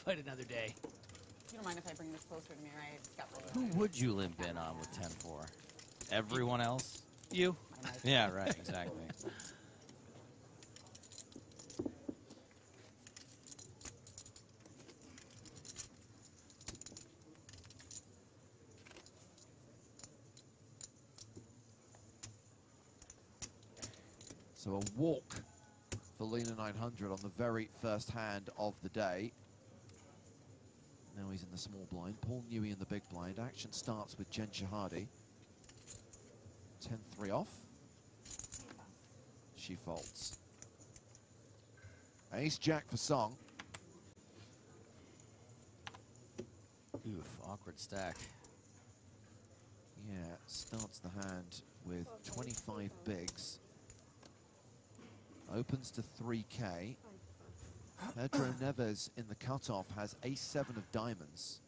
fight another day. You don't mind if I bring this closer to me, right? It's got Who would you limp in on with 10-4? Everyone else? You? Yeah, right, exactly. So a walk for Lena 900 on the very first hand of the day. Now he's in the small blind. Paul Newey in the big blind. Action starts with Jen Shahadi. 10-3 off. She folds. Ace Jack for Song. Oof, awkward stack. Yeah, starts the hand with 25 bigs. Opens to 3K. Pedro Neves in the cutoff has Ace-7 of diamonds.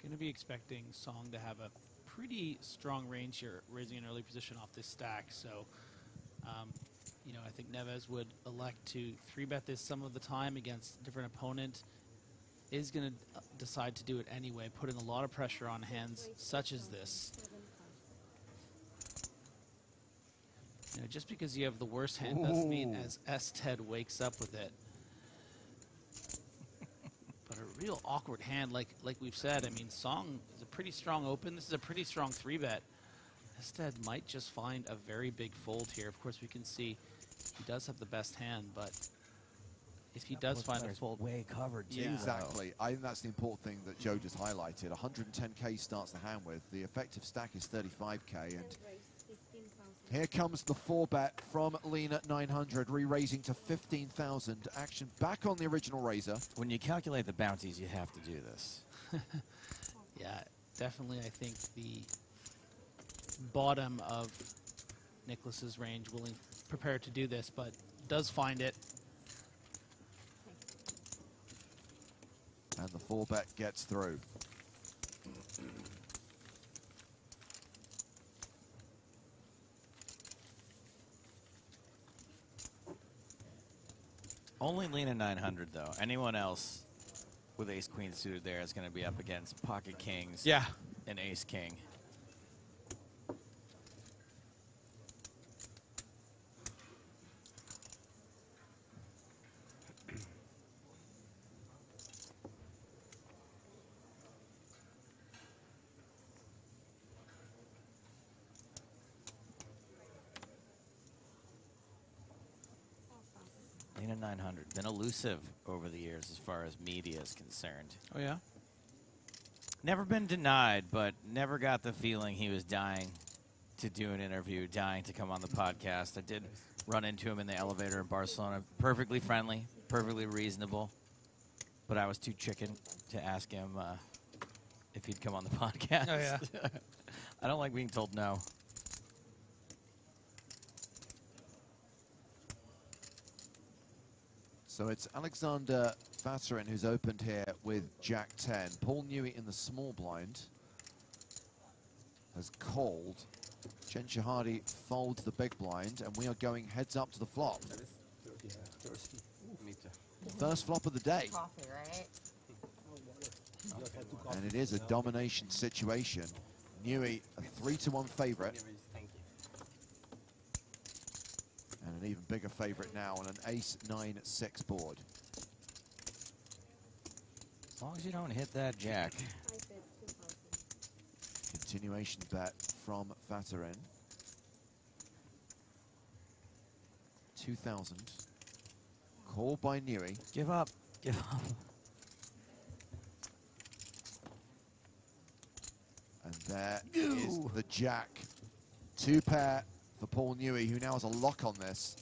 Going to be expecting Song to have a pretty strong range here, raising an early position off this stack. So, you know, I think Neves would elect to 3-bet this some of the time against a different opponent. Is going to decide to do it anyway, putting a lot of pressure on hands such as this. You know, just because you have the worst hand doesn't mean as S-Ted wakes up with it. But a real awkward hand, like we've said. I mean, Song is a pretty strong open. This is a pretty strong 3-bet. S-Ted might just find a very big fold here. Of course, we can see he does have the best hand, but if he does find a fold, way covered too. Yeah. Exactly. I think that's the important thing that Joe just highlighted. 110K starts the hand with. The effective stack is 35K, and here comes the 4-bet from Lena 900, re-raising to 15,000. Action back on the original raiser. When you calculate the bounties, you have to do this. yeah, definitely. I think the bottom of Nicholas's range, prepared to do this, but does find it. And the 4-bet gets through. Only Lena 900, though. Anyone else with Ace-Queen suited there is going to be up against Pocket Kings and Ace-King. Lena 900, been elusive over the years as far as media is concerned. Oh, yeah? Never been denied, but never got the feeling he was dying to do an interview, dying to come on the podcast. I did run into him in the elevator in Barcelona. Perfectly friendly, perfectly reasonable, but I was too chicken to ask him if he'd come on the podcast. Oh, yeah. I don't like being told no. So it's Alexander Vatterin who's opened here with Jack 10. Paul Newey in the small blind has called. Jen Shahadi folds the big blind, and we are going heads up to the flop. First flop of the day. Coffee, right? And it is a domination situation. Newey, a 3-1 favorite. And an even bigger favorite now on an Ace-9-6 board. As long as you don't hit that jack. Continuation bet from Vatterin. 2,000. Called by Newey. Give up. Give up. And there is the jack. 2-pair for Paul Newey, who now has a lock on this.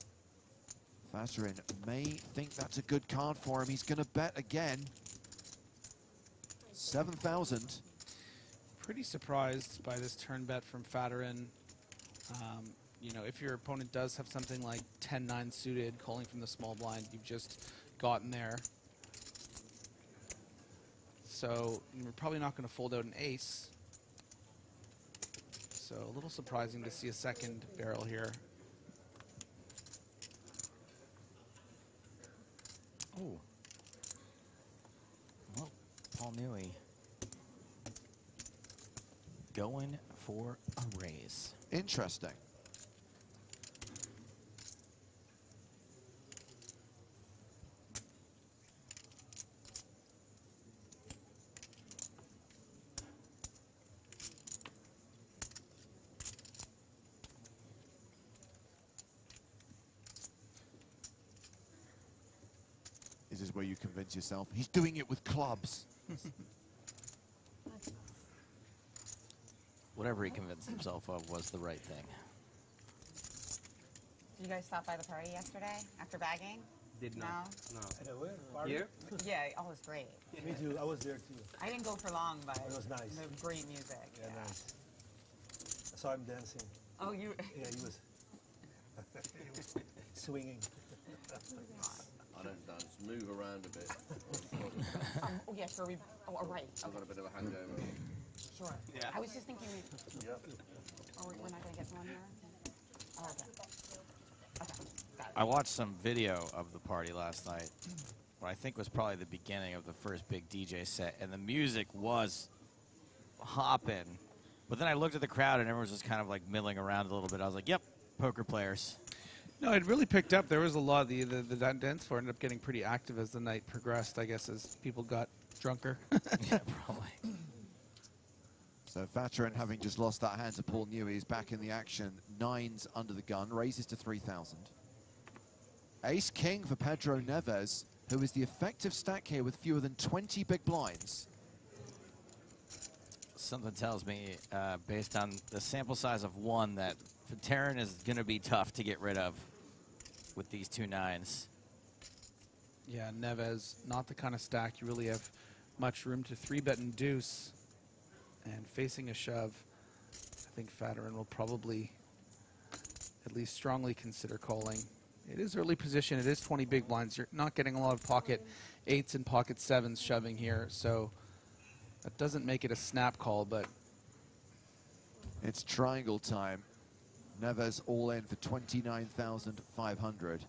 Vatterin may think that's a good card for him. He's going to bet again. 7,000. Pretty surprised by this turn bet from Vatterin. You know, if your opponent does have something like 10-9 suited, calling from the small blind, you've just gotten there. So you're probably not going to fold out an ace. So a little surprising to see a second barrel here. Oh. Well, Paul Newey going for a raise. Interesting. This is where you convince yourself he's doing it with clubs. Whatever he convinced himself of was the right thing. Did you guys stop by the party yesterday after bagging? Did not. No. No? Here? Yeah, oh, it was great. Me too. I was there too. I didn't go for long, but It was nice. the great music. Yeah, nice. I saw him dancing. Oh, you. Yeah, he was swinging. I don't dance. Move around a bit. Oh, yeah, sure. Oh, right. I've got a bit of a hangover. Sure. Yeah. I was just thinking, Yep. oh, we're not going to get someone here? Oh, okay. Okay, got it. I watched some video of the party last night, what I think was probably the beginning of the first big DJ set, and the music was hopping. But then I looked at the crowd, and everyone was just kind of like milling around a little bit. I was like, yep, poker players. No, it really picked up. There was a lot. The dance floor ended up getting pretty active as the night progressed, I guess, as people got drunker. Yeah, probably. So Veteran, having just lost that hand to Paul Newey, is back in the action. Nines under the gun, raises to 3,000. Ace King for Pedro Neves, who is the effective stack here with fewer than 20 big blinds. Something tells me, based on the sample size of one, that Terran is going to be tough to get rid of with these two nines. Yeah, Neves, not the kind of stack you really have much room to 3-bet and deuce. And facing a shove, I think Veteran will probably at least strongly consider calling. It is early position. It is 20 big blinds. You're not getting a lot of pocket 8s and pocket 7s shoving here, so that doesn't make it a snap call, but It's triangle time. Neves all in for 29,500.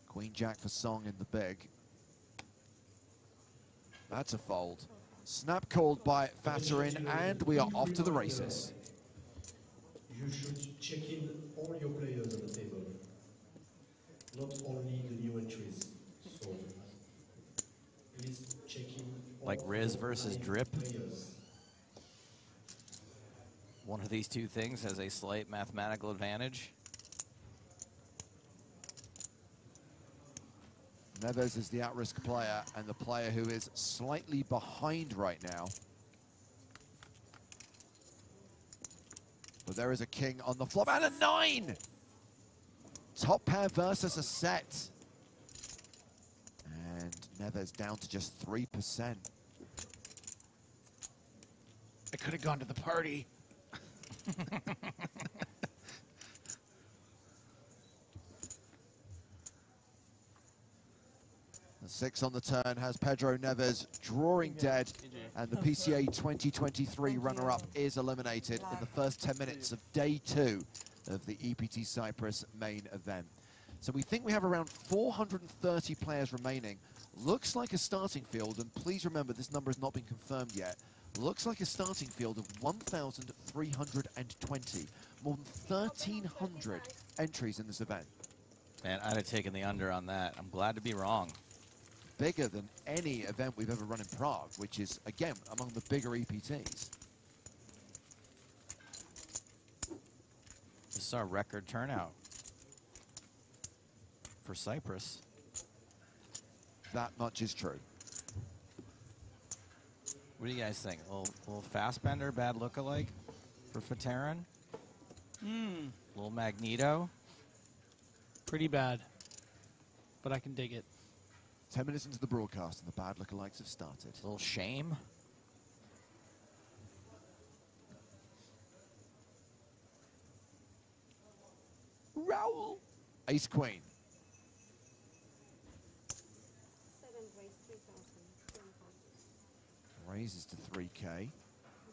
Queen Jack for Song in the big. That's a fold. Snap called by Veteran, and we are off to the races. You should check in all your players on the table, not only the new entries. So please check in all Like Riz versus live Drip? players. One of these two things has a slight mathematical advantage. Neves is the at-risk player and the player who is slightly behind right now. But there is a king on the flop and a 9! Top pair versus a set. And Neves down to just 3%. I could have gone to the party. The 6 on the turn has Pedro Neves drawing dead, and the PCA 2023 runner-up is eliminated in the first 10 minutes of day 2 of the EPT Cyprus main event. So we think we have around 430 players remaining. Looks like a starting field, and please remember this number has not been confirmed yet. Looks like a starting field of 1,320. More than 1,300 entries in this event. Man, I'd have taken the under on that. I'm glad to be wrong. Bigger than any event we've ever run in Prague, which is, again, among the bigger EPTs. This is our record turnout for Cyprus. That much is true. What do you guys think? A little fast bender, bad look-alike for Veteran? Little Magneto? Pretty bad, but I can dig it. 10 minutes into the broadcast and the bad lookalikes have started. Little shame? Raoul! Ace Queen. Raises to 3K.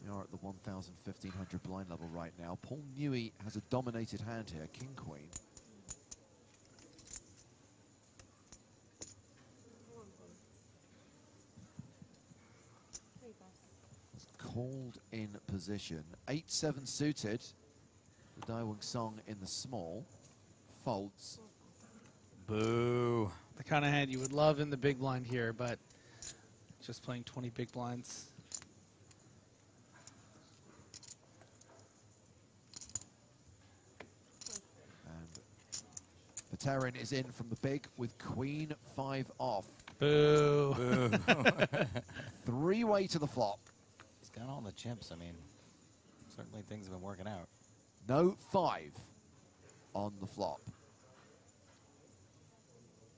We are at the 1,500 blind level right now. Paul Newey has a dominated hand here, King Queen. called in position. 8-7 suited. The Daewoo Song in the small. Folds. Boo. The kind of hand you would love in the big blind here, but just playing 20 big blinds. And Peterin is in from the big with Queen 5 off. Boo. Boo. Three-way to the flop. He's got all the chips. I mean, certainly things have been working out. No 5 on the flop.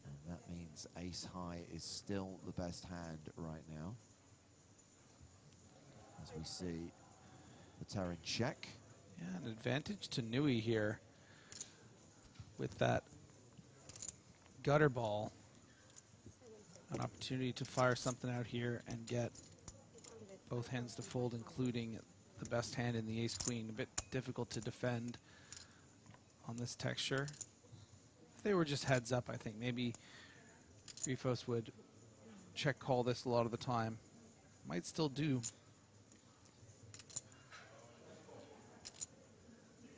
And that means ace high is still the best hand right now. As we see Peterin check. Yeah, an advantage to Nui here with that gutter ball. An opportunity to fire something out here and get both hands to fold, including the best hand in the ace-queen. A bit difficult to defend on this texture. If they were just heads up, I think maybe Rifos would check call this a lot of the time. Might still do.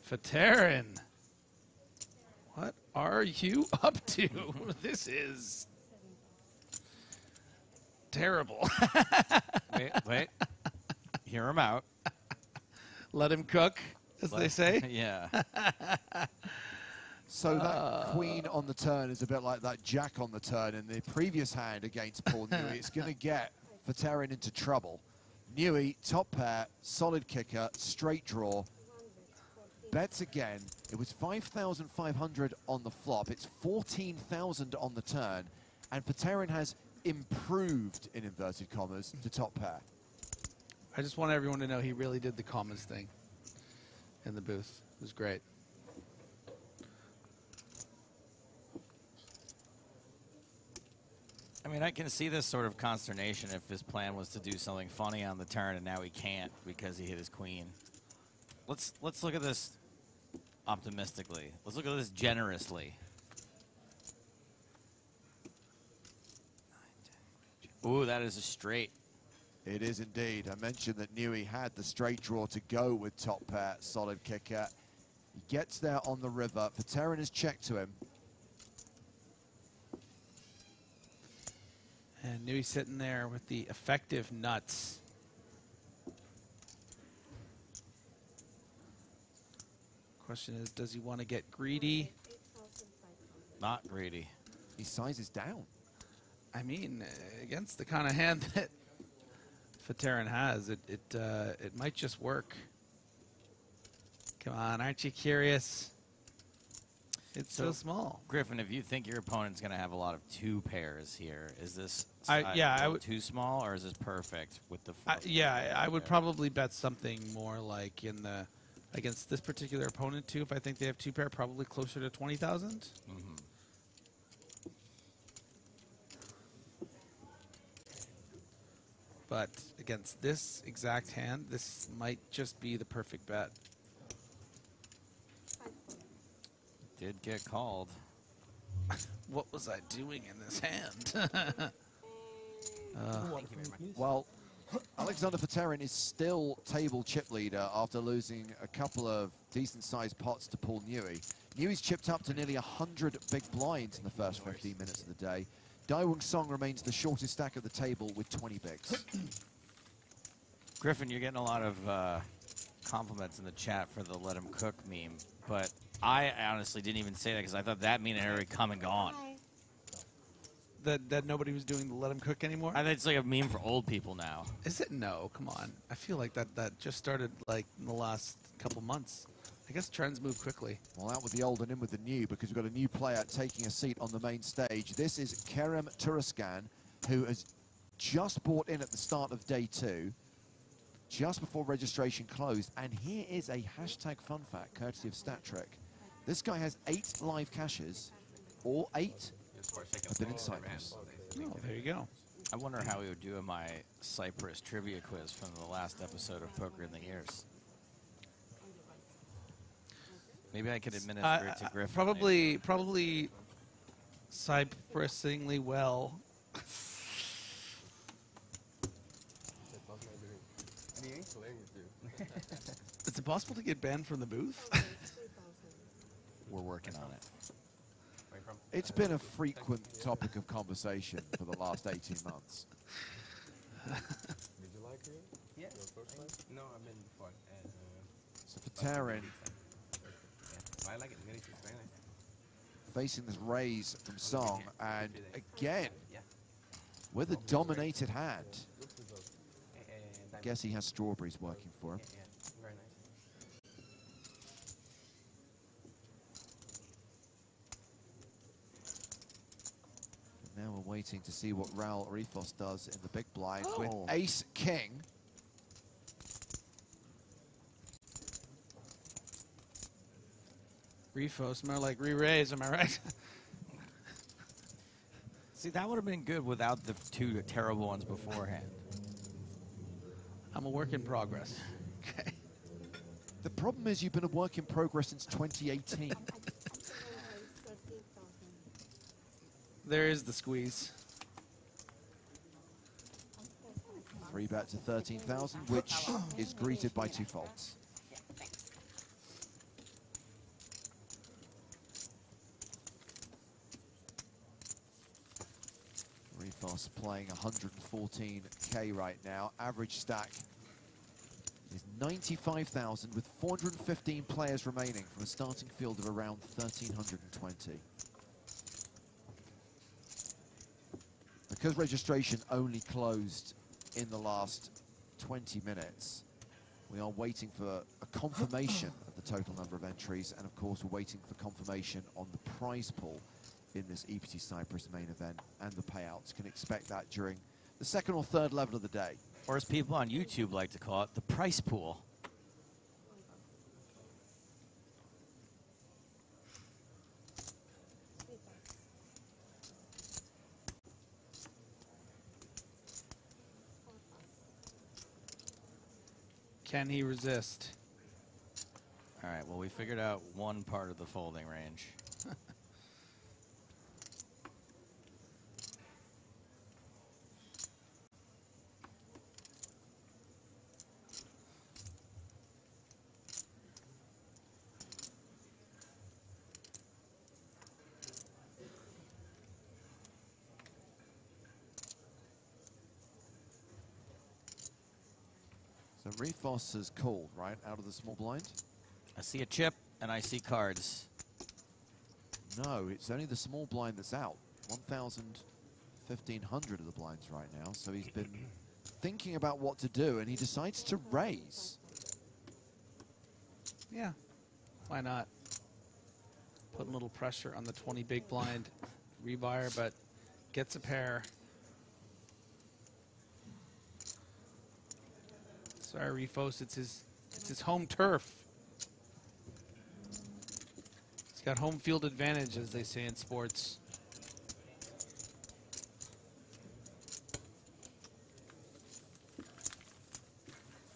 Peterin, what are you up to? This is terrible. Wait. Hear him out. Let him cook, as they say. Yeah. So that queen on the turn is a bit like that jack on the turn in the previous hand against Paul Newey. It's going to get Peterin into trouble. Newey, top pair, solid kicker, straight draw. Bets again. It was 5,500 on the flop. It's 14,000 on the turn. And Peterin has improved, in inverted commas, to top pair. I just want everyone to know he really did the commas thing in the booth. It was great. I mean, I can see this sort of consternation if his plan was to do something funny on the turn and now he can't because he hit his queen. Let's look at this optimistically. Let's look at this generously. Ooh, that is a straight. It is indeed. I mentioned that Newey had the straight draw to go with top pair, solid kicker. He gets there on the river. Peterin has checked to him. And Nui sitting there with the effective nuts. Question is, does he want to get greedy? Not greedy. He sizes down. I mean, against the kind of hand that Peterin has, it might just work. Come on, aren't you curious? It's so small. Griffin, if you think your opponent's going to have a lot of two pairs here, is this I would, too small or is this perfect with the I would probably bet something more like in the against this particular opponent too. If I think they have two pair, probably closer to 20,000. Mm-hmm. But against this exact hand, this might just be the perfect bet. Did get called. What was I doing in this hand? Well, Alexander Peterin is still table chip leader after losing a couple of decent-sized pots to Paul Newey. Newey's chipped up to nearly 100 big blinds in the first 15 minutes of the day. Daewoo Song remains the shortest stack at the table with 20 bigs. Griffin, you're getting a lot of compliments in the chat for the let him cook meme, but I honestly didn't even say that because I thought that meme had already come and gone. That nobody was doing the let him cook anymore? I think it's like a meme for old people now. Is it? No, come on. I feel like that just started like in the last couple months. I guess trends move quickly. Well, out with the old and in with the new, because we've got a new player taking a seat on the main stage. This is Kerem Turaskan, who has just bought in at the start of day 2, just before registration closed. And here is a hashtag fun fact, courtesy of StatTrick. This guy has 8 live caches. All 8 have been in Cyprus. Oh, there you go. I wonder how he would do in my Cyprus trivia quiz from the last episode of Poker in the Years. Maybe I could administer it to Griffin. Probably Cyprusingly well. possible to get banned from the booth? We're working on it. It's been a frequent topic of conversation for the last 18 months. Did you like it? Yeah. Your first time? No, I've been before. So for Terran, Yeah. I like it. Very, it's very nice. facing this raise from Song, and again, Yeah. with a dominated hand. Good result. I guess he has strawberries working for him. Yeah, yeah. Very nice. Now we're waiting to see what Raul Rifos does in the big blind with Oh. Ace King. Refos, more like re-raise, am I right? See, that would have been good without the two terrible ones beforehand. I'm a work in progress. Okay. The problem is you've been a work in progress since 2018. There is the squeeze. 3-bet to 13,000, which is greeted by 2 faults. Rifos playing 114k right now. Average stack is 95,000 with 415 players remaining from a starting field of around 1,320. Because registration only closed in the last 20 minutes, we are waiting for a confirmation of the total number of entries, and of course we're waiting for confirmation on the prize pool in this EPT Cyprus main event and the payouts. Can expect that during the second or third level of the day. Or as people on YouTube like to call it, the price pool. Can he resist? All right, well, we figured out one part of the folding range. So Rifos has called, right, out of the small blind? I see a chip, and I see cards. No, it's only the small blind that's out. 1,000, 1,500 of the blinds right now. So he's been thinking about what to do, and he decides to raise. Yeah. Why not? Putting a little pressure on the 20 big blind rebuyer, but gets a pair. Sorry, Rifos, it's his home turf. He's got home field advantage, as they say in sports.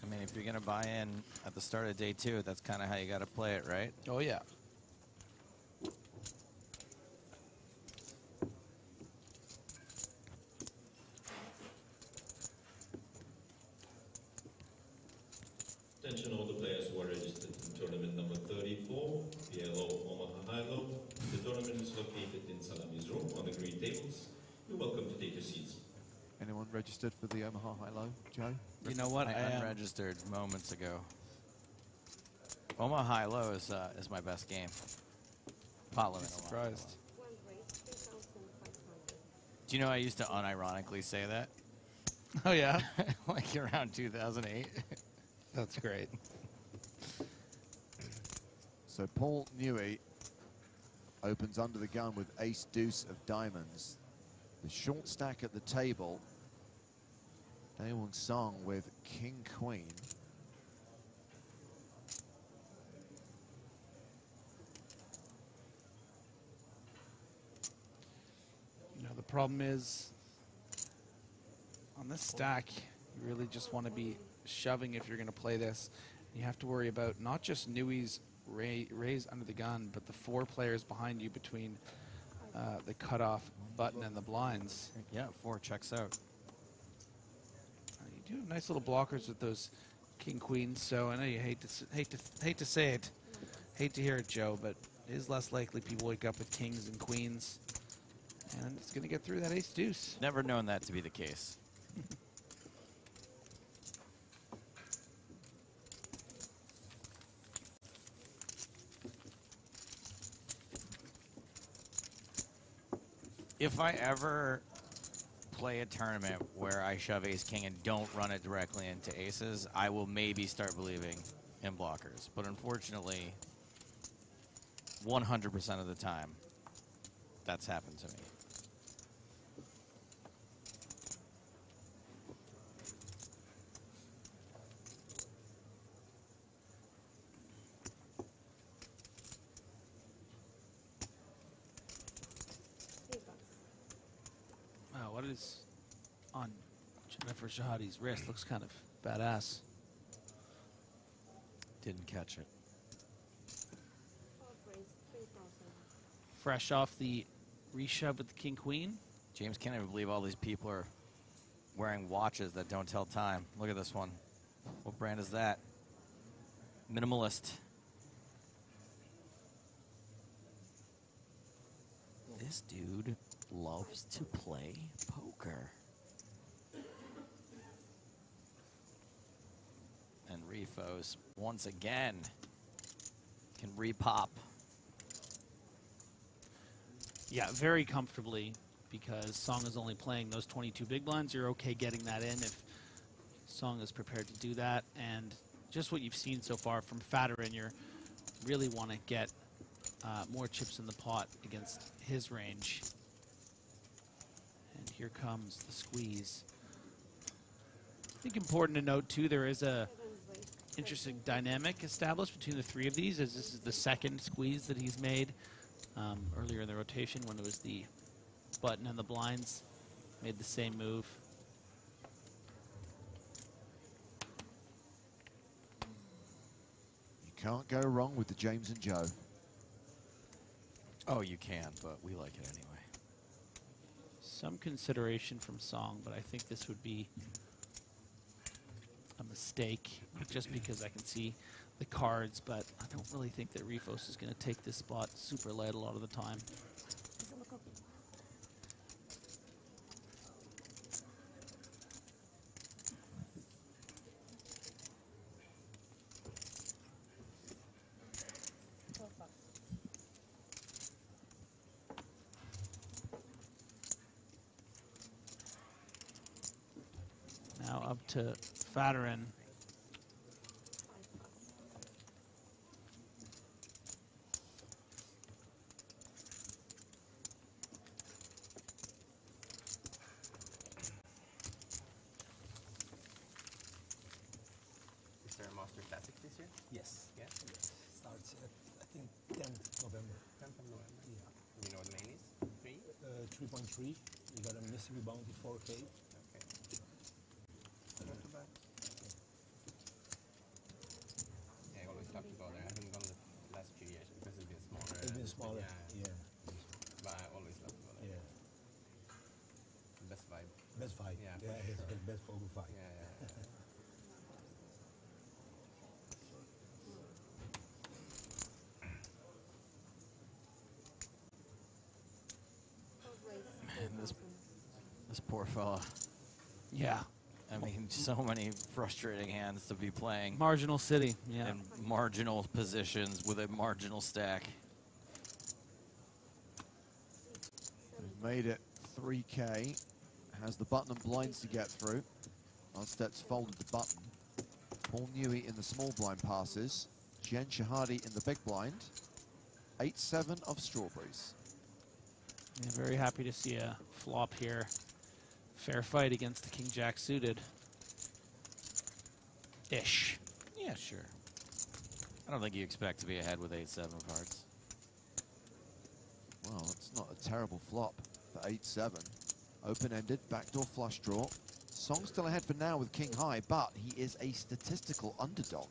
I mean, if you're going to buy in at the start of day 2, that's kind of how you got to play it, right? Oh, yeah. Attention all the players who are registered in tournament number 34, PLO Omaha High-Low. The tournament is located in Salami's room on the green tables. You're welcome to take your seats. Anyone registered for the Omaha High-Low, Joe? You know what? I am. unregistered moments ago. Omaha High-Low is my best game. Pot limit. Omaha Surprised. High-Low. Do you know I used to unironically say that? Oh, yeah? Like around 2008. That's great. So Paul Newey opens under the gun with ace deuce of diamonds. The short stack at the table. Daewon Song with king queen. You know, the problem is on this stack, you really just want to be shoving if you're going to play this. You have to worry about not just Newey's raise under the gun, but the 4 players behind you between the cutoff button and the blinds. Yeah, 4 checks out. You do have nice little blockers with those king queen. So I know you hate to say it, hate to hear it, Joe, but it is less likely people wake up with kings and queens, and it's going to get through that ace deuce. Never known that to be the case. If I ever play a tournament where I shove ace king and don't run it directly into aces, I will maybe start believing in blockers. But unfortunately, 100% of the time, that's happened to me. Wow, what is on Jennifer Shahadi's wrist? Looks kind of badass. Didn't catch it. Fresh off the reshove with the king queen. James can't even believe all these people are wearing watches that don't tell time. Look at this one. What brand is that? Minimalist. This dude loves to play poker. And Refos, once again, can repop. Yeah, very comfortably, because Song is only playing those 22 big blinds. You're okay getting that in if Song is prepared to do that. And just what you've seen so far from Federer, you really want to get more chips in the pot against his range. And here comes the squeeze. I think important to note, too, there is a interesting dynamic established between the three of these, as this is the second squeeze that he's made. Earlier in the rotation, when it was the button and the blinds, made the same move. You can't go wrong with the James and Joe. Oh, you can, but we like it anyway. Some consideration from Song, but I think this would be a mistake, just because I can see the cards, but I don't really think that Refos is going to take this spot super light a lot of the time. Now up to Federer. Is there a Master Classic this year? Yes. Yeah? Starts at, I think, 10th November. 10th of November. Yeah. You know what the main is? 3? 3.3. You got a mystery bounty 4K. Okay. Not too bad. Yeah, I always love to go there. I haven't gone the last few years because it's been smaller. It's been smaller. Yeah. Yeah. But I always love to go there. Yeah. Best vibe. Best fight. Yeah, for Yeah, it's sure. the best poker fight. Yeah, yeah, yeah. Man, this poor fella. Yeah, I mean, so many frustrating hands to be playing marginal city. Yeah, in marginal positions with a marginal stack. He's made it 3K. Has the button and blinds to get through. Unsted's folded the button. Paul Newey in the small blind passes. Jen Shahadi in the big blind. 8-7 of strawberries. yeah, very happy to see a flop here. Fair fight against the King Jack suited. Ish. Yeah, sure. I don't think you expect to be ahead with 8-7 of hearts. Well, that's not a terrible flop for 8-7. Open-ended, backdoor flush draw. Song still ahead for now with king high, but he is a statistical underdog.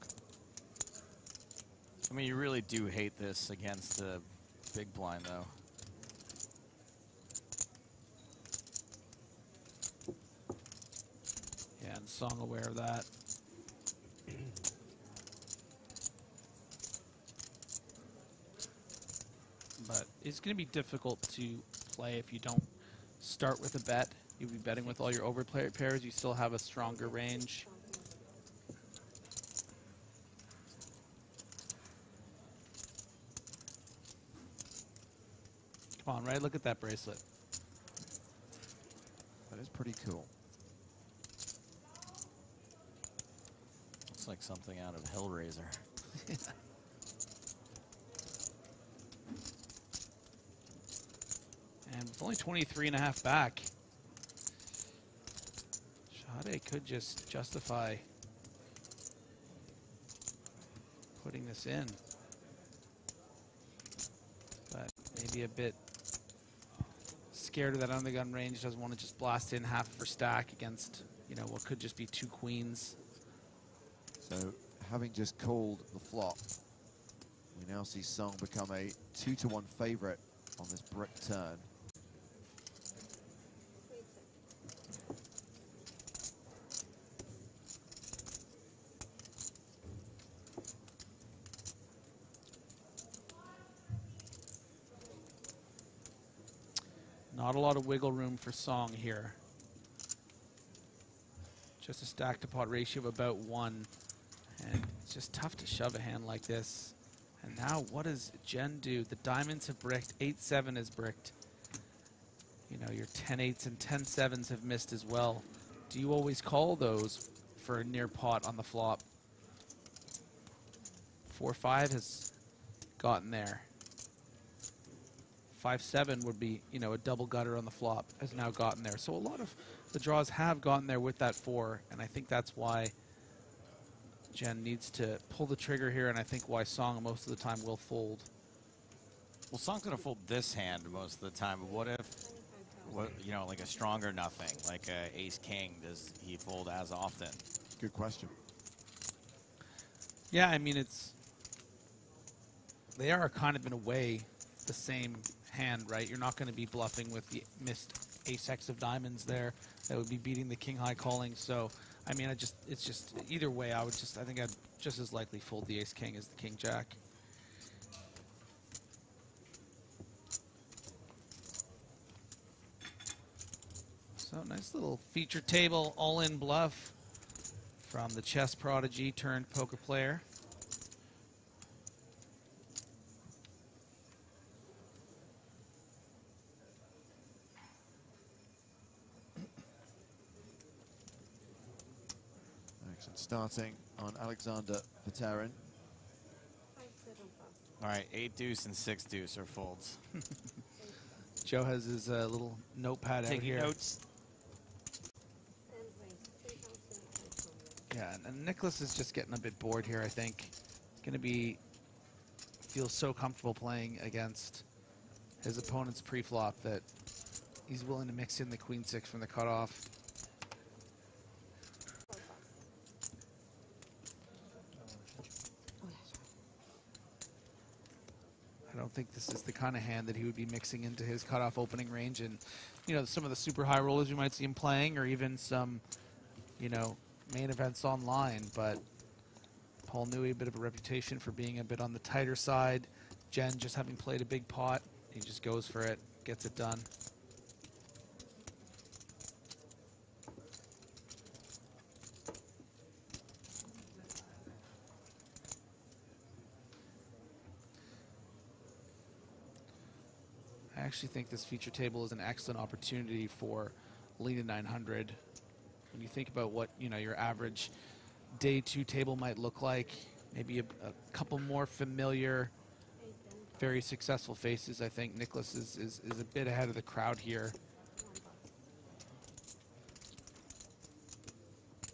I mean, you really do hate this against the big blind, though. Yeah, and Song aware of that. it's going to be difficult to play if you don't start with a bet. You'll be betting with all your overplay pairs. You still have a stronger range. Come on, right? Look at that bracelet. That is pretty cool. Looks like something out of Hellraiser. And with only 23.5 back, Shahade could just justify putting this in. But maybe a bit scared of that undergun range, doesn't want to just blast in half of her stack against, you know, what could just be 2 queens. So, having just called the flop, we now see Sung become a 2-to-1 favorite on this brick turn. Not a lot of wiggle room for Song here. Just a stack to pot ratio of about 1. And it's just tough to shove a hand like this. And now what does Jen do? The diamonds have bricked. 8-7 is bricked. You know, your 10-8s and 10-7s have missed as well. Do you always call those for a near pot on the flop? 4-5 has gotten there. 5-7 would be, you know, a double gutter on the flop, has now gotten there. So a lot of the draws have gotten there with that 4, and I think that's why Jen needs to pull the trigger here, and I think why Song most of the time will fold. Well, Song's going to fold this hand most of the time. But what if, you know, like a stronger nothing, like a ace-king, does he fold as often? Good question. Yeah, I mean, they are kind of in a way the same hand, right? You're not going to be bluffing with the missed ace-x of diamonds there. That would be beating the king-high calling. So, I mean, it's just either way. I think I'd just as likely fold the ace-king as the king-jack. So, nice little feature table all-in bluff from the chess prodigy turned poker player. Starting on Alexander Veteran. All right, 8 deuce and 6 deuce are folds. Joe has his little notepad out Taking here. notes. Yeah, and Nicholas is just getting a bit bored here, I think. He's going to feel so comfortable playing against his opponent's pre-flop that he's willing to mix in the queen-6 from the cutoff. I don't think this is the kind of hand that he would be mixing into his cutoff opening range, and you know, some of the super high rollers you might see him playing, or even some, you know, main events online. But Paul Newey, a bit of a reputation for being a bit on the tighter side. Jen just having played a big pot, he just goes for it, gets it done. I actually think this feature table is an excellent opportunity for Lena 900. When you think about what, you know, your average day 2 table might look like, maybe a couple more familiar, very successful faces. I think Nicholas is a bit ahead of the crowd here.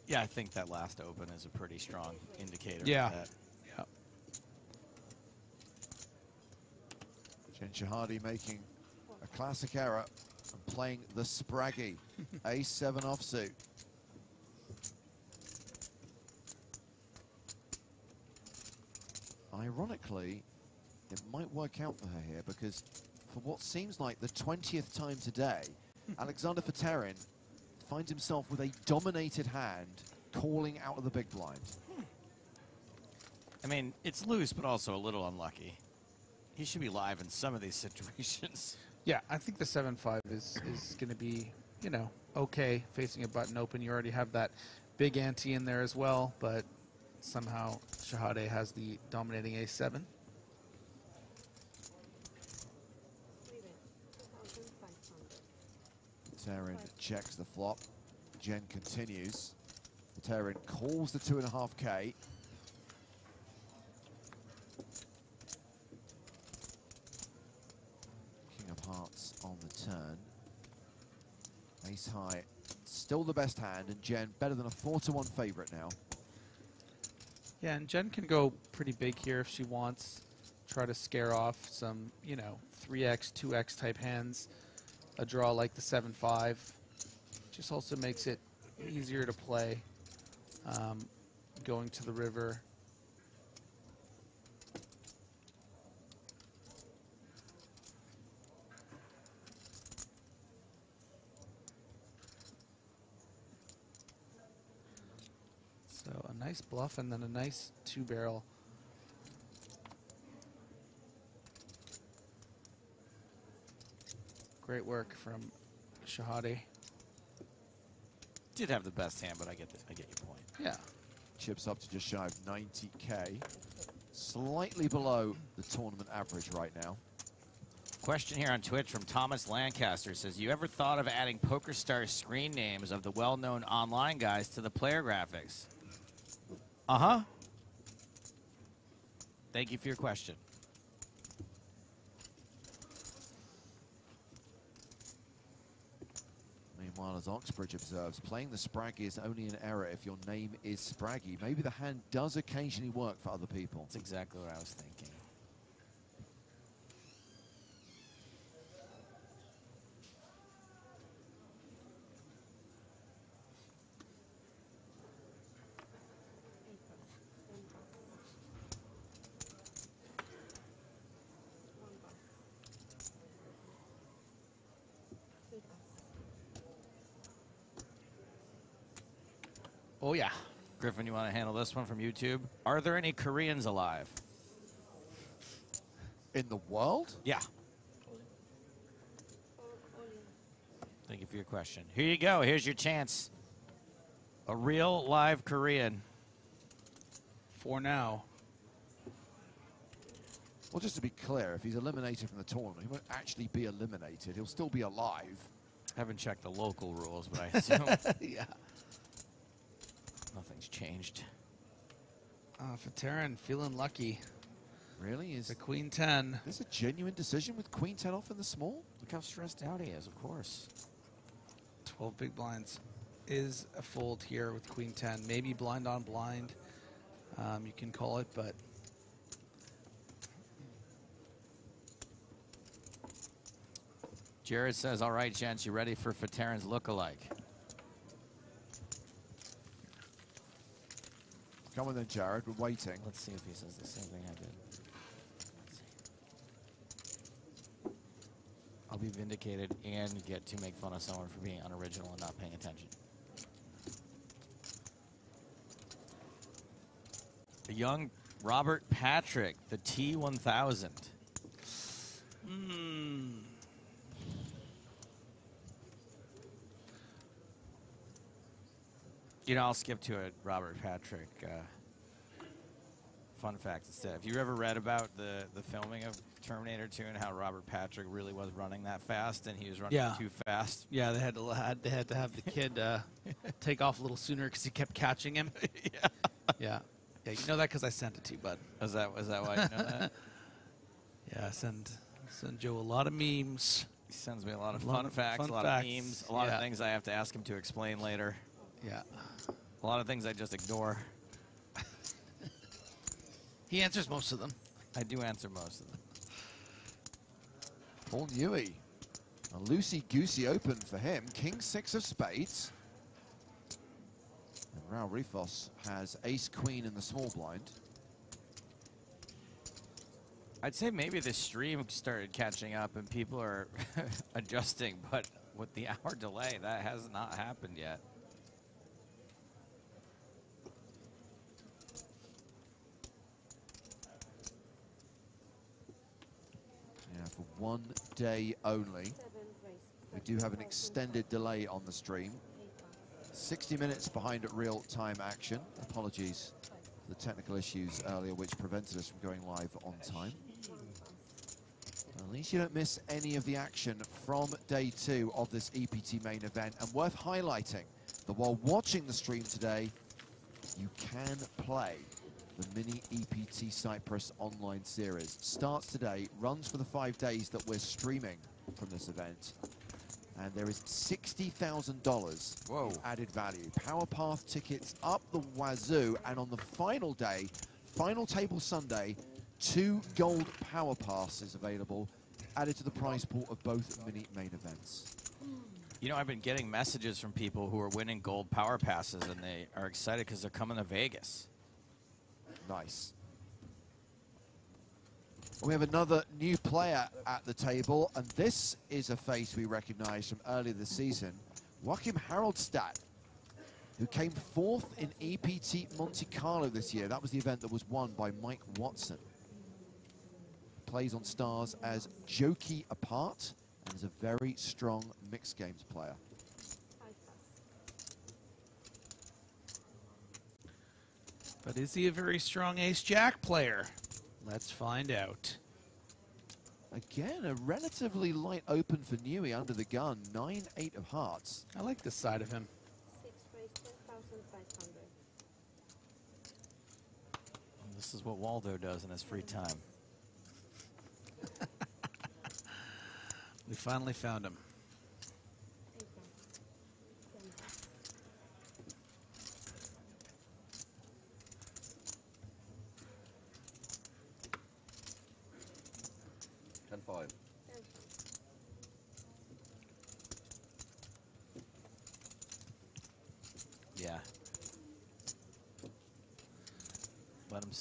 Yeah, I think that last open is a pretty strong indicator. Yeah. Of that. Jen Shahade making a classic error and playing the Spraggy. Ace-7 offsuit. Ironically, it might work out for her here because for what seems like the 20th time today, Alexander Veteran finds himself with a dominated hand calling out of the big blind. I mean, it's loose, but also a little unlucky. He should be live in some of these situations. Yeah, I think the 7-5 is going to be, you know, okay facing a button open. You already have that big ante in there as well, but somehow Shahade has the dominating A7. Terin checks the flop. Jen continues. Terin calls the 2.5K. King of Hearts on the turn. Ace high, still the best hand, and Jen better than a 4-1 favorite now. Yeah, and Jen can go pretty big here if she wants. Try to scare off some, you know, 3x, 2x type hands. A draw like the 7-5. Just also makes it easier to play going to the river. So a nice bluff and then a nice 2-barrel. Great work from Shahade. Did have the best hand, but I get your point. Yeah. Chips up to just shy of 90K. Slightly below the tournament average right now. Question here on Twitch from Thomas Lancaster says, you ever thought of adding PokerStar screen names of the well-known online guys to the player graphics? Uh-huh. Thank you for your question. Meanwhile, as Oxbridge observes, playing the Spraggy is only an error if your name is Spraggy. Maybe the hand does occasionally work for other people. That's exactly what I was thinking. Oh, yeah. Griffin, you want to handle this one from YouTube? Are there any Koreans alive? In the world? Yeah. Thank you for your question. Here you go. Here's your chance. A real live Korean. For now. Well, just to be clear, if he's eliminated from the tournament, he won't actually be eliminated. He'll still be alive. Haven't checked the local rules, but I assume Yeah. nothing's changed. For Terin, feeling lucky. Really? Is The Queen 10. this a genuine decision with Queen 10 off in the small? Look how stressed out he is, of course. 12 big blinds is a fold here with Queen 10. Maybe blind on blind. You can call it, but Jared says, all right, gents, you ready for Faterin's look-alike? Come on then, Jared. We're waiting. Let's see if he says the same thing I did. I'll be vindicated and get to make fun of someone for being unoriginal and not paying attention. The young Robert Patrick, the T1000. You know, I'll skip to it, Robert Patrick. Fun fact instead. Have you ever read about the filming of Terminator 2 and how Robert Patrick really was running that fast and he was running too fast? yeah, they had to have the kid take off a little sooner because he kept catching him. Yeah. Yeah. Yeah, you know that because I sent it to you, bud. Is that why you know that? Yeah, send Joe a lot of memes. He sends me a lot of Lot fun of facts, fun a lot facts. of memes, a lot Yeah. of things I have to ask him to explain later. Yeah. A lot of things I just ignore. He answers most of them. I do answer most of them. Paul Newey. A loosey-goosey open for him. King 6 of spades. And Raul Rifos has ace-queen in the small blind. I'd say maybe the stream started catching up and people are adjusting, but with the hour delay, that has not happened yet. 1 day only. We do have an extended delay on the stream. 60 minutes behind real-time action. Apologies for the technical issues earlier which prevented us from going live on time. At least you don't miss any of the action from day 2 of this EPT main event. And worth highlighting that while watching the stream today, you can play the mini EPT Cyprus online series. Starts today, runs for the 5 days that we're streaming from this event. And there is $60,000 added value. Power Path tickets up the wazoo. And on the final day, final table Sunday, 2 gold Power Passes available, added to the prize pool of both mini main events. You know, I've been getting messages from people who are winning gold Power Passes, and they are excited because they're coming to Vegas. Nice. We have another new player at the table, and this is a face we recognize from earlier this season, Joachim Haraldstad, who came 4th in EPT Monte Carlo this year. That was the event that was won by Mike Watson. Plays on stars as Jokey Apart, and is a very strong mixed games player. But is he a very strong ace-jack player? Let's find out. Again, a relatively light open for Newey under the gun. 9-8 of hearts. I like this side of him. 6 raise 10,500. This is what Waldo does in his free time. We finally found him. 10-5. Yeah. Let him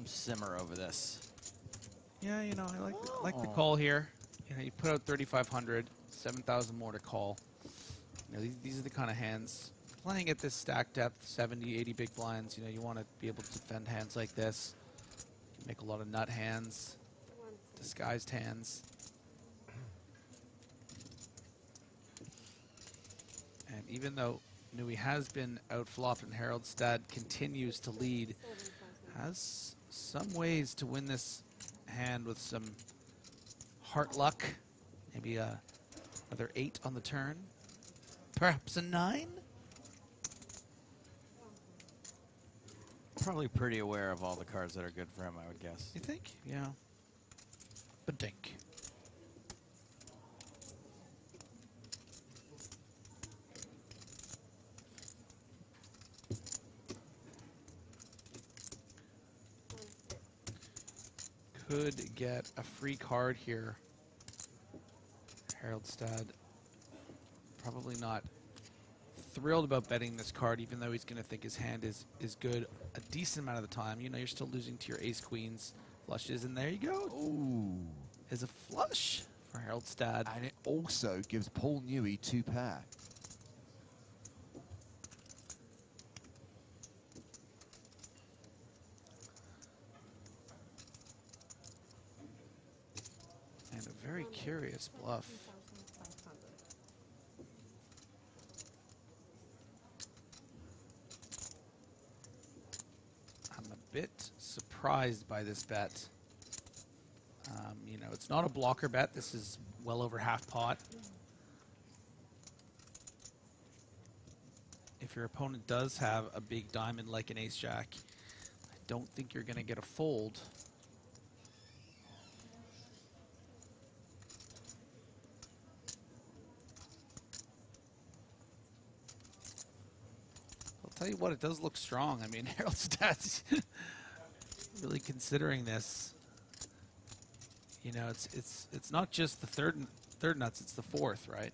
simmer over this. Yeah, you know, I like the call here. You know, you put out 3,500, 7,000 more to call. You know, these are the kind of hands. Playing at this stack depth, 70, 80 big blinds, you know, you want to be able to defend hands like this. Make a lot of nut hands, disguised hands. And even though Newey has been outflopped and Haraldstad continues to lead, has some ways to win this hand with some heart luck. Maybe another 8 on the turn. Perhaps a 9? Probably pretty aware of all the cards that are good for him, I would guess. You think? Yeah. But think. Could get a free card here. Haraldstad probably not thrilled about betting this card, even though he's going to think his hand is good a decent amount of the time. You know, you're still losing to your ace queens flushes, and there you go. Ooh. Is a flush for Haraldstad. And it also gives Paul Newey 2 pair. And a very curious bluff. I'm a bit surprised by this bet. You know, it's not a blocker bet. This is well over half pot. If your opponent does have a big diamond like an ace-jack, I don't think you're going to get a fold. I'll tell you what, it does look strong. I mean, Haraldstad's really considering this. You know, it's not just the third nuts; it's the fourth, right?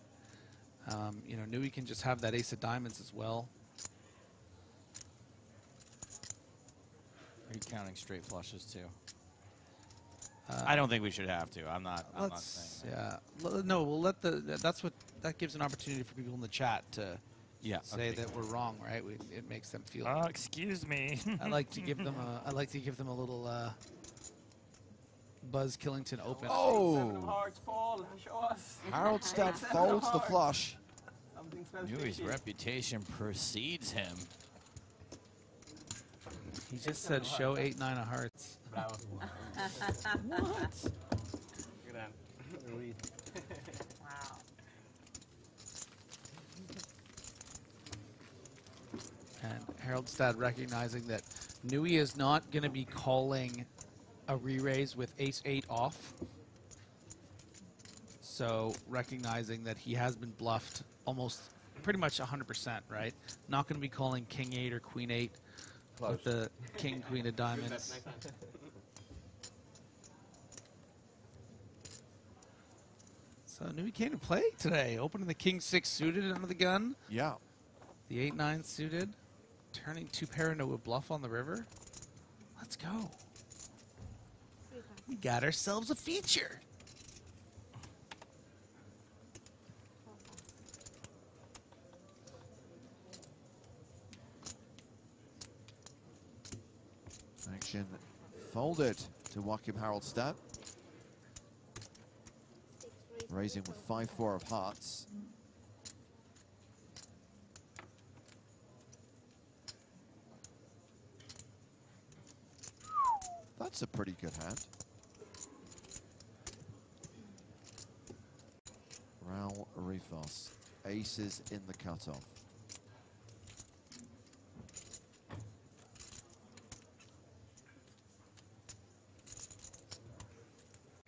You know, Newey can just have that ace of diamonds as well. Are you counting straight flushes too? I don't think we should have to. I'm not saying that. Yeah. No, we'll let that gives an opportunity for people in the chat to say that we're wrong, right? It makes them feel. Excuse me. I like to give them a little Buzz Killington Open. Oh! Hearts fall. Show us. Haroldstad folds the flush. Something smells Newey's fishy. reputation precedes him. He just said show 8-9 of hearts. Bravo. What? Look at that. Read. Wow. And Haroldstad recognizing that Newey is not going to be calling a re-raise with ace-8 off. So recognizing that he has been bluffed almost pretty much 100%, right? Not going to be calling king-8 or queen-8 with the king-queen of diamonds. So Newey came to play today, opening the king-6 suited under the gun. Yeah. The 8-9 suited, turning 2-pair into a bluff on the river. Let's go. We got ourselves a feature. Action folded to Joachim Haroldstad. Raising with 5-4 of hearts. That's a pretty good hand. Raul Rifos, aces in the cutoff.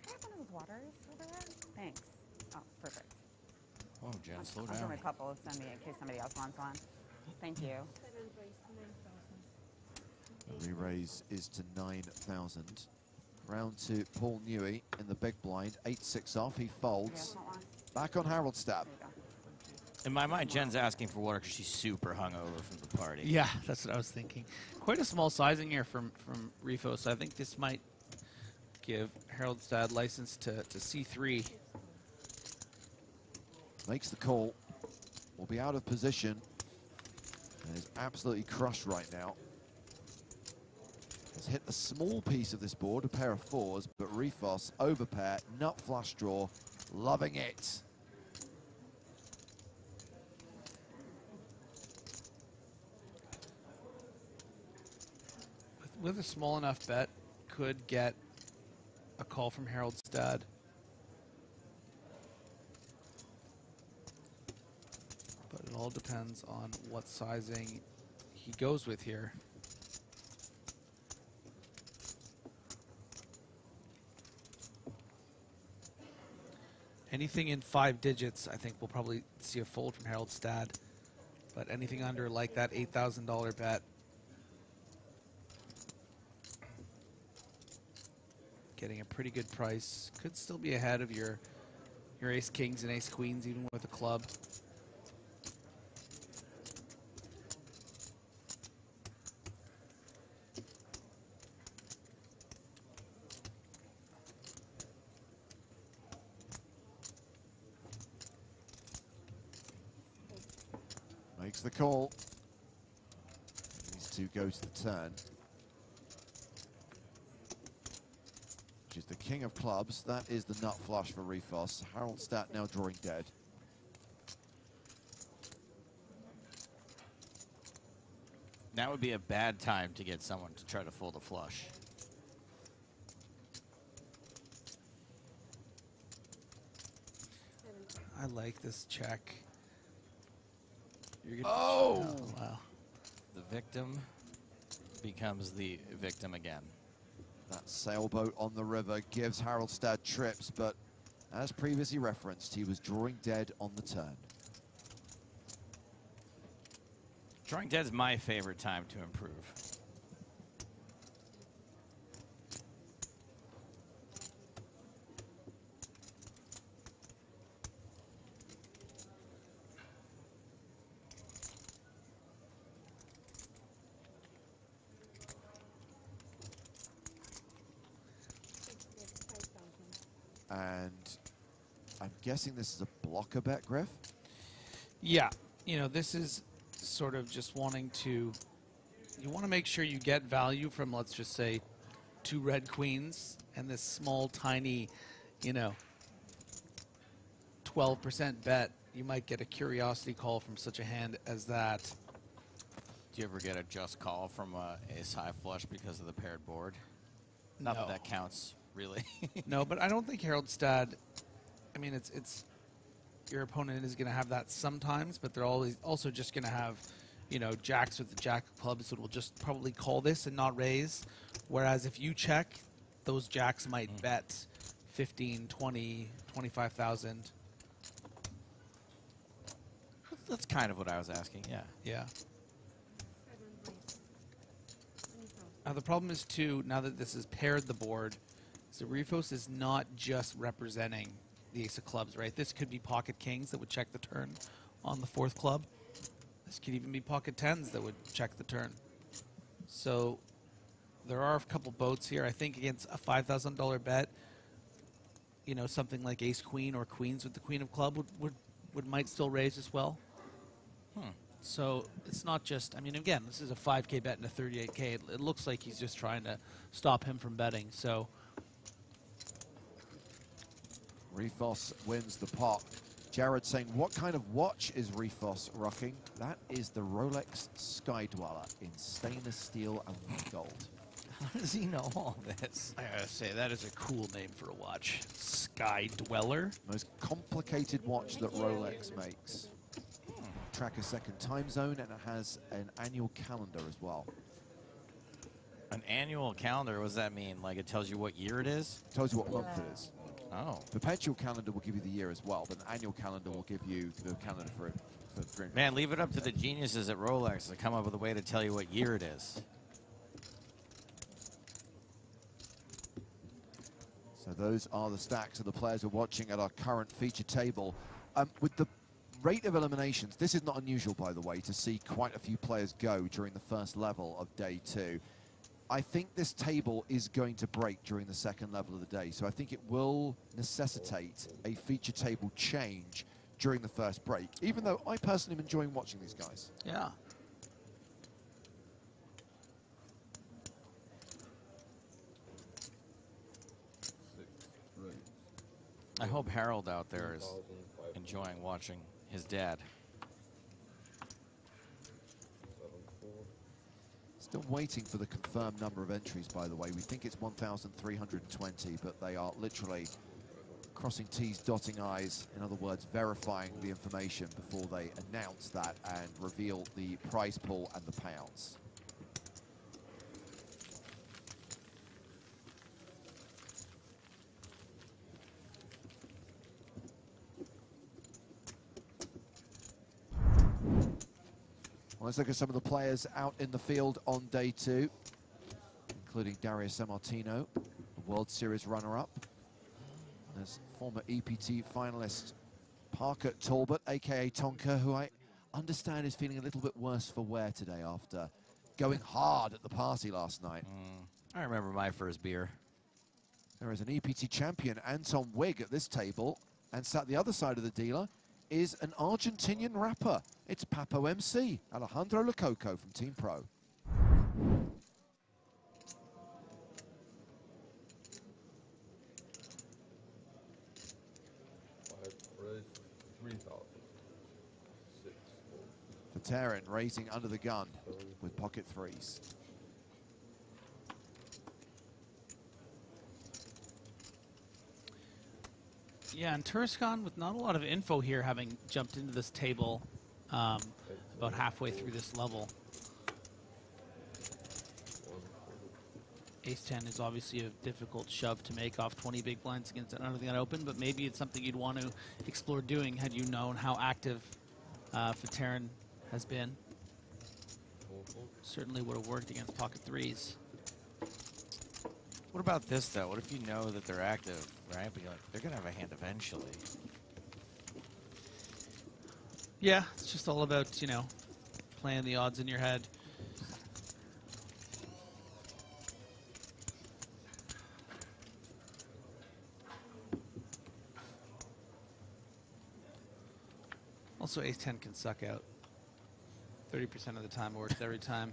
Can I have one of those waters over there? Thanks. Oh, perfect. Oh, Jen, slow I'll down. bring a couple of send me in case somebody else wants one. Thank you. 7 raise 9,000. The re-raise is to 9,000. Round to Paul Newey in the big blind. 8-6 off, he folds. Want one? Back on Haroldstad. There you go. In my mind, Jen's asking for water because she's super hungover from the party. Yeah, that's what I was thinking. Quite a small sizing here from Rifo, so I think this might give Haroldstad license to C3. Makes the call. Will be out of position. And is absolutely crushed right now. Has hit a small piece of this board, a pair of 4s, but Rifos over pair, nut flush draw, loving it. With a small enough bet, could get a call from Haroldstad. But it all depends on what sizing he goes with here. Anything in 5 digits, I think we'll probably see a fold from Haroldstad. But anything under like that $8,000 bet, getting a pretty good price. Could still be ahead of your ace kings and ace queens, even with a club. Makes the call. These two go to the turn. Which is the king of clubs. That is the nut flush for Rifos. Haroldstad now drawing dead. That would be a bad time to get someone to try to fold a flush. I like this check. You're gonna Oh! Wow. The victim becomes the victim again. That sailboat on the river gives Haroldstad trips, but as previously referenced, he was drawing dead on the turn. Drawing dead's my favorite time to improve. And I'm guessing this is a blocker bet, Griff? Yeah, you know, this is sort of just wanting to, you want to make sure you get value from, let's just say, 2 red queens and this small, tiny, 12% bet, you might get a curiosity call from such a hand as that. Do you ever get a just call from ace high flush because of the paired board? Not No. that that counts, really. No, but I don't think Harold Stad. I mean, it's your opponent is going to have that sometimes, but they're always also just going to have, jacks with the jack of clubs that will just probably call this and not raise. Whereas if you check, those jacks might bet 15, 20, 25,000. That's kind of what I was asking, yeah. Yeah. 7 raise. 20,000. Now the problem is too, now that this has paired the board, so Rifos is not just representing the ace of clubs, right? This could be pocket kings that would check the turn on the fourth club. This could even be pocket tens that would check the turn. So there are a couple boats here. I think against a $5,000 bet, something like ace queen or queens with the queen of club would might still raise as well. So it's not just, again, this is a 5K bet and a 38K. It looks like he's just trying to stop him from betting. So Rifos wins the pot. Jared saying, what kind of watch is Rifos rocking? That is the Rolex Sky Dweller in stainless steel and white gold. How does he know all this? I gotta say, that is a cool name for a watch. Sky Dweller. Most complicated watch that Rolex makes. Track a second time zone, and it has an annual calendar as well. An annual calendar, what does that mean? Like it tells you what year it is? Tells you what month it is. Oh. Perpetual calendar will give you the year as well, but the annual calendar will give you the calendar for 300. Man, leave it up to the geniuses at Rolex to come up with a way to tell you what year it is. So those are the stacks of the players we're watching at our current feature table. With the rate of eliminations, this is not unusual, by the way, to see quite a few players go during the first level of day 2. I think this table is going to break during the second level of the day, so I think it will necessitate a feature table change during the first break, even though I personally am enjoying watching these guys. Yeah. I hope Harold out there is enjoying watching his dad. Still waiting for the confirmed number of entries, by the way. We think it's 1,320, but they are literally crossing T's, dotting I's. In other words, verifying the information before they announce that and reveal the prize pool and the payouts. Well, let's look at some of the players out in the field on day 2, including Darius Sammartino, the World Series runner-up. There's former EPT finalist Parker Talbot, a.k.a. Tonka, who I understand is feeling a little bit worse for wear today after going hard at the party last night. I remember my first beer. There is an EPT champion, Anton Wig, at this table, and sat the other side of the dealer is an Argentinian rapper. It's Papo MC, Alejandro Lococo from Team Pro. Terran raising under the gun with pocket threes. Yeah, and Turscon with not a lot of info here, having jumped into this table about halfway through this level. Ace-10 is obviously a difficult shove to make off 20 big blinds against an under-the-gun open, but maybe it's something you'd want to explore doing had you known how active Terran has been. Certainly would have worked against pocket threes. What about this, though? What if you know that they're active, right? But you're like, they're going to have a hand eventually. Yeah, it's just all about, playing the odds in your head. Also, ace-10 can suck out 30% of the time, works every time.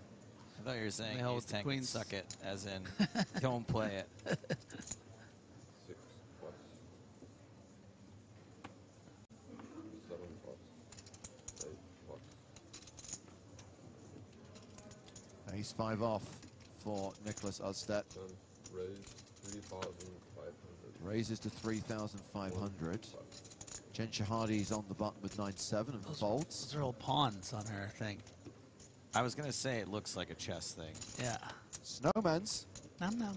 I thought you were saying The hell with ace the 10 can queens. suck it, as in don't play it. Ace-5 off for Nicholas Udstedt. Raise 3,500. Raises to 3,500. Jen Shahadi's on the button with 9-7 and folds. Those are all pawns on her, I think. I was going to say it looks like a chess thing. Yeah. Snowman's. Nom nom.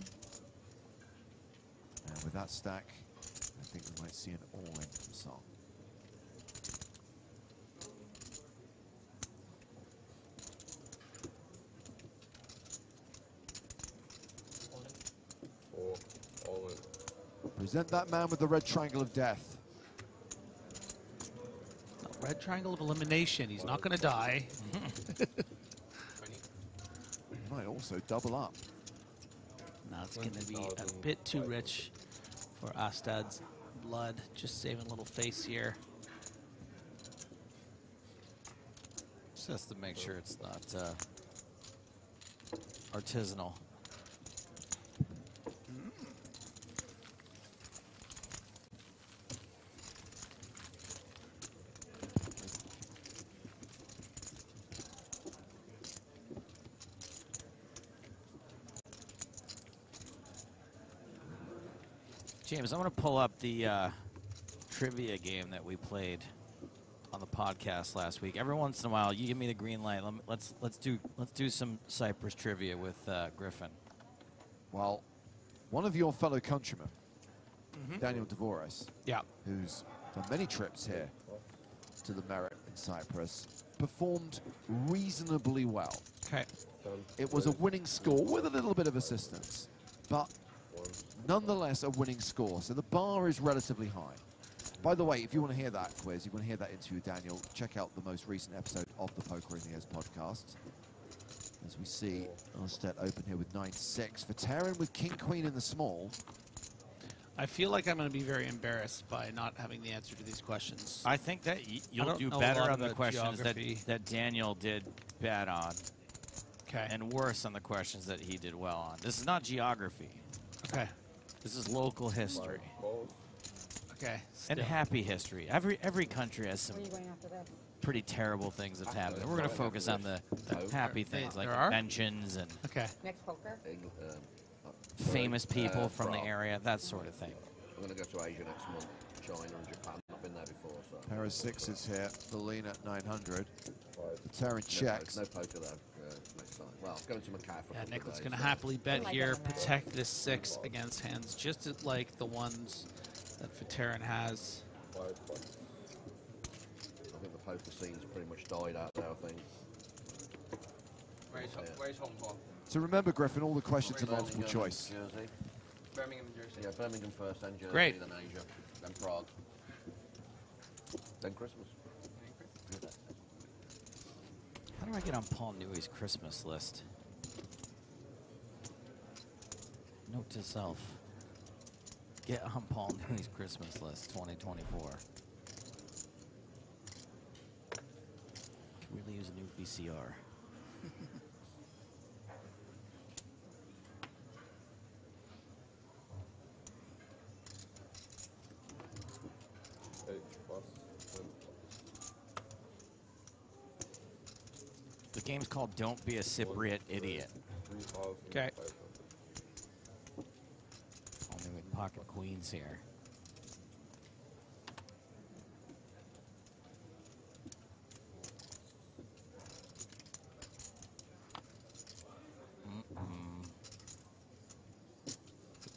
And with that stack, I think we might see an all-in from Song. Four, all in. Present that man with the red triangle of death. Red triangle of elimination. He's not going to die. He might also double up. No, it's going to be a bit too rich for Astad's blood. Just saving a little face here. Just to make sure it's not artisanal. James, I'm going to pull up the trivia game that we played on the podcast last week. Every once in a while, you give me the green light. Let's do some Cyprus trivia with Griffin. Well, one of your fellow countrymen, Daniel Dvoris, who's done many trips here to the Merit in Cyprus, performed reasonably well. Okay. It was a winning score with a little bit of assistance, but nonetheless a winning score. So the bar is relatively high. By the way, if you want to hear that quiz, you want to hear that interview with Daniel, check out the most recent episode of the Poker in the Ears podcast. As we see Udstedt open here with 9-6. Veteran with King-Queen in the small. I feel like I'm going to be very embarrassed by not having the answer to these questions. I think that you'll do better on the questions that Daniel did bad on. Okay. And worse on the questions that he did well on. This is not geography. Okay. This is local history. Okay. And happy history. Every country has some Where are you going after this? pretty terrible things that have happened. We're going to focus on the happy things, like There are? inventions and Next poker? famous people from the area, that sort of thing. I'm going to go to Asia next month, China and Japan. I've been there before, so. Pair of sixes here for Lean at 900. Veteran checks. No poker there next time. Well, going to Macau for Yeah, Nicholas going to happly bet here, protect this 6 against hands just like the ones that Veteran has. I think the poker scene's pretty much died out there, I think. Where's home for? So remember, Griffin, all the questions are multiple choice. Jersey. Birmingham, Jersey. Yeah, Birmingham first, then Jersey, Great. then Asia, then Prague, then Christmas. How do I get on Paul Newey's Christmas list? Note to self. Get on Paul Newey's Christmas list 2024. Could really use a new VCR. The game's called Don't Be a Cypriot Idiot. Okay. Only with pocket queens here.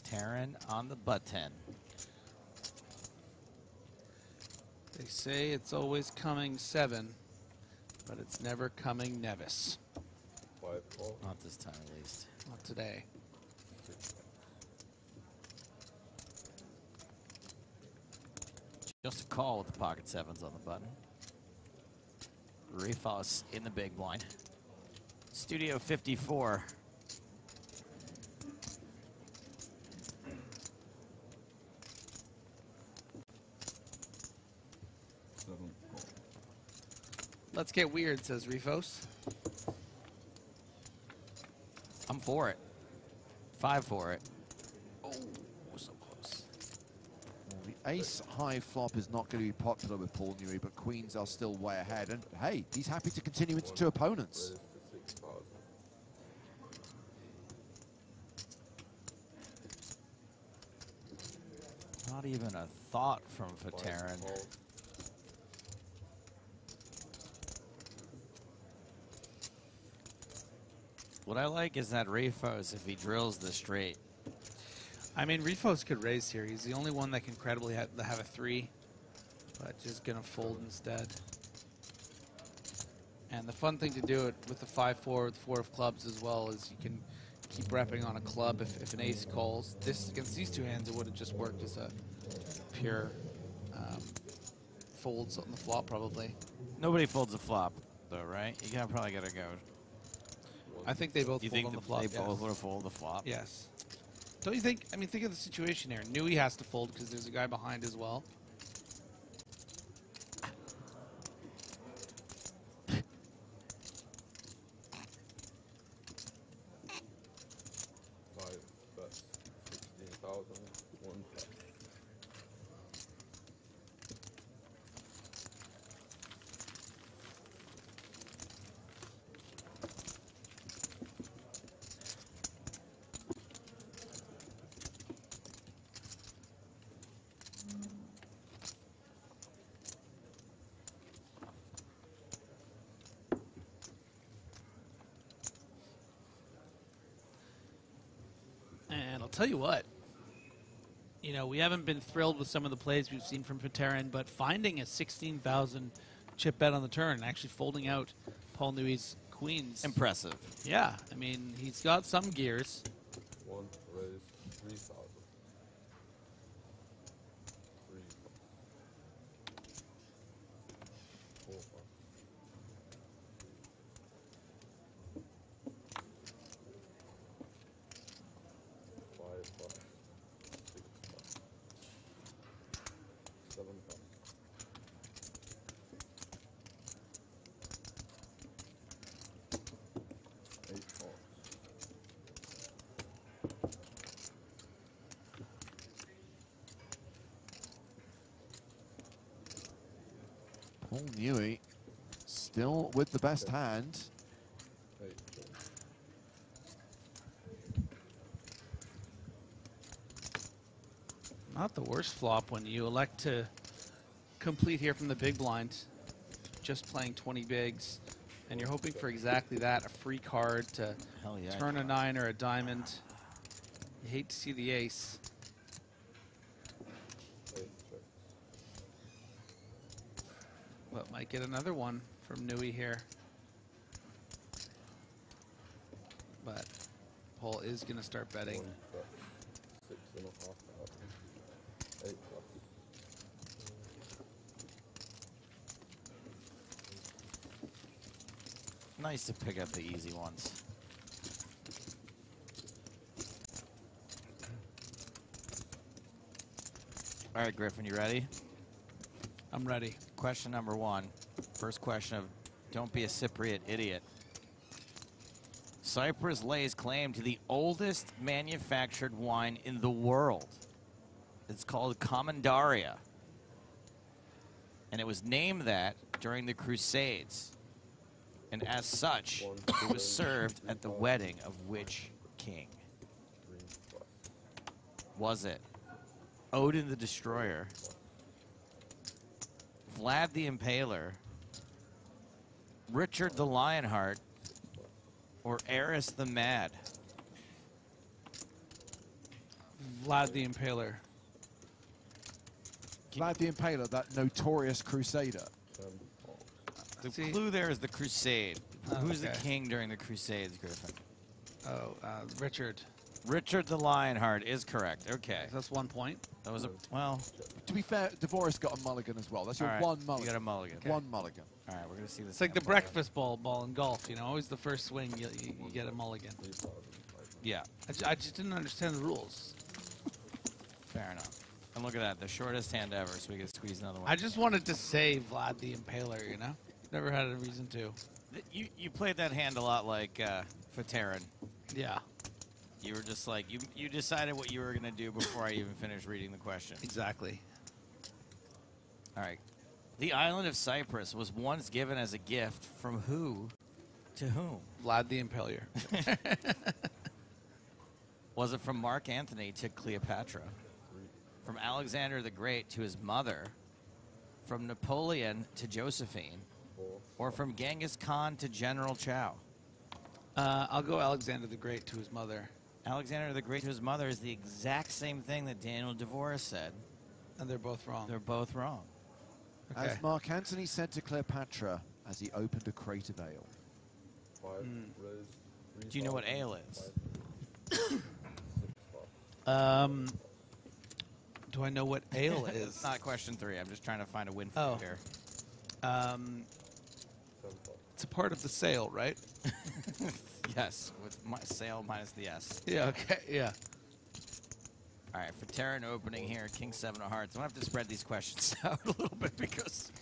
Terran on the button. They say it's always coming 7, but it's never coming Nevis. Not this time, at least. Not today. Just a call with the pocket 7s on the button. Refos in the big blind. Studio 54. Let's get weird, says Refos. I'm for it. 5 for it. Oh, so close. Well, the ace-high flop is not going to be popular with Paul Newey, but queens are still way ahead. And hey, he's happy to continue into 2 opponents. Not even a thought from Five Fatarin. calls. What I like is that Rafos, if he drills the straight, I mean, Refos could raise here. He's the only one that can credibly have a 3, but just going to fold instead. And the fun thing to do it with the 5-4 with 4 of clubs as well is you can keep repping on a club if an ace calls. This against these 2 hands, it would have just worked as a pure folds on the flop probably. nobody folds a flop, though, right? You probably got to go. I think they both You fold think on the flop. they Yes. both would have folded the flop? Yes. Don't you think? I mean, think of the situation here. Nui has to fold because there's a guy behind as well. Five bets. 16,000. 1 plus. And I'll tell you what, you know, we haven't been thrilled with some of the plays we've seen from Fatarin, but finding a 16,000 chip bet on the turn and actually folding out Paul Nui's queens. Impressive. Yeah, I mean, he's got some gears. 1 raise. 3,000. 3 plus. 4 plus. 5 plus. 6 plus. 7 plus. 8 calls. Paul Newey still with the best hand. 8. Not the worst flop when you elect to complete here from the big blind, just playing 20 bigs, and you're hoping for exactly that, a free card to Hell yeah. turn a 9 or a diamond. You hate to see the ace. 8 checks. But might get another one from Nui here. But Paul is going to start betting. 1 bet. 6,500. 8 plus. Nice to pick up the easy ones. All right, Griffin, you ready? I'm ready. Question number 1. First question of don't be a Cypriot idiot. Cyprus lays claim to the oldest manufactured wine in the world. It's called Commandaria. And it was named that during the Crusades. And as such, it was served at the wedding of which king? 3 plus. Was it Odin the Destroyer, Vlad the Impaler, Richard the Lionheart, or Eris the Mad? Vlad the Impaler. Vlad the Impaler, that notorious crusader. 10 calls. The See? clue there is the Crusade. Oh, Who's the okay. king during the Crusades, Griffin? Oh, Richard. Richard the Lionheart is correct. Okay. That's 1 point. That was a, well, To be fair, DeVoris got a mulligan as well. That's your all right. one You mulligan. got a mulligan. Okay. One mulligan. All right, we're going to see this. It's like the sample here. breakfast ball in golf, you know, always the first swing you get a mulligan. 3,000. Yeah, I just didn't understand the rules. fair enough. And look at that, the shortest hand ever, so we can squeeze another one. I just wanted to say Vlad the Impaler, you know? Never had a reason to. You played that hand a lot like Fatarin. Yeah, You were just like, you decided what you were going to do before I even finished reading the question. exactly. All right. The island of Cyprus was once given as a gift from who to whom? Vlad the Impaler. Was it from Mark Antony to Cleopatra? From Alexander the Great to his mother, from Napoleon to Josephine, or from Genghis Khan to General Chow? I'll go Alexander the Great to his mother. Alexander the Great to his mother is the exact same thing that Daniel DeVore said. And they're both wrong. They're both wrong. Okay. As Mark Antony said to Cleopatra as he opened a crate of ale. 5 Do you know what ale is? Do I know what ale is? It's not question 3. I'm just trying to find a win for Oh. you here. It's a part of the sale, right? Yes, with my sale minus the S. Yeah, okay, yeah. All right, for Terran opening here, King 7 of Hearts. I'm going to have to spread these questions out a little bit because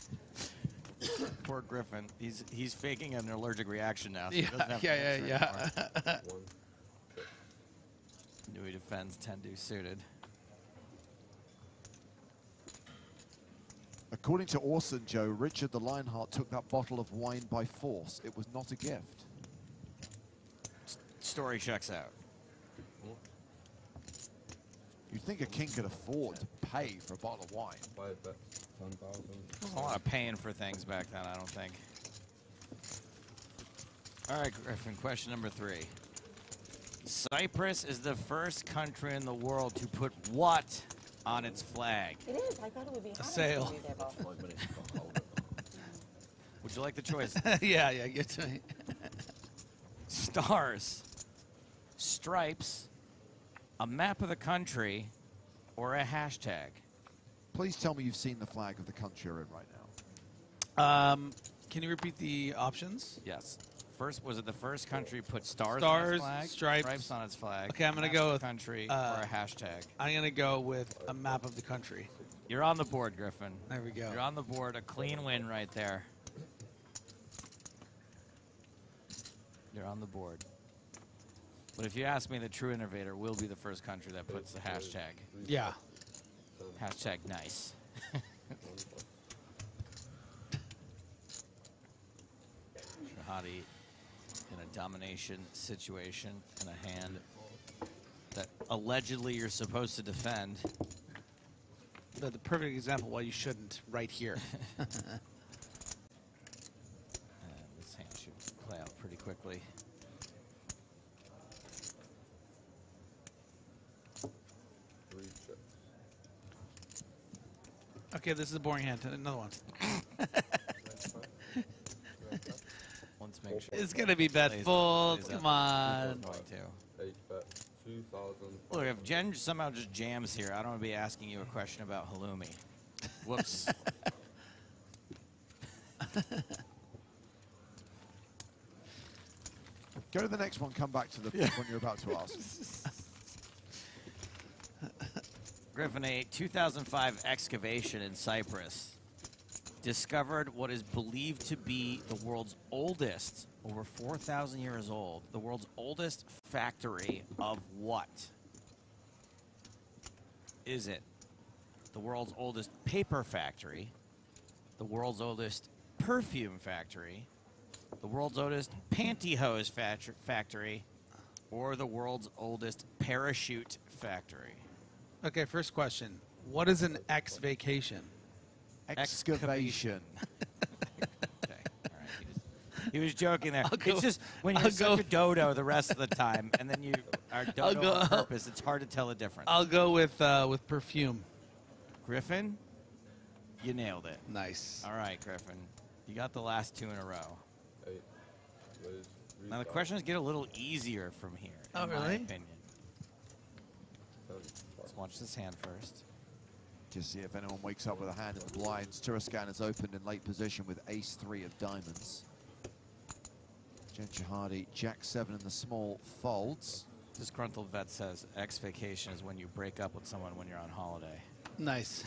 poor Griffin, he's faking an allergic reaction now. So he doesn't have to answer anymore. Nui defends 10 deuce suited. According to Orson, Joe, Richard the Lionheart took that bottle of wine by force. It was not a gift. Story checks out. You'd think a king could afford to pay for a bottle of wine. 5 bets, 10,000. There's a lot of paying for things back then, I don't think. All right, Griffin, question number 3. Cyprus is the first country in the world to put what on its flag? It is. I thought it would be hot. sail. Would you like the choice? yeah, get to me. Stars, stripes, a map of the country, or a hashtag? Please tell me you've seen the flag of the country you're in right now. Can you repeat the options? Yes. First, was it the first country to put stars on its flag? Stripes on its flag. Okay, I'm going to map go of with the country or a hashtag. I'm going to go with a map of the country. You're on the board, Griffin. There we go. You're on the board. A clean win right there. You're on the board. But if you ask me, the true innovator will be the first country that puts the hashtag. Yeah. Hashtag nice. Shahadi in a domination situation in a hand that allegedly you're supposed to defend. The perfect example why you shouldn't right here. This hand should play out pretty quickly. Okay, this is a boring hand. Another one. Let's make sure. It's going to be bet folds. Come on. 8 bet, 2,000. Look, if Jen somehow just jams here, I don't want to be asking you a question about halloumi. Whoops. Go to the next one, come back to the one you're about to ask. Griffin, a 2005 excavation in Cyprus discovered what is believed to be the world's oldest, over 4,000 years old, the world's oldest factory of what? Is it the world's oldest paper factory, the world's oldest perfume factory, the world's oldest pantyhose factory, or the world's oldest parachute factory? Okay, first question. What is an X-vacation? Excavation. Okay, all right. He was joking there. Go- It's just when you're I'll such go- a dodo the rest of the time, and then you are dodo go- on purpose, it's hard to tell the difference. I'll go with perfume. Griffin, you nailed it. Nice. All right, Griffin. You got the last 2 in a row. 8 plays, Now the questions get a little easier from here, Oh, in my really? opinion. Let's watch this hand first. Just see if anyone wakes up with a hand in the blinds. Turascan is opened in late position with ace-3 of diamonds. Jen Shahadi, jack-7 in the small, folds. Disgruntled vet says X vacation is when you break up with someone when you're on holiday. Nice.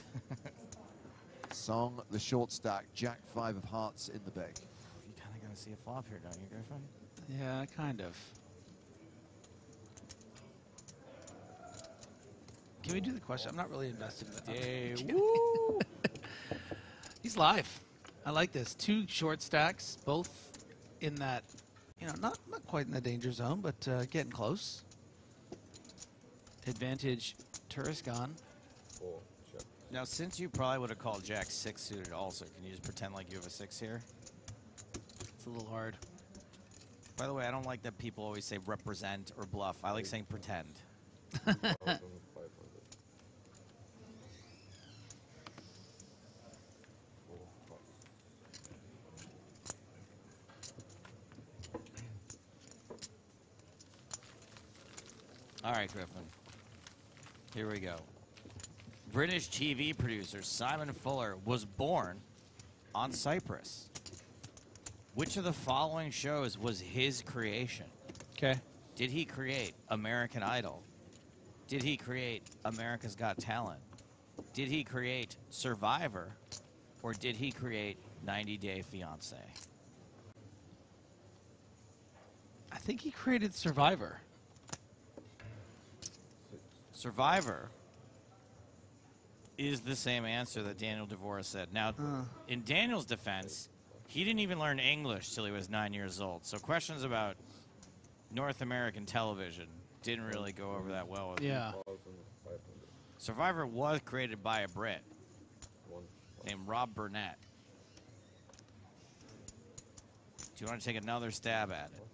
Song, the short stack, jack-5 of hearts in the big. You kind of gonna see a flop here, don't you, Griffin? Yeah, kind of. Can we do the question? I'm not really invested in that. Hey, Woo! He's live. I like this. 2 short stacks, both in that, not quite in the danger zone, but getting close. Advantage Turascan. 4, check. Now, since you probably would have called Jack 6 suited also, can you just pretend like you have a 6 here? It's a little hard. By the way, I don't like that people always say represent or bluff. I like saying pretend. 2,500. Four plus. All right, Griffin. Here we go. British TV producer Simon Fuller was born on Cyprus. Which of the following shows was his creation? Okay. Did he create American Idol? Did he create America's Got Talent? Did he create Survivor? Or did he create 90 Day Fiancé? I think he created Survivor. Survivor is the same answer that Daniel DeVore said. Now, in Daniel's defense, he didn't even learn English till he was 9 years old. So questions about North American television didn't really go over that well with him. Yeah. 2,500. Survivor was created by a Brit 1. named Rob Burnett. Do you want to take another stab at it?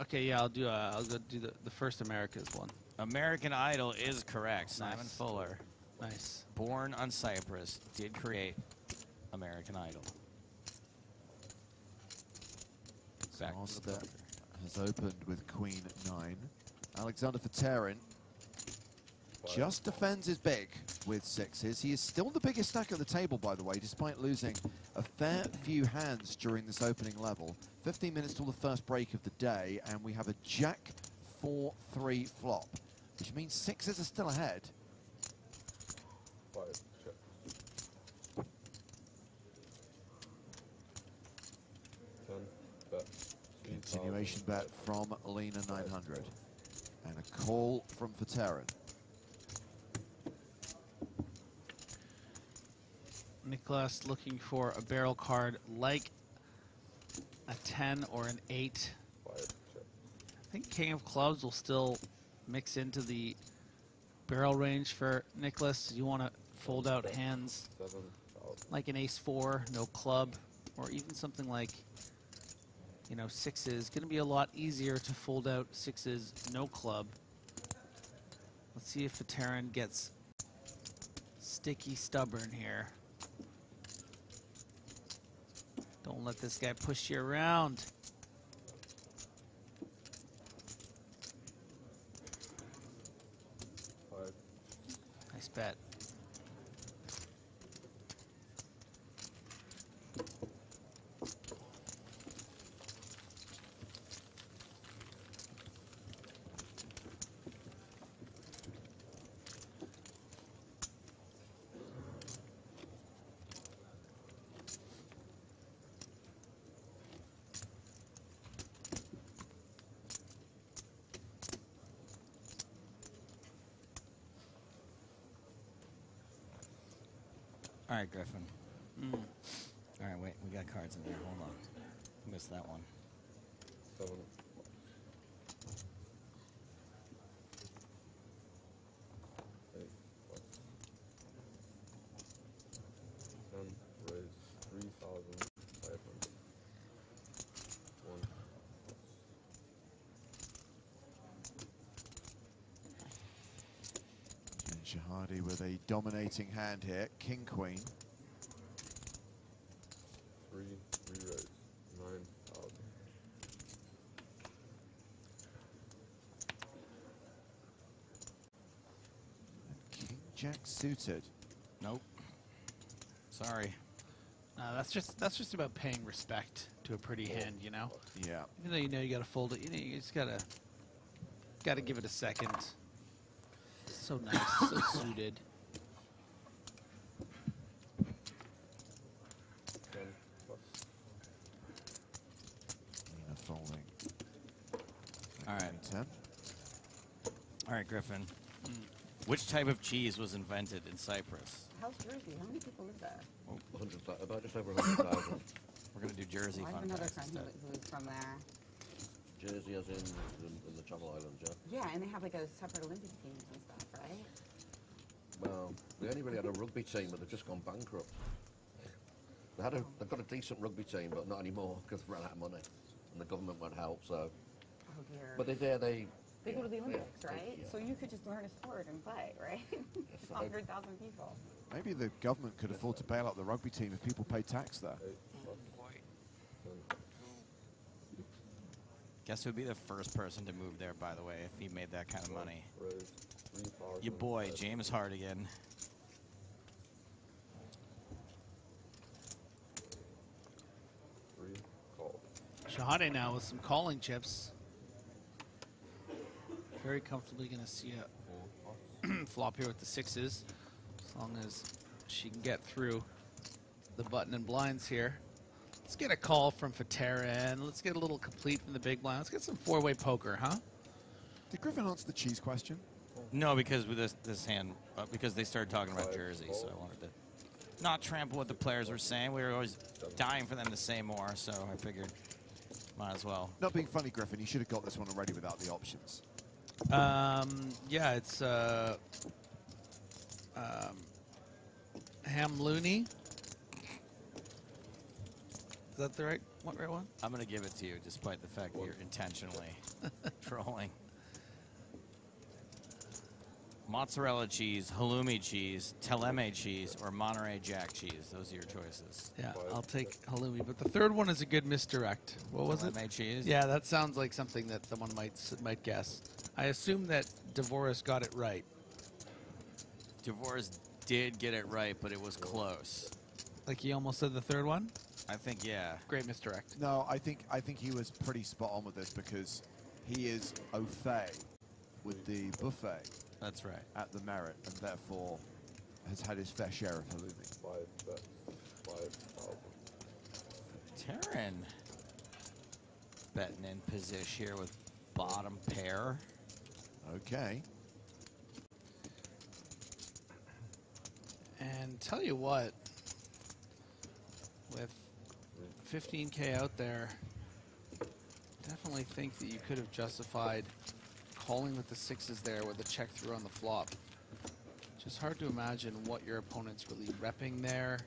Okay, yeah, I'll go do the first America's one. American Idol is correct. Simon Nice. Fuller, Nice. born on Cyprus, did create American Idol. Back to the Master poker. has opened with Queen 9. Alexander Faterin just defends his big with 6s. He is still the biggest stack at the table, by the way, despite losing a fair few hands during this opening level. 15 minutes till the first break of the day, and we have a Jack 4-3 flop, which means 6s are still ahead. 5, check. 10, bet. Continuation bet from Alina 900. And a call from Faterin. Nicholas looking for a barrel card like a 10 or an 8. 5, check. I think King of Clubs will still mix into the barrel range for Nicholas. You want to fold out hands 7,000. like an Ace-4, no club, or even something like, you know, 6s. Going to be a lot easier to fold out 6s, no club. Let's see if Faterin gets sticky stubborn here. Don't let this guy push you around. 5. Nice bet. All right, Griffin. All right, wait, we got cards in there. Hold on. Missed that one. 7. 8 plus. 10, raise 3,500. 1 plus. And Shahadi with a dominating hand here. King Queen. 3, re-raise 9,000. King Jack suited. Nope. Sorry. That's just about paying respect to a pretty hand, you know. Yeah. Even though you know you got to fold it, you know, you just gotta give it a second. So nice, so suited. 10 plus. Nina folding. All right. 10. All right, Griffin. Which type of cheese was invented in Cyprus? How's Jersey? How many people live there? 100, about just over 100,000. We're going to do Jersey I have fun another facts friend instead. who's from there. Jersey as in the Channel Islands, yeah? Yeah, and they have like a separate Olympic teams and stuff, right? Well, they only really had a rugby team, but they've just gone bankrupt. They've got a decent rugby team, but not anymore because they've run out of money, and the government won't help. So, Oh dear. but they They go to the Olympics, yeah, right? yeah. So you could just learn a sport and play, right? so- 100,000 people. Maybe the government could afford to bail out the rugby team if people pay tax there. Guess who'd be the first person to move there, by the way, if he made that kind of money? Your boy, James Hardigan. Shahade now with some calling chips. Very comfortably going to see a flop here with the sixes, as long as she can get through the button and blinds here. Let's get a call from Fatera, and let's get a little complete from the big blind. Let's get some four-way poker, huh? Did Griffin answer the cheese question? No, because with this hand, because they started talking about Jersey, so I wanted to not trample what the players were saying. We were always dying for them to say more, so I figured might as well. Not being funny, Griffin, you should have got this one already without the options. Yeah, it's Ham Looney. Is that the right one? I'm going to give it to you, despite the fact that you're intentionally trolling. Mozzarella cheese, halloumi cheese, teleme cheese, or Monterey Jack cheese. Those are your choices. Yeah, I'll take halloumi. But the third one is a good misdirect. What was it? Teleme cheese? Yeah, that sounds like something that someone might guess. I assume that Devoris got it right. Devoris did get it right, but it was close. Like he almost said the third one? I think, yeah. Great misdirect. No, I think he was pretty spot on with this because he is au fait with the buffet. That's right. At the Merit, and therefore has had his fair share of halloumi. 5,000. Taryn betting in position here with bottom pair. Okay. And tell you what, with 15K out there, definitely think that you could have justified calling with the sixes there with a check through on the flop. Just hard to imagine what your opponent's really repping there.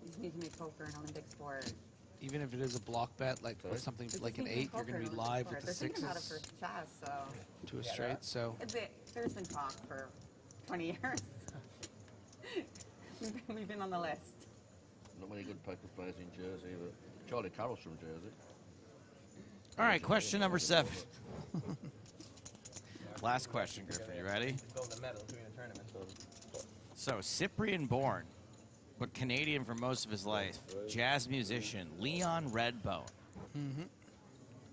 You need to make poker an Olympic sport. Even if it is a block bet, like with something like an 8, you're going to be live with the They're thinking about it sixes for chess, so to a straight. So there's been talk for 20 years. We've been on the list. Not many good poker players in Jersey, but Charlie Carroll's from Jersey. All right, question number 7. Last question, Griffin. You ready? Golden medal to win a tournament. So, Cyprian born, but Canadian for most of his life, jazz musician Leon Redbone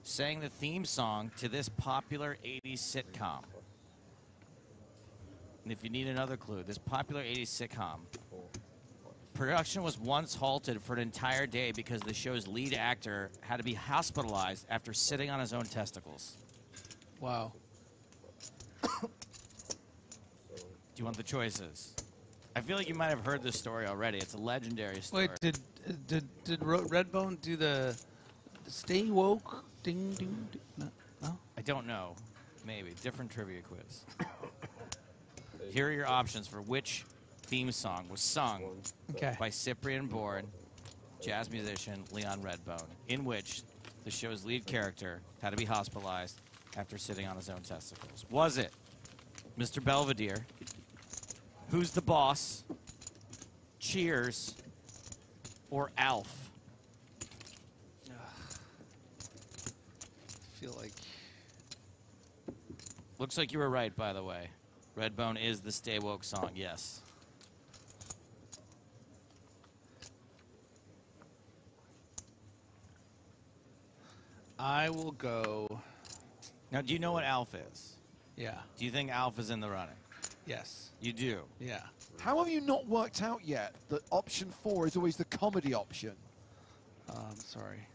sang the theme song to this popular 80s sitcom. And if you need another clue, this popular 80s sitcom, production was once halted for an entire day because the show's lead actor had to be hospitalized after sitting on his own testicles. wow. Do you want the choices? I feel like you might have heard this story already. It's a legendary story. Wait, did Redbone do the stay woke ding ding? No. I don't know. Maybe. Different trivia quiz. Here are your options for which theme song was sung by Cyprian Bourne, jazz musician Leon Redbone, in which the show's lead character had to be hospitalized after sitting on his own testicles. Was it Mr. Belvedere, Who's the Boss, Cheers, or Alf? I feel like Looks like you were right, by the way. Redbone is the Stay Woke song, yes. I will go. Now, do you know what Alf is? Yeah. Do you think Alf is in the running? Yes. You do? Yeah. How have you not worked out yet that option 4 is always the comedy option? I'm sorry.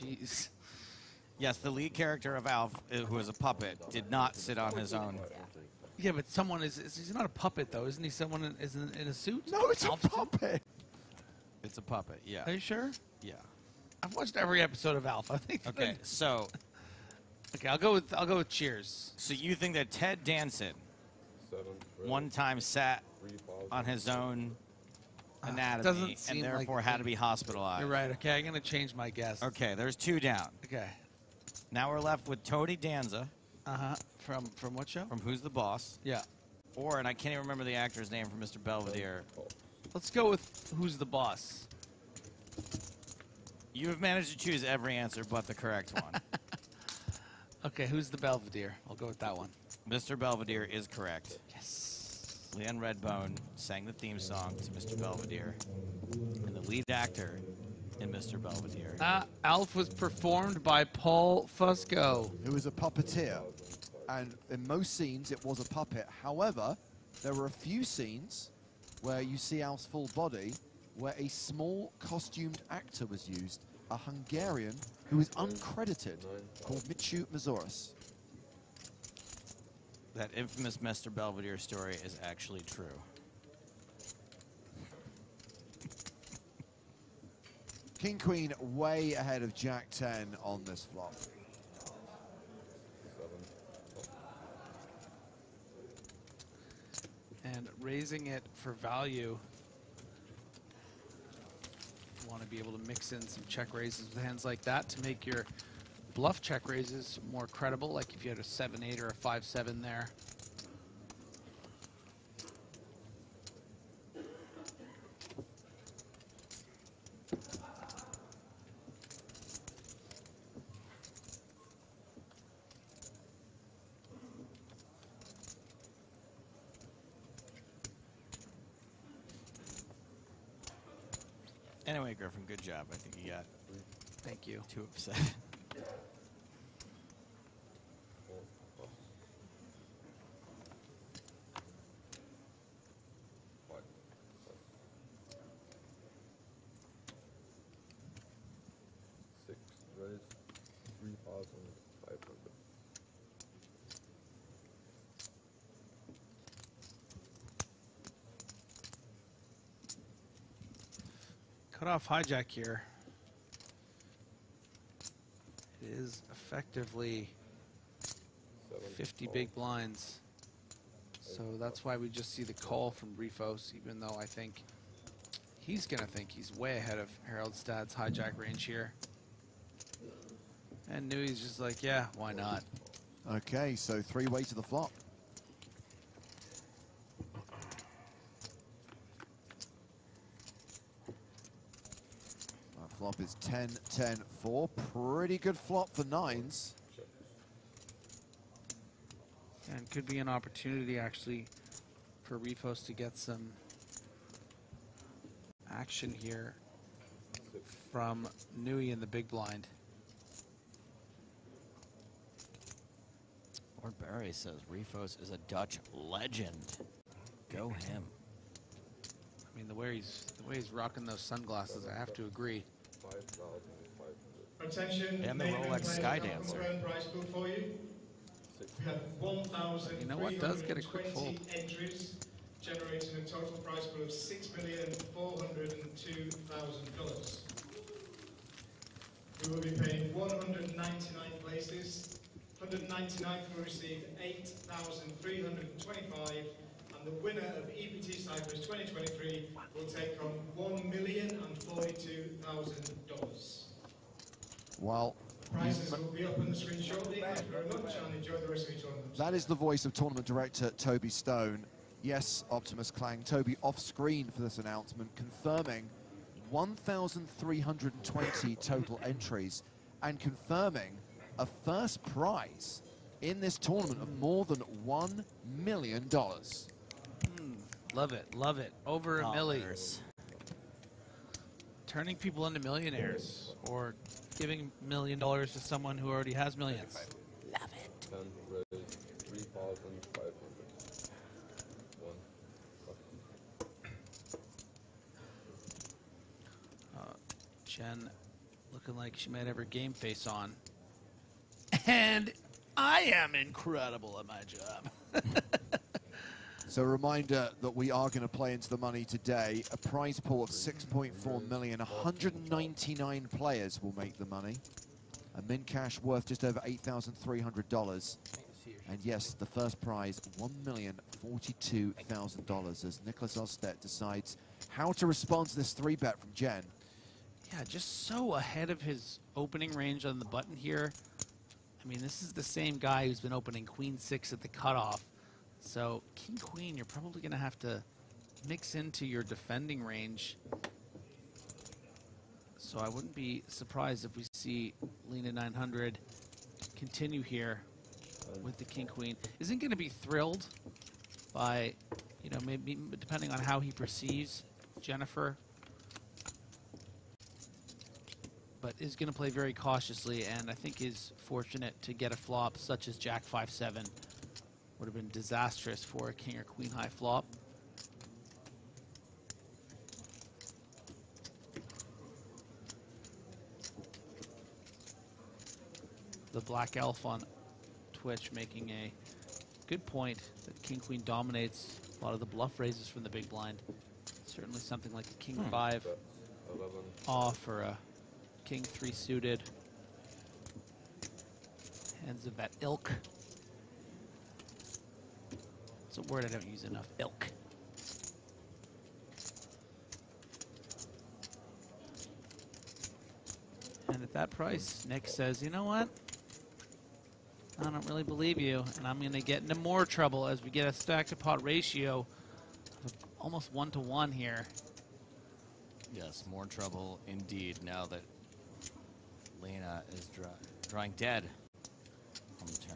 Jeez. Yes, the lead character of Alf, who is a puppet, did not sit on his own. Yeah, but someone he's not a puppet, though. Isn't he someone in a suit? No, it's Alf a puppet. It's a puppet, yeah. Are you sure? Yeah. I've watched every episode of Alf, I think. Okay, so... Okay, I'll go with Cheers. So you think that Ted Danson one time sat on his own anatomy doesn't and seem therefore like had to be hospitalized. You're right. Okay, I'm going to change my guess. Okay, there's 2 down. Okay. Now we're left with Tony Danza Uh-huh. From what show? from Who's the Boss? Yeah. Or, and I can't even remember the actor's name from Mr. Belvedere. Let's go with Who's the Boss. You have managed to choose every answer but the correct one. Okay, Who's the Belvedere? I'll go with that one. Mr. Belvedere is correct. Yes. Leanne Redbone sang the theme song to Mr. Belvedere. And the lead actor in Mr. Belvedere. Alf was performed by Paul Fusco. Who is a puppeteer. And in most scenes, it was a puppet. However, there were a few scenes where you see Alf's full body, where a small costumed actor was used, a Hungarian who is uncredited, called Michu Mazouras. That infamous Mr. Belvedere story is actually true. King Queen way ahead of Jack 10 on this flop. And raising it for value. You want to be able to mix in some check raises with hands like that to make your bluff check raises more credible, like if you had a 7-8 or a 5-7 there. Anyway, Griffin, good job. I think you got Thank you. 2 of 7. Six, raise 3,500. Cut off hijack here. It is effectively 50 big blinds. So that's why we just see the call from Rifos, even though I think he's going to think he's way ahead of Harold Stad's hijack range here. And Nui's just like, yeah, why not? Okay, so 3-way to the flop. That flop is 10-10-4. Pretty good flop for 9s. And could be an opportunity, actually, for Rifos to get some action here from Nui in the big blind. Lord Barry says Rifos is a Dutch legend. Go him. I mean, the way he's rocking those sunglasses, I have to agree. 5,500. Attention, And the Rolex Sky Dancer. prize pool for you. We had 1,320 You know what does get a quick fold? entries, generating a total prize pool of $6,402,000. We will be paying 199 places. 199th will receive 8,325, and the winner of EPT Cyprus 2023 will take home $1,042,000. Well, Prizes will be up on the screen shortly. Thank you very much, and enjoy the rest of your tournament. that is the voice of tournament director Toby Stone. Yes, Optimus Clang. Toby off screen for this announcement, confirming 1,320 total entries and confirming a first prize in this tournament of more than $1 million. Love it, love it. Over a milli. Dollars. Turning people into millionaires or giving $1 million to someone who already has millions. Love it. 10, raise 3,500. 1. Jen looking like she might have her game face on. And I am incredible at my job. So a reminder that we are going to play into the money today. A prize pool of 6.4 million. 199 players will make the money. A min cash worth just over $8,300. And yes, the first prize, $1,042,000, as Nicholas Ostedt decides how to respond to this 3-bet from Jen. Yeah, just so ahead of his opening range on the button here. I mean, this is the same guy who's been opening Queen 6 at the cutoff. So King Queen, you're probably going to have to mix into your defending range. So I wouldn't be surprised if we see Lena 900 continue here with the King Queen. Isn't going to be thrilled by, you know, maybe depending on how he perceives Jennifer, but is going to play very cautiously, and I think is fortunate to get a flop such as Jack 5-7. Would have been disastrous for a King or Queen high flop. The Black Elf on Twitch making a good point that King Queen dominates a lot of the bluff raises from the big blind. Certainly something like a King 5 off or a King 3 suited. Hands of that ilk. It's a word I don't use enough. Ilk. And at that price, Nick says, you know what? I don't really believe you, and I'm going to get into more trouble as we get a stack to pot ratio of almost 1-to-1 here. Yes, more trouble indeed now that Lena is drawing dead on the turn.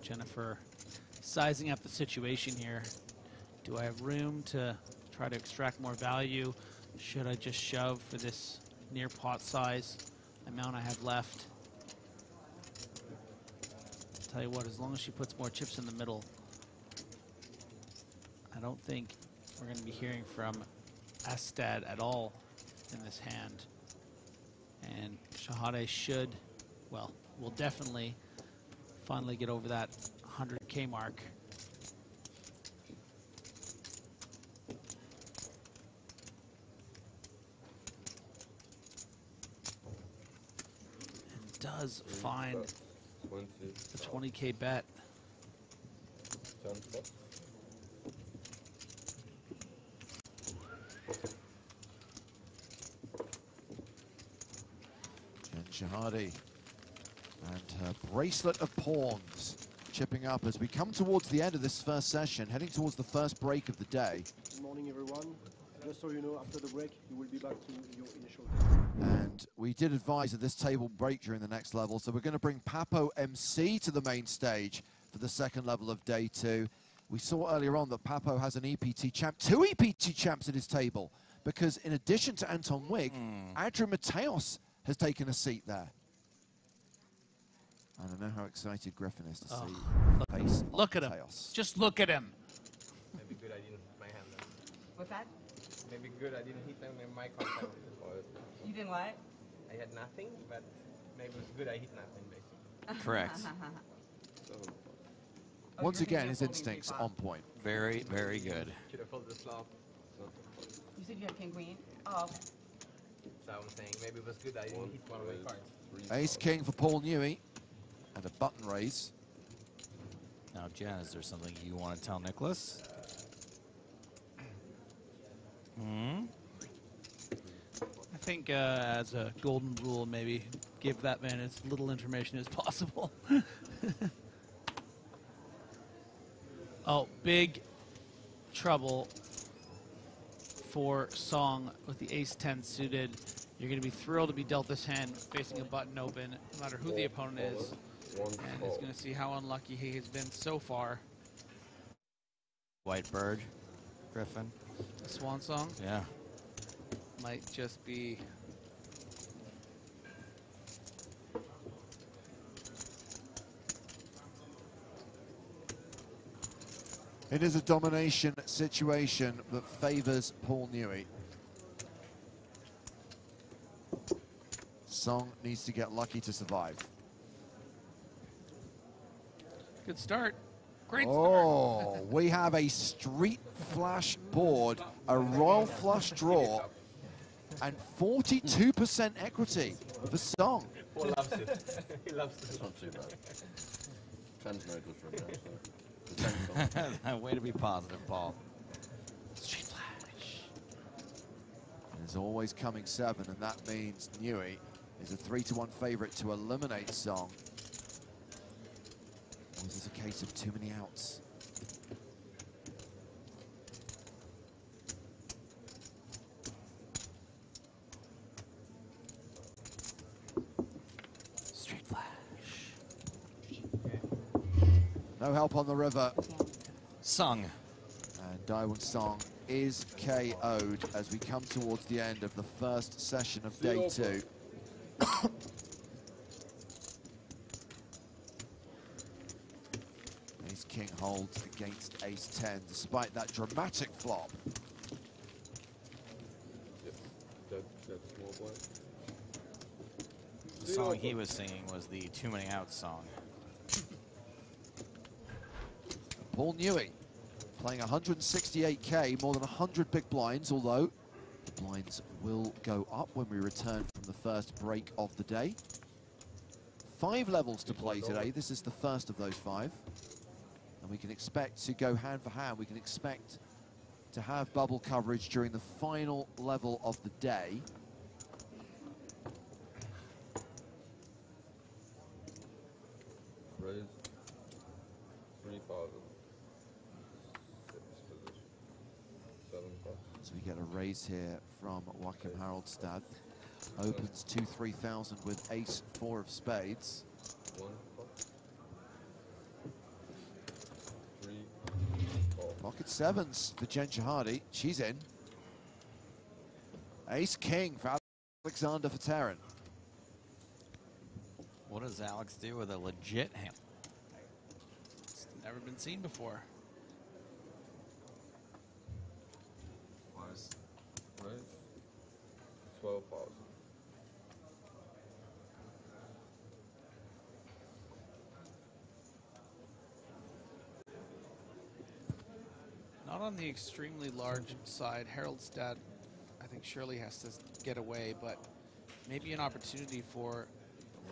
Jennifer sizing up the situation here. Do I have room to try to extract more value? Should I just shove for this near pot size amount I have left? I'll tell you what, as long as she puts more chips in the middle, I don't think we're going to be hearing from Astad at all in this hand. And Shahade should, well, will definitely finally get over that 100K mark. And does find the 20K bet. And Shahade and her bracelet of pawns chipping up as we come towards the end of this first session, heading towards the first break of the day. Good morning, everyone. Just so you know, after the break, you will be back to your initial table. And we did advise that this table break during the next level, so we're going to bring Papo MC to the main stage for the second level of day 2. We saw earlier on that Papo has an EPT champ, 2 EPT champs at his table, because in addition to Anton Wig, Adrian Mateos has taken a seat there. I don't know how excited Griffin is to see the face of Look at him. Mateos. Just look at him. Maybe good I didn't hit my hand then. What's that? Maybe good I didn't hit them in my contact. You didn't what? I had nothing, but maybe it was good I hit nothing, basically. Correct. Once again, his instincts on point. Very, very good. Should have folded the flop. You said you had King Queen? Oh, okay. So I'm saying maybe it was good I didn't hit one of my cards. Ace King for Paul Newey and a button raise. Now, Jen, is there something you want to tell Nicholas? I think as a golden rule, maybe give that man as little information as possible. Oh, big trouble for Song with the ace-10 suited. You're going to be thrilled to be dealt this hand facing a button open, no matter who the opponent is. And is going to see how unlucky he has been so far. White Bird, Griffin. The Swan Song? Yeah. Might just be... It is a domination situation that favors Paul Newey. Song needs to get lucky to survive. Good start. Great start. Oh, we have a street flash board, a royal flush draw, and 42% equity for Song. Paul loves it. He loves it. It's not too bad. Trend's no good for him now, so. The trend's Way to be positive, Paul. Street flash. There's always coming 7, and that means Newey is a 3-to-1 favorite to eliminate Song. Or is this a case of too many outs? Street flash. No help on the river, Sung. and Daewon Song is KO'd as we come towards the end of the first session of day 2. Ace-King holds against Ace-10, despite that dramatic flop. That's small blind. The song he was singing was the Too Many Outs song. Paul Newey playing 168k, more than 100 big blinds, although the blinds will go up when we return from the first break of the day. 5 levels to play today. This is the first of those 5. And we can expect to go hand for hand. We can expect to have bubble coverage during the final level of the day. Raise 3,000. 6th position. 7 plus. So we get a raise here from Joachim Haraldstad. Opens 2-3,000 with ace 4 of spades. 1 plus. 3, 4. Pocket 7s for Jen Shahadi. She's in. Ace King for Alexander Veteran. What does Alex do with a legit hand? It's never been seen before. Raise 12,000. Not on the extremely large side. Haraldstad, I think, surely has to get away, but maybe an opportunity for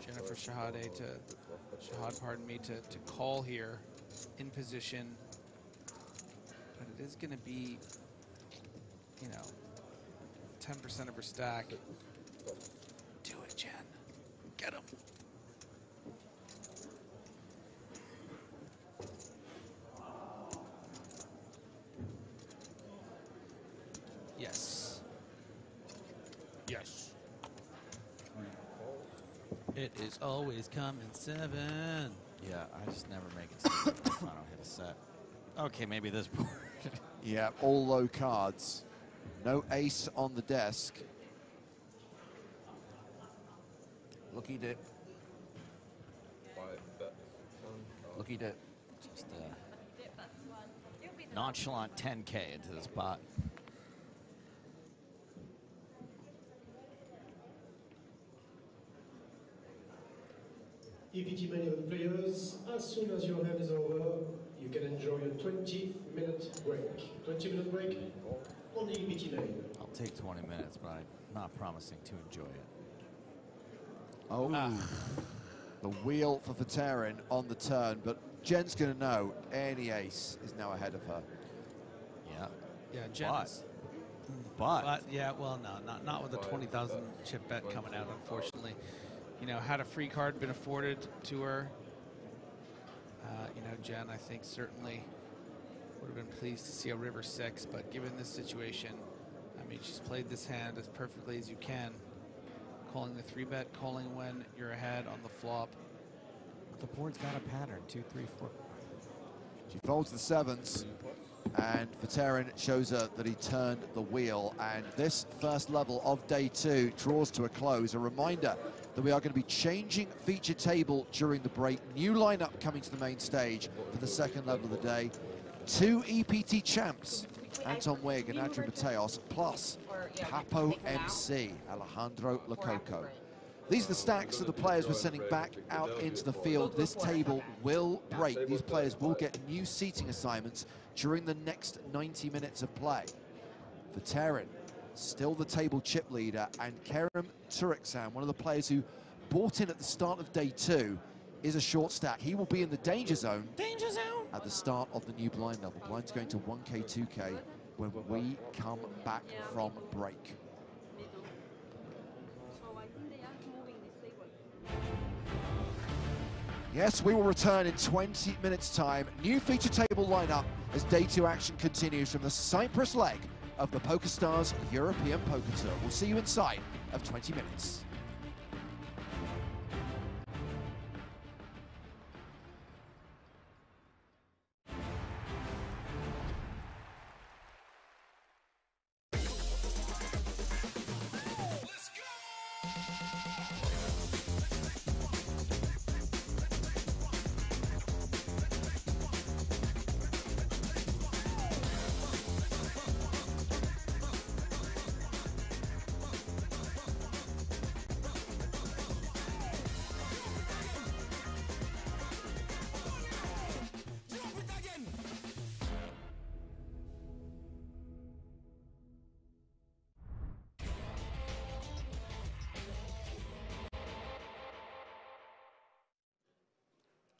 Jennifer Shahade to call here in position. But it is going to be, you know, 10% of her stack. Do it, Jen. Get him. Yes. Yes. It is always coming 7. Yeah, I just never make it 7 if I don't hit a set. Okay, maybe this board. Yeah, all low cards. No ace on the desk. Lucky dip. 5 bets. Lucky dip. Just a nonchalant 10K into this pot. EPT manual players, as soon as your hand is over, you can enjoy a 20-minute break. 20-minute break on the EPT main. I'll take 20 minutes, but I'm not promising to enjoy it. Oh, the wheel for Veteran on the turn, but Jen's going to know any ace is now ahead of her. Yeah. Yeah, Jen. But yeah, well, no, not with a 20,000 chip bet coming out, unfortunately. You know, had a free card been afforded to her, you know, Jen, I think certainly would have been pleased to see a river 6, but given this situation, I mean, she's played this hand as perfectly as you can. Calling the 3-bet, calling when you're ahead on the flop. the board's got a pattern, 2, 3, 4. She folds the 7s, and Veteran shows her that he turned the wheel, and this first level of day 2 draws to a close. A reminder that we are going to be changing feature table during the break. New lineup coming to the main stage for the second level of the day. 2 EPT champs, Anton Wigg and Andrew Mateos, plus Papo MC, Alejandro Lococo. These are the stacks of the players we're sending back out into the field. This table will break. These players will get new seating assignments during the next 90 minutes of play. For Terran, still the table chip leader, and Kerem Turiksan, one of the players who bought in at the start of day 2, is a short stack. He will be in the danger zone at the start of the new blind level. Blind's going to 1K, 2K when we come back from break. Yes, we will return in 20 minutes' time. New feature table lineup as day 2 action continues from the Cyprus leg of the PokerStars European Poker Tour. We'll see you inside of 20 minutes.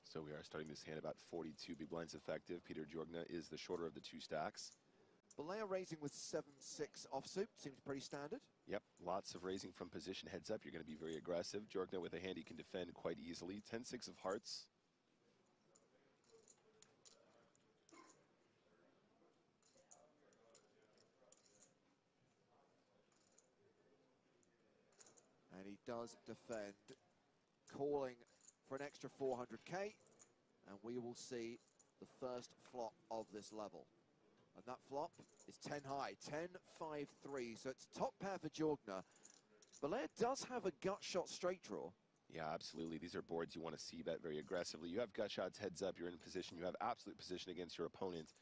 So we are starting this hand about 42 big blinds effective. Peter Jorgna is the shorter of the 2 stacks. Balea raising with 7-6 offsuit, seems pretty standard. Yep, lots of raising from position. Heads up, you're going to be very aggressive. Jorgna with a hand he can defend quite easily. 10-6 of hearts. And he does defend, calling for an extra 400k, and we will see the first flop of this level. And that flop is 10 high, 10-5-3, so it's top pair for Jorgna. Balea does have a gut shot straight draw. Yeah, absolutely. These are boards you want to see bet very aggressively. You have gut shots, heads up, you're in position, you have absolute position against your opponent.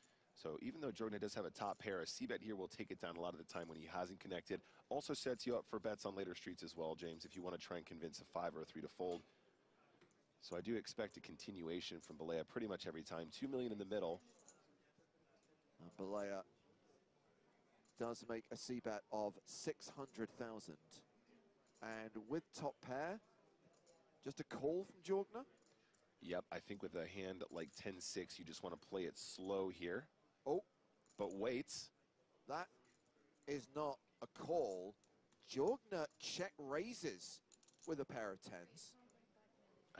So even though Jorgna does have a top pair, a c-bet here will take it down a lot of the time when he hasn't connected. Also sets you up for bets on later streets as well, James, if you want to try and convince a 5 or a 3 to fold. So I do expect a continuation from Balea pretty much every time. 2 million in the middle. Balea does make a c-bet of 600,000. And with top pair, just a call from Jorgna? Yep, I think with a hand like 10-6, you just want to play it slow here. Oh. But wait. That is not a call. Jorgna check raises with a pair of 10s.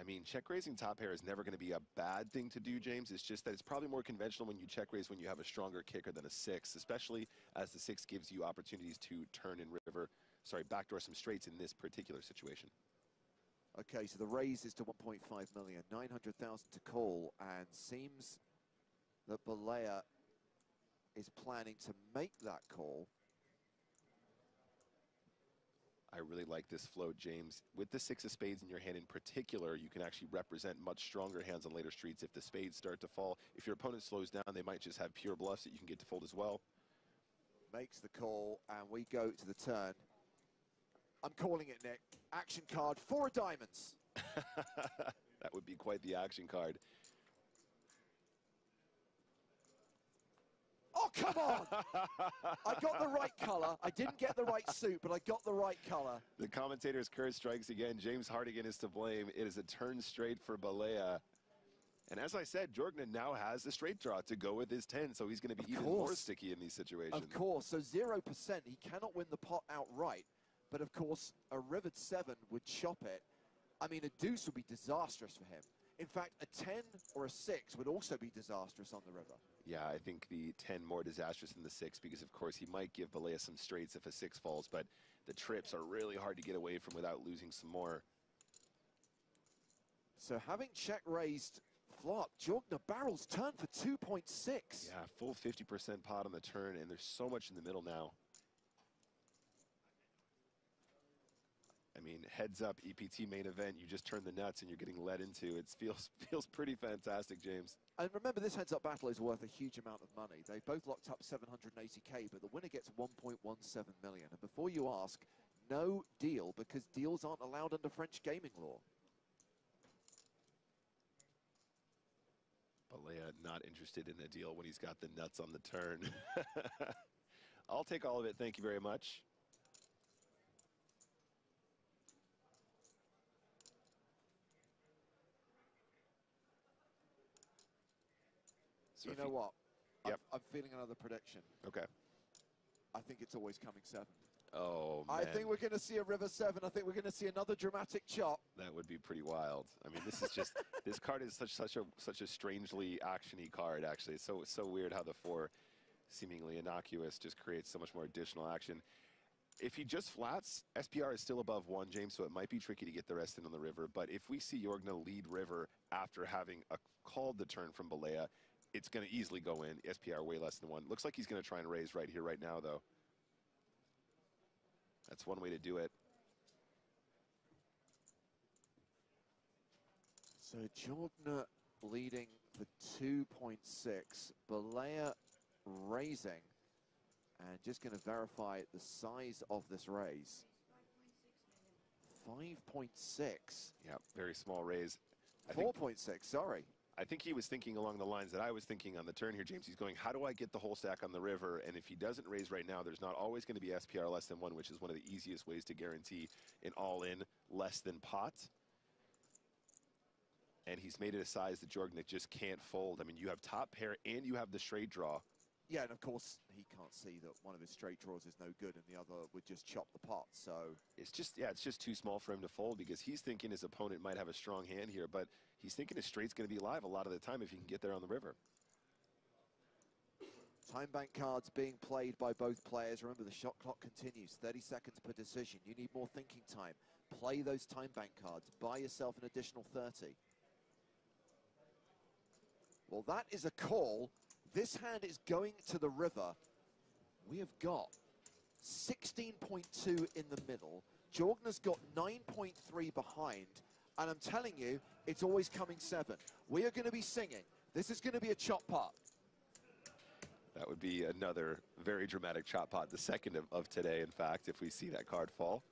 I mean, check raising top pair is never going to be a bad thing to do, James. It's just that it's probably more conventional when you check raise when you have a stronger kicker than a 6, especially as the 6 gives you opportunities to turn and backdoor some straights in this particular situation. Okay, so the raise is to 1.5 million, 900,000 to call, and seems that Balea is planning to make that call. I really like this float, James. With the 6 of spades in your hand in particular, you can actually represent much stronger hands on later streets. If the spades start to fall, if your opponent slows down, they might just have pure bluffs that you can get to fold as well. Makes the call, and we go to the turn. I'm calling it, Nick. Action card, 4 diamonds. That would be quite the action card. Oh, come on! I got the right color. I didn't get the right suit, but I got the right color. The commentator's curse strikes again. James Hardigan is to blame. It is a turn straight for Balea. And as I said, Jorgna now has the straight draw to go with his 10, so he's going to be even more sticky in these situations. Of course, so 0%. He cannot win the pot outright. But of course, a rivered 7 would chop it. I mean, a deuce would be disastrous for him. In fact, a 10 or a 6 would also be disastrous on the river. Yeah, I think the 10 more disastrous than the 6 because, of course, he might give Balea some straights if a 6 falls, but the trips are really hard to get away from without losing some more. So having check raised flop, Jorgna barrels turn for 2.6. Yeah, full 50% pot on the turn, and there's so much in the middle now. I mean, heads up, EPT main event, you just turn the nuts and you're getting led into. It feels pretty fantastic, James. And remember, this heads-up battle is worth a huge amount of money. They both locked up 780k, but the winner gets 1.17 million. And before you ask, no deal because deals aren't allowed under French gaming law. Balea not interested in a deal when he's got the nuts on the turn. I'll take all of it, thank you very much. So you know what? Yep. I'm feeling another prediction. Okay. I think it's always coming 7. Oh, man. I think we're going to see a river 7. I think we're going to see another dramatic chop. That would be pretty wild. I mean, this is just this card is such a strangely actiony card. Actually, it's so weird how the 4 seemingly innocuous just creates so much more additional action. If he just flats, SPR is still above 1, James, so it might be tricky to get the rest in on the river. But if we see Jorgna lead river after having called the turn from Balea, it's going to easily go in. SPR way less than 1. Looks like he's going to try and raise right here, right now, though. That's one way to do it. So Jorgna leading for 2.6. Balea raising. And just going to verify the size of this raise. 5.6. Yeah, very small raise. 4.6, sorry. I think he was thinking along the lines that I was thinking on the turn here, James. He's going, how do I get the whole stack on the river? And if he doesn't raise right now, there's not always going to be SPR less than 1, which is one of the easiest ways to guarantee an all-in less than pot. And he's made it a size that Jorgna just can't fold. I mean, you have top pair and you have the straight draw. Yeah, and of course, he can't see that one of his straight draws is no good and the other would just chop the pot, so... It's just too small for him to fold because he's thinking his opponent might have a strong hand here, but he's thinking his straight's going to be live a lot of the time if he can get there on the river. Time bank cards being played by both players. Remember, the shot clock continues. 30 seconds per decision. You need more thinking time. Play those time bank cards. Buy yourself an additional 30. Well, that is a call. This hand is going to the river. We have got 16.2 in the middle. Jorgna's got 9.3 behind. And I'm telling you, it's always coming 7. We are going to be singing. This is going to be a chop pot. That would be another very dramatic chop pot, the second of today, in fact, if we see that card fall.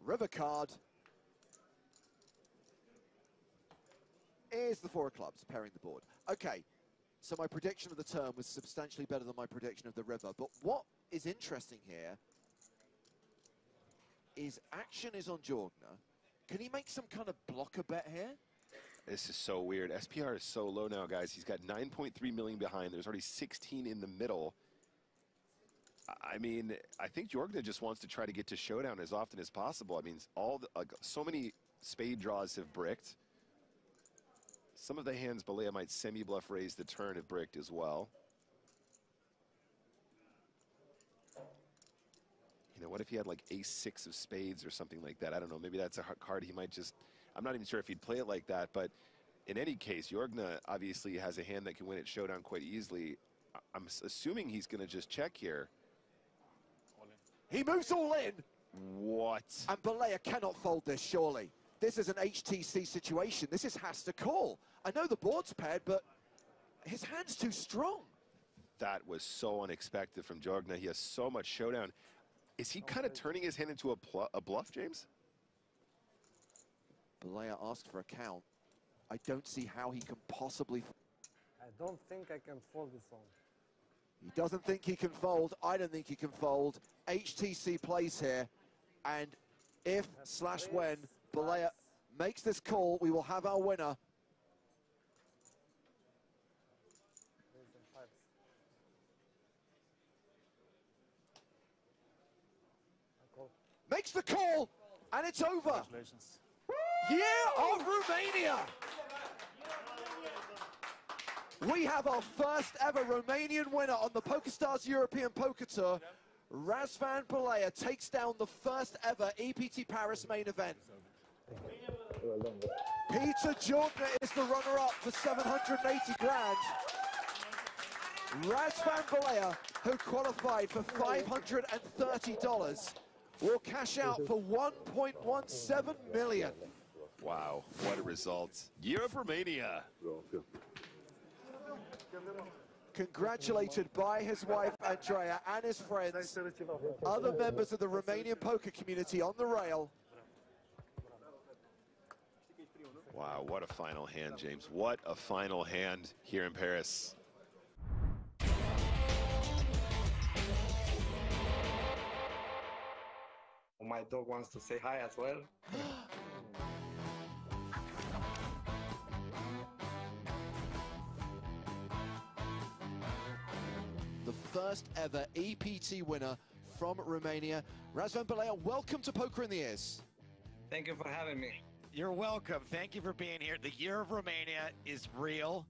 River card is the 4 of clubs, pairing the board. Okay, so my prediction of the turn was substantially better than my prediction of the river. But what is interesting here is action is on Jorgna. Can he make some kind of blocker bet here? This is so weird. SPR is so low now, guys. He's got 9.3 million behind. There's already 16 in the middle. I mean, I think Jorgna just wants to try to get to showdown as often as possible. I mean, so many spade draws have bricked. Some of the hands Balea might semi-bluff raise the turn have bricked as well. You know, what if he had like ace-6 of spades or something like that? I don't know. Maybe that's a card he might just... I'm not even sure if he'd play it like that, but in any case, Jorgna obviously has a hand that can win at showdown quite easily. I'm assuming he's going to just check here. He moves all in. What? And Balea cannot fold this, surely. This is an HTC situation. This has to call. I know the board's paired, but his hand's too strong. That was so unexpected from Jorgna. He has so much showdown. Is he kind of turning his hand into a bluff, James? Balea asked for a count. I don't see how he can possibly... I don't think I can fold this one. He doesn't think he can fold. I don't think he can fold. HTC plays here. And if/when Balea makes this call, we will have our winner. Makes the call, and it's over. Congratulations. Year of Romania. We have our first ever Romanian winner on the PokerStars European Poker Tour. Razvan Balea takes down the first ever EPT Paris main event. Peter Jorgna is the runner-up for 780 grand. Razvan Balea, who qualified for $530, will cash out for 1.17 million. Wow, what a result. Year of Romania. congratulated by his wife Andrea and his friends, other members of the Romanian poker community on the rail. Wow, what a final hand, James. What a final hand here in Paris. My dog wants to say hi as well. The first ever EPT winner from Romania. Razvan Balea, welcome to Poker in the Ears. Thank you for having me. You're welcome. Thank you for being here. The year of Romania is real.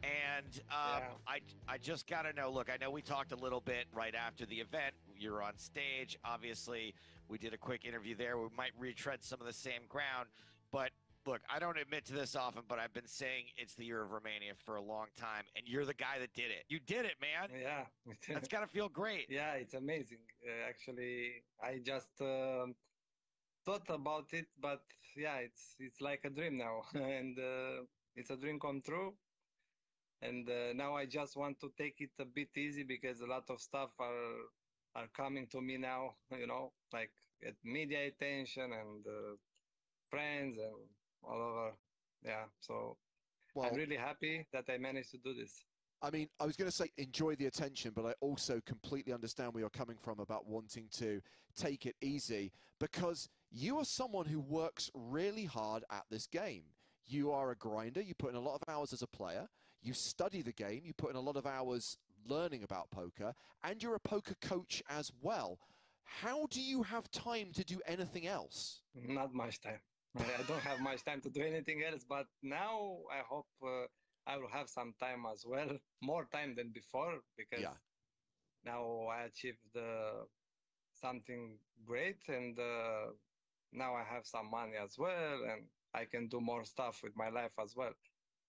And I just got to know, look, I know we talked a little bit right after the event. You're on stage. Obviously, we did a quick interview there. We might retread some of the same ground. But look, I don't admit to this often, but I've been saying it's the year of Romania for a long time. And you're the guy that did it. You did it, man. Yeah. That's got to feel great. Yeah, it's amazing. Actually, I just thought about it, but yeah, it's like a dream now. And it's a dream come true. And now I just want to take it a bit easy because a lot of stuff are coming to me now, you know, like media attention and friends and all over. Yeah, so Well, I'm really happy that I managed to do this. I mean, I was going to say enjoy the attention, but I also completely understand where you're coming from about wanting to take it easy, because you are someone who works really hard at this game. You are a grinder. You put in a lot of hours as a player. You study the game. You put in a lot of hours learning about poker, and you're a poker coach as well. How do you have time to do anything else? Not much time. I don't have much time to do anything else, but now I hope I will have some time as well, more time than before, because now I achieved something great, and now I have some money as well, and I can do more stuff with my life as well.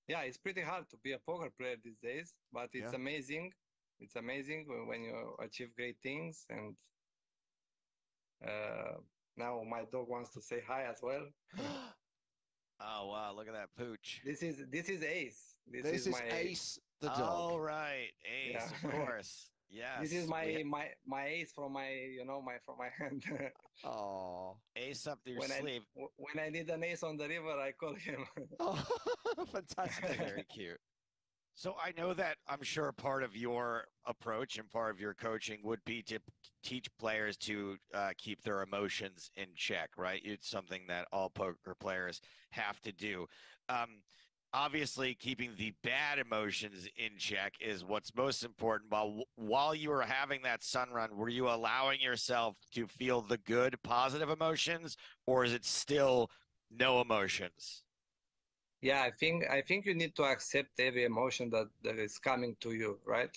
Yeah, it's pretty hard to be a poker player these days, but it's amazing. It's amazing when you achieve great things, and now my dog wants to say hi as well. Oh wow! Look at that pooch. This is Ace. This is my Ace the dog. Oh right, Ace, of course. Yes. This is my Ace from my from my hand. Oh, Ace up your when sleeve. When I need an ace on the river, I call him. Oh, fantastic! Very cute. So I know that I'm sure part of your approach and part of your coaching would be to teach players to keep their emotions in check, right? It's something that all poker players have to do. Obviously, keeping the bad emotions in check is what's most important. While you were having that sun run, were you allowing yourself to feel the good, positive emotions, or is it still no emotions? Yeah, I think you need to accept every emotion that is coming to you, right?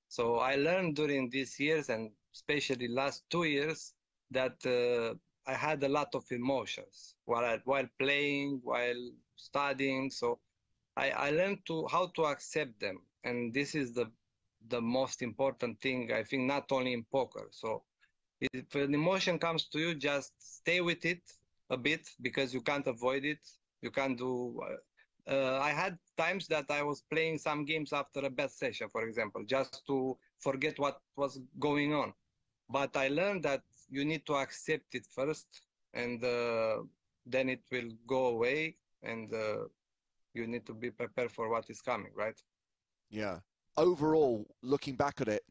So I learned during these years, and especially last 2 years, that I had a lot of emotions while playing, while studying. So I learned how to accept them, and this is the most important thing, I think, not only in poker. So if an emotion comes to you, just stay with it a bit, because you can't avoid it. You can't do. I had times that I was playing some games after a bad session, for example, just to forget what was going on. But I learned that you need to accept it first, and then it will go away, and you need to be prepared for what is coming, right? Yeah. Overall, looking back at it,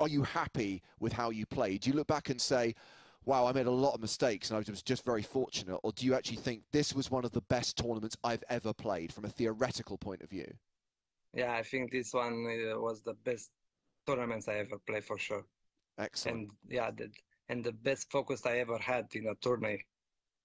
are you happy with how you played? Do you look back and say, wow, I made a lot of mistakes and I was just very fortunate? Or do you actually think this was one of the best tournaments I've ever played from a theoretical point of view? Yeah, I think this one was the best tournaments I ever played, for sure. Excellent. And yeah, the best focus I ever had in a tournament.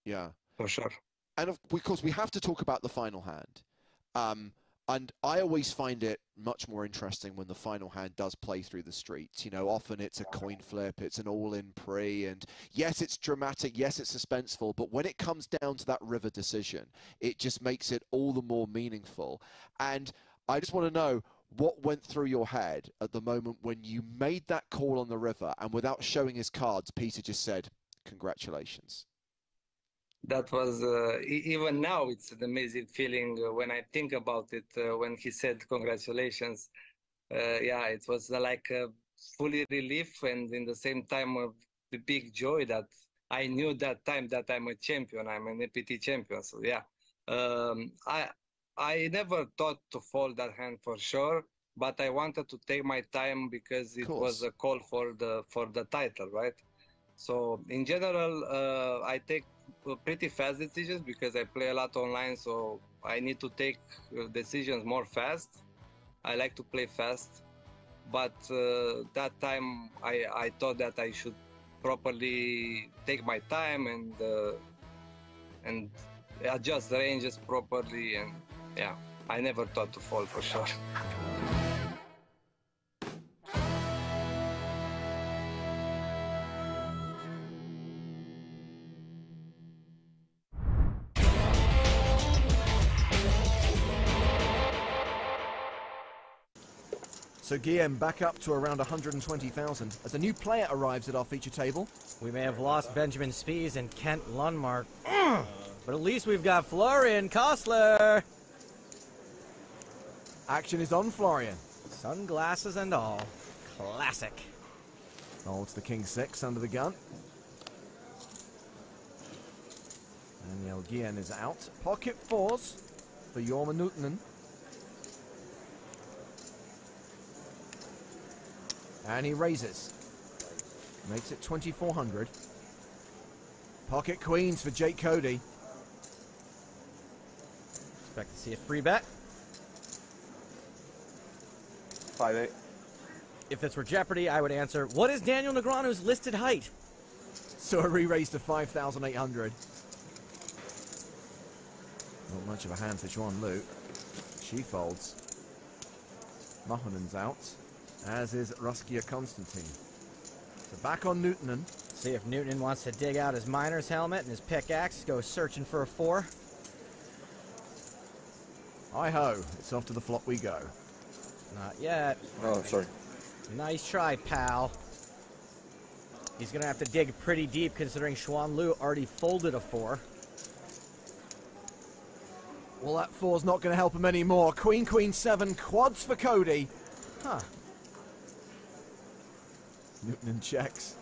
Yeah. For sure. And of course, we have to talk about the final hand. And I always find it much more interesting when the final hand does play through the streets. You know, often it's a coin flip, it's an all-in pre, and yes, it's dramatic, yes, it's suspenseful, but when it comes down to that river decision, it just makes it all the more meaningful. And I just want to know what went through your head at the moment when you made that call on the river, and without showing his cards, Peter just said, congratulations. That was, even now, it's an amazing feeling when I think about it, when he said congratulations. yeah, it was like a fully relief and in the same time the big joy that I knew that time that I'm a champion. I'm an EPT champion. So yeah, I never thought to fold that hand for sure, but I wanted to take my time because it was a call for the title, right? So in general, I take pretty fast decisions because I play a lot online, so I need to take decisions more fast. I like to play fast, but that time I thought that I should properly take my time and adjust the ranges properly, and yeah, I never thought to fall for sure. So Guillaume back up to around 120,000 as a new player arrives at our feature table. We may have lost Benjamin Spies and Kent Lundmark, but at least we've got Florian Kostler. Action is on Florian. Sunglasses and all. Classic. Holds the King 6 under the gun. Daniel Guillen is out. Pocket 4s for Jorma Nuutinen. And he raises. Makes it 2,400. Pocket queens for Jake Cody. Expect to see a free bet. 5-8. If this were Jeopardy, I would answer, what is Daniel Negreanu's listed height? So a re-raise to 5,800. Not much of a hand for Xuan Lu. She folds. Mahonen's out, as is Ruskia Konstantin. So back on Nuutinen. See if Nuutinen wants to dig out his miner's helmet and his pickaxe, go searching for a 4. Hi-ho, it's off to the flop we go. Not yet. Oh, sorry. Nice try, pal. He's going to have to dig pretty deep considering Xuan Lu already folded a 4. Well, that 4's not going to help him anymore. Queen, Queen 7, quads for Cody. Huh. Nuutinen checks.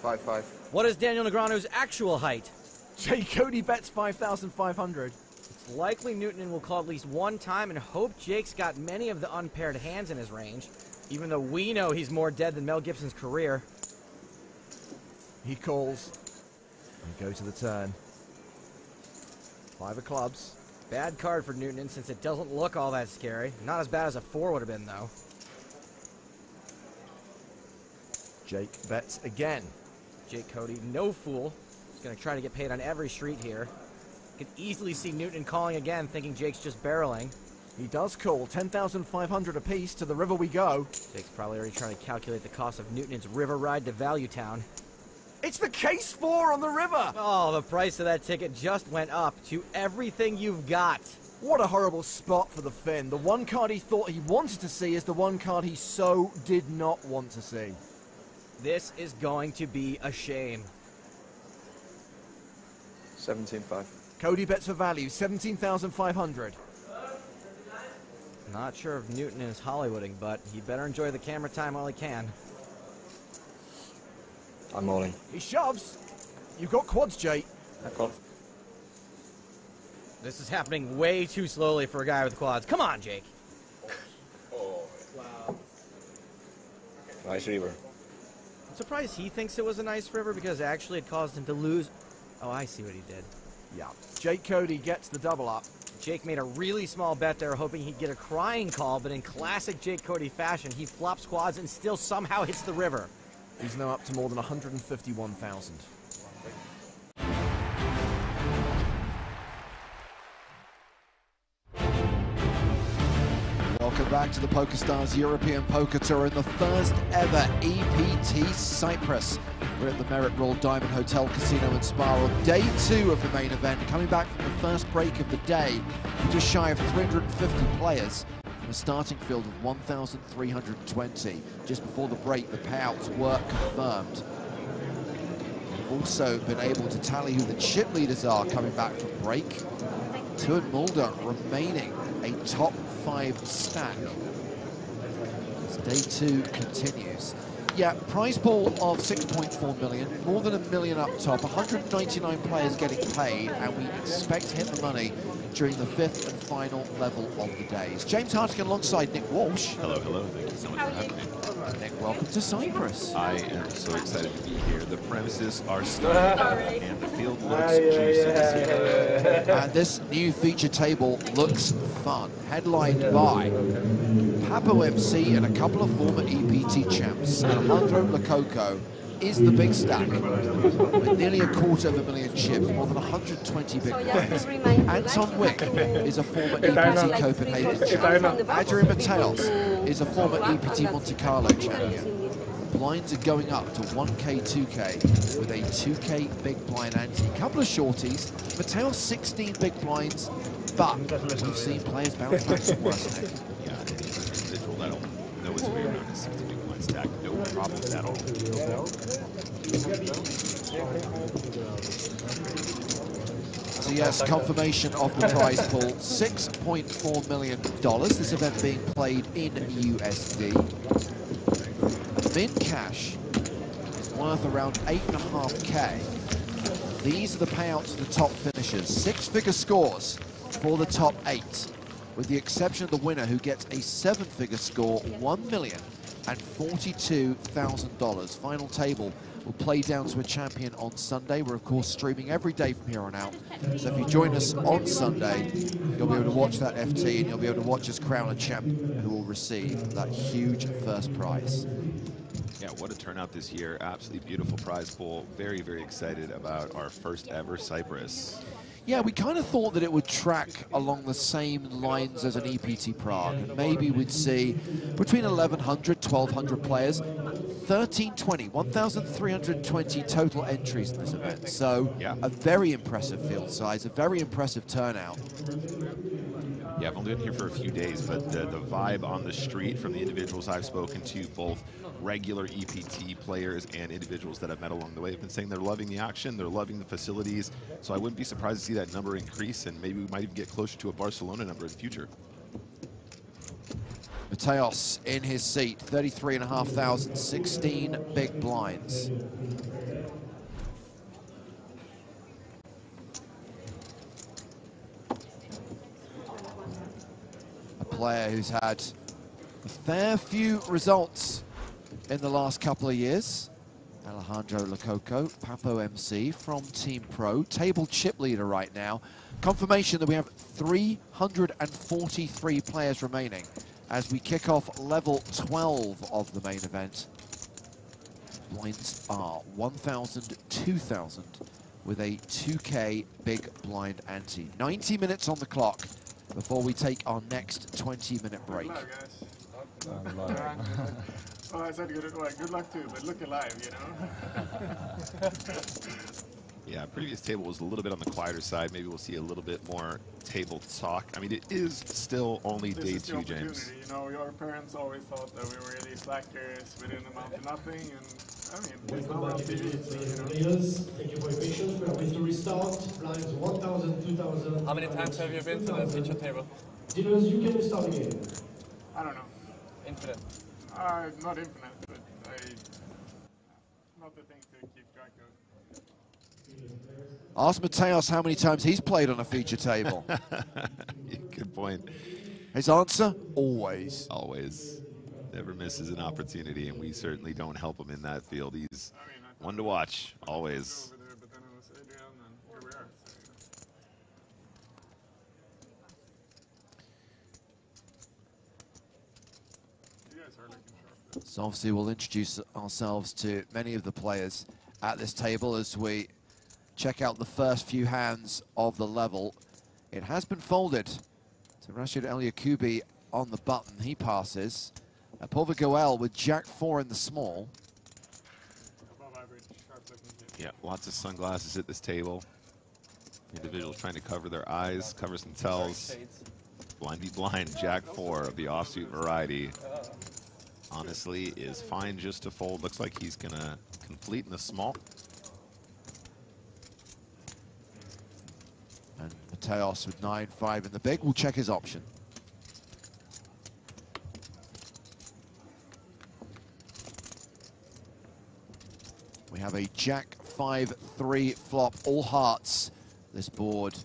5-5. What is Daniel Negreanu's actual height? Jay Cody bets 5,500. It's likely Nuutinen will call at least one time and hope Jake's got many of the unpaired hands in his range, even though we know he's more dead than Mel Gibson's career. He calls. And go to the turn. 5 of clubs. Bad card for Nuutinen since it doesn't look all that scary. Not as bad as a 4 would have been, though. Jake bets again. Jake Cody, no fool. He's going to try to get paid on every street here. Could easily see Nuutinen calling again, thinking Jake's just barreling. He does call. 10,500 apiece. To the river we go. Jake's probably already trying to calculate the cost of Nuutinen's river ride to Value Town. It's the case 4 on the river. Oh, the price of that ticket just went up to everything you've got. What a horrible spot for the Finn. The one card he thought he wanted to see is the one card he so did not want to see. This is going to be a shame. 17-5. Cody bets for value, 17,500. Not sure if Nuutinen is Hollywooding, but he better enjoy the camera time while he can. I'm all in. He shoves. You've got quads, Jake. This is happening way too slowly for a guy with quads. Come on, Jake. Oh, wow. Nice river. I'm surprised he thinks it was a nice river because actually it caused him to lose. Oh, I see what he did. Yeah. Jake Cody gets the double up. Jake made a really small bet there, hoping he'd get a crying call, but in classic Jake Cody fashion, he flops quads and still somehow hits the river. He's now up to more than 151,000. Welcome back to the PokerStars European Poker Tour in the first ever EPT Cyprus. We're at the Merit Royal Diamond Hotel Casino and Spa on day 2 of the main event, coming back from the first break of the day, just shy of 350 players. A starting field of 1,320. Just before the break, the payouts were confirmed. We've also been able to tally who the chip leaders are coming back from break. Tuan Mulder remaining a top 5 stack. As day 2 continues. Yeah, prize pool of 6.4 million, more than $1 million up top, 199 players getting paid, and we expect to hit the money during the 5th and final level of the days. James Hartigan alongside Nick Walsh. Hello, hello. Thank you so much for having me. Nick, welcome to Cyprus. I am so excited to be here. The premises are stunning, and the field looks juicy this year. And this new feature table looks fun, headlined by Papo MC and a couple of former EPT champs. Alejandro Lococo is the big stack with nearly 250,000 chips, more than 120 big blinds. Anton Wick is a former EPT Copenhagen champion. Adrian Mateos is a former EPT Monte Carlo champion. The blinds are going up to 1K, 2K with a 2K big blind ante. A couple of shorties. Mateos 16 big blinds, but we've seen players bounce back some worse, Nick. Yeah, any individual that'll know his way around a 60 big blind stack, no problems at all. So yes, confirmation of the prize pool, $6.4 million. This event being played in USD. Min cash is worth around 8.5K. These are the payouts for the top finishers. 6-figure scores for the top 8, with the exception of the winner who gets a 7-figure score, $1,042,000. Final table will play down to a champion on Sunday. We're of course streaming every day from here on out. So if you join us on Sunday, you'll be able to watch that FT and you'll be able to watch us crown a champ who will receive that huge first prize. Yeah, what a turnout this year. Absolutely beautiful prize pool. Very, very excited about our first ever Cyprus. Yeah, we kind of thought that it would track along the same lines as an EPT Prague. And maybe we'd see between 1,100, 1,200 players, 1,320 total entries in this event. So yeah, a very impressive field size, a very impressive turnout. Yeah, I've only been here for a few days, but the vibe on the street from the individuals I've spoken to, both regular EPT players and individuals that I've met along the way, have been saying they're loving the action, they're loving the facilities. So I wouldn't be surprised to see that number increase, and maybe we might even get closer to a Barcelona number in the future. Mateos in his seat, 33,500, 16 big blinds. A player who's had a fair few results in the last couple of years. Alejandro Lococo, Papo MC from Team Pro, table chip leader right now. Confirmation that we have 343 players remaining as we kick off level 12 of the main event. Blinds are 1,000, 2,000 with a 2K big blind ante. 90 minutes on the clock before we take our next 20-minute break. Oh, I said good luck too, but look alive, you know? Yeah, previous table was a little bit on the quieter side. Maybe we'll see a little bit more table talk. I mean, it is still only day 2, James. You know, your parents always thought that we were really slackers, we didn't amount to nothing, and I mean, it's not on TV, so, you know. Players, thank you for your patience. We are going to restart. Blinds 1,000, 2,000. How many times have you been to the feature table? Dealers, you can restart again. I don't know. Infinite. Not infinite, but not the thing to keep track of. Ask Mateos how many times he's played on a feature table. Good point. His answer, always. Always. Never misses an opportunity, and we certainly don't help him in that field. He's one to watch, always. So obviously we'll introduce ourselves to many of the players at this table as we check out the first few hands of the level. It has been folded to Rashid El Yakubi on the button. He passes. Pulver Goel with Jack 4 in the small. Yeah, lots of sunglasses at this table. Individuals trying to cover their eyes, cover some tells. Blindy blind, Jack 4 of the offsuit variety. Honestly, is fine just to fold. Looks like he's gonna complete in the small. And Mateos with 9-5 in the big. We'll check his option. We have a Jack 5-3 flop, all hearts. This board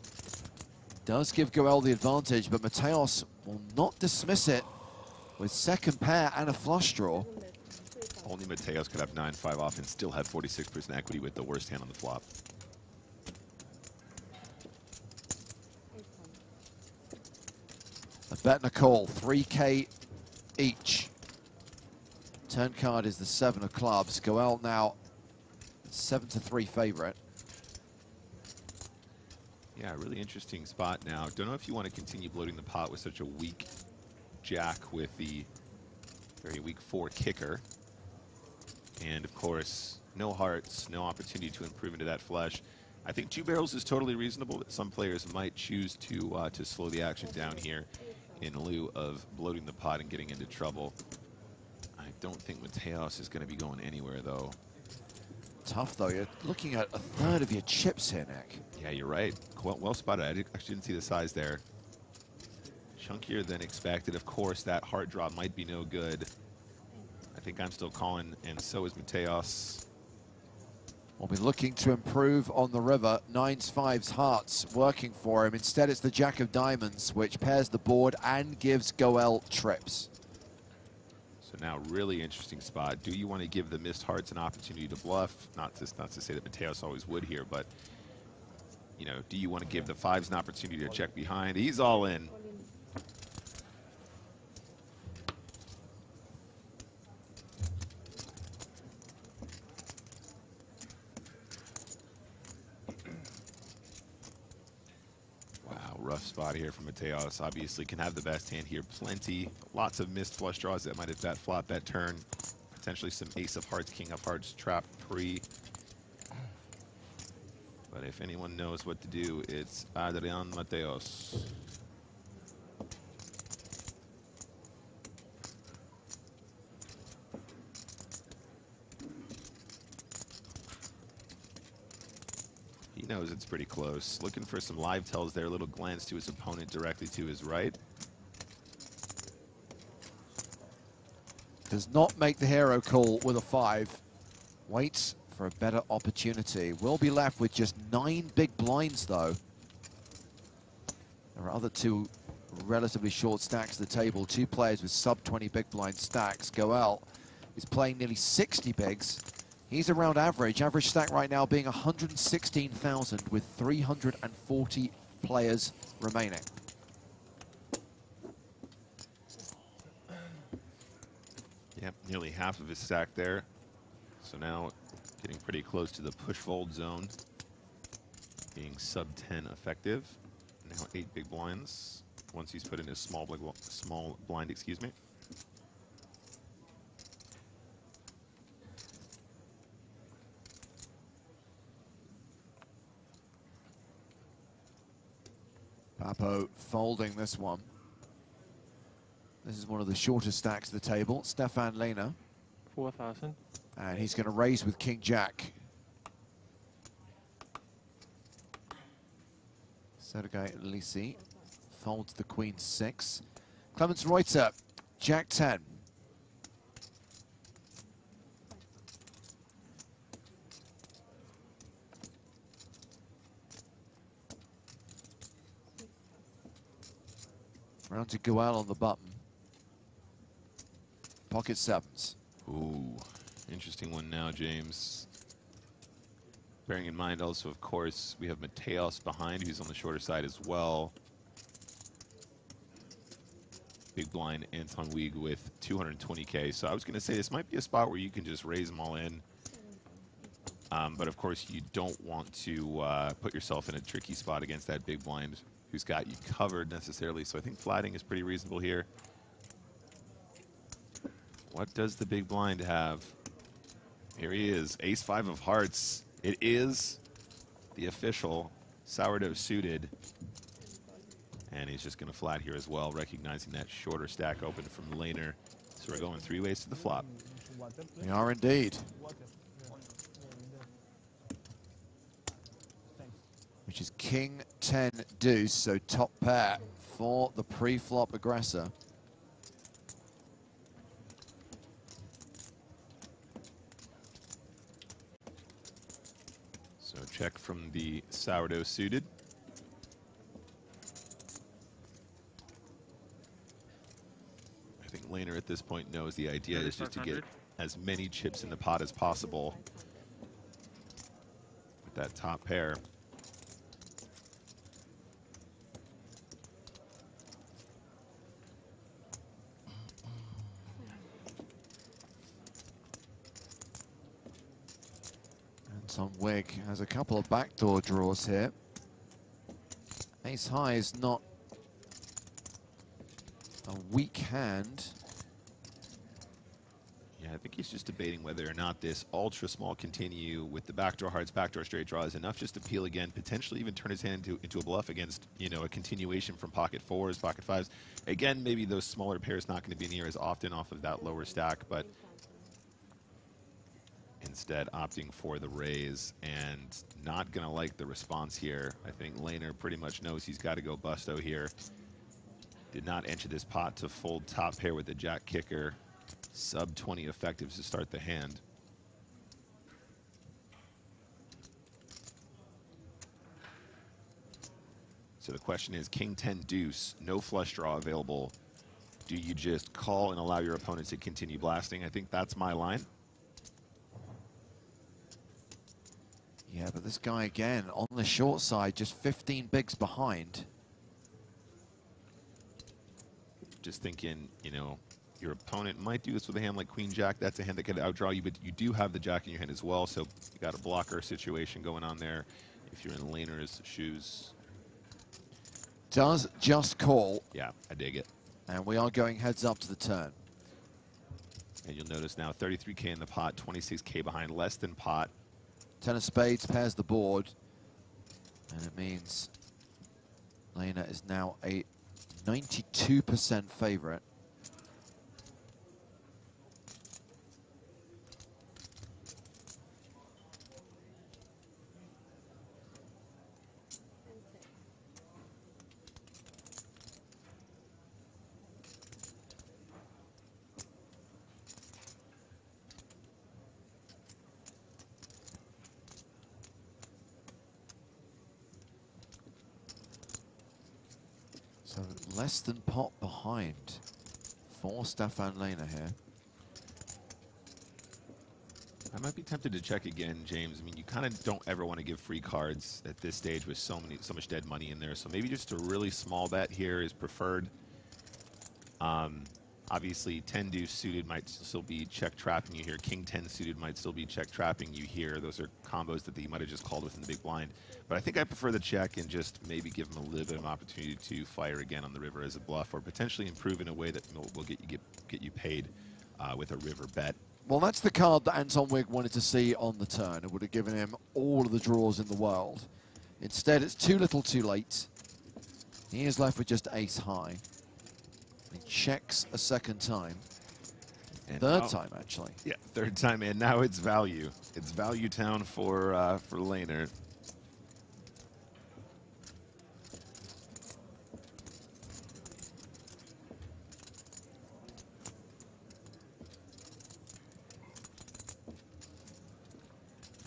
does give Goel the advantage, but Mateos will not dismiss it with second pair and a flush draw. Only Mateos could have 9-5 off and still have 46% equity with the worst hand on the flop. A bet and a call, 3K each. Turn card is the 7 of clubs. Goel now 7-3 favorite. Yeah, really interesting spot now. Don't know if you want to continue bloating the pot with such a weak jack with the very weak 4 kicker. And of course, no hearts, no opportunity to improve into that flush. I think 2 barrels is totally reasonable, but some players might choose to slow the action down here in lieu of bloating the pot and getting into trouble. I don't think Mateos is going to be going anywhere, though. Tough, though. You're looking at a third of your chips here, Nick. Yeah, you're right. Well spotted. I actually didn't see the size there. Chunkier than expected. Of course, that heart draw might be no good. I think I'm still calling, and so is Mateos. We'll be looking to improve on the river. 9s, 5s, hearts working for him. Instead, it's the Jack of Diamonds, which pairs the board and gives Goel trips. So now, really interesting spot. Do you want to give the missed hearts an opportunity to bluff? Not to say that Mateos always would here, but you know, do you want to give the 5s an opportunity to check behind? He's all in. Rough spot here from Mateos. Obviously can have the best hand here. Plenty. Lots of missed flush draws that might have bet flop, bet turn. Potentially some ace of hearts, king of hearts, trap pre. But if anyone knows what to do, it's Adrian Mateos. He knows it's pretty close. Looking for some live tells there. A little glance to his opponent directly to his right. Does not make the hero call with a 5. Waits for a better opportunity. Will be left with just 9 big blinds, though. There are other 2 relatively short stacks at the table. 2 players with sub-20 big blind stacks. Goel is playing nearly 60 bigs. He's around average. Average stack right now being 116,000 with 340 players remaining. Yep, nearly half of his stack there. So now getting pretty close to the push fold zone. Being sub 10 effective. Now 8 big blinds. Once he's put in his small blind, excuse me. Papo folding this one. This is one of the shortest stacks of the table. Stefan Lehner. 4,000. And he's going to raise with King Jack. Sergei Lisi folds the Queen 6. Clemens Reuter, Jack 10. Round to Goel on the button. Pocket 7s. Ooh, interesting one now, James. Bearing in mind also, of course, we have Mateos behind, who's on the shorter side as well. Big blind Anton Wieg with 220K. So I was going to say this might be a spot where you can just raise them all in. But of course, you don't want to put yourself in a tricky spot against that big blind who's got you covered necessarily. So I think flatting is pretty reasonable here. What does the big blind have? Here he is, ace-5 of hearts. It is the official sourdough suited. And he's just going to flat here as well, recognizing that shorter stack open from Lehner. So we're going 3 ways to the flop. We are indeed. Which is King 10 deuce, so top pair for the pre-flop aggressor. check from the sourdough suited. I think Lehner at this point knows the idea is just to get as many chips in the pot as possible with that top pair. Anton Wigg has a couple of backdoor draws here. Ace high is not a weak hand. Yeah, I think he's just debating whether or not this ultra small continue with the backdoor hearts, backdoor straight draw is enough just to peel again, potentially even turn his hand into a bluff against, you know, a continuation from pocket fours, pocket fives. Again, maybe those smaller pairs not going to be near as often off of that lower stack, but instead opting for the raise and not going to like the response here. I think Lehner pretty much knows he's got to go busto here. Did not enter this pot to fold top pair with the jack kicker. Sub 20 effectives to start the hand. So the question is, King 10 deuce, no flush draw available. Do you just call and allow your opponents to continue blasting? I think that's my line. Yeah, but this guy again on the short side, just 15 bigs behind. Just thinking, you know, your opponent might do this with a hand like Queen Jack. That's a hand that could outdraw you, but you do have the Jack in your hand as well, so you got a blocker situation going on there if you're in Lehner's shoes. Does just call. Yeah, I dig it. And we are going heads up to the turn. And you'll notice now 33K in the pot, 26K behind, less than pot. 10 of spades pairs the board. And it means Lehner is now a 92% favorite. So less than pot behind for Stefan Lehner here. I might be tempted to check again, James. I mean, you kind of don't ever want to give free cards at this stage with so much dead money in there. So maybe just a really small bet here is preferred. Obviously, 10 deuce suited might still be check trapping you here. King 10 suited might still be check trapping you here. Those are combos that you might have just called within the big blind. But I think I prefer the check and just maybe give him a little bit of an opportunity to fire again on the river as a bluff, or potentially improve in a way that will get you paid with a river bet. Well, that's the card that Anton Wigg wanted to see on the turn. It would have given him all of the draws in the world. Instead, it's too little too late. He is left with just ace high. He checks a second time. And third now, time, actually. Yeah, third time, and now it's value. It's value town for Lehner.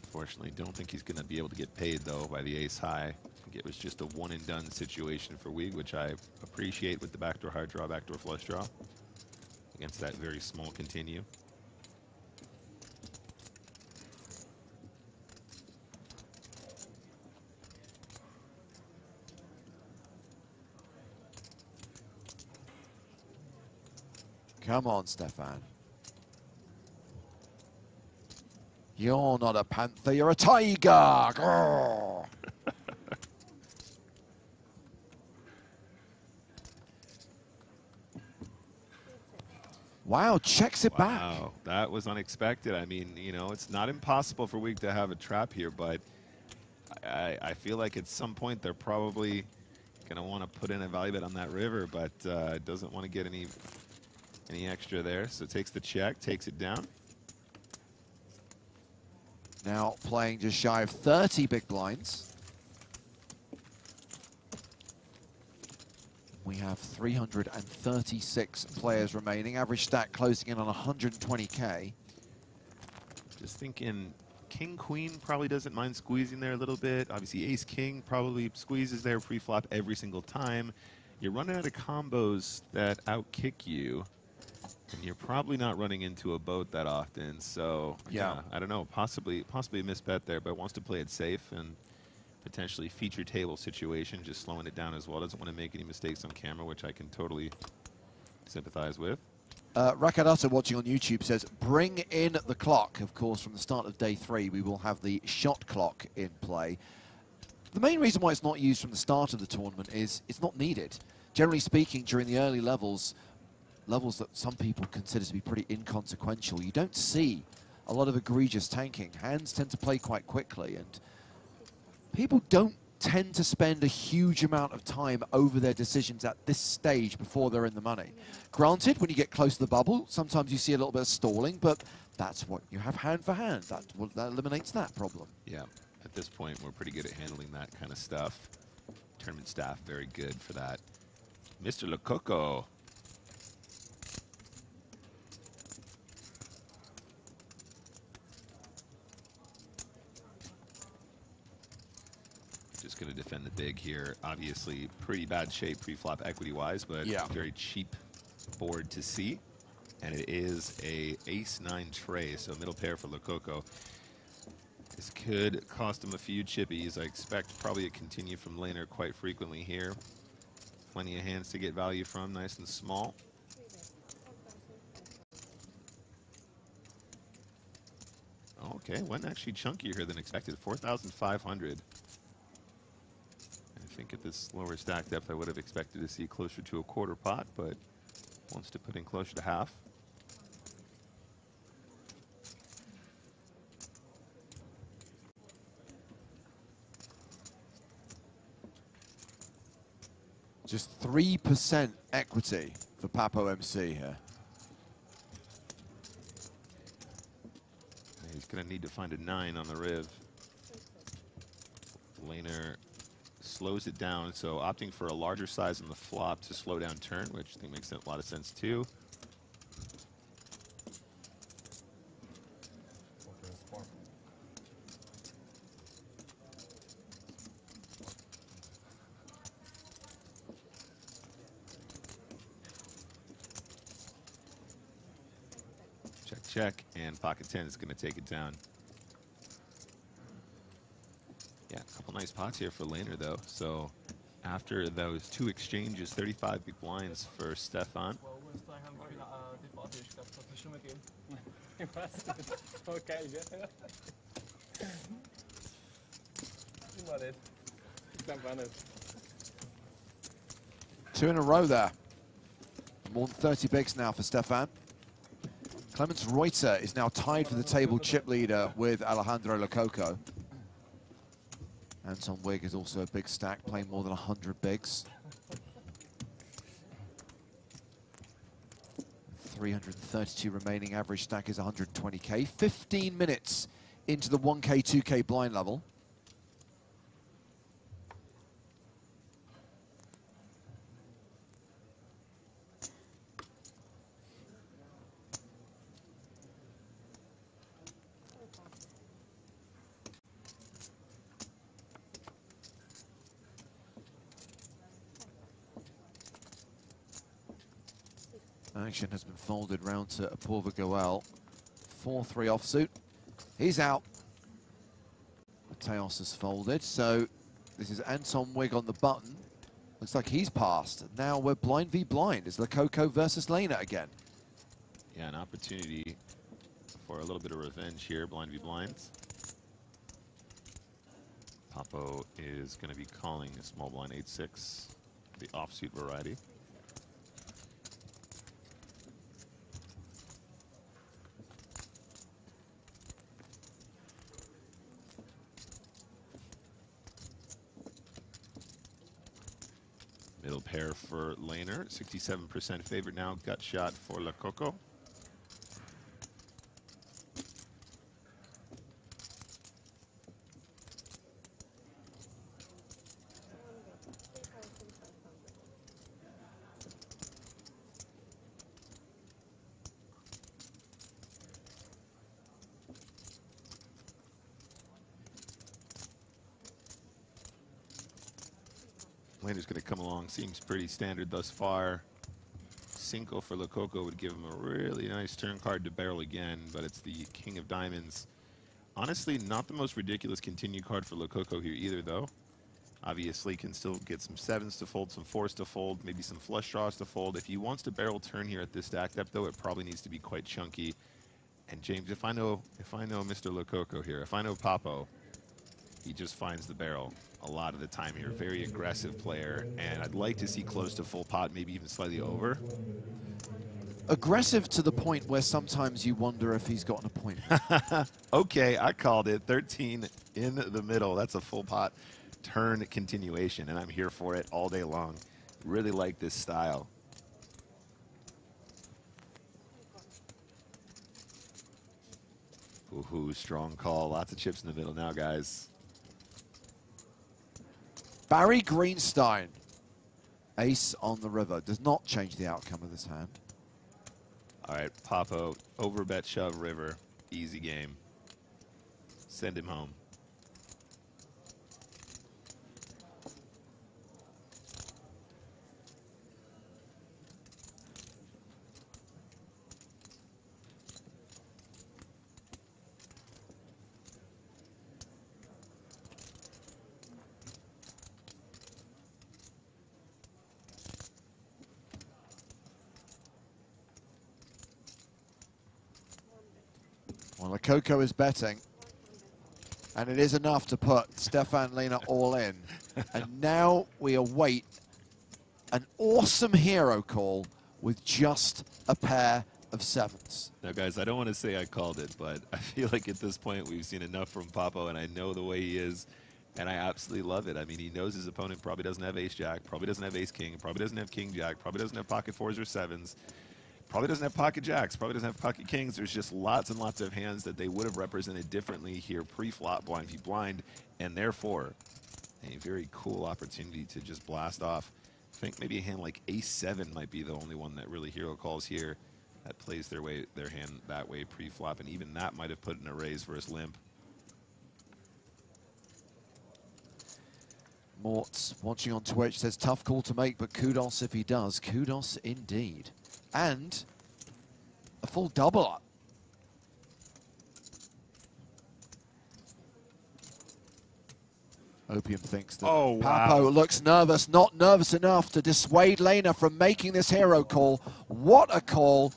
Unfortunately, don't think he's going to be able to get paid, though, by the ace high. I think it was just a one-and-done situation for Wigg, which I appreciate with the backdoor hard draw, backdoor flush draw against that very small continue. Come on, Stefan. You're not a panther, you're a tiger. Grrr. Wow, checks it back. Wow, that was unexpected. I mean, you know, it's not impossible for Wigg to have a trap here, but I feel like at some point they're probably going to want to put in a value bet on that river, but doesn't want to get any extra there. So takes the check, takes it down. Now playing just shy of 30 big blinds. We have 336 players remaining. Average stack closing in on 120K. Just thinking King Queen probably doesn't mind squeezing there a little bit. Obviously, Ace King probably squeezes there pre-flop every single time. You're running out of combos that outkick you, and you're probably not running into a boat that often. So Yeah. I don't know. Possibly a misbet there, but wants to play it safe and potentially feature table situation, just slowing it down as well. Doesn't want to make any mistakes on camera, which I can totally sympathize with. Rakadata watching on YouTube says, bring in the clock. Of course, from the start of day 3, we will have the shot clock in play. The main reason why it's not used from the start of the tournament is it's not needed. Generally speaking, during the early levels that some people consider to be pretty inconsequential, you don't see a lot of egregious tanking. Hands tend to play quite quickly, and people don't tend to spend a huge amount of time over their decisions at this stage before they're in the money. Granted, when you get close to the bubble, sometimes you see a little bit of stalling, but that's what you have hand for hand. That eliminates that problem. Yeah, at this point, we're pretty good at handling that kind of stuff. Tournament staff, very good for that. Mr. Lococo. Just going to defend the big here. Obviously, pretty bad shape pre-flop equity-wise, but very cheap board to see. And it is a ace-9 tray, so middle pair for Lococo. This could cost him a few chippies. I expect probably a continue from laner quite frequently here. Plenty of hands to get value from, nice and small. Okay, went actually chunkier here than expected, 4,500. I think at this lower stack depth, I would have expected to see closer to a quarter pot, but wants to put in closer to half. Just 3% equity for Papo MC here. He's going to need to find a 9 on the riv. Laner slows it down, so opting for a larger size on the flop to slow down turn, which I think makes a lot of sense too. Check, check, and pocket 10 is going to take it down. Yeah, a couple nice pots here for laner, though. So after those 2 exchanges, 35 big blinds for Stefan. Two in a row there. More than 30 bigs now for Stefan. Clemens Reuter is now tied for the table chip leader with Alejandro Lococo. Anton Wigg is also a big stack, playing more than 100 bigs. 332 remaining, average stack is 120k. 15 minutes into the 1k, 2k blind level. Action has been folded round to Apoorva Goel. 4-3 offsuit. He's out. Mateos has folded, so this is Anton Wigg on the button. Looks like he's passed. Now we're blind v blind. It's Lococo versus Laner again. Yeah, an opportunity for a little bit of revenge here, blind v blinds. Papo is going to be calling a small blind 8-6, the offsuit variety. Middle pair for Laner, 67% favorite now, gut shot for Lococo. Lander's going to come along. Seems pretty standard thus far. Cinco for Lococo would give him a really nice turn card to barrel again, but it's the King of Diamonds. Honestly, not the most ridiculous continue card for Lococo here either, though. Obviously, can still get some 7s to fold, some 4s to fold, maybe some flush draws to fold. If he wants to barrel turn here at this stack depth, though, it probably needs to be quite chunky. And James, if I know Mr. Lococo here, if I know Papo, he just finds the barrel a lot of the time here. Very aggressive player, and I'd like to see close to full pot, maybe even slightly over. Aggressive to the point where sometimes you wonder if he's got an appointment. Okay, I called it. 13 in the middle. That's a full pot turn continuation, and I'm here for it all day long. Really like this style. Ooh, strong call. Lots of chips in the middle now, guys. Barry Greenstein, ace on the river. Does not change the outcome of this hand. All right, Papo, overbet shove river. Easy game. Send him home. Well, Lococo is betting, and it is enough to put Stefan Lehner all in. And now we await an awesome hero call with just a pair of 7s. Now, guys, I don't want to say I called it, but I feel like at this point we've seen enough from Papo, and I know the way he is, and I absolutely love it. I mean, he knows his opponent probably doesn't have ace-jack, probably doesn't have ace-king, probably doesn't have king-jack, probably doesn't have pocket 4s or 7s. Probably doesn't have pocket jacks, probably doesn't have pocket kings. There's just lots and lots of hands that they would have represented differently here pre-flop, blind v blind, and therefore a very cool opportunity to just blast off. I think maybe a hand like ace-7 might be the only one that really hero calls here that plays their hand that way pre-flop, and even that might have put in a raise versus limp. Mort's watching on Twitch says tough call to make, but kudos if he does. Kudos indeed. And a full double up. Opium thinks that Papo looks nervous, not nervous enough to dissuade Lehner from making this hero call. What a call.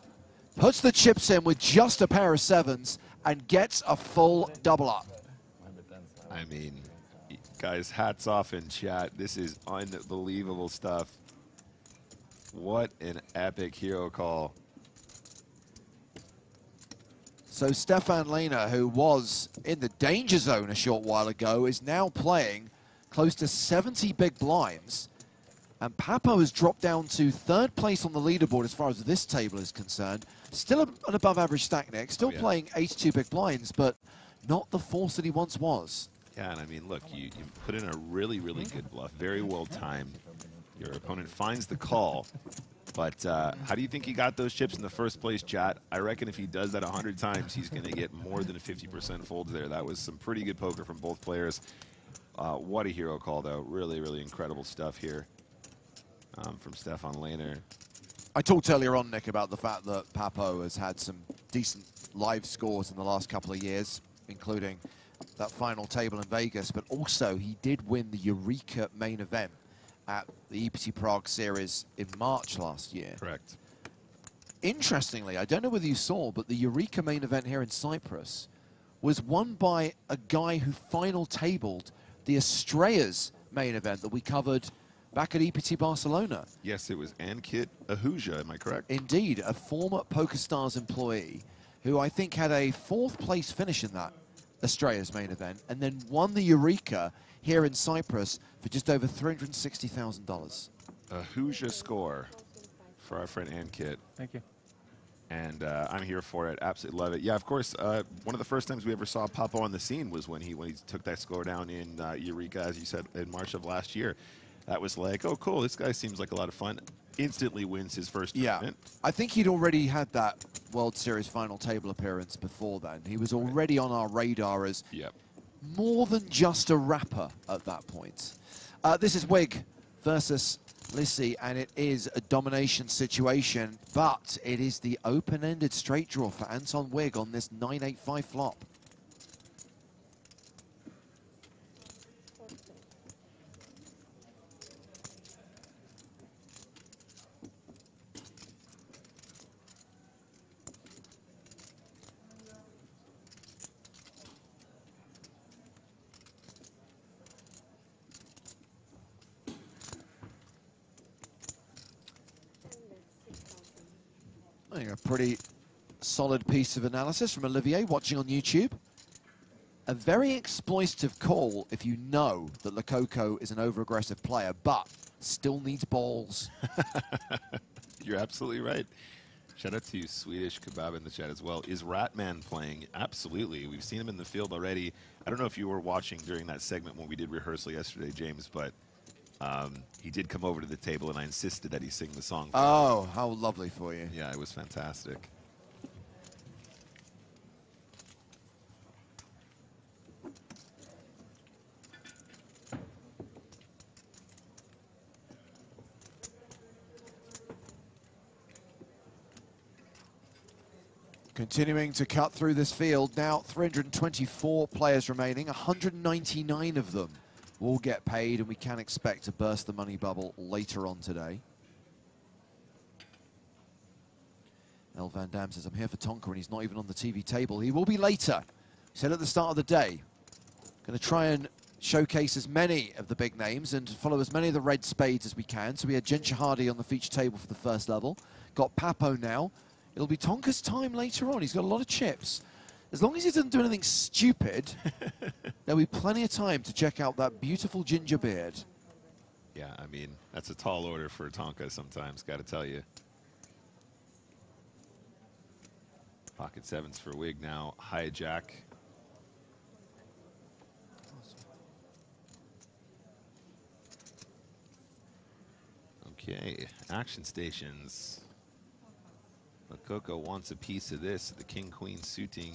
Puts the chips in with just a pair of 7s and gets a full double up. I mean, guys, hats off in chat. This is unbelievable stuff. What an epic hero call. So Stefan Lehner, who was in the danger zone a short while ago, is now playing close to 70 big blinds. And Papo has dropped down to 3rd place on the leaderboard as far as this table is concerned. Still an above average stack, Nick. Still playing 82 big blinds, but not the force that he once was. Yeah, and I mean, look, you put in a really, really good bluff. Very well timed. Your opponent finds the call. But how do you think he got those chips in the first place, chat? I reckon if he does that 100 times, he's going to get more than a 50% folds there. That was some pretty good poker from both players. What a hero call, though. Really, really incredible stuff here from Stefan Lehner. I talked earlier on, Nick, about the fact that Papo has had some decent live scores in the last couple of years, including that final table in Vegas, but also he did win the Eureka main event at the EPT Prague series in March last year. Correct. Interestingly, I don't know whether you saw, but the Eureka main event here in Cyprus was won by a guy who final tabled the Estrellas main event that we covered back at EPT Barcelona. Yes, it was Ankit Ahuja, am I correct? Indeed, a former PokerStars employee who I think had a 4th place finish in that Estrellas main event, and then won the Eureka here in Cyprus for just over $360,000. A Ahuja score for our friend Ankit. Thank you. And I'm here for it. Absolutely love it. Yeah, of course, one of the first times we ever saw Papo on the scene was when he took that score down in Eureka, as you said, in March of last year. That was like, oh, cool, this guy seems like a lot of fun. Instantly wins his first tournament. I think he'd already had that World Series final table appearance before then. He was already on our radar as more than just a rapper at that point. This is Wig versus Lissy, and it is a domination situation, but it is the open-ended straight draw for Anton Wigg on this 9-8-5 flop. I think a pretty solid piece of analysis from Olivier watching on YouTube. A very exploitative call if you know that Lococo is an over-aggressive player, but still needs balls. You're absolutely right. Shout out to Swedish Kebab in the chat as well. Is Ratman playing? Absolutely. We've seen him in the field already. I don't know if you were watching during that segment when we did rehearsal yesterday, James, but he did come over to the table, and I insisted that he sing the song. Oh, how lovely for you. Yeah, it was fantastic. Continuing to cut through this field, now 324 players remaining, 199 of them will get paid, and we can expect to burst the money bubble later on today. El Van Dam says, I'm here for Tonka, and he's not even on the TV table. He will be later. He said at the start of the day, going to try and showcase as many of the big names and follow as many of the red spades as we can. So we had Jen Shahadi on the feature table for the first level. Got Papo now. It'll be Tonka's time later on. He's got a lot of chips. As long as he doesn't do anything stupid, there'll be plenty of time to check out that beautiful ginger beard. Yeah, I mean, that's a tall order for Tonka sometimes, got to tell you. Pocket sevens for Wig now. Hijack. Okay, action stations. Lococo wants a piece of this. The king-queen suiting.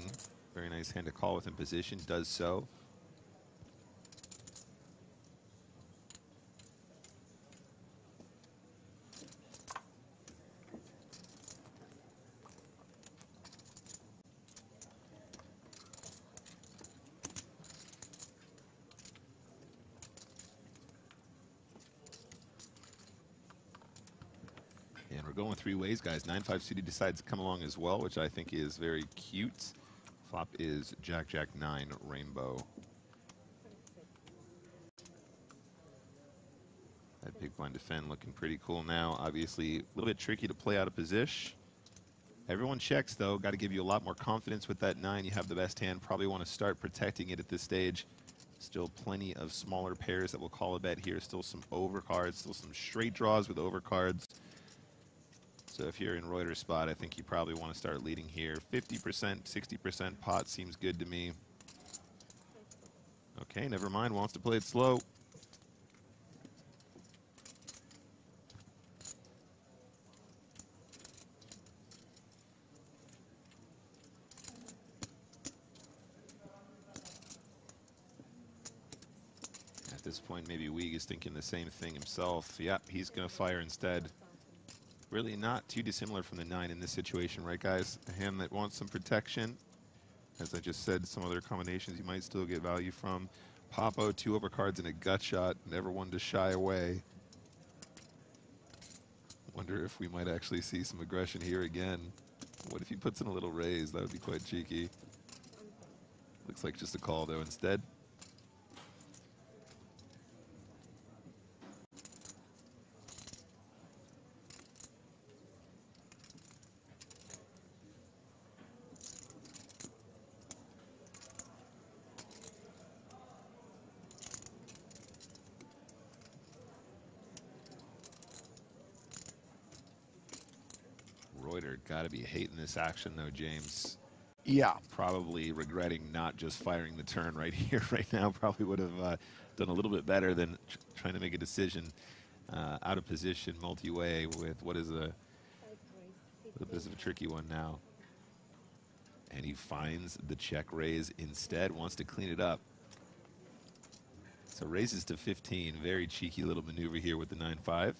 Very nice hand to call with in position. Does so. And we're going three ways, guys. 9-5 suited decides to come along as well, which I think is very cute. Flop is Jack-Jack 9 rainbow. That big blind defend looking pretty cool now. Obviously, a little bit tricky to play out of position. Everyone checks, though. Got to give you a lot more confidence with that 9. You have the best hand. Probably want to start protecting it at this stage. Still plenty of smaller pairs that will call a bet here. Still some overcards. Still some straight draws with overcards. So if you're in Reuter's spot, I think you probably want to start leading here. 50%, 60% pot seems good to me. Okay, never mind. Wants to play it slow. At this point, maybe Weeg is thinking the same thing himself. Yeah, he's going to fire instead. Really not too dissimilar from the 9 in this situation, right, guys? A hand that wants some protection. As I just said, some other combinations you might still get value from. Papo, 2 overcards and a gut shot. Never one to shy away. Wonder if we might actually see some aggression here again. What if he puts in a little raise? That would be quite cheeky. Looks like just a call, though, instead. Got to be hating this action, though, James. Yeah. Probably regretting not just firing the turn right here, right now. Probably would have done a little bit better than trying to make a decision out of position, multi-way with what is a bit of a tricky one now. And he finds the check raise instead, wants to clean it up. So raises to 15. Very cheeky little maneuver here with the 9-5.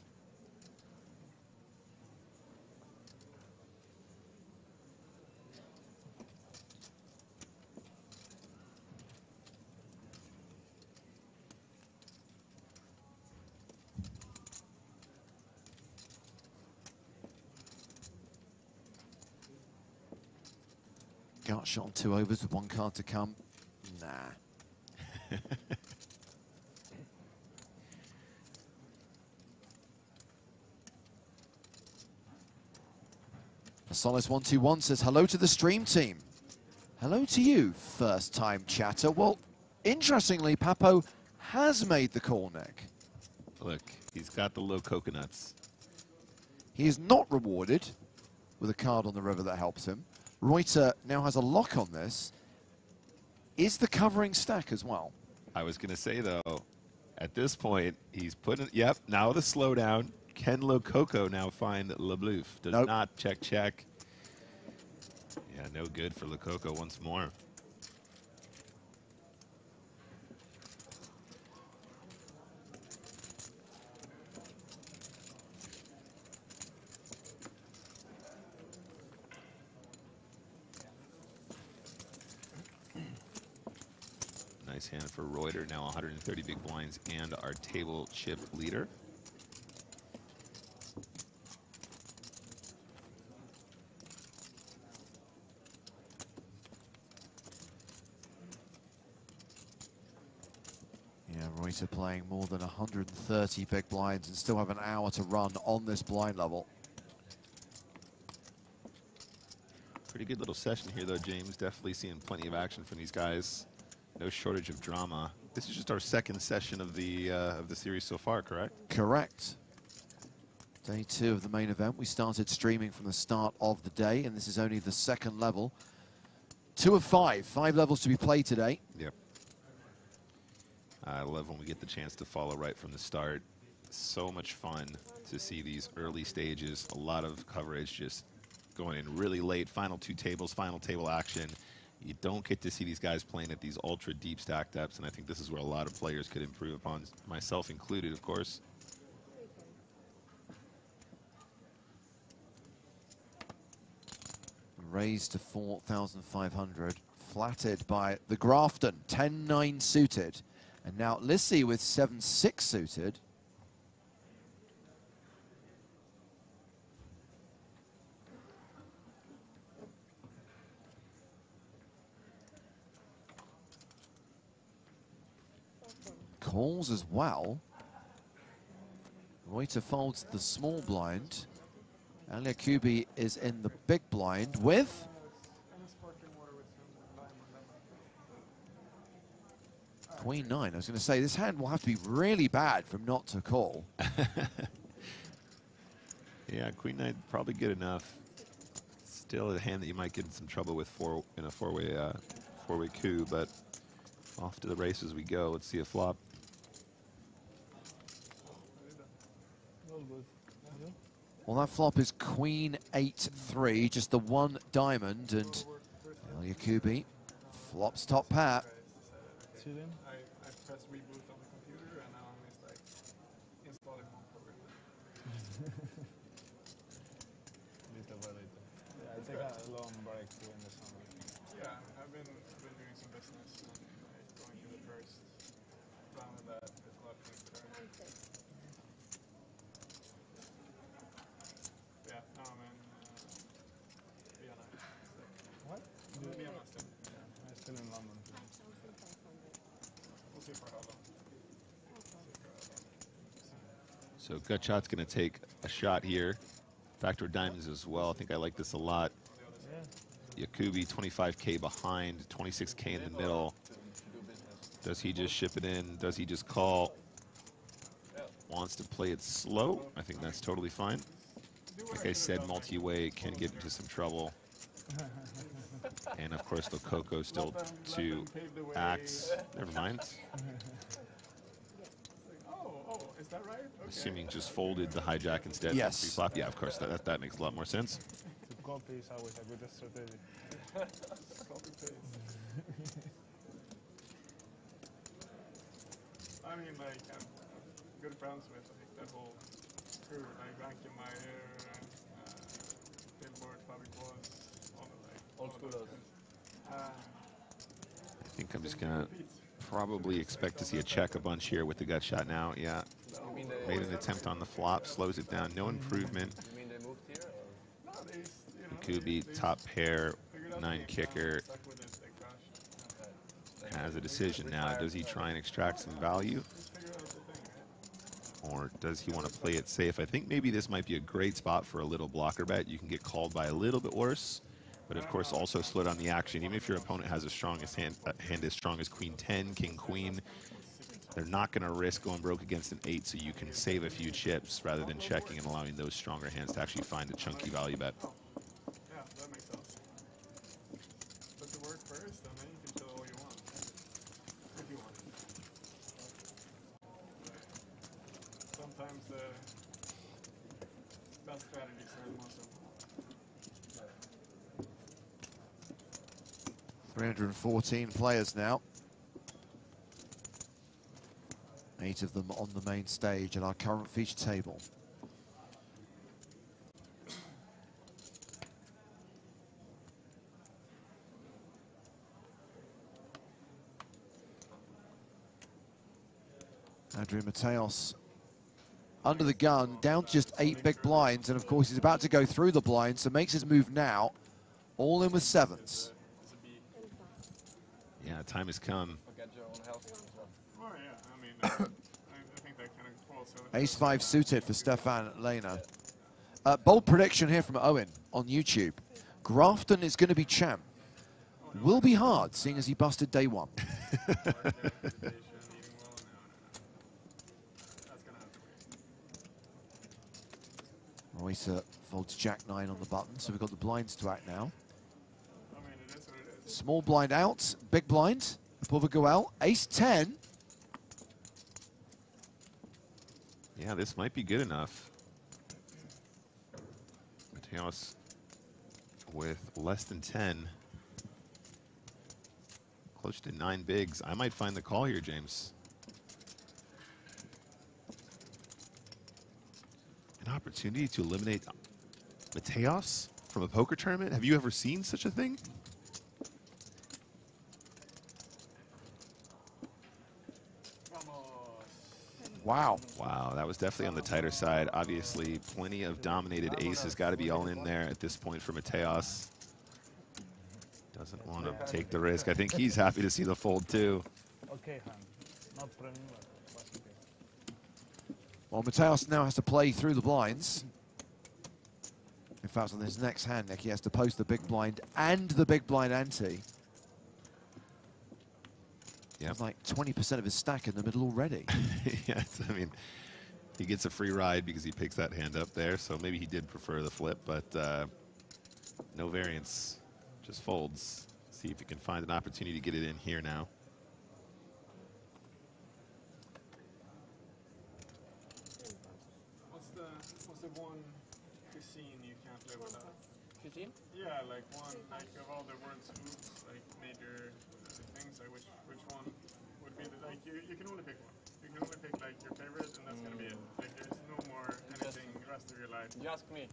Gut shot on 2 overs with 1 card to come. Nah. Solace 121 says hello to the stream team. Hello to you, first time chatter. Well, interestingly, Papo has made the call, Nick. Look, he's got the low coconuts. He is not rewarded with a card on the river that helps him. Reuter now has a lock on this. Is the covering stack as well? I was going to say, though, at this point, he's putting, yep, now the slowdown. Can Lococo now find LeBlouf? Does Nope. not check. Yeah, no good for Lococo once more. Nice hand for Reuter, now 130 big blinds and our table chip leader. Yeah, Reuter playing more than 130 big blinds and still have an hour to run on this blind level. Pretty good little session here, though, James. Definitely seeing plenty of action from these guys. No shortage of drama. This is just our second session of the series so far, correct? Correct. Day 2 of the main event. We started streaming from the start of the day, and this is only the second level. 2 of 5. 5 levels to be played today. Yep. I love when we get the chance to follow right from the start. So much fun to see these early stages. A lot of coverage just going in really late. Final 2 tables, final table action. You don't get to see these guys playing at these ultra deep stack depths, and I think this is where a lot of players could improve upon, myself included, of course. Raised to 4,500. Flattered by the Grafton, 10-9 suited. And now Lissy with 7-6 suited. Calls as well. Reuter folds the small blind. Aliakubi is in the big blind with Queen 9. I was going to say, this hand will have to be really bad from not to call. Yeah, Queen 9 probably good enough. Still a hand that you might get in some trouble with in a four-way coup, but off to the races we go. Let's see a flop. Well, that flop is Queen 8-3, just the 1 diamond, and Aliakubi flops top pair. I pressed reboot on the computer and now I'm just like installing one program. Little by little. Yeah, I take a long break during the summer. Yeah, I've been doing some business and going through the first round of that. There's a lot of things to learn. Yeah, now I'm in Vienna. What? I'm in Vienna still. Yeah, I'm still in London. We'll see for how long. So Gutshot's going to take a shot here. Backdoor diamonds as well. I think I like this a lot. Yakubi 25K behind, 26K in the middle. Does he just ship it in? Does he just call? Wants to play it slow. I think that's totally fine. Like I said, multi-way can get into some trouble. And of course, Lococo still 2 acts. Never mind. Oh, is that right? Okay. Assuming just folded the hijack instead. Yes. Pre-flop. Yeah, of course. That makes a lot more sense. To copy is always a good strategy. Copy paste. I I mean, like, I'm good friends with like that whole crew, like Rankenmeyer, Billboard, Public Was, all of like Old schoolers. I think I'm just gonna probably expect to see a check a bunch here with the gut shot now. Yeah, made an attempt on the flop, slows it down. No improvement. You mean they moved here? Or? No, Kubi, top pair, 9 kicker, has a decision now. Does he try and extract some value? Or does he want to play it safe? I think maybe this might be a great spot for a little blocker bet. You can get called by a little bit worse, but of course also slow down the action. Even if your opponent has a strongest hand as strong as Queen 10, King Queen, they're not going to risk going broke against an 8, so you can save a few chips rather than checking and allowing those stronger hands to actually find a chunky value bet. Yeah, that makes sense. But to work first, and then you can chill all you want. If you want. Sometimes the best strategies are the most simple. 314 players now. 8 of them on the main stage at our current feature table. Andrew Mateos under the gun, down to just 8 big blinds, and of course he's about to go through the blinds, so makes his move now, all in with 7s. Yeah, time has come. Oh yeah, I mean, I think that kind of falls over. Ace-5 suited for Stefan Lehner. Bold prediction here from Owen on YouTube. Grafton is going to be champ. Will be hard, seeing as he busted day 1. Royce folds Jack-9 on the button, so we've got the blinds to act now. Small blind out, big blind. Above a Goel, Ace-10. Yeah, this might be good enough. Mateos with less than 10. Close to 9 bigs. I might find the call here, James. An opportunity to eliminate Mateos from a poker tournament? Have you ever seen such a thing? Wow. Wow, that was definitely on the tighter side. Obviously, plenty of dominated aces. Got to be all in there at this point for Mateos. Doesn't want to take the risk. I think he's happy to see the fold, too. Okay, Han. Not running, but was okay. Well, Mateos now has to play through the blinds. In fact, on his next hand, Nick, he has to post the big blind and the big blind ante. Yeah, like 20% of his stack in the middle already. Yes, I mean, he gets a free ride because he picks that hand up there, so maybe he did prefer the flip, but no variance, just folds. See if he can find an opportunity to get it in here now. What's the one cuisine you can't live without? Cuisine? Yeah, like one, like of all the world's foods, like major things, like which one would be the, like you can only pick one. You can only pick like your favorite, and that's gonna be it. Like there's no more anything the rest of your life. You ask me.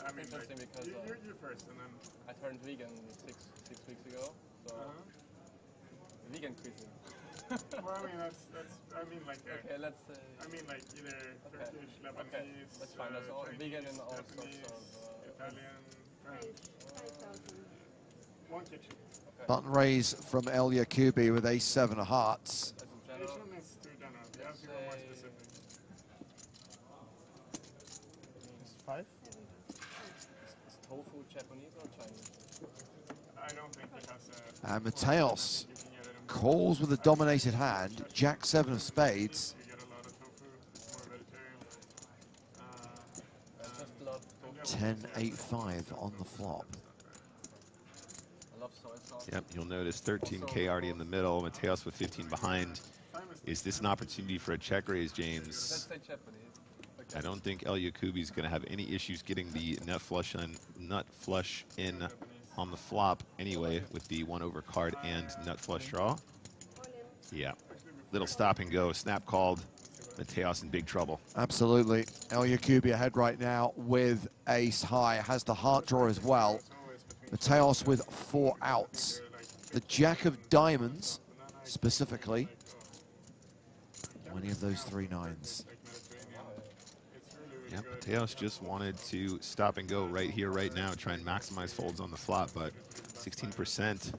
I mean, interesting like, because you're first, and then I turned vegan six weeks ago, so vegan cuisine. Well, I mean that's I mean like okay, let's say I mean like either Turkish, Lebanese, that's fine. That's all Chinese, vegan and all Japanese, sorts of Italian, French. One kitchen. Button raise from El Yakubi with Ace-7 of hearts. Asian is too general. You have to go more specific. It's 5? Is tofu Japanese or Chinese? I don't think it has a... And Mateos calls with a dominated hand, Jack-7 of spades. You get a lot of tofu, it's more vegetarian. I just love tofu. 10-8-5 on the flop. I love soy sauce. Yep, you'll notice 13K already in the middle, Mateos with 15 behind. Is this an opportunity for a check raise, James? Let's say Japanese. Okay. I don't think El Yakubi is going to have any issues getting the nut flush in on the flop anyway with the 1 over card and nut flush draw. Yeah. little stop and go. Snap called. Mateos in big trouble. Absolutely. El Yakubi ahead right now with ace high. Has the heart draw as well. Mateos with 4 outs. The jack of diamonds, specifically. Any of those 3 nines. Yeah, Mateos just wanted to stop and go right here, right now, try and maximize folds on the flop, but 16%.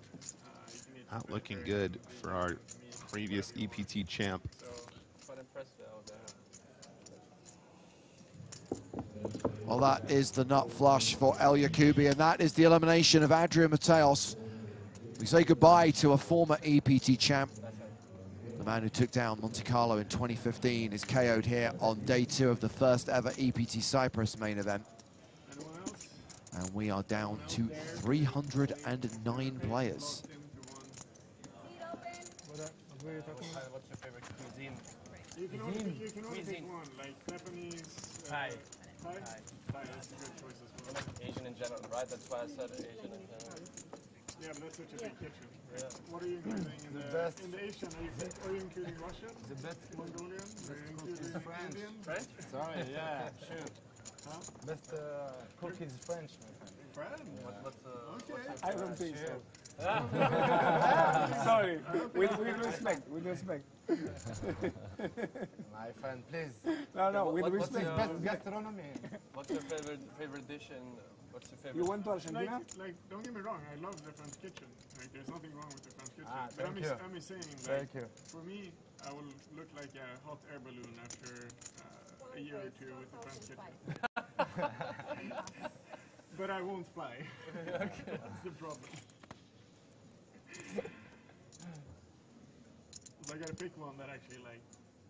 Not looking good for our previous EPT champ. Well, that is the nut flush for El Yakubi, and that is the elimination of Adrian Mateos. We say goodbye to a former EPT champ. The man who took down Monte Carlo in 2015 is KO'd here on day 2 of the first ever EPT Cyprus main event. And we are down to 309 players. What's your favorite cuisine? You can only pick one, like Japanese. Thai. Thai? Thai, that's a good choice as well. Like Asian in general, right? That's why I said Asian in general. Yeah, but that's such a big kitchen. Yeah. What are you including in the Asian? Are you including Russian? The best Mongolian? Are you including French. Indian? French? Sorry, yeah, shoot. Huh? Best cook is French, my friend. French? Okay. I don't think so. Ah. Sorry, with respect, with respect. My friend, please. No, with What's respect. your- Best gastronomy. What's your favorite dish and what's your favorite? You went to Argentina? Like, don't get me wrong, I love the French kitchen. Like, there's nothing wrong with the French kitchen. Ah, but thank you. I'm saying, Thank like, you. for me, I will look like a hot air balloon after a year or 2 with the French kitchen. But I won't fly. That's the problem. So I gotta pick one that actually like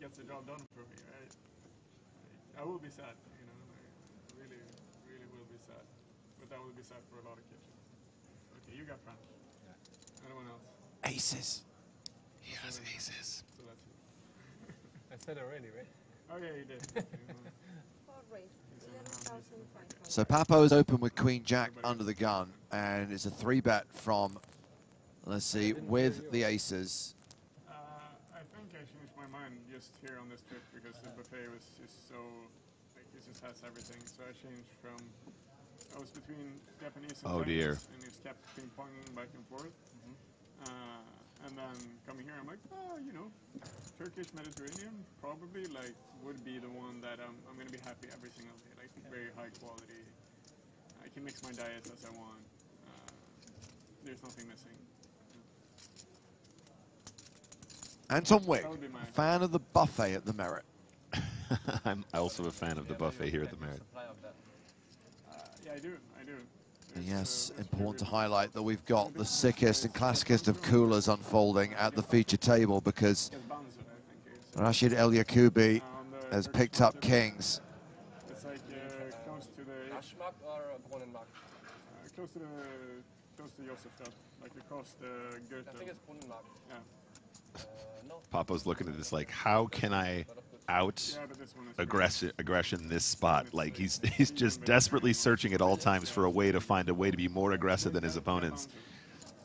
gets the job done for me, right? I will be sad, you know. I really, really will be sad. But I will be sad for a lot of kitchens. Okay, you got French. Yeah. Anyone else? Aces. He has aces. So that's you. I said already, right? Oh yeah, you did. So Papo is open with Queen Jack under the gun, and it's a 3-bet from, let's see, with the aces. I think I changed my mind just here on this trip because the buffet was just so, like, it just has everything. So I changed from, I was between Japanese and Chinese, and it's kept ping-ponging back and forth. And then coming here, I'm like, oh, you know, Turkish Mediterranean probably like would be the one that I'm going to be happy every single day. Like very high quality. I can mix my diet as I want. There's nothing missing. Anton Wick, That would be my- fan of the buffet at the Merit. I'm also a fan of the buffet here at the Merit. Yeah, I do. And yes, important to highlight that we've got the sickest and classicest of coolers unfolding at the feature table because Rashid El Yakubi has picked up kings. It's like close to the Ashmak or Brunnenmark? Close to Josefstadt, like across the Goethe. I think it's Brunnenmark. Yeah. No. Papo's looking at this like, how can I out aggression this spot? Like he's just desperately searching at all times for a way to find a way to be more aggressive than his opponents.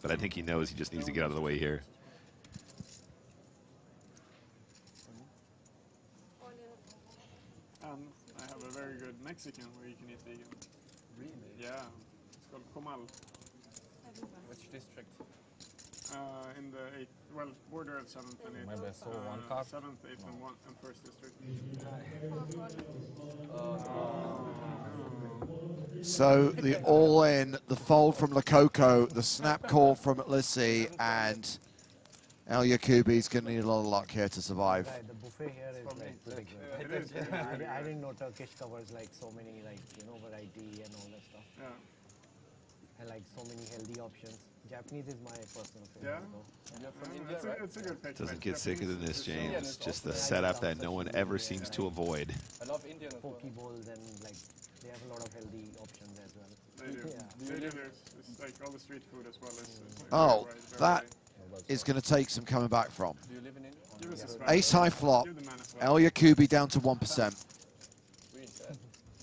But I think he knows he just needs to get out of the way here. I have a very good Mexican where you can eat vegan. Really? Yeah, it's called Comal. Which district? In the 8th, well, border at 7th and 8th. Maybe I saw one card. 7th, 8th, and 1st district. So the all-in, the fold from Lococo, the snap call from Lissy, and El Yakubi's going to need a lot of luck here to survive. Right, the buffet here is like pretty good. It is. I didn't know Turkish covers like so many, like, you know, variety and all that stuff. Yeah. And like so many healthy options. Japanese is my personal favorite. Yeah? Though. You're from India, It's right? a good pick. Doesn't right? get sicker than this, Japanese James. is Just the Yeah, setup yeah, that no one ever seems to avoid. I love Indian as well. Poke bowls and like they have a lot of healthy options as well. They do. Yeah. They do. It's like all the street food as well as. Oh, that is going to take some coming back from. Do you live in India? Give us a swag. Ace high flop, Give the man a swag. El Yakubi down to 1%.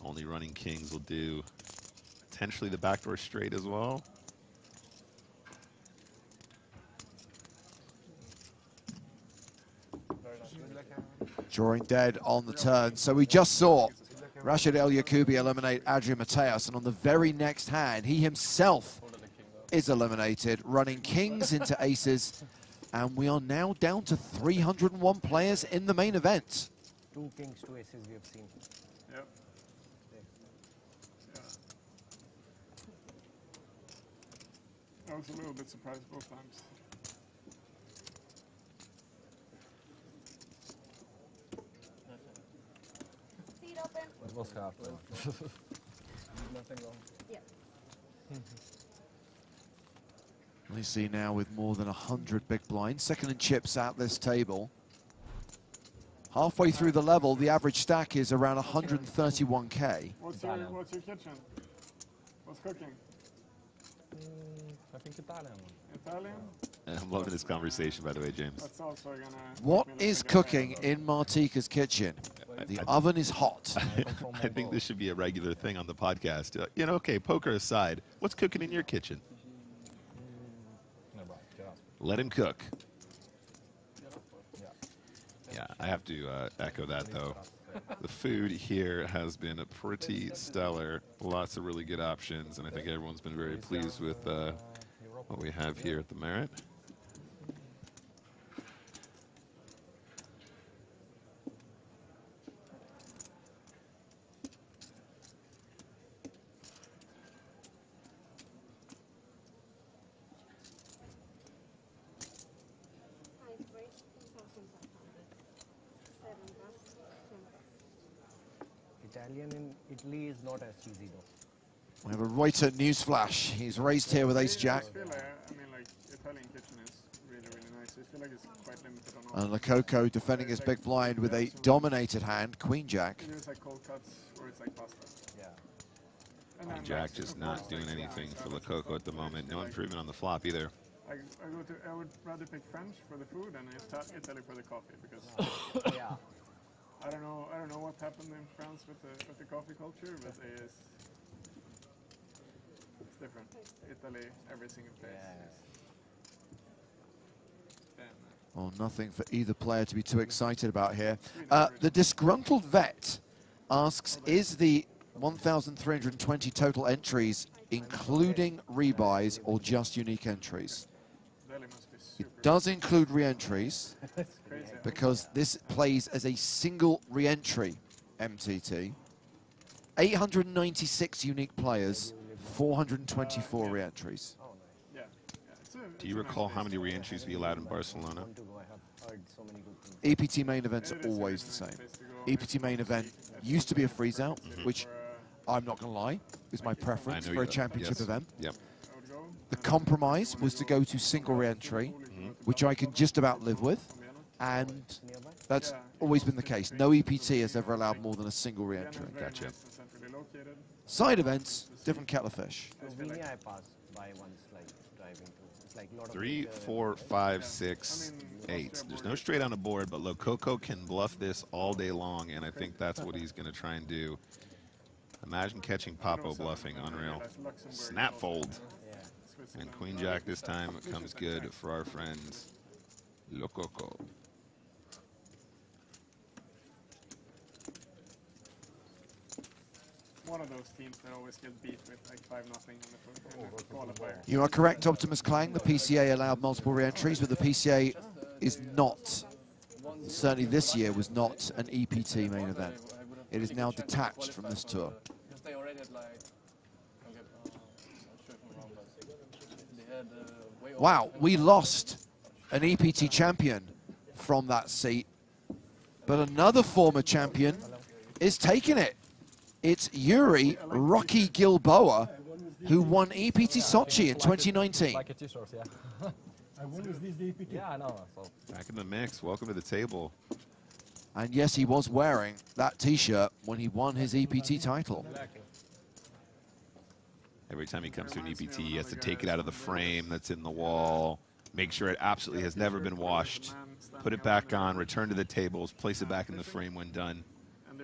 Only running kings will do potentially the backdoor straight as well. Drawing dead on the turn. So we just saw Rashid El Yakubi eliminate Adrian Mateos, and on the very next hand, he himself is eliminated, running kings into aces, and we are now down to 301 players in the main event. 2 kings, 2 aces we have seen. Yep. Yeah. I was a little bit surprised both times. Seat open. It was hard. Nothing wrong. Yeah. We see now with more than 100 big blinds, second in chips at this table. Halfway through the level, the average stack is around 131K. What's your kitchen? What's cooking? I think Italian. Italian? I'm loving this conversation, by the way, James. That's also gonna What is cooking in Martika's kitchen? The oven is hot. I think this should be a regular thing on the podcast. You know, okay, poker aside, what's cooking in your kitchen? Let him cook. Yeah, I have to echo that, though. The food here has been pretty stellar. Lots of really good options, and I think everyone's been very pleased with what we have here at the Merit. Italian in Italy is not as cheesy though. We have a Reuters news flash. He's raised here with ace-jack. I mean, like, Italian kitchen is really, really nice. I feel like it's quite limited on And Lococo defending his big blind with a dominated hand, queen-jack. It's like cold cuts or it's like pasta. Yeah. Queen Jack just not doing anything for Lococo at the moment. No improvement on the flop either. I would rather pick French for the food and Italy for the coffee because Yeah. I don't know what happened in France with the coffee culture, but it's different. Italy, every single place. Well, nothing for either player to be too excited about here. The disgruntled vet asks, is the 1,320 total entries including rebuys or just unique entries? It does include re-entries because this plays as a single re-entry MTT. 896 unique players, 424 re-entries. Do you recall how many re-entries we allowed in Barcelona? EPT main events are always the same. EPT main event used to be a freeze-out, which I'm not going to lie, is my preference for a championship event. Yep. The compromise was to go to single re-entry, which I can just about live with, and that's always been the case. No EPT has ever allowed more than a single re-entry. Gotcha. Side events, different kettle of fish. Slovenia I passed by once, like driving to. It's like lot of 3, 4, 5, 6, 8. There's no straight on the board, but Lococo can bluff this all day long, and I think that's what he's going to try and do. Imagine catching Papo bluffing, unreal. Snap fold. And Queen Jack this time comes good for our friends Lococo. One of those teams that always get beat with like 5-0 in the qualifier. You are correct, Optimus Klang. The PCA allowed multiple re-entries, but the PCA is not, certainly this year, was not an EPT main event. It is now detached from this tour. Wow, we lost an EPT champion from that seat, but another former champion is taking it. It's Yuri Rocky Gilboa, who won EPT Sochi in 2019. Like a t-shirt, yeah. Yeah, I know. So. Back in the mix. Welcome to the table. And yes, he was wearing that t-shirt when he won his EPT title. Every time he comes to an EPT, he has to take it out of the frame that's in the wall, make sure it absolutely has never been washed, put it back on, return to the tables, place it back in the frame when done. And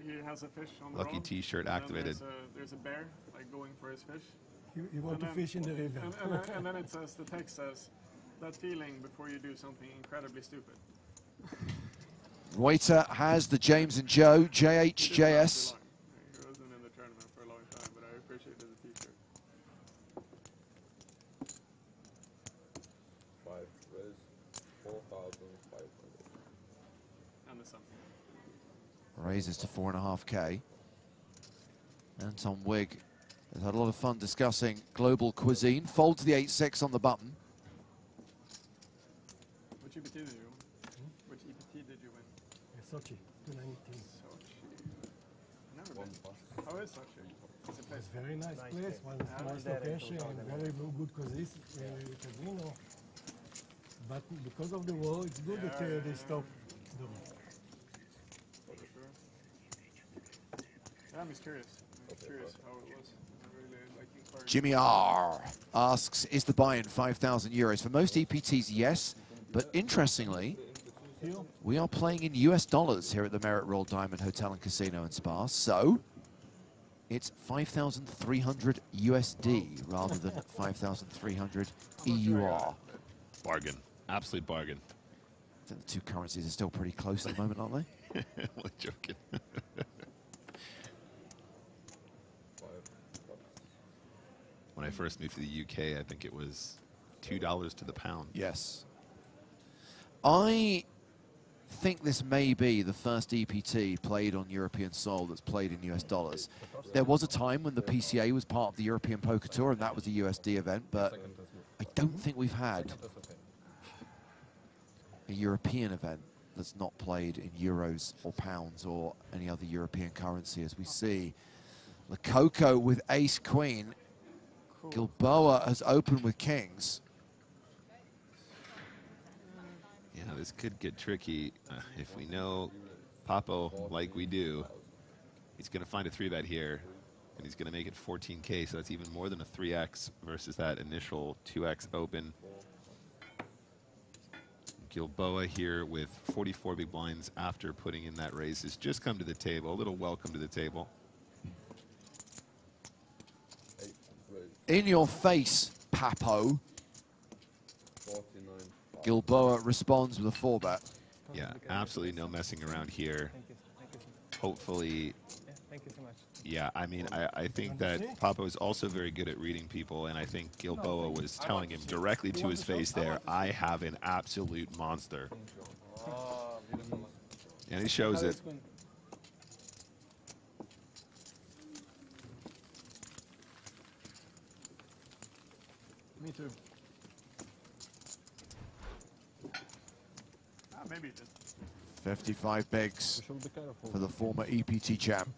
he has a fish on the Lucky road, t-shirt and then activated. There's a bear like going for his fish. You want to fish in the river. And then it says, the text says, that feeling before you do something incredibly stupid. Reuter has the James and Joe JHJS. He wasn't in the tournament for a long time, but I appreciated the t-shirt. 5 res, 4,500. And the sum. Raises to 4.5K. Anton Wigg has had a lot of fun discussing global cuisine. Folds the 8-6 on the button. Which EPT did you win? Which EPT did you win? Sochi, 219. Sochi. Never been. How is Sochi? It's a place. It's very nice place, one nice location, and very good casino. But because of the war, it's good that they stop the war. For sure. Yeah, I'm just curious. I'm curious how it was. I really like inquiring. Jimmy R asks, is the buy-in 5,000 euros? For most EPTs, yes. But interestingly, we are playing in US dollars here at the Merit Royal Diamond Hotel and Casino and Spa. So it's 5,300 USD rather than 5,300 EUR. Bargain. Absolute bargain. I think the two currencies are still pretty close at the moment, aren't they? Only joking. When I first moved to the UK, I think it was $2 to the pound. Yes. I think this may be the first EPT played on European soil that's played in US dollars. There was a time when the PCA was part of the European Poker Tour, and that was a USD event, but I don't think we've had a European event that's not played in euros or pounds or any other European currency. As we see Lakoko with ace-queen. Gilboa has opened with kings. Yeah, this could get tricky. If we know Papo like we do, he's going to find a 3-bet here, and he's going to make it 14K, so that's even more than a 3X versus that initial 2X open. Gilboa here with 44 big blinds after putting in that raise has just come to the table. A little welcome to the table. In your face, Papo. 49. Gilboa responds with a 4-bet. Yeah, absolutely no messing around here. Hopefully. Thank you so much. Yeah, I mean, I think that Papo is also very good at reading people, and I think Gilboa was telling him directly to his face there, I have an absolute monster. And he shows it. Me too. Maybe it did. 55 bigs for the former EPT champ.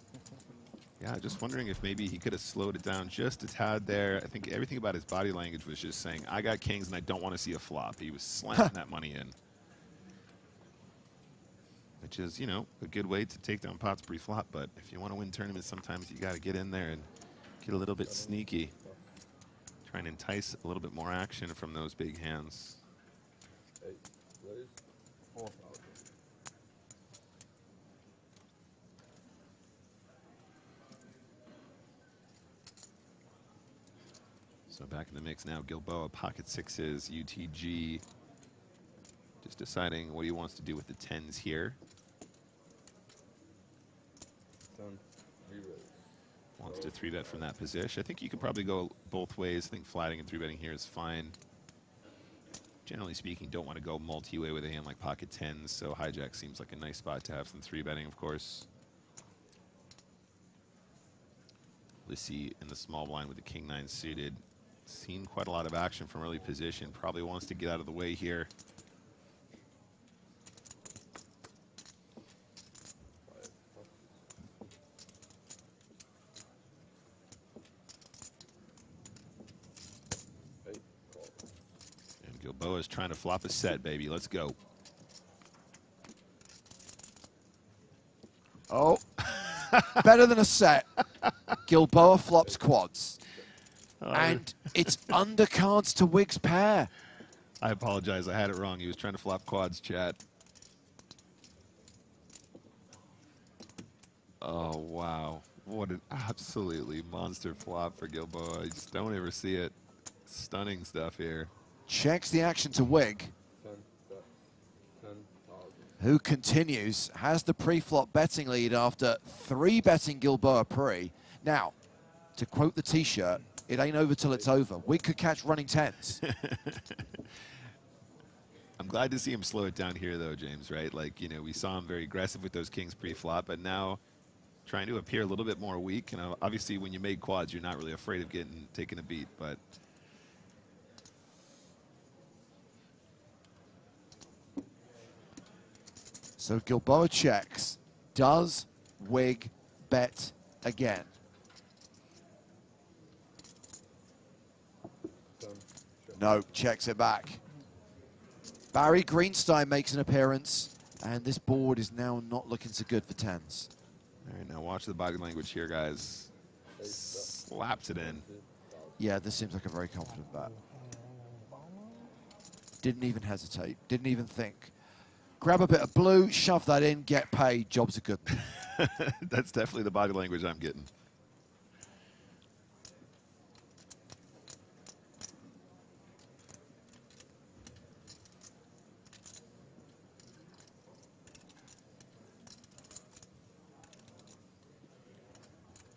Yeah, just wondering if maybe he could have slowed it down just a tad there. I think everything about his body language was just saying, I got kings and I don't want to see a flop. He was slamming that money in. Which is, you know, a good way to take down pots pre-flop. But if you want to win tournaments, sometimes you got to get in there and get a little bit sneaky. Try and entice a little bit more action from those big hands. 8 raise, 4,000. So back in the mix now, Gilboa, pocket sixes, UTG. Just deciding what he wants to do with the 10s here. Wants to 3-bet from that position. I think you could probably go both ways. I think flatting and 3-betting here is fine. Generally speaking, don't want to go multi-way with a hand like pocket 10s, so hijack seems like a nice spot to have some 3-betting, of course. Lissy in the small blind with the king-9 suited. Seen quite a lot of action from early position. Probably wants to get out of the way here. And Gilboa's trying to flop a set, baby. Let's go. Oh, better than a set. Gilboa flops quads. And it's undercards to Wigg's pair. I apologize. I had it wrong. He was trying to flop quads, chat. Oh, wow. What an absolutely monster flop for Gilboa. You just don't ever see it. Stunning stuff here. Checks the action to Wigg. 10,000. who continues, has the pre-flop betting lead after 3 betting Gilboa pre. Now, to quote the T-shirt, it ain't over till it's over. We could catch running 10s. I'm glad to see him slow it down here, though, James, right? Like, you know, we saw him very aggressive with those kings pre-flop, but now trying to appear a little bit more weak. And obviously, when you make quads, you're not really afraid of taking a beat, but... So Gilboa checks. Does Wig bet again? No, checks it back. Barry Greenstein makes an appearance, and this board is now not looking so good for 10s. All right, now watch the body language here, guys. Slaps it in. Yeah, this seems like a very confident bet. Didn't even hesitate, didn't even think. Grab a bit of blue, shove that in, get paid, job's a good. That's definitely the body language I'm getting.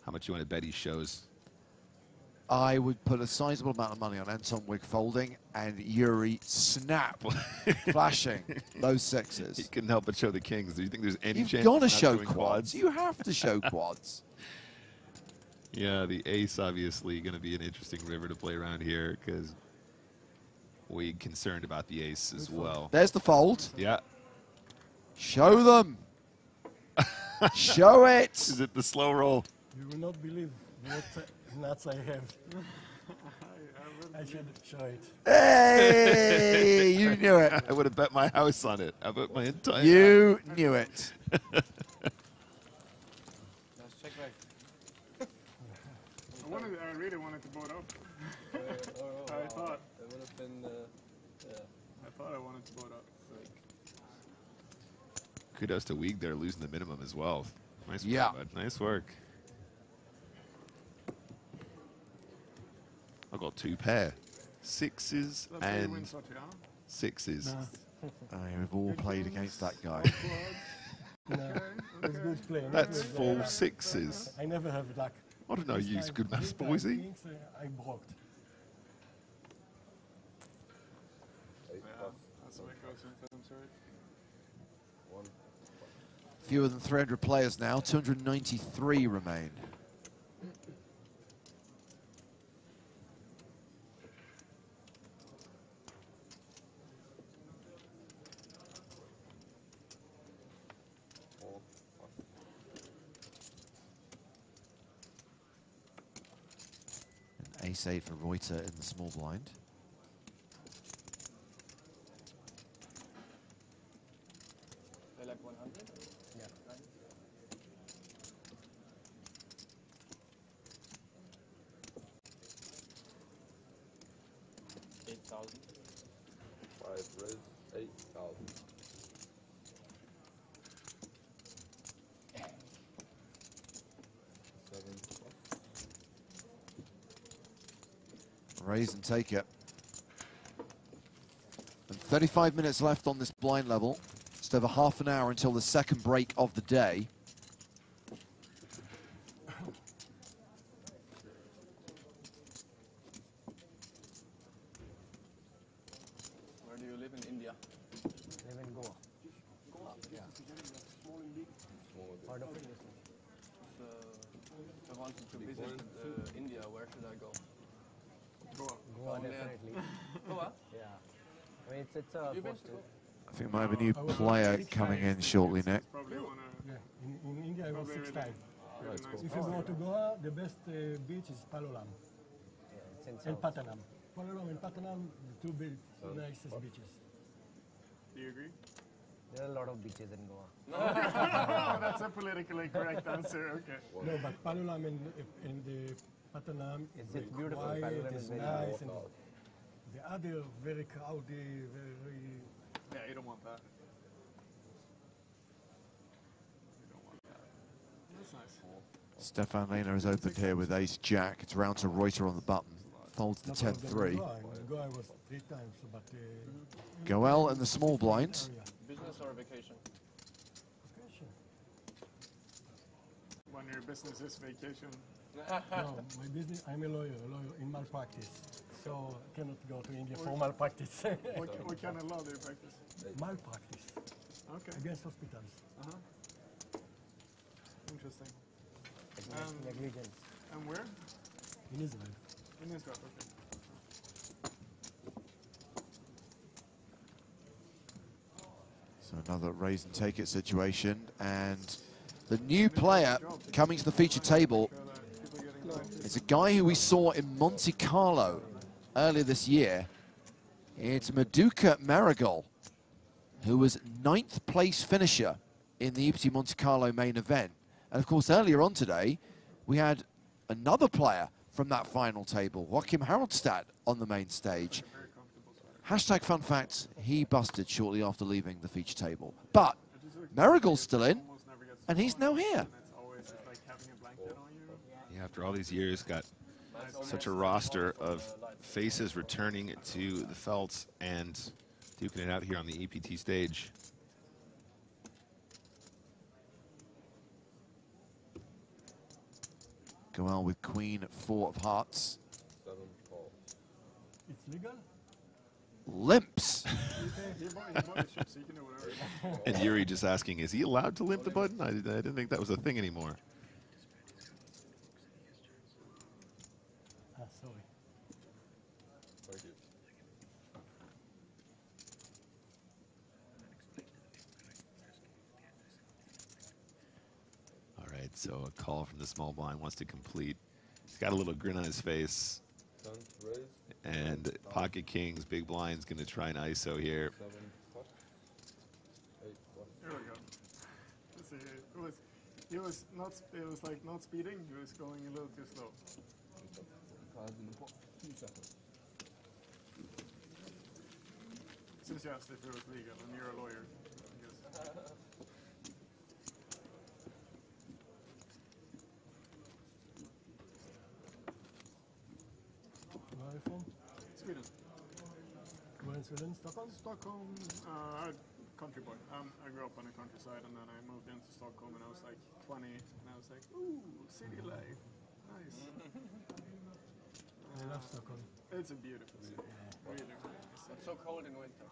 How much you want to bet he shows? I would put a sizable amount of money on Anton Wig folding and Yuri snap flashing those 6s. He couldn't help but show the kings. Do you think there's any You've chance? got to he's not show showing quads. You have to show quads. Yeah, the ace obviously going to be an interesting river to play around here because we concerned about the ace as well. There's the fold. Yeah. Show them. Show it. Is it the slow roll? You will not believe what nuts I have. I should show it. Hey, you knew it. I would have bet my house on it. I bet my entire You knew it. Let's check back. I really wanted to board up. I thought. That would have been, yeah. I thought I wanted to board up. Kudos to Weeg there, losing the minimum as well. Nice Yeah. work, bud. Nice work. I've got 2 pair. 6s and 6s. We've all played against that guy. No, it's good play. That's full 6s. I never have luck. I don't know, you use good maths, Boise. I broke. That's the way it goes sometimes, right? Fewer than 300 players now. 293 remain. An ace-8 for Reuter in the small blind. They like 100? Yeah. Nice. 8,000. 5 res, 8,000. Raise and take it. And 35 minutes left on this blind level. Just over half an hour until the second break of the day. Where do you live in India? Live in Goa. Goa? Yeah. Part of it. I wanted to visit India. Where should I go? Goa. Goa, definitely. Goa? Yeah. I mean, it's a coastal. I think we might have a new player coming in shortly, Nick. Yeah, in India I was 6 times. Nice. If you go to Goa, the best beach is Palolam and Patanam. Palolam and Patanam, the 2 nicest beaches. Do you agree? There are a lot of beaches in Goa. That's a politically correct answer, okay. No, but Palolam and the Patanam It's is beautiful. quiet, Palolam it's is very nice, and the other very crowded, very... Yeah, you don't want that. You don't want that. That's nice. Stefan Lehner has opened here with ace-jack. It's round to Reuter on the button. folds the Not all of them 10-3. Go I was 3 times, but... Goel in the small blind. Business or vacation? Vacation. When your business is vacation. No, my business, I'm a lawyer in malpractice. So I cannot go to India for malpractice. What kind of law do you practice? Malpractice. Okay. Against hospitals. Interesting. Negligence. And where? In Israel. In Israel, okay. So another raise and take it situation, and the new player coming to the feature table is a guy who we saw in Monte Carlo earlier this year. It's Maduka Marigal, who was 9th place finisher in the EPT Monte Carlo main event. And of course, earlier on today, we had another player from that final table, Joachim Haraldstad, on the main stage. Hashtag fun fact, he busted shortly after leaving the feature table. But Marigal's still in, and he's now here. Yeah, after all these years, got such a roster of faces returning to the felts and duking it out here on the EPT stage. Goel with Queen 4 of hearts. It's legal? Limps. And Yuri just asking, is he allowed to limp the button? I didn't think that was a thing anymore. Sorry. Thank you. All right, so a call from the small blind wants to complete. He's got a little grin on his face. And pocket kings, big blind's going to try an ISO here. There we go. Let's see. It was like not speeding. He was going a little too slow. Since you asked if it was legal, and you're a lawyer, I guess. Where are you from? Sweden. Where in Sweden? Stockholm? Stockholm, country boy. I grew up on the countryside, and then I moved into Stockholm, and I was like 20, and I was like, ooh, city life, nice. I love Stockholm. It's a beautiful city, really, really nice. It's so cold in winter.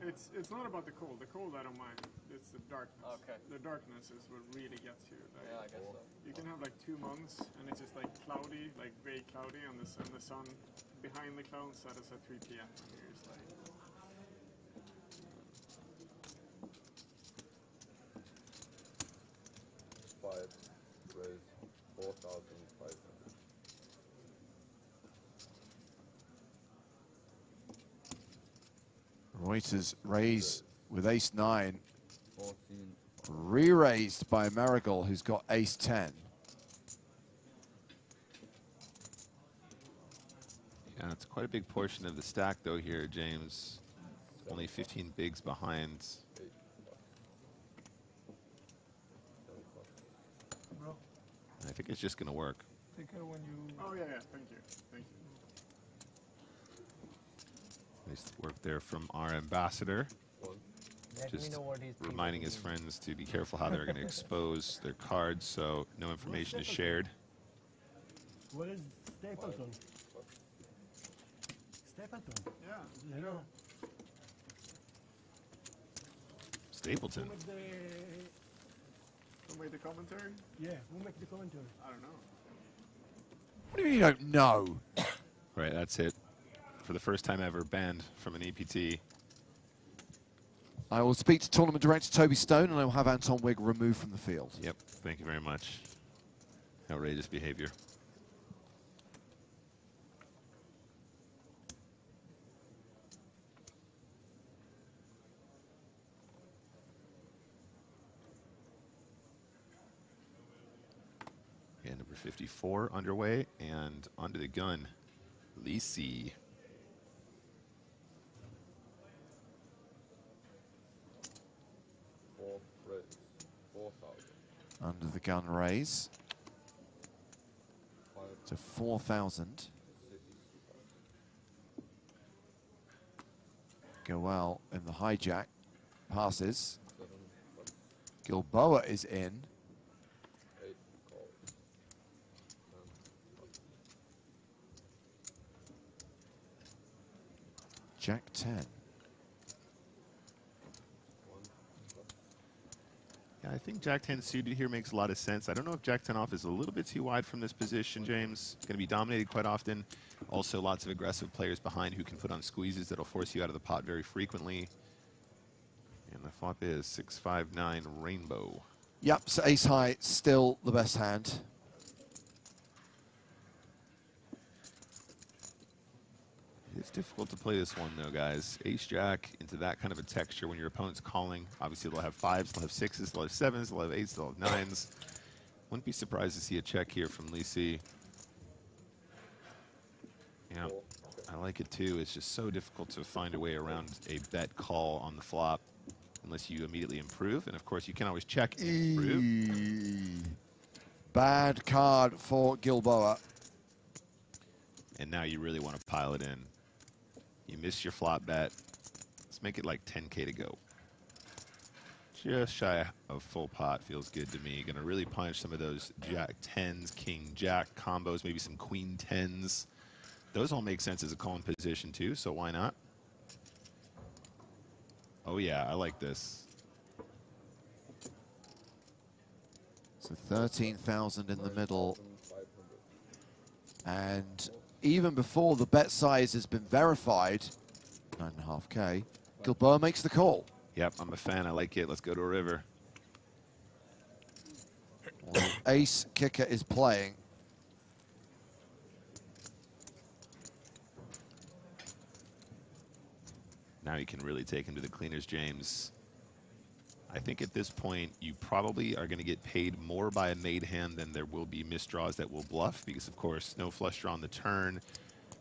It's not about the cold. The cold I don't mind. It's the darkness. Okay. The darkness is what really gets you. Like, Yeah, I guess so. You can have like 2 months, and it's just like cloudy, like gray cloudy, and the sun behind the clouds set us at 3 p.m. And you're just like. Raise 4,500. Reuters raise with ace-9. 14. Re-raised by Marigal, who's got ace-10. Yeah, it's quite a big portion of the stack, though, here, James. Only 15 bigs behind. Bro, I think it's just going to work. take care when you... Oh yeah, thank you, thank you. Nice work there from our ambassador. Let me Just know what he's thinking. reminding his friends to be careful how they're going to expose their cards, so no information is shared. Where is Stapleton? Stapleton? Yeah. You know. Stapleton. Who made the commentary? Yeah, who make the commentary? I don't know. What do you mean you don't know? Right, that's it. For the first time ever, banned from an EPT. I will speak to tournament director Toby Stone, and I will have Anton Wigg removed from the field. Yep, thank you very much. Outrageous behavior. Yeah, number 54 underway, and onto the gun, Lisi. Under the gun raise to 4,000. go well in the hijack. Passes. Gilboa is in. Jack 10. Yeah, I think Jack 10 suited here makes a lot of sense. I don't know if Jack 10 off is a little bit too wide from this position, James. It's going to be dominated quite often. Also, lots of aggressive players behind who can put on squeezes that'll force you out of the pot very frequently. And the flop is 6-5-9 Rainbow. Yep, so ace high, still the best hand. It's difficult to play this one, though, guys. Ace-Jack into that kind of a texture when your opponent's calling. Obviously, they'll have 5s, they'll have 6s, they'll have 7s, they'll have 8s, they'll have 9s. Wouldn't be surprised to see a check here from Lisi. Yeah, I like it, too. It's just so difficult to find a way around a bet call on the flop unless you immediately improve. And, of course, you can always check and improve. Bad card for Gilboa. And now you really want to pile it in. You missed your flop bet. Let's make it like 10K to go. Just shy of full pot feels good to me. Gonna really punish some of those Jack 10s, King Jack combos, maybe some Queen 10s. Those all make sense as a call-in position too, so why not? Oh yeah, I like this. So 13,000 in the middle. And even before the bet size has been verified, 9.5K, Gilboa makes the call. Yep, I'm a fan. I like it. Let's go to a river. Well, ace kicker is playing. Now you can really take him to the cleaners, James. I think at this point, you probably are going to get paid more by a made hand than there will be misdraws that will bluff, because, of course, no flush draw on the turn.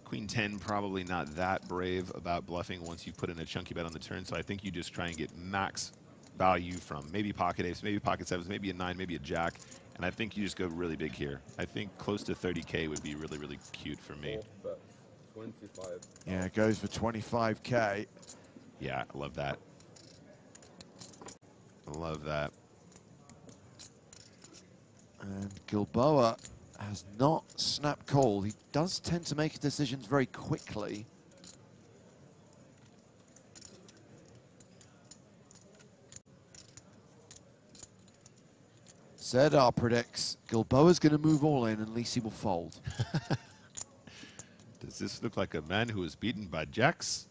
Queen 10 probably not that brave about bluffing once you put in a chunky bet on the turn, so I think you just try and get max value from maybe pocket ace, maybe pocket sevens, maybe a 9, maybe a jack, and I think you just go really big here. I think close to 30K would be really, really cute for me. 25. Yeah, it goes for 25K. Yeah, I love that. I love that. And Gilboa has not snapped call. He does tend to make decisions very quickly. Serdar predicts Gilboa's going to move all in and Lisi will fold. Does this look like a man who was beaten by jacks?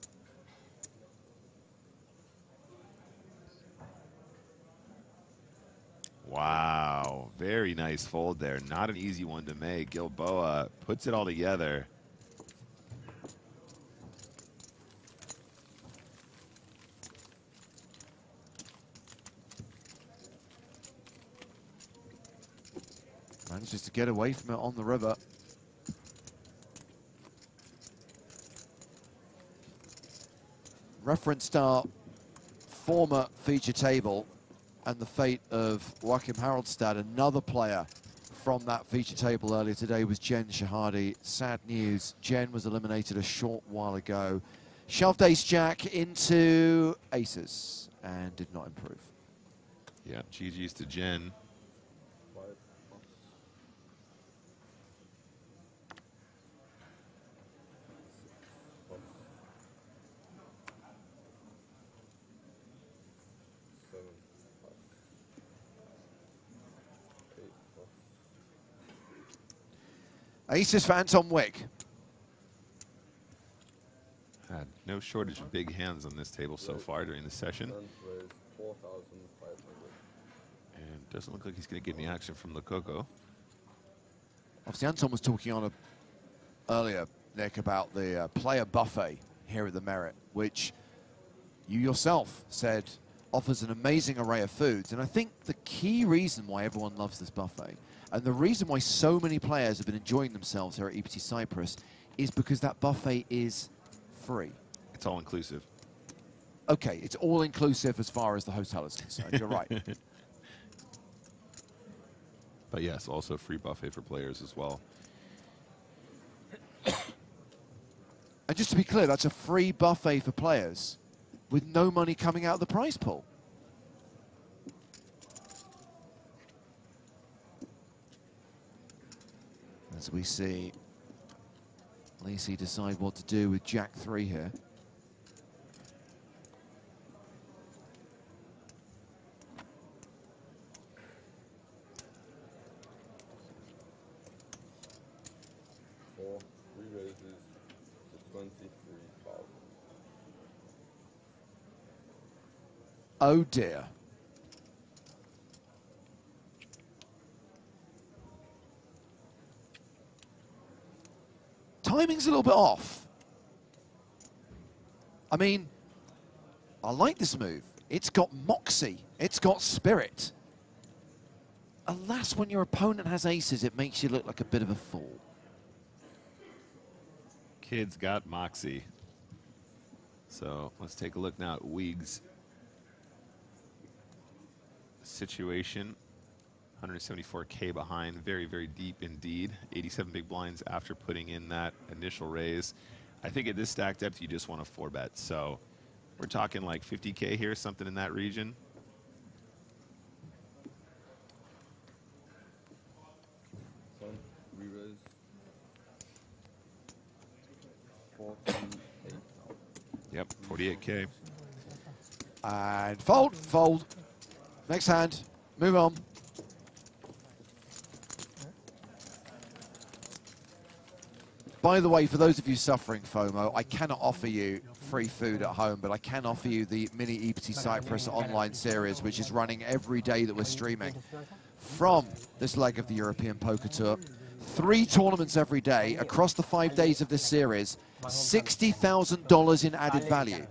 Wow, very nice fold there. Not an easy one to make. Gilboa puts it all together. Manages to get away from it on the river. Referenced our former feature table and the fate of Joachim Haraldstad, another player from that feature table earlier today was Jen Shahadi. Sad news, Jen was eliminated a short while ago. Shoved ace-jack into aces and did not improve. Yeah, GG's to Jen. Aces for Anton Wick. Had no shortage of big hands on this table so far during the session. And doesn't look like he's going to get any action from Lococo. Obviously, Anton was talking on earlier, Nick, about the player buffet here at the Merit, which you yourself said offers an amazing array of foods. And I think the key reason why everyone loves this buffet, and the reason why so many players have been enjoying themselves here at EPT Cyprus, is because that buffet is free. It's all inclusive. Okay, it's all inclusive as far as the hotel is concerned. You're right. But yes, also free buffet for players as well. And just to be clear, that's a free buffet for players. with no money coming out of the prize pool. As we see Lacey decide what to do with Jack 3 here. Oh dear. Timing's a little bit off. I mean, I like this move. It's got moxie. It's got spirit. Alas, when your opponent has aces, it makes you look like a bit of a fool. Kid's got moxie. So let's take a look now at Weig's situation. 174K behind, very, very deep indeed. 87 big blinds after putting in that initial raise. I think at this stack depth, you just want to 4-bet. So we're talking like 50K here, something in that region. Yep, 48K. And fold, fold. Next hand, move on. By the way, for those of you suffering FOMO, I cannot offer you free food at home, but I can offer you the mini EPT Cyprus online series, which is running every day that we're streaming from this leg of the European Poker Tour. 3 tournaments every day across the 5 days of this series, $60,000 in added value.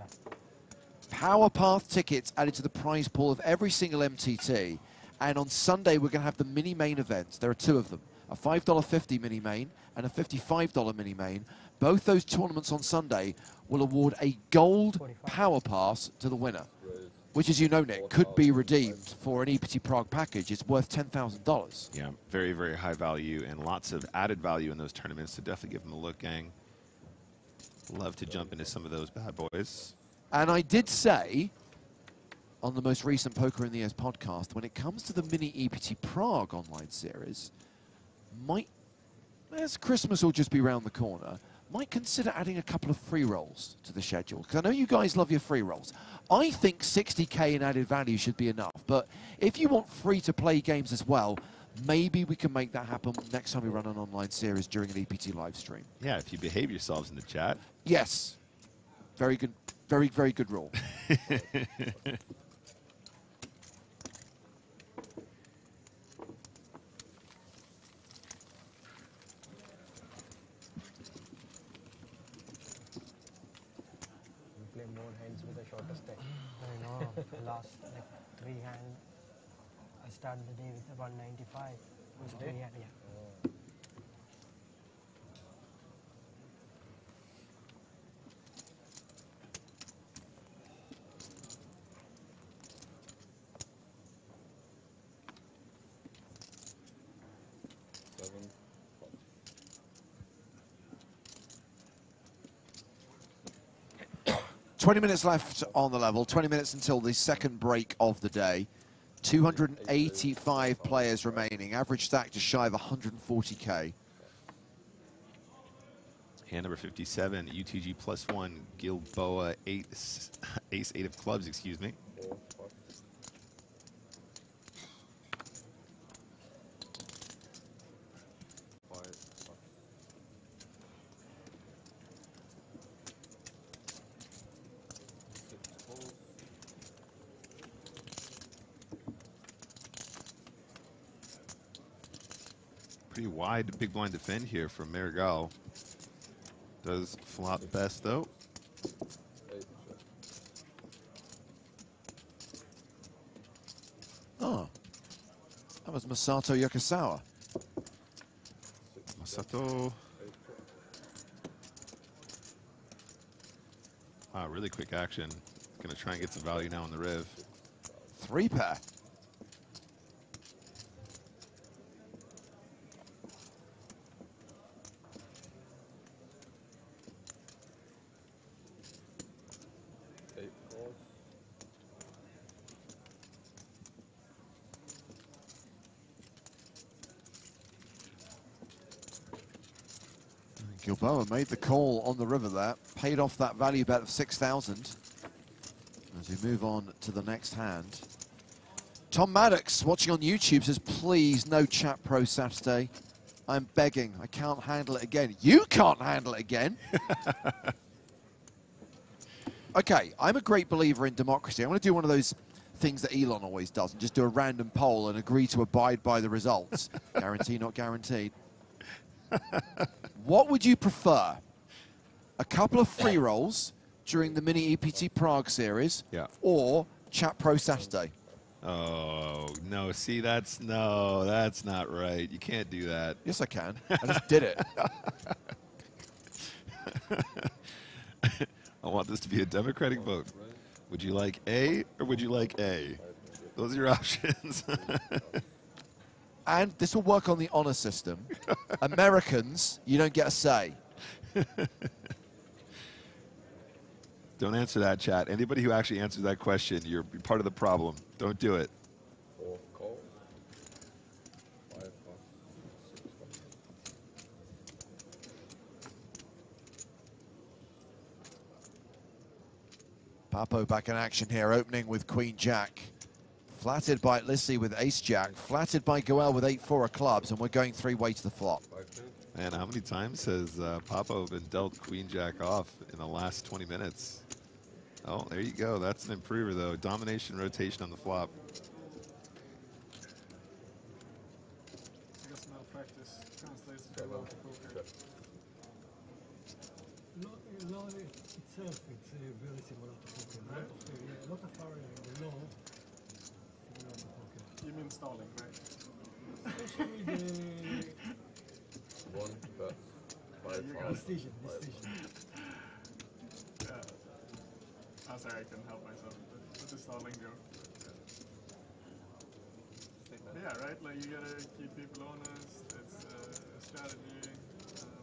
Power Path tickets added to the prize pool of every single MTT. And on Sunday, we're going to have the mini main events. There are 2 of them, a $5.50 mini main and a $55 mini main. Both those tournaments on Sunday will award a gold Power Pass to the winner, which, as you know, Nick, could be redeemed for an EPT Prague package. It's worth $10,000. Yeah, very, very high value and lots of added value in those tournaments, so definitely give them a look, gang. Love to jump into some of those bad boys. And I did say on the most recent Poker in the Years podcast, when it comes to the mini EPT Prague online series, as Christmas will just be round the corner, might consider adding a couple of free rolls to the schedule. Because I know you guys love your free rolls. I think 60K in added value should be enough. But if you want free-to-play games as well, maybe we can make that happen next time we run an online series during an EPT live stream. Yeah, if you behave yourselves in the chat. Yes. Very good. Very, very good rule. Play more hands with a shorter stack. I know. Last like 3 hand, I started the day with 195. Was 3 hand, yeah. Seven. 20 minutes left on the level, 20 minutes until the second break of the day. 285 players remaining, average stack just shy of 140K. Hand number 57, UTG +1, Gilboa, ace 8 of clubs, excuse me. Pretty wide big blind defend here from Marigal. Does flop best though. Oh, that was Masato Yokosawa. Masato. Wow, really quick action. Gonna try and get some value now on the riv. 3-pair. Gilboa made the call on the river there, paid off that value bet of 6,000. As we move on to the next hand. Tom Maddox, watching on YouTube, says, please, no chat pro Saturday. I'm begging, I can't handle it again. You can't handle it again? Okay, I'm a great believer in democracy. I'm going to do one of those things that Elon always does and just do a random poll and agree to abide by the results. Guarantee, not guaranteed. What would you prefer? A couple of free rolls during the mini EPT Prague series, or Chat Pro Saturday? Oh, no, see, that's not right. You can't do that. Yes, I can. I just did it. I want this to be a democratic vote. Would you like A or would you like A? Those are your options. And this will work on the honor system. Americans, you don't get a say. Don't answer that, chat. Anybody who actually answers that question, you're part of the problem. Don't do it. 4 calls. 5 plus 6 Papo back in action here, opening with Queen Jack. Flattered by Lissy with Ace Jack. Flattered by Goel with 8-4 of clubs, and we're going 3-way to the flop. Man, how many times has Papo been dealt Queen Jack off in the last 20 minutes? Oh, there you go. That's an improver, though. Domination rotation on the flop. I guess malpractice translates to low poker. Law itself, it's very similar to poker. A lot of area in the law similar to poker. You mean stalling, right? Especially the 1 bet, 5 decision. Yeah. Oh, sorry, I couldn't help myself with the stalling joke. Yeah, right? Like, you gotta keep people honest. It's a strategy.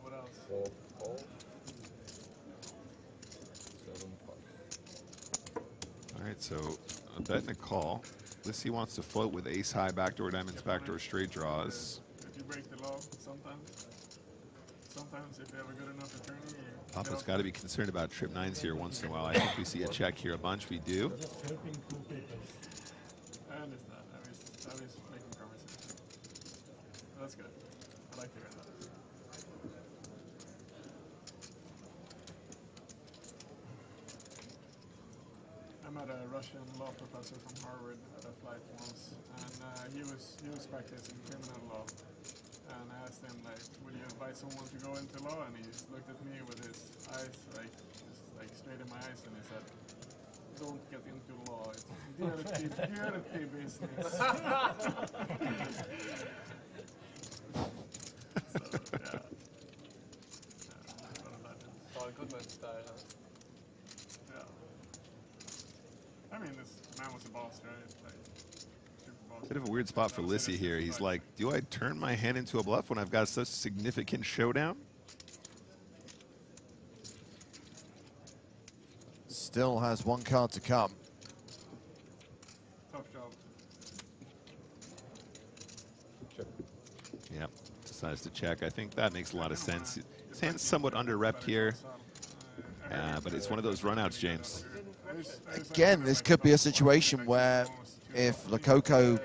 What else? 4 calls. 7 5. All right, so a bet and a call. Lissy wants to float with ace high, backdoor diamonds, backdoor straight draws. If you break the law, sometimes if you have a good enough attorney, Papo's got to be concerned about trip nines here once in a while. I think we see a check here a bunch. We do. Just helping two people. I understand. I was making conversation. That's good. I like hearing that. I met a Russian law professor from Harvard at a flight once, and he was practicing criminal law. And I asked him, like, would you advise someone to go into law? And he just looked at me with his eyes, like straight in my eyes, and he said, don't get into law. It's dirty business. So, yeah. Paul Goodman style. Yeah. I mean, this man was a boss, right? Like, Bit of a weird spot for Lissy here. He's like, do I turn my hand into a bluff when I've got such significant showdown? Still has one card to come. Tough job. Check. Yep, decides to check. I think that makes a lot of sense. His hand's somewhat under-repped here, but it's one of those runouts, James. Again, this could be a situation where if Lococo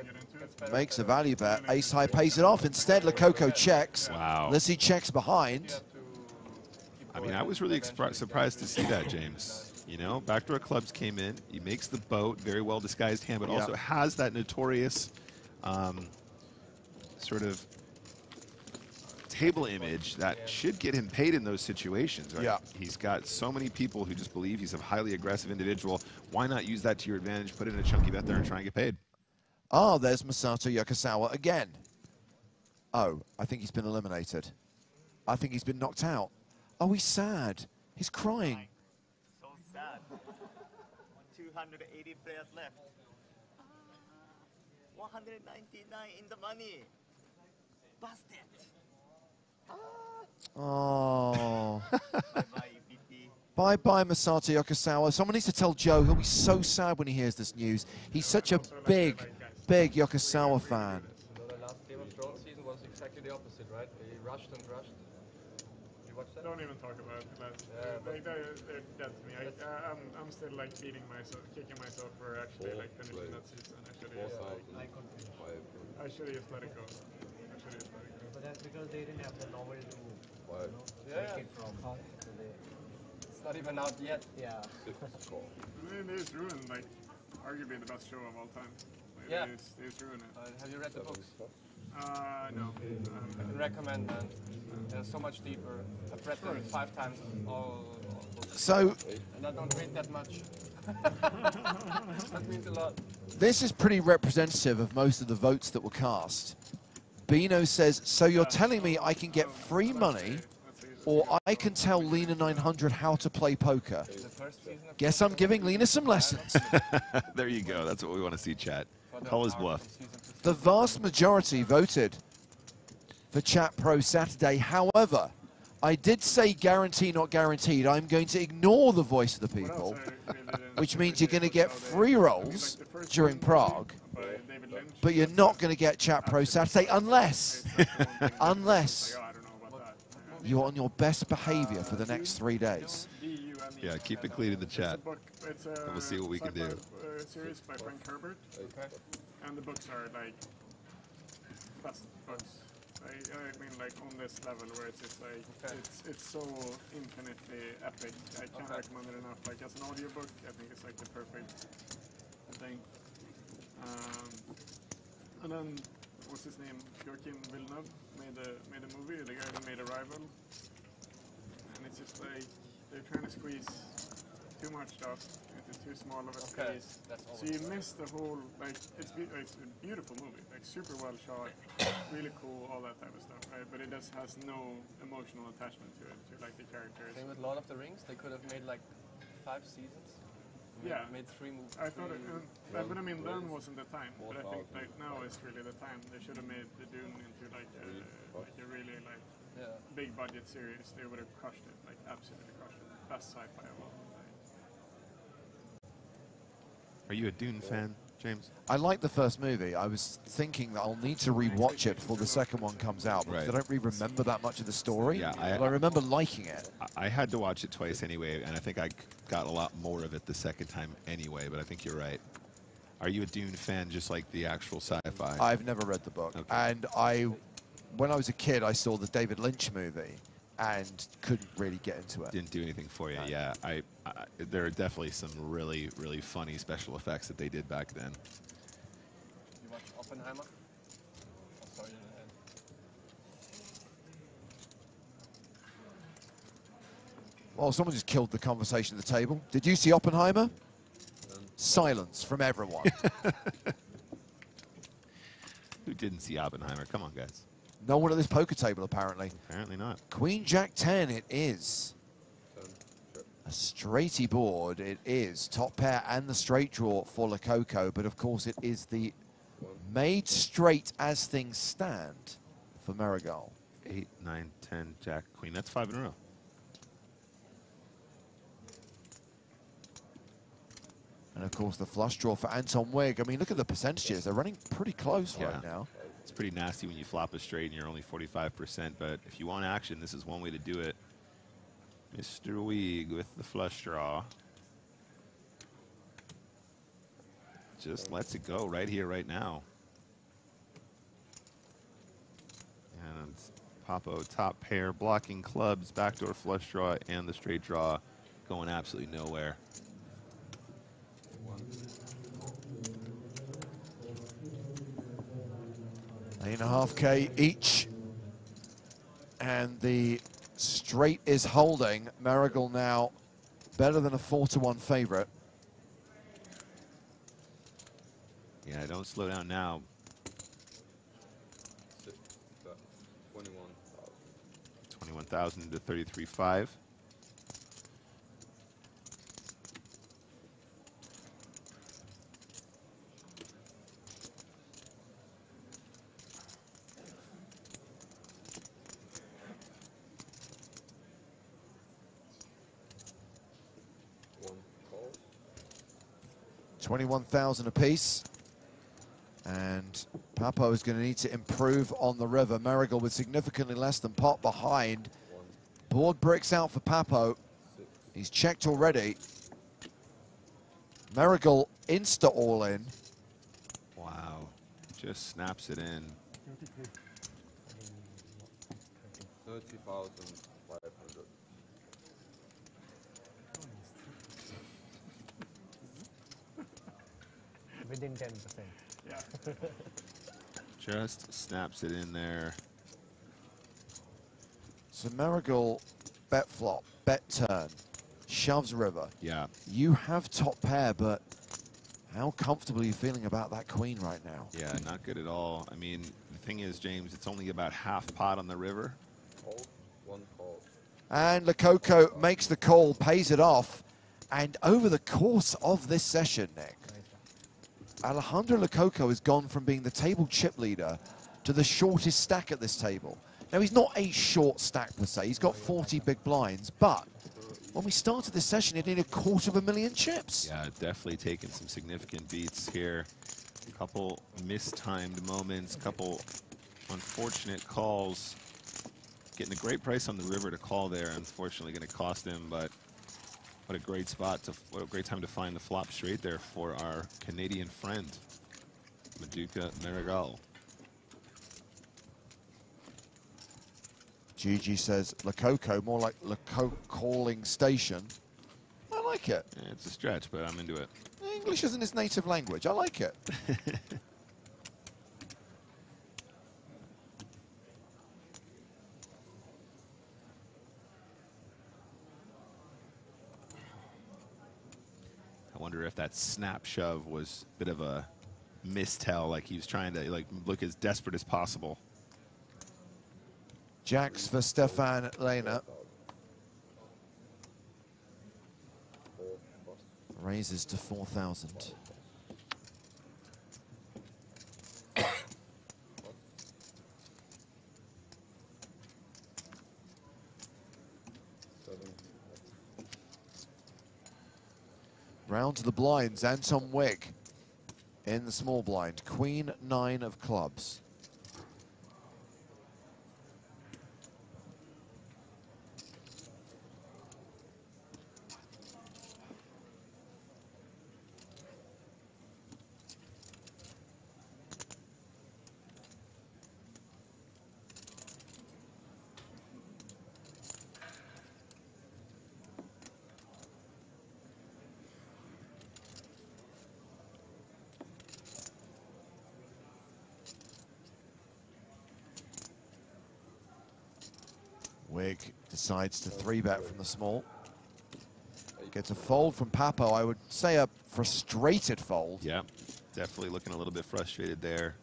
makes a value bet, ace high pays it off. Instead, Lococo checks. Wow. Lissy checks behind. I mean, I was really surprised to see that, James. You know, backdoor clubs came in. He makes the boat, very well disguised hand, but also has that notorious sort of table image that should get him paid in those situations, right? Yeah. He's got so many people who just believe he's a highly aggressive individual. Why not use that to your advantage, put in a chunky bet there and try and get paid? Oh, there's Masato Yokosawa again. Oh, I think he's been eliminated. I think he's been knocked out. Oh, he's sad. He's crying. So sad. 280 players left. 199 in the money. Busted. Oh. Bye-bye, EPT. Bye-bye, Masato Yokosawa. Someone needs to tell Joe he'll be so sad when he hears this news. He's such a big Yokosawa fan. The last game of Draw season was exactly the opposite, right? He rushed and rushed. He don't even talk about it. Like, they're dead to me. I'm still like kicking myself for actually like finishing that season. I should have just let it go. But that's because they didn't have the novel to take it from. So it's not even out yet. Yeah. They just ruined like arguably the best show of all time. Like, yeah. They just ruined it. Have you read the books? No. I recommend them. They're so much deeper. I've read them 5 times all books. So, and I don't read that much. That means a lot. This is pretty representative of most of the votes that were cast. Bino says, so you're telling me I can get free money or I can tell Lena 900 how to play poker? Guess I'm giving Lena some lessons. There you go. That's what we want to see, chat. Call his bluff. The vast majority voted for Chat Pro Saturday. However, I did say guarantee, not guaranteed. I'm going to ignore the voice of the people, which means you're going to get free rolls during Prague, but you're not going to get Chat Pro Saturday unless you're on your best behavior for the next 3 days. Yeah, keep it clean in the chat. And we'll see what we can do. Series by Frank Herbert. Okay. And the books are like fast books. I mean, like on this level where it's just like it's so infinitely epic. I can't recommend it enough. Like as an audiobook, I think it's like the perfect thing. And then what's his name? Joachim Villeneuve made a movie. The guy that made Arrival. And it's just like they're trying to squeeze too much stuff into too small of a space. So you miss the whole, like, it's a beautiful movie, like super well shot, really cool, all that type of stuff, right? But it just has no emotional attachment to it, to like the characters. Same with Lord of the Rings, they could have made like 5 seasons. Yeah. Made 3 movies. I thought it, but I mean, then wasn't the time. But I think like now is really the time. They should have made the Dune into like a really like big budget series. They would have crushed it, like absolutely crushed it. Best sci-fi of all. Are you a Dune fan, James? I like the first movie. I was thinking that I'll need to rewatch it before the second one comes out because I don't really remember that much of the story. Yeah, but I remember liking it. I had to watch it twice anyway, and I think I got a lot more of it the second time anyway, but I think you're right. Are you a Dune fan just like the actual sci-fi? I've never read the book. Okay. And when I was a kid, I saw the David Lynch movie and couldn't really get into it. Didn't do anything for you, yeah. There are definitely some really, really funny special effects that they did back then. You watch Oppenheimer? Oh, sorry, well, someone just killed the conversation at the table. Did you see Oppenheimer? Silence from everyone. Who didn't see Oppenheimer? Come on, guys. No one at this poker table, apparently. Apparently not. Queen Jack 10, it is. A straighty board, it is. Top pair and the straight draw for Lococo, but of course it is the made straight as things stand for Marigal. 8, 9, 10, Jack, Queen. That's 5 in a row. And of course the flush draw for Anton Wigg. I mean, look at the percentages. They're running pretty close right now. It's pretty nasty when you flop a straight and you're only 45%, but if you want action, this is one way to do it. Mr. Wigg with the flush draw. Just lets it go right here, right now. And Papo top pair, blocking clubs, backdoor flush draw, and the straight draw going absolutely nowhere. 8.5K each. And the straight is holding. Marigal now better than a 4-1 favorite. Yeah, don't slow down now. 21,000 to 33.5. $21,000 apiece. And Papo is going to need to improve on the river. Marigal with significantly less than pot behind. Board bricks out for Papo. He's checked already. Marigal insta all in. Wow. Just snaps it in. 30,500. Within 10%. Yeah. Just snaps it in there. So Marigal bet flop, bet turn, shoves river. Yeah. You have top pair, but how comfortable are you feeling about that queen right now? Yeah, not good at all. I mean, the thing is, James, it's only about half pot on the river. Call, one call. And Lococo makes the call, pays it off. And over the course of this session, Nick, Alejandro Lococo has gone from being the table chip leader to the shortest stack at this table. Now, he's not a short stack per se. He's got 40 big blinds, but when we started this session, he needed 250,000 chips. Yeah, definitely taking some significant beats here. A couple mistimed moments, couple unfortunate calls. Getting a great price on the river to call there. Unfortunately, going to cost him, but what a great spot to, what a great time to find the flop straight there for our Canadian friend, Maduka Marigal. Gigi says Lococo, more like Lococo calling station. I like it. Yeah, it's a stretch, but I'm into it. English isn't his native language. I like it. I wonder if that snap shove was a bit of a mistell, like he was trying to look as desperate as possible. Jacks for Stefan Lehner. Raises to 4,000. Round to the blinds, Anton Wick in the small blind. Queen 9 of clubs. Wig decides to 3-bet from the small. Gets a fold from Papo. I would say a frustrated fold. Yeah, definitely looking a little bit frustrated there.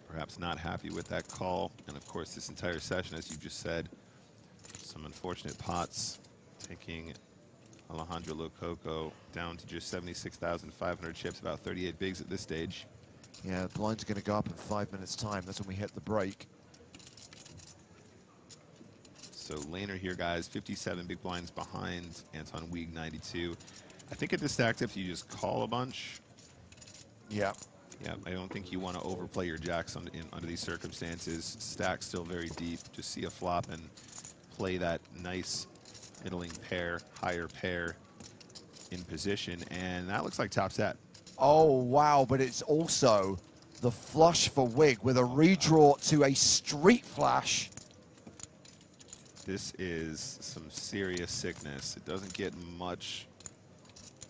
Perhaps not happy with that call. And of course, this entire session, as you just said, some unfortunate pots taking Alejandro Lococo down to just 76,500 chips, about 38 bigs at this stage. Yeah, the blinds are going to go up in 5 minutes' time. That's when we hit the break. So Lehner here, guys, 57 big blinds behind Anton Wiig, 92. I think at this stack tip, you just call a bunch. Yeah. Yeah, I don't think you want to overplay your jacks under these circumstances. Stack still very deep. Just see a flop and play that nice middling pair, higher pair in position. And that looks like top set. Oh, wow, but it's also the flush for Wig with a redraw to a street flash. This is some serious sickness. It doesn't get much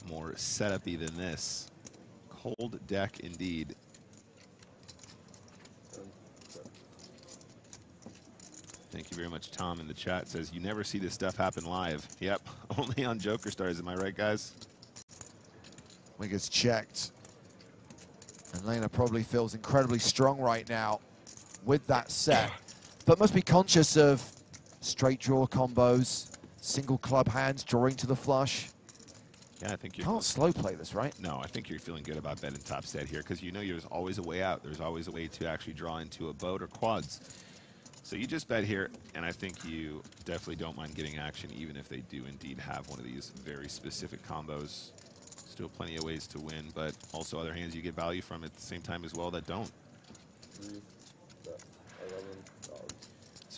more setup-y than this. Cold deck indeed. Thank you very much, Tom in the chat. Says, you never see this stuff happen live. Yep, only on Joker Stars. Am I right, guys? Wig is checked. And Lehner probably feels incredibly strong right now with that set. But must be conscious of straight draw combos, single club hands, drawing to the flush. Yeah, I think you can't slow play this, right? No, I think you're feeling good about betting top set here because you know there's always a way out. There's always a way to actually draw into a boat or quads. So you just bet here, and I think you definitely don't mind getting action even if they do indeed have one of these very specific combos. Still plenty of ways to win, but also other hands you get value from at the same time as well that don't.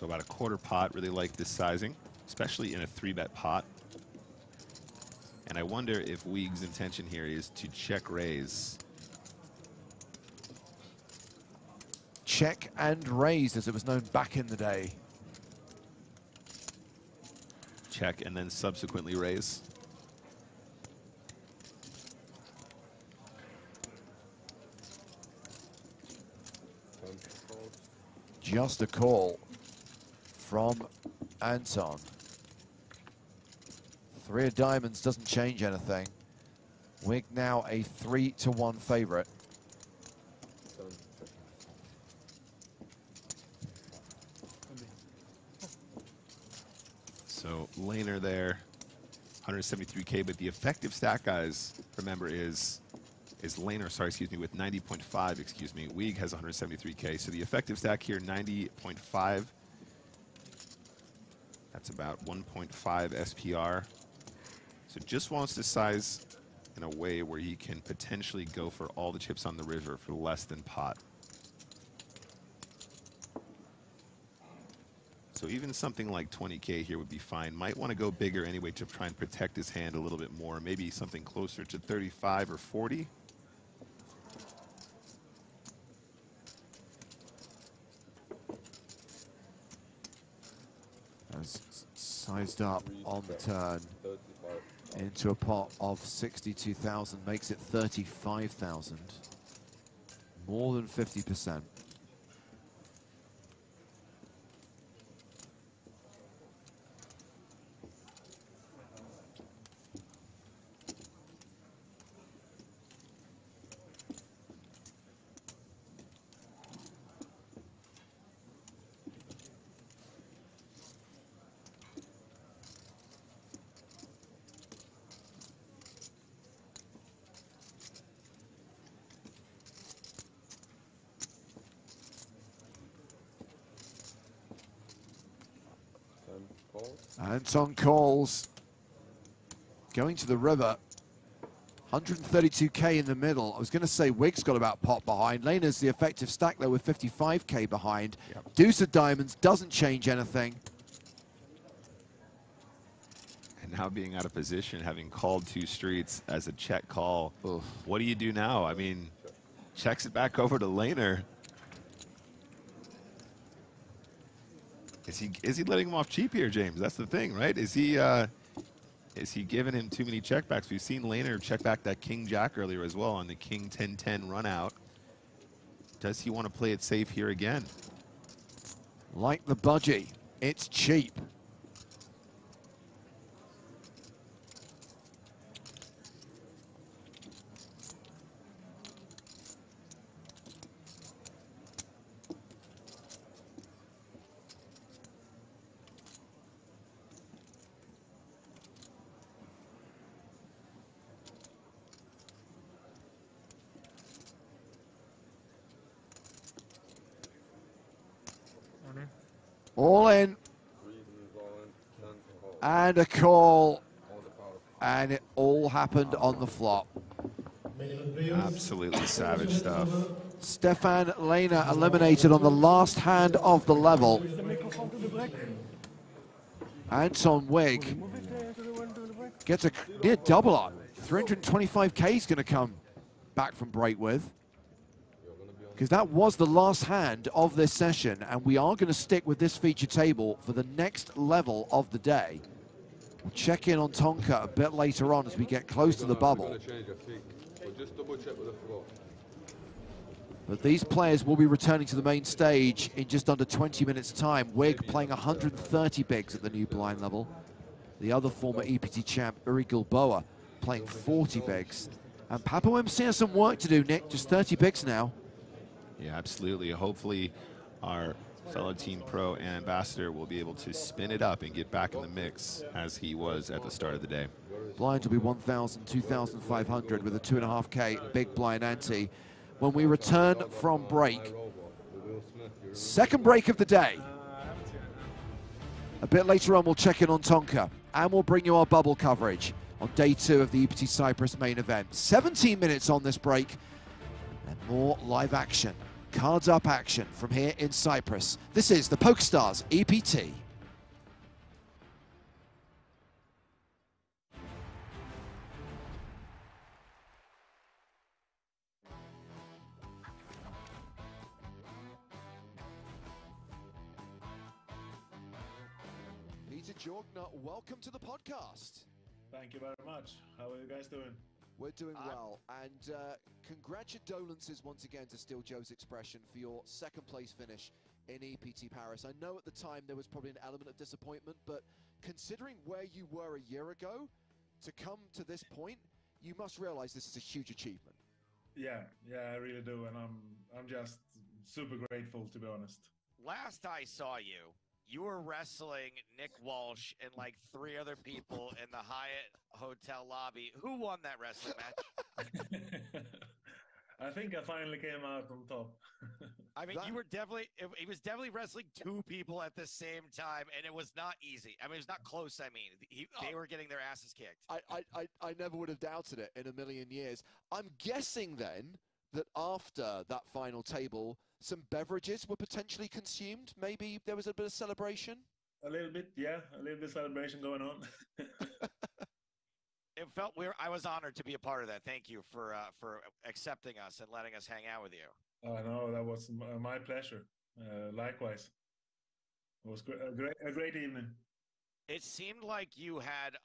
So about a quarter pot, really like this sizing, especially in a 3-bet pot. And I wonder if Weig's intention here is to check raise. Check and raise, as it was known back in the day. Check and then subsequently raise. Just a call from Anton. 3 of diamonds doesn't change anything. Weig now a 3-1 favorite. So laner there, 173K, but the effective stack, guys, remember, is laner, sorry, excuse me, with 90.5, excuse me. Weig has 173K, so the effective stack here, 90.5. That's about 1.5 SPR. So just wants to size in a way where he can potentially go for all the chips on the river for less than pot. So even something like 20K here would be fine. Might want to go bigger anyway to try and protect his hand a little bit more. Maybe something closer to 35 or 40. Sized up on the turn into a pot of 62,000, makes it 35,000. More than 50%. Anton calls. Going to the river. 132K in the middle. I was going to say Weig's got about pot behind. Laner's the effective stack though with 55K behind. Yep. Deuce of diamonds doesn't change anything. And now being out of position, having called 2 streets as a check call. Oof. What do you do now? I mean, checks it back over to laner. Is he letting him off cheap here, James? That's the thing, right? Is he giving him too many checkbacks? We've seen Laner check back that King Jack earlier as well on the King 10-10 run out. Does he want to play it safe here again? Like the budgie, it's cheap. All in. And a call. And it all happened on the flop. Absolutely savage stuff. Stefan Laner eliminated on the last hand of the level. Anton Weig gets a near double up. 325K is going to come back from break with. Because that was the last hand of this session, and we are going to stick with this feature table for the next level of the day. We'll check in on Tonka a bit later on as we get close to the bubble. But these players will be returning to the main stage in just under 20 minutes' time. Weig playing 130 bigs at the new blind level. The other former EPT champ, Uri Gilboa, playing 40 bigs. And Papa MC has some work to do, Nick. Just 30 bigs now. Yeah, absolutely. Hopefully our fellow team pro and ambassador will be able to spin it up and get back in the mix as he was at the start of the day. Blind will be 1,000, 2,500 with a 2.5K big blind ante. When we return from break, second break of the day. A bit later on, we'll check in on Tonka and we'll bring you our bubble coverage on day 2 of the EPT Cyprus main event. 17 minutes on this break and more live action Cards up action from here in Cyprus. This is the PokerStars EPT. Peter Jorgner, welcome to the podcast. Thank you very much. How are you guys doing? We're doing well, and congratulations once again, to steal Joe's expression, for your second place finish in EPT Paris. I know at the time there was probably an element of disappointment, but considering where you were a year ago, to come to this point, you must realize this is a huge achievement. Yeah, I really do, and I'm just super grateful, to be honest. Last I saw you, you were wrestling Nick Walsh and like 3 other people in the Hyatt hotel lobby. Who won that wrestling match? I think I finally came out on top. I mean, you were definitely, he was definitely wrestling 2 people at the same time, and it was not easy. I mean, it was not close, I mean. They were getting their asses kicked. I never would have doubted it in a million years. I'm guessing then that after that final table, some beverages were potentially consumed. Maybe there was a bit of celebration. A little bit, yeah, a little bit of celebration going on. It felt weird. I was honored to be a part of that. Thank you for accepting us and letting us hang out with you. Oh no, that was my pleasure. Likewise, it was a great evening. It seemed like you had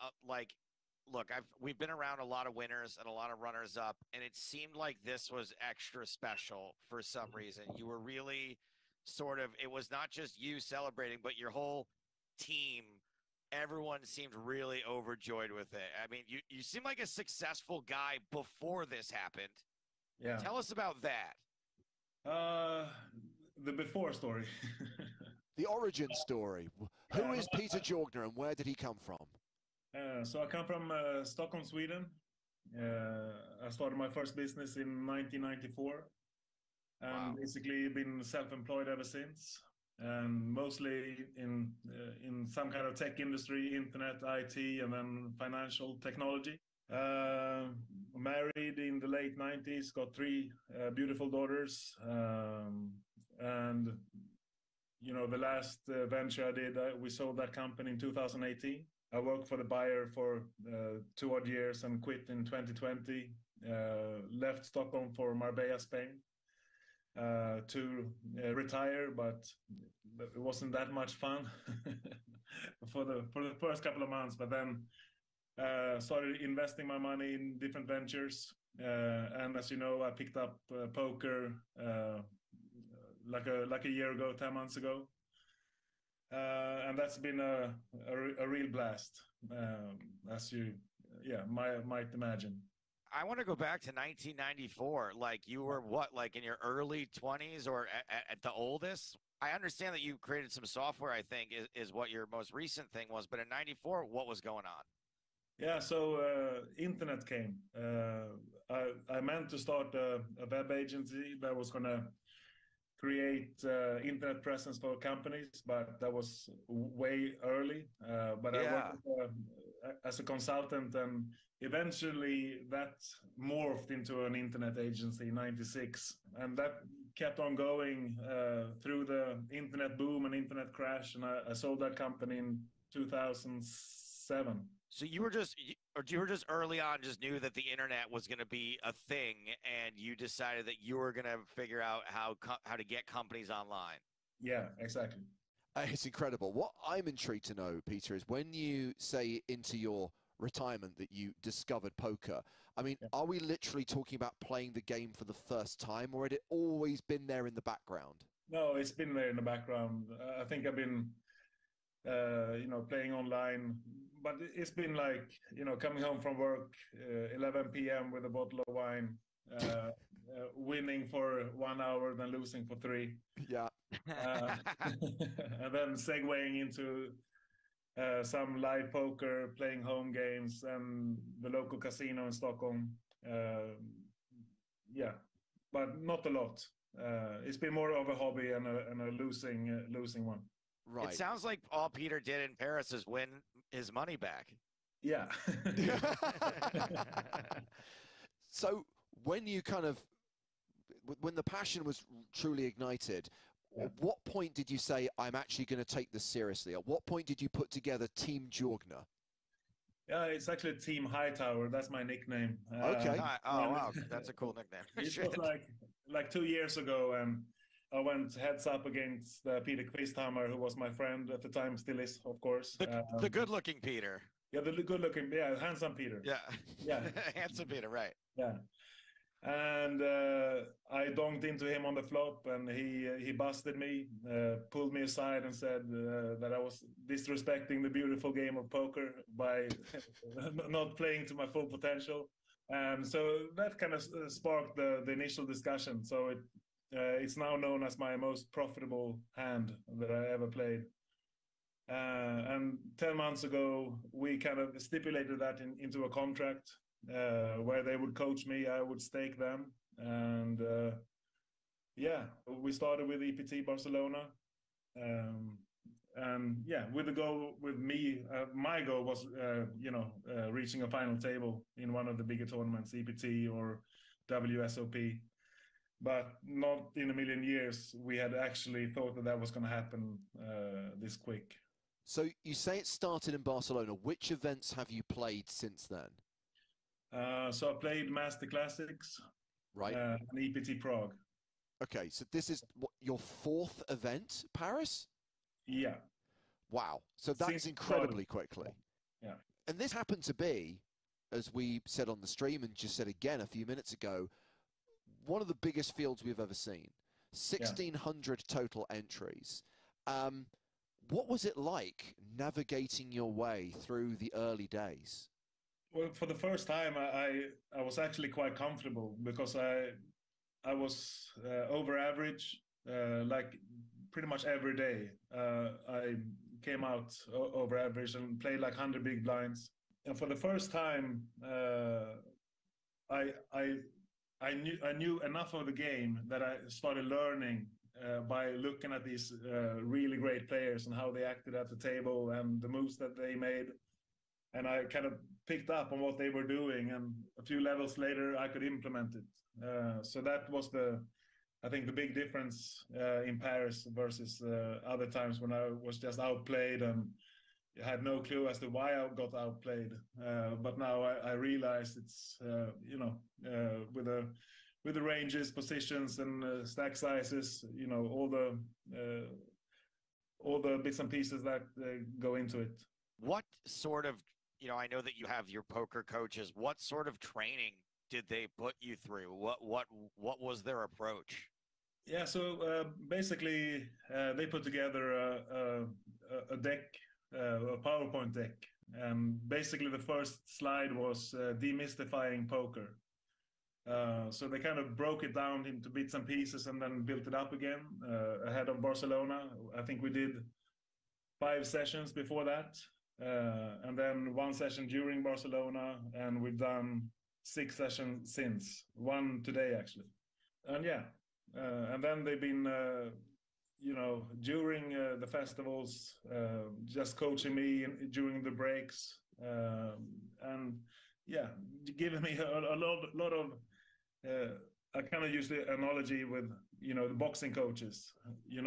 look, we've been around a lot of winners and a lot of runners up, and it seemed like this was extra special for some reason. You were really sort of, it was not just you celebrating, but your whole team. Everyone seemed really overjoyed with it. I mean, you seem like a successful guy before this happened. Yeah. Tell us about that. The before story. The origin story. Who is Peter Jorgner and where did he come from? So I come from Stockholm, Sweden. I started my first business in 1994 and basically been self-employed ever since. And mostly in some kind of tech industry, internet, IT, and then financial technology. Married in the late 90s, got 3 beautiful daughters. And, you know, the last venture I did, we sold that company in 2018. I worked for the buyer for 2 odd years and quit in 2020. Left Stockholm for Marbella, Spain. To retire, but it wasn't that much fun for the first couple of months. But then started investing my money in different ventures, and as you know, I picked up poker like a year ago, 10 months ago, and that's been a real blast, as you might imagine. I want to go back to 1994. Like, you were what, like in your early 20s or at the oldest? I understand that you created some software, I think, is what your most recent thing was. But in 94, what was going on? Yeah, so internet came. I meant to start a web agency that was going to create internet presence for companies, but that was way early. But I worked as a consultant, and eventually that morphed into an internet agency in 96. And that kept on going through the internet boom and internet crash. And I sold that company in 2007. So you were just early on, just knew that the internet was going to be a thing, and you decided that you were going to figure out how to get companies online. Yeah, exactly. It's incredible. What I'm intrigued to know, Peter, is when you say into your retirement that you discovered poker, I mean, are we literally talking about playing the game for the first time, or had it always been there in the background? No, it's been there in the background. I think I've been, playing online, but it's been like, coming home from work, 11 p.m. with a bottle of wine, winning for 1 hour, then losing for 3. Yeah. And then segueing into some live poker, playing home games, and the local casino in Stockholm. But not a lot. It's been more of a hobby and a losing one. Right. It sounds like all Peter did in Paris is win his money back. Yeah. So when you kind of when the passion was truly ignited, Yeah. at what point did you say, I'm actually going to take this seriously? At what point did you put together Team Jorgner? Yeah, it's actually Team Hightower. That's my nickname. Okay. Oh, wow. That's a cool nickname. It was like 2 years ago, and I went heads up against Peter Quisthammer, who was my friend at the time, still is, of course. The good-looking Peter. Yeah, the good-looking, yeah, handsome Peter. Yeah. Yeah. Handsome Peter, right. Yeah. And I donked into him on the flop, and he busted me, pulled me aside, and said that I was disrespecting the beautiful game of poker by not playing to my full potential. And so that kind of sparked the initial discussion. So it's now known as my most profitable hand that I ever played. And 10 months ago, we kind of stipulated that into a contract. Where they would coach me, I would stake them, and yeah, we started with EPT Barcelona, and yeah, with the goal with me, my goal was reaching a final table in one of the bigger tournaments, EPT or WSOP, but not in a million years we had actually thought that was going to happen this quick. So you say it started in Barcelona. Which events have you played since then? So I played Master Classics, right, and EPT Prague. Okay, so this is your fourth event, Paris? Yeah. Wow. So that's incredibly quickly. Yeah. And this happened to be, as we said on the stream and just said again a few minutes ago, one of the biggest fields we've ever seen. 1,600 total entries. What was it like navigating your way through the early days? Well, for the first time, I was actually quite comfortable because I was over average, like pretty much every day. I came out over average and played like 100 big blinds. And for the first time, I knew enough of the game that I started learning by looking at these really great players and how they acted at the table and the moves that they made. And I kind of picked up on what they were doing, and a few levels later, I could implement it. So that was I think the big difference in Paris versus other times when I was just outplayed and had no clue as to why I got outplayed. But now I realize it's, with the ranges, positions, and stack sizes, all the bits and pieces that go into it. What sort of, I know that you have your poker coaches. What sort of training did they put you through? What was their approach? Yeah, so basically they put together a deck, a PowerPoint deck. And basically the first slide was demystifying poker. So they kind of broke it down into bits and pieces and then built it up again ahead of Barcelona. I think we did 5 sessions before that. And then 1 session during Barcelona, and we've done 6 sessions since, 1 today actually. And yeah, and then they've been, during the festivals, just coaching me during the breaks, and yeah, giving me a lot of. I kind of use the analogy with, the boxing coaches. You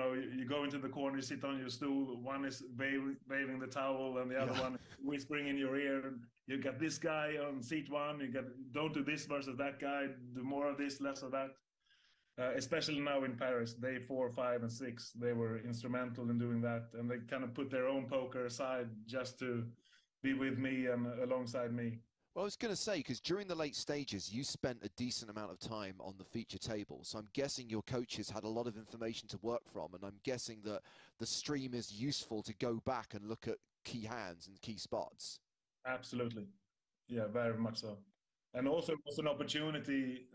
go into the corner, you sit on your stool, one is waving the towel and the other one whispering in your ear. You got this guy on seat 1, don't do this versus that guy, do more of this, less of that. Especially now in Paris, day 4, 5, and 6, they were instrumental in doing that. And they kind of put their own poker aside just to be with me and alongside me. Well, I was going to say, because during the late stages, you spent a decent amount of time on the feature table. So I'm guessing your coaches had a lot of information to work from. And I'm guessing that the stream is useful to go back and look at key hands and key spots. Absolutely. Yeah, very much so. And also it was an opportunity,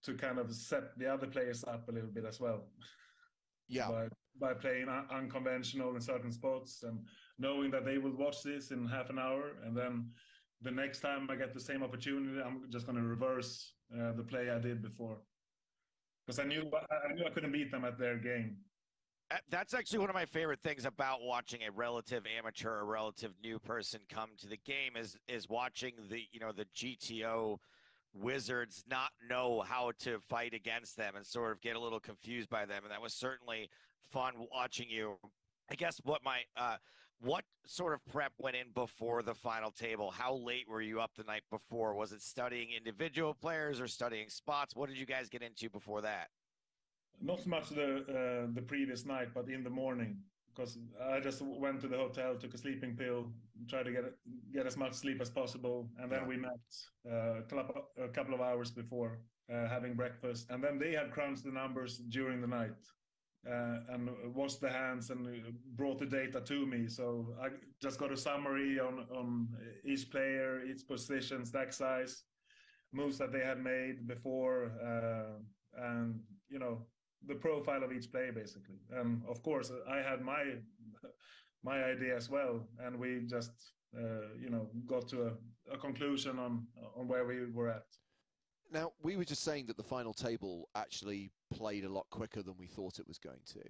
to kind of set the other players up a little bit as well. Yeah. By playing unconventional in certain spots and knowing that they will watch this in half an hour, and then the next time I get the same opportunity, I'm just going to reverse the play I did before, because I knew I couldn't beat them at their game. That's actually one of my favorite things about watching a relative amateur, a relative new person come to the game is watching the GTO wizards not know how to fight against them and sort of get a little confused by them. And that was certainly fun watching you. I guess what sort of prep went in before the final table? How late were you up the night before? Was it studying individual players or studying spots? What did you guys get into before that? Not so much the previous night, but in the morning, because I just went to the hotel, took a sleeping pill, tried to get as much sleep as possible, and then we met a couple of hours before having breakfast, and then they had crunched the numbers during the night and washed the hands and brought the data to me. So I just got a summary on each player, each position, stack size, moves that they had made before, and the profile of each player basically. And of course I had my idea as well, and we just got to a conclusion on where we were at. Now, we were just saying that the final table actually played a lot quicker than we thought it was going to.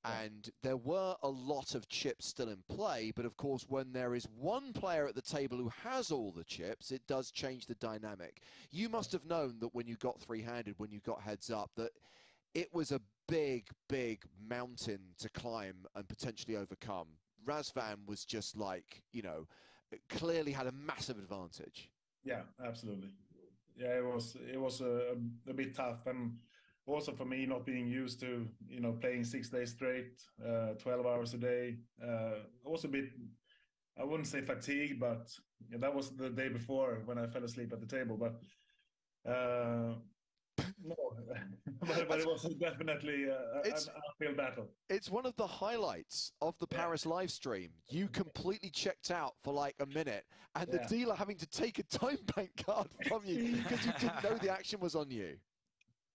And there were a lot of chips still in play, but of course when there is one player at the table who has all the chips, it does change the dynamic. You must have known that when you got three-handed, when you got heads up, that it was a big, big mountain to climb and potentially overcome. Razvan was just like, clearly had a massive advantage. Yeah, absolutely. Yeah, it was a bit tough, and also for me not being used to playing 6 days straight, 12 hours a day. Also a bit, I wouldn't say fatigued, but that was the day before when I fell asleep at the table. But no, but it was definitely an uphill battle. It's one of the highlights of the Paris live stream. You completely checked out for like a minute, and the dealer having to take a time bank card from you because you didn't know the action was on you.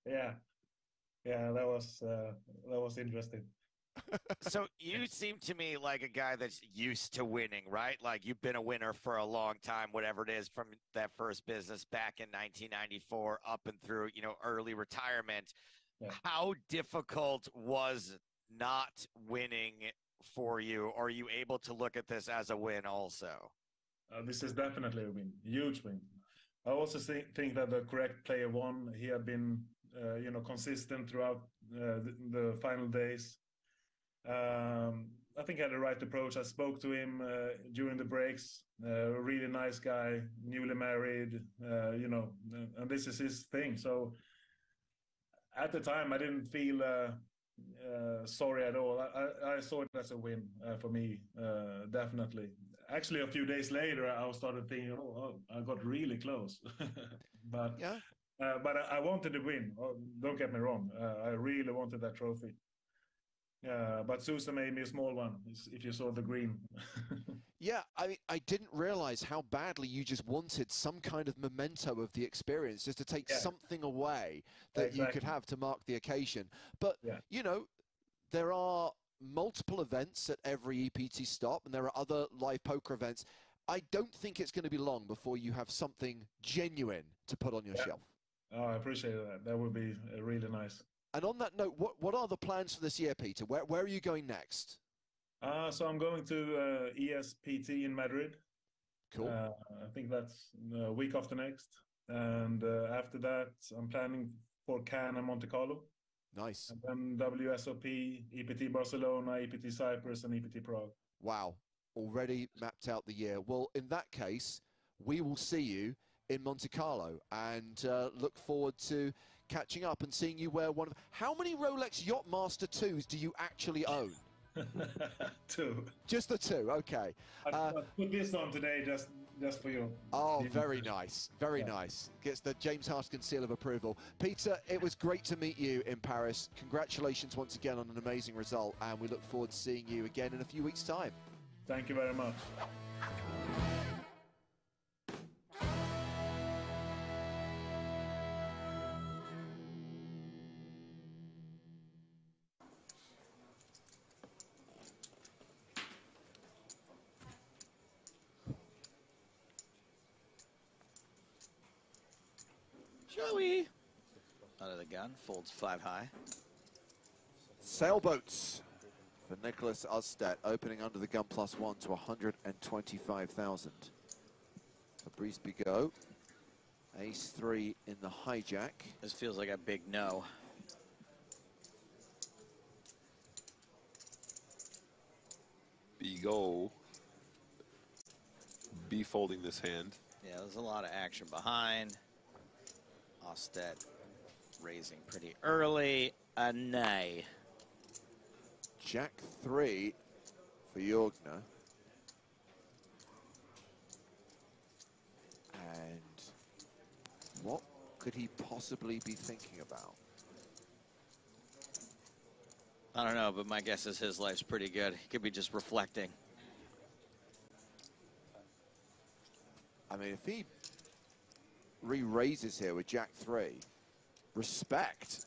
Yeah, that was interesting. So you seem to me like a guy that's used to winning, right? Like you've been a winner for a long time, whatever it is, from that first business back in 1994 up and through, early retirement. Yeah. How difficult was not winning for you? Or are you able to look at this as a win also? This is definitely a win, huge win. I also think that the correct player won. He had been, consistent throughout the final days. I think I had the right approach. I spoke to him during the breaks. A really nice guy, newly married, and this is his thing. So at the time, I didn't feel sorry at all. I saw it as a win for me, definitely. Actually, a few days later, I started thinking, I got really close. But I wanted to win. Don't get me wrong. I really wanted that trophy. But Sousa made me a small one, if you saw the green. Yeah, I mean, I didn't realize how badly you just wanted some kind of memento of the experience, just to take something away that you could have to mark the occasion. But, there are multiple events at every EPT stop, and there are other live poker events. I don't think it's going to be long before you have something genuine to put on your shelf. Oh, I appreciate that. That would be really nice. And on that note, what are the plans for this year, Peter? Where are you going next? So I'm going to ESPT in Madrid. Cool. I think that's a week after next. And after that, I'm planning for Cannes and Monte Carlo. Nice. And then WSOP, EPT Barcelona, EPT Cyprus, and EPT Prague. Wow. Already mapped out the year. Well, in that case, we will see you in Monte Carlo and look forward to catching up and seeing you wear one of... How many Rolex Yachtmaster 2s do you actually own? 2. Just the 2, okay. I put this on today just for you. Oh, very nice. Very nice. Gets the James Hartigan seal of approval. Peter, it was great to meet you in Paris. Congratulations once again on an amazing result, and we look forward to seeing you again in a few weeks' time. Thank you very much. Joey. Out of the gun, folds 5 high. Sailboats for Nicholas Usted, opening under the gun +1 to 125,000. Fabrice Bigot Ace-3 in the hijack. This feels like a big no. Go. B folding this hand. Yeah, there's a lot of action behind. Ostedt raising pretty early. A nay. Jack-3 for Jorgner. And what could he possibly be thinking about? I don't know, but my guess is his life's pretty good. He could be just reflecting. I mean, if he re-raises here with Jack-3, respect.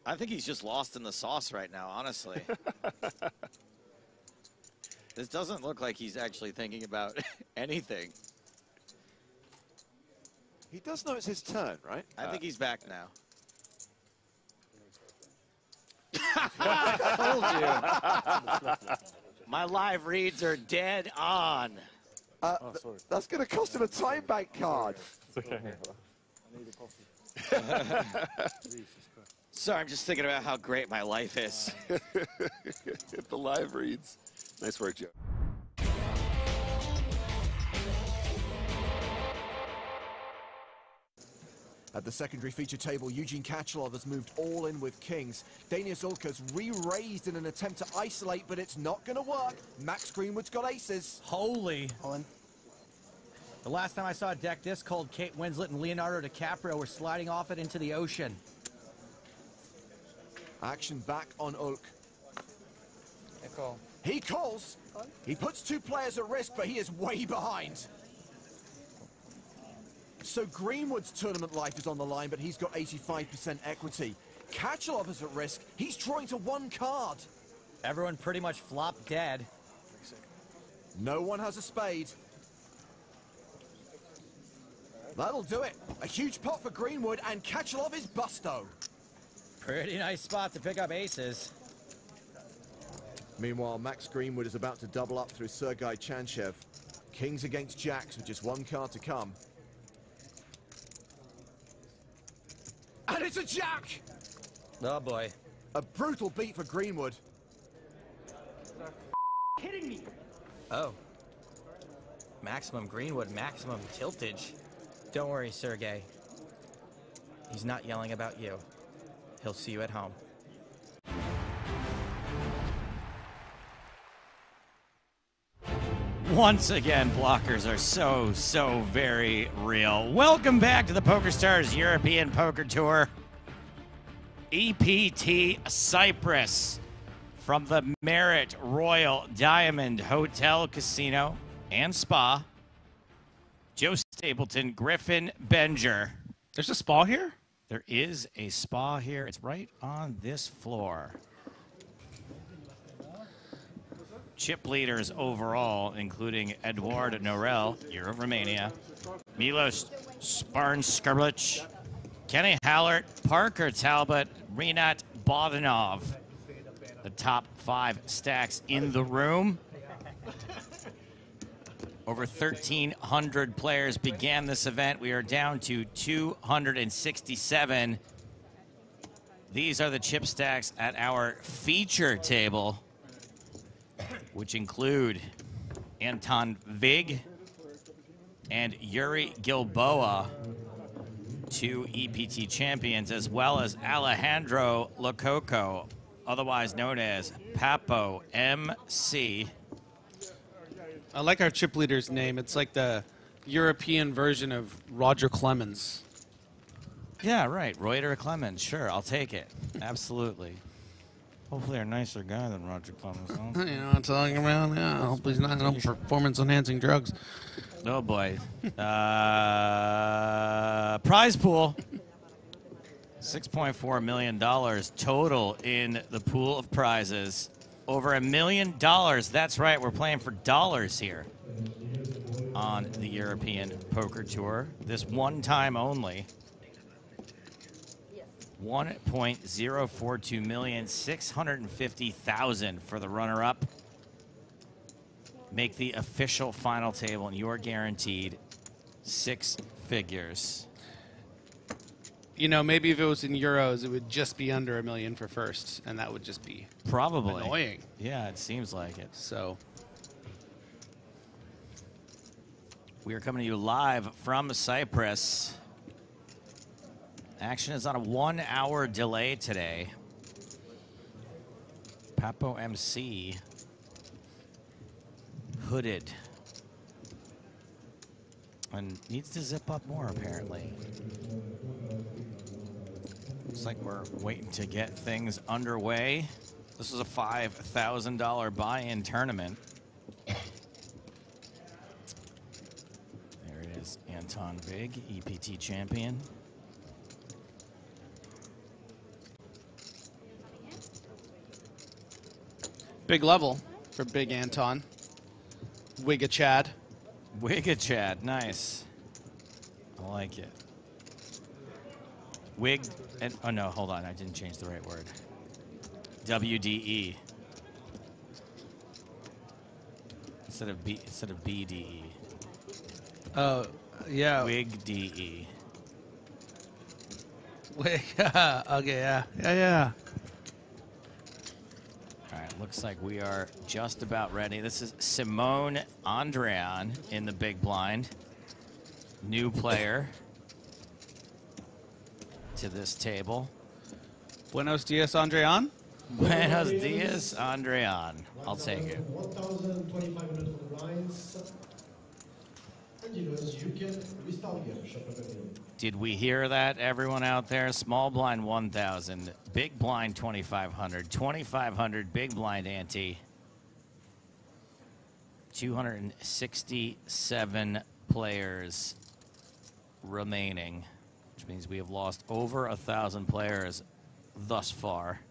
I think he's just lost in the sauce right now, honestly. This doesn't look like he's actually thinking about anything. He does know it's his turn, right? I think he's back now. I told you. My live reads are dead on. That's going to cost him a time bank card. It's okay. I need a coffee. Sorry, I'm just thinking about how great my life is. The live reads. Nice work, Joe. At the secondary feature table, Eugene Kachelov has moved all in with kings. Danius Ulker's re-raised in an attempt to isolate, but it's not going to work. Max Greenwood's got aces. Holy. The last time I saw a deck this cold, Kate Winslet and Leonardo DiCaprio were sliding off it into the ocean. Action back on Ulk. He calls. He puts two players at risk, but he is way behind. So Greenwood's tournament life is on the line, but he's got 85% equity. Kachelov is at risk. He's drawing to one card. Everyone pretty much flopped dead. No one has a spade. That'll do it. A huge pot for Greenwood, and Kachelov is busto. Pretty nice spot to pick up aces. Meanwhile, Max Greenwood is about to double up through Sergei Chanchev. Kings against jacks with just one card to come. And it's a jack! Oh boy. A brutal beat for Greenwood. Kidding me? Oh. Maximum Greenwood, maximum tiltage. Don't worry, Sergey. He's not yelling about you. He'll see you at home. Once again, blockers are so very real. Welcome back to the PokerStars European Poker Tour. EPT Cyprus from the Marriott Royal Diamond Hotel, Casino, and Spa. Joe Stapleton, Griffin Benger. There's a spa here? There is a spa here. It's right on this floor. Chip leaders overall, including Eduard Norel, you're of Romania, Milos Sparnskrblic, Kenny Hallert, Parker Talbot, Renat Bodanov. The top 5 stacks in the room. Over 1,300 players began this event. We are down to 267. These are the chip stacks at our feature table, which include Anton Vig and Yuri Gilboa, 2 EPT champions, as well as Alejandro Lococo, otherwise known as Papo MC. I like our chip leader's name. It's like the European version of Roger Clemens. Yeah, right. Reuter Clemens. Sure, I'll take it. Absolutely. Hopefully a nicer guy than Roger Clemens. Huh? You know what I'm talking about? Yeah, I hope he's not on performance-enhancing drugs. Oh, boy. Prize pool. $6.4 million total in the pool of prizes. Over $1 million. That's right. We're playing for dollars here on the European Poker Tour. This one time only. 1.042 million, 650,000 for the runner-up. make the official final table, and you're guaranteed 6 figures. You know, maybe if it was in euros, it would just be under $1 million for first, and that would just be probably annoying. Yeah, it seems like it. So we are coming to you live from Cyprus. Action is on a 1-hour delay today. Papo MC hooded and needs to zip up more apparently. Looks like we're waiting to get things underway. This is a $5,000 buy-in tournament. There it is, Anton Vig, EPT champion. big level for Big Anton. Wigga-Chad. Wigga-Chad, nice. I like it. Wig, and oh no, hold on, I didn't change the right word. WDE. Instead of BDE. Oh, yeah. Wig DE. Wig, okay, yeah. Yeah. All right, looks like we are just about ready. This is Simone Andrean in the big blind. New player to this table. Buenos dias, Andrean. Buenos dias, Andrean. I'll take it. 1,025 minutes for the blinds. And you can restart again. Did we hear that, everyone out there? Small blind 1,000, big blind 2,500, 2,500 big blind ante. 267 players remaining, which means we have lost over 1,000 players thus far.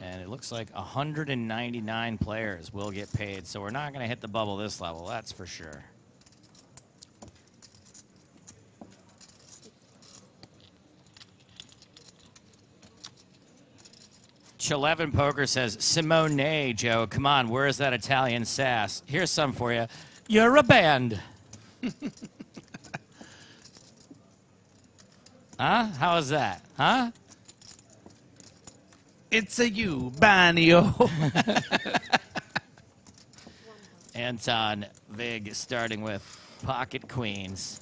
And it looks like 199 players will get paid, so we're not going to hit the bubble this level, that's for sure. Chilevin Poker says, Simone, Joe, come on, where's that Italian sass? Here's some for you. You're a band. Huh? How is that? Huh? It's a you, Banio. Anton Vig starting with pocket queens.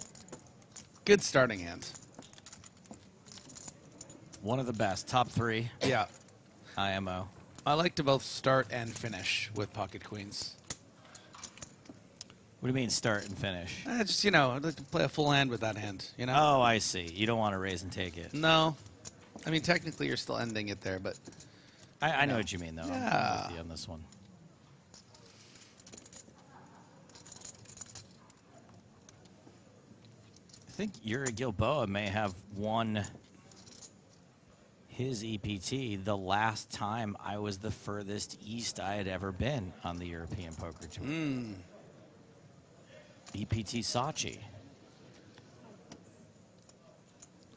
Good starting hand. One of the best. Top 3. Yeah. IMO. I like to both start and finish with pocket queens. What do you mean start and finish? Just, you know, I'd like to play a full hand with that hand, you know? Oh, I see. You don't want to raise and take it. No. I mean, technically you're still ending it there, but... I know what you mean, though. Yeah. I'm with you on this one. I think Yuri Gilboa may have won his EPT the last time I was the furthest east I had ever been on the European Poker Tour. EPT Sochi.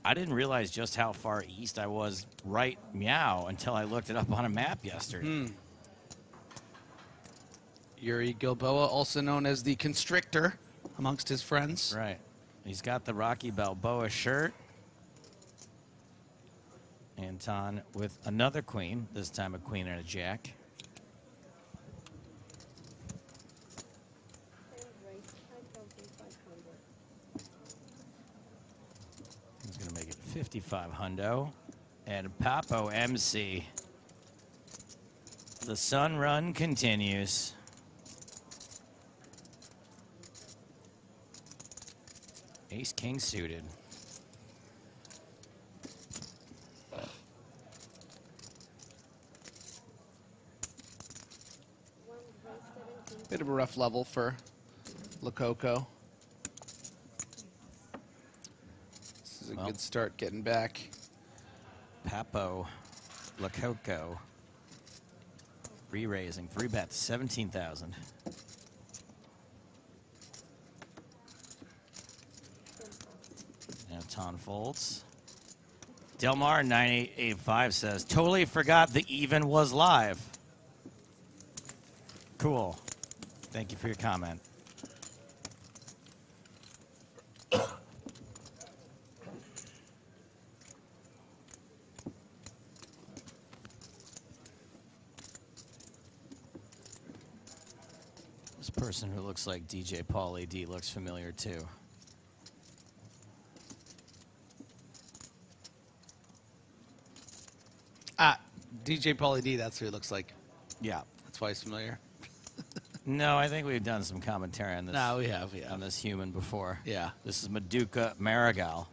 I didn't realize just how far east I was right meow until I looked it up on a map yesterday. Yuri Gilboa, also known as the Constrictor amongst his friends. Right. He's got the Rocky Balboa shirt. Anton with another queen, this time a queen and a jack. He's going to make it 55 hundo. And Papo MC. The sun run continues. Ace king suited. Bit of a rough level for Lococo. This is a good start getting back. Papo Lococo re-raising 3-bet 17,000. Anton folds. Delmar 9885 says, totally forgot the even was live. Cool. Thank you for your comment. This person who looks like DJ Pauly D looks familiar too. DJ Pauly D, that's who he looks like. Yeah. That's why he's familiar. No, I think we've done some commentary on this. No, we have, yeah. On this human before. Yeah. This is Maduka Marigal.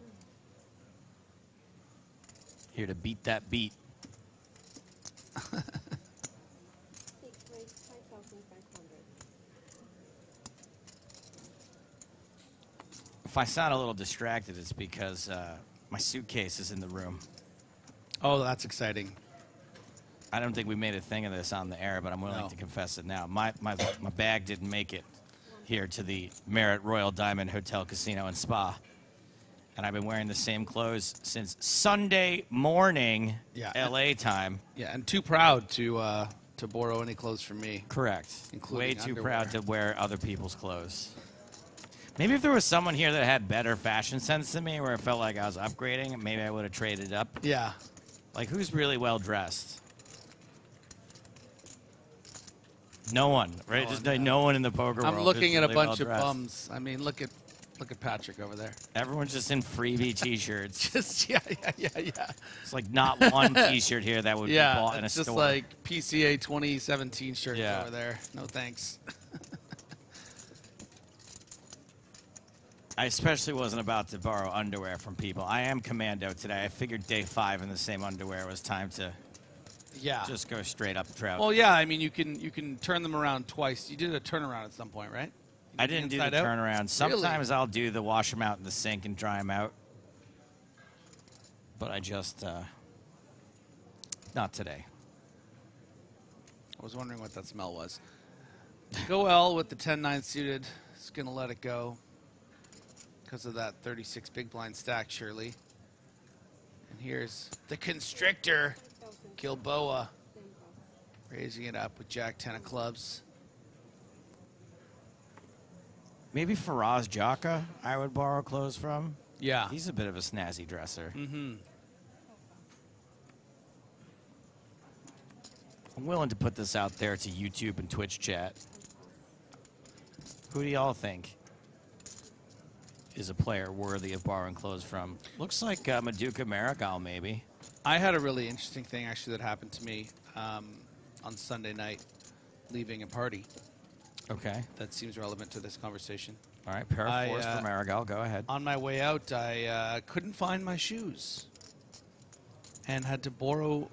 Here to beat that beat. If I sound a little distracted, it's because my suitcase is in the room. Oh, that's exciting. I don't think we made a thing of this on the air, but I'm willing to confess it now. My bag didn't make it here to the Marriott Royal Diamond Hotel, Casino, and Spa. And I've been wearing the same clothes since Sunday morning, LA time. Yeah, and too proud to borrow any clothes from me. Correct. Including Way too underwear. proud to wear other people's clothes. Maybe if there was someone here that had better fashion sense than me, where I felt like I was upgrading, maybe I would have traded up. Yeah. Like, who's really well dressed? No one, right? Just no one in the poker world. I'm looking is at a really bunch of well-dressed. bums. I mean, look at Patrick over there. Everyone's just in freebie T-shirts. Just yeah. It's like not one T-shirt here that would be bought in a it's just store. like PCA 2017 shirts Yeah. over there. No thanks. I especially wasn't about to borrow underwear from people. I am commando today. I figured day 5 in the same underwear was time to just go straight up the trout. Well, yeah. I mean, you can turn them around twice. You did a turnaround at some point, right? I didn't do the inside out? turnaround. Sometimes I'll do the wash them out in the sink and dry them out. But I just, not today. I was wondering what that smell was. Go L with the 10-9 suited. It's going to let it go because of that 36 big blind stack, surely. And here's the Constrictor, Gilboa, raising it up with Jack 10 of clubs. Maybe Faraz Jaka I would borrow clothes from. Yeah. He's a bit of a snazzy dresser. Mm-hmm. I'm willing to put this out there to YouTube and Twitch chat. Who do y'all think is a player worthy of borrowing clothes from? Looks like Maduka Marigal, maybe. I had a really interesting thing, actually, that happened to me on Sunday night, leaving a party. Okay. That seems relevant to this conversation. All right, pair of fours for Marigal. Go ahead. On my way out, I couldn't find my shoes and had to borrow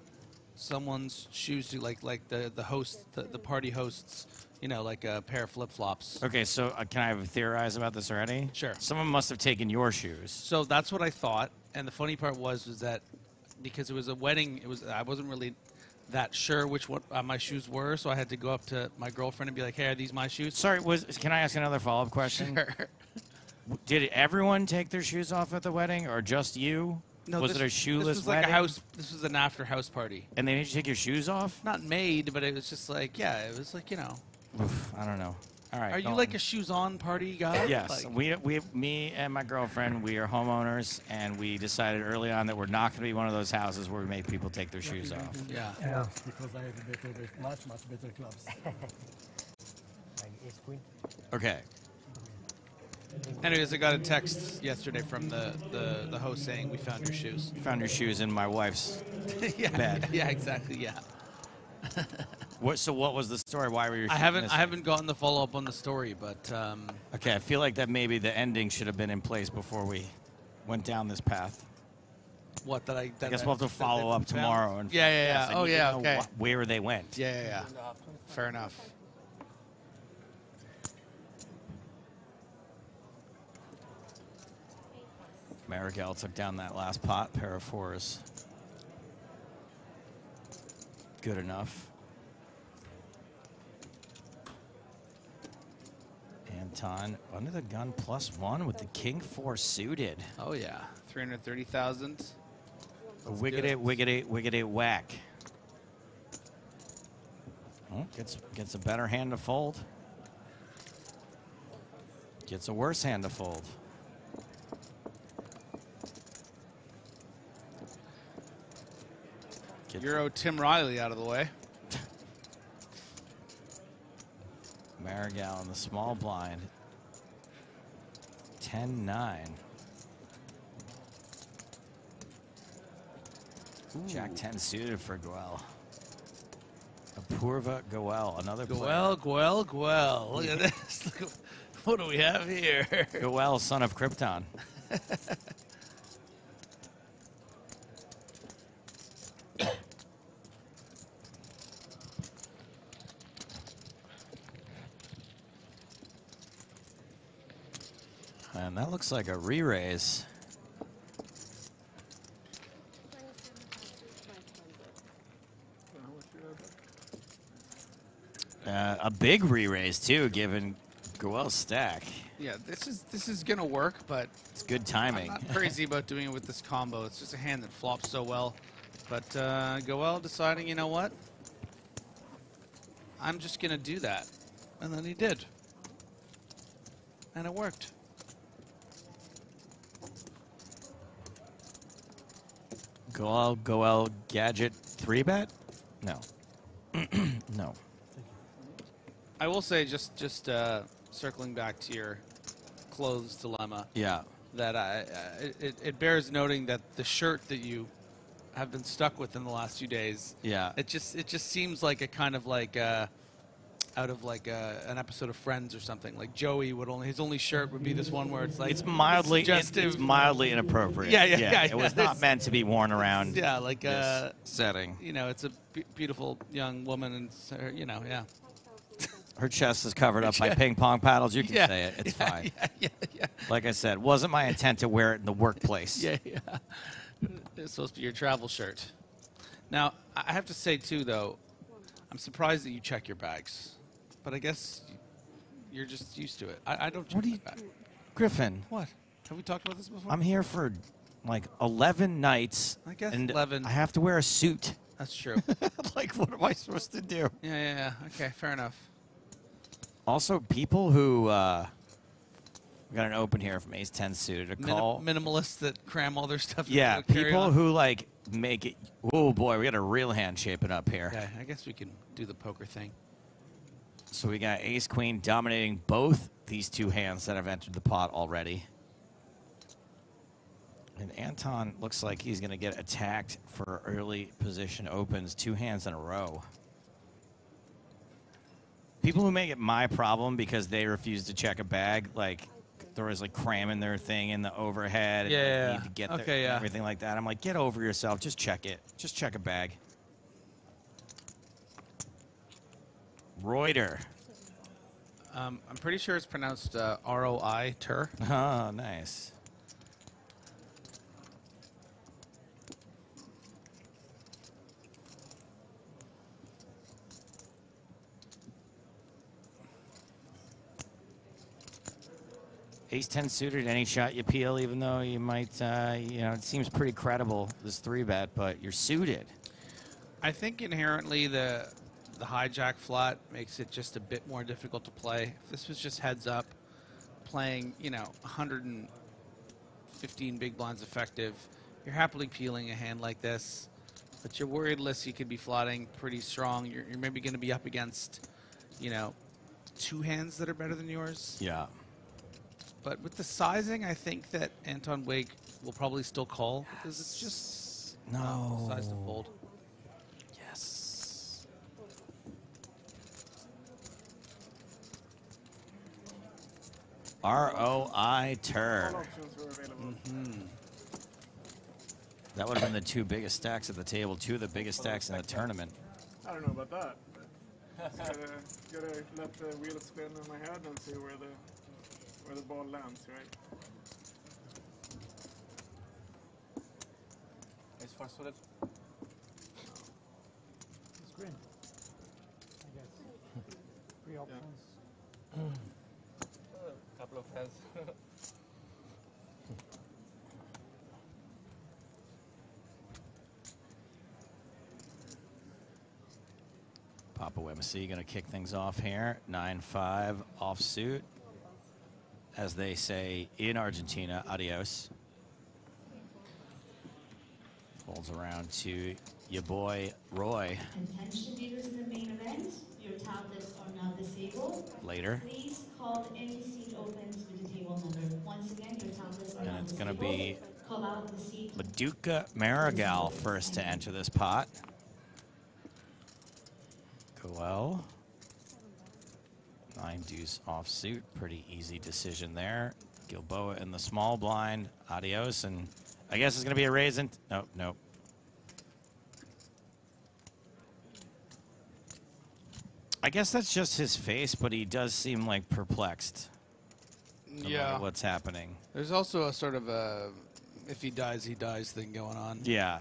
someone's shoes to like the host, the party hosts, like a pair of flip-flops. Okay, so can I theorize about this already? Sure. Someone must have taken your shoes. So that's what I thought, and the funny part was that because it was a wedding, I wasn't really that sure which one my shoes were, so I had to go up to my girlfriend and be like, "Hey, are these my shoes?" Sorry, can I ask another follow-up question? Sure. Did everyone take their shoes off at the wedding, or just you? No, was it a shoeless this was like wedding? a house. This was an after-house party. And they made you take your shoes off? Not made, but it was just like, it was like, Oof, I don't know. All right. Are you like a shoes-on party guy? Yes. Like, me and my girlfriend, we are homeowners, and we decided early on that we're not going to be one of those houses where we make people take their shoes off. Yeah. Because I have much better clubs. Like ace queen. Okay. Anyways, I got a text yesterday from the host saying we found your shoes. Found your shoes in my wife's yeah, bed. Yeah, exactly. Yeah. So what was the story? Why were your shoes I missing? haven't gotten the follow up on the story, but okay, I feel like that maybe the ending should have been in place before we went down this path. What that I guess we'll have to follow up tomorrow. And yeah. I need to know where they went. Yeah. Fair enough. Marigal took down that last pot, pair of fours. Good enough. Anton under the gun +1 with the king 4 suited. Oh yeah, 330,000. Wiggity, wiggity, wiggity, whack. Oh, gets a better hand to fold. Gets a worse hand to fold. Euro Tim Riley out of the way. Marigal in the small blind. 10-9. Jack 10 suited for Goel. Apurva Goel, another player. Goel. Look at this. Look at, what do we have here? Goel, son of Krypton. And that looks like a re-raise. A big re-raise too, given Goel's stack. Yeah, this is gonna work, but it's good timing. I'm not crazy about doing it with this combo. It's just a hand that flops so well. But Goel deciding, you know what? I'm just gonna do that, and then he did, and it worked. Goel gadget 3-bet? No. No. I will say, just circling back to your clothes dilemma. Yeah. That it bears noting that the shirt that you have been stuck with in the last few days. Yeah. It just seems like a kind of like out of like an episode of Friends or something. Like Joey would his only shirt would be this one where it's like it's mildly inappropriate. Yeah. It was not meant to be worn around. Yeah, like this setting. You know, it's a beautiful young woman, and you know, yeah. Her chest is covered up by ping pong paddles. You can say it. It's fine. Yeah. Like I said, wasn't my intent to wear it in the workplace. Yeah. It's supposed to be your travel shirt. Now, I have to say, too, though, I'm surprised that you check your bags. But I guess you're just used to it. I don't check my bag. Griffin. What? Have we talked about this before? I'm here for like 11 nights. I guess and 11. I have to wear a suit. That's true. Like, what am I supposed to do? Yeah. Okay, fair enough. Also, people who we got an open here from Ace 10 suited. A call. Minimalists that cram all their stuff. Yeah, into a carry-on. people who like make it. Oh boy, we got a real hand shaping up here. Okay, I guess we can do the poker thing. So we got Ace Queen dominating both these two hands that have entered the pot already. And Anton looks like he's going to get attacked for early position opens, 2 hands in a row. People who make it my problem because they refuse to check a bag, like they're always like cramming their thing in the overhead and they need to get there and everything like that. I'm like, get over yourself. Just check it. Just check a bag. Reuter. I'm pretty sure it's pronounced R-O-I, Tur. Oh, nice. Ace 10 suited, any shot you peel, even though you might, you know, it seems pretty credible, this 3-bet, but you're suited. I think inherently the hijack flat makes it just a bit more difficult to play. If this was just heads up, playing, you know, 115 big blinds effective, you're happily peeling a hand like this, but you're worried less you could be flatting pretty strong. You're maybe going to be up against, you know, 2 hands that are better than yours. Yeah. But with the sizing, I think that Anton Wig will probably still call because it's just size to fold. Yes. ROI Tur. That would have been the 2 biggest stacks at the table, 2 of the biggest stacks in the tournament. I don't know about that. Gotta let the wheel spin in my head and see where the ball lands, right? It's fast footed. It's green. I guess. 3 options. A couple of hands. Papawimacy going to kick things off here. 9-5 offsuit. As they say in Argentina, adios. Folds around to your boy, Roy. Attention leaders in the main event, your tablets are now disabled. Later. Please call any seat opens with the table number. Once again, your tablets are And now it's disabled. going to be Call out the seat. Maduka Marigal first to enter this pot. Goel. 9 deuce offsuit. Pretty easy decision there. Gilboa in the small blind. Adios. And I guess it's going to be a raise. Nope, nope. I guess that's just his face, but he does seem like perplexed. No matter what's happening. There's also a sort of a if he dies, he dies thing going on. Yeah.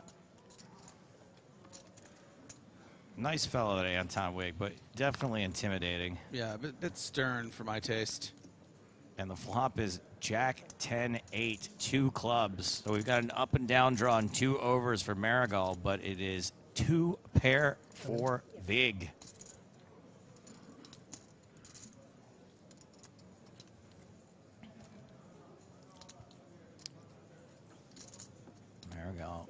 Nice fellow, that Anton Wig, but definitely intimidating. Yeah, but a bit stern for my taste. And the flop is Jack 10-8, 2 clubs. So we've got an up and down draw and 2 overs for Marigal, but it is 2 pair for Vig. Marigal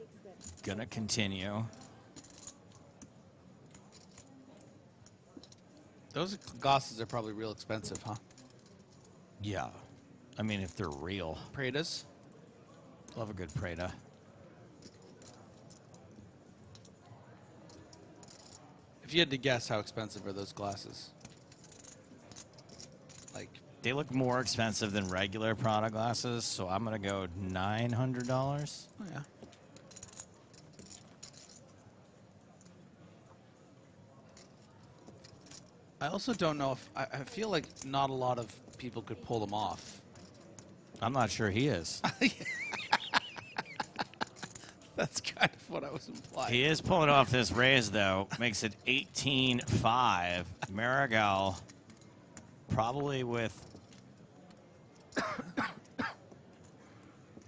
gonna continue. Those glasses are probably real expensive, huh? Yeah. I mean, if they're real. Pradas? Love a good Prada. If you had to guess, how expensive are those glasses? Like, they look more expensive than regular Prada glasses, so I'm gonna go $900. Oh, yeah. I also don't know if I feel like not a lot of people could pull them off. I'm not sure he is. That's kind of what I was implying. He is pulling off this raise, though. Makes it 18-5. Marigal probably with... Do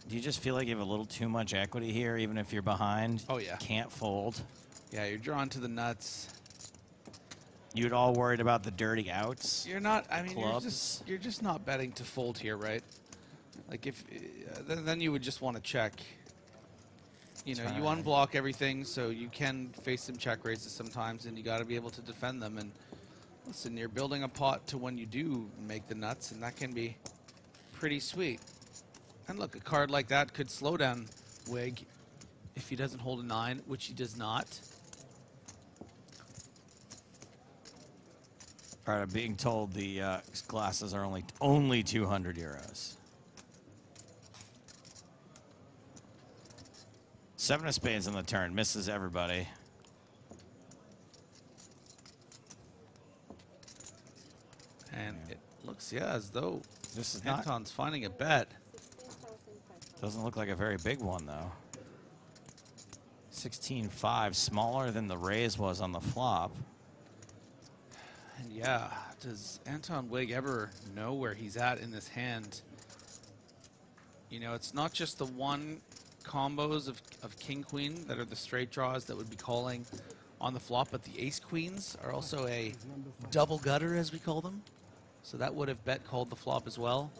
you just feel like you have a little too much equity here, even if you're behind? Oh, yeah. Can't fold. Yeah, you're drawn to the nuts. You'd all worried about the dirty outs? You're not, I mean, clubs? you're just not betting to fold here, right? Like, if then you would just want to check. You know, you unblock everything, so you can face some check raises sometimes, and you got to be able to defend them. And listen, you're building a pot to when you do make the nuts, and that can be pretty sweet. And look, a card like that could slow down Wig if he doesn't hold a 9, which he does not. All right, I'm being told the glasses are only 200 euros. 7 of spades on the turn, misses everybody. And it looks, yeah, as though this is Anton's finding a bet. Doesn't look like a very big one, though. 16-5, smaller than the raise was on the flop. And yeah, does Anton Wig ever know where he's at in this hand? You know, it's not just the one combos of king queen that are the straight draws that would be calling on the flop, but the ace queens are also a double gutter, as we call them. So that would have bet called the flop as well.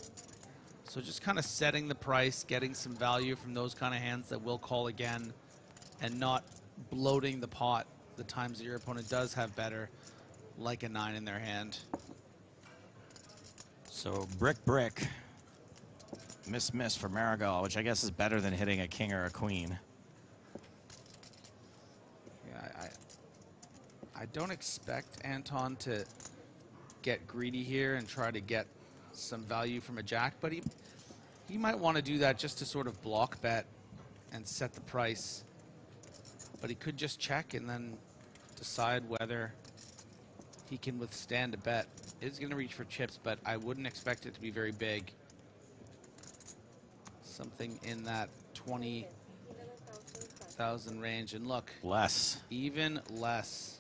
So just kind of setting the price, getting some value from those kind of hands that will call again, and not bloating the pot the times that your opponent does have better, like a 9 in their hand. So brick. Miss for Marigal, which I guess is better than hitting a king or a queen. Yeah, I don't expect Anton to get greedy here and try to get some value from a jack, but he might want to do that just to sort of block bet and set the price. But he could just check and then decide whether he can withstand a bet. It's going to reach for chips, but I wouldn't expect it to be very big. Something in that 20,000 range. And look. Less. Even less.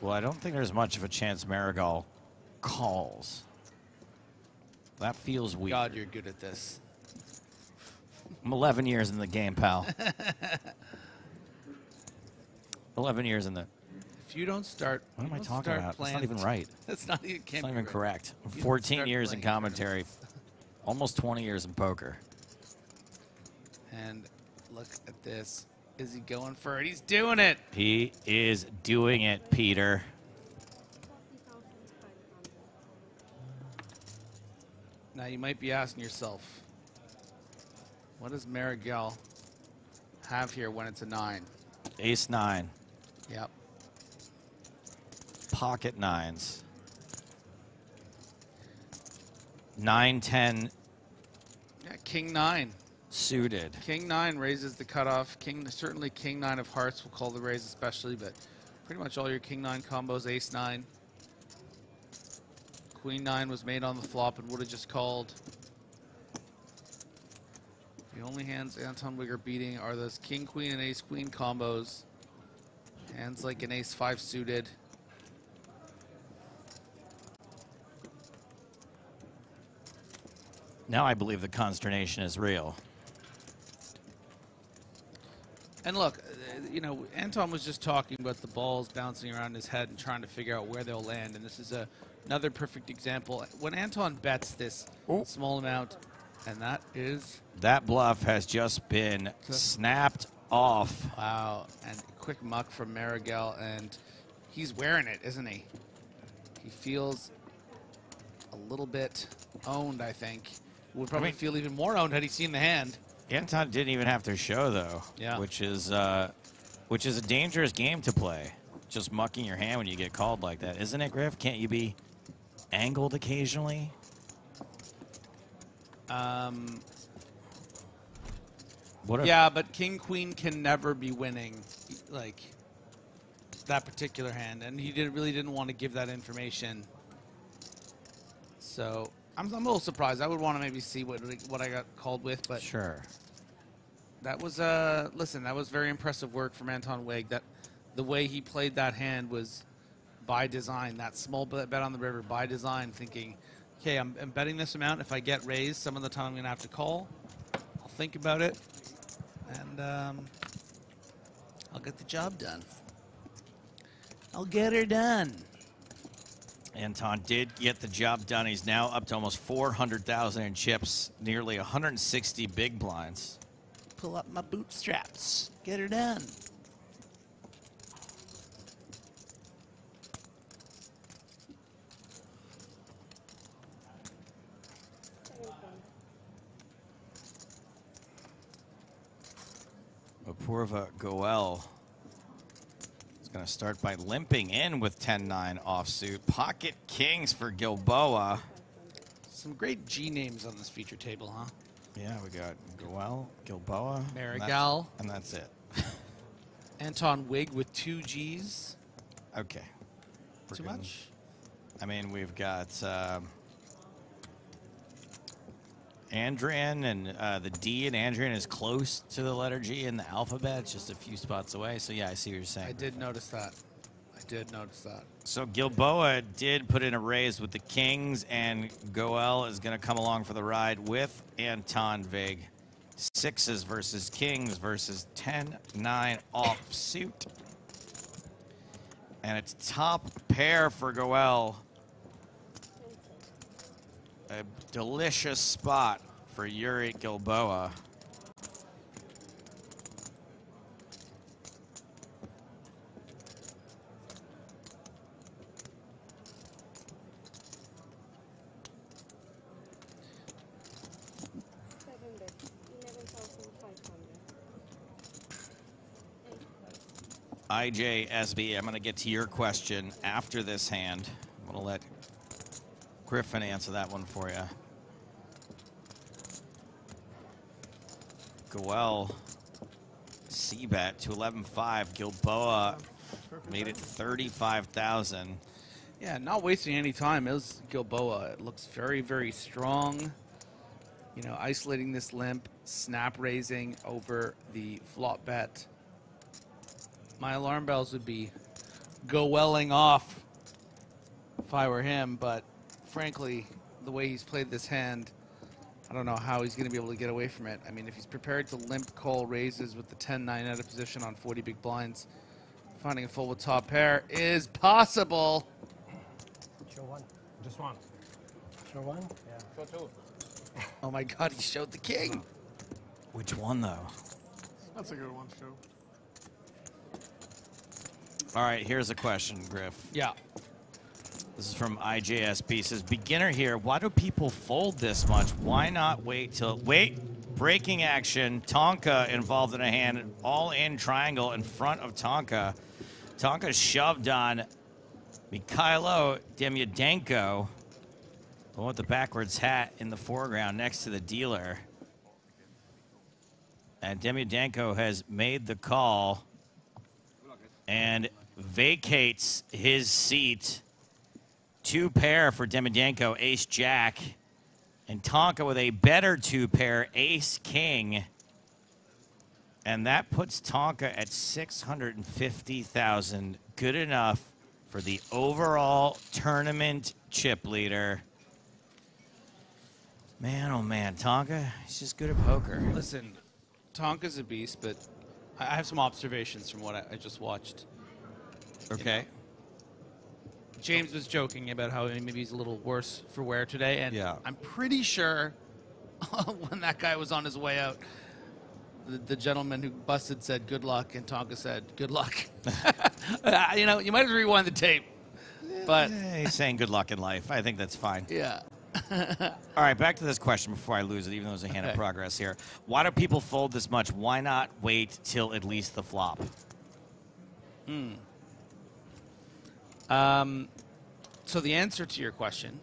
Well, I don't think there's much of a chance Marigal calls. That feels weird. God, you're good at this. I'm 11 years in the game, pal. 11 years in the... If you don't start... What am I don't talking start about? That's playing- not even right. That's not even, It's not even correct. You don't 14 start years in playing commentary, almost 20 years in poker. And look at this. Is he going for it? He's doing it. He is doing it, Peter. Now you might be asking yourself, what does Marigal have here when it's a 9? Ace 9. Yep. Pocket 9s. 9-10 Yeah, King 9. suited. King 9 raises the cutoff. Certainly King 9 of hearts will call the raise especially, but pretty much all your King 9 combos, Ace 9. Queen 9 was made on the flop and would have just called. The only hands Anton Wigger beating are those King Queen and Ace Queen combos. Hands like an Ace 5 suited. Now I believe the consternation is real. And look, you know, Anton was just talking about the balls bouncing around his head and trying to figure out where they'll land. And this is another perfect example. When Anton bets this small amount, and that is... That bluff has just been snapped off. Wow. And quick muck from Marigal, and he's wearing it, isn't he? He feels a little bit owned, I think. Would probably feel even more owned had he seen the hand. Anton didn't even have to show, though, Yeah. which is a dangerous game to play. Just mucking your hand when you get called like that. Isn't it, Griff? Can't you be angled occasionally? Yeah, but King Queen can never be winning, like, that particular hand, and he really didn't want to give that information. So I'm a little surprised. I would want to maybe see what I got called with, but sure. That was listen, that was very impressive work from Anton Wig. That the way he played that hand was by design. That small bet on the river by design, thinking, okay, I'm betting this amount. If I get raised, some of the time I'm gonna have to call. I'll think about it, and I'll get the job done. I'll get her done. Anton did get the job done. He's now up to almost 400,000 in chips, nearly 160 big blinds. Pull up my bootstraps. Get her done. Apurva Goel is going to start by limping in with 10-9 offsuit. Pocket kings for Gilboa. Some great G names on this feature table, huh? Yeah, we got Goel, Gilboa, Marigal. and that's it. Anton Wig with 2 Gs. Okay. Too much? I mean, we've got Andrian, and the D in Andrian is close to the letter G in the alphabet. It's just a few spots away. So, yeah, I see what you're saying. I did notice that. So Gilboa did put in a raise with the Kings, and Goel is going to come along for the ride with Anton Vig. 6s versus Kings versus 10-9 offsuit. And it's top pair for Goel. A delicious spot for Yuri Gilboa. IJSB, I'm going to get to your question after this hand. I'm going to let Griffin answer that one for you. Goel, C-bet to 11.5. Gilboa made it 35,000. Yeah, not wasting any time. It was Gilboa. It looks very, very strong. You know, isolating this limp, snap raising over the flop bet. My alarm bells would be go-welling off if I were him, but frankly, the way he's played this hand, I don't know how he's going to be able to get away from it. I mean, if he's prepared to limp call raises with the 10-9 out of position on 40 big blinds, Finding a fold with top pair is possible. Show one. Just one. Show one? Yeah. Show two. Oh my God, he showed the king. Which one, though? That's a good one, show. All right, here's a question, Griff. Yeah. This is from IJSP. Says, beginner here, why do people fold this much? Why not wait till... Wait! Breaking action. Tonka involved in a hand. All-in triangle in front of Tonka. Tonka shoved on Mikhailo Demyadenko. Oh, with the backwards hat in the foreground next to the dealer. And Demyadenko has made the call and vacates his seat. 2 pair for Demyadenko, ace-jack. And Tonka with a better 2 pair, ace-king. And that puts Tonka at 650,000. Good enough for the overall tournament chip leader. Man, oh man, Tonka, he's just good at poker. Listen, Tonka's a beast, but I have some observations from what I just watched. Okay. You know, James was joking about how maybe he's a little worse for wear today, and yeah. I'm pretty sure when that guy was on his way out, the gentleman who busted said good luck, and Tonka said good luck. You know, you might have to rewind the tape. But he's saying good luck in life. I think that's fine. Yeah. All right, back to this question before I lose it, even though there's a hand of progress here. Why do people fold this much? Why not wait till at least the flop? So the answer to your question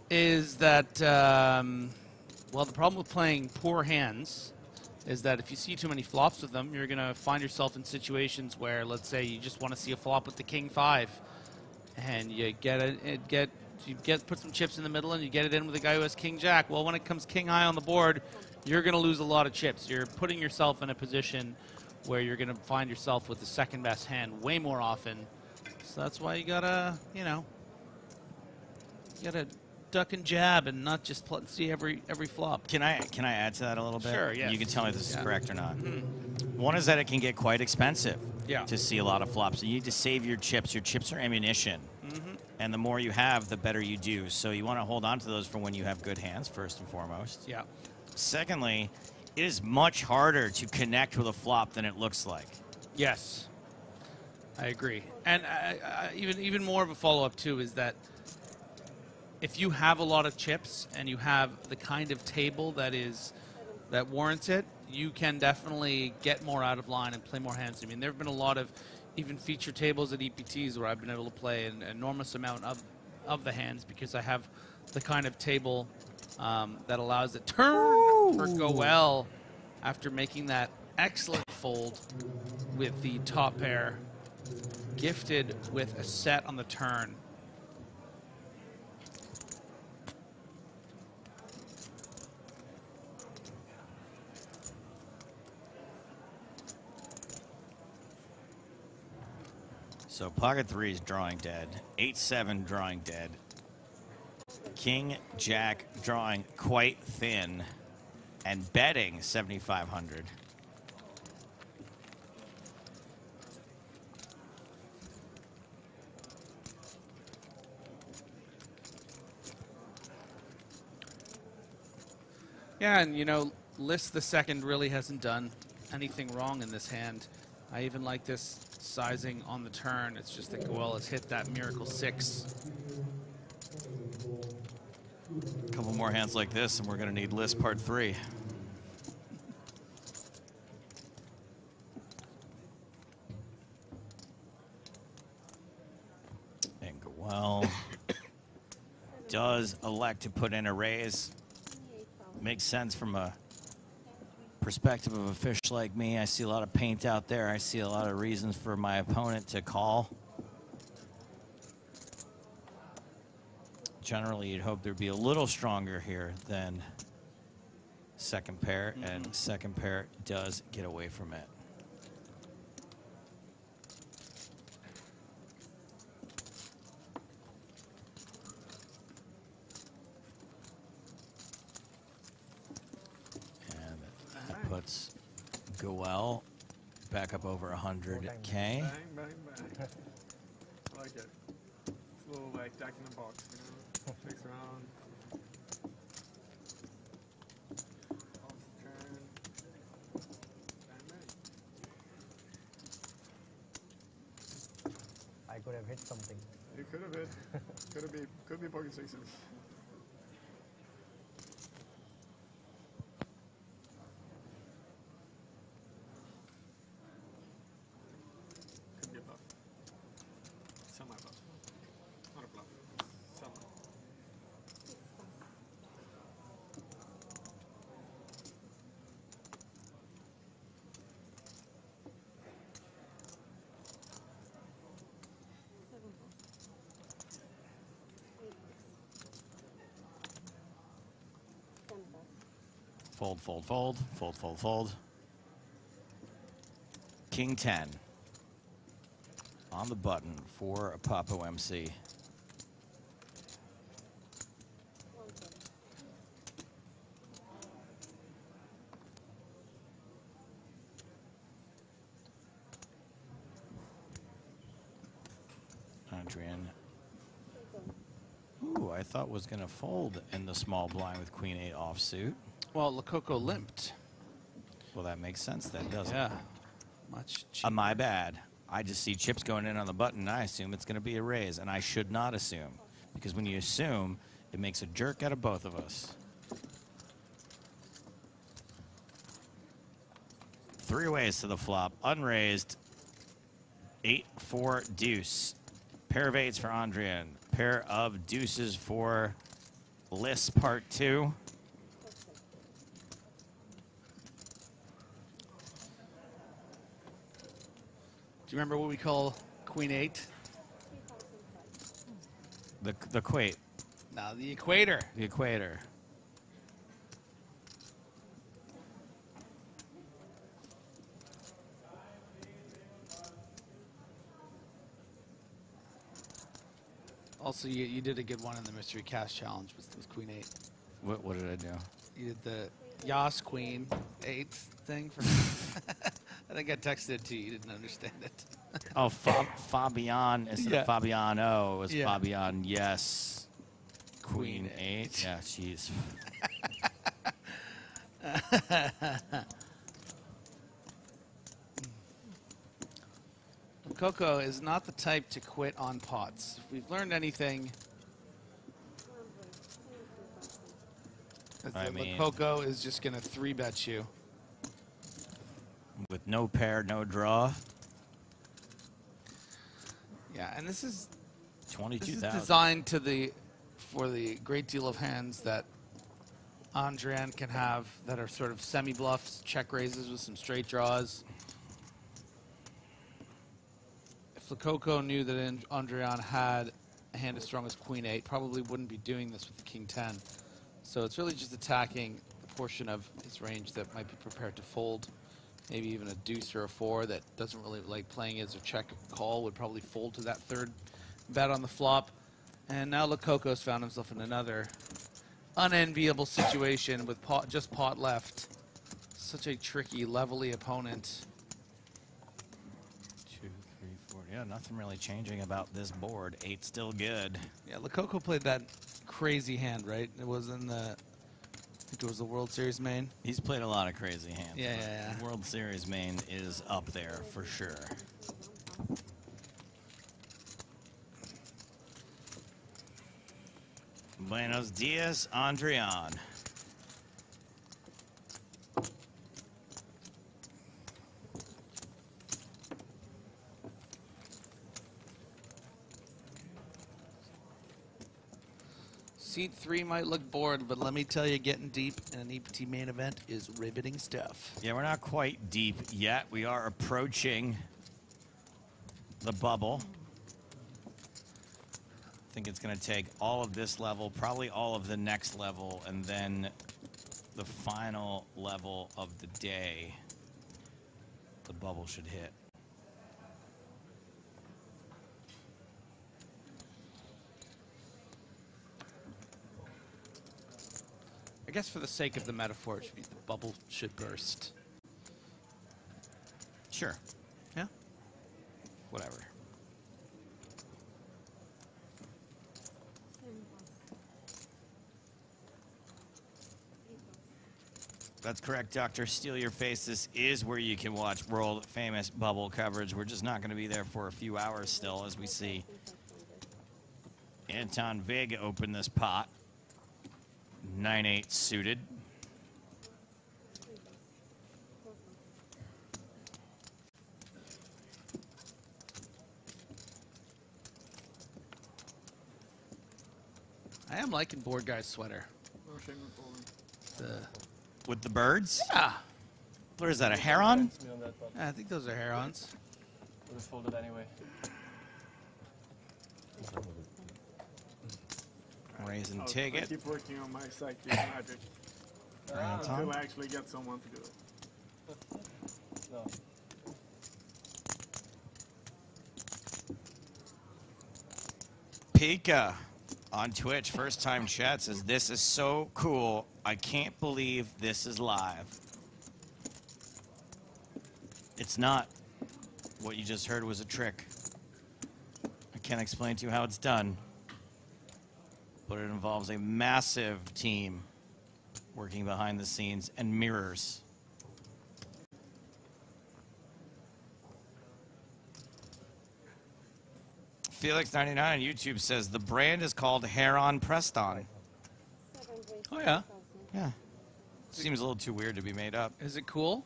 is that, well, the problem with playing poor hands is that if you see too many flops with them, you're going to find yourself in situations where, let's say, you just want to see a flop with the king 5, and you put some chips in the middle and you get it in with a guy who has king jack. Well, when it comes king high on the board, you're going to lose a lot of chips. You're putting yourself in a position where you're going to find yourself with the second best hand way more often. So that's why you gotta, you know, you gotta duck and jab and not just see every flop. Can I add to that a little bit? Sure, yes. You can tell me if this is correct or not. One is that it can get quite expensive to see a lot of flops. You need to save your chips. Your chips are ammunition. And the more you have, the better you do. So you want to hold on to those for when you have good hands, first and foremost. Yeah. Secondly, it is much harder to connect with a flop than it looks like. Yes. I agree. And even more of a follow-up, too, is that if you have a lot of chips and you have the kind of table that warrants it, you can definitely get more out of line and play more hands. I mean, there have been a lot of even feature tables at EPTs where I've been able to play an enormous amount of the hands because I have the kind of table that allows it turn or go well after making that excellent fold with the top pair. Gifted with a set on the turn. So pocket 3 is drawing dead. 8-7 drawing dead. King Jack drawing quite thin and betting 7,500. Yeah, and you know, List the second really hasn't done anything wrong in this hand. I even like this sizing on the turn. It's just that Goel has hit that miracle 6. A couple more hands like this, and we're going to need List part 3. And Goel does elect to put in a raise. Makes sense from a perspective of a fish like me. I see a lot of paint out there. I see a lot of reasons for my opponent to call. Generally, you'd hope there'd be a little stronger here than second pair, and second pair does get away from it. And that puts Goel back up over 100K. Bang, bang, bang. I like it. It's a little like Jack in the Box, you know? Shakes around. Pause the turn. Bang, bang. I could have hit something. You could have hit. Could be pocket sixes. Could be a bluff. Semi-bluff. Not a bluff. Semi. Fold, fold, fold, fold, fold, fold. King 10 on the button for Papo MC. Adrian. Ooh, I thought was going to fold in the small blind with Queen 8 offsuit. Well, Lococo limped. Well, that makes sense then, doesn't Yeah. it? Much cheaper. My bad. I just see chips going in on the button, and I assume it's going to be a raise, and I should not assume. Because when you assume, it makes a jerk out of both of us. 3 ways to the flop. Unraised. 8-4 deuce. Pair of 8s for Andrian. Pair of deuces for Liss part 2. Do you remember what we call Queen 8? The quate. No, the equator. The equator. Also, you did a good one in the Mystery Cast Challenge with Queen 8. What did I do? You did the Yas Queen 8 thing. I think I texted it to you. You didn't understand it. Oh, Fabian instead of Fabiano. It was Yeah. Fabian, yes. Queen 8. Yeah, jeez. Coco is not the type to quit on pots. If we've learned anything, I mean- Coco is just going to 3-bet you. With no pair, no draw. Yeah, and this is 22,000. designed for the great deal of hands that Andrian can have that are sort of semi-bluffs, check raises with some straight draws. If Lococo knew that Andrian had a hand as strong as Queen 8, probably wouldn't be doing this with the King 10. So it's really just attacking the portion of his range that might be prepared to fold. Maybe even a deuce or a 4 that doesn't really like playing as a check call would probably fold to that third bet on the flop. And now Lococo's found himself in another unenviable situation with just pot left. Such a tricky, levelly opponent. 2, 3, 4. Yeah, nothing really changing about this board. 8 still good. Yeah, Lococo played that crazy hand, right? It was in the, I think it was the World Series main. He's played a lot of crazy hands. Yeah, but yeah, yeah. World Series main is up there for sure. Buenos dias, Andrian. Seat 3 might look bored, but let me tell you, getting deep in an EPT main event is riveting stuff. Yeah, we're not quite deep yet. We are approaching the bubble. I think it's going to take all of this level, probably all of the next level, and then the final level of the day. The bubble should hit. I guess for the sake of the metaphor, it should be the bubble should burst. Sure. Yeah. Whatever. That's correct, Doctor. Steal Your Face. This is where you can watch world-famous bubble coverage. We're just not going to be there for a few hours still as we see Anton Vig open this pot. 9-8 suited. I am liking Board Guy's sweater. No shame in folding. With the birds? Yeah. What is that, a heron? I think those are herons. It was folded anyway. Raise and I take it. keep working on my psychic magic until I actually get someone to do it. No. Pika on Twitch, first time chat, says, this is so cool. I can't believe this is live. It's not. What you just heard was a trick. I can't explain to you how it's done, but it involves a massive team working behind the scenes and mirrors. Felix99 on YouTube says the brand is called Heron Preston. Oh, yeah. Yeah. Seems a little too weird to be made up. Is it cool?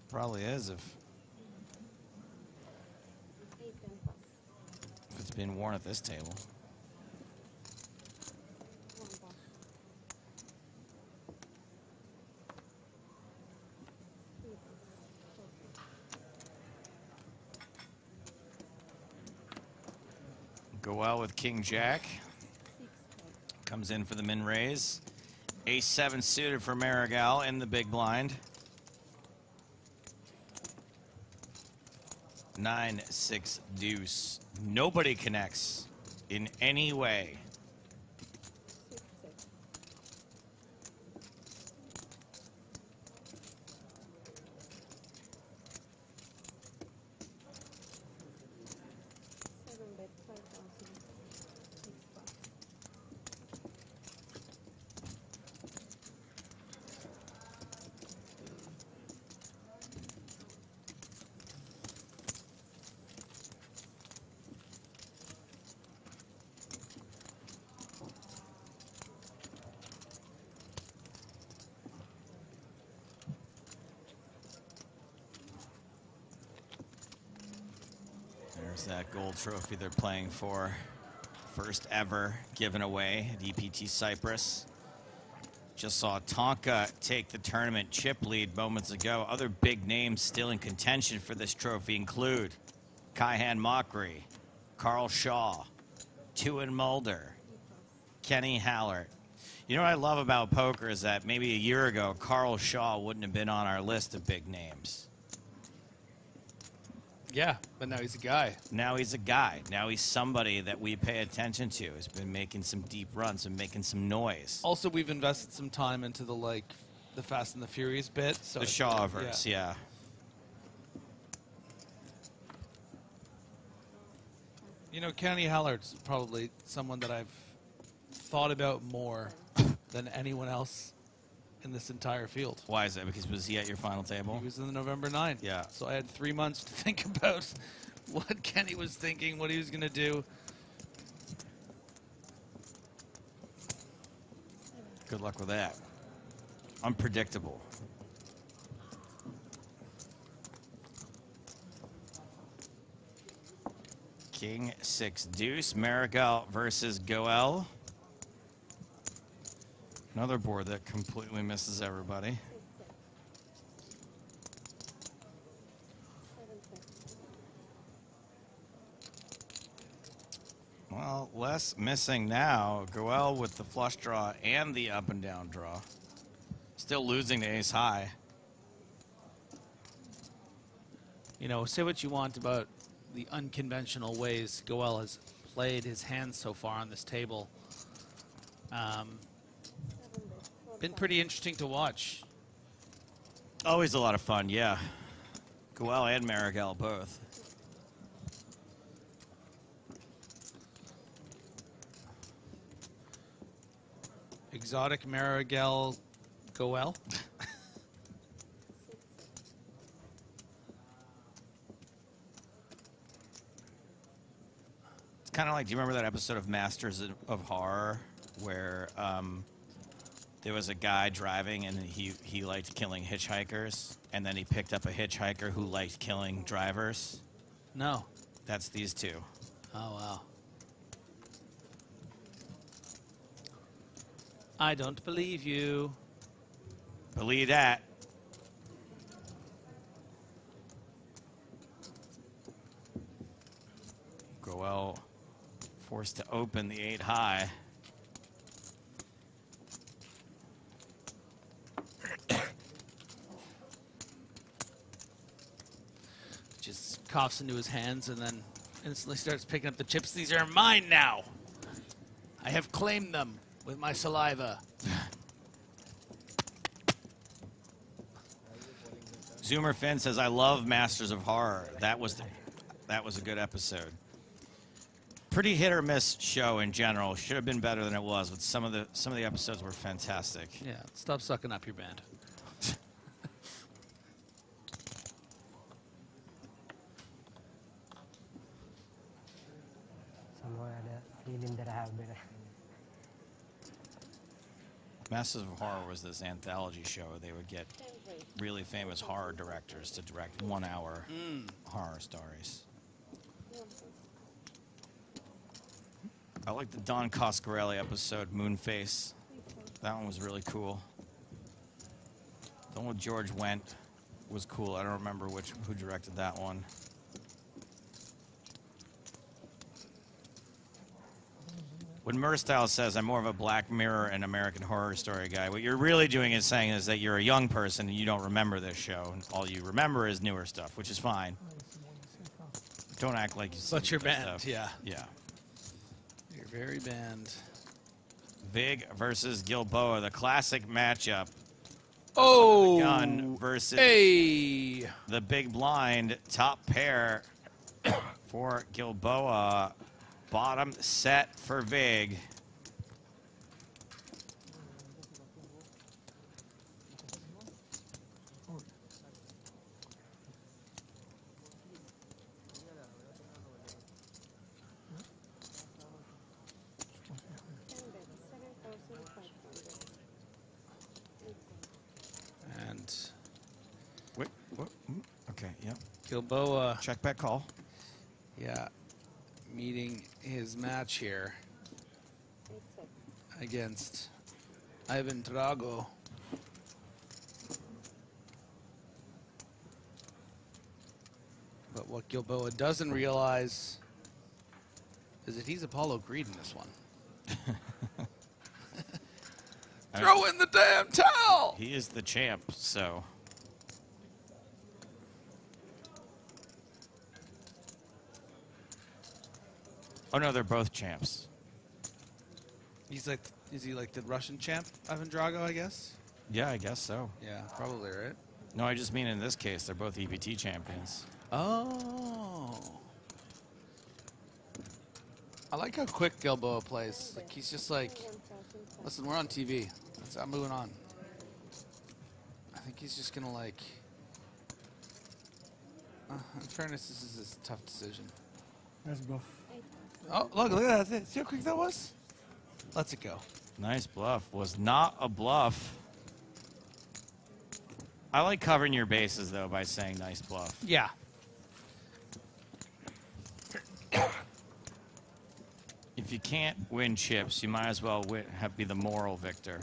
Probably is if it's being worn at this table. Go well with King Jack. Comes in for the min raise. Ace 7 suited for Marigal in the big blind. 9-6 deuce. Nobody connects in any way. There's that gold trophy they're playing for. First ever given away at EPT Cyprus. Just saw Tonka take the tournament chip lead moments ago. Other big names still in contention for this trophy include Kaihan Mokri, Carl Shaw, Tuan Mulder, Kenny Hallert. You know what I love about poker is that maybe a year ago, Carl Shaw wouldn't have been on our list of big names. Yeah, but now he's a guy. Now he's a guy. Now he's somebody that we pay attention to. He's been making some deep runs and making some noise. Also, we've invested some time into the Fast and the Furious bit. So The Shawverse, yeah. You know, Kenny Hallard's probably someone that I've thought about more than anyone else in this entire field. Why is that? Because was he at your final table? He was in the November 9. Yeah. So I had 3 months to think about what Kenny was thinking, what he was going to do. Good luck with that. Unpredictable. King 6 deuce. Marigal versus Goel. Another board that completely misses everybody. Well, less missing now. Goel with the flush draw and the up and down draw. Still losing to ace high. You know, say what you want about the unconventional ways Goel has played his hands so far on this table. Been pretty interesting to watch. Always a lot of fun, yeah. Goel and Marigel both. Exotic Marigel Goel. It's kind of like, do you remember that episode of Masters of Horror where there was a guy driving and he liked killing hitchhikers, and then he picked up a hitchhiker who liked killing drivers? No. That's these two. Oh, wow. I don't believe you. Believe that. Goel forced to open the 8 high. Just coughs into his hands and then instantly starts picking up the chips. These are mine now. I have claimed them with my saliva. Zoomer Finn says, "I love Masters of Horror. That was a good episode. Pretty hit or miss show in general. Should have been better than it was, but some of the episodes were fantastic." Yeah, stop sucking up your band. Somehow I had a feeling that I have been. Masters of Horror was this anthology show. They would get really famous horror directors to direct 1 hour horror stories. I like the Don Coscarelli episode, Moonface. That one was really cool. The one with George Wendt was cool. I don't remember who directed that one. When Murstyle says, "I'm more of a Black Mirror and American Horror Story guy," what you're really doing is saying is that you're a young person and you don't remember this show, and all you remember is newer stuff, which is fine. Don't act like you see But you're newer banned, stuff. yeah. Yeah. You're very banned. Vig versus Gilboa, the classic matchup. Oh! The Gun versus the Big Blind, top pair for Gilboa. Bottom set for Vig. And wait, what? Okay, yep. Gilboa. Check back call. Yeah. Meeting his match here against Ivan Drago. But what Gilboa doesn't realize is that he's Apollo Creed in this one. Throw in the damn towel! He is the champ, so. Oh no, they're both champs. Is he like the Russian champ, Ivan Drago, I guess? Yeah, I guess so. Yeah, probably, right? No, I just mean in this case, they're both EPT champions. Oh. I like how quick Gilboa plays. Like, he's just like, listen, we're on TV. I'm moving on. I think he's just going to like, in fairness, this is a tough decision. Nice bluff. Oh, look at that. See how quick that was? Let's it go. Nice bluff. Was not a bluff. I like covering your bases, though, by saying nice bluff. Yeah. If you can't win chips, you might as well be the moral victor.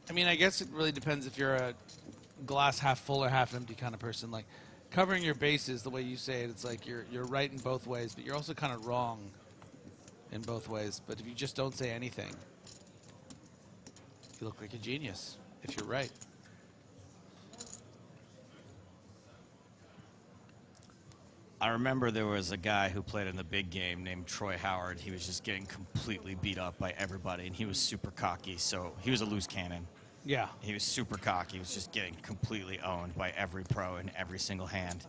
I mean, I guess it really depends if you're a glass half full or half empty kind of person. Like, covering your bases, the way you say it, it's like you're right in both ways, but you're also kind of wrong in both ways. But if you just don't say anything, you look like a genius if you're right. I remember there was a guy who played in the big game named Troy Howard. He was just getting completely beat up by everybody, and he was super cocky, so he was a loose cannon. Yeah. He was super cocky. He was just getting completely owned by every pro in every single hand.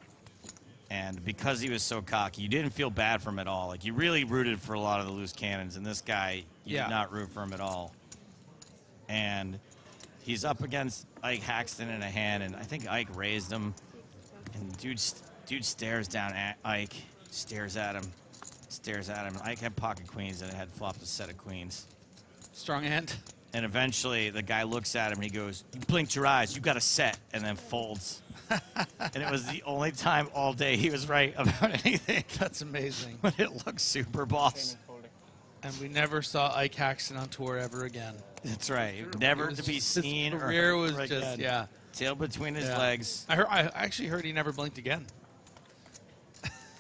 And because he was so cocky, you didn't feel bad for him at all. Like, you really rooted for a lot of the loose cannons, and this guy, you did not root for him at all. And he's up against Ike Haxton in a hand, and I think Ike raised him. And dude stares down at Ike, stares at him. Ike had pocket queens, and it had flopped a set of queens. Strong hand. And eventually, the guy looks at him, and he goes, "You blinked your eyes. You got a set," and then folds. And it was the only time all day he was right about anything. That's amazing. But it looks super boss. And we never saw Ike Haxton on tour ever again. That's right. Never to be seen. His career or was again. just, yeah. Tail between his legs. I actually heard he never blinked again.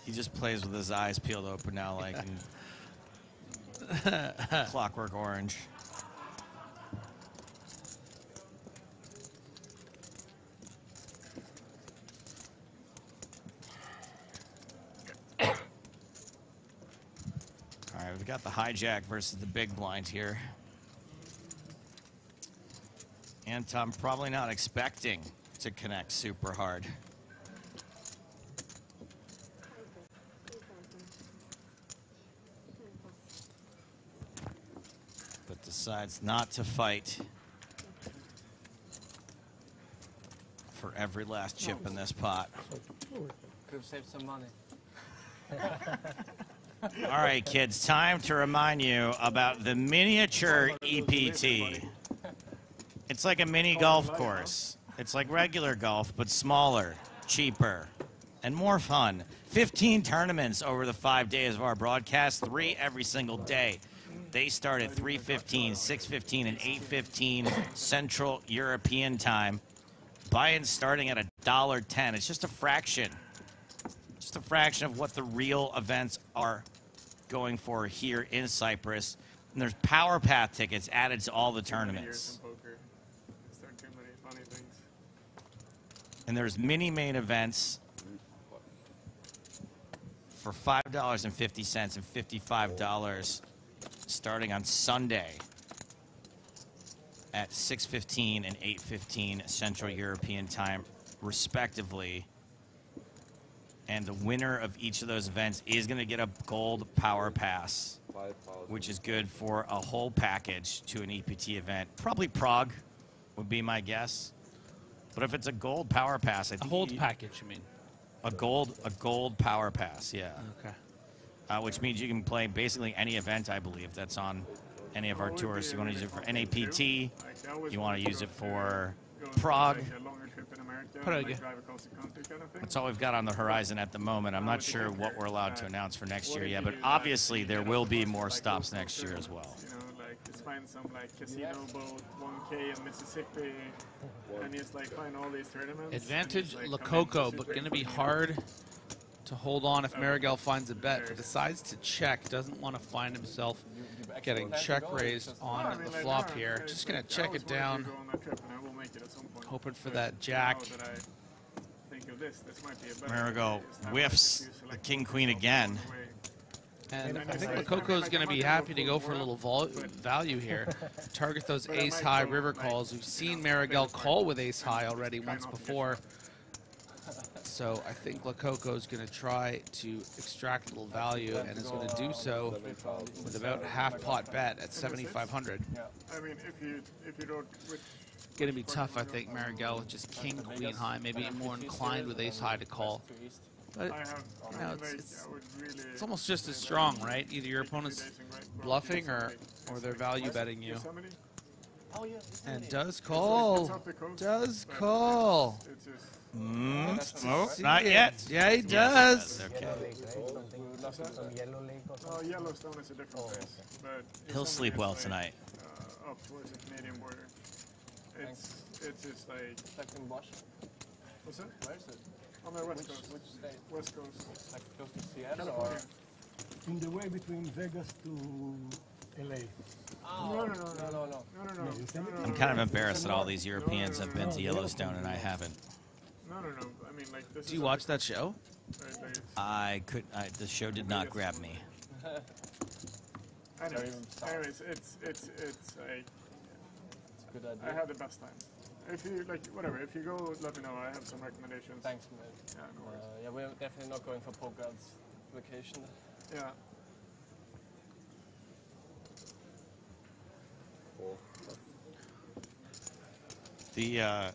He just plays with his eyes peeled open now, like in Clockwork Orange. All right, we've got the hijack versus the big blind here. And I'm probably not expecting to connect super hard. But decides not to fight for every last chip in this pot. Could have saved some money. All right, kids, time to remind you about the miniature EPT. It's like a mini golf course. It's like regular golf, but smaller, cheaper, and more fun. 15 tournaments over the 5 days of our broadcast, 3 every single day. They start at 3:15, 6:15, and 8:15 Central European time. Buy-ins starting at $1.10. It's just a fraction. Just a fraction of what the real events are going for here in Cyprus. And there's Power Path tickets added to all the tournaments. And there's mini main events for $5.50 and $55 starting on Sunday at 6:15 and 8:15 Central European time, respectively. And the winner of each of those events is going to get a gold power pass, which is good for a whole package to an EPT event. Probably Prague would be my guess. But if it's a gold power pass, I think a gold package, you mean? A gold power pass, yeah. Okay. Which means you can play basically any event, I believe, that's on any of our tours. You want to use it for NAPT, you want to use it for Prague. That's all we've got on the horizon at the moment. I'm not sure what we're allowed to announce for next year yet, but obviously there will be more stops next year as well. You know, like just find some like casino boat, 1K in Mississippi, and just like find all these tournaments. Advantage Lococo, but going to be hard to hold on if Marigal finds a bet, but decides to check, doesn't want to find himself getting check raised on the flop here. Just going to check it down, hoping for that jack. Marigal whiffs the king-queen again. And I think Lococo is going to be happy to go for a little value here. Target those ace-high river calls. We've seen Marigal call with ace-high already once before. So I think Lococo is going to try to extract a little value and is going to do so with about half pot bet at 7,500. I mean, if you don't. Going to be tough, I think, Marigal with just king, queen high, maybe more inclined with ace high to call. But you know, it's almost just as strong, right? Either your opponent's bluffing or they're value betting you. And does call. Does call. Oh, not yet. Yeah, he does. Okay. Yellowstone is a different place. But He'll sleep well tonight. Up towards the Canadian border. It's just like in Bosch. What's that? Where is it? On the west coast. Which state? West coast. Like close to Seattle or? In the way between Vegas to LA. No. I'm kind of embarrassed that all these Europeans have been to Yellowstone and I haven't. No. I mean, like this. Do you watch that show? The show did not grab me. Anyways, it's like Good idea. I had the best time. If you like, whatever. If you go, let me know. I have some recommendations. Thanks, man. Yeah, no worries. Yeah, we're definitely not going for Pogad's vacation. Yeah. The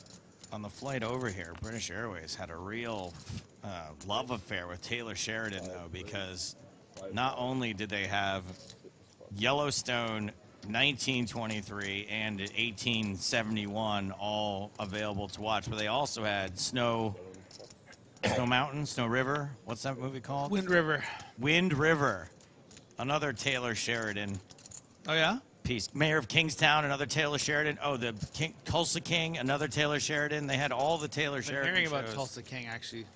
on the flight over here, British Airways had a real love affair with Taylor Sheridan, though, because not only did they have Yellowstone 1923 and 1871 all available to watch, but they also had Snow Mountain, Snow River. What's that movie called? Wind River. Wind River. Another Taylor Sheridan. Oh, yeah? Piece. Mayor of Kingstown, another Taylor Sheridan. Oh, the Tulsa King, another Taylor Sheridan. They had all the Taylor Sheridan I'm hearing about shows. Tulsa King, actually.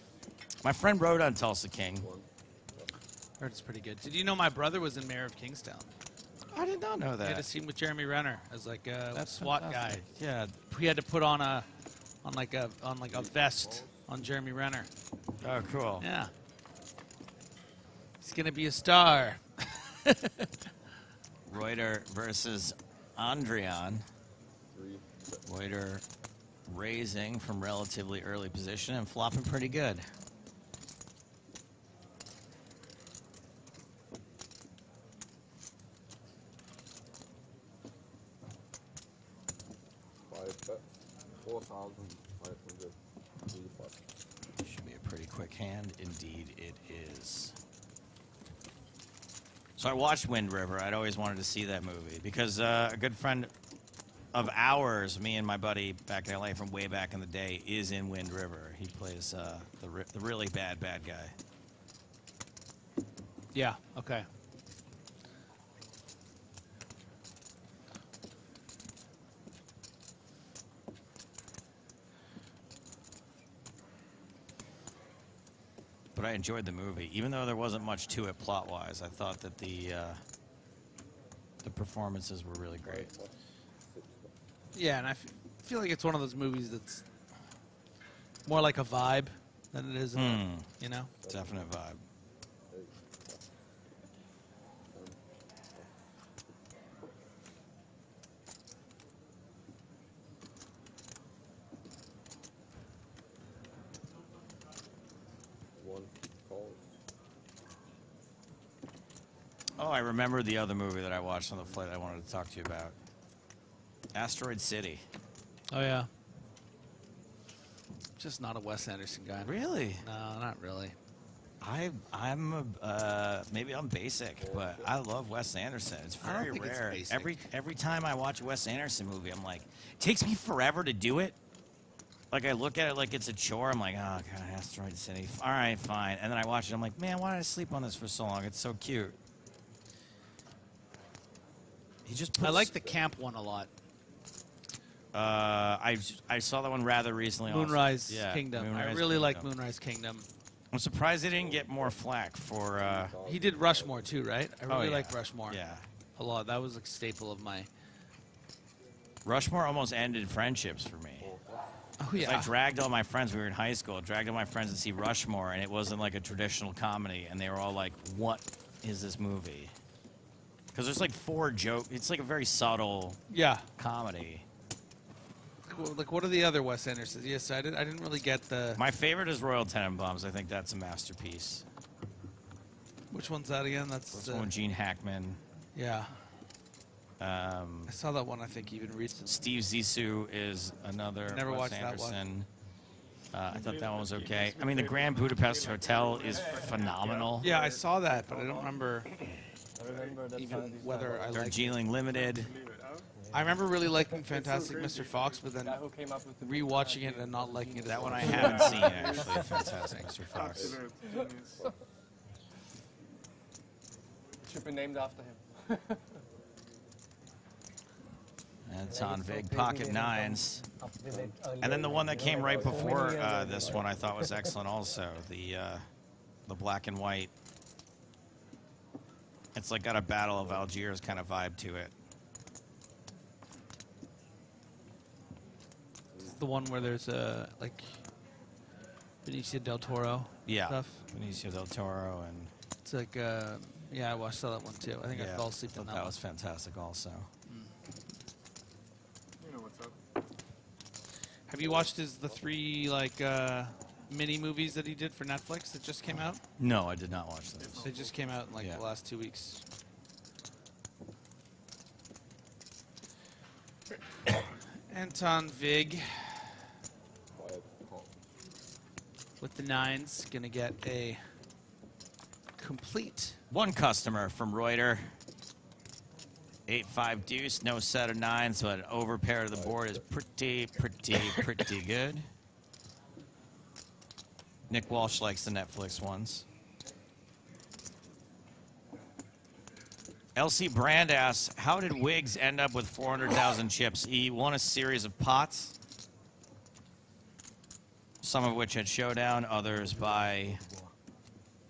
My friend wrote on Tulsa King. Heard it's pretty good. Did you know my brother was in Mayor of Kingstown? I did not know He had a that. scene with Jeremy Renner as like a That's SWAT fantastic. guy. Yeah. He had to put on a vest on Jeremy Renner. Oh, cool. Yeah. He's gonna be a star. Reuter versus Andrian. Reuter raising from relatively early position and flopping pretty good. Bet 4,500. Should be a pretty quick hand. Indeed, it is. So I watched Wind River. I'd always wanted to see that movie because a good friend of ours, me and my buddy back in LA from way back in the day, is in Wind River. He plays the really bad guy. Yeah. Okay. But I enjoyed the movie, even though there wasn't much to it plot-wise. I thought that the performances were really great. Yeah, and I feel like it's one of those movies that's more like a vibe than it is, you know? Definite vibe. Oh, I remember the other movie that I watched on the flight I wanted to talk to you about. Asteroid City. Oh, yeah. Just not a Wes Anderson guy. Really? No, not really. Maybe I'm basic, but I love Wes Anderson. It's I don't very think it's rare. basic. Every time I watch a Wes Anderson movie, I'm like, it takes me forever to do it. Like I look at it like it's a chore. I'm like, oh god, Asteroid City. All right, fine. And then I watch it. I'm like, man, why did I sleep on this for so long? It's so cute. He just. I like the camp one a lot. I saw that one rather recently. Moonrise also. Yeah, Kingdom. Moonrise I really Kingdom. like Moonrise Kingdom. I'm surprised they didn't get more flack for. He did Rushmore too, right? I really yeah. like Rushmore. Yeah. A lot. That was a staple of my. Rushmore almost ended friendships for me. Oh yeah. I dragged all my friends. We were in high school. Dragged all my friends to see Rushmore, and it wasn't like a traditional comedy. And they were all like, "What is this movie?" Because there's like 4 jokes. It's like a very subtle. Yeah. Comedy. Like, what are the other Wes Andersons? Yes, I didn't really get the. My favorite is Royal Tenenbaums. I think that's a masterpiece. Which one's that again? That's one with Gene Hackman. Yeah. I saw that one. I think even recently. Steve Zissou is another. Never Wes watched Anderson. that one. I thought that one was okay. I mean, the Grand Budapest Hotel is phenomenal. Yeah, I saw that, but I don't remember. I remember that even whether I like. Darjeeling Limited. I remember really liking Fantastic Mr. Fox, but then rewatching it and not liking it. That one I haven't seen actually. Fantastic Mr. Fox. Should be named after him. That's on Big Pocket Nines. And then the one that came right before this one I thought was excellent also. The black and white. It's like got a Battle of Algiers kind of vibe to it. It's the one where there's like Benicio del Toro stuff. Benicio del Toro and it's like yeah, I watched that one too. I think I fell asleep on that. That was fantastic also. You know what's Have you watched the 3 mini movies that he did for Netflix that just came out? No, I did not watch those. They just came out in the last 2 weeks. Anton Vig with the 9s gonna get a complete. One customer from Reuter. 8-5 deuce, no set of 9s, but an over pair of the board is pretty good. Nick Walsh likes the Netflix ones. LC Brand asks, how did Wiggs end up with 400,000 chips? He won a series of pots, some of which had showdown, others by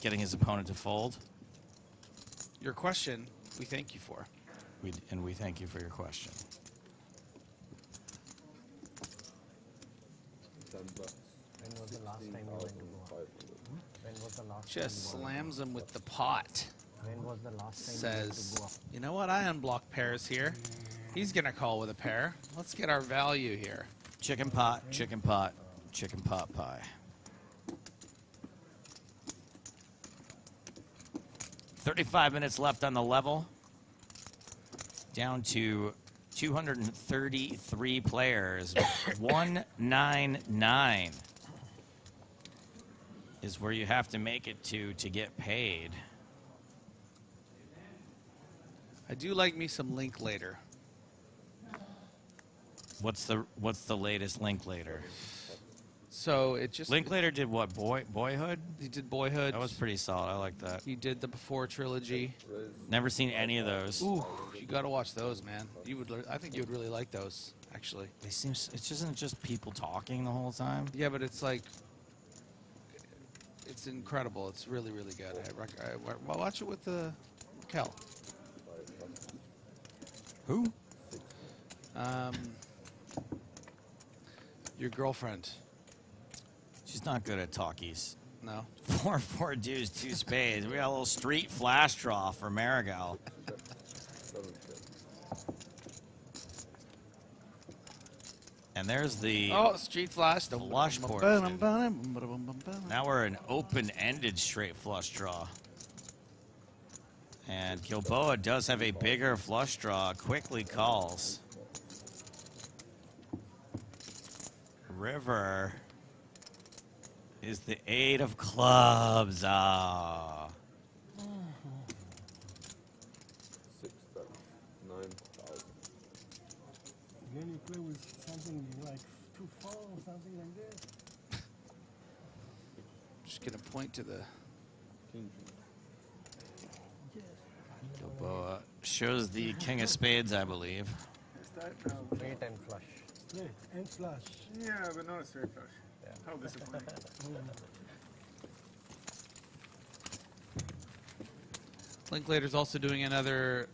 getting his opponent to fold. Your question, we thank you for. And we thank you for your question. When was the last time you went to Goa? When was the last Just time slams him with the pot. When was the last time you went to Says, Goa? you know what? I unblocked pairs here. He's gonna call with a pair. Let's get our value here. Chicken pot, chicken pot, chicken pot pie. 35 minutes left on the level. Down to 233 players. 199 is where you have to make it to get paid. I do like me some Linklater. What's the latest Linklater? So it just Linklater did what? Boyhood? He did Boyhood. That was pretty solid. I like that. He did the Before trilogy. Never seen any of those. Ooh, you gotta watch those, man. You would. I think you would really like those, actually. They seem. It isn't just people talking the whole time. Yeah, but it's like. It's incredible. It's really, really good. I watch it with Kel. Who? Your girlfriend. She's not good at talkies. No. 4 deuce, 2 spades. We got a little street flash draw for Marigal. And there's the street flash. The flush portion. Now we're an open-ended straight flush draw. And Gilboa does have a bigger flush draw. Quickly calls. River is the 8 of clubs. Ah. 9,000. Then you play with something like 2-4 or something like that. Just gonna point to the. Gilboa shows the king of spades, I believe. Is that Straight and flush. Straight and flush. Yeah, but not a straight flush. How disappointing. Linklater's also doing another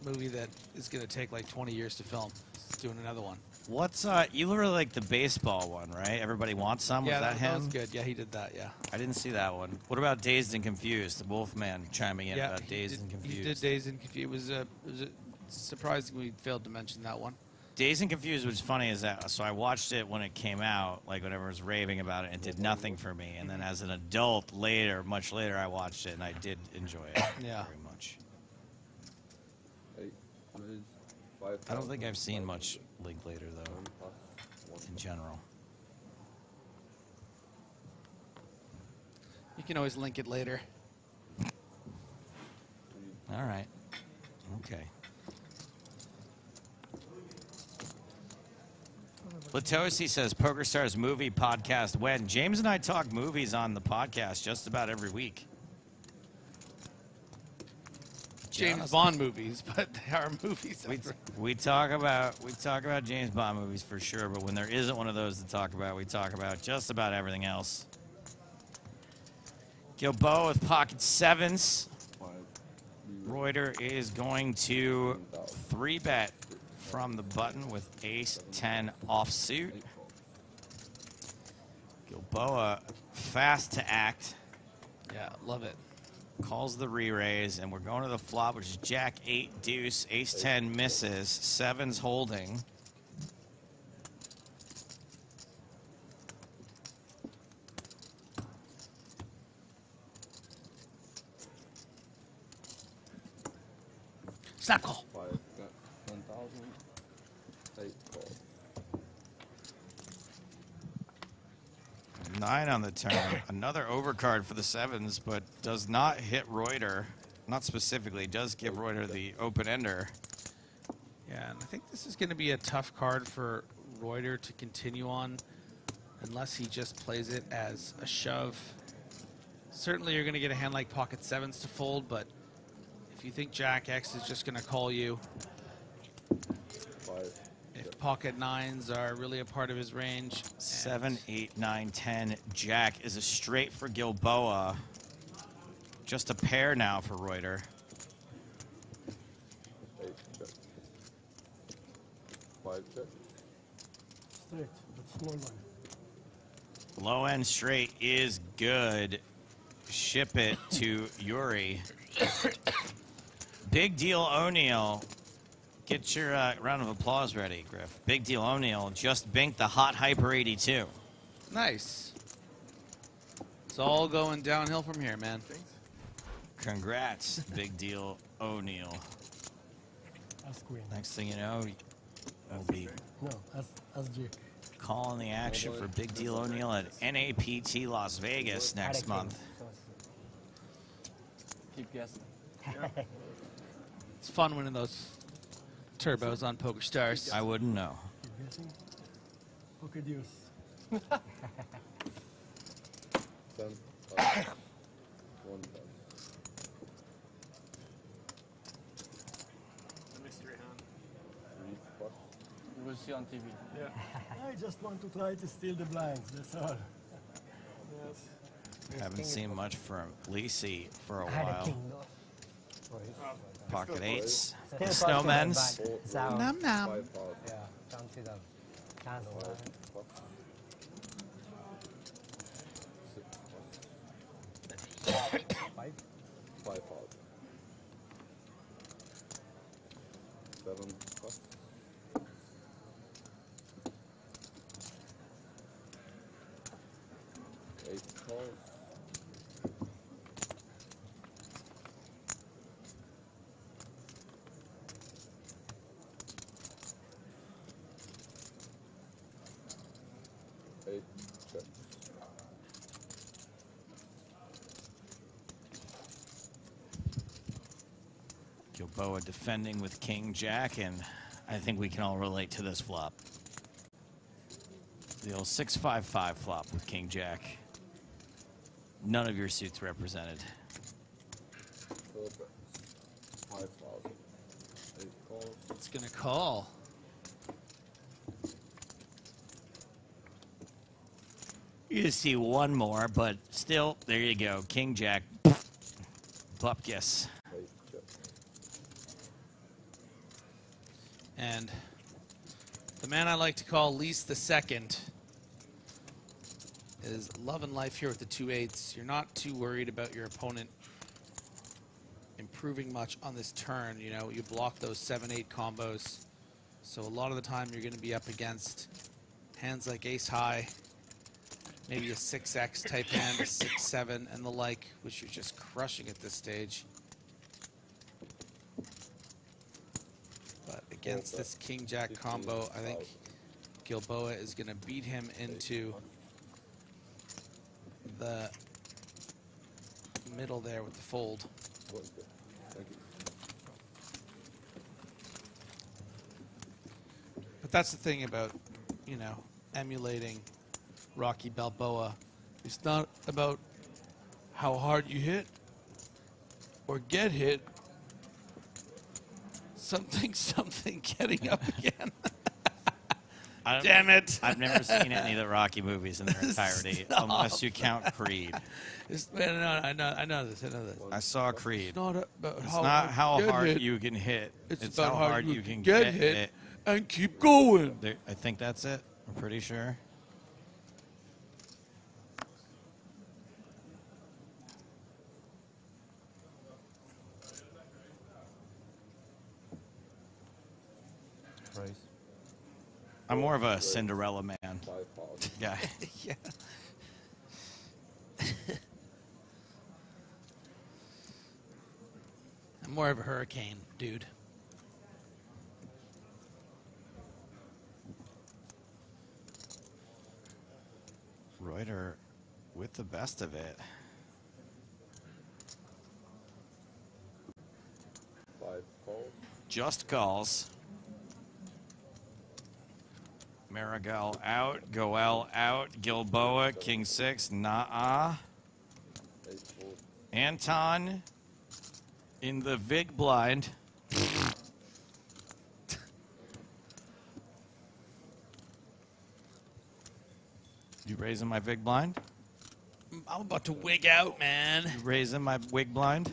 movie that is going to take like 20 years to film. He's doing another one. What's you really like the baseball one, right? Everybody Wants Some. Yeah, was that him? was good. Yeah, he did that. Yeah. I didn't see that one. What about Dazed and Confused? The Wolfman chiming in about Dazed and Confused. He did Dazed and Confused. It was surprising we failed to mention that one. Dazed and Confused, what's funny is that, so I watched it when it came out, like when everyone was raving about it, and it did nothing for me. And then as an adult later, much later, I watched it, and I did enjoy it Yeah. very much. 8 5. I don't think I've seen much Linklater, though, in general. You can always link it later. All right. Okay. Latosi says, PokerStars movie podcast when? James and I talk movies on the podcast just about every week. James Bond movies, but they are movies. We talk about James Bond movies for sure, but when there isn't one of those to talk about, we talk about just about everything else. Gilboa with pocket sevens. Reuter is going to 3-bet from the button with ace-10 offsuit. Gilboa fast to act. Yeah, love it. Calls the re-raise, and we're going to the flop, which is jack-8 deuce, ace-10 misses, sevens holding. Snap call. 5 bet, 10,000. 8 call. 9 on the turn. Another overcard for the sevens, but does not hit Reuter. Not specifically, does give Reuter the open ender. Yeah, and I think this is going to be a tough card for Reuter to continue on unless he just plays it as a shove. Certainly you're going to get a hand like pocket sevens to fold, but if you think Jack X is just going to call you, if pocket nines are really a part of his range. 7, 8, 9, 10. Jack is a straight for Gilboa. Just a pair now for Reuter. 8 check. 5 check. Straight, but small one. Low end straight is good. Ship it to Yuri. Big Deal O'Neill. Get your round of applause ready, Griff. Big Deal O'Neill just binked the hot Hyper 82. Nice. It's all going downhill from here, man. Congrats, Big Deal O'Neill. As queen. Next thing you know, we'll be No, as G. calling the action for Big Deal O'Neill at NAPT Las Vegas next month. Keep guessing. It's fun winning those turbos on Poker Stars. I wouldn't know. Keep guessing. Pocket deuce. 10, 5, 1 bet. A mystery hand. 3 plus. You will see on TV. Yeah. I just want to try to steal the blinds, that's all. Yes. Haven't seen much from Lisi for a I had a while. king though. Pocket eights. Still Snowmen's. possible, but so- Nom nom. 5 plus. Yeah, chances of chance of 5 that. plus. 6 plus. 5. 5 plus. 7 plus. 8 calls. 8 checks. Gilboa defending with King Jack, and I think we can all relate to this flop. The old 6-5-5 flop with King Jack. None of your suits represented. 4 bets. 5,000. 8 calls. It's going to call. You just see one more, but still, there you go. King Jack. Bupkis. 8 checks. And the man I like to call Least the Second is loving life here with the 2-8s. You're not too worried about your opponent improving much on this turn. You know, you block those 7-8 combos. So a lot of the time you're going to be up against hands like Ace High, maybe a 6X type hand, a 6-7 and the like, which you're just crushing at this stage. But against this King-Jack combo, I think Gilboa is going to beat him into the middle there with the fold. Thank you. But that's the thing about, you know, emulating Rocky Balboa. It's not about how hard you hit or get hit. Something getting up again. Damn it. I've never seen any of the Rocky movies in their entirety, Stop. unless you count Creed. I know this. I saw Creed. It's not about It's how not hard how you get hard hit. you can hit. It's how about hard you can get get hit it. and keep going. I think that's it. I'm pretty sure. I'm more of a Cinderella man guy. Yeah. I'm more of a hurricane dude. Reuter with the best of it. 5 calls. Just calls. Marigal out, Goel out, Gilboa, King 6, nah. Anton in the Vig blind. You raising my Vig blind? I'm about to wig out, man. You raising my wig blind?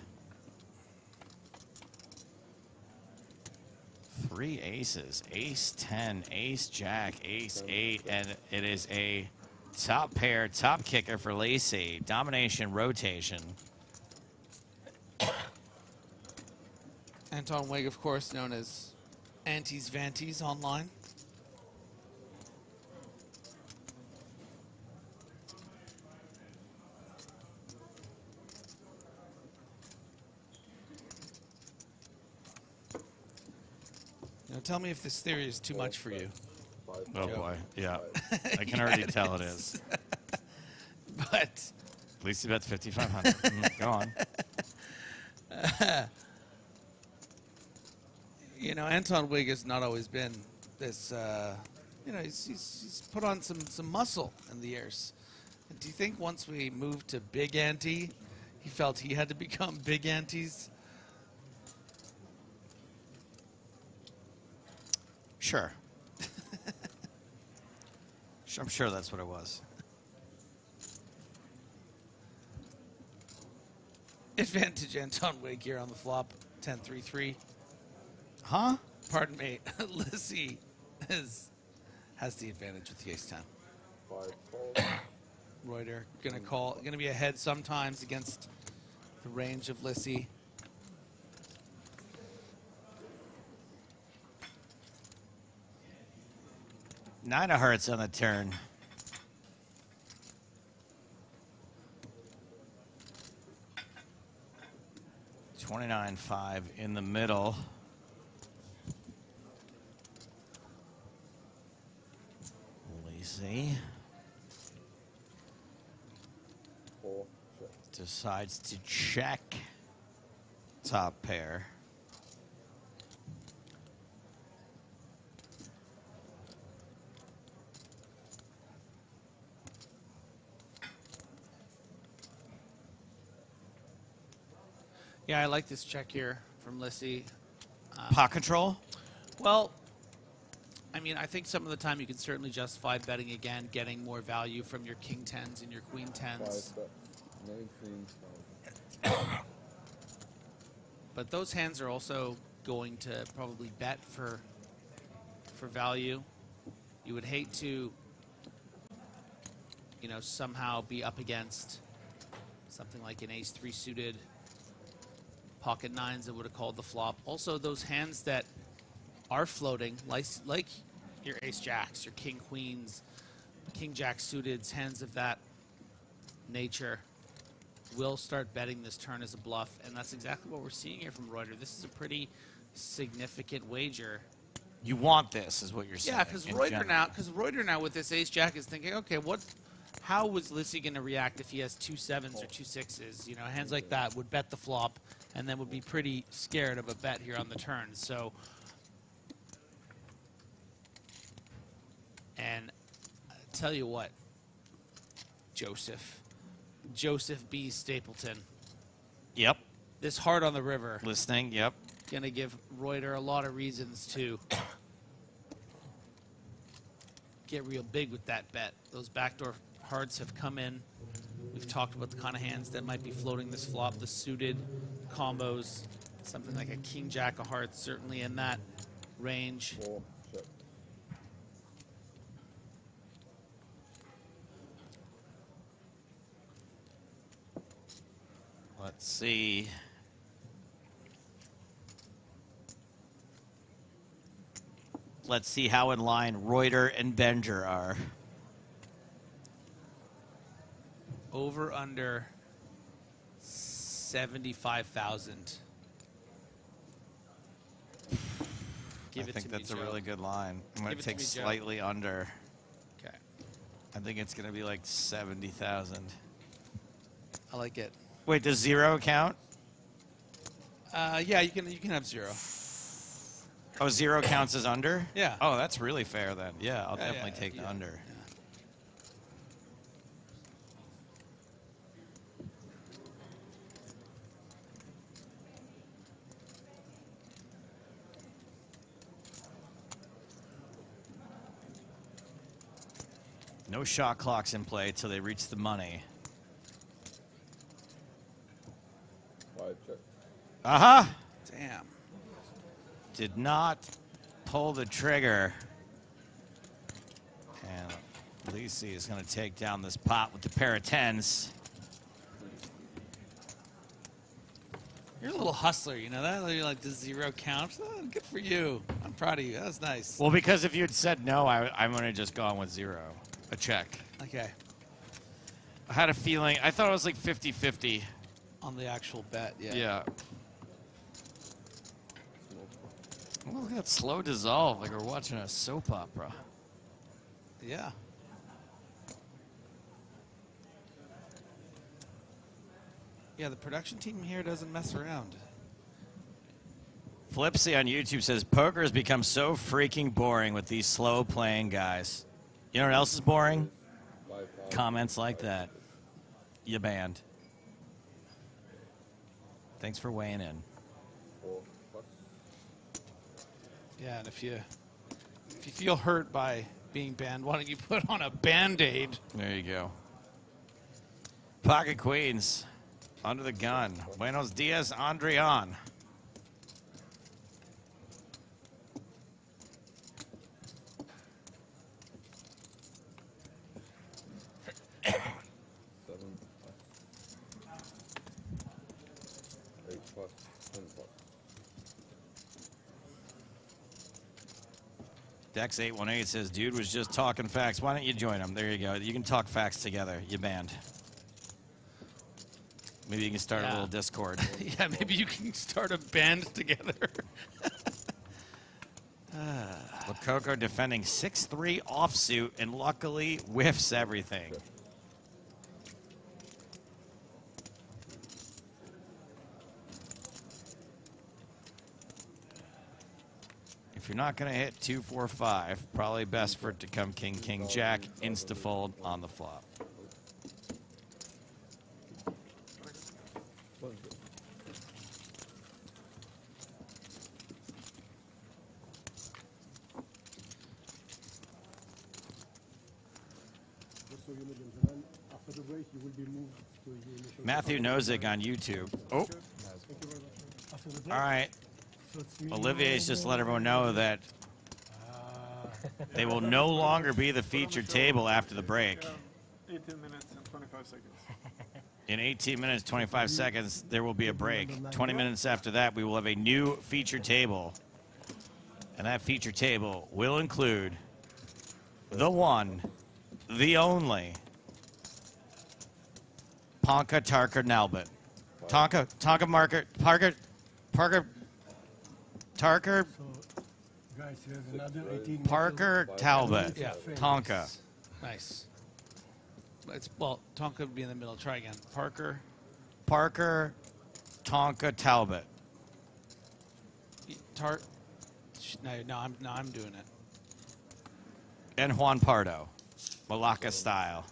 3 aces, ace 10, ace jack, ace 8, and it is a top pair, top kicker for Lacey. Domination, rotation. Anton Wig, of course, known as Antes Vantes online. Now tell me if this theory is too much for you. Oh boy, yeah. I can already tell it is. But at least you bet 5,500. Go on. You know, Anton Wig has not always been this. You know, he's put on some muscle in the years. And do you think once we moved to Big Ante, he felt he had to become Big Antes? Sure. I'm sure that's what it was. Advantage Anton Wig here on the flop, 10-3-3. Huh? Pardon me. Lissy has the advantage with the ace-10. 5 calls. Reuter gonna be ahead sometimes against the range of Lissy. 9 of hearts on the turn. $29.5 in the middle. Lacey 4 check. decides to check top pair. Yeah, I like this check here from Lissy. Pot control? Well, I mean, I think some of the time you can certainly justify betting again, getting more value from your king 10s and your queen 10s. 19,000. But those hands are also going to probably bet for value. You would hate to, you know, somehow be up against something like an ace-3 suited, pocket 9s that would have called the flop. Also, those hands that are floating, like your ace-jacks, your king-queens, king-jack suiteds, hands of that nature, will start betting this turn as a bluff, and that's exactly what we're seeing here from Reuter. This is a pretty significant wager. You want this, is what you're saying. Yeah, because Reuter now with this ace-jack is thinking, okay, how was Lissy going to react if he has 2 7s or 2 6s? You know, hands like that would bet the flop and then would be pretty scared of a bet here on the turn. So, and I tell you what, Joseph B. Stapleton. Yep. This heart on the river. Listening, yep. Going to give Reuter a lot of reasons to get real big with that bet. Those backdoor hearts have come in. We've talked about the kind of hands that might be floating this flop, the suited combos, something like a king jack of hearts, certainly in that range. 4 check. Let's see. Let's see how in line Reuter and Benger are. Over under 75,000. I think that's a really good line. I'm going to take slightly under. Okay. I think it's going to be like 70,000. I like it. Wait, does 0 count? Yeah, you can have 0. Oh, 0 counts as under? Yeah. Oh, that's really fair then. Yeah, I'll Yeah, definitely take the under. No shot clocks in play till they reach the money. 5 check. Aha! Damn. Did not pull the trigger. And Lisi is going to take down this pot with the pair of 10s. You're a little hustler, you know that? You're like, does 0 count? Oh, good for you. I'm proud of you. That was nice. Well, because if you had said no, I'm going to just go on with 0. A check. Okay. I had a feeling. I thought it was like 50-50. On the actual bet, yeah. Yeah. Oh, look at that slow dissolve, like we're watching a soap opera. Yeah. Yeah, the production team here doesn't mess around. Flipsy on YouTube says, poker has become so freaking boring with these slow playing guys. You know what else is boring? Comments like that. You banned. Thanks for weighing in. Yeah, and if you feel hurt by being banned, why don't you put on a Band-Aid? There you go. Pocket Queens. Under the gun. Buenos dias, Andrian. Dex818 says, dude was just talking facts. Why don't you join him? There you go. You can talk facts together. You banned. Maybe you can start a little Discord. Yeah, maybe you can start a band together. Coco defending 6-3 offsuit and luckily whiffs everything. If you're not going to hit 2-4-5, probably best for it to come king, king, jack, insta-fold on the flop. After the break, you will be moved to the initial. Matthew Nozick on YouTube. Oh. Thank you very much. After the break. All right. So it's me. Olivier's just let everyone know that they will no longer be the featured table after the break. 18 minutes and 25 seconds. In 18 minutes, 25 seconds, there will be a break. 20 minutes after that, we will have a new featured table. And that featured table will include the one, the only, Ponka Tarker Nalbit. Tonka Marker, Parker, Tarker, Guys, here's another 18 Parker Talbot. Yeah. Tonka. Nice. Well, Tonka would be in the middle. Try again. Parker, Tonka Talbot. No, I'm doing it. And Juan Pardo, Malacca style.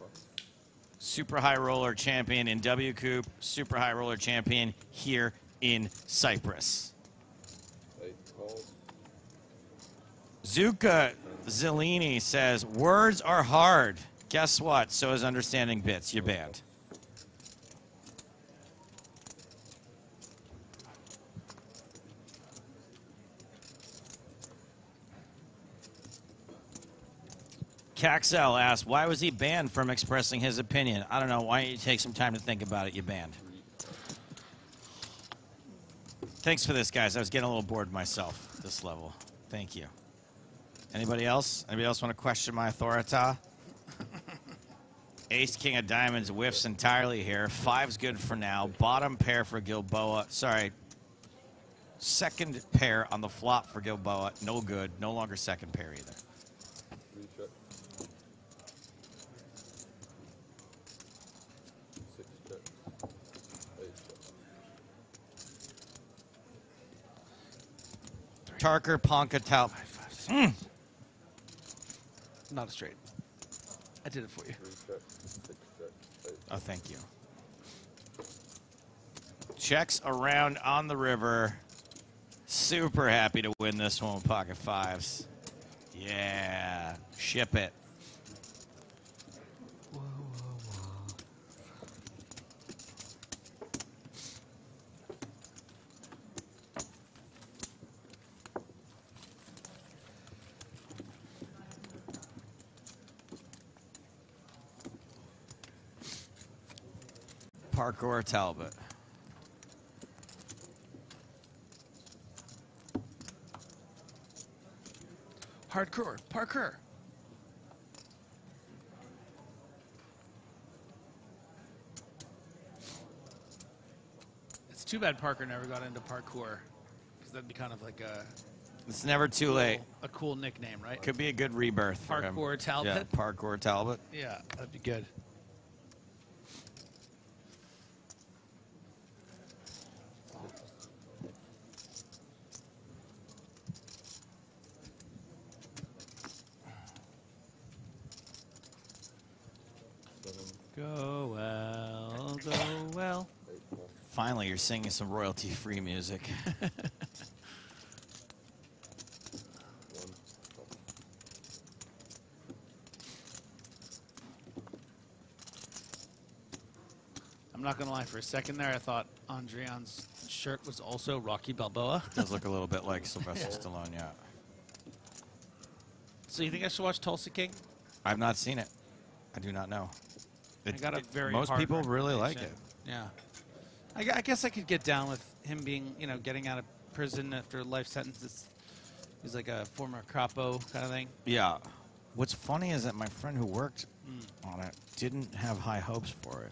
Super high roller champion in W Coupe, super high roller champion here in Cyprus. Zuka Zellini says, words are hard. Guess what? So is understanding bits. You're banned. Caxel asked, why was he banned from expressing his opinion? I don't know. Why don't you take some time to think about it? You banned. Thanks for this, guys. I was getting a little bored myself at this level. Thank you. Anybody else? Anybody else want to question my authority? Ace King of Diamonds whiffs entirely here. 5's good for now. Bottom pair for Gilboa. Sorry. Second pair on the flop for Gilboa. No good. No longer second pair either. Tarker Ponka Tal. Not a straight. I did it for you. Oh, thank you. Checks around on the river. Super happy to win this one with pocket fives. Yeah. Ship it. Parkour Talbot. Hardcore. Parkour. It's too bad Parker never got into parkour, because that'd be kind of like a... It's never too late. A cool nickname, right? Could be a good rebirth for him. Parkour Talbot? Yeah, Parkour Talbot. Yeah, that'd be good. Go well, go well. Finally, you're singing some royalty-free music. I'm not going to lie, for a second there, I thought Andrian's shirt was also Rocky Balboa. Does look a little bit like Sylvester Stallone, yeah. So you think I should watch Tulsa King? I've not seen it. I do not know. I got a very most hard people really like it. Yeah. I guess I could get down with him being, you know, getting out of prison after a life sentence. He's like a former capo kind of thing. Yeah. What's funny is that my friend who worked on it didn't have high hopes for it.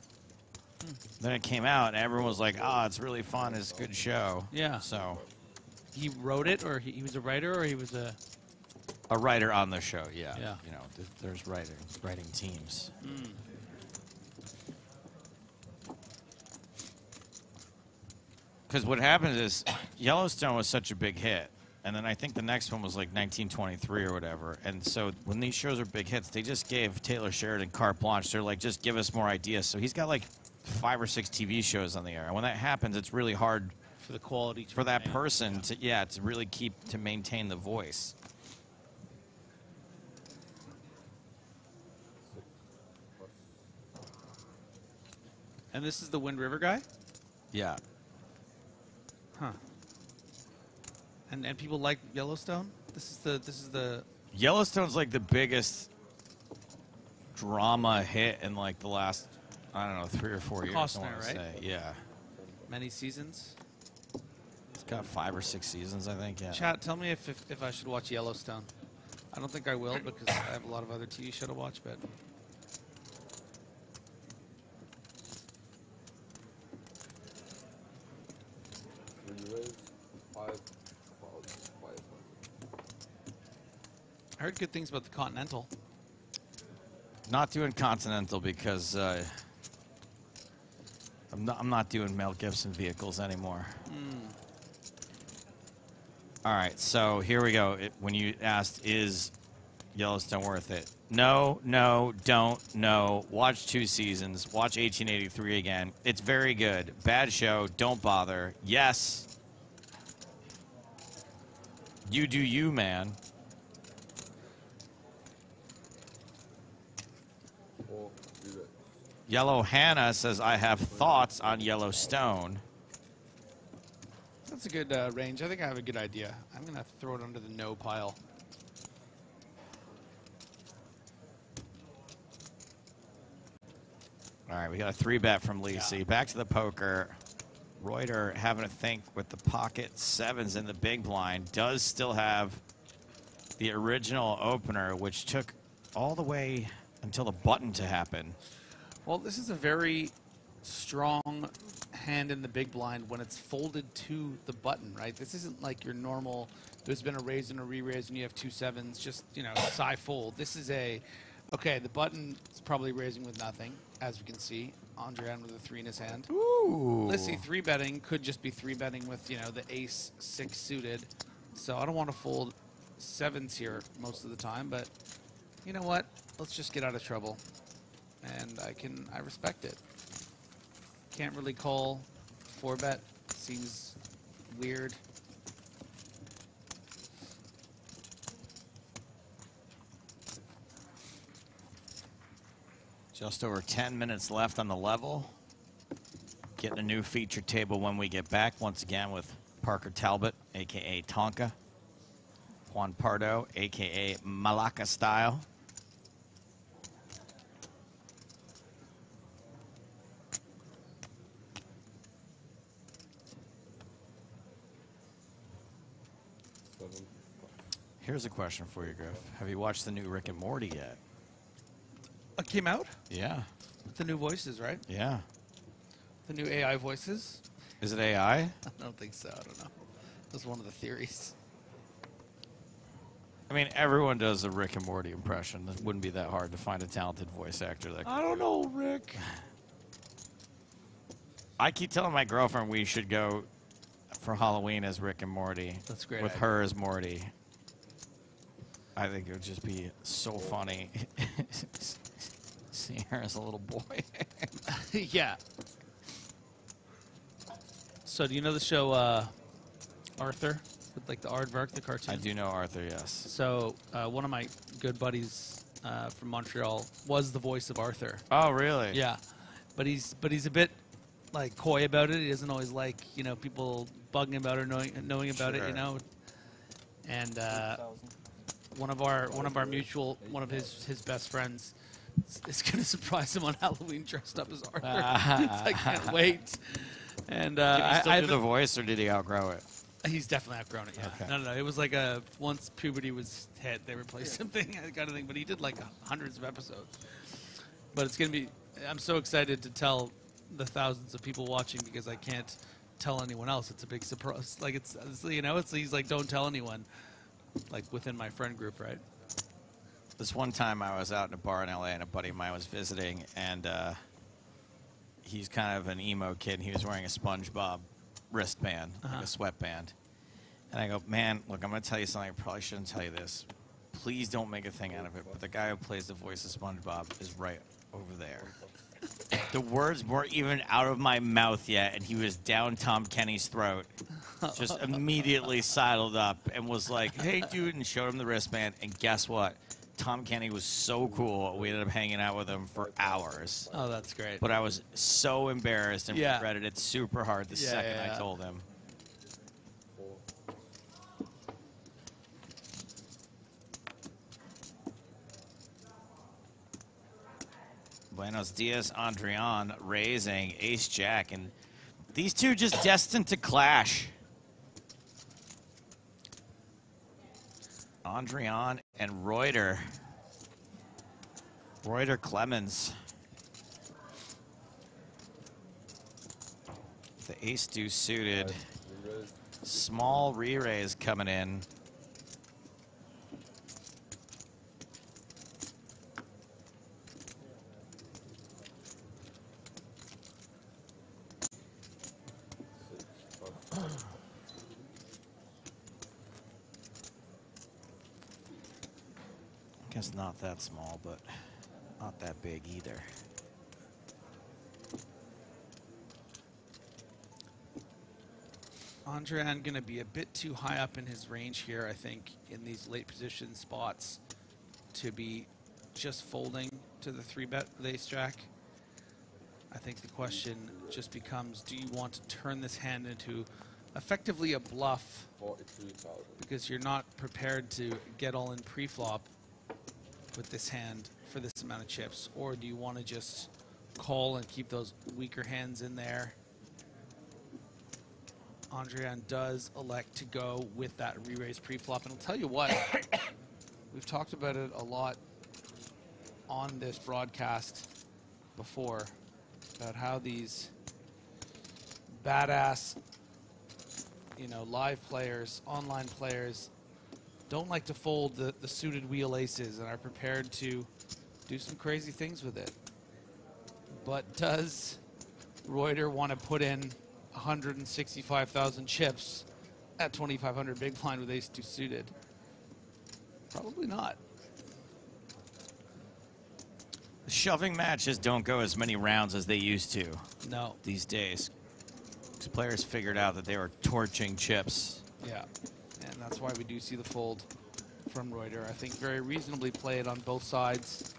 Then it came out, and everyone was like, "Ah, it's really fun. It's a good show." Yeah. So he wrote it, or he was a writer, or he was a writer on the show. Yeah. Yeah. You know, there's writing teams. Because what happens is Yellowstone was such a big hit, and then I think the next one was like 1923 or whatever. And so when these shows are big hits, they just gave Taylor Sheridan carte blanche. They're like, just give us more ideas. So he's got like 5 or 6 TV shows on the air. And when that happens, it's really hard for the quality for that person to really to maintain the voice. And this is the Wind River guy? Yeah. Huh. And people like Yellowstone? This is the Yellowstone's like the biggest drama hit in like the last, I don't know, 3 or 4 years. Costner, I wanna right? say. Yeah. Many seasons. It's got 5 or 6 seasons, I think. Yeah. Chat, tell me if I should watch Yellowstone. I don't think I will because I have a lot of other TV show to watch, but I heard good things about the Continental. Not doing Continental because I'm not doing Mel Gibson vehicles anymore. All right, so here we go. When you asked, is Yellowstone worth it? No, don't, no. Watch 2 seasons. Watch 1883 again. It's very good. Bad show. Don't bother. Yes. You do you, man. Yellow Hannah says, I have thoughts on Yellowstone. That's a good range. I think I have a good idea. I'm going to throw it under the no pile. All right, we got a 3-bet from Lisi. Yeah. Back to the poker. Reuter having to think with the pocket 7s in the big blind. Does still have the original opener, which took all the way until the button to happen. Well, this is a very strong hand in the big blind when it's folded to the button, right? This isn't like your normal, there's been a raise and a re-raise and you have 2 7s, just, you know, side fold. This is okay, the button is probably raising with nothing, as we can see. Andrian with a 3 in his hand. Ooh. Let's see, 3-betting could just be 3-betting with, you know, the ace 6 suited. So I don't want to fold 7s here most of the time, but you know what? Let's just get out of trouble. And I respect it. Can't really call 4-bet. Seems weird. Just over 10 minutes left on the level. Getting a new feature table when we get back, once again with Parker Talbot, a.k.a. Tonka. Juan Pardo, a.k.a. Malacca Style. Here's a question for you, Griff. Have you watched the new Rick and Morty yet? It came out? Yeah. With the new voices, right? Yeah. The new AI voices? Is it AI? I don't think so. I don't know. That's one of the theories. I mean, everyone does a Rick and Morty impression. It wouldn't be that hard to find a talented voice actor that. I don't know, Rick. I keep telling my girlfriend we should go for Halloween as Rick and Morty. That's a great With idea. her as Morty. I think it would just be so funny. Seeing her as a little boy. Yeah. So do you know the show Arthur? With like the Aardvark, the cartoon? I do know Arthur, yes. So one of my good buddies from Montreal was the voice of Arthur. Oh, really? Yeah. But he's a bit like coy about it. He doesn't always like, people bugging about or knowing about it, And one of his best friends is going to surprise him on Halloween dressed up as Arthur. I can't wait. And Did he still do the voice, or did he outgrow it? He's definitely outgrown it. Yeah. Okay. No. It was like once puberty was hit, they replaced something kind of thing. But he did like hundreds of episodes. But it's gonna be. I'm so excited to tell the thousands of people watching because I can't tell anyone else. It's a big surprise. Like it's he's like, don't tell anyone. Like within my friend group, right? This one time I was out in a bar in LA and a buddy of mine was visiting, and he's kind of an emo kid, and he was wearing a SpongeBob wristband, like a sweatband. And I go, man, look, I'm going to tell you something. I probably shouldn't tell you this. Please don't make a thing out of it. But the guy who plays the voice of SpongeBob is right over there. The words weren't even out of my mouth yet, and he was down Tom Kenny's throat. Just immediately sidled up and was like, hey, dude, and showed him the wristband. And guess what? Tom Kenny was so cool. We ended up hanging out with him for hours. Oh, that's great. But I was so embarrassed and regretted it super hard the second I told him. Buenos dias, Andrian raising ace-jack. And these two just destined to clash. Andrian and Reuter. Reuter Clemens. The ace-deuce suited. Small re-raise coming in. Guess not that small, but not that big either. Andrian going to be a bit too high up in his range here, I think, in these late position spots to be just folding to the 3-bet with ace-jack. I think the question just becomes, do you want to turn this hand into effectively a bluff because you're not prepared to get all in pre-flop with this hand for this amount of chips, or do you want to just call and keep those weaker hands in there? Andrian does elect to go with that re-raise pre-flop, and I'll tell you what, we've talked about it a lot on this broadcast before, about how these badass, live players, online players, don't like to fold the suited wheel aces and are prepared to do some crazy things with it. But does Reuter want to put in 165,000 chips at 2,500 big blind with ace 2 suited? Probably not. The shoving matches don't go as many rounds as they used to. No. These days. Because players figured out that they were torching chips. Yeah, and that's why we do see the fold from Reuter. I think very reasonably played on both sides.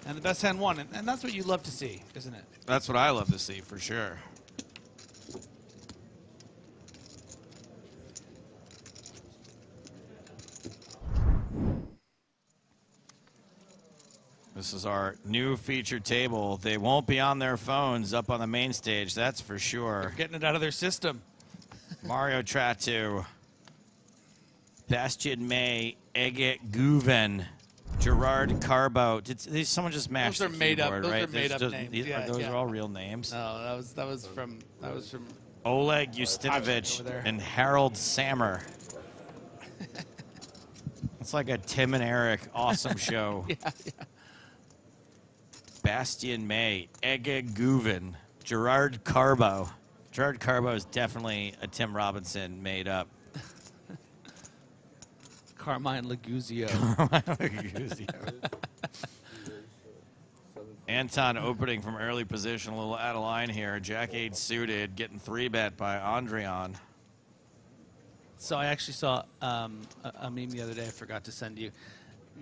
And the best hand won, and that's what you love to see, isn't it? That's what I love to see, for sure. This is our new featured table. They won't be on their phones up on the main stage, that's for sure. They're getting it out of their system. Mario Tratu, Bastian May, Ege Guven, Gerard Carbo. Did someone just mash Those are the made up. keyboard, Those right? are made up Those, names. these- Yeah, those yeah. are all real names. No, that was from Oleg over Justinovich there. and Harold Sammer. It's like a Tim and Eric awesome show. Yeah. Bastian May, Ege Guven, Gerard Carbo. Gerard Carbo is definitely a Tim Robinson made up. Carmine Leguzio. Anton opening from early position, a little out of line here. Jack 8 suited, getting 3-bet by Andrian. So I actually saw a meme the other day I forgot to send you.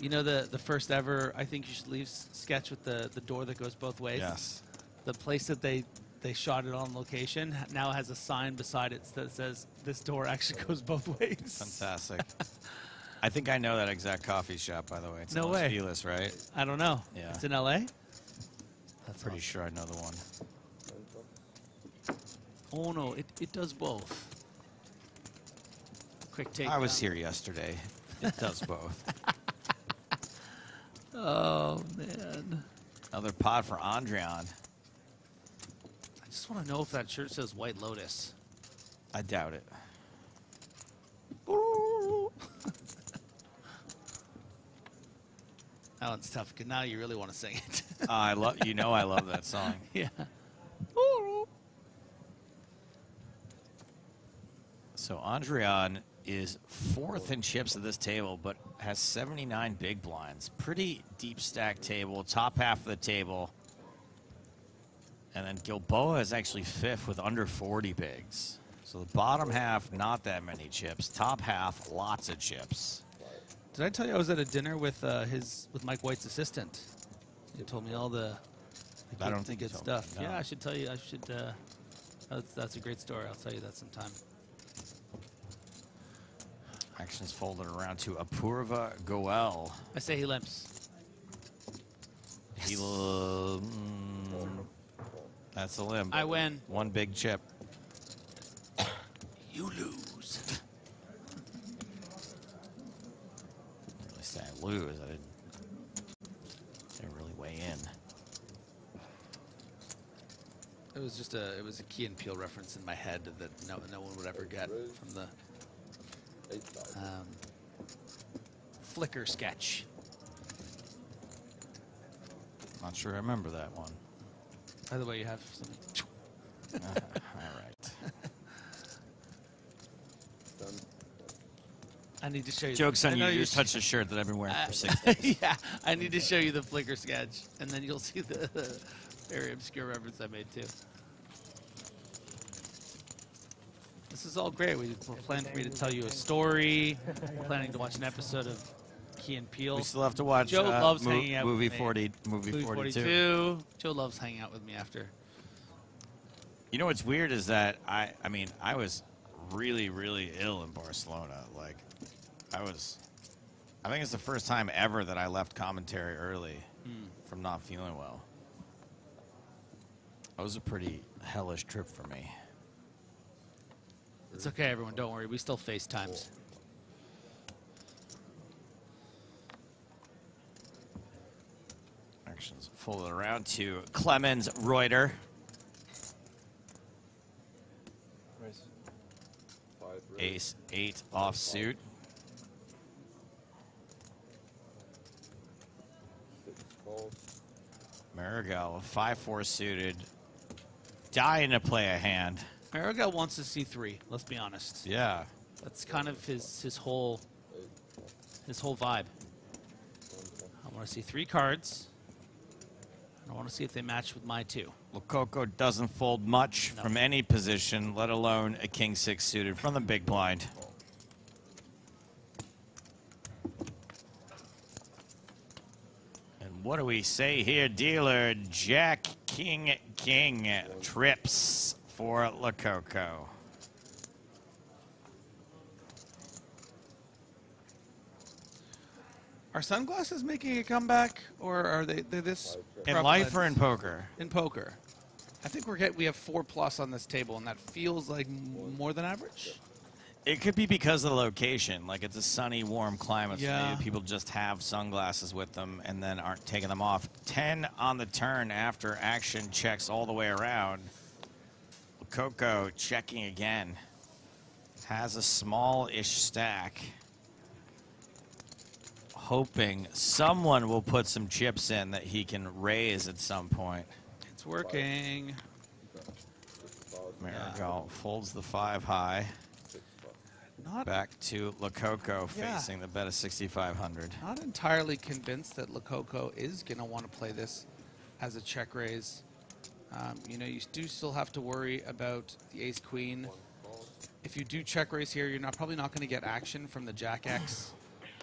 You know the first ever I think you should leave sketch with the door that goes both ways? Yes. The place that they shot it on location now has a sign beside it that says this door actually goes both ways. Fantastic. I think I know that exact coffee shop, by the way. It's No in Los way. Feliz, right? I don't know. Yeah. It's in LA? That's pretty sure I know the one. Oh no, it does both. Quick take. I was here yesterday. It does both. Oh man. Another pot for Andrian. I just want to know if that shirt says White Lotus. I doubt it. That one's tough, because now you really want to sing it. I love I love that song. Yeah. So Andrian is 4th in chips at this table, but has 79 big blinds. Pretty deep stack table, top half of the table. And then Gilboa is actually 5th with under 40 bigs. So the bottom half, not that many chips. Top half, lots of chips. Did I tell you I was at a dinner with Mike White's assistant? He told me all the I don't think you good told me, stuff. no. Yeah, I should tell you. I should. That's a great story. I'll tell you that sometime. Actions folded around to Apurva Goel. I say he limps. He that's a limp. I win. One big chip. You lose. I didn't really say I lose. I didn't really weigh in. It was just it was a Key and Peele reference in my head that no one would ever get from the Flickr sketch. Not sure I remember that one. By the way, you have something. All right. I need to show you. Joke's on I you. know You just touched a shirt that I've been wearing for 6 days. Yeah, I need to show you the Flickr sketch, and then you'll see the very obscure reference I made too. This is all great. We're planning for me to tell you a story. We're planning to watch an episode of Key and Peele. We still have to watch Joe loves mo- hanging out movie with me. 40, movie 42. 42. Joe loves hanging out with me after. You know what's weird is that I mean, I was really, really ill in Barcelona. Like, I think it's the first time ever that I left commentary early from not feeling well. That was a pretty hellish trip for me. It's okay, everyone. Don't worry. We still FaceTimes. Actions folded around to Clemens Reuter. Ace 8 offsuit. Marigal 5-4 suited. Dying to play a hand. Marigal wants to see 3. Let's be honest. Yeah. That's kind of his whole vibe. I want to see 3 cards. I want to see if they match with my 2. Lococo doesn't fold much from any position, let alone a king 6 suited from the big blind. And what do we say here, dealer? Jack, king, king, trips for Lococo. Are sunglasses making a comeback, or are they're this In prevalent? life or in poker? In poker. I think we have 4+ on this table, and that feels like more than average. It could be because of the location. Like, it's a sunny, warm climate, so Yeah. maybe people just have sunglasses with them and then aren't taking them off. 10 on the turn after action checks all the way around. Lococo checking again. Has a small-ish stack. Hoping someone will put some chips in that he can raise at some point. It's working. Marigal folds the 5 high. Back to Lococo facing the bet of 6,500. Not entirely convinced that Lococo is going to want to play this as a check raise. You know, you do still have to worry about the ace-queen. If you do check raise here, you're probably not going to get action from the Jack-X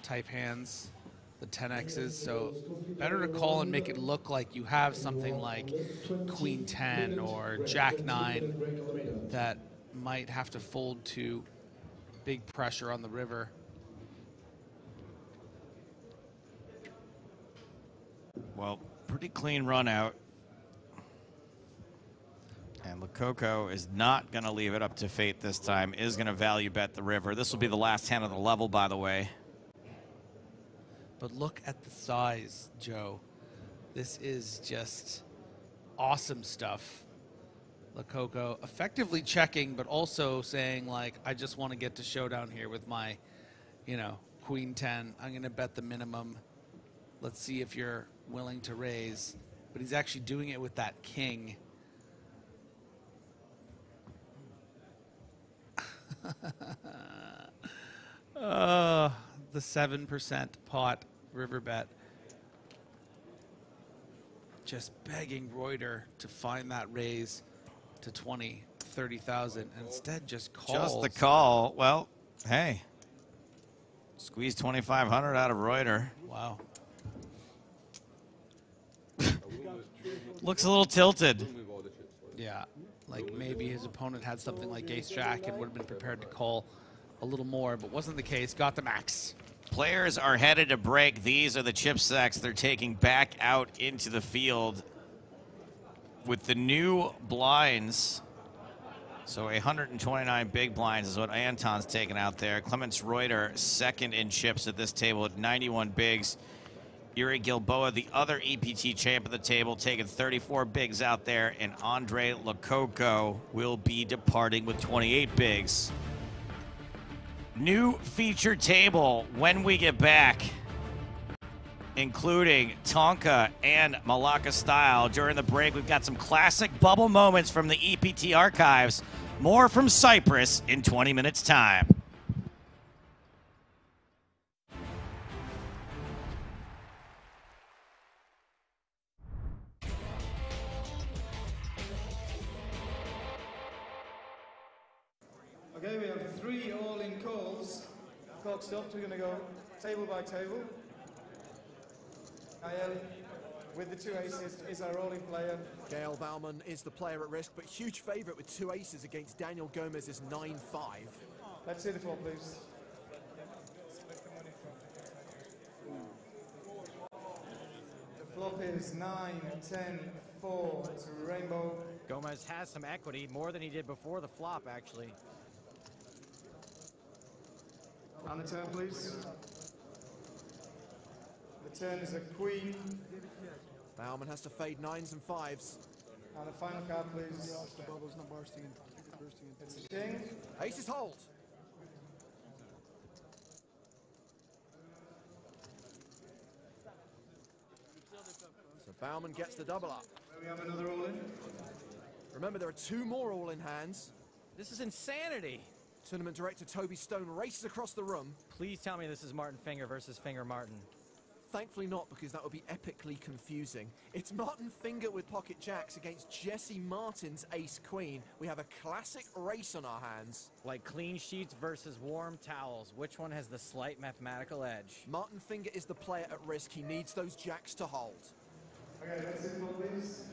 type hands, the 10Xs. So better to call and make it look like you have something like Queen 10 or Jack 9 that might have to fold to big pressure on the river. Well, pretty clean run out. And Lococo is not going to leave it up to fate this time, is going to value bet the river. This will be the last hand of the level, by the way. But look at the size, Joe. This is just awesome stuff. Lococo effectively checking, but also saying, like, I just want to get to showdown here with my, you know, Queen 10. I'm going to bet the minimum. Let's see if you're willing to raise. But he's actually doing it with that king. The 7% pot river bet. Just begging Reuter to find that raise to 20, 30,000. And instead just calls. Just the call. Well, hey. Squeeze 2,500 out of Reuter. Wow. Looks a little tilted. Yeah, like maybe his opponent had something like ace-jack and would have been prepared to call a little more, but wasn't the case. Got the max. Players are headed to break. These are the chip sacks they're taking back out into the field with the new blinds. So 129 big blinds is what Anton's taking out there. Clemens Reuter second in chips at this table at 91 bigs. Yuri Gilboa, the other EPT champ at the table, taking 34 bigs out there, and Andre Lococo will be departing with 28 bigs. New feature table when we get back, including Tonka and Malacca style. During the break, we've got some classic bubble moments from the EPT archives. More from Cyprus in 20 minutes' time. Okay, we have 3 all-in calls. Clock stopped. We're going to go table by table. Gael, with the 2 aces, is our all-in player. Gael Bauman is the player at risk, but huge favourite with 2 aces against Daniel Gomez's 9-5. Let's see the floor, please. The flop is 9, 10, 4. It's a rainbow. Gomez has some equity, more than he did before the flop, actually. On the turn, please. The turn is a queen. Bauman has to fade 9s and 5s. On the final card, please. The bubble's not bursting. It's a king. Aces hold. So Bauman gets the double up. We have another all-in. Remember, there are 2 more all-in hands. This is insanity. Tournament director Toby Stone races across the room. Please tell me this is Martin Finger versus Finger Martin. Thankfully not, because that would be epically confusing. It's Martin Finger with pocket jacks against Jesse Martin's ace queen. We have a classic race on our hands. Like clean sheets versus warm towels. Which one has the slight mathematical edge? Martin Finger is the player at risk. He needs those jacks to hold. Okay, that's it, please.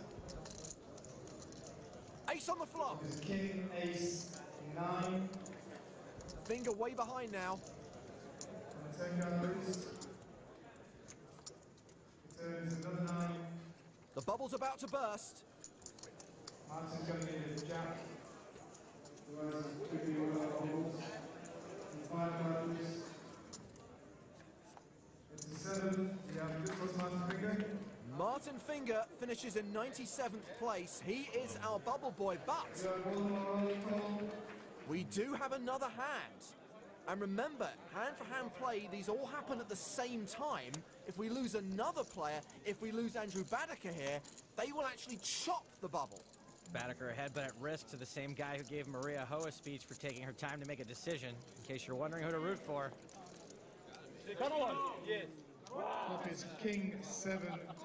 Ace on the flop. King, ace, 9. Finger way behind now. 10 card, please. Turns another 9. The bubble's about to burst. Martin's going to need a jack. Otherwise, it could be one of the bubbles. 5 card, please. It's a 7. You have just plus Martin Finger. Martin Finger finishes in 97th place. He is our bubble boy, but we do have another hand. And remember, hand-for-hand play, these all happen at the same time. If we lose another player, if we lose Andrew Baddeker here, they will actually chop the bubble. Baddeker ahead, but at risk to the same guy who gave Maria Ho a speech for taking her time to make a decision, in case you're wondering who to root for. Come on! Yes. Flop is King, 7,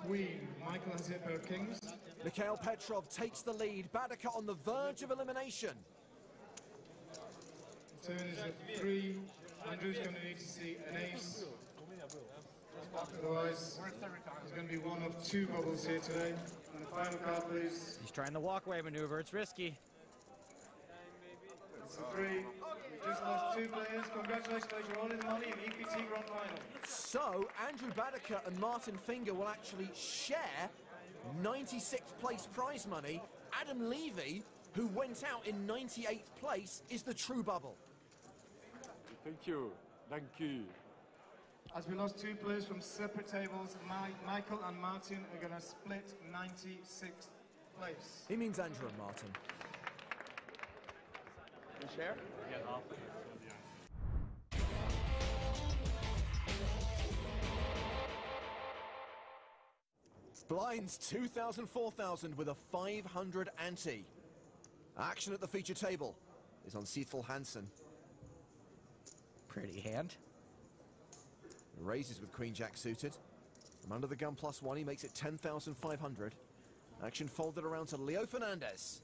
Queen. Michael has hit both kings. Mikhail Petrov takes the lead. Baddeker on the verge of elimination. Turn is a 3. Andrew's going to need to see an ace. Otherwise, there's going to be one of 2 bubbles here today. And the final card, please. He's trying the walkway maneuver. It's risky. It's a 3. We've just lost 2 players. Congratulations, you're all in the money in the EPT Grand Final. So, Andrew Baddeker and Martin Finger will actually share 96th place prize money. Adam Levy, who went out in 98th place, is the true bubble. Thank you. Thank you. As we lost 2 players from separate tables, Michael and Martin are going to split 96th place. He means Andrew and Martin. You share? Yeah, half. Blinds 2,000, 4,000 with a 500 ante. Action at the feature table is on Cecil Hansen. Pretty hand. Raises with Queen Jack suited. From under the gun +1, he makes it 10,500. Action folded around to Leo Fernandez.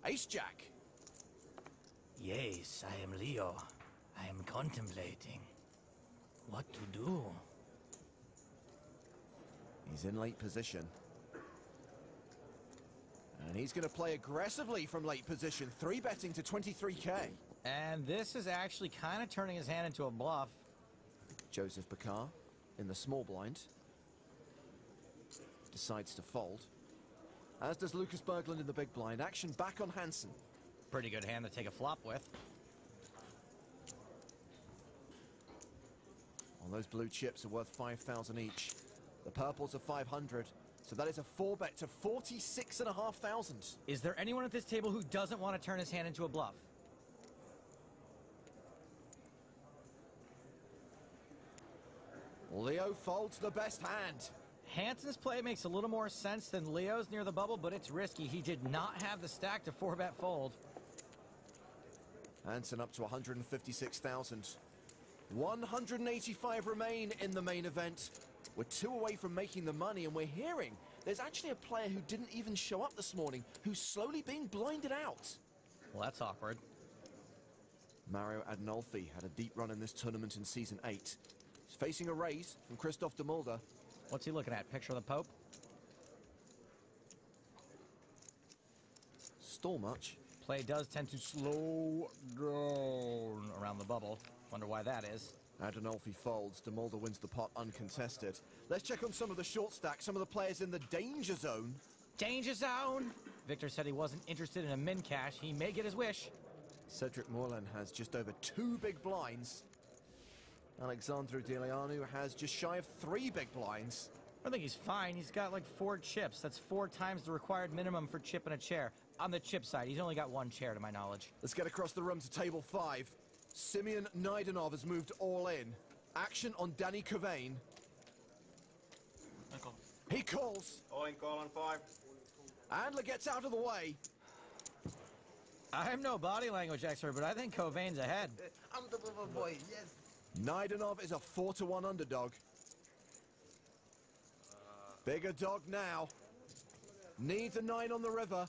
Ace Jack. Yes, I am Leo. I am contemplating what to do. He's in late position. And he's going to play aggressively from late position, 3-betting to 23k. And this is actually kind of turning his hand into a bluff. Joseph Bakar in the small blind. Decides to fold. As does Lucas Berglund in the big blind. Action back on Hansen. Pretty good hand to take a flop with. Well, those blue chips are worth 5,000 each. The purples are 500. So that is a 4-bet to 46,500. Is there anyone at this table who doesn't want to turn his hand into a bluff? Leo folds the best hand. Hansen's play makes a little more sense than Leo's near the bubble, but it's risky. He did not have the stack to 4-bet fold. Hansen up to 156,000. 185 remain in the main event. We're 2 away from making the money, and we're hearing there's actually a player who didn't even show up this morning, who's slowly being blinded out. Well, that's awkward. Mario Adnolfi had a deep run in this tournament in Season 8. He's facing a raise from Christoph de Mulder. What's he looking at? Picture of the Pope? Stall much. Play does tend to slow down around the bubble. Wonder why that is. Adnolfi folds. De Mulder wins the pot uncontested. Let's check on some of the short stacks. Some of the players in the danger zone. Danger zone! Victor said he wasn't interested in a min cash. He may get his wish. Cedric Morlan has just over 2 big blinds. Alexandru Deleanu has just shy of 3 big blinds. I think he's fine. He's got like 4 chips. That's 4 times the required minimum for chip and a chair. On the chip side, he's only got 1 chair to my knowledge. Let's get across the room to table 5. Simeon Naidenov has moved all in. Action on Danny Covane. He calls. All in call on 5. Andler gets out of the way. I'm no body language expert, but I think Covain's ahead. I'm the bubble boy, yes. Naidenov is a 4-1 underdog. Bigger dog now. Needs a 9 on the river.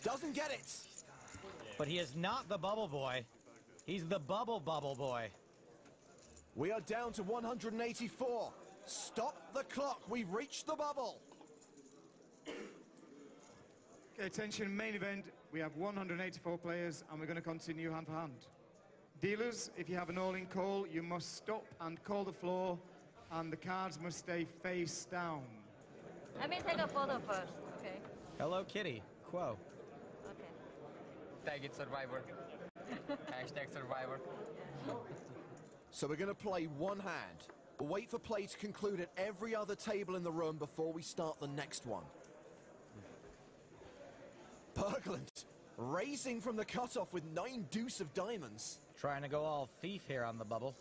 Doesn't get it. But he is not the bubble boy. He's the bubble boy. We are down to 184. Stop the clock. We've reached the bubble. Okay, attention, main event. We have 184 players, and we're going to continue hand for hand. Dealers, if you have an all-in call, you must stop and call the floor, and the cards must stay face down. Let me take a photo first, okay? Hello, Kitty. Quo. Okay. Tag it, Survivor. Hashtag Survivor. So we're going to play one hand. We'll wait for play to conclude at every other table in the room before we start the next one. Berglund raising from the cutoff with 9 deuce of diamonds. Trying to go all thief here on the bubble.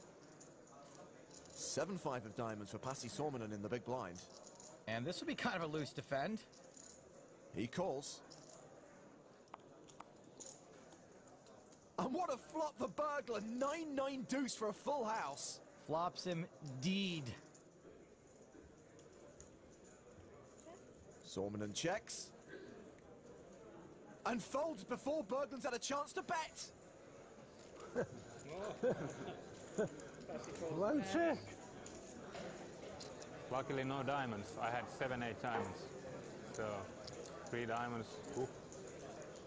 7-5 of diamonds for Pasi Sormanen in the big blind. And this will be kind of a loose defend. He calls. And what a flop for Berglund. 9-9 deuce for a full house. Flops him deed. Sormanen checks. And folds before Berglund's had a chance to bet. One check. Luckily no diamonds. I had 7-8 diamonds. So 3 diamonds. Ooh.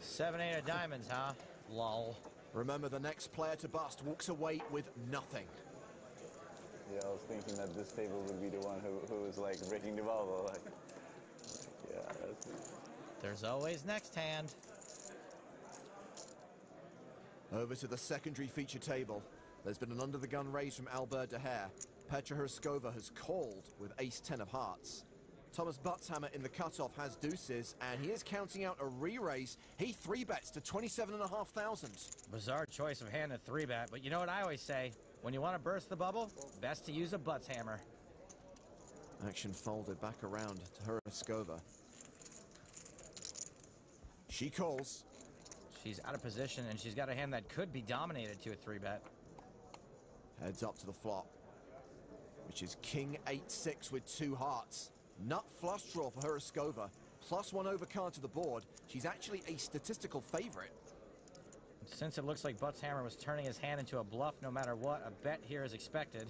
7-8 of diamonds, huh? Lol. Remember, the next player to bust walks away with nothing. Yeah, I was thinking that this table would be the one who was like breaking the bubble. Like, yeah, that's it. There's always next hand. Over to the secondary feature table. There's been an under-the-gun raise from Albert De Hare. Petra Hryskova has called with ace-10 of hearts. Thomas Buttshammer in the cutoff has deuces, and he is counting out a re-raise. He 3-bets to 27,500. Bizarre choice of hand at 3-bet, but you know what I always say? When you want to burst the bubble, best to use a Buttshammer. Action folded back around to Hryskova. She calls. She's out of position, and she's got a hand that could be dominated to a 3-bet. Heads up to the flop, which is King 8-6 with 2 hearts. Nut flush draw for Hryskova. +1 overcard to the board. She's actually a statistical favorite. Since it looks like Buttshammer was turning his hand into a bluff no matter what, a bet here is expected.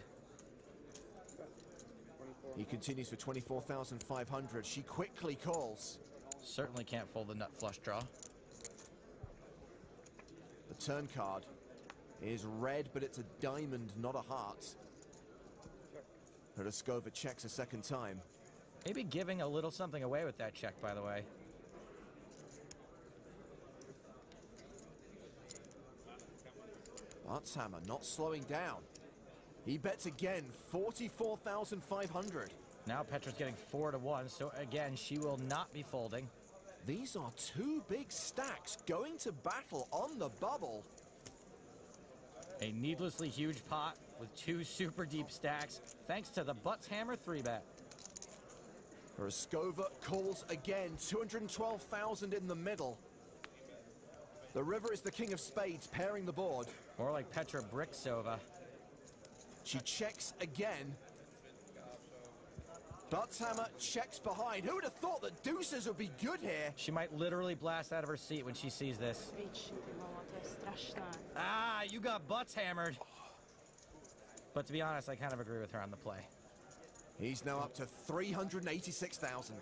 He continues for 24,500. She quickly calls. Certainly can't fold the nut flush draw. The turn card is red, but it's a diamond, not a heart. Hryskova checks a second time. Maybe giving a little something away with that check, by the way. Buttshammer not slowing down. He bets again, 44,500. Now Petra's getting 4-1, so again, she will not be folding. These are 2 big stacks going to battle on the bubble. A needlessly huge pot with 2 super deep stacks, thanks to the Buttshammer 3-bet. Hryskova calls again, 212,000 in the middle. The river is the king of spades, pairing the board. More like Petra Bricksova. She checks again. Buttshammer checks behind. Who would have thought that deuces would be good here? She might literally blast out of her seat when she sees this. Ah, you got Buttshammered. But to be honest, I kind of agree with her on the play. He's now up to 386,000.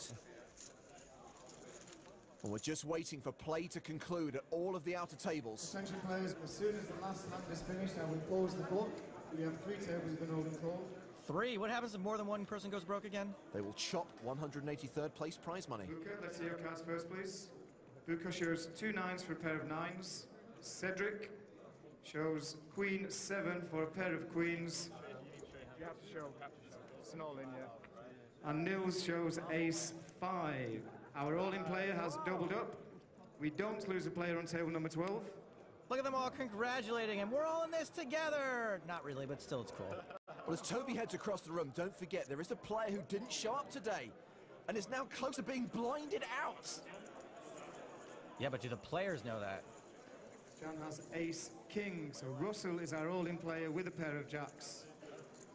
And we're just waiting for play to conclude at all of the outer tables. Attention players, as soon as the last hand is finished, I will close the clock. We have 3 tables with an open call. 3? What happens if more than one person goes broke again? They will chop 183rd place prize money. Buka, let's see your cards first, please. Buka shows 2 9s for a pair of 9s. Cedric shows Queen 7 for a pair of queens. You have to show. It's an all-in, yeah. And Nils shows Ace 5. Our all-in player has doubled up. We don't lose a player on table number 12. Look at them all congratulating him. We're all in this together. Not really, but still it's cool. Well, as Toby heads across the room, don't forget there is a player who didn't show up today and is now close to being blinded out. Yeah, but do the players know that? John has ace king, so Russell is our all-in player with a pair of jacks.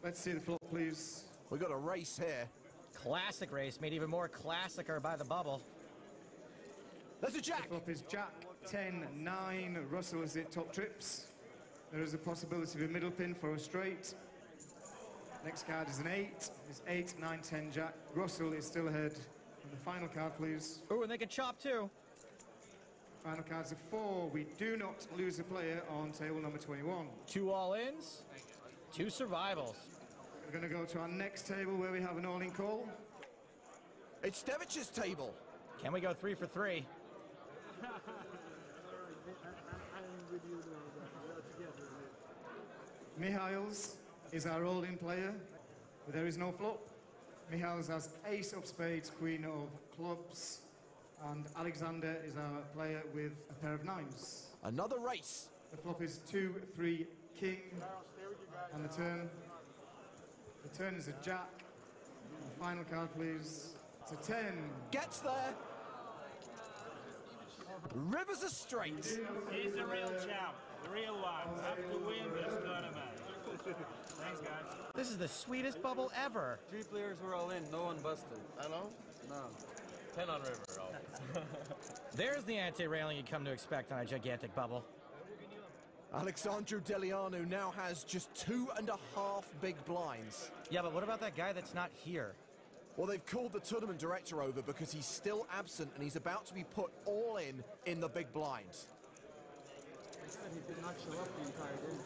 Let's see the flop, please. We've got a race here. Classic race, made even more classicer by the bubble. There's a jack. The flop is jack 10-9. Russell is at top trips. There is a possibility of a middle pin for a straight. Next card is an 8. It's 8, 9, 10 jack. Russell is still ahead. And the final card, please. Ooh, and they can chop too. Final cards are 4. We do not lose a player on table number 21. 2 all-ins, 2 survivals. We're going to go to our next table where we have an all-in call. It's Stevich's table. Can we go 3 for 3? Mihails is our all-in player, but there is no flop. Mihails has ace of spades, queen of clubs, and Alexander is our player with a pair of 9s. Another race. The flop is 2, 3, king, and the turn. The turn is a jack. The final card, please. It's a 10. Gets there. Rivers are straight. He's the real champ, the real one. Have to win this tournament. Thanks, guys. This is the sweetest bubble ever. 3 players were all in, no one busted. I know? No. 10 on river, always. There's the anti-railing you come to expect on a gigantic bubble. Alexandru Delianu now has just 2.5 big blinds. Yeah, but what about that guy that's not here? Well, they've called the tournament director over because he's still absent and he's about to be put all in the big blind. They said he did not show up the entire day.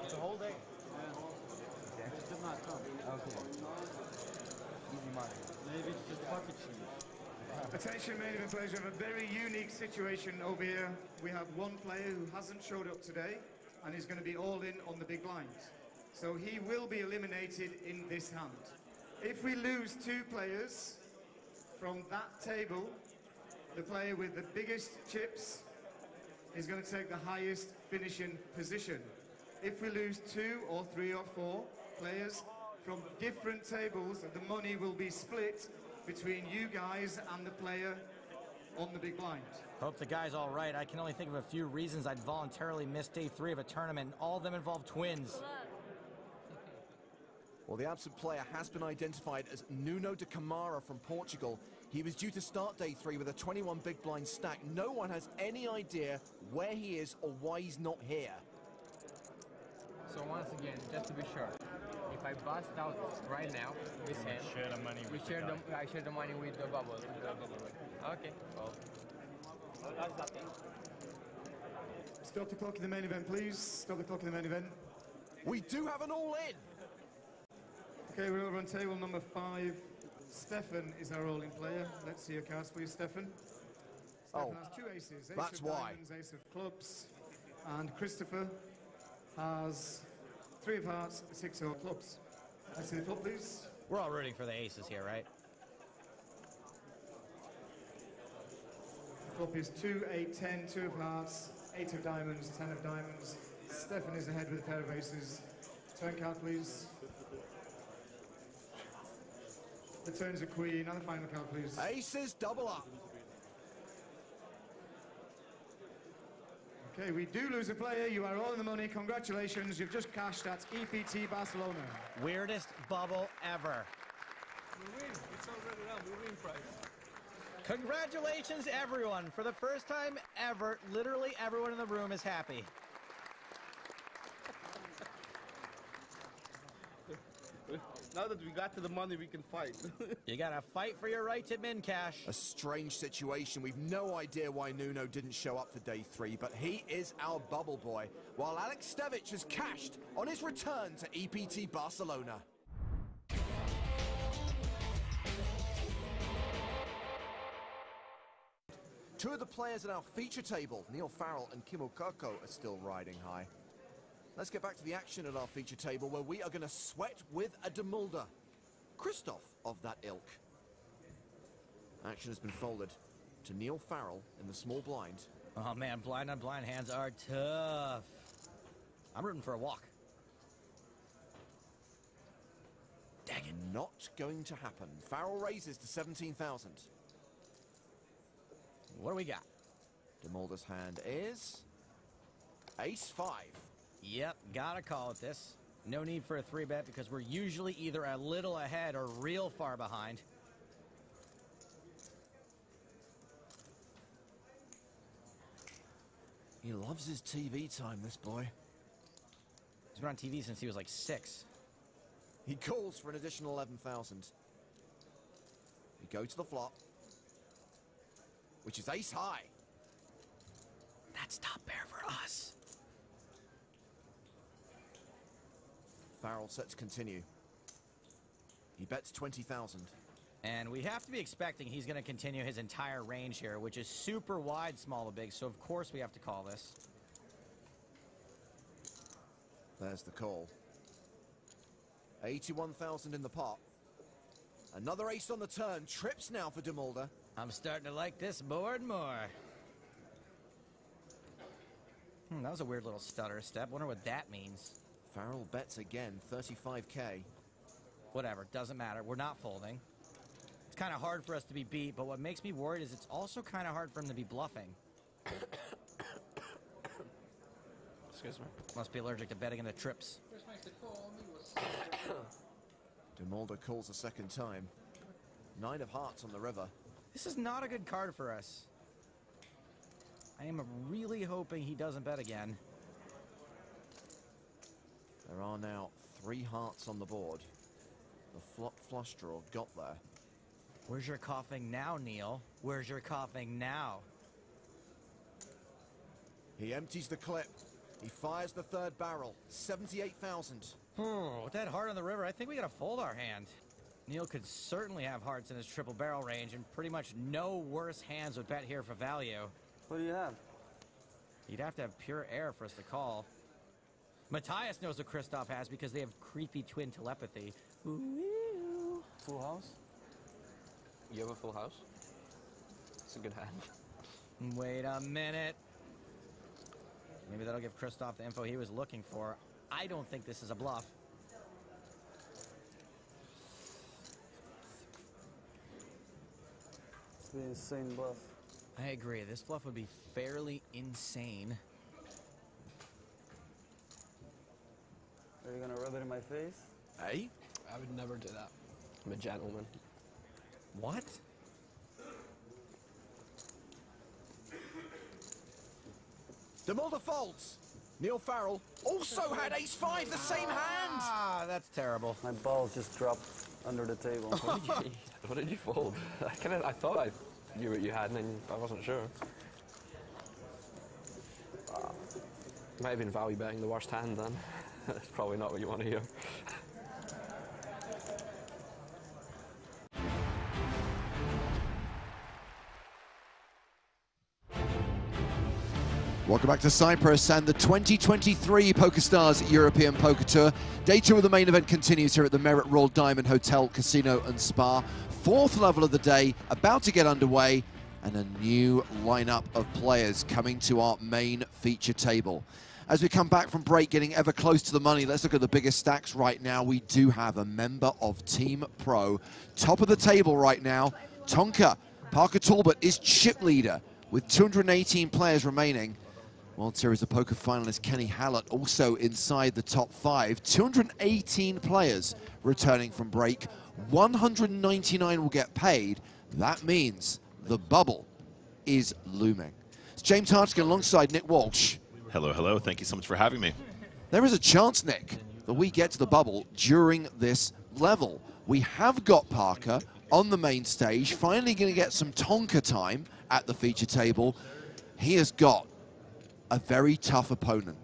The whole day? Yeah. He just did not come. Okay. Easy money. Maybe it's just pocket cheese. Attention, main event players, we have a very unique situation over here. We have one player who hasn't showed up today and is going to be all in on the big blind. So he will be eliminated in this hand. If we lose 2 players from that table, the player with the biggest chips is going to take the highest finishing position. If we lose 2 or 3 or 4 players from different tables, the money will be split between you guys and the player on the big blind. Hope the guy's all right. I can only think of a few reasons I'd voluntarily miss day 3 of a tournament, and all of them involve twins. Well, the absent player has been identified as Nuno de Camara from Portugal. He was due to start day 3 with a 21 big blind stack. No one has any idea where he is or why he's not here. So once again, just to be sure, if I bust out right now, this hand, share the money with I share the money with the bubble. Okay. Well. Stop the clock in the main event, please. Stop the clock in the main event. We do have an all-in. Okay, we're over on table number 5. Stefan is our all-in player. Let's see your cards, please, Stefan. Stefan has 2 aces. Ace that's of why. diamonds, ace of clubs. And Christopher has 3 of hearts, 6 of clubs. Let's see the flop, please. We're all rooting for the aces here, right? Flop is 2, 8, 10, 2 of hearts, 8 of diamonds, 10 of diamonds. Stefan is ahead with a pair of aces. Turn card, please. The turn's a queen. And the final card, please. Aces double up. Okay, we do lose a player. You are all in the money. Congratulations. You've just cashed at EPT Barcelona. Weirdest bubble ever. We win. It's already done. We win prize. Congratulations, everyone. For the first time ever, literally everyone in the room is happy. Now that we got to the money, we can fight. You gotta fight for your right to min cash. A strange situation. We've no idea why Nuno didn't show up for day 3, but he is our bubble boy, while Alex Stevich has cashed on his return to EPT Barcelona. Two of the players at our feature table, Neil Farrell and Kim Okoko, are still riding high. Let's get back to the action at our feature table, where we are going to sweat with a Demulder. Christoph of that ilk. Action has been folded to Neil Farrell in the small blind. Oh man, blind on blind hands are tough. I'm rooting for a walk. Dang it. Not going to happen. Farrell raises to 17,000. What do we got? DeMolder's hand is ace-5. Yep, gotta call it this. No need for a 3-bet because we're usually either a little ahead or real far behind. He loves his TV time, this boy. He's been on TV since he was like 6. He calls for an additional 11,000. We go to the flop, which is ace-high. That's top pair for us. Farrell set to continue. He bets 20,000. And we have to be expecting he's going to continue his entire range here, which is super wide, small to big, so of course we have to call this. There's the call. 81,000 in the pot. Another ace on the turn. Trips now for DeMolder. I'm starting to like this more and more. That was a weird little stutter step. Wonder what that means. Farrell bets again, 35K. Whatever, doesn't matter. We're not folding. It's kind of hard for us to be beat, but what makes me worried is it's also kind of hard for him to be bluffing. Excuse me. Must be allergic to betting in the trips. DeMolder calls a second time. 9 of hearts on the river. This is not a good card for us. I am really hoping he doesn't bet again. There are now 3 hearts on the board. The flop flush draw got there. Where's your coughing now, Neil? Where's your coughing now? He empties the clip. He fires the third barrel. 78,000. With that heart on the river, I think we gotta fold our hand. Neil could certainly have hearts in his triple barrel range, and pretty much no worse hands would bet here for value. What do you have? You'd have to have pure air for us to call. Matthias knows what Christoph has because they have creepy twin telepathy. Ooh. Full house? You have a full house? It's a good hand. Wait a minute. Maybe that'll give Christoph the info he was looking for. I don't think this is a bluff. It's an insane bluff. I agree. This bluff would be fairly insane. Are you gonna rub it in my face? Hey? I would never do that. I'm a gentleman. What? DeMolder folds. Neil Farrell also had ace-5, the same hand. Ah, that's terrible. My ball just dropped under the table. What did you fold? I thought I knew what you had, and then I wasn't sure. Might have been value betting the worst hand then. That's probably not what you want to hear. Welcome back to Cyprus and the 2023 PokerStars European Poker Tour. Day 2 of the main event continues here at the Merit Royal Diamond Hotel, Casino and Spa. 4th level of the day, about to get underway, and a new lineup of players coming to our main feature table. As we come back from break, getting ever close to the money, let's look at the biggest stacks right now. We do have a member of Team Pro. Top of the table right now, Tonka. Parker Talbot is chip leader with 218 players remaining. World Series of Poker finalist Kenny Hallett also inside the top 5. 218 players returning from break. 199 will get paid. That means the bubble is looming. It's James Hartigan alongside Nick Walsh. Hello, hello. Thank you so much for having me. There is a chance, Nick, that we get to the bubble during this level. We have got Parker on the main stage, finally going to get some Tonka time at the feature table. He has got a very tough opponent,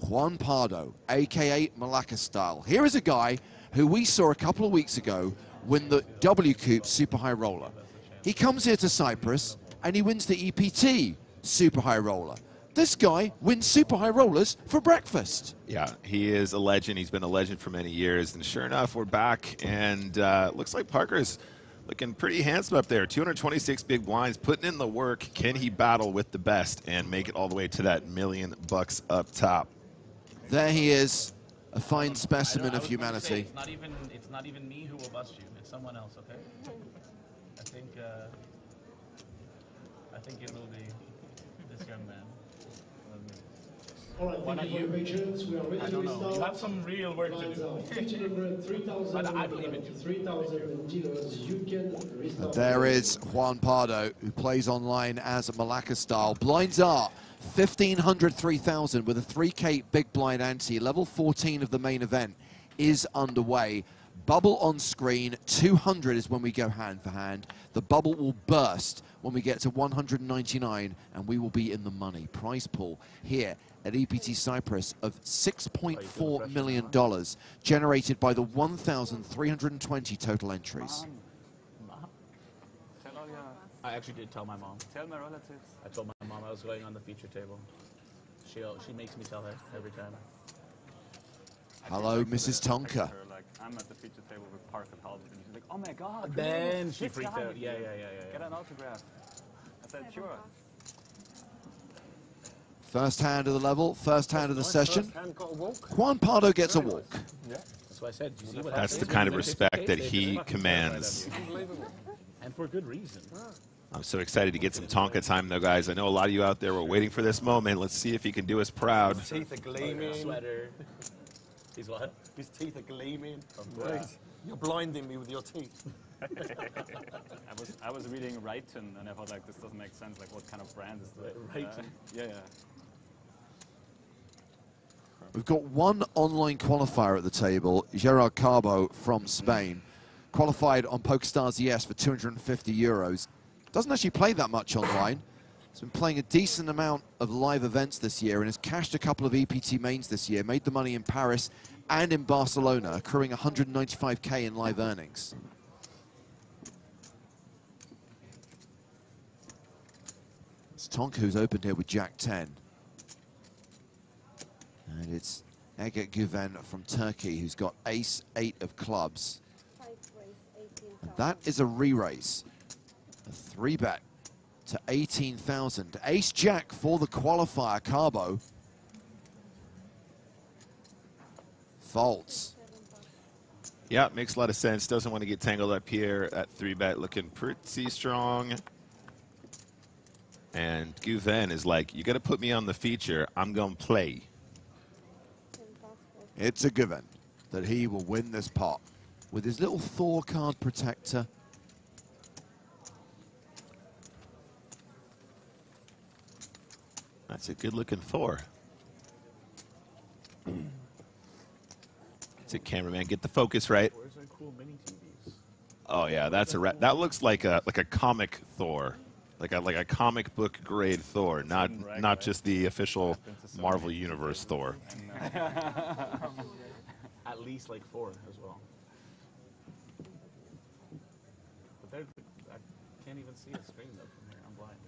Juan Pardo, aka Malacca style. Here is a guy who we saw a couple of weeks ago win the W Coupe Super High Roller. He comes here to Cyprus and he wins the EPT Super High Roller. This guy wins Super High Rollers for breakfast. Yeah, he is a legend. He's been a legend for many years. And sure enough, we're back. And looks like Parker's looking pretty handsome up there. 226 big blinds, putting in the work. Can he battle with the best and make it all the way to that $1 million up top? There he is, a fine specimen of humanity. It's not even me who will bust you. It's someone else, okay? I think it will be this young man. All right, Why thank not you for you? your patience. We are ready I to don't know. restart. You have some real work to Lines do. are 1,500, 3,000, But I believe in you. 3,000 dealers. You can restart. And there is Juan Pardo, who plays online as Malacca style. Blinds are 1,500, 3,000 with a 3K big blind ante. Level 14 of the main event is underway. Bubble on screen, 200 is when we go hand for hand. The bubble will burst when we get to 199 and we will be in the money. Prize pool here at EPT Cyprus of $6.4 million generated by the 1,320 total entries. I actually did tell my mom. Tell my relatives. I told my mom I was going on the feature table. She makes me tell her every time. Hello, Mrs. Tonka. Like, I'm at the feature table with Parker Palmer, and she's like, "Oh my God!" Then she this freaked guy. out. Yeah. Get an autograph. I said, "Sure." First hand of the level, first hand of the session. First hand got a walk. Juan Pardo gets a walk. Yeah. That's why I said. You see what That's the happens kind of when you respect take that the case, he they just fucking commands. Unbelievable. And for good reason. I'm so excited to get some Tonka time, though, guys. I know a lot of you out there were waiting for this moment. Let's see if he can do us proud. His teeth are gleaming. Sweater. He's what? His teeth are gleaming. Great. You're blinding me with your teeth. I was reading Rayton, and I thought, like, this doesn't make sense. Like, what kind of brand is that? Rayton. Yeah. We've got one online qualifier at the table, Gerard Carbo from Spain. Qualified on PokerStars ES for 250 euros. Doesn't actually play that much online. He's been playing a decent amount of live events this year and has cashed a couple of EPT mains this year, made the money in Paris and in Barcelona, accruing 195K in live earnings. It's Tonka who's opened here with Jack 10. And it's Ege Güven from Turkey who's got ace 8 of clubs. And that is a re-raise. A 3-bet to 18,000. Ace Jack for the qualifier, Carbo. Folds. Yeah, makes a lot of sense. Doesn't want to get tangled up here at 3-bet, looking pretty strong. And Guven is like, you got to put me on the feature. I'm going to play. It's a given that he will win this pot with his little Thor card protector. That's a good-looking Thor. That's it, cameraman. Get the focus right. Where's our cool mini TVs? Oh yeah, that's a that looks like a comic Thor, like a comic book grade Thor, not just the official Marvel Universe Thor. At least like 4 as well. But I can't even see a screen though from here. I'm blind.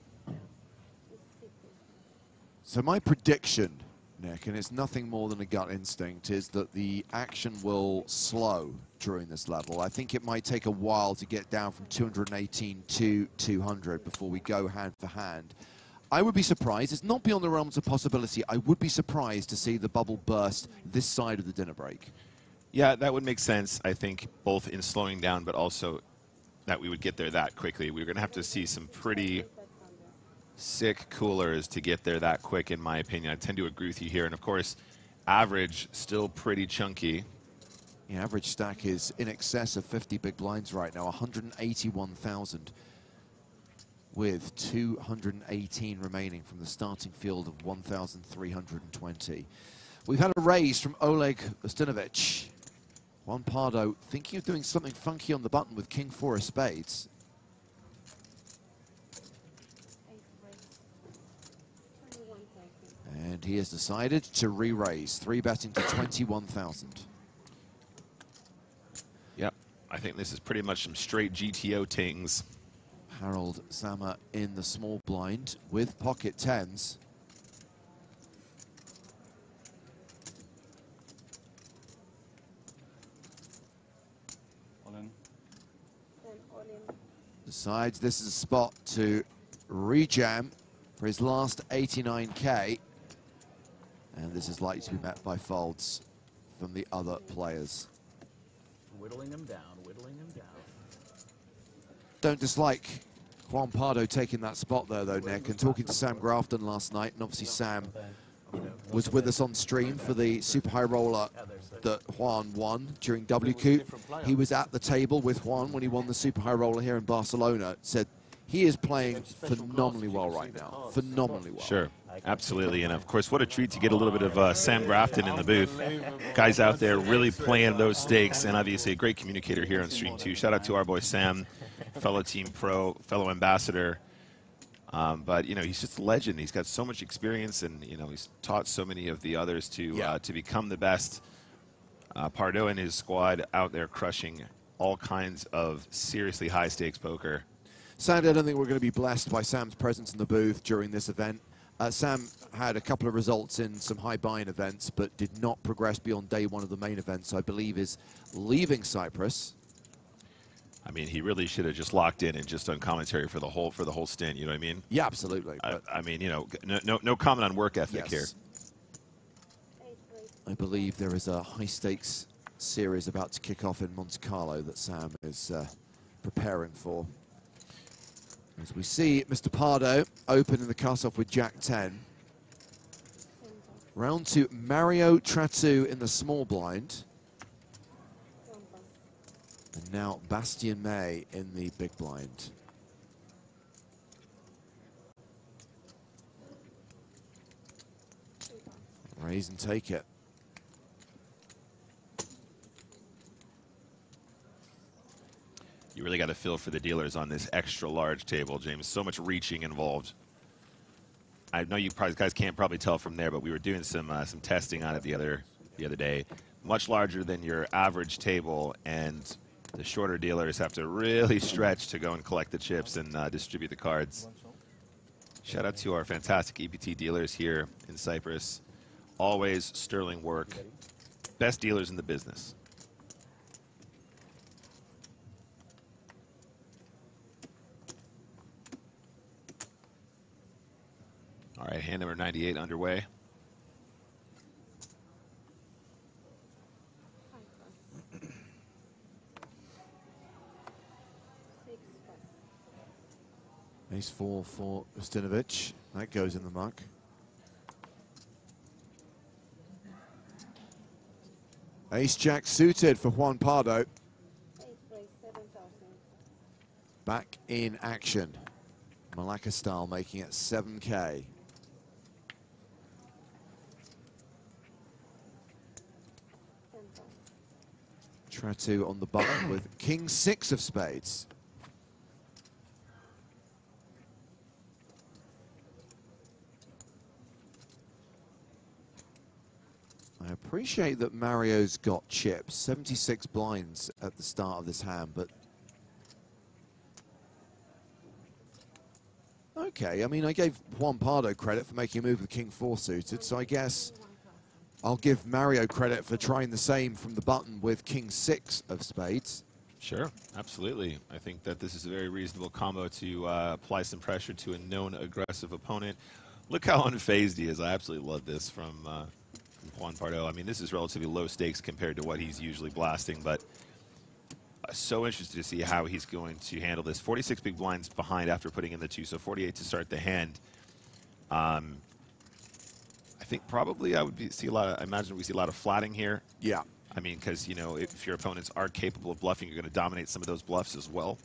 So my prediction, Nick, and it's nothing more than a gut instinct, is that the action will slow during this level. I think it might take a while to get down from 218 to 200 before we go hand for hand. I would be surprised, it's not beyond the realms of possibility, I would be surprised to see the bubble burst this side of the dinner break. Yeah, that would make sense, I think, both in slowing down, but also that we would get there that quickly. We're going to have to see some pretty sick coolers to get there that quick, in my opinion. I tend to agree with you here. And, of course, average still pretty chunky. The average stack is in excess of 50 big blinds right now, 181,000 with 218 remaining from the starting field of 1,320. We've had a raise from Oleg Ustinovic. Juan Pardo thinking of doing something funky on the button with King 4 of spades. And he has decided to re-raise, 3-betting to 21,000. Yep, I think this is pretty much some straight GTO tings. Harold Zama in the small blind with pocket tens. All in. Decides this is a spot to rejam for his last 89K. And this is likely to be met by folds from the other players. Whittling him down, whittling him down. Don't dislike Juan Pardo taking that spot there, though, Nick, and talking to Sam Grafton last night, and obviously Sam was with us on stream for the super high roller that Juan won during WCOOP. He was at the table with Juan when he won the super high roller here in Barcelona. Said he is playing phenomenally well right now, phenomenally well. Sure, absolutely, and of course, what a treat to get a little bit of Sam Grafton in the booth. Guys out there really playing those stakes, and obviously a great communicator here on stream too. Shout out to our boy Sam, fellow team pro, fellow ambassador. But you know, he's just a legend. He's got so much experience, and you know, he's taught so many of the others to become the best. Pardo and his squad out there crushing all kinds of seriously high stakes poker. Sadly, I don't think we're going to be blessed by Sam's presence in the booth during this event. Sam had a couple of results in some high buy-in events, but did not progress beyond day one of the main event. So I believe is leaving Cyprus. I mean, he really should have just locked in and just done commentary for the whole stint. You know what I mean? Yeah, absolutely. I mean, you know, no comment on work ethic here. I believe there is a high stakes series about to kick off in Monte Carlo that Sam is preparing for. As we see Mr. Pardo open in the cutoff with Jack 10. Round to Mario Tratu in the small blind. And now Bastien May in the big blind. Raise and take it. You really got to feel for the dealers on this extra large table, James. So much reaching involved. I know you guys can't probably tell from there, but we were doing some testing on it the other day. Much larger than your average table, and the shorter dealers have to really stretch to go and collect the chips and distribute the cards. Shout out to our fantastic EPT dealers here in Cyprus. Always sterling work. Best dealers in the business. All right, hand number 98 underway. Ace 4 for Ustinovic. That goes in the muck. Ace Jack suited for Juan Pardo. Back in action. Malacca style, making it 7K. Tratu on the button with King 6 of spades. I appreciate that Mario's got chips, 76 blinds at the start of this hand, but okay, I mean, I gave Juan Pardo credit for making a move with King 4 suited, so I guess I'll give Mario credit for trying the same from the button with King 6 of spades. Sure, absolutely. I think that this is a very reasonable combo to apply some pressure to a known aggressive opponent. Look how unfazed he is. I absolutely love this from Juan Pardo. I mean, this is relatively low stakes compared to what he's usually blasting, but so interested to see how he's going to handle this. 46 big blinds behind after putting in the 2, so 48 to start the hand. I think probably I imagine we see a lot of flatting here. Yeah. I mean, because, you know, if your opponents are capable of bluffing, you're going to dominate some of those bluffs as well.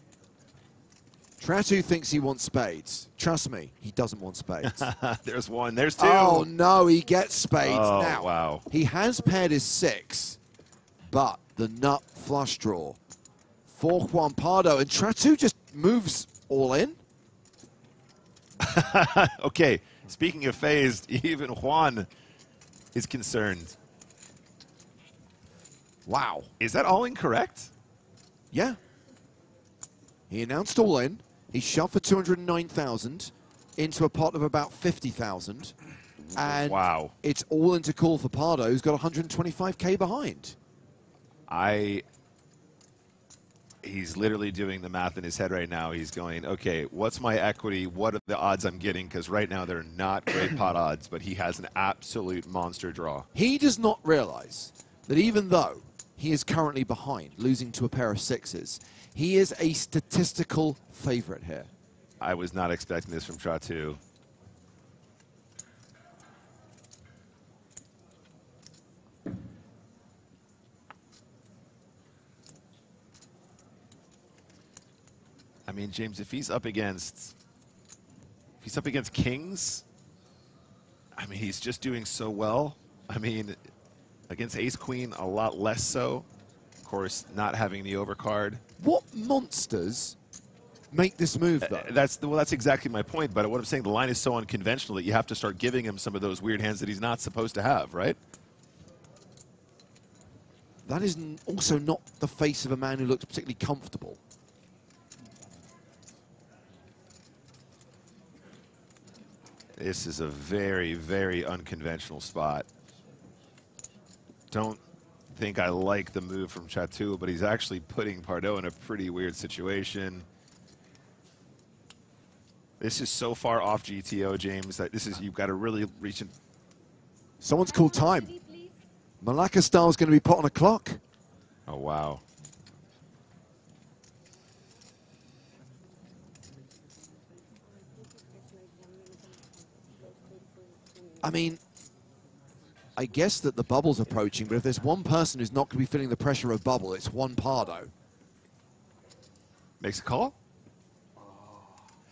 Tratu thinks he wants spades. Trust me, he doesn't want spades. There's one, there's two. Oh, no, he gets spades. Oh, now, wow. He has paired his 6, but the nut flush draw for Juan Pardo, and Tratu just moves all in. Okay, speaking of phased, even Juan is concerned. Wow. Is that all incorrect? Yeah. He announced all in. He shoved for 209,000 into a pot of about 50,000. And wow. It's all into call for Pardo, who's got 125K behind. He's literally doing the math in his head right now. He's going, okay, what's my equity? What are the odds I'm getting? Because right now they're not great pot odds, but he has an absolute monster draw. He does not realize that even though he is currently behind, losing to a pair of 6s, he is a statistical favorite here. I was not expecting this from Tratu. I mean, James, if he's up against kings, I mean, he's just doing so well. I mean, against ace queen, a lot less so. Of course, not having the overcard. What monsters make this move, though? That's exactly my point. But what I'm saying, the line is so unconventional that you have to start giving him some of those weird hands that he's not supposed to have, right? That is also not the face of a man who looks particularly comfortable. This is a very, very unconventional spot. Don't think I like the move from Tratu, but he's actually putting Pardo in a pretty weird situation. This is so far off GTO, James, that you've got to really reach in. Someone's called time. Malacca style's going to be put on a clock. Oh, wow. I mean, I guess that the bubble's approaching, but if there's one person who's not going to be feeling the pressure of bubble, it's Juan Pardo. Makes a call?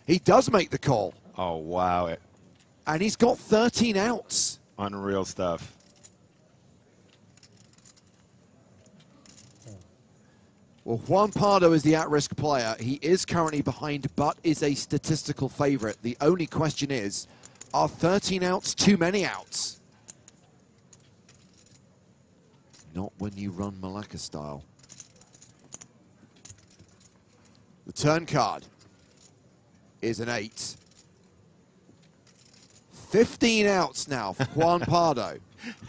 He does make the call. Oh, wow. And he's got 13 outs. Unreal stuff. Well, Juan Pardo is the at-risk player. He is currently behind, but is a statistical favorite. The only question is, are 13 outs too many outs? Not when you run Malacca style. The turn card is an 8. 15 outs now for Juan Pardo.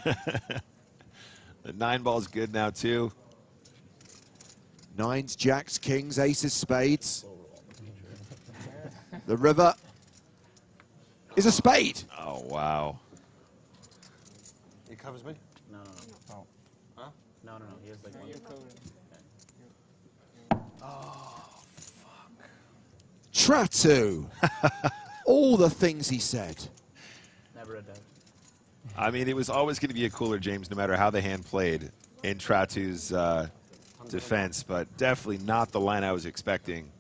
The 9 ball's good now, too. 9s, jacks, kings, aces, spades. The river is a spade. Oh, wow. He covers me? No. Oh. Huh? No. He has like one. Oh, fuck. Tratu. All the things he said. Never a doubt. I mean, it was always going to be a cooler James, no matter how the hand played in Tratu's defense, but definitely not the line I was expecting.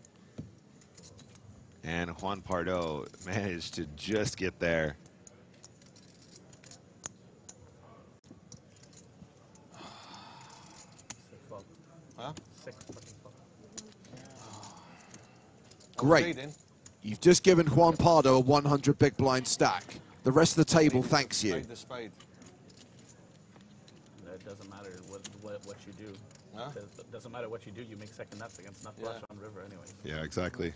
And Juan Pardo managed to just get there. Huh? Great. You've just given Juan Pardo a 100 big blind stack. The rest of the table thanks you. It doesn't matter what you do. Huh? It doesn't matter what you do. You make second nuts against nut flush on river anyway. Yeah, exactly.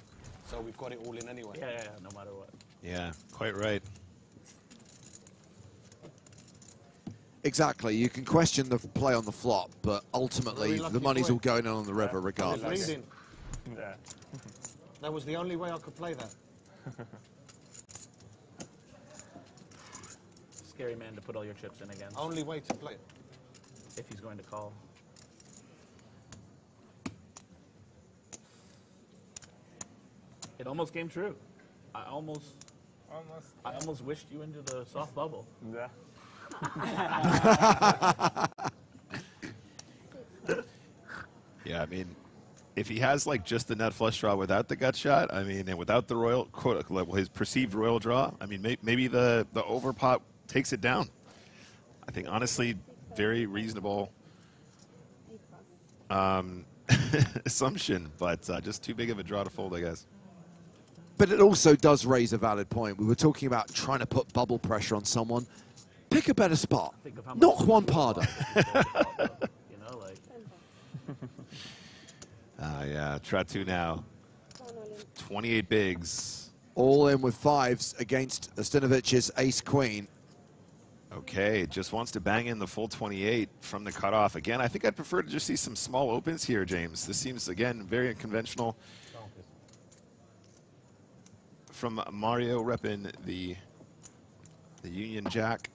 So we've got it all in anyway. Yeah, no matter what. Yeah, quite right. Exactly. You can question the play on the flop, but ultimately the money's all going on the river regardless. Yeah. That was the only way I could play that. Scary man to put all your chips in again. Only way to play it. If he's going to call. It almost came true. I almost wished you into the soft bubble. Yeah. Yeah, I mean, if he has like just the nut flush draw without the gut shot, I mean, and without the royal, quote, his perceived royal draw, I mean, maybe the overpot takes it down. I think honestly, very reasonable assumption, but just too big of a draw to fold, I guess. But it also does raise a valid point. We were talking about trying to put bubble pressure on someone. Pick a better spot. Not Juan Pardo. You know, like. Yeah, Tratu now. 28 bigs. All in with 5s against Ostinovic's ace-queen. Okay, just wants to bang in the full 28 from the cutoff. Again, I think I'd prefer to just see some small opens here, James. This seems, again, very unconventional. From Mario repping the Union Jack.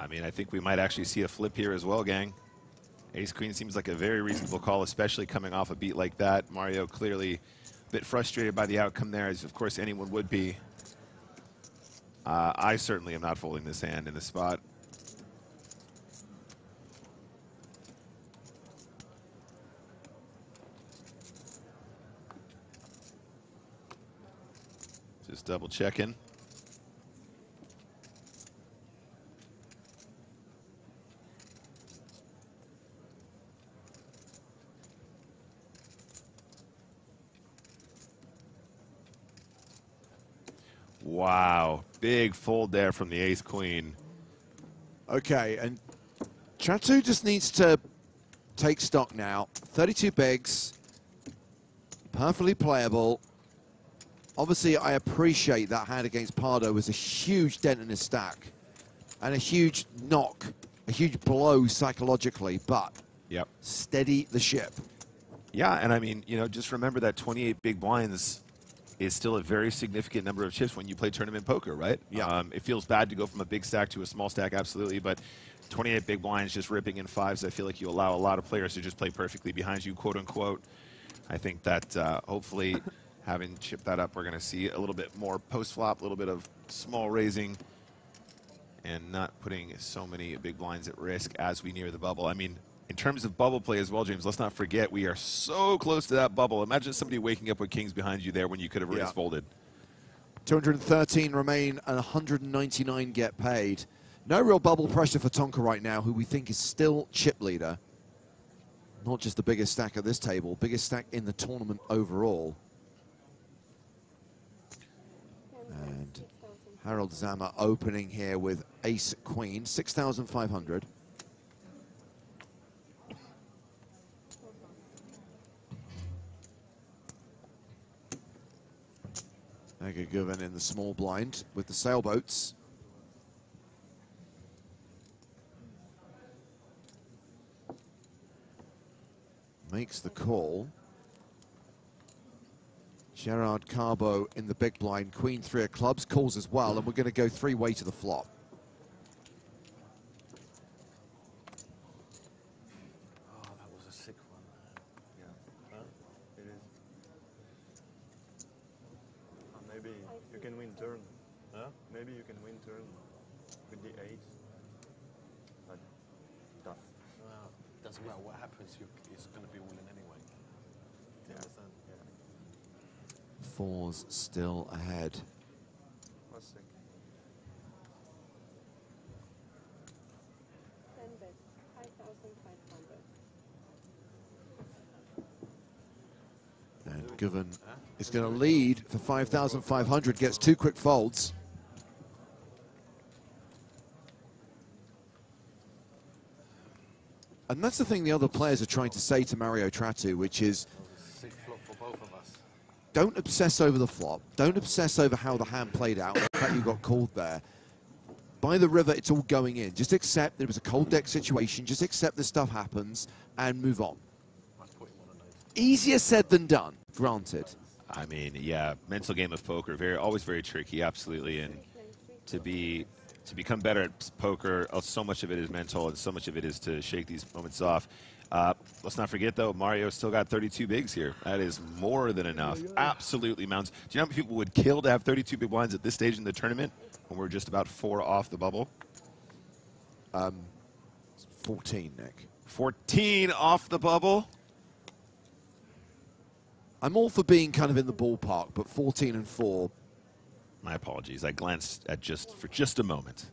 I mean, I think we might actually see a flip here as well, gang. Ace-queen seems like a very reasonable call, especially coming off a beat like that. Mario clearly a bit frustrated by the outcome there, as of course anyone would be. I certainly am not folding this hand in this spot. Just double checking. Wow, big fold there from the ace-queen. Okay, and Tratu just needs to take stock now. 32 bigs, perfectly playable. Obviously, I appreciate that hand against Pardo was a huge dent in his stack and a huge knock, a huge blow psychologically, but steady the ship. Yeah, and I mean, you know, just remember that 28 big blinds is still a very significant number of chips when you play tournament poker, right? Yeah. It feels bad to go from a big stack to a small stack, absolutely, but 28 big blinds just ripping in fives, I feel like you allow a lot of players to just play perfectly behind you, quote unquote. I think that hopefully having chipped that up, we're going to see a little bit more post-flop, a little bit of small raising, and not putting so many big blinds at risk as we near the bubble. I mean, in terms of bubble play as well, James, let's not forget we are so close to that bubble. Imagine somebody waking up with kings behind you there when you could have raised folded. 213 remain and 199 get paid. No real bubble pressure for Tonka right now, who we think is still chip leader. Not just the biggest stack at this table, biggest stack in the tournament overall. And Harold Zama opening here with ace-queen, 6,500. Mega Govan in the small blind with the sailboats. Makes the call. Gerard Carbo in the big blind, queen three of clubs, calls as well, and we're going to go three-way to the flop. Oh, that was a sick one. Yeah. Huh? It is. Maybe you can win turn. Huh? Maybe you can win turn with the ace. But tough. Well, doesn't matter what happens, it's going to be winning anyway. Do you understand? Yeah. Fours still ahead. What's sick? 10 bet, 5,500. And Govan is going to lead for 5,500, gets two quick folds. And that's the thing the other players are trying to say to Mario Tratu, which is, Sick flop for both of us. don't obsess over the flop. Don't obsess over how the hand played out, the fact you got called there. By the river, it's all going in. Just accept there was a cold deck situation. Just accept this stuff happens and move on. Easier said than done, granted. I mean, yeah, mental game of poker, always very tricky, absolutely. And to become better at poker, so much of it is mental and so much of it is to shake these moments off. Let's not forget, though, Mario still got 32 bigs here. That is more than enough. Absolutely mounts. Do you know how many people would kill to have 32 big blinds at this stage in the tournament when we're just about 4 off the bubble? 14, Nick. 14 off the bubble? I'm all for being kind of in the ballpark, but 14 and 4. My apologies. I glanced at for just a moment.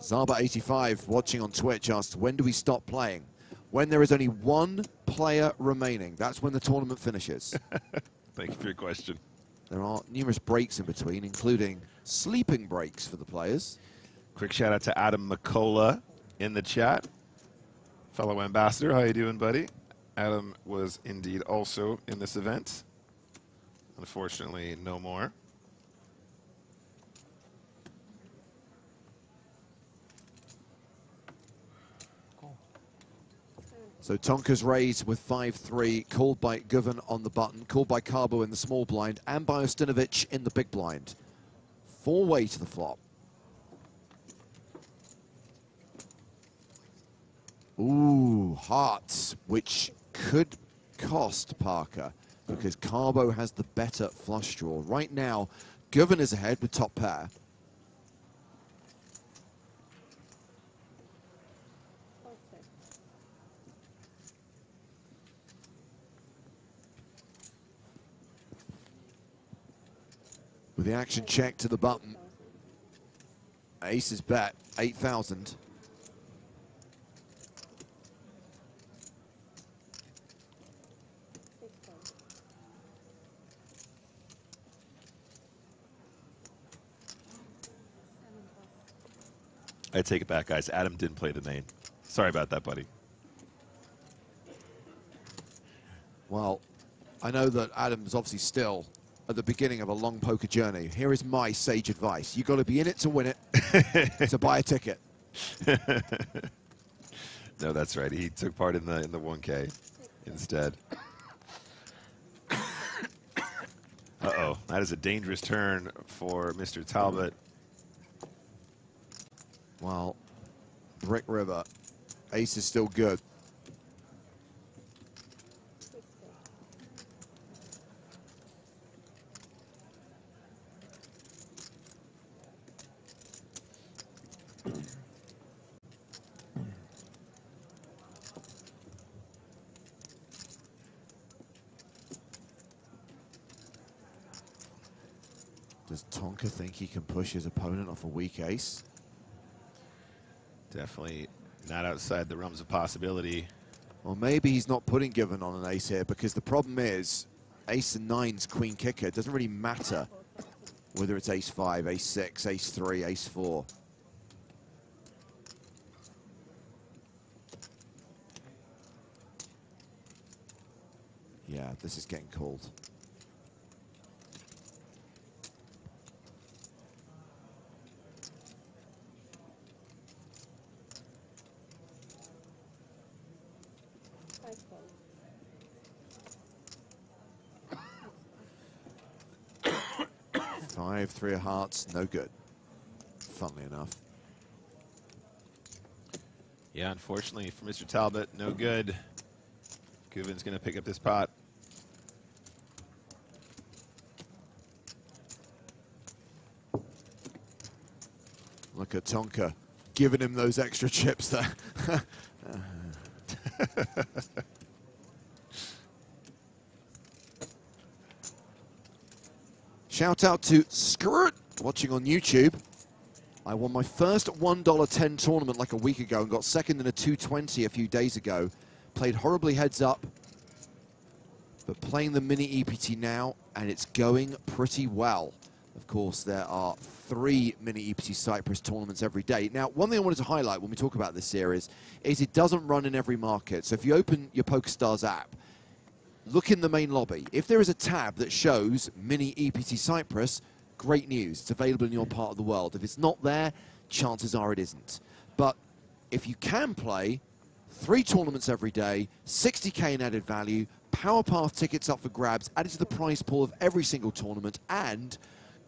Zaba85 watching on Twitch asked, when do we stop playing? When there is only one player remaining. That's when the tournament finishes. Thank you for your question. There are numerous breaks in between, including sleeping breaks for the players. Quick shout out to Adam McCullough in the chat. Fellow ambassador, how you doing, buddy? Adam was indeed also in this event. Unfortunately, no more. So Tonka's raised with 5-3, called by Govan on the button, called by Carbo in the small blind, and by Ostinovic in the big blind. Four-way to the flop. Ooh, hearts, which could cost Parker because Carbo has the better flush draw. Right now, Governor's ahead with top pair. With the action check to the button. Aces bet, 8,000. I take it back, guys. Adam didn't play the main. Sorry about that, buddy. Well, I know that Adam's obviously still at the beginning of a long poker journey. Here is my sage advice. You've got to be in it to win it, to buy a ticket. No, that's right. He took part in the 1K instead. Uh-oh. That is a dangerous turn for Mr. Talbot. Well, Brick River, ace is still good. Does Tonka think he can push his opponent off a weak ace? Definitely not outside the realms of possibility. Well, maybe he's not putting Given on an ace here because the problem is ace and nine's queen kicker. It doesn't really matter whether it's ace 5, ace 6, ace 3, ace 4. Yeah, this is getting called. Five, three of hearts, no good. Funnily enough. Yeah, unfortunately for Mr. Talbot, no good. Guvin's going to pick up this pot. Look at Tonka giving him those extra chips there. Shout out to Skirt watching on YouTube. I won my first $1.10 tournament like a week ago and got second in a 220 a few days ago. Played horribly heads up, but playing the mini EPT now, and it's going pretty well. Of course, there are 3 mini EPT Cyprus tournaments every day. Now, one thing I wanted to highlight when we talk about this series is it doesn't run in every market. So if you open your PokerStars app, look in the main lobby. If there is a tab that shows mini EPT Cyprus, great news. It's available in your part of the world. If it's not there, chances are it isn't. But if you can play 3 tournaments every day, 60K in added value, Power Path tickets up for grabs, added to the prize pool of every single tournament, and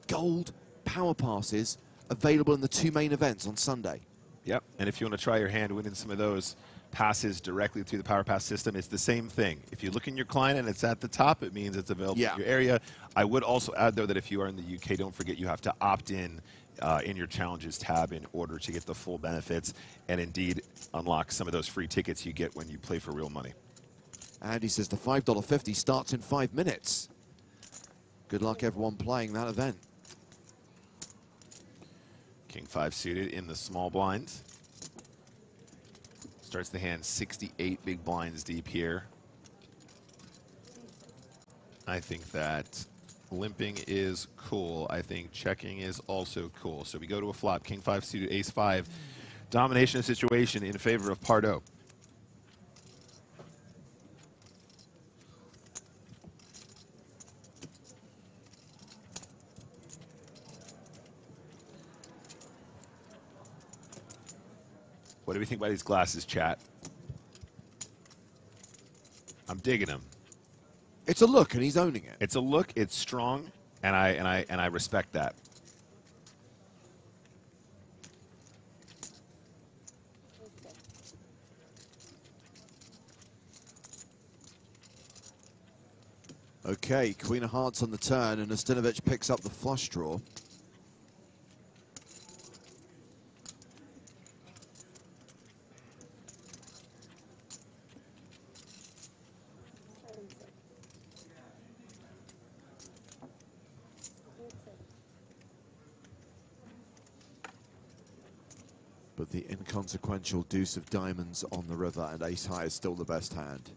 gold Power Passes available in the 2 main events on Sunday. Yep, and if you want to try your hand winning some of those passes directly through the Power Pass system, it's the same thing. If you look in your client and it's at the top, it means it's available in your area. I would also add, though, that if you are in the UK, don't forget you have to opt in your Challenges tab in order to get the full benefits and indeed unlock some of those free tickets you get when you play for real money. Andy says the $5.50 starts in 5 minutes. Good luck, everyone playing that event. King 5 suited in the small blind. Starts the hand 68 big blinds deep here. I think that limping is cool. I think checking is also cool. So we go to a flop. King 5 suited, ace 5. Domination situation in favor of Pardo. What do we think about these glasses, chat? I'm digging them. It's a look, and he's owning it. It's a look. It's strong, and I respect that. Okay, Queen of Hearts on the turn, and Ustinovic picks up the flush draw. But the inconsequential deuce of diamonds on the river, and ace high is still the best hand.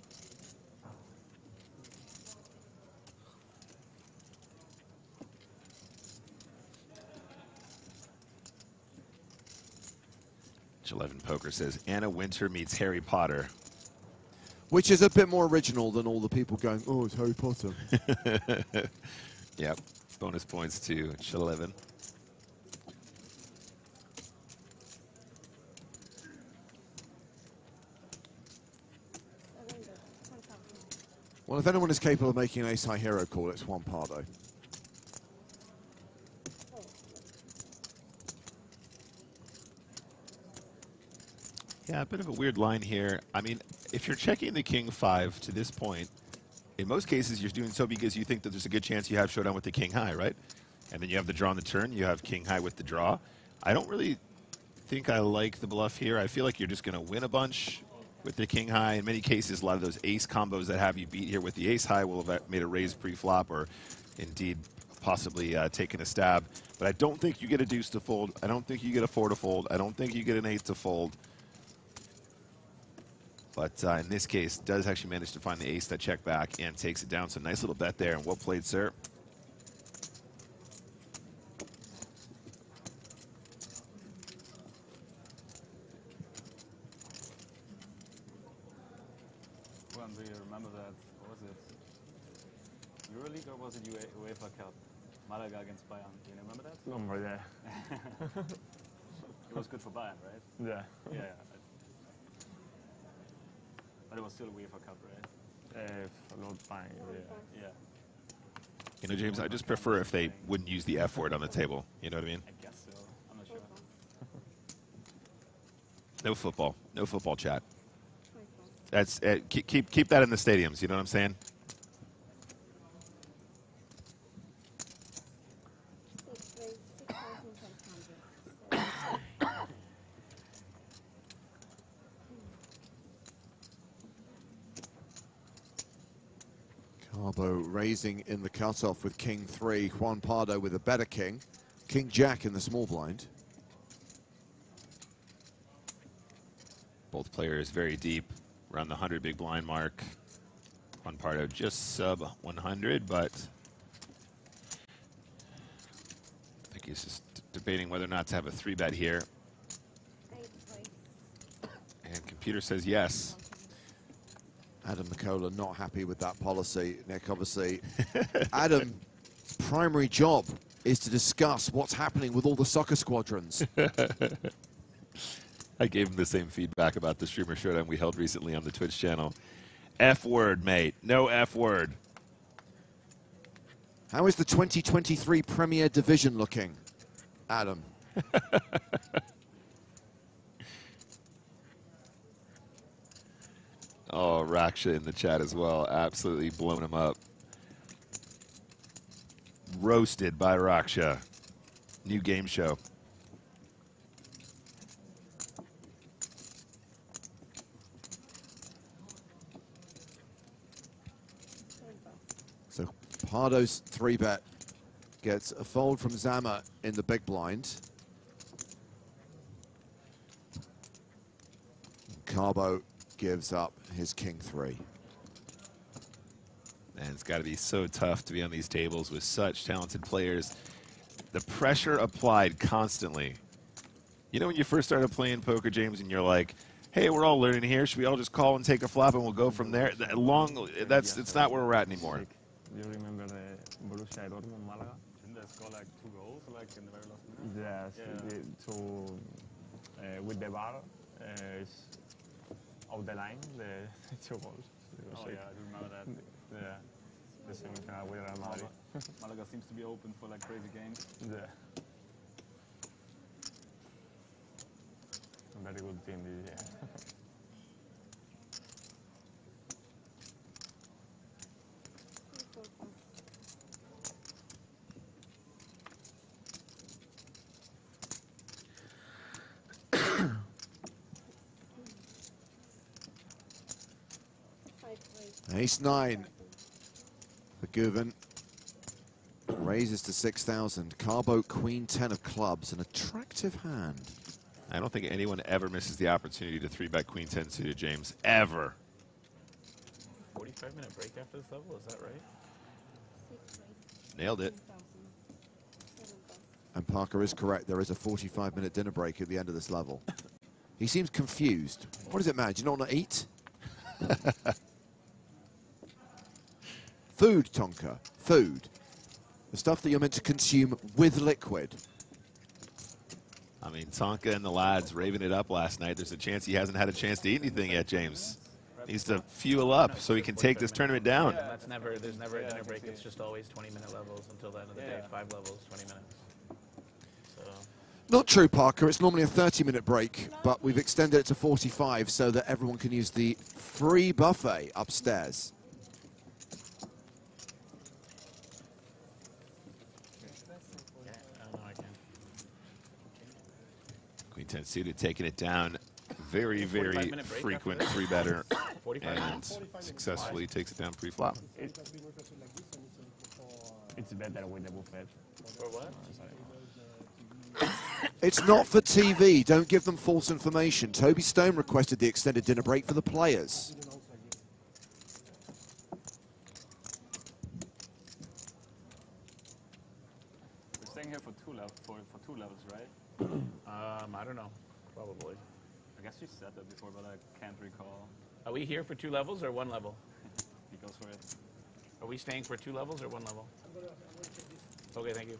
Ch11 Poker says, Anna Winter meets Harry Potter. Which is a bit more original than all the people going, oh, it's Harry Potter. Yep, bonus points to Ch11. Well, if anyone is capable of making an ace-high hero call, it's Juan Pardo. Yeah, a bit of a weird line here. I mean, if you're checking the king 5 to this point, in most cases you're doing so because you think that there's a good chance you have showdown with the king high, right? And then you have the draw on the turn, you have king high with the draw. I don't really think I like the bluff here. I feel like you're just going to win a bunch with the king high. In many cases, a lot of those ace combos that have you beat here with the ace high will have made a raise pre-flop or indeed possibly taken a stab. But I don't think you get a deuce to fold. I don't think you get a 4 to fold. I don't think you get an 8 to fold. But in this case, does actually manage to find the ace that check back and takes it down. So nice little bet there. And well played, sir. When do you remember that? What was it? EuroLeague or was it UEFA Cup? Malaga against Bayern. Do you remember that? Number, yeah. It was good for Bayern, right? Yeah. Yeah. But it was still a UEFA Cup, right? A long time, yeah. You know, James, I just prefer if they wouldn't use the F word on the table. You know what I mean? I guess so. I'm not sure. No football. No football chat. That's keep that in the stadiums. You know what I'm saying? Carbo raising in the cutoff with king 3. Juan Pardo with a better king. King Jack in the small blind. Both players very deep, around the 100 big blind mark. Juan Pardo just sub 100, but I think he's just debating whether or not to have a 3-bet here. And computer says yes. Adam McCullough not happy with that policy. Nick, obviously, Adam's primary job is to discuss what's happening with all the soccer squadrons. I gave him the same feedback about the streamer showdown we held recently on the Twitch channel. F word, mate. No F word. How is the 2023 Premier Division looking, Adam? Oh, Raksha in the chat as well. Absolutely blown him up. Roasted by Raksha. New game show. So Pardo's 3-bet gets a fold from Zama in the big blind. Carbo gives up his king 3. And it's got to be so tough to be on these tables with such talented players. The pressure applied constantly. You know when you first started playing poker, James, and you're like, hey, we're all learning here. Should we all just call and take a flop and we'll go from there? It's not where we're at anymore. Do you remember the Borussia Dortmund Malaga? Didn't they score like 2 goals like in the very last minute? Yes, with the bar is out the line, the 2 goals. Oh yeah, I do remember that. Yeah, the semi-final with Real Madrid. Malaga seems to be open for like crazy games. Yeah. A very good team this year. Ace-9 for Guven. Raises to 6,000. Carbo Queen-10 of clubs. An attractive hand. I don't think anyone ever misses the opportunity to 3-bet Queen-10 suited, James. Ever. 45-minute break after this level, is that right? Nailed it. And Parker is correct. There is a 45-minute dinner break at the end of this level. He seems confused. What does it matter? Do you not want to eat? Food, Tonka. Food. The stuff that you're meant to consume with liquid. I mean, Tonka and the lads raving it up last night. There's a chance he hasn't had a chance to eat anything yet, James. Needs to fuel up so he can take this tournament down. There's never a dinner break. It's just always 20-minute levels until the end of the day. 5 levels, 20 minutes. So. Not true, Parker. It's normally a 30-minute break, but we've extended it to 45 so that everyone can use the free buffet upstairs. Queen-10 suited taking it down. Very, very frequent 3-better and successfully takes it down pre-flop. It's better with the buffet. For what? It's not for TV. Don't give them false information. Toby Stone requested the extended dinner break for the players. We're staying here for two levels, right? I don't know. Probably. I guess you said that before, but I can't recall. Are we here for 2 levels or 1 level? He goes for it. Are we staying for 2 levels or 1 level? Okay, thank you.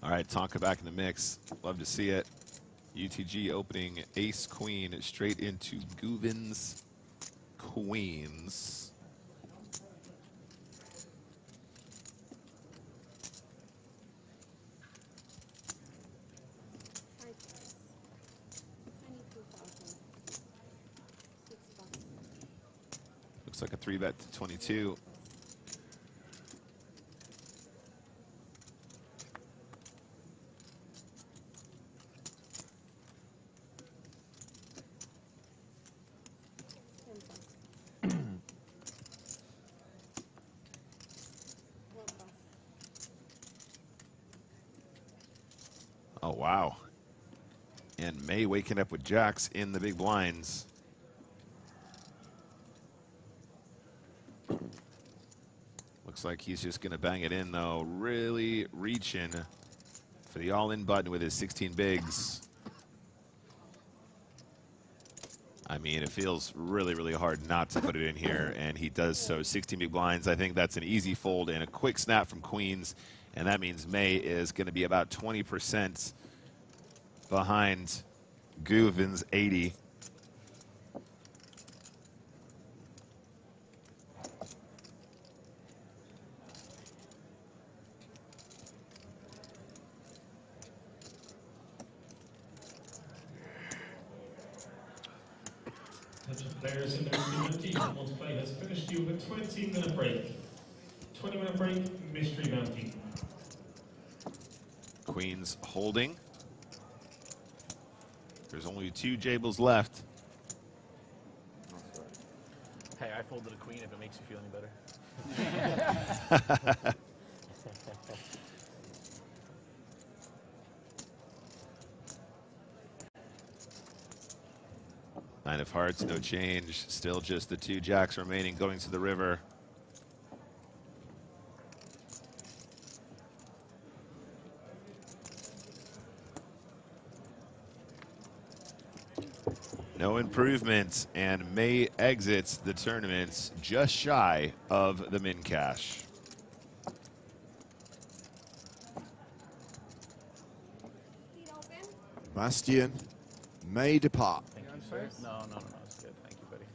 All right, Tonka back in the mix. Love to see it. UTG opening ace-queen straight into Guven's queens. Looks like a 3-bet to 22. Oh, wow. And May waking up with jacks in the big blinds. Looks like he's just going to bang it in, though. Really reaching for the all-in button with his 16 bigs. I mean, it feels really, really hard not to put it in here, and he does so. 16 big blinds. I think that's an easy fold and a quick snap from queens, and that means May is going to be about 20% behind Guven's 80. Attention players in the receiving team. Once play has finished, you have a 20-minute break. 20-minute break, mystery bounty. Queens holding. There's only 2 Jables left. Hey, I folded a queen if it makes you feel any better. 9 of hearts, no change. Still just the 2 jacks remaining going to the river. No improvement, and May exits the tournament just shy of the min cash. Bastian may depart. Thank you, sir. No, it's good. Thank you, buddy.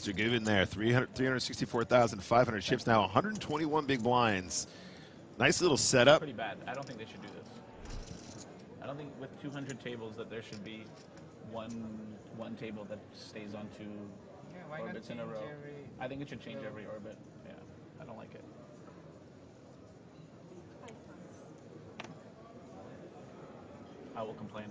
Mr. Goodwin there. 364,500 chips now. 121 big blinds. Nice little setup. Pretty bad. I don't think they should do this. I don't think with 200 tables that there should be one table that stays on two orbits in a row. I think it should change every orbit. Yeah, I don't like it. I will complain.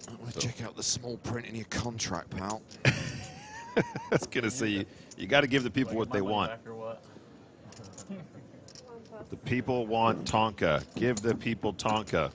I want to check out the small print in your contract, pal. I was going to say, you got to give the people what they want. The people want Tonka. Give the people Tonka.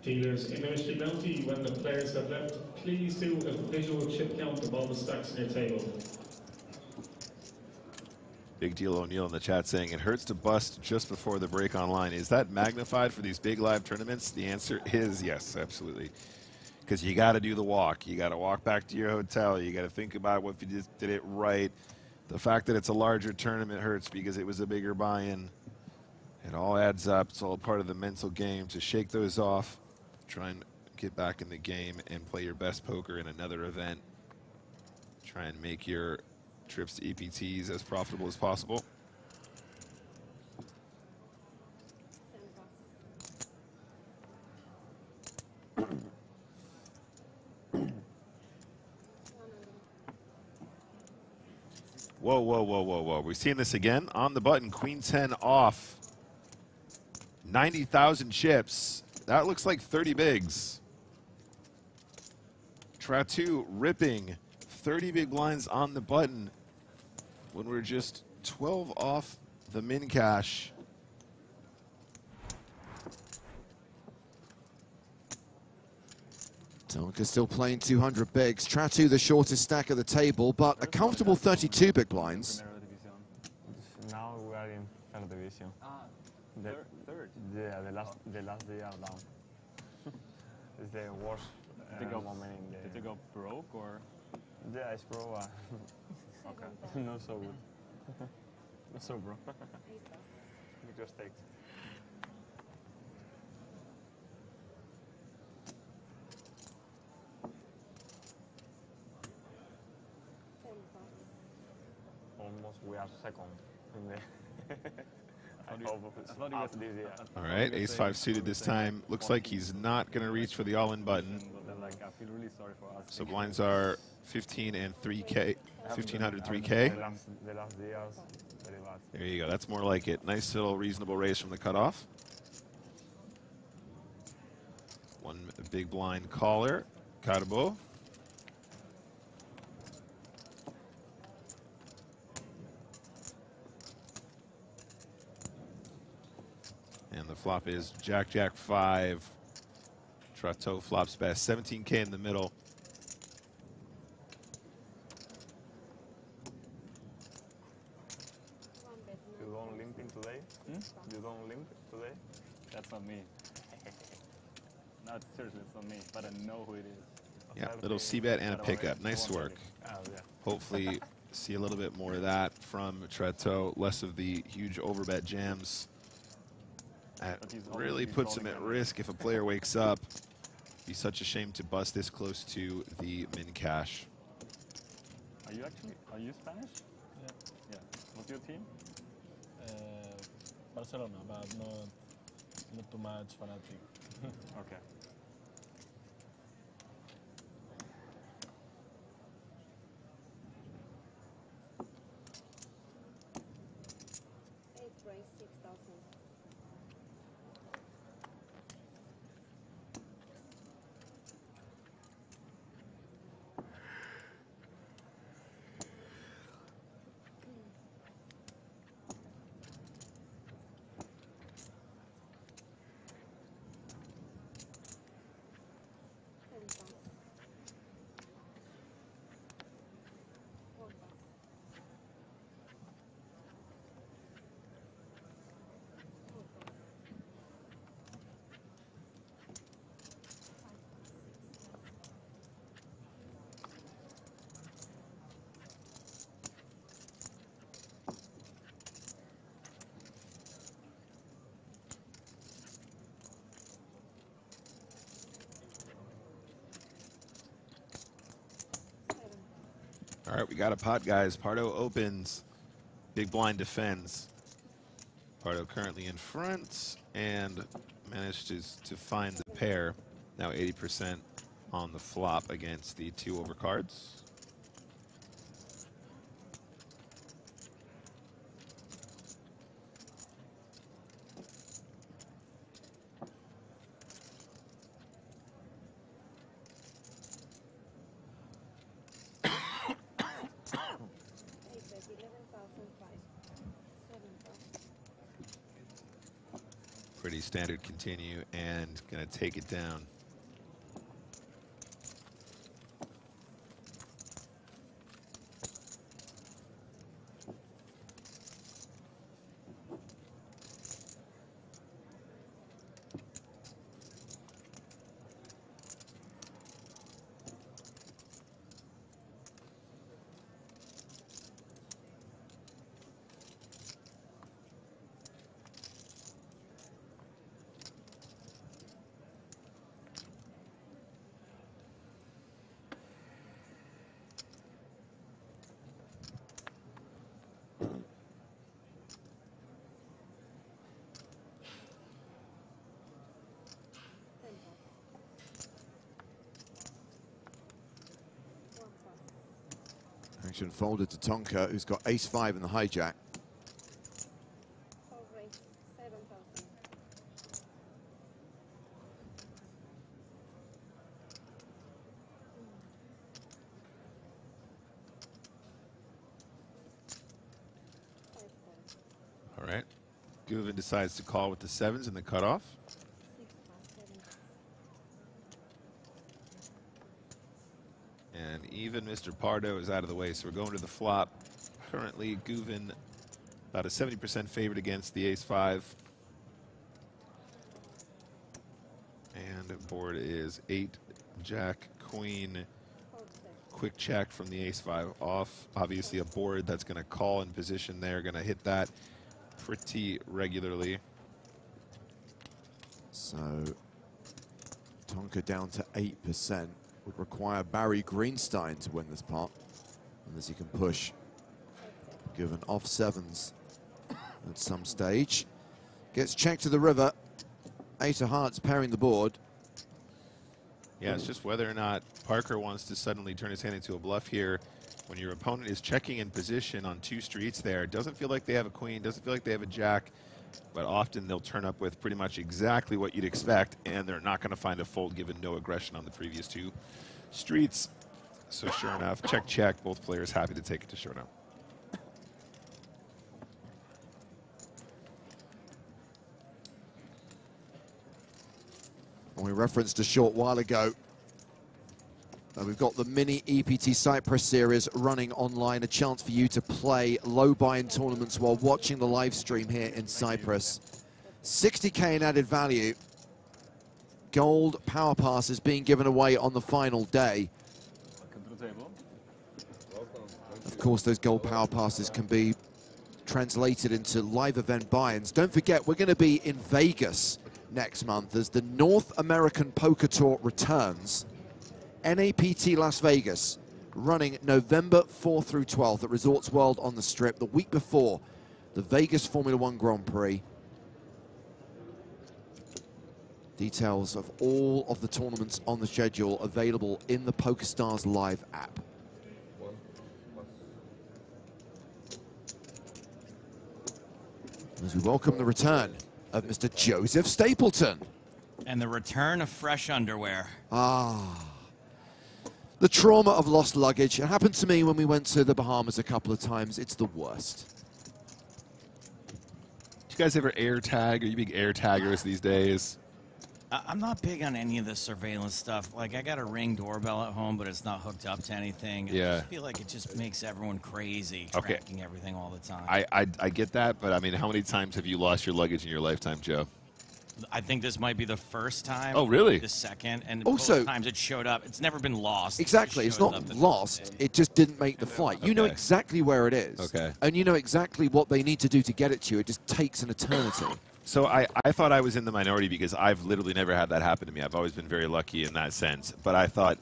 Dealers, in Ministry Bounty, when the players have left, please do a visual chip count of all the stacks in your table. Big Deal O'Neill in the chat saying, it hurts to bust just before the break online. Is that magnified for these big live tournaments? The answer is yes, absolutely. Because you got to do the walk. You got to walk back to your hotel. You got to think about what if you just did it right. The fact that it's a larger tournament hurts because it was a bigger buy-in. It all adds up. It's all part of the mental game to shake those off. Try and get back in the game and play your best poker in another event. Try and make your trips to EPTs as profitable as possible. Whoa, whoa, whoa, whoa, whoa. We're seeing this again on the button. Queen 10 off. 90,000 chips. That looks like 30 bigs. Tratu ripping 30 big blinds on the button when we're just 12 off the min cash. Tonka still playing 200 bigs. Tratu the shortest stack of the table, but a comfortable 32 big blinds. Now we are in third division. Third? Yeah, the last day are down. It's the worst moment in the... Did they go broke or? Yeah, it's broke. Okay. Not so good. Not so broke. Micromistakes. Almost we are second in the... All right, ace-5 suited this time. Looks like he's not going to reach for the all-in button. So blinds are 15 and 3K, 1,500, 3K. There you go. That's more like it. Nice little reasonable raise from the cutoff. One big blind caller, Carbo. And the flop is Jack, Jack 5. Trotteau flops best. 17K in the middle. You don't limping today? You don't limp today? That's not me. Not seriously, it's not me, but I know who it is. Yeah, little c-bet and a pickup. Nice work. Hopefully see a little bit more of that from Trotteau. Less of the huge overbet jams. That really puts him at risk if a player wakes up. It'd be such a shame to bust this close to the min cash. Are you Spanish? Yeah. Yeah. What's your team? Barcelona, but not too much fanatic. Okay. All right, we got a pot, guys. Pardo opens. Big blind defends. Pardo currently in front and managed to find the pair. Now 80% on the flop against the 2 over cards. Pretty standard continue and gonna take it down. Action folded to Tonka, who's got ace-5 in the hijack. All right. Guven decides to call with the 7s in the cutoff. And even Mr. Pardo is out of the way, so we're going to the flop. Currently, Guven about a 70% favorite against the ace-5. And the board is 8, Jack, Queen. Quick check from the ace-5 off. Obviously a board that's going to call in position there, going to hit that pretty regularly. So Tonka down to 8%. Would require Barry Greenstein to win this pot, unless he can push. Given off 7s at some stage. Gets checked to the river. 8 of hearts pairing the board. Yeah, it's just whether or not Parker wants to suddenly turn his hand into a bluff here. When your opponent is checking in position on 2 streets there, doesn't feel like they have a queen, doesn't feel like they have a jack, but often they'll turn up with pretty much exactly what you'd expect, and they're not going to find a fold given no aggression on the previous 2 streets. So sure enough, check, check. Both players happy to take it to showdown. We referenced a short while ago. We've got the mini EPT Cyprus series running online, a chance for you to play low buy-in tournaments while watching the live stream here in Cyprus. 60K in added value. Gold power passes being given away on the final day. Of course, those gold power passes can be translated into live event buy-ins. Don't forget, we're going to be in Vegas next month as the North American Poker Tour returns. NAPT Las Vegas, running November 4th through 12th at Resorts World on the Strip, the week before the Vegas Formula One Grand Prix. Details of all of the tournaments on the schedule available in the PokerStars Live app. As we welcome the return of Mr. Joseph Stapleton. And the return of fresh underwear. Ah. The trauma of lost luggage. It happened to me when we went to the Bahamas a couple of times. It's the worst. Do you guys ever air tag? Are you big air taggers these days? I'm not big on any of the surveillance stuff. Like, I got a Ring doorbell at home, but it's not hooked up to anything. Yeah. I just feel like it just makes everyone crazy, tracking everything all the time. I get that, but I mean, how many times have you lost your luggage in your lifetime, Joe? I think this might be the first time. Oh, really? The second, and Also, both times it showed up. It's never been lost. Exactly. It's not lost. It just didn't make the flight. You know exactly where it is. Okay. And you know exactly what they need to do to get it to you. It just takes an eternity. So I thought I was in the minority because I've literally never had that happen to me. I've always been very lucky in that sense. But I thought,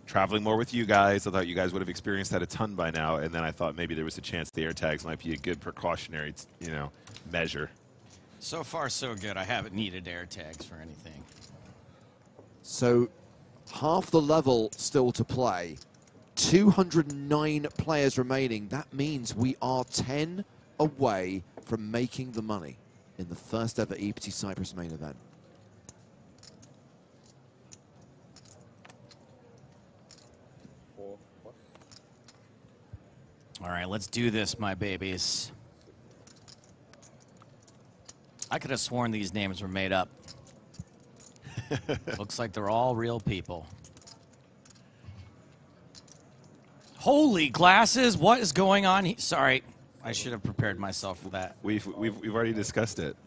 traveling more with you guys. I thought you guys would have experienced that a ton by now, and then I thought maybe there was a chance the air tags might be a good precautionary, measure. So far, so good. I haven't needed air tags for anything. So half the level still to play. 209 players remaining. That means we are 10 away from making the money in the first ever EPT Cyprus main event. All right, let's do this, my babies. I could have sworn these names were made up. Looks like they're all real people. Holy glasses, what is going on? Sorry, I should have prepared myself for that. We've already discussed it.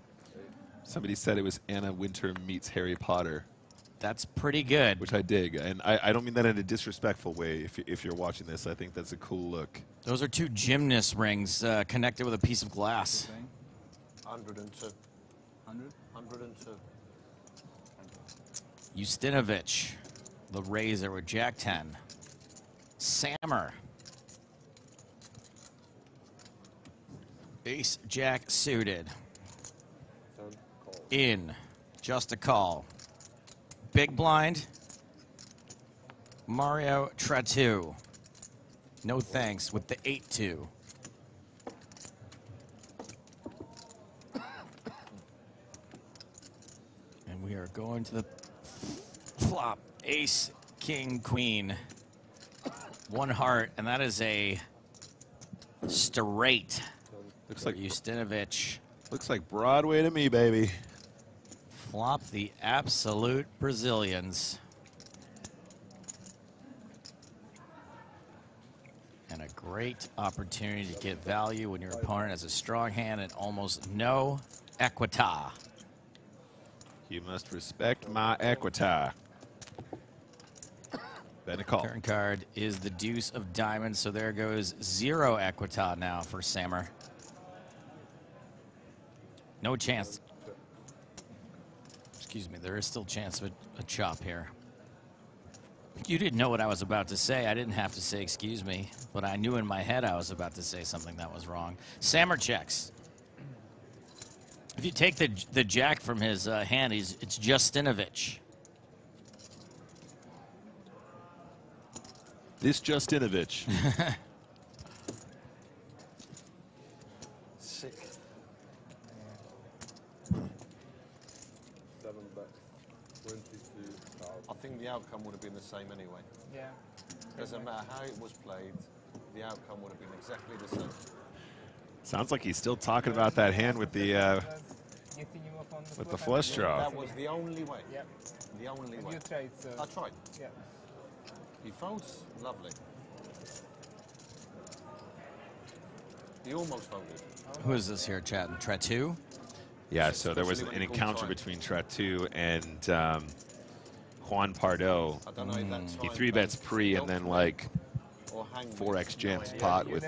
Somebody said it was Anna Wintour meets Harry Potter. That's pretty good. Which I dig, and I don't mean that in a disrespectful way. If you're watching this, I think that's a cool look. Those are two gymnast rings connected with a piece of glass. 102. 100? 102. Justinovich, the Razor with Jack 10. Sammer. Ace Jack suited. In. Just a call. Big blind. Mario Tratu. No thanks with the 8-2. And we are going to the flop. Ace, king, queen. One heart, and that is a straight. Looks like Justinovich. Looks like Broadway to me, baby. Flop the absolute Brazilians. And a great opportunity to get value when your opponent has a strong hand and almost no equita. You must respect my equita. Then a call. Turn card is the deuce of diamonds, so there goes 0 equita now for Sammer. No chance. Excuse me, there is still a chance of a chop here. You didn't know what I was about to say. I didn't have to say excuse me, but I knew in my head I was about to say something that was wrong. Sammer checks. If you take the jack from his hand, it's Justinovich. This Justinovich. Sick. 7 bet. 22,000. I think the outcome would have been the same anyway. Yeah. Doesn't matter how it was played, the outcome would have been exactly the same. Sounds like he's still talking about that hand with the flush draw. That was the only way. Yep. The only way. You tried, so. I tried. Yeah. He folds, lovely. He almost folded. Who is this here, chatting? Tratu? Yeah, so there was an encounter between Tratu and Juan Pardo. He 3-bets pre and then like 4x jams pot with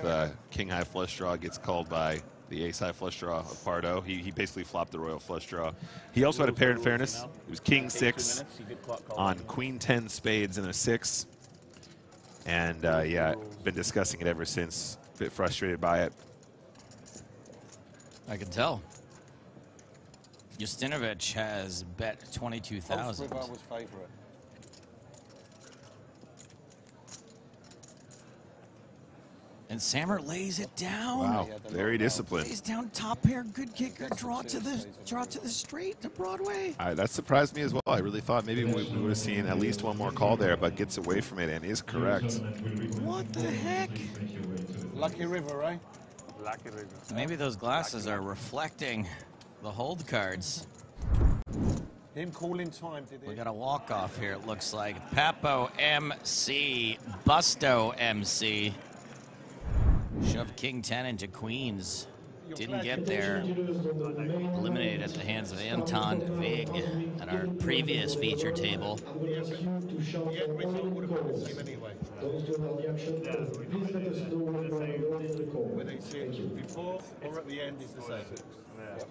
king high flush draw, gets called by the ace high flush draw of Pardo. He basically flopped the royal flush draw. He also had a pair in fairness. It was king 6 on queen 10 spades and a 6. And yeah, been discussing it ever since. A bit frustrated by it. I can tell. Justinovich has bet 22,000. Was favourite. And Sammer lays it down. Wow, very disciplined. Lays down top pair, good kicker, draw to the straight to Broadway. That surprised me as well. I really thought maybe we would have seen at least one more call there, but gets away from it and is correct. What the heck? Lucky River, right? Lucky River. Maybe those glasses are reflecting the hold cards. Him calling time, did he? We got a walk-off here, it looks like. Papo MC, Busto MC. Shoved king 10 into queens. Didn't get there. Eliminated at the hands of Anton Vig at our previous feature table. Whether it's before or at the end is the same. Yeah.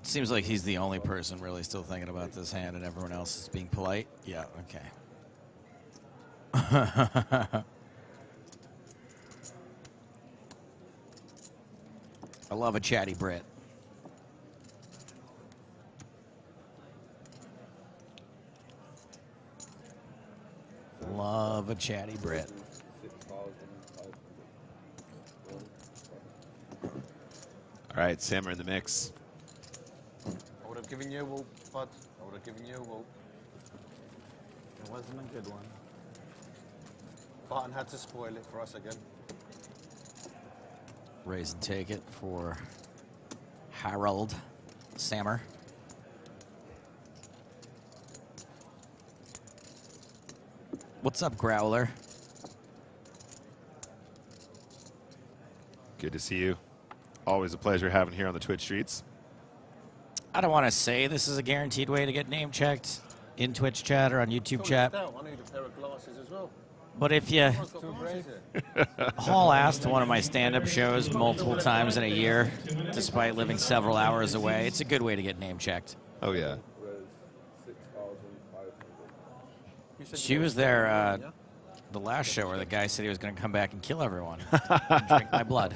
Seems like he's the only person really still thinking about this hand, and everyone else is being polite. Yeah, okay. I love a chatty Brit. Love a chatty Brit. All right, Sammer in the mix. I would have given you a whoop, bud. I would have given you a whoop. It wasn't a good one. Barton had to spoil it for us again. Raise and take it for Harold Sammer. What's up, Growler? Good to see you. Always a pleasure having you here on the Twitch streets. I don't want to say this is a guaranteed way to get name checked in Twitch chat or on YouTube chat. I need a pair of glasses as well. But if you haul ass to one of my stand-up shows multiple times in a year, despite living several hours away, it's a good way to get name checked. Oh, yeah. She was there the last show where the guy said he was going to come back and kill everyone and drink my blood.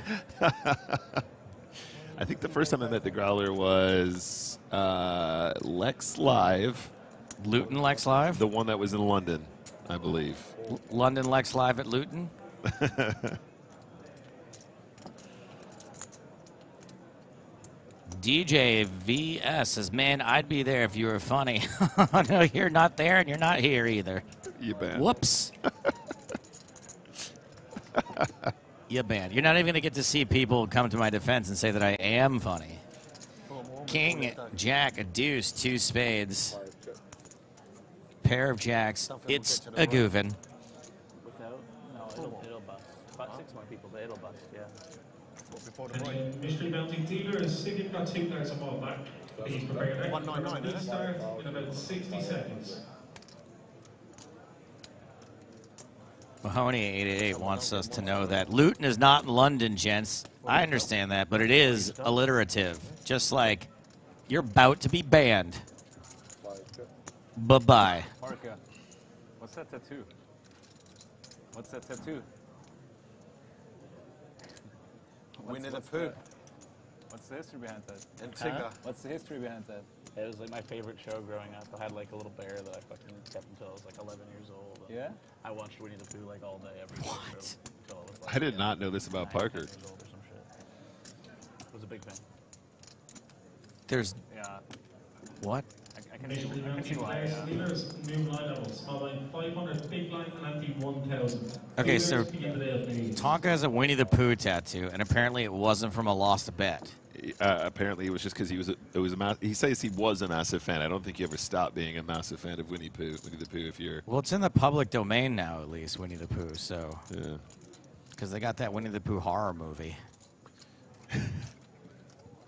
I think the first time I met the Growler was Lex Live. Luton Lex Live? The one that was in London, I believe. London Lex Live at Luton? DJ VS says, man, I'd be there if you were funny. No, you're not there and you're not here either. You bet. Whoops. You banned. You're not even going to get to see people come to my defense and say that I am funny. King, Jack, a deuce, two spades. Pair of jacks. It's a goofin. Without? No, it'll bust. About 6 more people, but it'll bust, yeah. And mystery bounty dealer is see if you've got 2 players on ball back. Please prepare your deck. 199, Please start in about 60 seconds. Mahoney 888 wants us to know that Luton is not in London, gents. I understand that, but it is alliterative. Just like you're about to be banned. Bye-bye. Parker, what's that tattoo? What's that tattoo? Winnie the Pooh. What's the history behind that? And Tigger. What's the history behind that? It was like my favorite show growing up. I had like a little bear that I fucking kept until I was like 11 years old. And Yeah? I watched Winnie the Pooh like all day, every day. What? Until I was like, I did not know this about 9, 10 Parker. years old or some shit. I was a big fan. There's Yeah. what? I can Mystery see bounty why. players, dealers, new line levels. Small line 500, big line and empty 1,000. Okay, so Dealers begin today at noon. Tonka has a Winnie the Pooh tattoo, and apparently it wasn't from a lost bet. Apparently, it was just because he says he was a massive fan. I don't think he ever stopped being a massive fan of Winnie the Pooh. If you're Well, it's in the public domain now, at least, Winnie the Pooh, so. Yeah. Because they got that Winnie the Pooh horror movie.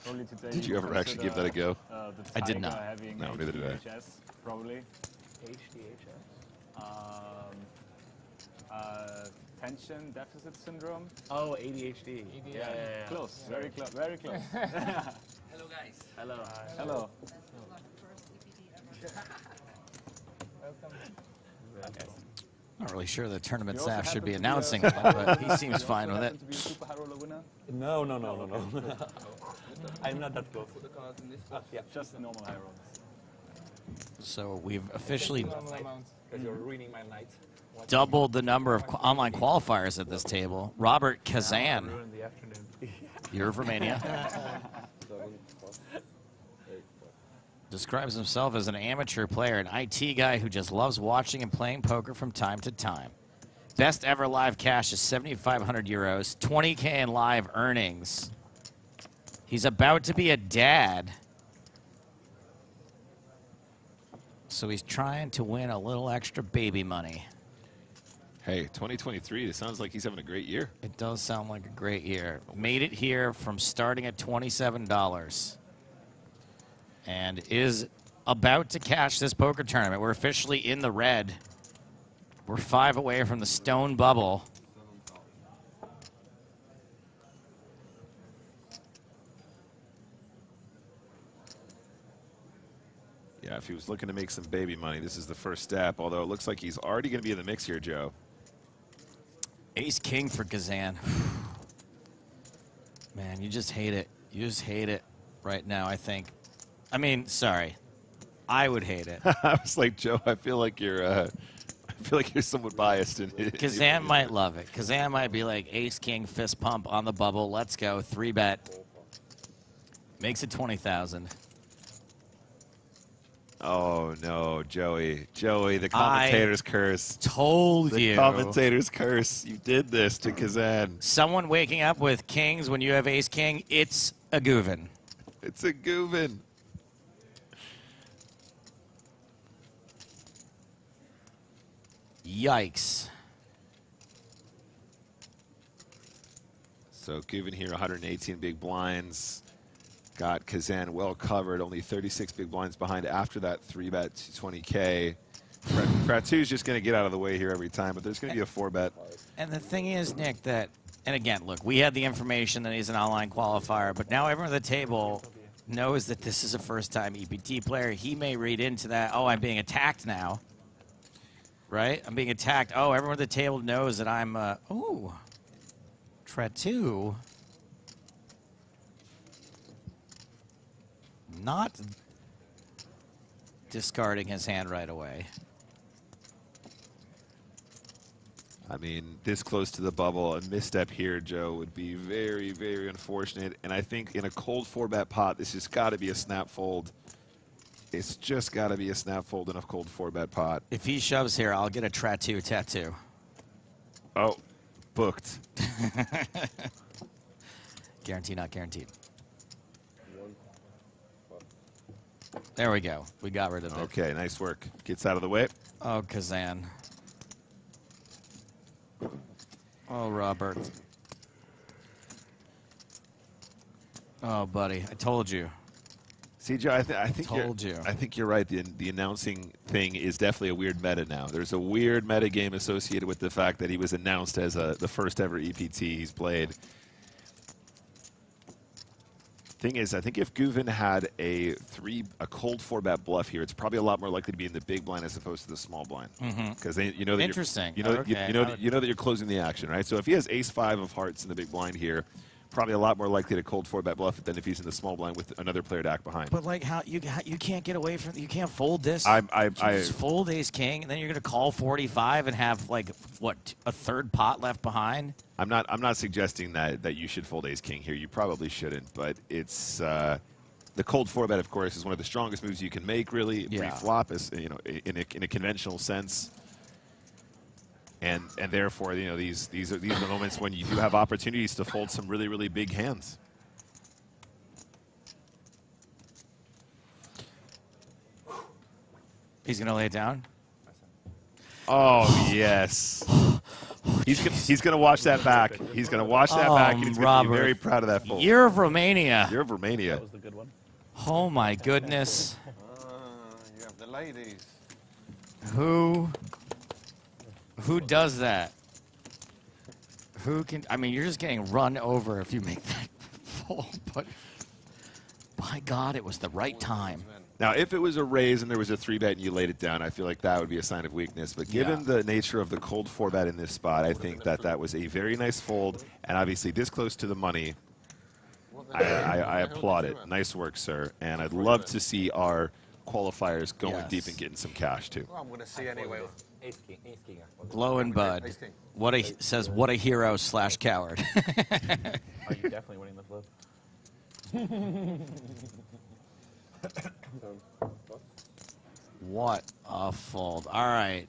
Probably today Did you ever actually give that a go? I did not. No, neither did I. HDHS, probably. HDHS? Attention deficit syndrome. Oh, ADHD. Yeah. Close. Very close. Very close. Hello, guys. Hello. Hello. Okay. Not really sure the tournament You also staff should happen be to announcing a- that, but he seems you fine also with happen it. to be a Super Hero Laguna? No. I'm not that close. Yeah, just normal hero. So we've officially Because you're ruining my night. doubled the number of online qualifiers at this table. Robert Kazan, Ruined the afternoon. you're Romania, describes himself as an amateur player, an IT guy who just loves watching and playing poker from time to time. Best ever live cash is 7,500 euros, 20K in live earnings. He's about to be a dad. So he's trying to win a little extra baby money. Hey, 2023, it sounds like he's having a great year. It does sound like a great year. Made it here from starting at $27 and is about to cash this poker tournament. We're officially in the red. We're 5 away from the stone bubble. Yeah, if he was looking to make some baby money, this is the first step, although it looks like he's already going to be in the mix here, Joe. Ace-king for Kazan. Man, you just hate it. You just hate it right now, I think. I mean, sorry. I would hate it. I was like, Joe, I feel like you're somewhat biased. Kazan might love it. Kazan might be like, ace-king, fist pump on the bubble. Let's go. 3-bet. Makes it 20,000. Oh, no, Joey. Joey, the commentator's curse. Told you. The commentator's curse. You did this to Kazan. Someone waking up with kings when you have ace-king, it's a Guvin. It's a Guvin. Yikes. So Guvin here, 118 big blinds. Got Kazan well covered, only 36 big blinds behind after that 3-bet 220K. Pratu's just going to get out of the way here every time, but there's going to be a 4-bet. And the thing is, Nick, that, and again, look, we had the information that he's an online qualifier, but now everyone at the table knows that this is a first-time EPT player. He may read into that, oh, I'm being attacked now. Right? I'm being attacked. Oh, everyone at the table knows that I'm, ooh, Tratu. Not discarding his hand right away. I mean, this close to the bubble, a misstep here, Joe, would be very, very unfortunate. And I think in a cold 4-bet pot, this has got to be a snap fold. It's just got to be a snap fold in a cold 4-bet pot. If he shoves here, I'll get a Tratu tattoo. Oh, booked. Guaranteed, not guaranteed. There we go. We got rid of it. Okay, nice work. Gets out of the way. Oh, Kazan. Oh, Robert. Oh, buddy. I told you. See, Joe, I think you're right. The announcing thing is definitely a weird meta now. There's a weird meta game associated with the fact that he was announced as the first ever EPT he's played. Thing is, I think if Guvin had a cold 4-bet bluff here, it's probably a lot more likely to be in the big blind as opposed to the small blind. Because you know that interesting. you know that you're closing the action, right? So if he has ace-5 of hearts in the big blind here, probably a lot more likely to cold 4-bet bluff it than if he's in the small blind with another player to act behind. But like, how you can't get away from, you can't fold this. I just fold ace king, and then you're gonna call 45 and have like what, a third pot left behind. I'm not suggesting that you should fold ace king here. You probably shouldn't, but it's the cold 4-bet, of course, is one of the strongest moves you can make. Really, pre-flop is, you know, in a conventional sense. And therefore, you know, these are the moments when you do have opportunities to fold some really, really big hands. He's gonna lay it down. Oh yes. He's gonna watch that back. He's gonna watch that back, and he's gonna be very proud of that fold. Year of Romania. Year of Romania. That was the good one. Oh my goodness. You have the ladies. Who does that? Who can? I mean, you're just getting run over if you make that fold. But by God, it was the right time. Now, if it was a raise and there was a 3-bet and you laid it down, I feel like that would be a sign of weakness. But given the nature of the cold 4-bet in this spot, I think that was a very nice fold. And obviously, this close to the money, I applaud it. Nice work, sir. And I'd love to see our qualifiers going deep and getting some cash, too. Well, I'm going to see anyway. Glow and Bud. What a hero / coward. Oh, you're definitely winning the flip. What a fold. All right.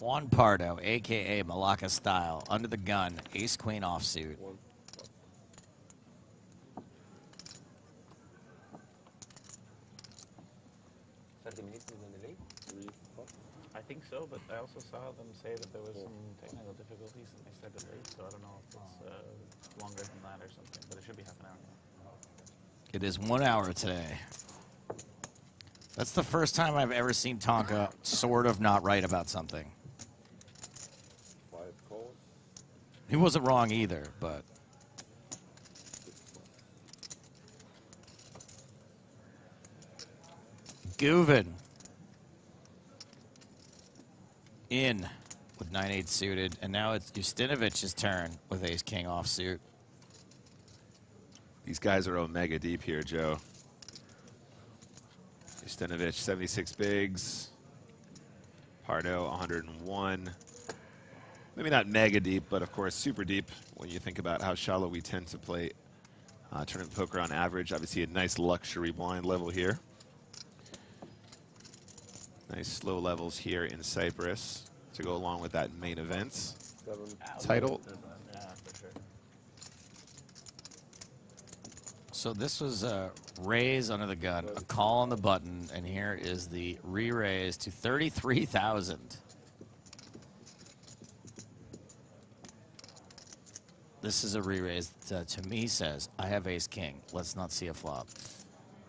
Juan Pardo, a.k.a. Malacca style, under the gun, ace-queen offsuit. I think so, but I also saw them say that there was some technical difficulties and they started late, so I don't know if it's longer than that or something, but it should be half an hour. It is 1 hour today. That's the first time I've ever seen Tonka sort of not right about something. He wasn't wrong either, but... Guven in with 9-8 suited, and now it's Justinovic's turn with ace-king offsuit. These guys are omega deep here, Joe. Justinovich, 76 bigs. Pardo, 101. Maybe not mega deep, but of course super deep when you think about how shallow we tend to play tournament poker on average. Obviously a nice luxury blind level here. Nice slow levels here in Cyprus to go along with that main event title. Yeah, for sure. So this was a raise under the gun, a call on the button, and here is the re-raise to 33,000. This is a re-raise that to me says, I have ace-king. Let's not see a flop.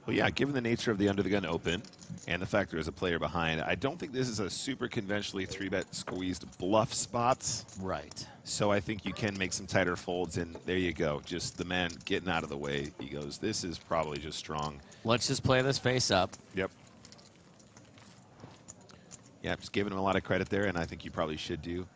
Well, yeah, given the nature of the under the gun open and the fact there is a player behind, I don't think this is a super conventionally 3-bet squeezed bluff spot. Right. So I think you can make some tighter folds, and there you go. Just the man getting out of the way. He goes, this is probably just strong. Let's just play this face up. Yep. Yeah, just giving him a lot of credit there, and I think you probably should do.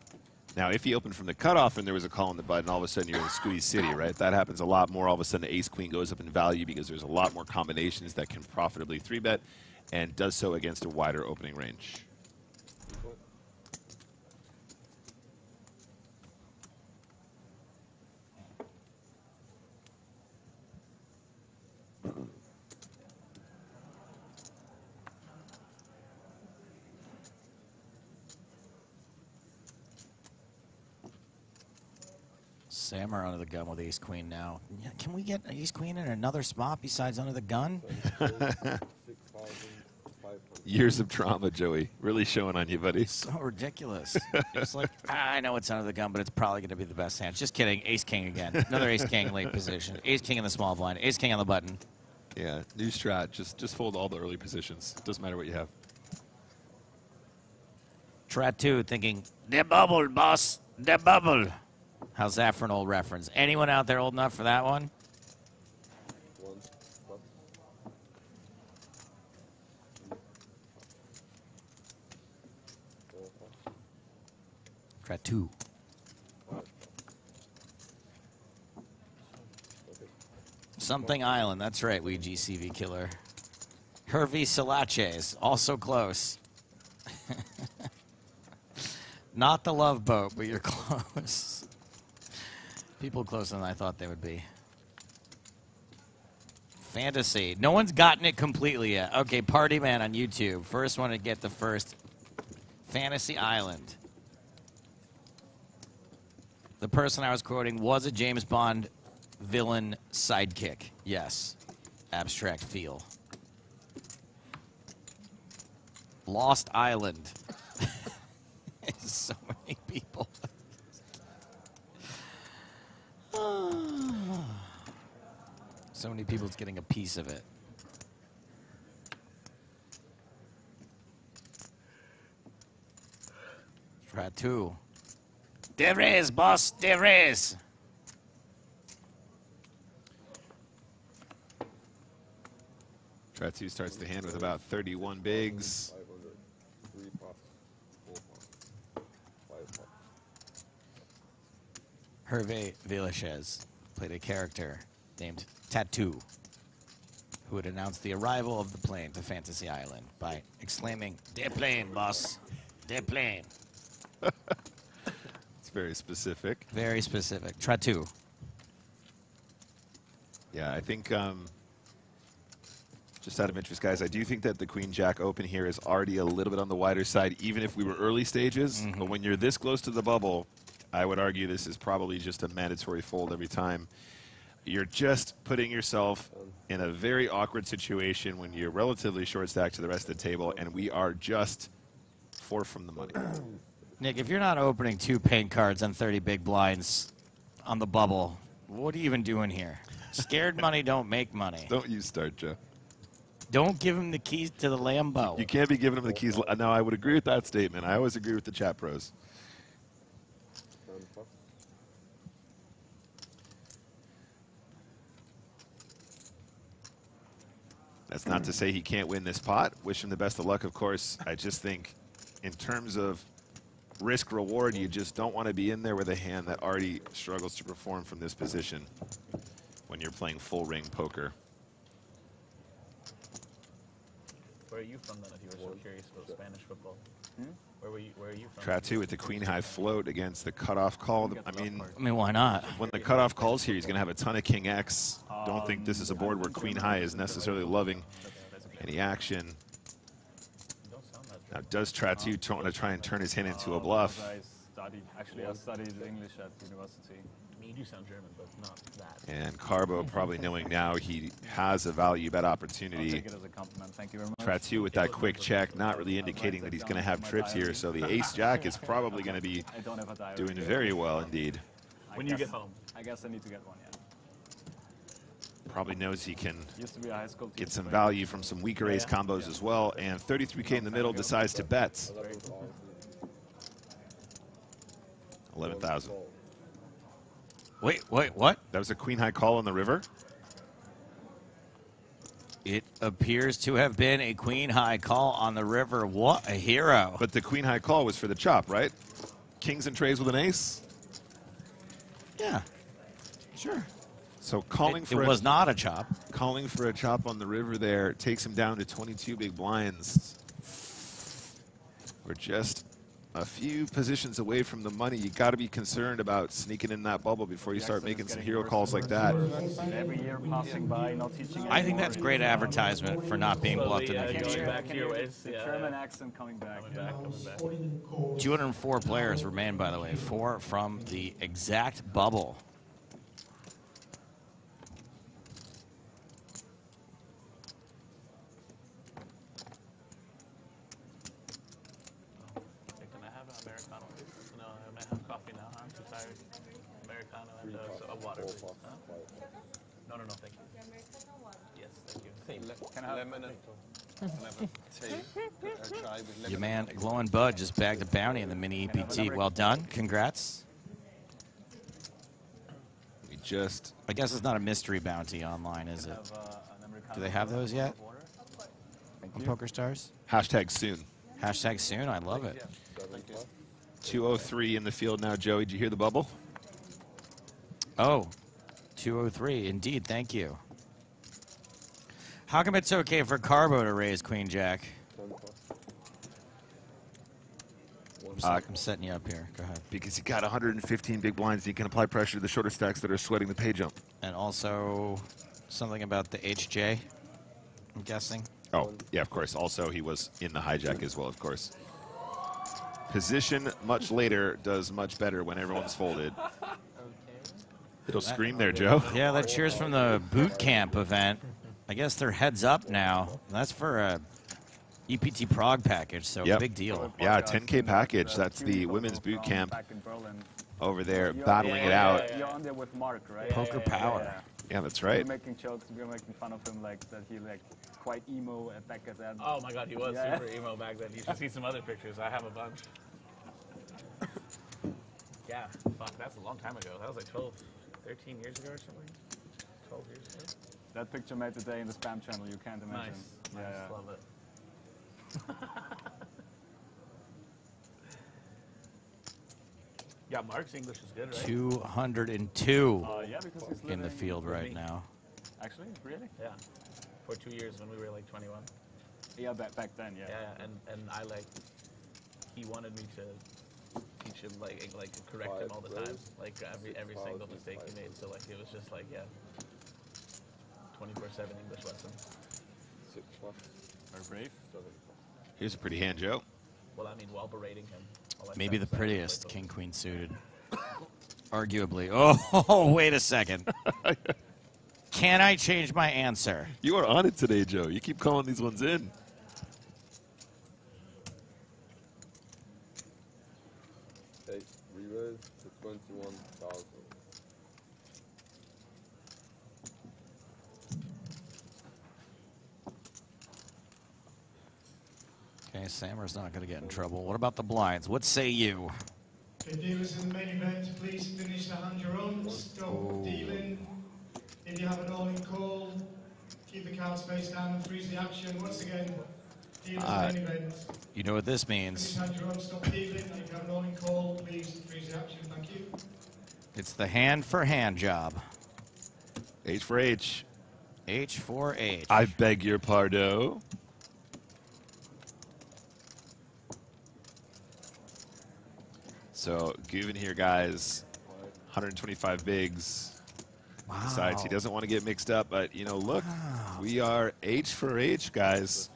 Now, if he opened from the cutoff and there was a call on the button, all of a sudden you're in squeeze city, right? That happens a lot more. All of a sudden, ace-queen goes up in value because there's a lot more combinations that can profitably 3-bet and does so against a wider opening range. Sammer under the gun with ace-queen now. Yeah, can we get ace-queen in another spot besides under the gun? Years of trauma, Joey. Really showing on you, buddy. So ridiculous. It's like, I know it's under the gun, but it's probably going to be the best hand. Just kidding. Ace-king again. Another ace-king late position. Ace-king in the small blind. Ace-king on the button. Yeah, new strat. Just fold all the early positions. Doesn't matter what you have. Trat 2 thinking, the bubble, boss. The bubble. How's that for an old reference? Anyone out there old enough for that one? Try 2. Something Island, that's right, we GCV killer. Hervey Salaches, also close. Not the Love Boat, but you're close. People closer than I thought they would be. Fantasy. No one's gotten it completely yet. Okay, Party Man on YouTube. First one to get the first. Fantasy Island. The person I was quoting was a James Bond villain sidekick. Yes. Abstract feel. Lost Island. So many people. So many people's getting a piece of it. Try 2. There is, boss. There is. Try 2 starts the hand with about 31 bigs. Hervé Villachez played a character named Tattoo, who would announce the arrival of the plane to Fantasy Island by exclaiming, "De plane, boss. De plane." It's very specific. Very specific. Try 2. Yeah, I think, just out of interest, guys, I do think that the Queen-Jack open here is already a little bit on the wider side, even if we were early stages. Mm-hmm. But when you're this close to the bubble, I would argue this is probably just a mandatory fold every time. You're just putting yourself in a very awkward situation when you're relatively short stacked to the rest of the table, and we are just 4 from the money. Nick, if you're not opening 2 paint cards on 30 big blinds on the bubble, what are you even doing here? Scared money don't make money. Don't you start, Joe. Don't give him the keys to the Lambo. You can't be giving him the keys. Now, I would agree with that statement. I always agree with the chat pros. That's not to say he can't win this pot. Wish him the best of luck, of course. I just think in terms of risk reward, you just don't want to be in there with a hand that already struggles to perform from this position when you're playing full ring poker. Where are you from then, if you were so curious about Spanish football? Where are you from? Tratu with the queen high float against the cutoff call. I mean, why not? When the cutoff calls here, he's going to have a ton of king X. Don't think this is a board where queen high is necessarily loving any action. Now, does Tratu want to try and turn his hand into a bluff? I studied English at university. I mean, you do sound German, but not that. And Carbo probably knowing now he has a value bet I'll opportunity. take it as a compliment. Thank you very much. Tratu with that quick check, not really indicating that he's going to have trips here. So the ace-jack is probably going to be doing very well indeed. When you get home. I guess I need to get one, yeah. Probably knows he can Used to be a high school get teacher, some but- value from some weaker ace combos as well. And 33K in the middle decides to bet. 11,000. Wait, what? That was a queen high call on the river? It appears to have been a queen high call on the river. What a hero. But the queen high call was for the chop, right? Kings and trays with an ace? Yeah, sure. So calling for it was not a chop. Calling for a chop on the river there takes him down to 22 big blinds. We're just a few positions away from the money. You got to be concerned about sneaking in that bubble before you start making some hero calls like that. Every year passing by, not teaching I think that's great advertisement for not being bluffed in the Going future. back to your ways. The German accent coming back. 204 players remain, by the way. 4 from the exact bubble. Can I have an Americano, please? No, I might have coffee now. I'm too tired. Americano and a water, please. Huh? No, thank you. Yes, thank you. Can I have lemon and chai with lemon. Your man, Glowing Bud, just bagged a bounty in the mini EPT. Well done. Congrats. We just... I guess it's not a mystery bounty online, is it? Do they have those yet? On PokerStars? Hashtag soon. Hashtag soon. I love it. 203 in the field now, Joey. Did you hear the bubble? Oh, 203. Indeed. Thank you. How come it's okay for Carbo to raise Queen Jack? I'm setting you up here. Go ahead. Because you got 115 big blinds. You can apply pressure to the shorter stacks that are sweating the pay jump. And also something about the HJ, I'm guessing. Oh, yeah, of course. Also, he was in the hijack as well, of course. Position much later does much better when everyone's folded. It'll scream there, Joe. Yeah, that cheers from the boot camp event. I guess they're heads up now. That's for a EPT Prague package, so Yep. big deal. Yeah, 10K package. That's the women's boot camp over there battling it out. You're on there with Mark, right? Poker power. Yeah, that's right. We're making jokes. We're making fun of him, like that he quite emo back at that. Oh my God, he was Yeah. super emo back then. You should see some other pictures. I have a bunch. Yeah, fuck, that's a long time ago. That was like 12, 13 years ago or something. 12 years ago. That picture made today in the spam channel. You can't imagine. Nice, Yeah. love it. Yeah, Mark's English is good, right? 202 Yeah, because he's in the living field with right me. now. Actually, really? Yeah, for 2 years when we were like 21. Yeah, back then, yeah. Yeah, and I he wanted me to teach him like correct him all the time, like every single mistake he made. So it was just 24/7 English lesson. 6 plus. Very brave. Here's a pretty hand, Joe. Well, I mean, while berating him. Maybe the prettiest king queen suited. Arguably. Oh, wait a second. Can I change my answer? You are on it today, Joe. You keep calling these ones in. Okay, re-raise to 21,000. Okay, Sammer's not going to get in trouble. What about the blinds? What say you? Okay, dealers in the main event, please finish the hand your own. Stop dealing. If you have an all-in call, Keep the cards face down and freeze the action. Once again, dealers main event. You know what this means. Anytime you're on, stop dealing. And if you have an all-in call, please freeze the action. Thank you. It's the hand-for-hand job. H for H. H for H. I beg your pardon. So, Guven here, guys. 125 bigs. Wow. Decides he doesn't want to get mixed up, but, you know, look, we are H for H, guys.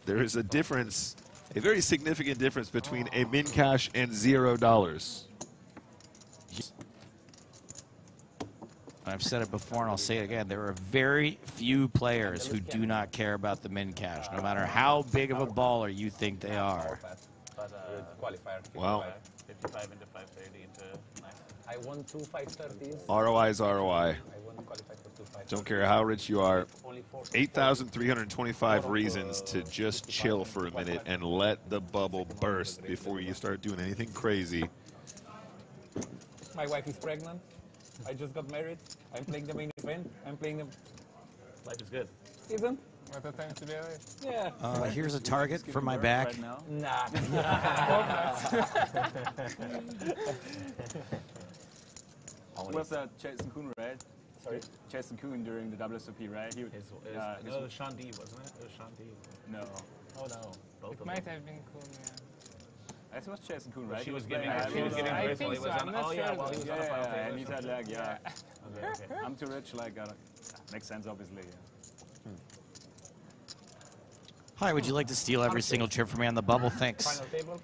There is a difference, a very significant difference between a min cash and $0. I've said it before and I'll say it again. There are very few players who do not care about the min cash, no matter how big of a baller you think they are. Qualifier. Wow. 55 into 530 into 9. I won 2 530s. ROI is ROI. I won qualified for 2 530s. Don't care how rich you are. 8,325 reasons to just chill for a minute and let the bubble burst before you start doing anything crazy. My wife is pregnant. I just got married. I'm playing the main event. I'm playing the... Life is good. Isn't? What the time to do it? Yeah. Here's a target for my back. Right now? Was Jason Kuhn, right? Sorry? Jason Kuhn during the WSOP, right? He, No, it was Sean D, wasn't it? It was Sean D. No. Oh, no. Both of Might them. have been Kuhn, yeah. I think it was Jason Kuhn, right? She was playing- giving I birth think while he so, was I'm on. not Oh, yeah, sure while he was on a Yeah, file. and he said like, yeah, Okay. I'm too rich, like, makes sense, obviously. Hi, would you like to steal every single chip from me on the bubble? Thanks. Final table?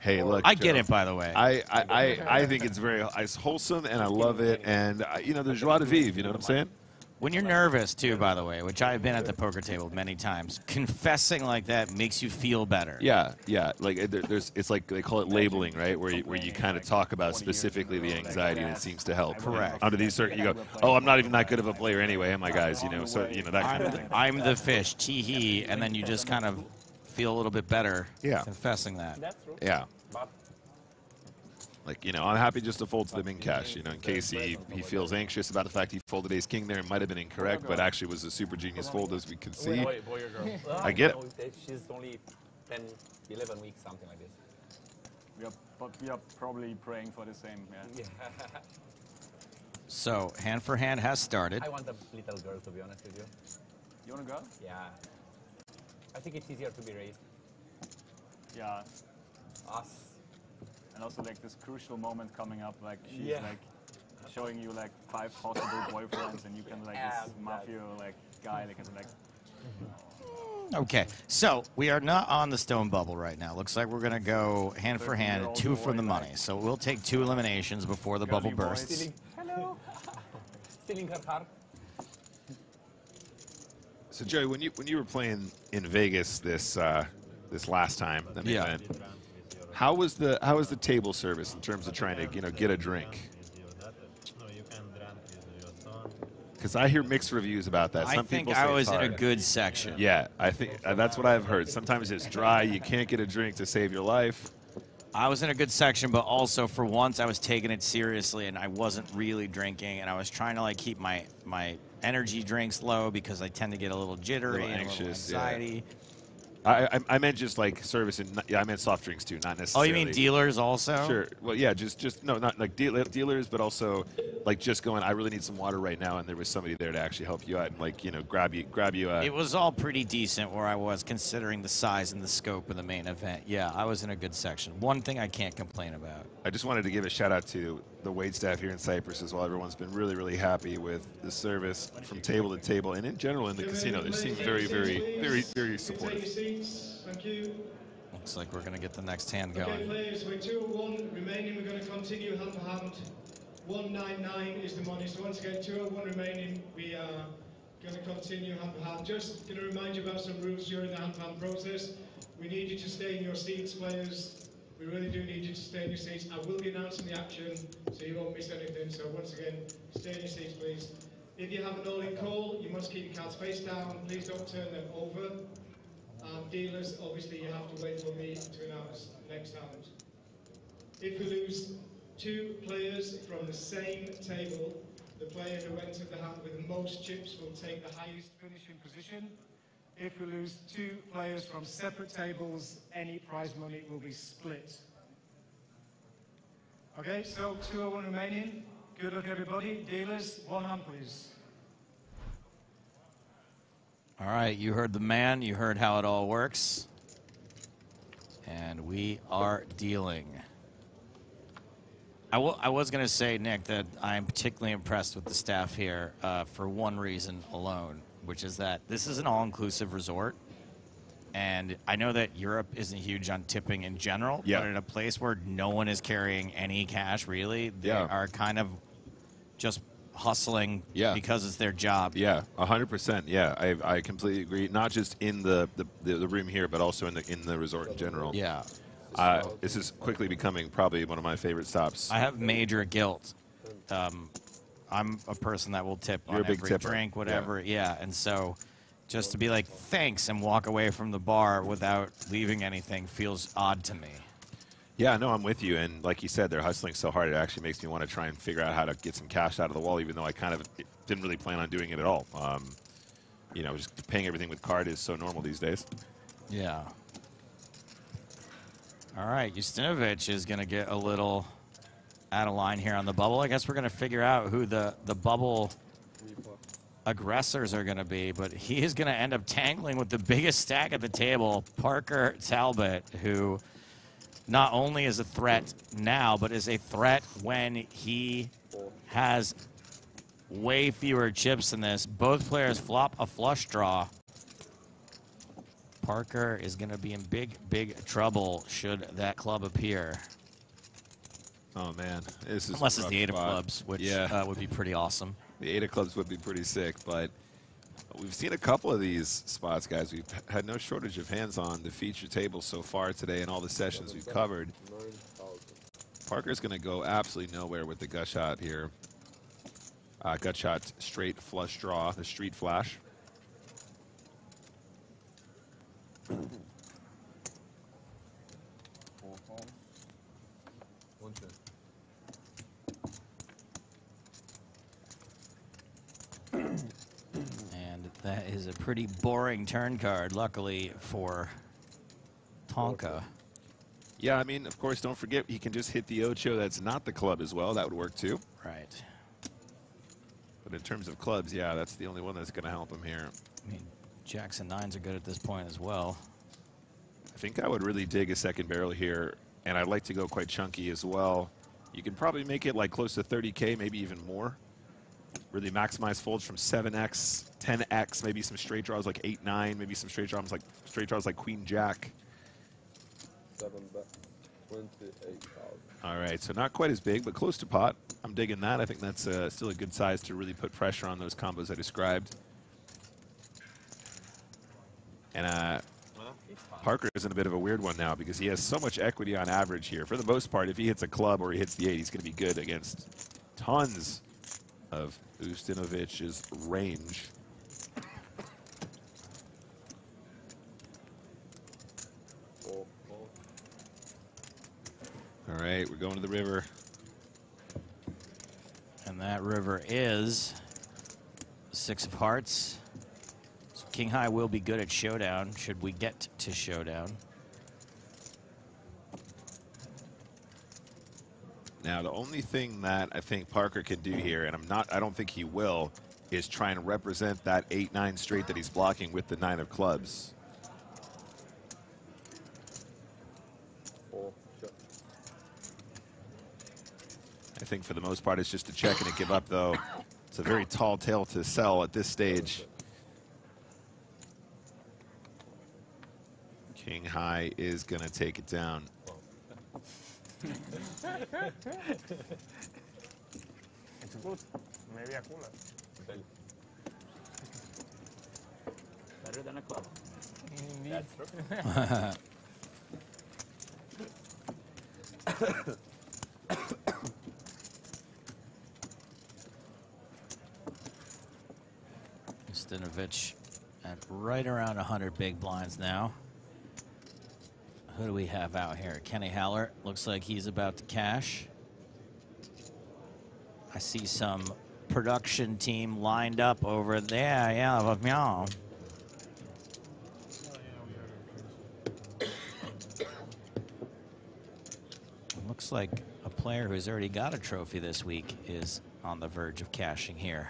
Hey, look. I get Joe, it, by the way. I think it's it's wholesome, and I love it. And, you know, there's joie de vivre, you know what I'm saying? When you're nervous, too, by the way, which I've been at the poker table many times, confessing like that makes you feel better. Yeah, yeah. Like it's like they call it labeling, right? Where you kind of talk about specifically the anxiety, and it seems to help. Correct. Under these you go, oh, I'm not even that good of a player anyway, am I, guys? You know, so you know that kind of thing. I'm the fish, tee-hee, and then you just kind of feel a little bit better confessing that. That's true. Yeah. Like, you know, I'm happy just to fold to the min cash, you know, in case he feels anxious about the fact he folded ace king there. It might have been incorrect, but actually was a super genius fold, as we can see. Boy or girl? I get it. She's only 10, 11 weeks, something like this. We are probably praying for the same, yeah. So, hand for hand has started. I want a little girl, to be honest with you. You want to go? Yeah. I think it's easier to be raised. Yeah. Us. And also like this crucial moment coming up, like she's Yeah. like showing you like 5 possible boyfriends, and you can like this mafia like guy that can like. Okay, so we are not on the stone bubble right now. Looks like we're going to go hand for hand, 2 from the money. So we'll take 2 eliminations before the bubble bursts. Hello. Stealing her heart. So, Joey, when you were playing in Vegas this last time, the main event, how was the table service in terms of trying to get a drink? Because I hear mixed reviews about that. Some people say I was it's in a hard. good section. Yeah, I think that's what I've heard. Sometimes it's dry. You can't get a drink to save your life. I was in a good section, but also for once I was taking it seriously and I wasn't really drinking, and I was trying to like keep my energy drinks low because I tend to get a little jittery and a little anxiety. Yeah. I meant just like service and I meant soft drinks too, not necessarily. Oh, you mean dealers also? Sure. Well, yeah, just no, not like dealers, but also like just going. I really need some water right now, and there was somebody there to actually help you out and like grab you. It was all pretty decent where I was, considering the size and the scope of the main event. Yeah, I was in a good section. One thing I can't complain about. I just wanted to give a shout out to the wait staff here in Cyprus as well. Everyone's been really, really happy with the service from table to table, and in general in the casino. They seem very, very, very, very supportive. Thank you. Looks like we're going to get the next hand Okay, going. players, we're 201 remaining. We're going to continue hand to hand. 199 is the money. So once again, 201 remaining. We are going to continue hand to hand. Just going to remind you about some rules during the hand to hand process. We need you to stay in your seats, players. We really do need you to stay in your seats. I will be announcing the action, so you won't miss anything. So once again, stay in your seats, please. If you have an all-in call, you must keep your cards face down. Please don't turn them over. Dealers, obviously, you have to wait for me to announce next hand. If we lose 2 players from the same table, The player who entered the hand with the most chips will take the highest finishing position. If we lose 2 players from separate tables, any prize money will be split. Okay, so 201 remaining. Good luck, everybody. Dealers, 1 hand, please. All right, you heard the man. You heard how it all works. And we are dealing. I was going to say, Nick, that I'm particularly impressed with the staff here for one reason alone, which is that this is an all-inclusive resort. And I know that Europe isn't huge on tipping in general, but in a place where no one is carrying any cash, really, they are kind of just hustling because it's their job. Yeah, 100%. Yeah, I completely agree. Not just in the room here, but also in the resort in general. Yeah. This is quickly becoming probably one of my favorite stops. I have major guilt. I'm a person that will tip You're on a big every tipper. drink, whatever. Yeah, and so just to be like, thanks, and walk away from the bar without leaving anything feels odd to me. Yeah, no, I'm with you. And like you said, they're hustling so hard, it actually makes me want to try and figure out how to get some cash out of the wall, even though I kind of didn't really plan on doing it at all. You know, just paying everything with card is so normal these days. Yeah. All right, Justinovic is going to get a little out of line here on the bubble. I guess we're going to figure out who the bubble aggressors are going to be, but he is going to end up tangling with the biggest stack at the table, Parker Talbot, who not only is a threat now, but is a threat when he has way fewer chips than this. Both players flop a flush draw. Parker is going to be in big trouble should that club appear. Oh, man. This is unless it's the 8 of spot. clubs, which would be pretty awesome. The 8 of clubs would be pretty sick, but we've seen a couple of these spots, guys. We've had no shortage of hands on the feature table so far today in all the sessions we've covered. Parker's going to go absolutely nowhere with the gut shot here. Gut shot straight flush draw, the street flash. And that is a pretty boring turn card, luckily for Tonka. Yeah, I mean, of course, don't forget, he can just hit the Ocho that's not the club as well. That would work, too. Right. But in terms of clubs, yeah, that's the only one that's going to help him here. I mean, Jacks and 9s are good at this point as well. I think I would really dig a second barrel here, and I'd like to go quite chunky as well. You can probably make it like close to 30K, maybe even more. Really maximize folds from 7X, 10X, maybe some straight draws like 8-9, maybe some straight draws like Queen Jack. 28,000. All right, so not quite as big, but close to pot. I'm digging that. I think that's still a good size to really put pressure on those combos I described. And Parker is in a bit of a weird one now because he has so much equity on average here. For the most part, if he hits a club or he hits the 8, he's going to be good against tons of Ustinovic's range. All right, we're going to the river. And that river is 6 of hearts. So King High will be good at showdown, should we get to showdown. Now, the only thing that I think Parker can do here, and I don't think he will, is try and represent that 8-9 straight that he's blocking with the 9 of clubs. I think for the most part it's just a check and a give up, though. It's a very tall tale to sell at this stage. King High is going to take it down. It's good. Maybe a cooler. Better than a club. Indeed. Justinovic at right around 100 big blinds now. Who do we have out here? Kenny Haller looks like he's about to cash. I see some production team lined up over there. Yeah, meow. Looks like a player who's already got a trophy this week is on the verge of cashing here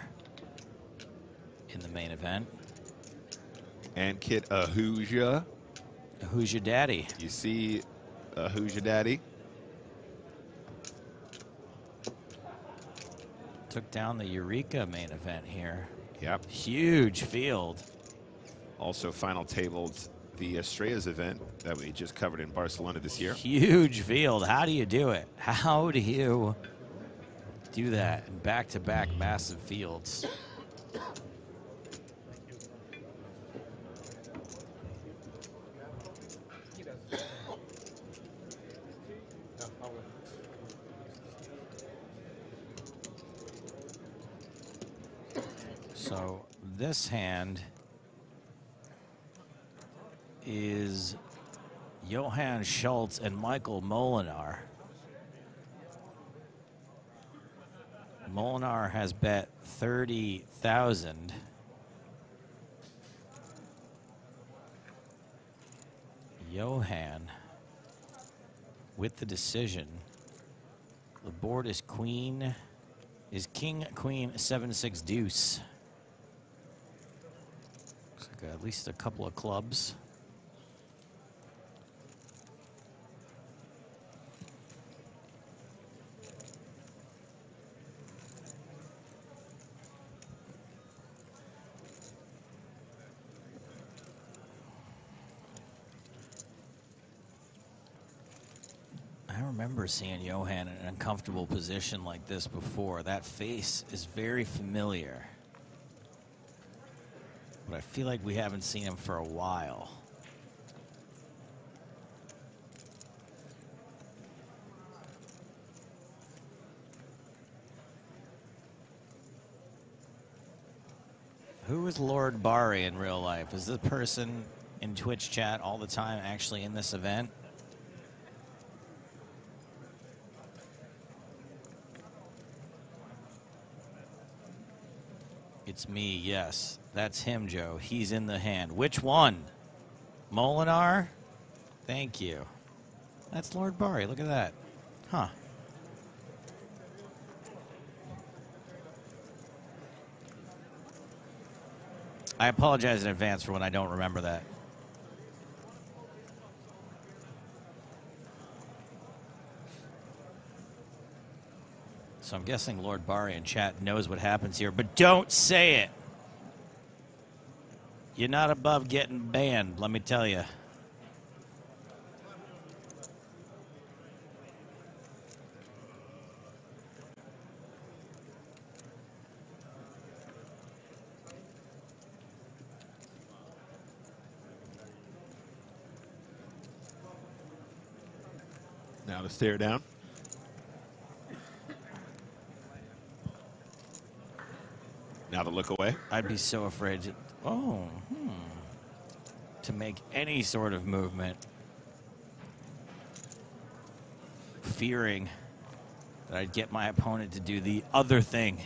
in the main event. And Kid Ahuja. Who's your daddy? You see Who's Your Daddy? Took down the Eureka main event here. Yep. Huge field. Also final tabled the Estrellas event that we just covered in Barcelona this year. Huge field. How do you do it? How do you do that in back-to-back massive fields? So this hand is Johann Schultz and Michael Molinar. Molinar has bet 30,000. Johann with the decision. The board is king, queen, 7-6 deuce. Looks like at least a couple of clubs. I remember seeing Johann in an uncomfortable position like this before. That face is very familiar. But I feel like we haven't seen him for a while. Who is Lord Bari in real life? Is this person in Twitch chat all the time actually in this event? It's me, yes. That's him, Joe. He's in the hand. Which one? Molinar? Thank you. That's Lord Bari. Look at that. Huh. I apologize in advance for when I don't remember that. So I'm guessing Lord Bari in chat knows what happens here, but don't say it. You're not above getting banned, let me tell you. Now to stare down. Now to look away. I'd be so afraid to, to make any sort of movement, fearing that I'd get my opponent to do the other thing.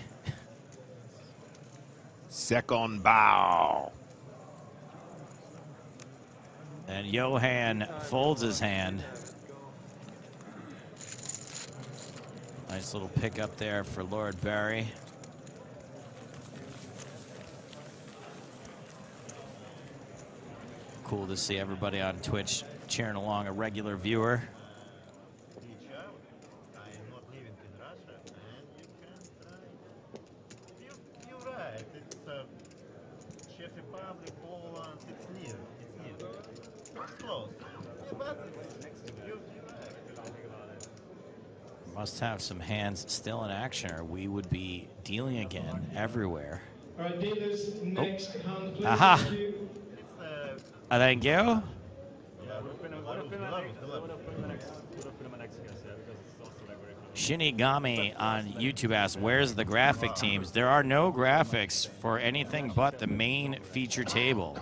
Second bow. And Johann folds his hand. Nice little pickup there for Lord Bari. Cool to see everybody on Twitch cheering along, a regular viewer. You're right. It's Czech Republic, Poland. It's near. It's close. But you're right. Must have some hands still in action, or we would be dealing again everywhere. All right, dealers, next hand, please. Aha! Thank you. Thank you. Shinigami on YouTube asks, where's the graphic teams? There are no graphics for anything but the main feature table.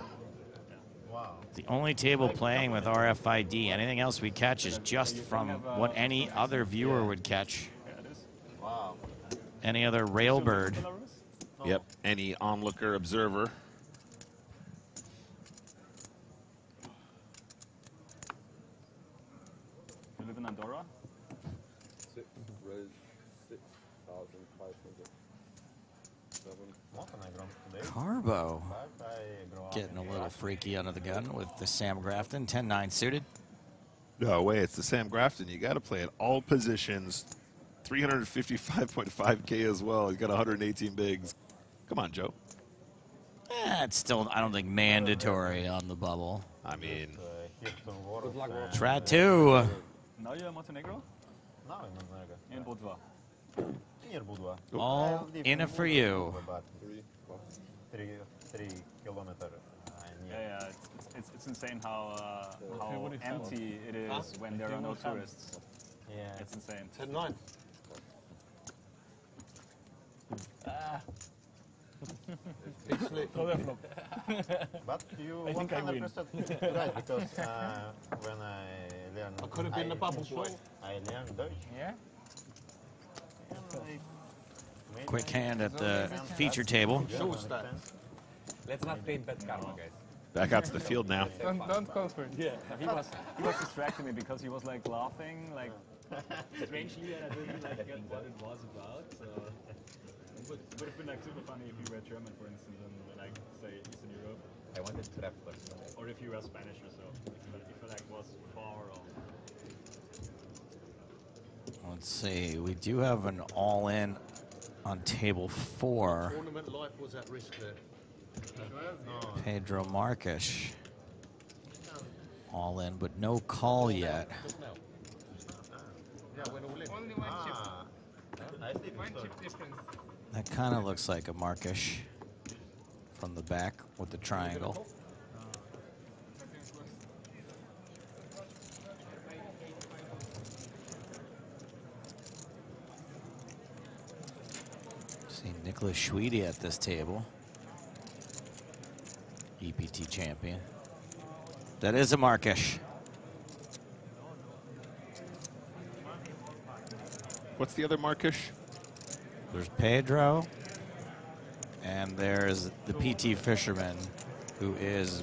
The only table playing with RFID. Anything else we catch is just from what any other viewer would catch. Any other railbird. Yep, any onlooker observer. You live in Andorra? 6,500. Carbo getting a little freaky under the gun with the Sam Grafton, 10-9 suited. No way, it's the Sam Grafton. You got to play at all positions. 355.5K as well. He's got 118 bigs. Come on, Joe. It's still, I don't think, mandatory on the bubble. I mean, try two. Now you're in Montenegro? No, in Montenegro. In Budva. Near Budva. All in it for you. About 3 kilometers. Yeah, it's insane how empty it is when there are no tourists. Yeah. It's insane. 10-9. But you I think I win. 100% right, because when I learned... I could have been the bubble boy. I learned Dutch. Yeah? Quick hand at the feature table. Let's not create bad karma, guys. back out to the field now. Don't go for it. Yeah, he was distracting me because he was like laughing, like strangely, and I didn't like get what it was about. So it would have been like super funny if you were German, for instance, and like say Eastern Europe. I wanted to rap first. Or if you were Spanish or so. If you like was far or. Let's see. We do have an all-in on table 4. Tournament life was at risk there. Pedro Marques. All in, but no call yet. Only one chip. One chip difference. That kind of looks like a Marques from the back with the triangle. See Nicholas Schweedy at this table. EPT champion. That is a Marques. What's the other Marques? There's Pedro, and there's the PT fisherman, who is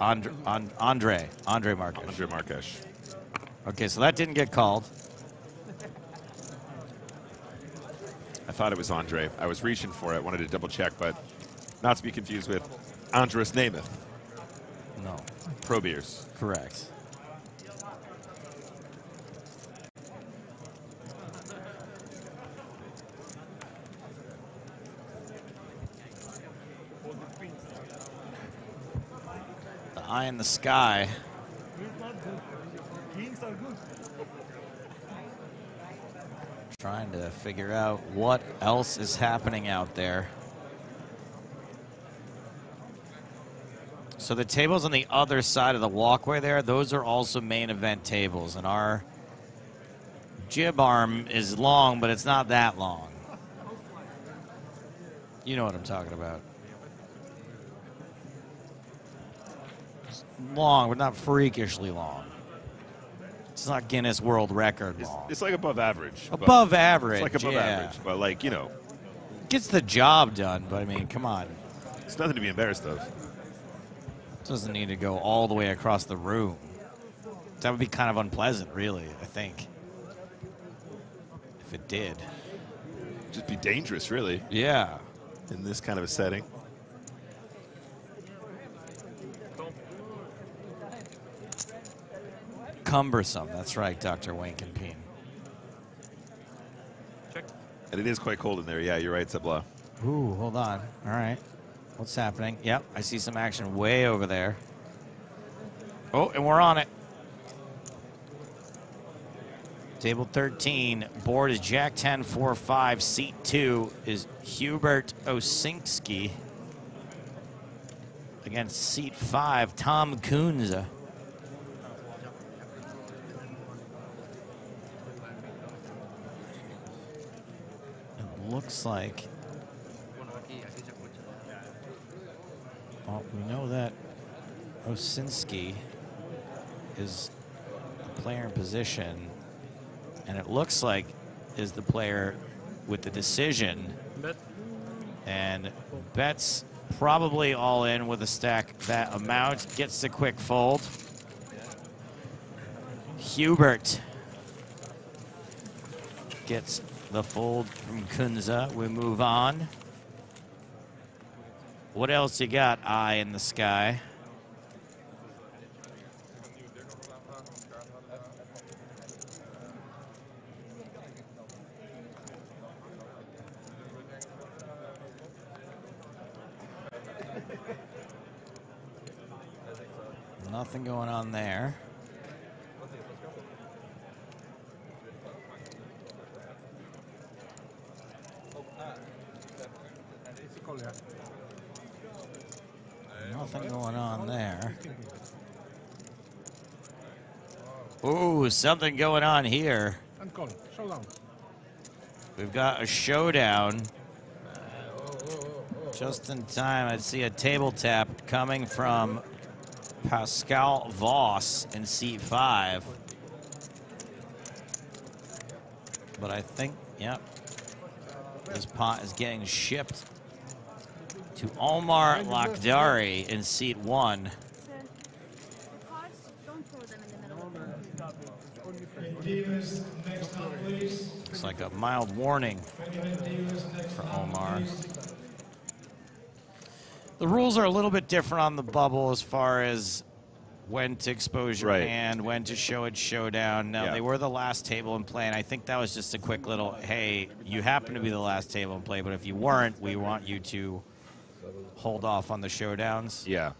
Andre Marques. Andre Marques. Okay, so that didn't get called. I thought it was Andre. I was reaching for it. Wanted to double check, but not to be confused with Andres Namath. No. Pro Beers. Correct. The eye in the sky. Trying to figure out what else is happening out there. So the tables on the other side of the walkway there, those are also main event tables. And our jib arm is long, but it's not that long. You know what I'm talking about. It's long, but not freakishly long. It's not Guinness World Record long. It's like above average. Above average, It's like above yeah. average, but like, you know. Gets the job done, but I mean, come on. It's nothing to be embarrassed of. Doesn't need to go all the way across the room. That would be kind of unpleasant, really, I think. If it did. Just be dangerous, really. Yeah. In this kind of a setting. Cumbersome, that's right, Dr. Wankenpeen. And it is quite cold in there. Yeah, you're right, Sabla. Ooh, hold on. All right. What's happening? Yep, I see some action way over there. Oh, and we're on it. Table 13, board is Jack 10, 4, 5. Seat 2 is Hubert Osinski against seat 5, Tom Kunze. It looks like, well, we know that Osinski is the player in position, and it looks like is the player with the decision. And bets probably all in with a stack that amount. Gets the quick fold. Hubert gets the fold from Kunza. We move on. What else you got, eye in the sky? Nothing going on there. Nothing going on there. Ooh, something going on here. We've got a showdown. Just in time, I see a table tap coming from Pascal Voss in seat 5. But I think, yep, this pot is getting shipped to Omar Lakhdari in seat 1. Looks like a mild warning for Omar. The rules are a little bit different on the bubble as far as when to expose your hand, when to show it showdown. Now, they were the last table in play, and I think that was just a quick little, hey, you happen to be the last table in play, but if you weren't, we want you to hold off on the showdowns. Yeah.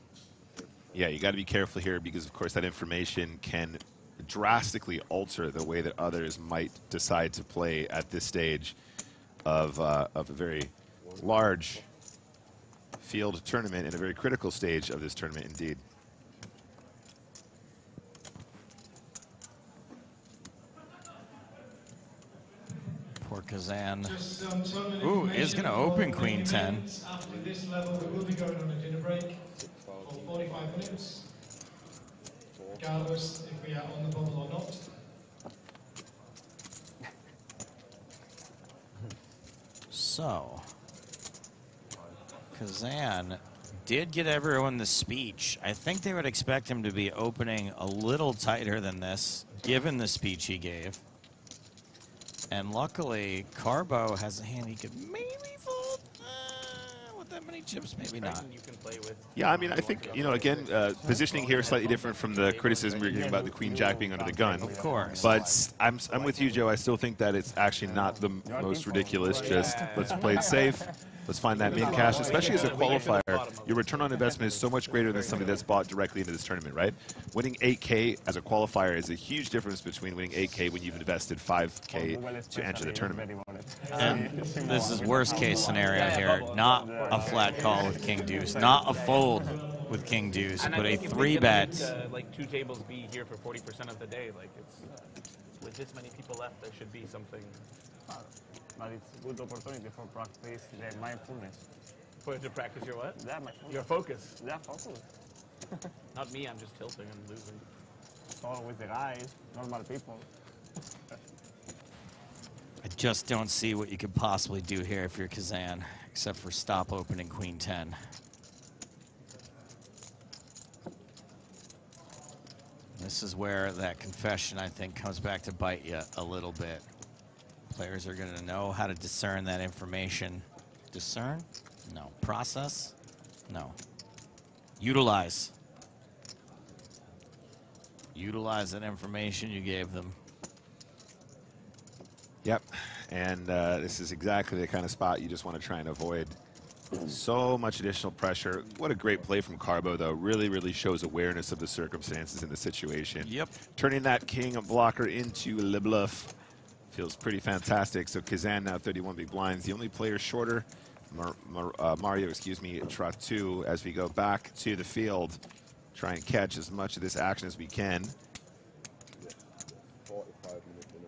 Yeah, you got to be careful here because, of course, that information can drastically alter the way that others might decide to play at this stage of a very large field tournament and a very critical stage of this tournament indeed. Poor Kazan. Ooh, is going to open Queen 10. After this level, we will be going on a dinner break for 45 minutes, regardless if we are on the bubble or not. So, Kazan did get everyone the speech. I think they would expect him to be opening a little tighter than this, given the speech he gave. And luckily, Carbo has a hand he could maybe fold. With that many chips, maybe not. You can play with. Yeah, I mean, I think, you know, again, positioning here is slightly different from the criticism we were getting about the Queen Jack being under the gun. Of course. But I'm with you, Joe. I still think that it's actually not the most ridiculous. Just let's play it safe. Let's find that main cash, especially as a qualifier. Your return on investment is so much greater than somebody that's bought directly into this tournament, right? Winning 8K as a qualifier is a huge difference between winning 8K when you've invested 5K to enter the tournament. And this is worst case scenario here. Not a flat call with King Deuce. Not a fold with King Deuce, but a 3-bet. Like 2 tables be here for 40% of the day. Like it's with this many people left, there should be something. But it's a good opportunity for practice the mindfulness. For to practice your what? Yeah, mindfulness. Your focus. Yeah, focus. Not me, I'm just tilting and losing. So with the guys, normal people. I just don't see what you could possibly do here if you're Kazan, except for stop opening Queen 10. This is where that confession, I think, comes back to bite you a little bit. Players are going to know how to discern that information. Discern? No. Process? No. Utilize. Utilize that information you gave them. Yep, and this is exactly the kind of spot you just want to try and avoid. So much additional pressure. What a great play from Carbo, though. Really, really shows awareness of the circumstances in the situation. Yep. Turning that king blocker into Le Bluff feels pretty fantastic. So Kazan now 31 big blinds. The only player shorter, Mario, excuse me, Tratu, as we go back to the field. Try and catch as much of this action as we can. 45-minute dinner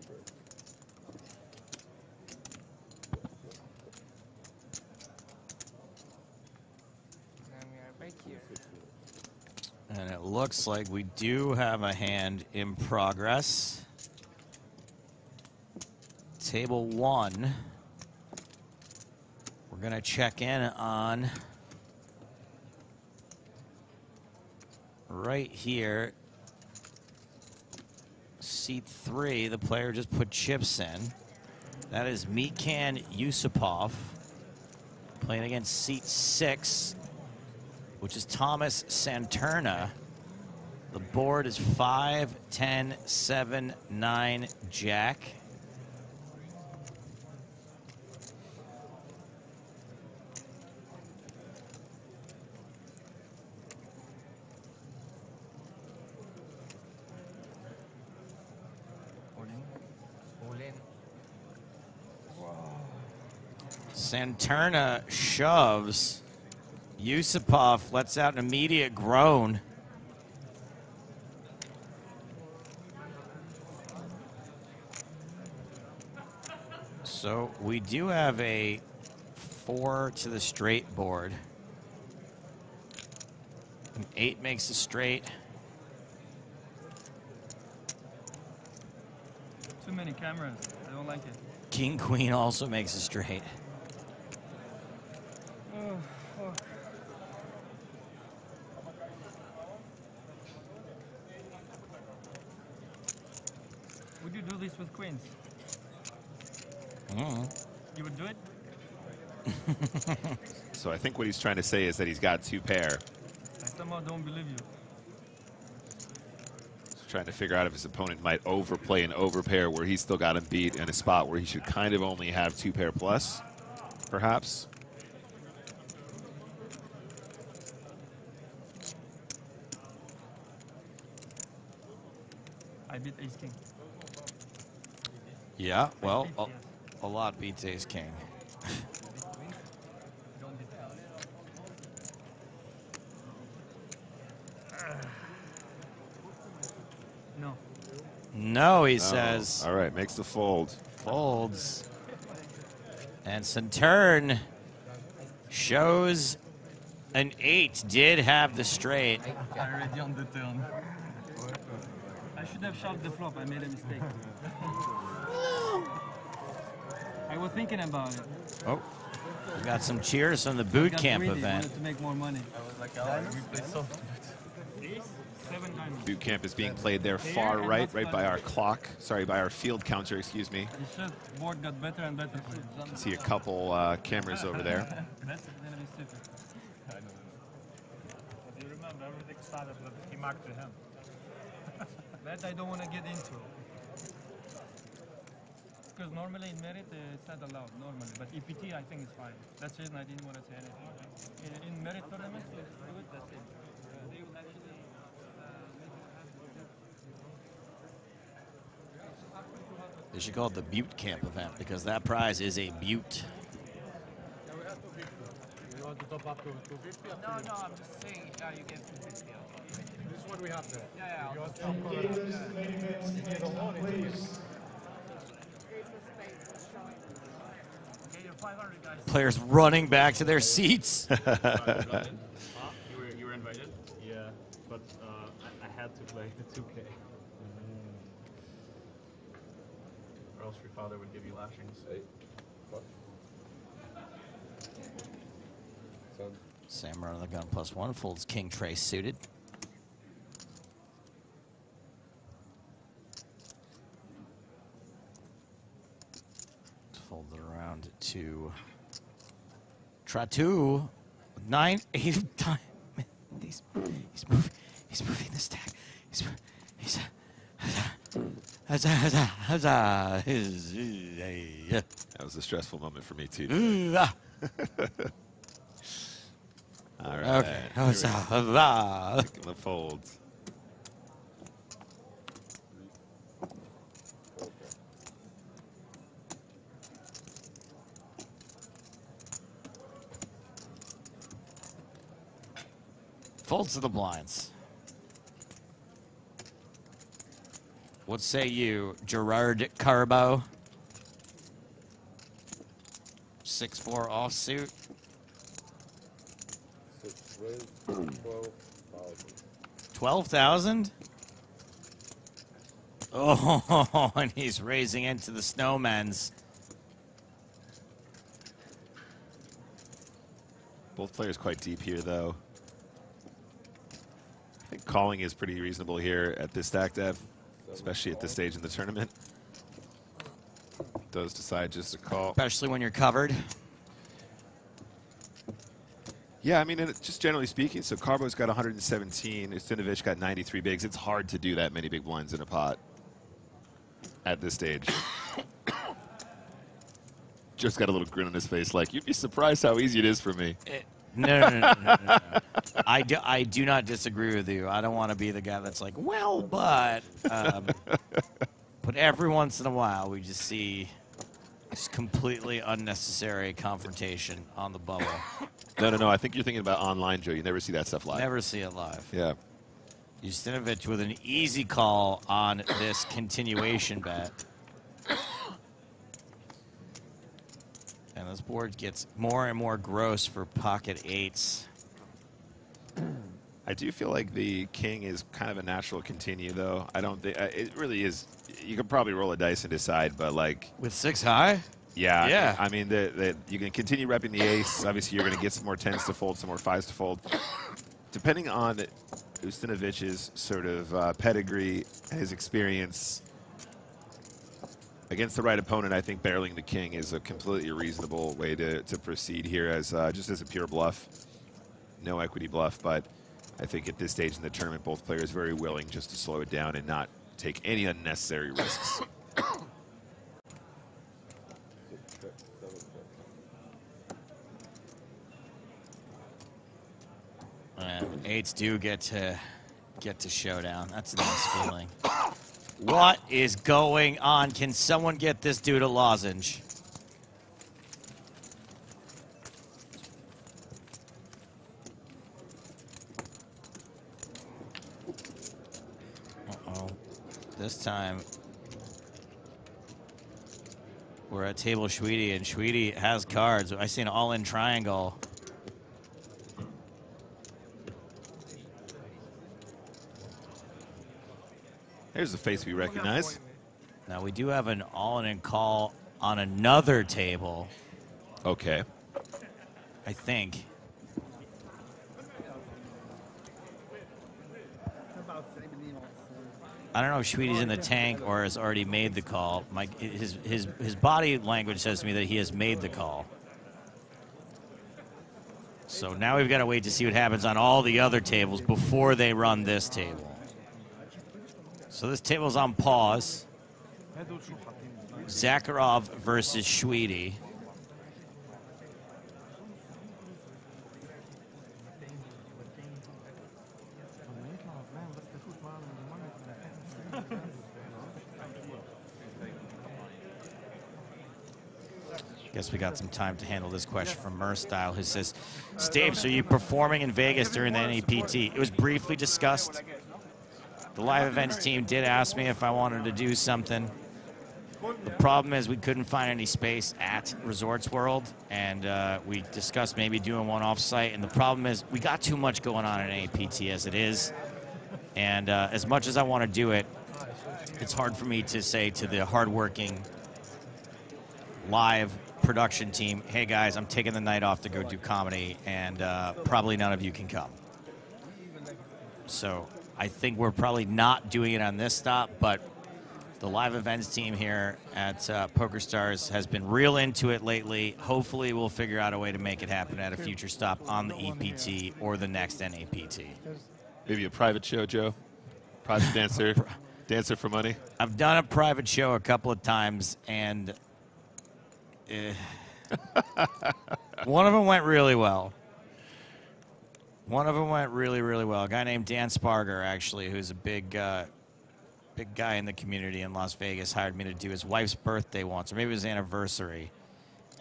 break. And it looks like we do have a hand in progress. Table 1. We're going to check in on right here. Seat 3, the player just put chips in. That is Mikan Yusupov playing against seat 6, which is Thomas Santerna. The board is 5, 10, 7, 9, Jack. Santerna shoves. Yusupov lets out an immediate groan. So we do have a 4 to the straight board. An 8 makes a straight. Too many cameras. I don't like it. King Queen also makes a straight. Oh, fuck. Would you do this with queens? You would do it? So I think what he's trying to say is that he's got 2 pair. I somehow don't believe you. He's trying to figure out if his opponent might overplay an overpair where he's still got him beat in a spot where he should kind of only have 2 pair plus, perhaps. I beat ace king. Yeah, well, a lot beats ace king. No. No, he No. says. All right, makes the fold. Folds. And Saturn shows an 8. Did have the straight. Already on the turn. I should have shoved the flop. I made a mistake. I was thinking about it. Oh, we got some cheers from the boot Got camp greedy, event. wanted to make more money. I was like, oh, we play so. Boot camp is being played there far right, right by our clock. Sorry, by our field counter, excuse me. It's just board got better and better. You can see a couple cameras over there. That's gonna be stupid. But you remember, everything started with he marked to him. That I don't want to get into. Because normally in merit it's not allowed, normally. But EPT I think is fine. That's the reason I didn't want to say anything. In merit tournaments, you do it, that's it. They will actually They should call it the Butte Camp event because that prize is a Butte. You want to top up to 250? No, I'm just saying you get 250. This is what we have there. Yeah, You want to I'll you don't want it, Players running back to their seats. You were invited? Yeah, but I had to play the 2K. Or else your father would give you lashings. Samurai on the gun +1 folds king trace suited. Fold it around to Tratu. 9, 8 time. He's moving the stack. That was a stressful moment for me too. All right. Okay. Making the folds. Folds to the blinds. What say you, Gerard Carbo? 6-4 offsuit. 12,000. Oh, and he's raising into the snowman's. Both players quite deep here, though. I think calling is pretty reasonable here at this stack depth, especially at this stage in the tournament. Does decide just to call. Especially when you're covered. Yeah, I mean, just generally speaking, so Carbo's got 117, Ustinovich got 93 bigs. It's hard to do that many big blinds in a pot at this stage. Just got a little grin on his face like, you'd be surprised how easy it is for me. No. I do not disagree with you. I don't want to be the guy that's like, well, but every once in a while we just see just completely unnecessary confrontation on the bubble. No. I think you're thinking about online, Joe. You never see that stuff live. Never see it live. Yeah. Ustinovich with an easy call on this continuation bet. And this board gets more and more gross for pocket eights. I do feel like the king is kind of a natural continue, though. I don't think it really is. You could probably roll a dice and decide, but like with 6 high. Yeah. Yeah. I mean, you can continue repping the ace. Obviously, you're going to get some more 10s to fold, some more 5s to fold. Depending on Ustinovich's sort of pedigree and his experience against the right opponent, I think barreling the king is a completely reasonable way to proceed here as just as a pure bluff. No equity bluff, but I think at this stage in the tournament, both players very willing just to slow it down and not take any unnecessary risks. Eights do get to showdown. That's a nice feeling. What is going on? Can someone get this dude a lozenge? Uh-oh. This time we're at table Schweedy, and Schweedy has cards. I see an all-in triangle. There's a face we recognize. Now we do have an all-in call on another table. Okay. I think. I don't know if Schweedy's in the tank or has already made the call. His body language says to me that he has made the call. So now we've got to wait to see what happens on all the other tables before they run this table. So this table's on pause. Zakharov versus Schweedy. Guess we got some time to handle this question from Merstyle, who says, Staves, are you performing in Vegas during the NEPT? It was briefly discussed. The live events team did ask me if I wanted to do something. The problem is we couldn't find any space at Resorts World, and we discussed maybe doing one off-site. And the problem is we got too much going on at NEPT as it is. And as much as I want to do it, it's hard for me to say to the hardworking live production team, hey guys, I'm taking the night off to go do comedy, and probably none of you can come. So I think we're probably not doing it on this stop, but the live events team here at PokerStars has been real into it lately. Hopefully we'll figure out a way to make it happen at a future stop on the EPT or the next NAPT. Maybe a private show, Joe? Private dancer? Dancer for money? I've done a private show a couple of times, and one of them went really well. One of them went really, really well. A guy named Dan Sparger, actually, who's a big guy in the community in Las Vegas, hired me to do his wife's birthday once, or maybe it was anniversary,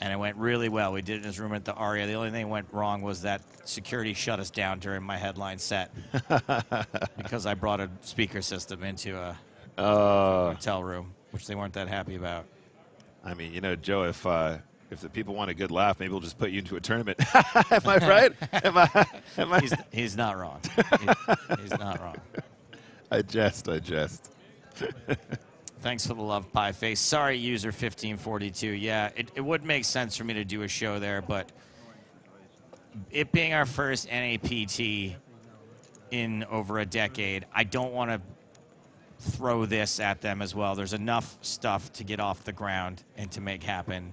and it went really well. We did it in his room at the Aria. The only thing that went wrong was that security shut us down during my headline set because I brought a speaker system into a hotel room, which they weren't that happy about. I mean, you know, Joe, if the people want a good laugh, maybe we'll just put you into a tournament. Am I right? Am I? He's not wrong. He's not wrong. I jest. Thanks for the love, Pie Face. Sorry, user 1542. Yeah, it would make sense for me to do a show there, but it being our first NAPT in over a decade, I don't want to throw this at them as well. There's enough stuff to get off the ground and to make happen.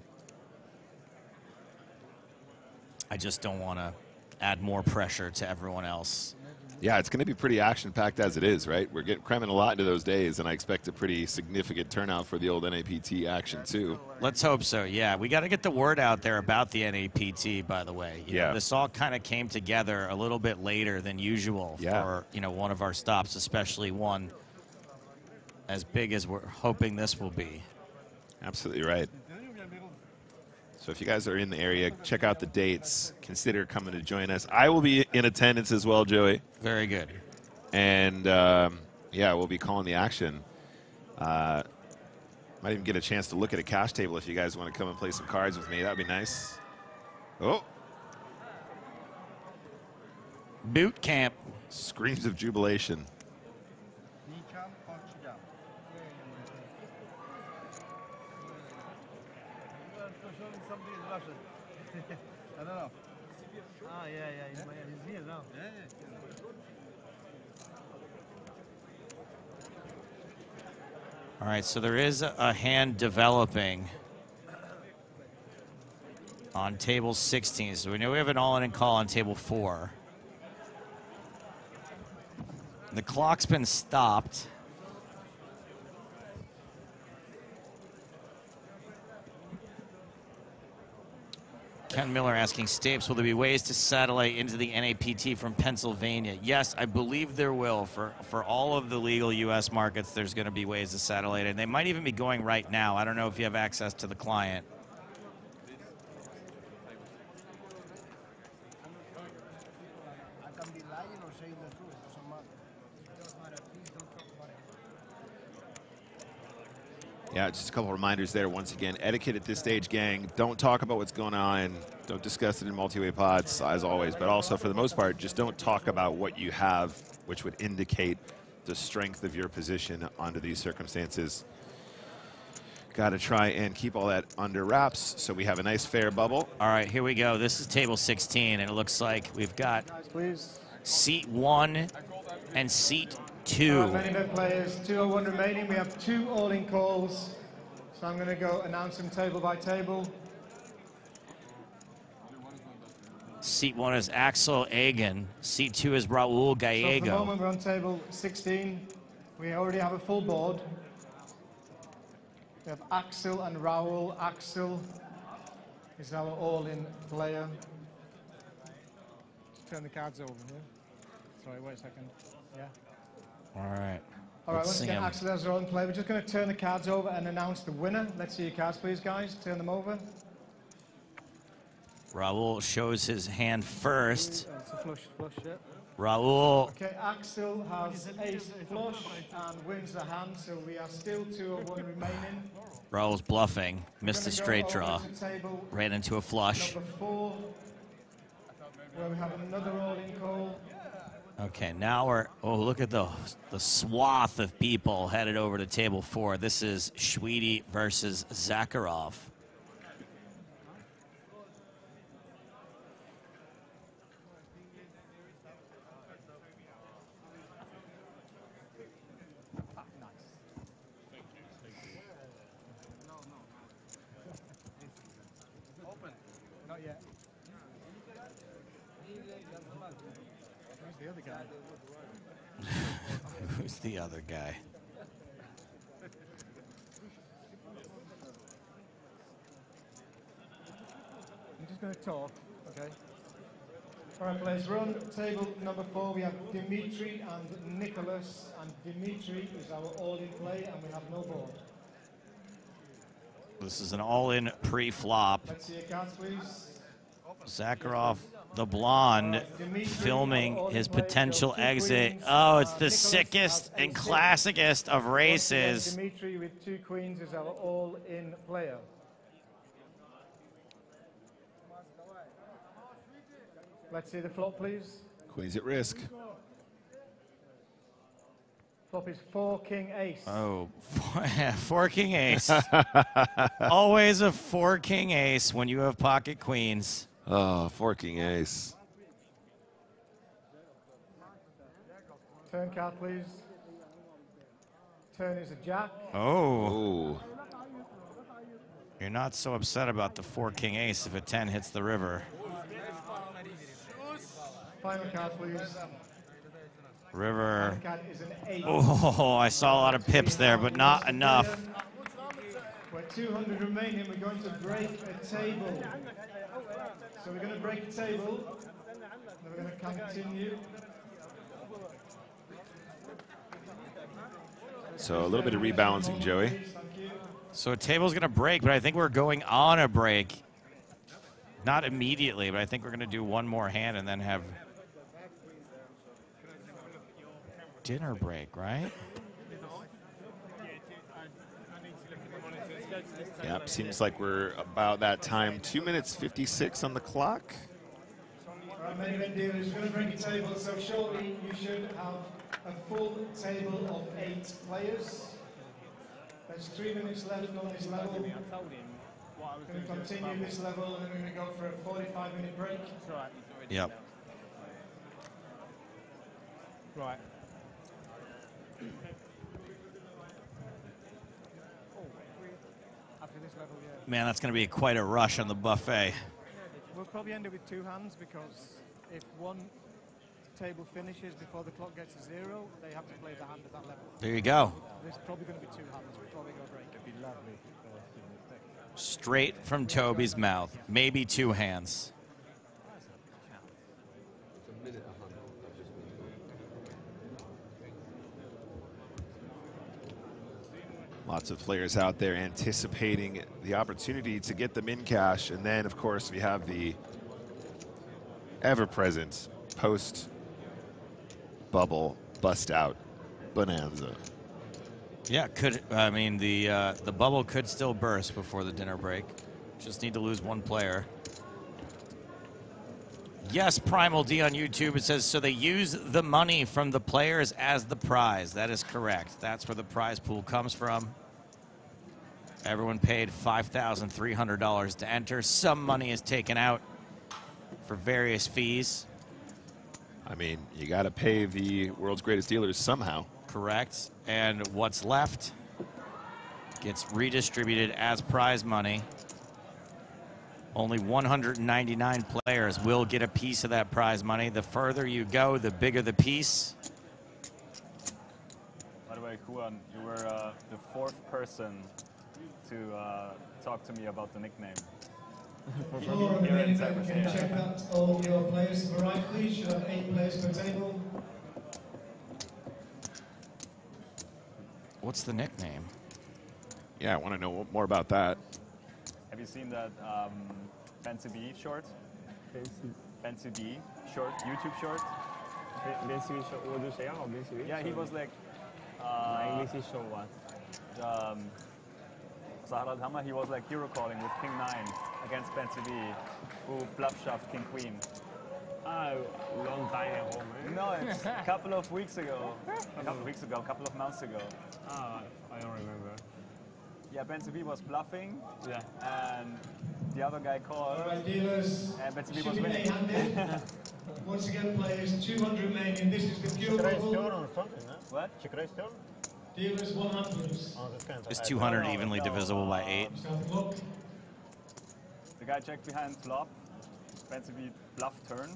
I just don't want to add more pressure to everyone else. Yeah, it's going to be pretty action-packed as it is, right? We're cramming a lot into those days, and I expect a pretty significant turnout for the old NAPT action, too. Let's hope so, yeah. We got to get the word out there about the NAPT, by the way. You know, this all kind of came together a little bit later than usual for, you know, one of our stops, especially one as big as we're hoping this will be. Absolutely right. So if you guys are in the area, check out the dates. Consider coming to join us. I will be in attendance as well, Joey. Very good. And, yeah, we'll be calling the action. Might even get a chance to look at a cash table if you guys want to come and play some cards with me. That would be nice. Oh. Boot camp. Screams of jubilation. I don't know. Ah, yeah, he's here now. All right, so there is a hand developing on table 16. So we know we have an all-in call on table 4. The clock's been stopped. Ken Miller asking, Stapes, will there be ways to satellite into the NAPT from Pennsylvania? Yes, I believe there will. For all of the legal U.S. markets, there's going to be ways to satellite, and they might even be going right now. I don't know if you have access to the client. I can be lying or saying the truth. It doesn't matter. It doesn't matter. Please don't talk about it. Yeah, just a couple of reminders there. Once again, etiquette at this stage, gang. Don't talk about what's going on. Don't discuss it in multi-way pods, as always. But also, for the most part, just don't talk about what you have, which would indicate the strength of your position under these circumstances. Got to try and keep all that under wraps so we have a nice fair bubble. All right, here we go. This is table 16, and it looks like we've got seat 1 and seat 2. Main event players, 201 remaining. We have 2 all-in calls. So I'm going to go announce them table by table. Seat 1 is Axel Egan. Seat 2 is Raul Gallego. So for the moment, we're on table 16. We already have a full board. We have Axel and Raul. Axel is our all-in player. Just turn the cards over here. Sorry, wait a second. Yeah. All right. All right, once again, Axel has our own player. We're just going to turn the cards over and announce the winner. Let's see your cards, please, guys. Turn them over. Raul shows his hand first. It's a flush, yeah. Raul. Okay, Axel has ace flush and wins the hand, so we are still 201 remaining. Raul's bluffing. Missed a straight draw. Ran into a flush. Number 4, where we have another all-in call. Okay, now we're, oh, look at the swath of people headed over to table 4. This is Schwede versus Zakharov. Open. Not yet. Who's the other guy? Who's the other guy? I'm just going to talk, okay? All right, players, we're on table number 4. We have Dimitri and Nicholas, and Dimitri is our all-in play, and we have no board. This is an all-in pre-flop. Let's see your cards, please. Zakharov, the blonde, filming his potential exit. Oh, it's the sickest and classicest of races. Dimitri with 2 queens is our all-in player. Let's see the flop, please. Queen's at risk. Flop is 4 king ace. Oh, 4 king ace. Always a 4 king ace when you have pocket queens. Oh, forking ace. Turn card, please. Turn is a jack. Oh. You're not so upset about the 4-king ace if a 10 hits the river. Final card, please. River. Final card is an 8. Oh, I saw a lot of pips there, but not enough. With 200 remaining, we're going to break a table. So we're going to break a table, then we're going to continue. So a little bit of rebalancing, Joey. So a table's going to break, but I think we're going on a break. Not immediately, but I think we're going to do one more hand and then have dinner break, right? Yep, seems like we're about that time. 2 minutes 56 on the clock. All right, main event dealers, we're going to break a table, so shortly you should have a full table of 8 players. There's 3 minutes left on this level. We're going to continue this level and then we're going to go for a 45-minute break. Yep. Right. After this level, yeah. Man, that's going to be quite a rush on the buffet. We'll probably end it with 2 hands because if one table finishes before the clock gets to 0, they have to play the hand at that level. There you go. There's probably going to be 2 hands before they go break. It'd be lovely. Straight from Toby's mouth. Maybe 2 hands. Lots of players out there anticipating the opportunity to get them in cash. And then, of course, we have the ever-present post-bubble bust-out bonanza. Yeah, I mean, the bubble could still burst before the dinner break. Just need to lose 1 player. Yes, Primal D on YouTube, it says, so they use the money from the players as the prize. That is correct. That's where the prize pool comes from. Everyone paid $5,300 to enter. Some money is taken out for various fees. I mean, you got to pay the world's greatest dealers somehow. Correct. And what's left gets redistributed as prize money. Only 199 players will get a piece of that prize money. The further you go, the bigger the piece. By the way, Kuan, you were the 4th person to talk to me about the nickname. Before the main event, we can check out all your players to the right, please. You have 8 players per table. What's the nickname? Yeah, I want to know more about that. Have you seen that Fancy B short? Fancy B short, YouTube short? Yeah, he was like... English show what? He was like hero calling with King 9 against Fancy B, who bluff shoved King Queen. Long time ago, man. No, it's a couple of weeks ago. A couple of months ago. I don't remember. Yeah, Fancy B was bluffing. Yeah. And the other guy called. All right, dealers. And Fancy B Should was be winning. Once again, players, 200 remaining. This is the pure bubble. What? Dealers 100. Is 200 evenly divisible by 8? The guy checked behind flop. Fancy B bluff turn.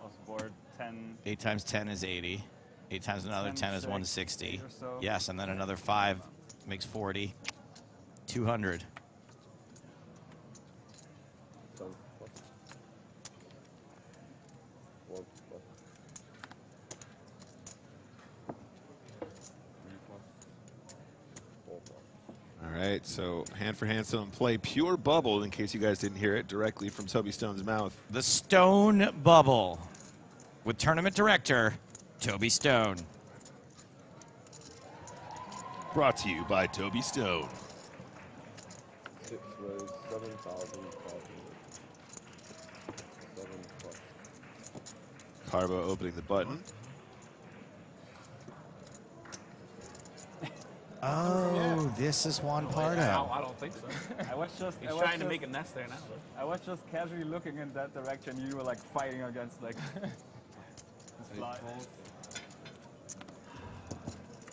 Was board 10. 8 times 10 is 80. 8 times another 10 is 160. So. Yes, and then another 5 makes 40. 200. All right, so hand for hand, still in play. Pure bubble, in case you guys didn't hear it directly from Toby Stone's mouth. The Stone Bubble with tournament director Toby Stone. Brought to you by Toby Stone. 6 was 7,000. Carbo opening the button. Oh, this is Juan Pardo. I don't think so. I was just. He's trying to make a nest there now. I was just casually looking in that direction. You were like fighting against like. this fly.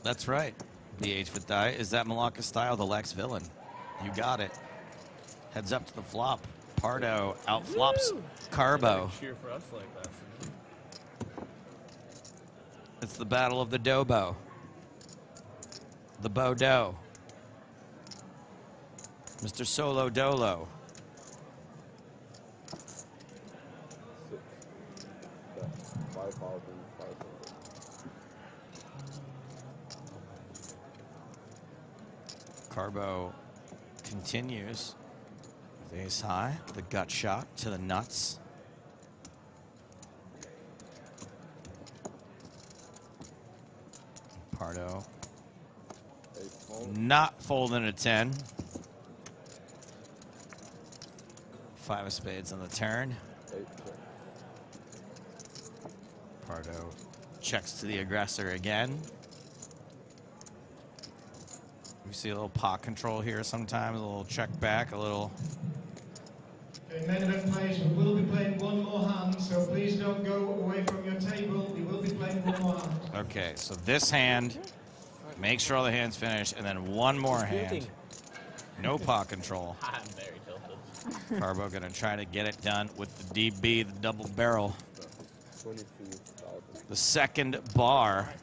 That's right. The 8-foot die. Is that Malacca style, the Lex villain? You got it. Heads up to the flop. Pardo outflops Carbo. Cheer for us like that. It's the battle of the Dobo. The Bodo. Mr. Solo Dolo. Carbo continues with ace high, with a gut shot to the nuts. Pardo not folding a 10. 5 of spades on the turn. Pardo checks to the aggressor again. We see a little pot control here sometimes, a little check back, a little. Okay, main event players, we will be playing one more hand, so please don't go away from your table. We will be playing one more hand. Okay, so this hand, make sure all the hands finish, and then one more hand. No pot control. I'm very tilted. Carbo gonna try to get it done with the DB, the double barrel. The second bar.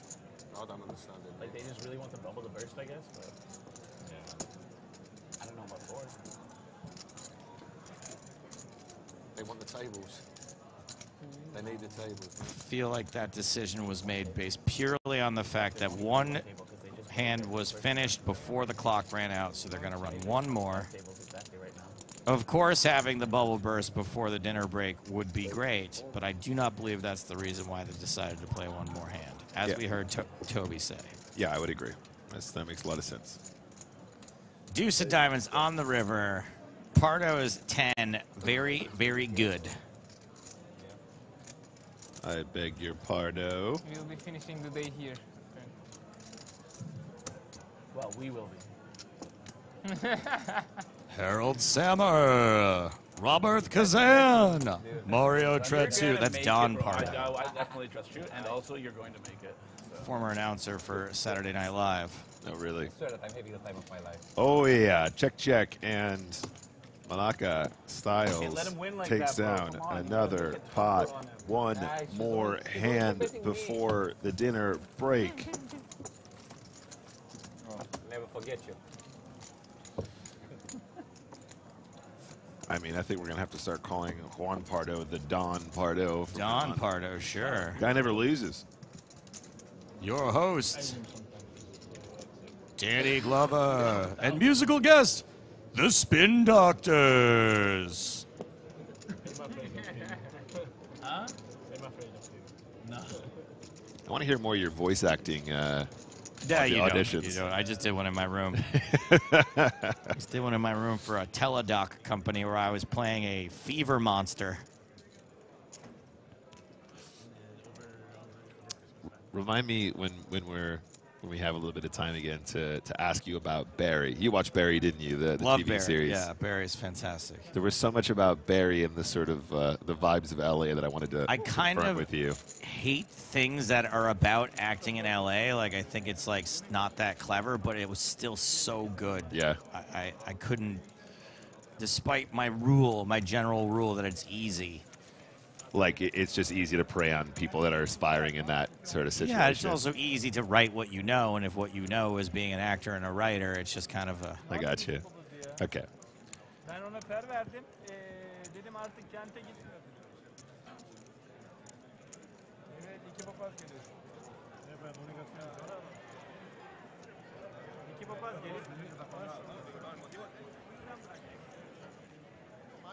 Like they just really want the bubble to burst, I guess. But I don't know about four. They want the tables. They need the tables. I feel like that decision was made based purely on the fact that one hand was finished before the clock ran out, so they're gonna run one more. Of course, having the bubble burst before the dinner break would be great, but I do not believe that's the reason why they decided to play one more hand, as we heard Toby say. Yeah, I would agree. That makes a lot of sense. Deuce of diamonds on the river. Pardo is 10. Very, very good. I beg your pardon. We'll be finishing the day here. Well, we will be. Harold Sammer. Robert Kazan. Mario Tretsu. That's Don Pardo. I definitely trust you, and also you're going to make it. So. Former announcer for Saturday Night Live. Oh, really? Sir, I'm having the time of my life. Oh, yeah. Check, check. And Malacca Styles let him win like takes that, down another pot. One more hand before the dinner break. Never forget you. I mean, I think we're going to have to start calling Juan Pardo the Don Pardo. Don Pardo, sure. Guy never loses. Your hosts, Danny Glover, and musical guest, the Spin Doctors. Huh? No. I want to hear more of your voice acting Yeah, on the you auditions. don't. You don't. I just did one in my room. Just did one in my room for a teledoc company where I was playing a fever monster. Remind me when we have a little bit of time again to ask you about Barry. You watched Barry, didn't you? The Love TV Barry. series. Yeah, Barry's fantastic. There was so much about Barry and the sort of the vibes of LA that I wanted to confirm with you. Hate things that are about acting in LA. Like, I think it's like not that clever, but it was still so good. Yeah. I couldn't, despite my rule, my general rule that it's easy. Like, it's just easy to prey on people that are aspiring in that sort of situation. Yeah, it's also easy to write what you know, and if what you know is being an actor and a writer, it's just kind of a... I got you. Okay. Ben ona per verdim. Dedim artık kente gitmiyor. Evet, 2 papaz geliyor. Evet, onu gösteriyor. 2 papaz geliyor.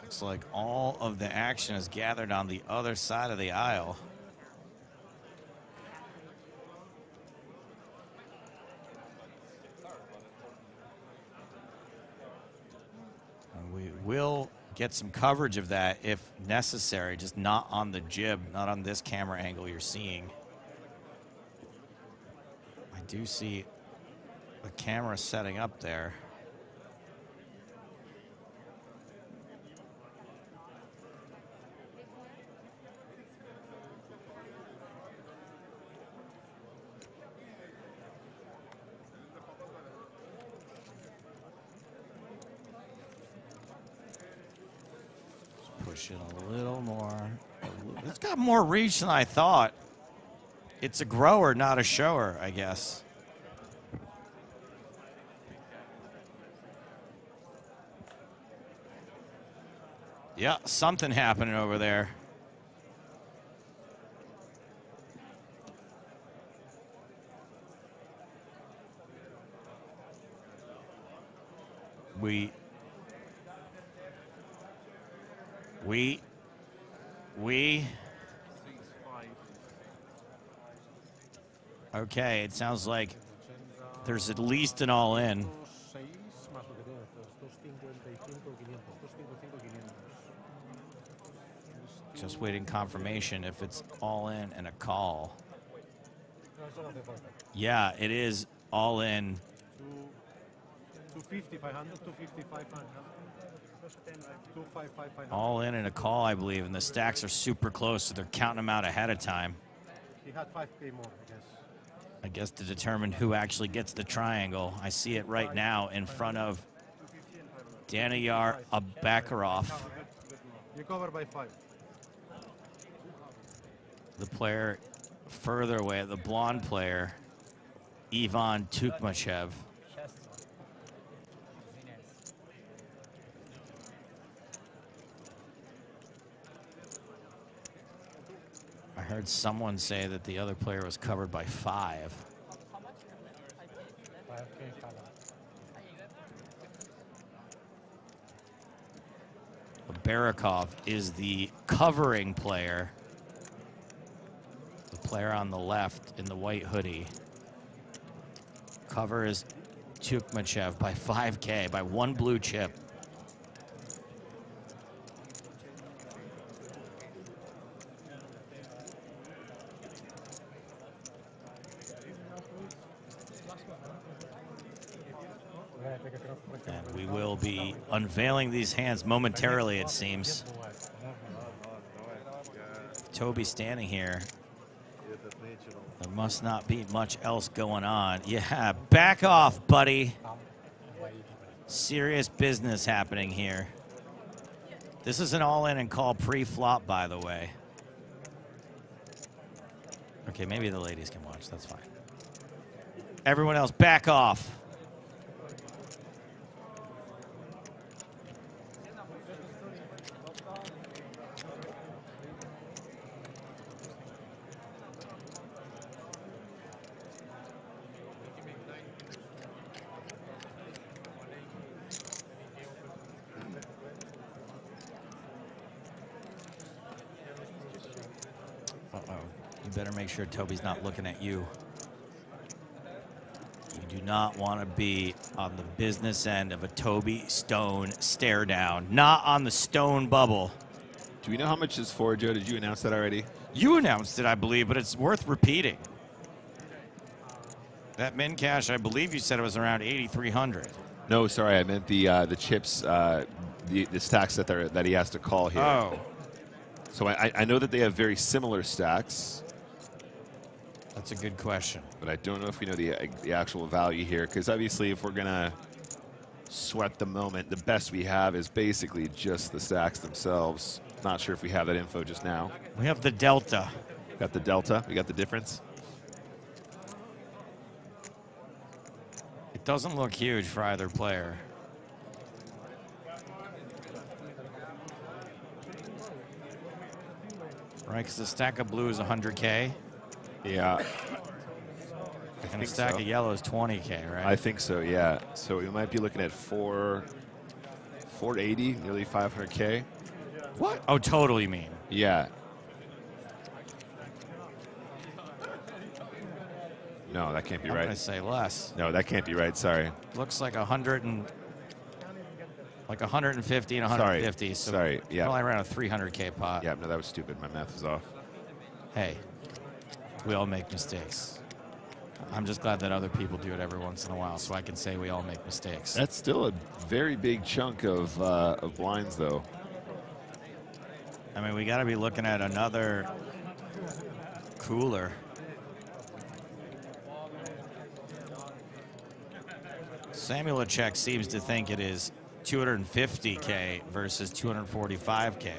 Looks like all of the action is gathered on the other side of the aisle. And we will get some coverage of that if necessary, just not on the jib, not on this camera angle you're seeing. I do see The camera setting up there. Push it a little more. It's got more reach than I thought. It's a grower, not a shower, I guess. Yeah, something happening over there. We okay, it sounds like there's at least an all-in. Just waiting confirmation if it's all-in and a call. Yeah, it is all-in. 250, 500, 250, 500. All in and a call, I believe, and the stacks are super close, so they're counting them out ahead of time. He had 5K more, I guess to determine who actually gets the triangle. I see it right now in front of Daniyar Abakarov. You cover by 5. The player further away, the blonde player, Ivan Tukmachev. I heard someone say that the other player was covered by 5. Barakov is the covering player. The player on the left in the white hoodie. Cover is Tukmachev by 5K, by 1 blue chip. And we will be unveiling these hands momentarily, it seems. Toby standing here. There must not be much else going on. Yeah, back off, buddy. Serious business happening here. This is an all-in and call pre-flop, by the way. Okay, maybe the ladies can watch. That's fine. Everyone else, back off. Better make sure Toby's not looking at you. You do not want to be on the business end of a Toby Stone stare down, not on the Stone bubble. Do we know how much is for, Joe? Did you announce that already? You announced it, I believe, but it's worth repeating. That min cash, I believe you said it was around 8,300. No, sorry, I meant the chips, the stacks that he has to call here. Oh. So I know that they have very similar stacks. That's a good question. But I don't know if we know the actual value here, because obviously if we're going to sweat the moment, the best we have is basically just the stacks themselves. Not sure if we have that info just now. We have the delta. Got the delta? We got the difference? It doesn't look huge for either player. Right, because the stack of blue is 100K. Yeah. And a stack of yellow is 20K, right? I think so, yeah. So we might be looking at 480, nearly 500K. What? Oh, total, you mean? Yeah. No, that can't be right. I'm gonna say less. No, that can't be right. Sorry. Looks like 150 and 150. Sorry. So Yeah. probably around a 300K pot. Yeah. No, that was stupid. My math was off. Hey, we all make mistakes. I'm just glad that other people do it every once in a while, so I can say we all make mistakes. That's still a very big chunk of blinds, though. I mean, we got to be looking at another cooler. Samuel Lechek seems to think it is 250K versus 245K.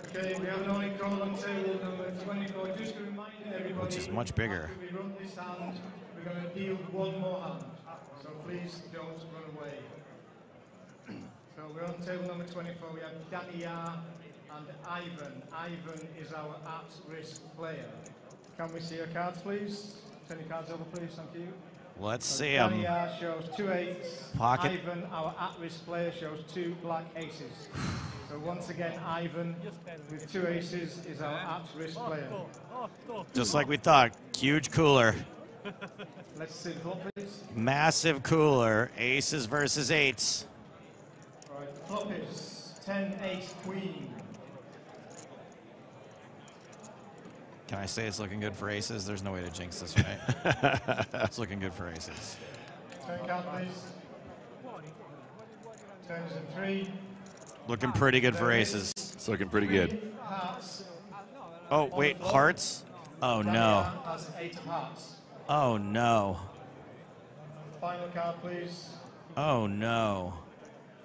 Okay, we have an only call on table number 24. Just to remind everybody, which is much bigger. after we run this hand, we're going to deal one more hand. So please don't run away. So we're on table number 24. We have Danny Yar and Ivan. Ivan is our at-risk player. Can we see your cards, please? Turn your cards over, please. Thank you. Let's see Danny Yar shows 2 8s. Pocket. Ivan, our at-risk player, shows 2 black aces. So once again, Ivan with 2 aces is our at-risk player. Just like we thought, huge cooler. Let's see the flop, please. Massive cooler, aces versus 8s. All right, flop is 10 8 queen. Can I say it's looking good for aces? There's no way to jinx this, right? It's looking good for aces. Turn card, please. Turns in 3. Looking pretty good for aces. It's looking pretty good. Hearts. Oh, wait, hearts? Oh, no. Has 8 of hearts. Oh, no. Final card, please. Oh, no.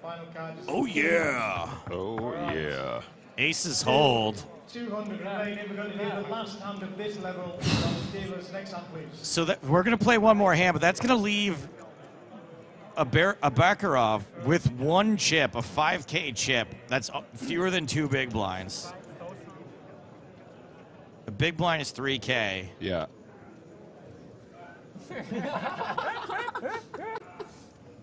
Final card is Oh, yeah. Oh, yeah. Aces hold. 200 remaining. We're going to do the last hand of this level. On the dealers. Next hand, please. So that we're going to play one more hand, but that's going to leave a Baccarat with 1 chip, a 5K chip. That's fewer than 2 big blinds. The big blind is 3K. Yeah.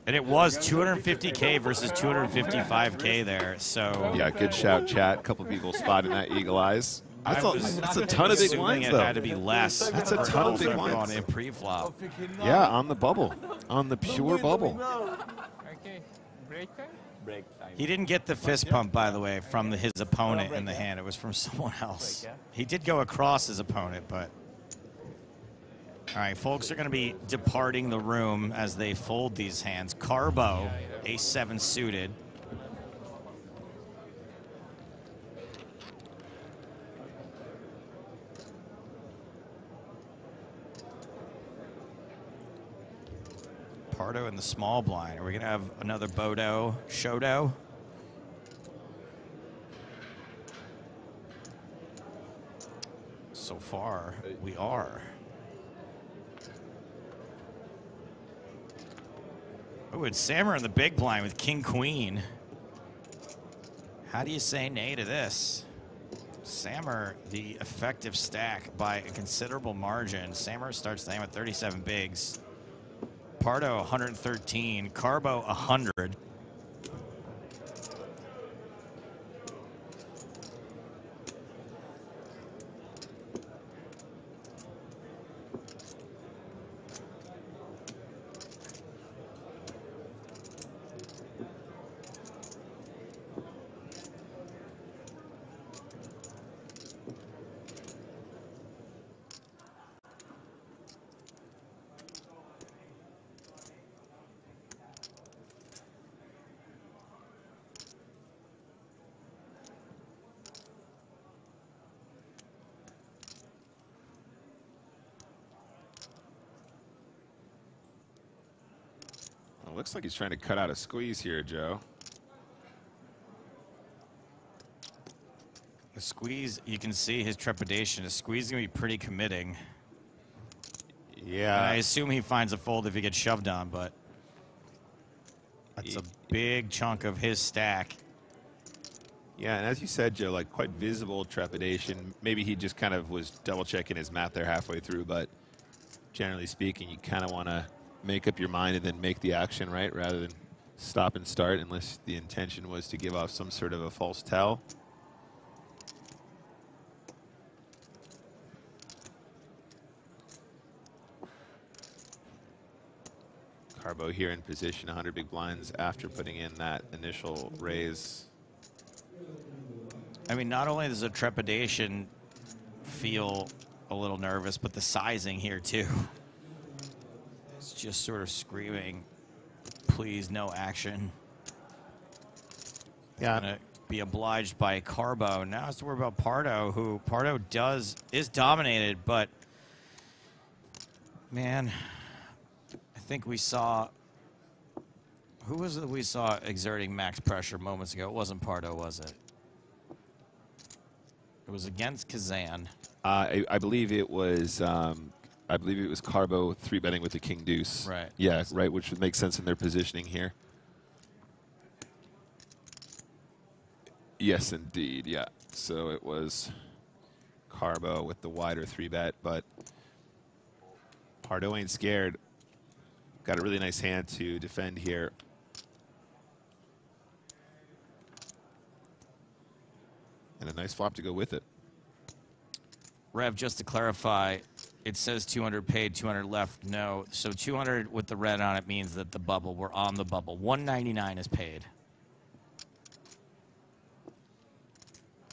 And it was 250K versus 255K there, so... Yeah, good shout, chat. A couple people spotting that eagle eyes. That's a ton of big blinds, it though. had to be less. That's a ton of big on blinds. in pre-flop. Yeah, on the bubble. On the pure bubble. Okay, break time? Break time. He didn't get the fist pump, by the way, from his opponent in the hand. It was from someone else. He did go across his opponent, but... All right, folks are going to be departing the room as they fold these hands. Carbo, ace-7 suited. Pardo in the small blind. Are we going to have another Bodo, Shodo? So far, we are. Oh, it's Sammer in the big blind with King Queen. How do you say nay to this? Sammer, the effective stack by a considerable margin. Sammer starts the hand with 37 bigs. Pardo 113. Carbo 100. Looks like he's trying to cut out a squeeze here, Joe. The squeeze, you can see his trepidation. The squeeze is going to be pretty committing. Yeah. And I assume he finds a fold if he gets shoved on, but that's a big chunk of his stack. Yeah, and as you said, Joe, like quite visible trepidation. Maybe he just kind of was double checking his math there halfway through, but generally speaking, you kind of want to make up your mind and then make the action, right, rather than stop and start, unless the intention was to give off some sort of a false tell. Carbo here in position, 100 big blinds after putting in that initial raise. I mean, not only does the trepidation feel a little nervous, but the sizing here too. just sort of screaming, please, no action. Yeah. Gonna be obliged by Carbo. Now it's to worry about Pardo, who Pardo is dominated, but man, I think we saw, who was it we saw exerting max pressure moments ago? It wasn't Pardo, was it? It was against Kazan. I believe it was. I believe it was Carbo 3-betting with the King Deuce. Right. Yeah, right, which would make sense in their positioning here. Yes, indeed. Yeah. So it was Carbo with the wider 3-bet, but Pardo ain't scared. Got a really nice hand to defend here. And a nice flop to go with it. Rev, just to clarify, it says 200 paid, 200 left. No. So 200 with the red on it means that the bubble, we're on the bubble. 199 is paid.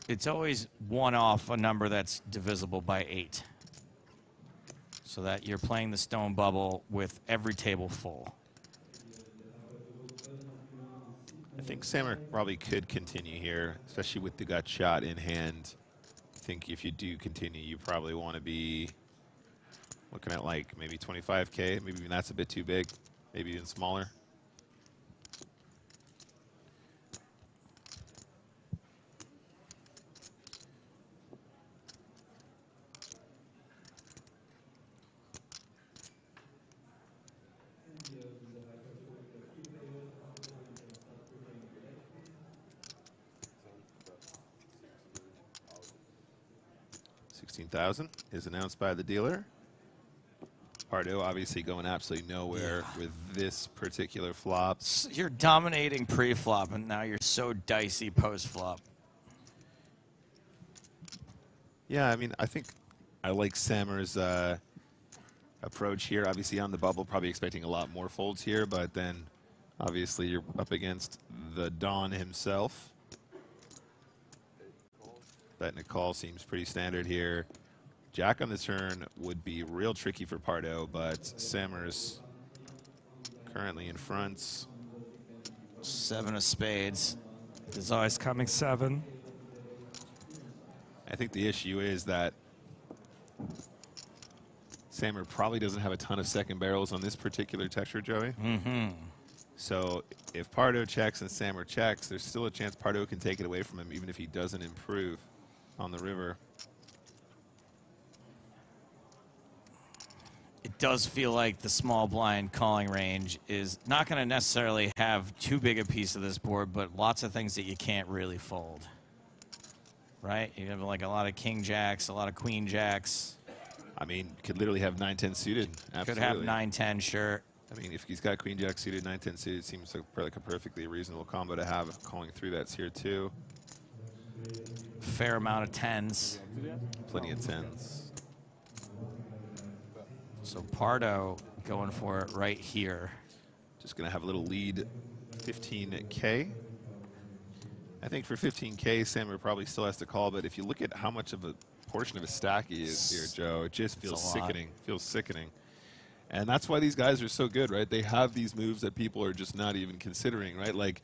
It's always one off a number that's divisible by 8. So that you're playing the stone bubble with every table full. I think Sammer probably could continue here, especially with the gut shot in hand. I think if you do continue, you probably want to be looking at like maybe 25K. Maybe even that's a bit too big. Maybe even smaller. $16,000 is announced by the dealer. Pardo obviously going absolutely nowhere with this particular flop. You're dominating pre-flop, and now you're so dicey post-flop. Yeah, I mean, I think I like Sammer's approach here. Obviously on the bubble, probably expecting a lot more folds here, but then obviously you're up against the Don himself. Betting a call seems pretty standard here. Jack on the turn would be real tricky for Pardo, but Sammer's currently in front. 7 of spades. There's always coming 7. I think the issue is that Sammer probably doesn't have a ton of second barrels on this particular texture, Joey. Mm-hmm. So if Pardo checks and Sammer checks, there's still a chance Pardo can take it away from him, even if he doesn't improve on the river. It does feel like the small blind calling range is not going to necessarily have too big a piece of this board, but lots of things that you can't really fold. Right? You have like a lot of king jacks, a lot of queen jacks. I mean, could literally have 9-10 suited. Absolutely. Could have 9-10, sure. I mean, if he's got queen jack suited, 9-10 suited, seems like a perfectly reasonable combo to have. Calling through that's here too. Fair amount of 10s. Plenty of 10s. So Pardo going for it right here. Just going to have a little lead, 15K. I think for 15K, Sammer probably still has to call, but if you look at how much of a portion of a stack he is here, Joe, it just feels sickening. Feels sickening. And that's why these guys are so good, right? They have these moves that people are just not even considering, right? Like,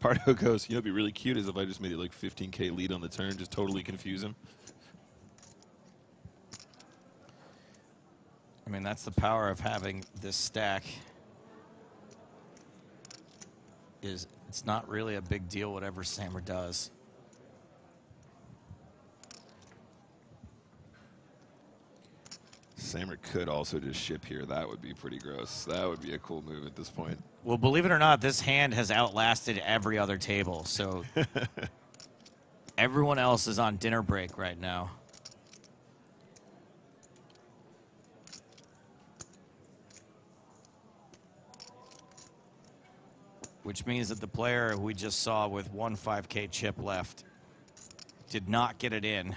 Pardo goes, you know, it'd be really cute is if I just made it like 15K lead on the turn, just totally confuse him. I mean, that's the power of having this stack. Is it's not really a big deal whatever Sammer does. Sammer could also just ship here. That would be pretty gross. That would be a cool move at this point. Well, believe it or not, this hand has outlasted every other table. So everyone else is on dinner break right now. Which means that the player who we just saw with 1 5K chip left did not get it in.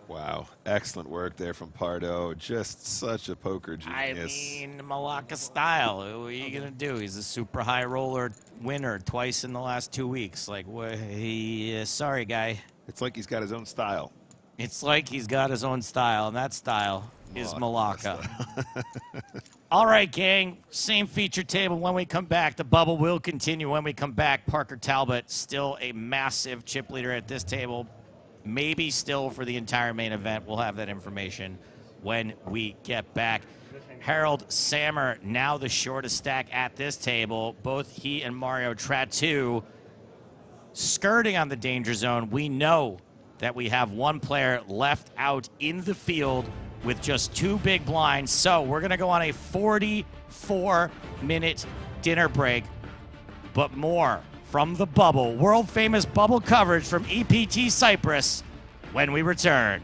Wow, excellent work there from Pardo. Just such a poker genius. I mean, Malacca style. What are you gonna do? He's a super high roller winner twice in the last 2 weeks. Like, sorry, guy. It's like he's got his own style. It's like he's got his own style, and that style is Malacca. All right, gang. Same feature table when we come back. The bubble will continue when we come back. Parker Talbot, still a massive chip leader at this table. Maybe still for the entire main event. We'll have that information when we get back. Harold Sammer, now the shortest stack at this table. Both he and Mario Tratu skirting on the danger zone. We know that we have one player left out in the field with just 2 big blinds. So we're going to go on a 44-minute dinner break. But more from the bubble, world famous bubble coverage from EPT Cyprus when we return.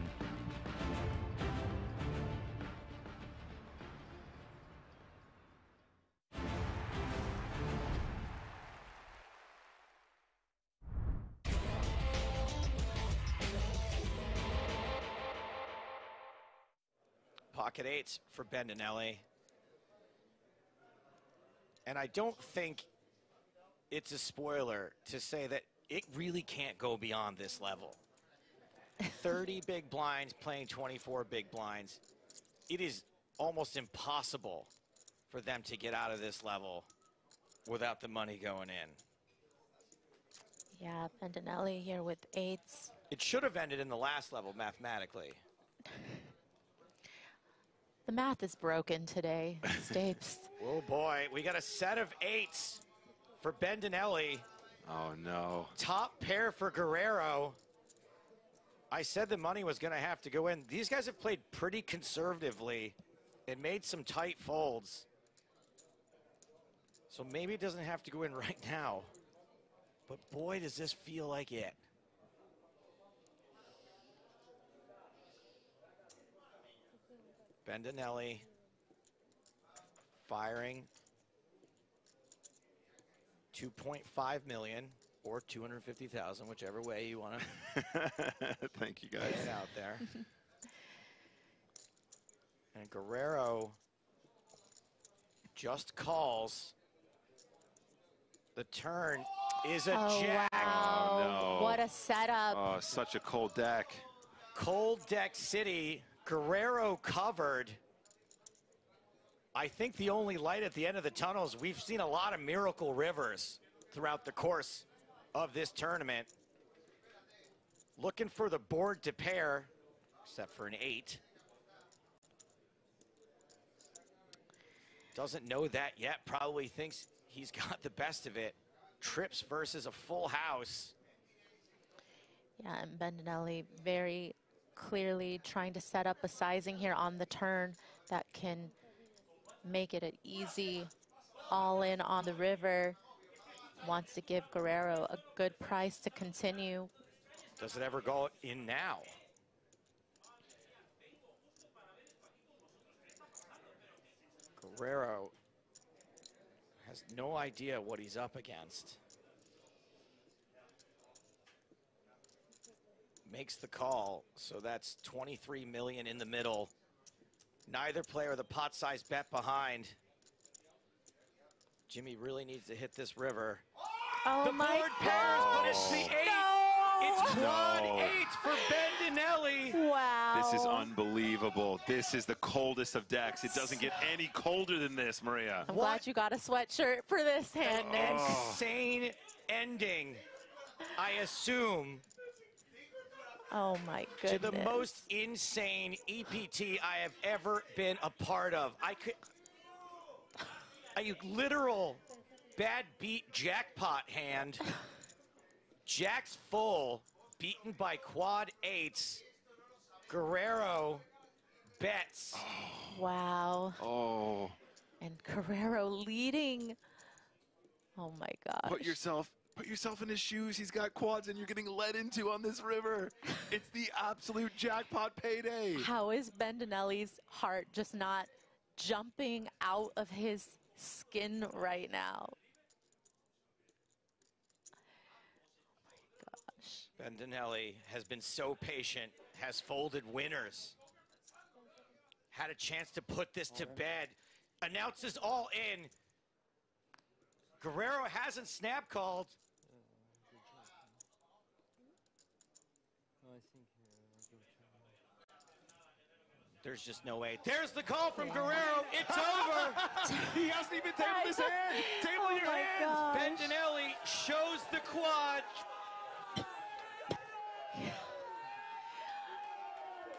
Pocket eights for Bendinelli. And I don't think it's a spoiler to say that it really can't go beyond this level. 30 big blinds playing 24 big blinds. It is almost impossible for them to get out of this level without the money going in. Yeah, Bendinelli here with eights. It should have ended in the last level mathematically. The math is broken today, Stapes. Oh boy, we got a set of eights for Bendinelli. Oh no. Top pair for Guerrero. I said the money was gonna have to go in. These guys have played pretty conservatively and made some tight folds. So maybe it doesn't have to go in right now. But boy, does this feel like it. Bendinelli firing 2.5 million or 250,000, whichever way you want to. Thank you guys. Get out there. And Guerrero just calls. The turn is a jack. Wow. Oh, no. What a setup. Oh, such a cold deck. Cold deck city. Guerrero covered. I think the only light at the end of the tunnel is we've seen a lot of miracle rivers throughout the course of this tournament. Looking for the board to pair, except for an 8. Doesn't know that yet, probably thinks he's got the best of it. Trips versus a full house. Yeah, and Bendinelli very clearly trying to set up a sizing here on the turn that can make it an easy all in on the river. Wants to give Guerrero a good price to continue. Does it ever go in now? Guerrero has no idea what he's up against. Makes the call, so that's 23 million in the middle. Neither player with a pot size bet behind. Jimmy really needs to hit this river. Oh the my board pairs, but it's the 8. It's quad 8 for Bendinelli. Wow. This is unbelievable. This is the coldest of decks. It doesn't get any colder than this, Maria. I'm glad you got a sweatshirt for this hand, Nick. Insane ending, I assume. Oh my goodness. To the most insane EPT I have ever been a part of. A literal bad beat jackpot hand. Jack's full, beaten by quad 8s. Guerrero bets. Wow. Oh. And Guerrero leading. Oh my gosh. Put yourself in his shoes. He's got quads and you're getting led into on this river. It's the absolute jackpot payday. How is Bendinelli's heart just not jumping out of his skin right now? Bendinelli has been so patient, has folded winners. Had a chance to put this to bed. Announces all in. Guerrero hasn't snap called. There's just no way. There's the call from Guerrero. It's over. He hasn't even tabled his hand. Table your hand. Bendinelli shows the quad.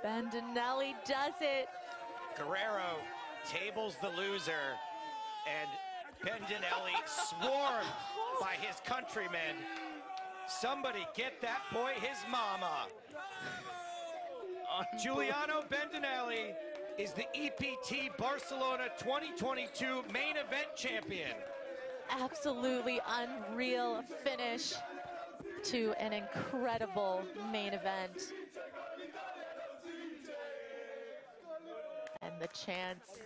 Bendinelli does it. Guerrero tables the loser, and Bendinelli swarmed by his countrymen. Somebody get that boy his mama. Giuliano Bendinelli is the EPT Barcelona 2022 main event champion. Absolutely unreal finish to an incredible main event. And the chants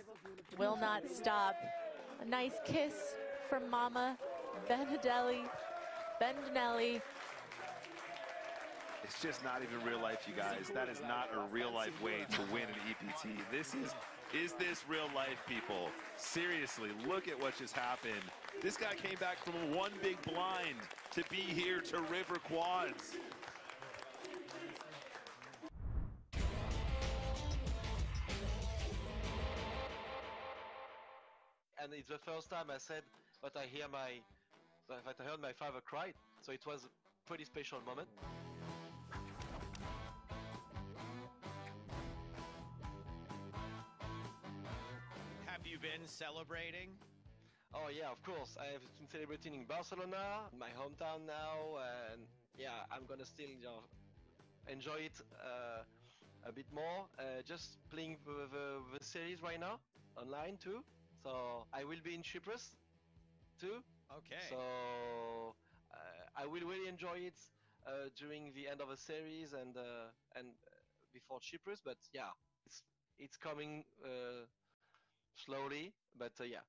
will not stop. A nice kiss from Mama Bendinelli. It's just not even real life, you guys. That is not a real life way to win an EPT. This is this real life, people? Seriously, look at what just happened. This guy came back from one big blind to be here to River Quads. And it's the first time I said that I heard my father cry. So it was a pretty special moment. Have you been celebrating? Oh yeah, of course. I have been celebrating in Barcelona, my hometown now, and yeah, I'm gonna still enjoy it a bit more. Just playing the series right now, online too. So I will be in Cyprus too. Okay. So I will really enjoy it during the end of the series and before Cyprus. But yeah, it's coming slowly. But yeah,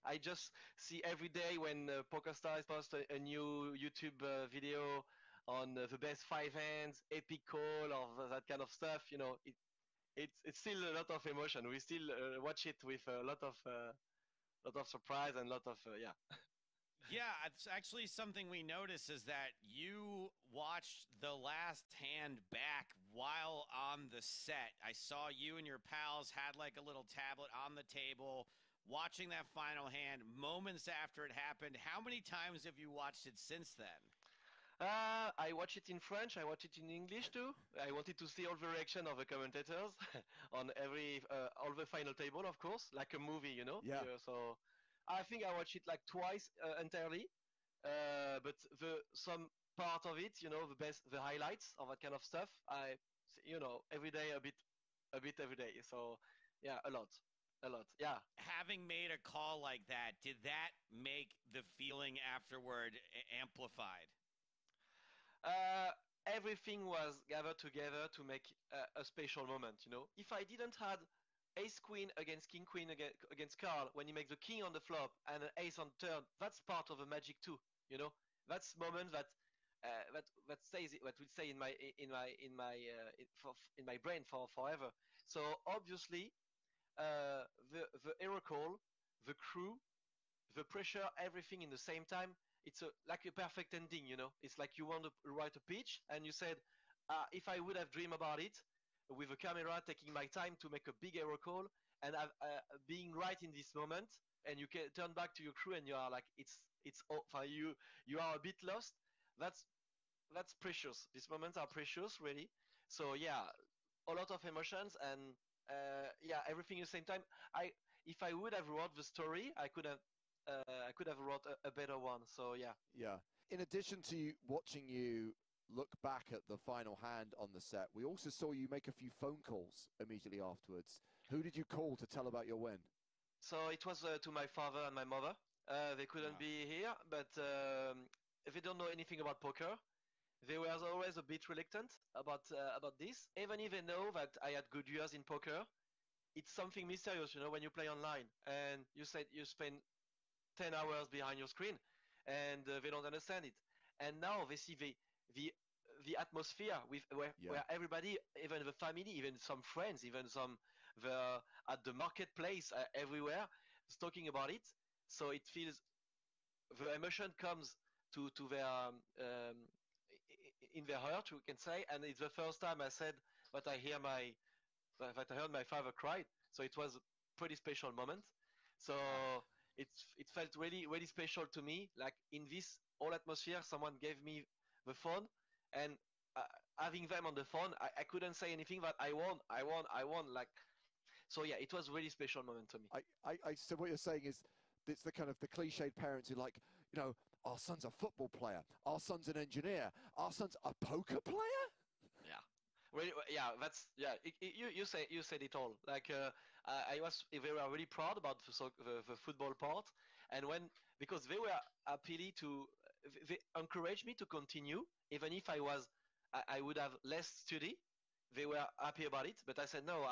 I just see every day when PokerStars post a new YouTube video on the best 5 hands, epic call, or that kind of stuff. You know, it's still a lot of emotion. We still watch it with a lot of surprise and lot of yeah. Yeah, it's actually something we notice is that you watched the last hand back while on the set. I saw you and your pals had like a little tablet on the table watching that final hand moments after it happened. How many times have you watched it since then? I watch it in French. I watch it in English too. I wanted to see all the reaction of the commentators on all the final table, of course, like a movie, you know. Yeah. So I think I watched it like twice entirely, but some part of it, you know, the highlights of that kind of stuff. Every day a bit every day. So yeah, a lot. Yeah. Having made a call like that, did that make the feeling afterward amplified? Everything was gathered together to make a special moment, you know. If I didn't had ace queen against king queen against Carl, when he makes the king on the flop and an ace on turn, that's part of the magic too, you know. That's moment that stays, what will stay in my brain for forever. So obviously, the hero call, the crew, the pressure, everything in the same time. It's like a perfect ending, you know. It's like you want to write a pitch and you said, if I would have dreamed about it with a camera, taking my time to make a big error call and being right in this moment, and you can turn back to your crew and you are like, you are a bit lost. That's precious. These moments are precious, really. So yeah, a lot of emotions and yeah, everything at the same time. If I would have wrote the story, I could have wrote a better one. So yeah. Yeah. In addition to watching you look back at the final hand on the set, we also saw you make a few phone calls immediately afterwards. Who did you call to tell about your win? So it was to my father and my mother. They couldn't be here, but if they don't know anything about poker, they were always a bit reluctant about this. Even if they know that I had good years in poker, it's something mysterious, you know, when you play online and you said you spend 10 hours behind your screen and they don't understand it. And now they see the atmosphere where everybody, even the family, even some friends, even some at the marketplace, everywhere is talking about it. So it feels the emotion comes to their in their heart, we can say. And it's the first time I said that I hear my that I heard my father cry. So it was a pretty special moment. So it felt really really special to me. Like in this whole atmosphere, someone gave me the phone, and having them on the phone, I couldn't say anything but I won, I won, I won. Like, so yeah, it was a really special moment to me. So what you're saying is, it's the kind of the cliched parents who like, you know, our son's a football player, our son's an engineer, our son's a poker player. Yeah. Well, yeah, that's yeah. You said it all. Like I was, they were really proud about the football part, and because they were happy to, they encouraged me to continue, even if I would have less study. They were happy about it, but I said no.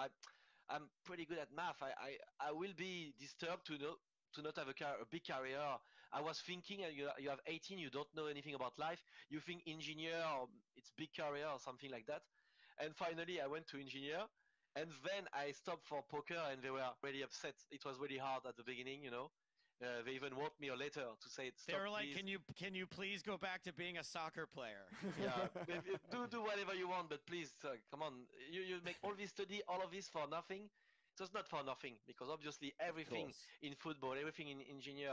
I'm pretty good at math. I will be disturbed to not have a big career. I was thinking, you have 18, you don't know anything about life. You think engineer, or it's big career or something like that. And finally, I went to engineer, and then I stopped for poker, and they were really upset. It was really hard at the beginning, you know. They even wrote me a letter to say, They "Stop, were like, please." can you please go back to being a soccer player? Yeah, do whatever you want, but please, come on. You make all this study, all of this for nothing. It was not for nothing, because obviously everything in football, everything in engineer,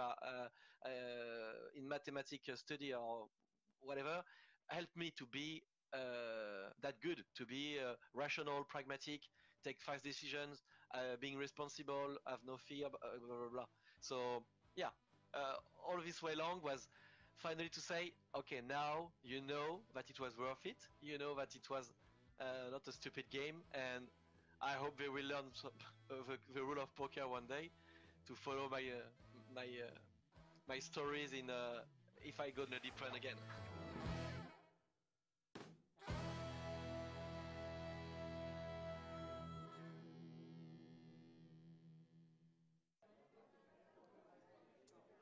in mathematics study or whatever, helped me to be that good, to be rational, pragmatic, take fast decisions, being responsible, have no fear, blah, blah, blah. So yeah, all this way long was finally to say, okay, now you know that it was worth it. You know that it was not a stupid game, and I hope they will learn the rule of poker one day to follow my stories in if I go in a deep end again.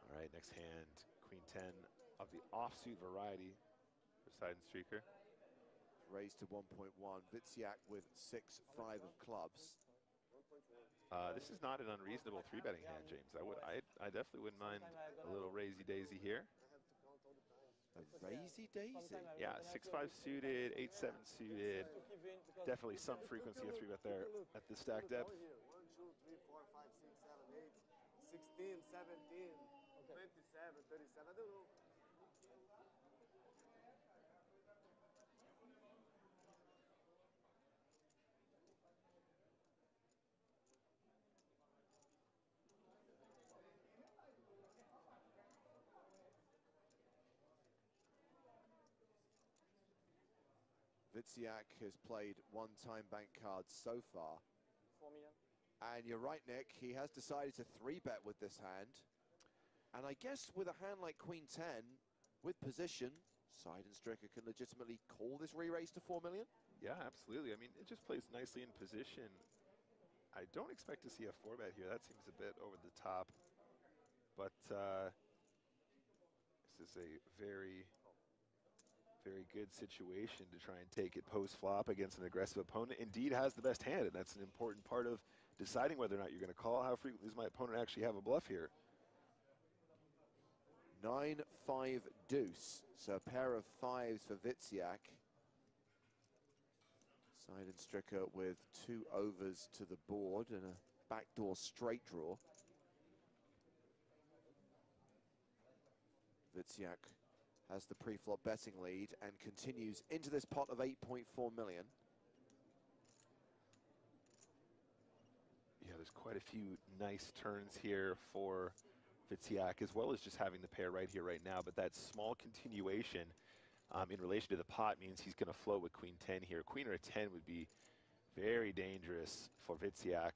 All right, next hand, Queen 10 of the offsuit variety for Seidenstreaker. Raised to 1.1. Witsiak with 6-5 of clubs. This is not an unreasonable 3-betting hand, James. I definitely wouldn't mind a little raisey daisy here. A raisey daisy? Yeah, 6-5 suited, 8-7 suited. Definitely some frequency of 3-bet there at the stack depth. 1, 2, 3, 4, 5, 6, 7, 8, 16, 17, 27, 37. I don't know. Witsiak has played one-time bank cards so far. 4 million. And you're right, Nick, he has decided to 3-bet with this hand. And I guess with a hand like Queen 10, with position, Seidenstreaker can legitimately call this re-raise to 4 million? Yeah, absolutely. I mean, it just plays nicely in position. I don't expect to see a 4-bet here. That seems a bit over the top. But this is a very, very good situation to try and take it post-flop against an aggressive opponent. Indeed has the best hand, and that's an important part of deciding whether or not you're going to call. How frequently does my opponent actually have a bluff here? 9-5 deuce, so a pair of fives for Witsiak. Seidenstreaker with 2 overs to the board and a backdoor straight draw. Witsiak has the pre-flop betting lead and continues into this pot of 8.4 million. Yeah, there's quite a few nice turns here for Witsiak, as well as just having the pair right here, right now. But that small continuation in relation to the pot means he's going to float with Queen 10 here. Queen or a 10 would be very dangerous for Witsiak.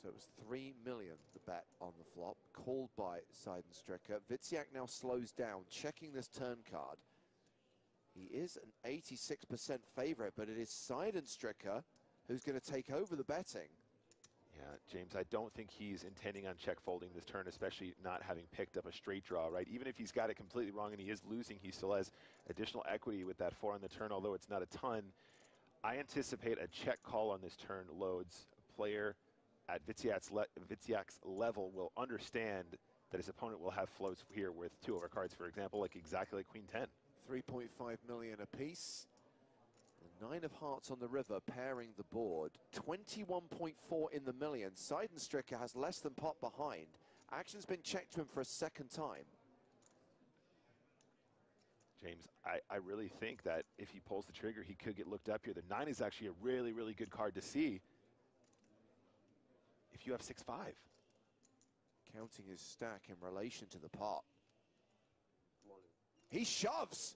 So it was 3 million, the bet on the flop, called by Seidenstreaker. Witsiak now slows down, checking this turn card. He is an 86% favorite, but it is Seidenstreaker who's going to take over the betting. Yeah, James, I don't think he's intending on check folding this turn, especially not having picked up a straight draw, right? Even if he's got it completely wrong and he is losing, he still has additional equity with that 4 on the turn, although it's not a ton. I anticipate a check call on this turn loads. A player at Witsiak's level will understand that his opponent will have floats here with 2 overcards, for example, like exactly like Queen 10. 3.5 million apiece. 9 of hearts on the river, pairing the board. 21.4 in the million. Seidenstricker has less than pot behind. Action's been checked to him for a second time. James, I really think that if he pulls the trigger, he could get looked up here. The 9 is actually a really, really good card to see if you have 6-5. Counting his stack in relation to the pot. He shoves.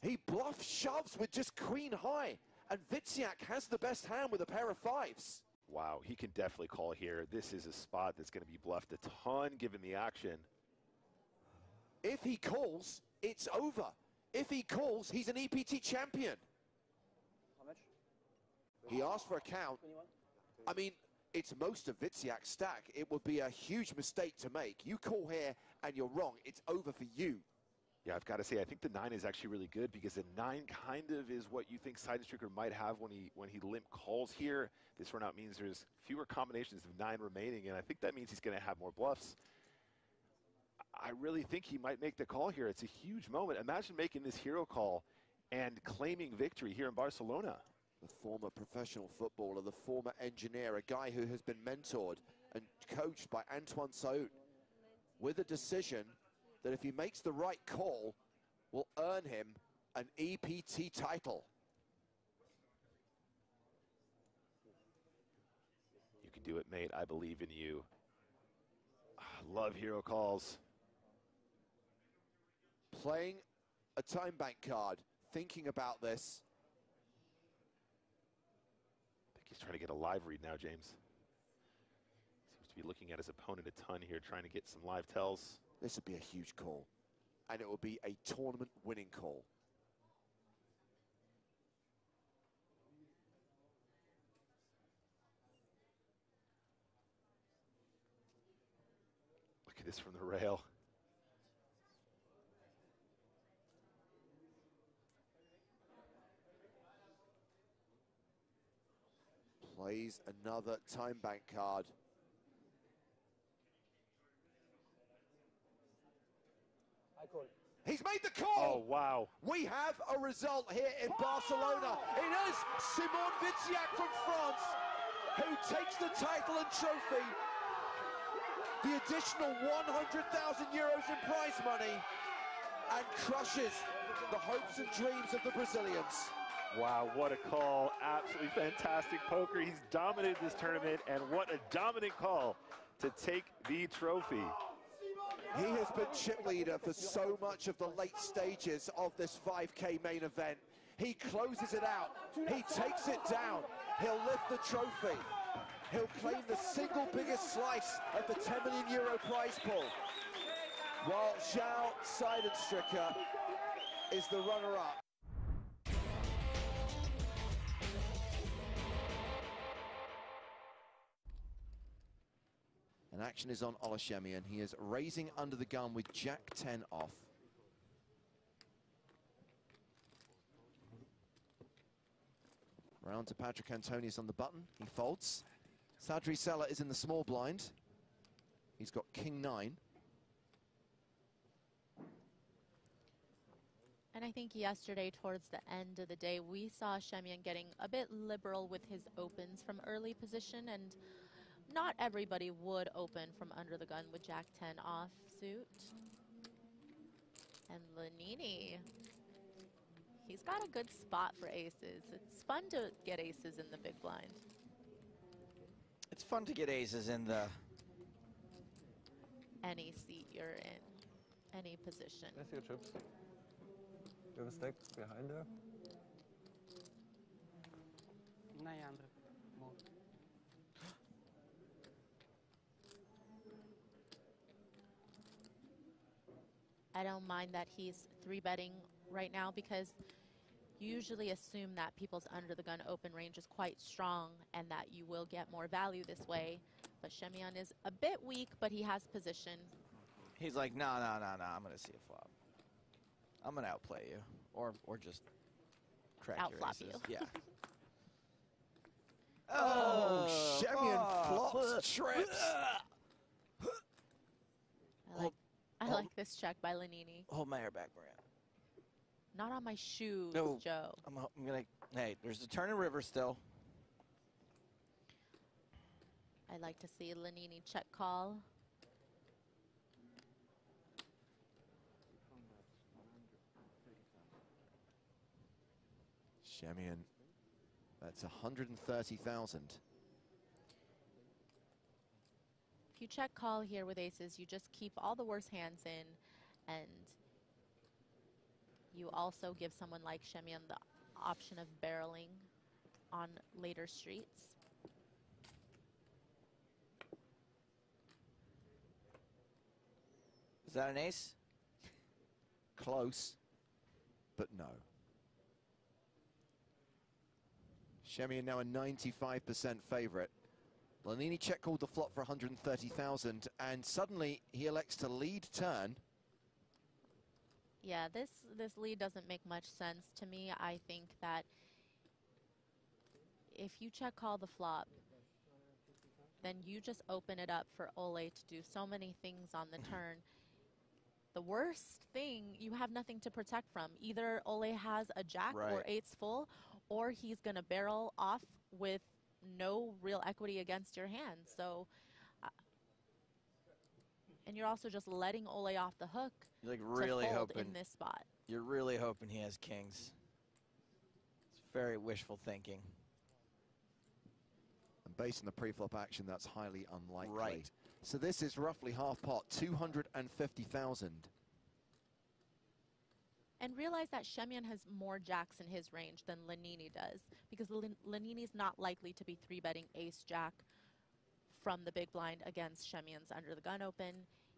He bluff shoves with just queen high. And Witsiak has the best hand with a pair of 5s. Wow, he can definitely call here. This is a spot that's going to be bluffed a ton given the action. If he calls, it's over. If he calls, he's an EPT champion. How much? He asked for a count. 21? I mean, it's most of Witsiak's stack. It would be a huge mistake to make. You call here and you're wrong. It's over for you. Yeah, I've got to say, I think the 9 is actually really good because the 9 kind of is what you think Seidenstricker might have when he limp calls here. This run out means there's fewer combinations of 9 remaining, and I think that means he's going to have more bluffs. I really think he might make the call here. It's a huge moment. Imagine making this hero call and claiming victory here in Barcelona. The former professional footballer, the former engineer, a guy who has been mentored and coached by Antoine Saout, with a decision that if he makes the right call, will earn him an EPT title. You can do it, mate. I believe in you. I love hero calls. Playing a time bank card, thinking about this. I think he's trying to get a live read now, James. Seems to be looking at his opponent a ton here, trying to get some live tells. This would be a huge call, and it will be a tournament-winning call. Look at this from the rail. Plays another time bank card. He's made the call! Oh, wow. We have a result here in Barcelona. It is Simon Witsiak from France who takes the title and trophy. The additional 100,000 euros in prize money and crushes the hopes and dreams of the Brazilians. Wow, what a call. Absolutely fantastic poker. He's dominated this tournament, and what a dominant call to take the trophy. He has been chip leader for so much of the late stages of this 5K main event. He closes it out. He takes it down. He'll lift the trophy. He'll claim the single biggest slice of the 10 million euro prize pool. While João Seidenstricker is the runner-up. And action is on Olashemian. He is raising under the gun with Jack 10 off. Round to Patrick Antonius on the button. He folds. Sadri Sella is in the small blind. He's got King 9. And I think yesterday, towards the end of the day, we saw Shemian getting a bit liberal with his opens from early position, and not everybody would open from under the gun with Jack 10 off suit. And Lanini, he's got a good spot for aces. It's fun to get aces in the big blind. It's fun to get aces in the... Any seat you're in, any position. I see your chips. You have a stack behind there? Nee, Andre. More. I don't mind that he's 3-betting right now because you usually assume that people's under the gun open range is quite strong and that you will get more value this way. But Shemian is a bit weak, but he has position. He's like, no, I'm going to see a flop. I'm going to outplay you. Or just crack Outflop your aces. you. Yeah. Oh, Shemian flops, trips. I like this check by Lanini. Hold my hair back, Maria. Not on my shoes, No, Joe. I'm gonna. Hey, there's a turn and river still. I like to see Lanini check call. Shemian, that's 130,000. If you check call here with aces, you just keep all the worst hands in, and you also give someone like Shemian the option of barreling on later streets. Is that an ace? Close, but no. Shemian now a 95% favorite. Lanini check called the flop for 130,000, and suddenly he elects to lead turn. Yeah, this lead doesn't make much sense to me. I think that if you check call the flop, then you just open it up for Ole to do so many things on the turn. The worst thing, you have nothing to protect from. Either Ole has a jack or eights full, or he's going to barrel off with no real equity against your hand. So, and you're also just letting Ole off the hook. You're like really to fold hoping in this spot. You're really hoping he has kings. It's very wishful thinking. And based on the pre-flop action, that's highly unlikely. Right. So this is roughly half pot, 250,000. And realize that Shemian has more jacks in his range than Lanini does, because Lanini's not likely to be 3-betting ace-jack from the big blind against Shemian's under the gun open.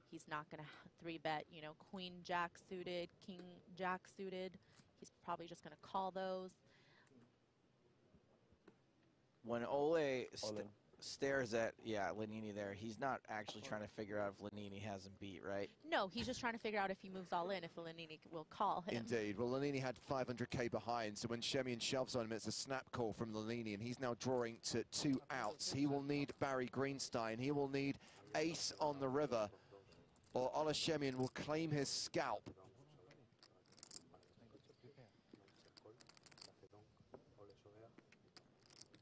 He's not going to 3-bet, you know, queen-jack suited, king-jack suited. He's probably just going to call those. When Ole stares at, Lanini there, he's not actually trying to figure out if Lanini has him beat, right? No, he's just trying to figure out if he moves all in, if Lanini will call him. Indeed. Well, Lanini had 500k behind, so when Shemian shoves on him, it's a snap call from Lanini, and he's now drawing to 2 outs. He will need Barry Greenstein. He will need ace on the river, or Ola Shemian will claim his scalp.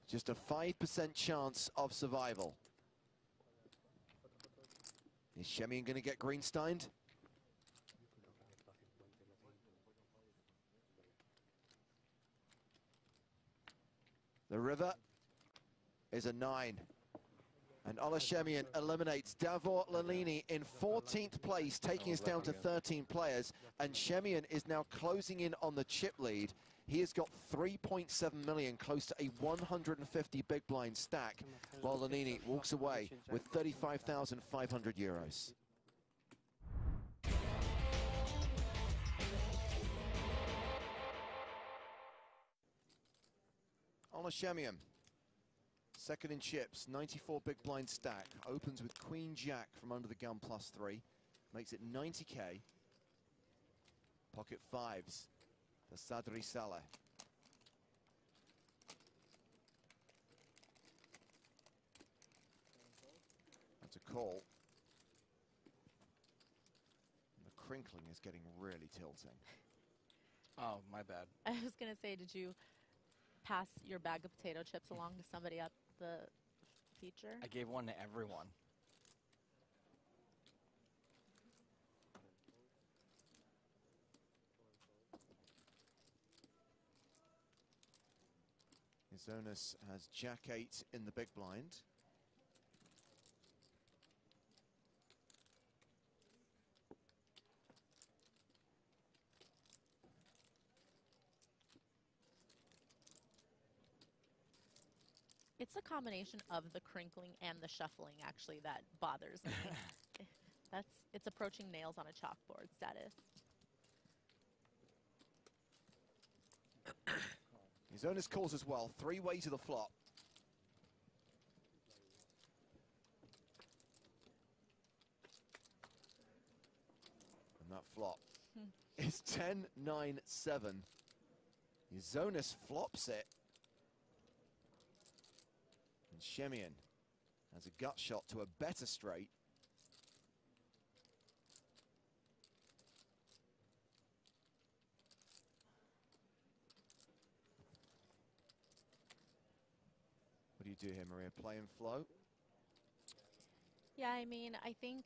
Just a 5% chance of survival. Is Shemian going to get Greensteined? The river is a 9. And Ola Shemian eliminates Davor Lanini in 14th place, taking us down to 13 players. And Shemian is now closing in on the chip lead. He has got 3.7 million, close to a 150 big blind stack, while Lanini walks away with 35,500 euros. Ola Shemian, second in chips, 94 big blind stack, opens with Queen Jack from under the gun +3, makes it 90k. Pocket fives for Sadri Saleh. That's a call. And the crinkling is getting really tilting. Oh, my bad. I was going to say, did you pass your bag of potato chips along to somebody up the feature? I gave one to everyone. Zonas has Jack-8 in the big blind. It's a combination of the crinkling and the shuffling, actually, that bothers me. It's approaching nails on a chalkboard status. Zonas calls as well, 3-way to the flop. And that flop is 10-9-7. Zonas flops it. And Shemian has a gut shot to a better straight. do here, Maria? Play and flow? Yeah, I mean, I think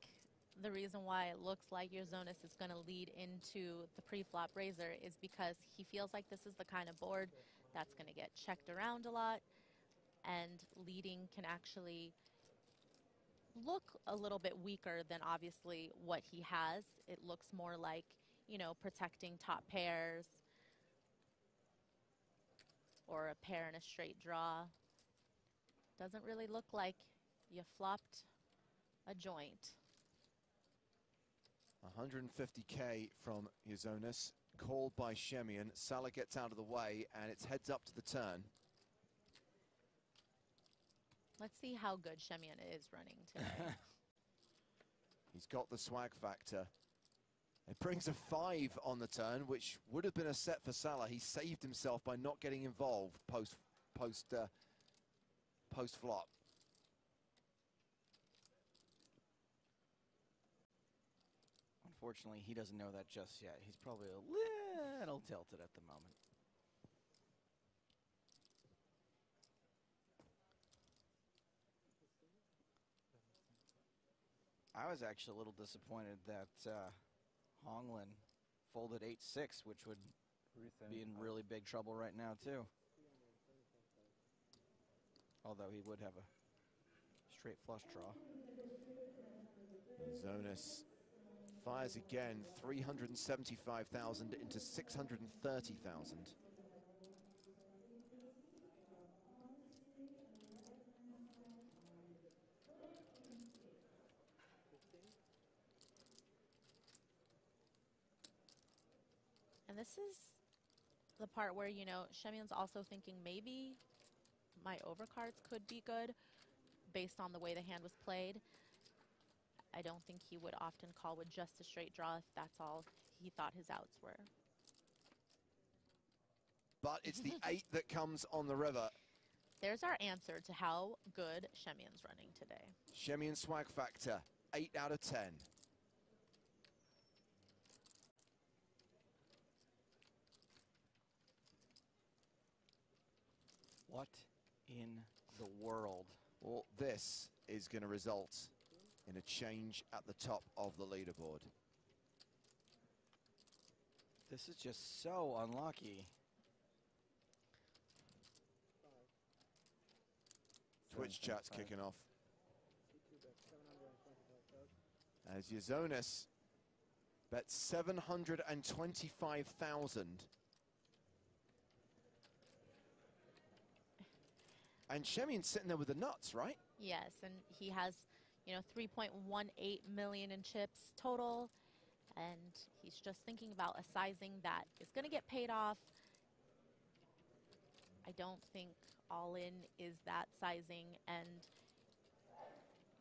the reason why it looks like Yozonis is going to lead into the pre-flop raiser is because he feels like this is the kind of board that's going to get checked around a lot, and leading can actually look a little bit weaker than obviously what he has. It looks more like, you know, protecting top pairs or a pair and a straight draw. Doesn't really look like you flopped a joint. 150K from Yozonis, called by Shemian. Salah gets out of the way, and it's heads up to the turn. Let's see how good Shemian is running today. He's got the swag factor. It brings a 5 on the turn, which would have been a set for Salah. He saved himself by not getting involved post flop. Unfortunately, he doesn't know that just yet. He's probably a little tilted at the moment. I was actually a little disappointed that Honglin folded 8-6, which would be in really big trouble right now, too. Although he would have a straight flush draw. Yozonis fires again, 375,000 into 630,000. And this is the part where, you know, Shemian's also thinking maybe my overcards could be good based on the way the hand was played. I don't think he would often call with just a straight draw if that's all he thought his outs were. But it's the 8 that comes on the river. There's our answer to how good Shemian's running today. Shemian swag factor, 8 out of 10. What in the world? Well, this is going to result in a change at the top of the leaderboard. This is just so unlucky. Twitch chat's kicking off. As Yozonis bets 725,000. And Shemian's sitting there with the nuts, right? Yes, and he has, you know, 3.18 million in chips total, and he's just thinking about a sizing that is going to get paid off. I don't think all in is that sizing, and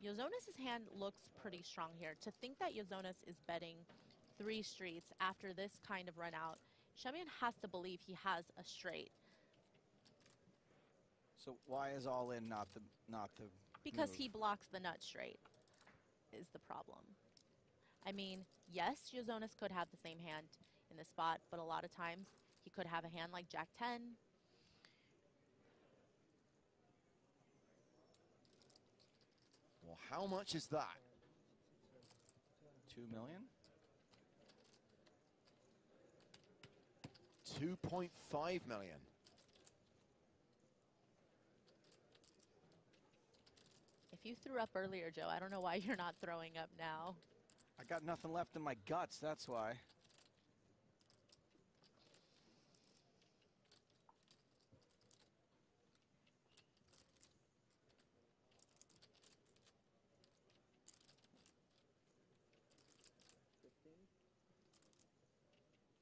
Yozonis' hand looks pretty strong here. To think that Yozonis is betting 3 streets after this kind of run out, Shemian has to believe he has a straight. So why is all in not the Because move? he blocks the nut straight is the problem. I mean, yes, Yozonis could have the same hand in this spot, but a lot of times he could have a hand like Jack 10. Well, how much is that? 2 million? 2.5 million. If you threw up earlier, Joe, I don't know why you're not throwing up now. I got nothing left in my guts, that's why.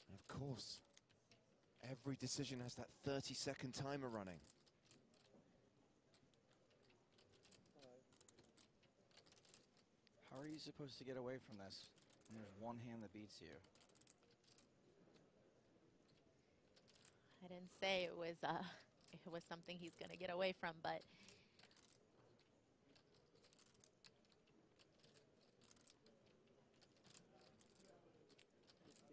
And of course, every decision has that 30-second timer running. How are you supposed to get away from this when there's one hand that beats you? I didn't say it was something he's going to get away from, but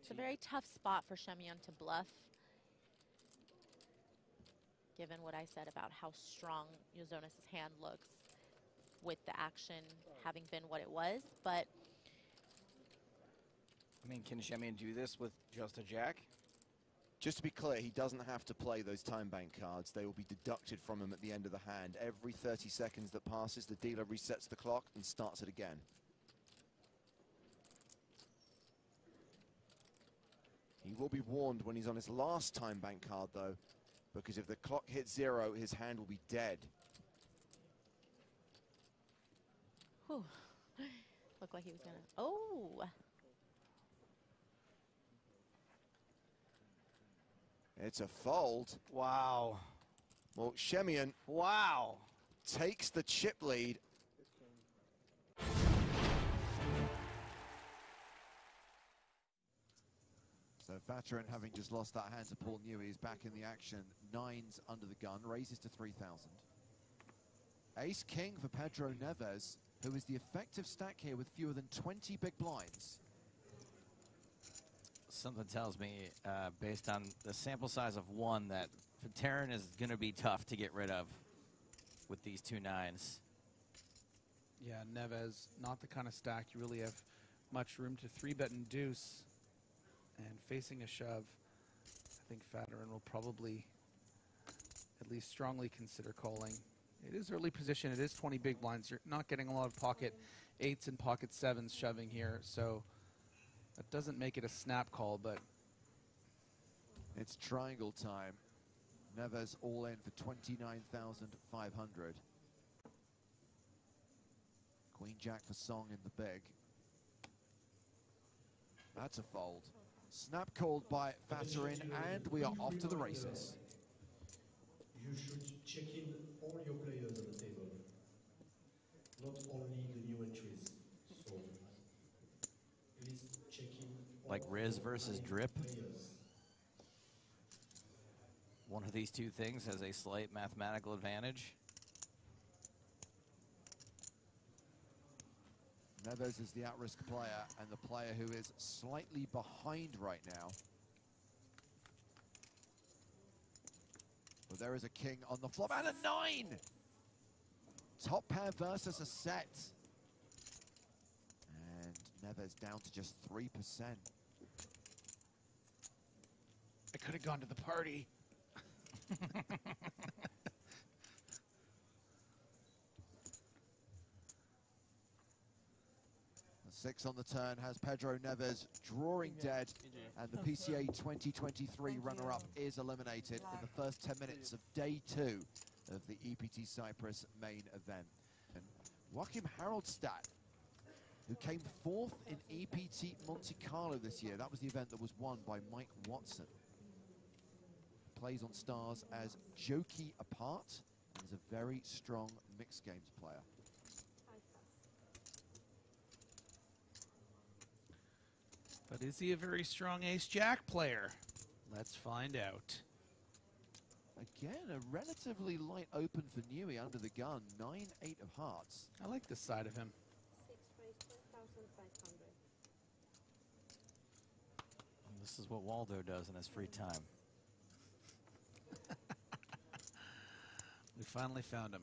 it's a very tough spot for Shemian to bluff. given what I said about how strong Yozonis' hand looks with the action having been what it was. But I mean, can Shemian do this with just a jack? Just to be clear, he doesn't have to play those time bank cards. They will be deducted from him at the end of the hand. Every 30 seconds that passes, the dealer resets the clock and starts it again. He will be warned when he's on his last time bank card, though, because if the clock hits 0, his hand will be dead. whew, looked like he was gonna. Oh, It's a fold. Wow. Well, Shemian. Wow. Takes the chip lead. So Vatrin, having just lost that hand to Paul Newey, is back in the action. 9s under the gun, raises to 3,000. Ace King for Pedro Neves, who is the effective stack here with fewer than 20 big blinds. Something tells me, based on the sample size of 1, that Vatrin is going to be tough to get rid of with these 2 9s. Yeah, Neves, not the kind of stack you really have much room to 3-bet and deuce. And facing a shove, I think Vatrin will probably at least strongly consider calling. It is early position. It is 20 big blinds. You're not getting a lot of pocket 8s and pocket 7s shoving here, so that doesn't make it a snap call, but it's triangle time. Neves all in for 29,500. Queen Jack for Song in the big. That's a fold. Snap called by Vatrin, and we are off to the races. You should check in all your players on the table, not only the new entries. So please check in all Like Riz versus Drip. players. One of these two things has a slight mathematical advantage. Neves is the at-risk player and the player who is slightly behind right now. But there is a king on the flop and a 9! Top pair versus a set. And Neves down to just 3%. I could have gone to the party. The 6 on the turn has Pedro Neves drawing dead, and the PCA 2023 runner-up is eliminated in the first 10 minutes of day 2 of the EPT Cyprus main event. And Joachim Haraldstad, who came 4th in EPT Monte Carlo this year. That was the event that was won by Mike Watson. Plays on stars as Jokey Apart, and is a very strong mixed games player. But is he a very strong ace-jack player? Let's find out. Again, a relatively light open for Newey under the gun. 9-8 of hearts. I like this side of him. 6 raised 10,500. This is what Waldo does in his free time. We finally found him.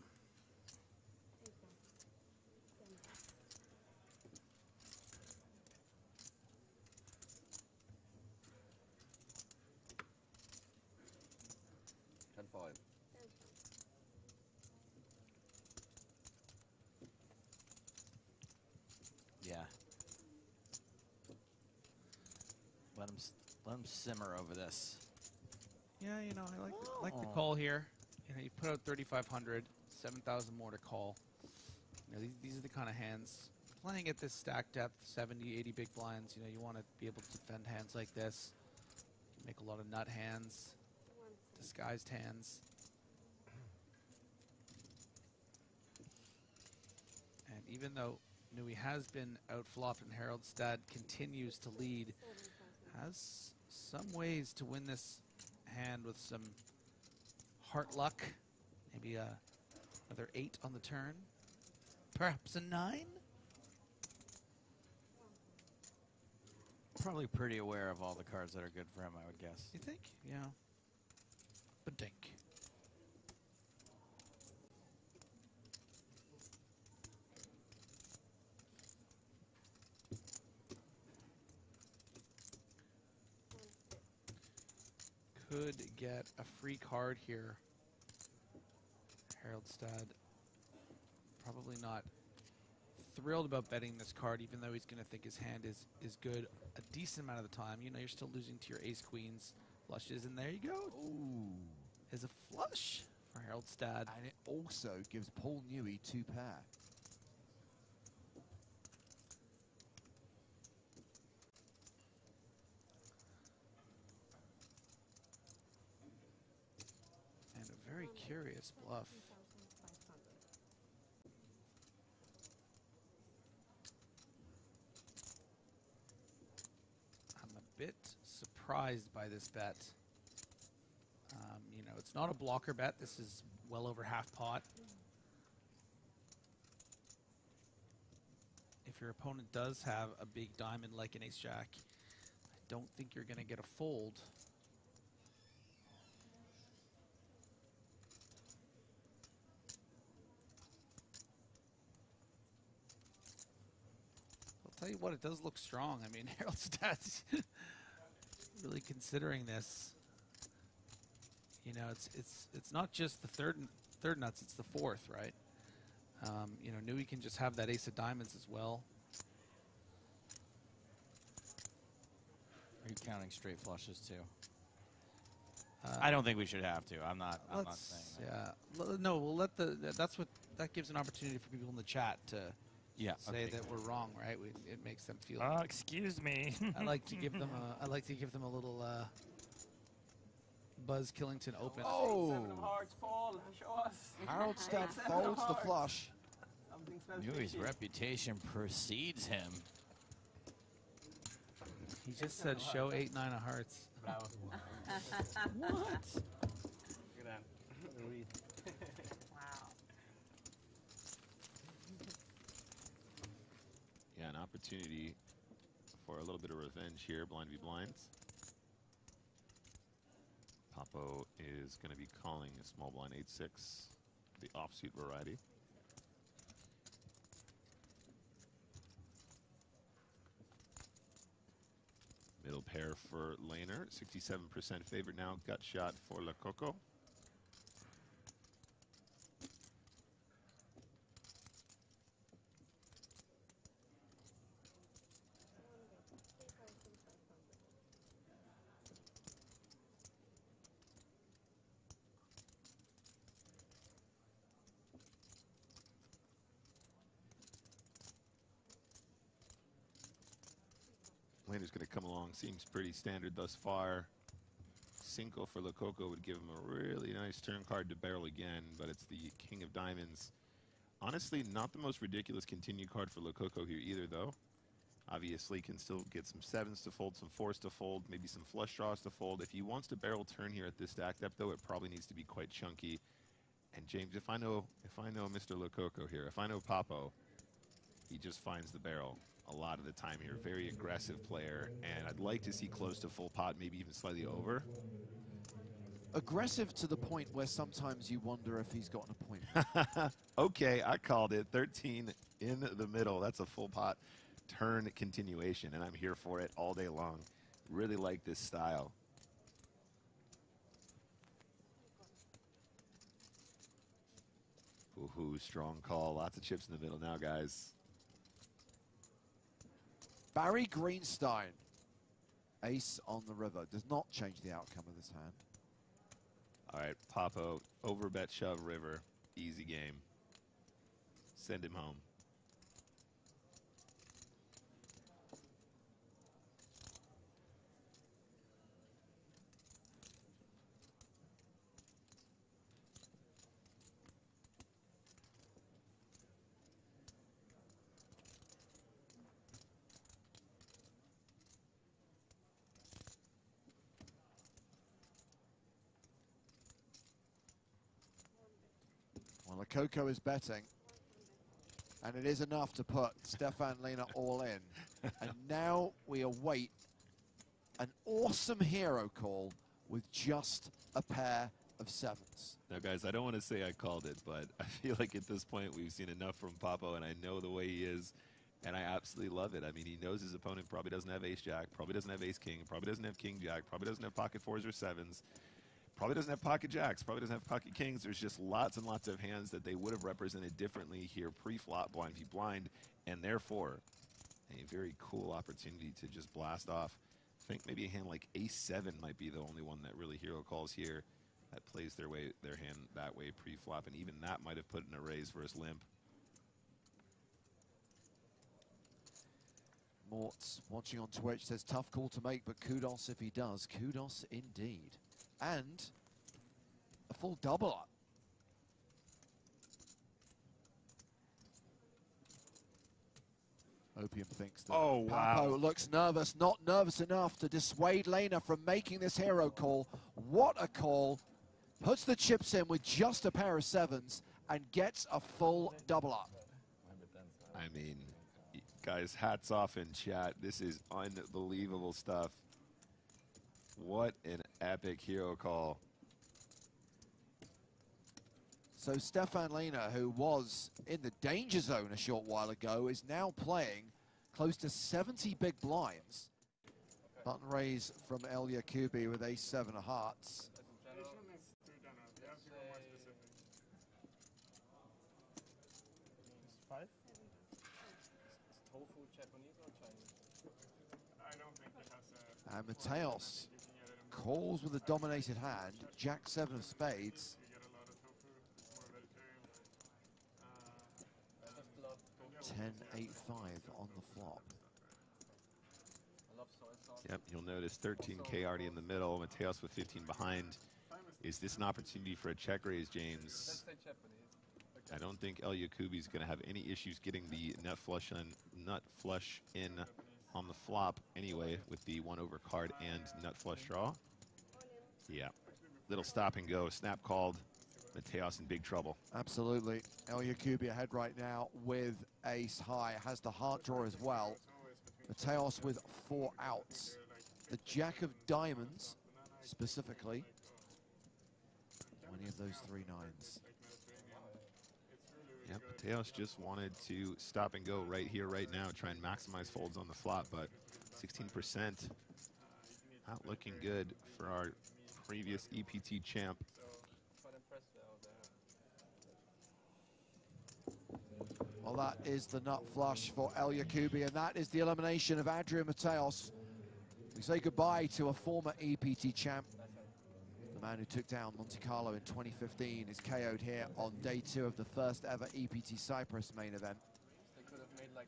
Yeah. Let him simmer over this. Yeah, you know, I like the call here. You know, you put out 3,500, 7,000 more to call. You know, these are the kind of hands. Playing at this stack depth, 70, 80 big blinds, you know, you want to be able to defend hands like this. Make a lot of nut hands, disguised hands. And even though Newey has been outflopped and Haraldstad continues to lead, has some ways to win this hand with some heart luck. Maybe another 8 on the turn. Perhaps a 9? Probably pretty aware of all the cards that are good for him, I would guess. You think? Yeah. But dink. could get a free card here. Haroldstad probably not thrilled about betting this card, even though he's going to think his hand is good a decent amount of the time. You know, you're still losing to your ace queens flushes, and there you go. Ooh. Is a flush for Haroldstad. And it also gives Paul Newey 2 pair. And a very curious bluff. I'm a bit surprised by this bet. You know, it's not a blocker bet. This is well over half pot. If your opponent does have a big diamond like an ace-jack, I don't think you're going to get a fold. I'll tell you what, it does look strong. I mean, Haroldstad's really considering this. You know, it's not just the third nuts, it's the fourth, right? You know, Newey can just have that ace of diamonds as well. Are you counting straight flushes too? I don't think we should have to. I'm not saying that. Yeah. No, we'll let that gives an opportunity for people in the chat to say that we're wrong, right? It makes them feel. Excuse me. I like to give them a little Buzz Killington open. Oh! 7 of hearts fall. Show us. Haroldstad folds the flush. Newey's reputation precedes him. He just said show 8, 9 of hearts. Bravo. What? Look at that. Read. Wow. Yeah, an opportunity for a little bit of revenge here, blind v blinds. Papo is going to be calling a small blind 8-6, the offsuit variety. Middle pair for Lehner, 67% favorite now, gut shot for Le Coco. Lehner's going to come along, seems pretty standard thus far. Cinco for Le Coco would give him a really nice turn card to barrel again, but it's the King of Diamonds. Honestly, not the most ridiculous continue card for Le Coco here either, though. Obviously, can still get some 7s to fold, some 4s to fold, maybe some flush draws to fold. If he wants to barrel turn here at this stack depth, though, it probably needs to be quite chunky. And James, if I know Mr. Le Coco here, if I know Papo, he just finds the barrel a lot of the time here. Very aggressive player, and I'd like to see close to full pot, maybe even slightly over. Aggressive to the point where sometimes you wonder if he's got an appointment. Okay, I called it. 13 in the middle. That's a full pot turn continuation, and I'm here for it all day long. Really like this style. Ooh, strong call. Lots of chips in the middle now, guys. Barry Greenstein, ace on the river, does not change the outcome of this hand. All right, Papo, overbet shove river, easy game. Send him home. Well, the Coco is betting, and it is enough to put Stefan Lehner all in. And now we await an awesome hero call with just a pair of 7s. Now, guys, I don't want to say I called it, but I feel like at this point we've seen enough from Papo, and I know the way he is. And I absolutely love it. I mean, he knows his opponent probably doesn't have ace-jack, probably doesn't have ace-king, probably doesn't have king-jack, probably doesn't have pocket fours or sevens, probably doesn't have pocket jacks, probably doesn't have pocket kings. There's just lots and lots of hands that they would have represented differently here pre-flop, blind v blind, and therefore a very cool opportunity to just blast off. I think maybe a hand like ace-7 might be the only one that really hero calls here that plays their hand that way pre-flop, and even that might have put in a raise versus limp. Mort's watching on Twitch says tough call to make, but kudos if he does. Kudos indeed. And a full double up. Opium thinks that Papo looks nervous, not nervous enough to dissuade Lena from making this hero call. What a call. Puts the chips in with just a pair of sevens and gets a full double up. I mean, guys, hats off in chat. This is unbelievable stuff. What an epic hero call. So Stefan Lehner, who was in the danger zone a short while ago, is now playing close to 70 big blinds. Button raise from El Yakubi with ace-7 of hearts. And Mateos calls with a dominated hand, jack-7 of spades. 10-8-5 on the flop. Yep, you'll notice 13K already in the middle, Mateos with 15 behind. Is this an opportunity for a check raise, James? I don't think El Yakubi is going to have any issues getting the nut flush in on the flop anyway with the 1-over card and nut flush draw. Yeah, little stop and go, snap called. Mateos in big trouble. Absolutely. El Yakubi ahead right now with ace high, has the heart draw as well. Mateos with 4 outs. The jack of diamonds, specifically. 20 of those 3 nines. Yep, Mateos just wanted to stop and go right here, right now, try and maximize folds on the flop, but 16%, not looking good for our previous EPT champ. Well, that is the nut flush for El Yakubi, and that is the elimination of Adrian Mateos. We say goodbye to a former EPT champ. The man who took down Monte Carlo in 2015 is KO'd here on day 2 of the first ever EPT Cyprus main event. They could have made like...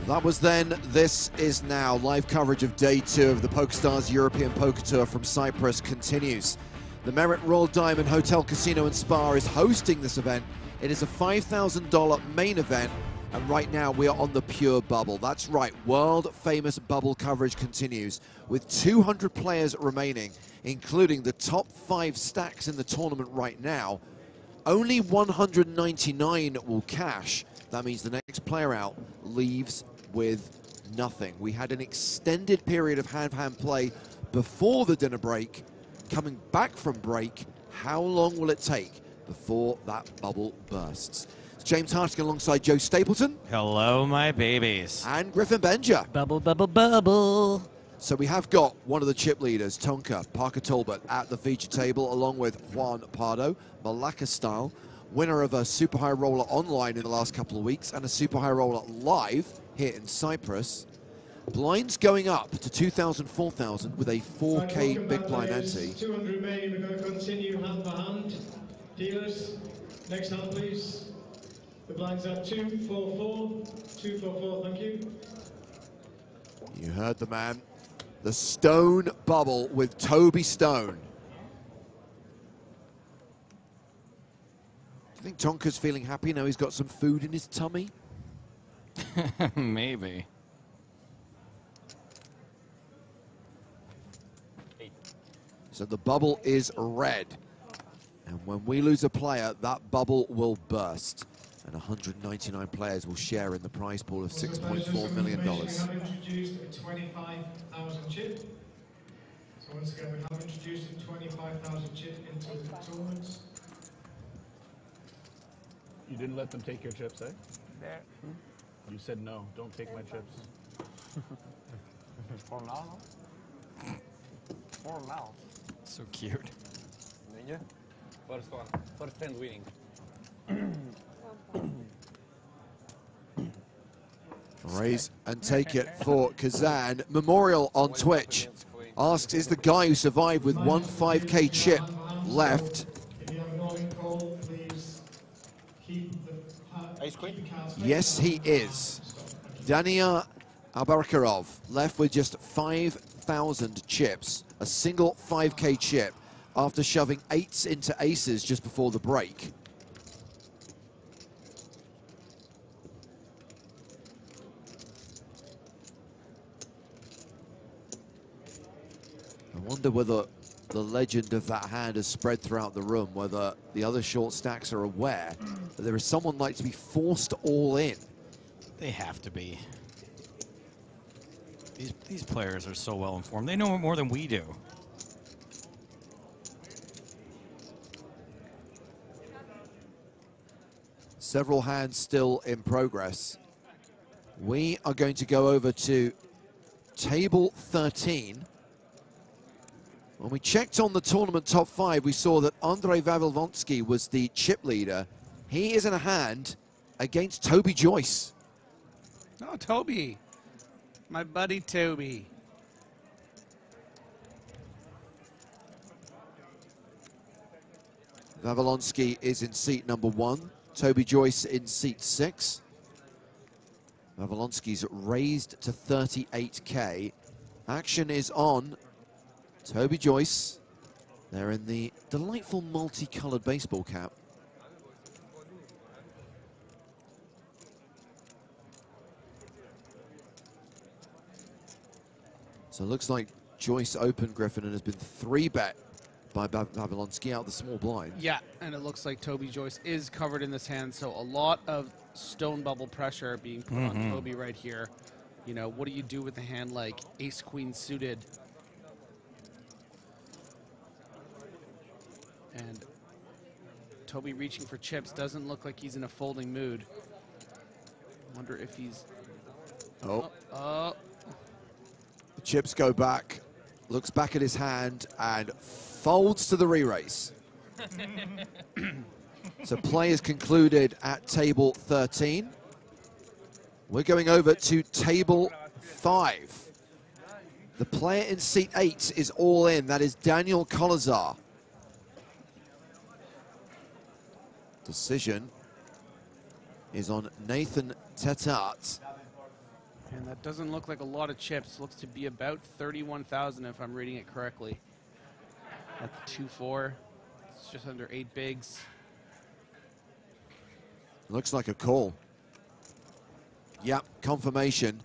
That was then, this is now. Live coverage of day 2 of the PokerStars European Poker Tour from Cyprus continues. The Merit Royal Diamond Hotel, Casino and Spa is hosting this event. It is a $5,000 main event, and right now we are on the pure bubble. That's right, world famous bubble coverage continues with 200 players remaining, including the top 5 stacks in the tournament right now. Only 199 will cash. That means the next player out leaves with nothing. We had an extended period of hand-to-hand play before the dinner break. Coming back from break, how long will it take before that bubble bursts? It's James Hartigan alongside Joe Stapleton. Hello, my babies. And Griffin Benja. Bubble, bubble, bubble. So we have got one of the chip leaders, Tonka Parker Talbot, at the feature table, along with Juan Pardo, Malacca style, winner of a Super High Roller online in the last couple of weeks and a Super High Roller live here in Cyprus. Blinds going up to 2,000, 4,000 with a 4K big blind ante. 200 remaining, we're going to continue hand for hand. Dealers, next hand please. The blinds are 244, 244, thank you. You heard the man. The Stone Bubble with Toby Stone. Do you think Tonka's feeling happy now he's got some food in his tummy? Maybe. So the bubble is red. And when we lose a player, that bubble will burst. And 199 players will share in the prize pool of $6.4 million. We have introduced a 25,000 chip. So once again, we have introduced a 25,000 chip into the tournament. You didn't let them take your chips, eh? There. You said no, don't take my chips. For now, no? For now. So cute. Ninja? First one. First hand winning. Raise and take it for Kazan. Memorial on Twitch asks, is the guy who survived with one 5K chip left? If you have a knowing call, please keep the Yes, he is. Dania Abarkarov left with just 5,000 chips, a single 5K chip, after shoving 8s into aces just before the break. I wonder whether the legend of that hand has spread throughout the room, whether the other short stacks are aware that there is someone like to be forced all in. They have to be. These players are so well informed. They know more than we do. Several hands still in progress. We are going to go over to table 13. When we checked on the tournament top 5, we saw that Andrei Vavilvonsky was the chip leader. He is in a hand against Toby Joyce. Oh, Toby. My buddy Toby. Vavilonsky is in seat number 1. Toby Joyce in seat 6. Vavilonsky's raised to 38K. Action is on. Toby Joyce. They're in the delightful multicolored baseball cap. So it looks like Joyce opened Griffin and has been 3-bet by Vavilonsky out the small blind. Yeah, and it looks like Toby Joyce is covered in this hand, so a lot of stone bubble pressure being put on Toby right here. You know, what do you do with a hand like ace-queen suited? And Toby reaching for chips, doesn't look like he's in a folding mood. Wonder if he's... Oh. Oh. The chips go back, looks back at his hand and folds to the re-raise. So play is concluded at table 13. We're going over to table 5. The player in seat 8 is all in. That is Daniel Kolazar. Decision is on Nathan Tetat. And that doesn't look like a lot of chips. Looks to be about 31,000 if I'm reading it correctly. At the 2-4, it's just under 8 bigs. Looks like a call. Yep, confirmation.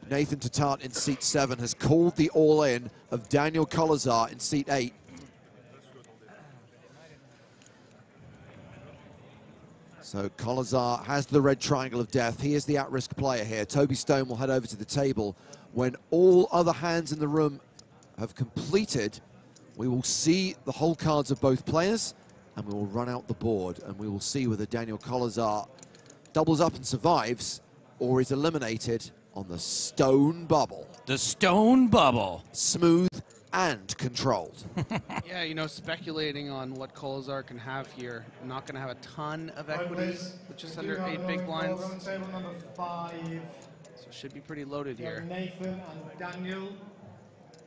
Nathan Tetat in seat 7 has called the all-in of Daniel Kolazar in seat 8. So Kolazar has the red triangle of death. He is the at-risk player here. Toby Stone will head over to the table. When all other hands in the room have completed, we will see the whole cards of both players, and we will run out the board, and we will see whether Daniel Kolazar doubles up and survives, or is eliminated on the stone bubble. The stone bubble. Smooth and controlled. Yeah, you know, speculating on what Kolazar can have here. Not going to have a ton of equity, with just under 8 big blinds. Table number 5. So it should be pretty loaded here. Nathan and Daniel.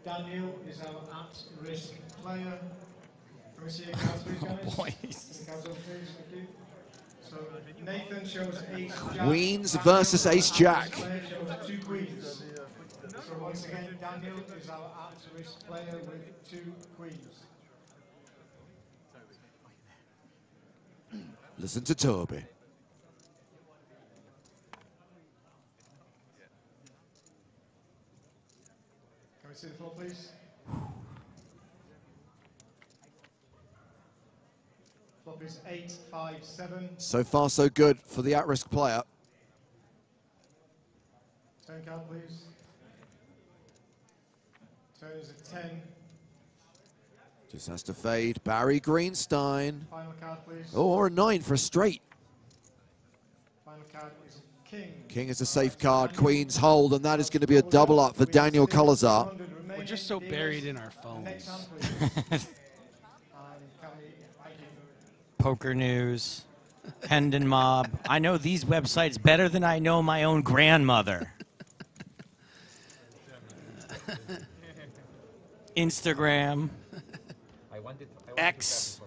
Daniel is our at-risk player. Can we see your cards, please, guys? Oh, boy. The cards on, please. Thank you. So Nathan shows ace jack. Queens versus ace jack. Player shows 2 queens. So once again, Daniel is our at-risk player with 2 queens. Listen to Toby. Can we see the floor, please? Flop is 8, 5, 7. So far, so good for the at-risk player. Turn card, please. Turn is a 10. Just has to fade. Barry Greenstein. Final card, please. Oh, or a 9 for a straight. card is king. King is a safe card, queen's hold, and that is going to be a double up for Daniel Colazar. We're just so buried in our phones. Poker News, Hendon Mob. I know these websites better than I know my own grandmother. Instagram, X.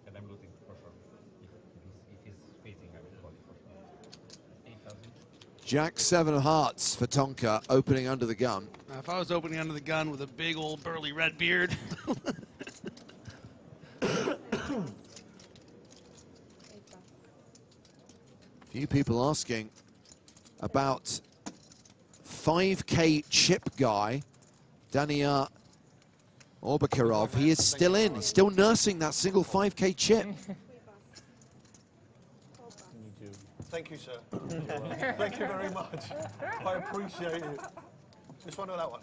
And I'm losing for sure. If he's facing, I will call it for 8,000. Jack 7 of hearts for Tonka, opening under the gun. Now, if I was opening under the gun with a big old burly red beard. Few people asking about 5K chip guy, Daniel Orbakirov. He is still in. He's still nursing that single 5K chip. Thank you, sir. Thank you very much. I appreciate it. This one or that one?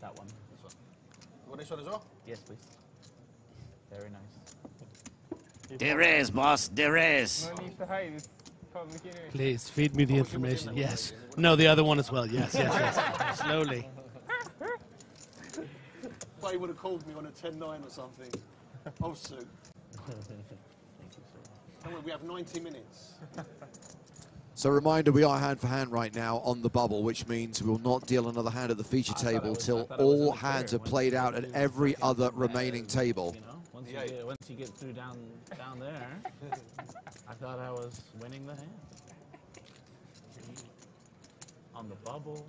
That one. This one. You want this one as well? Yes, please. Very nice. There is, boss, there is. No need to hide. It's complicated. Please, feed me the information. Yes. No, the other one as well. Yes, yes, yes. Slowly. But he would have called me on a 10-9 or something. I'll sue. We have 90 minutes. So reminder, we are hand for hand right now on the bubble, which means we will not deal another hand at the feature table till all hands are played out at every other remaining table. You know, once you get through down there, I thought I was winning the hand. On the bubble.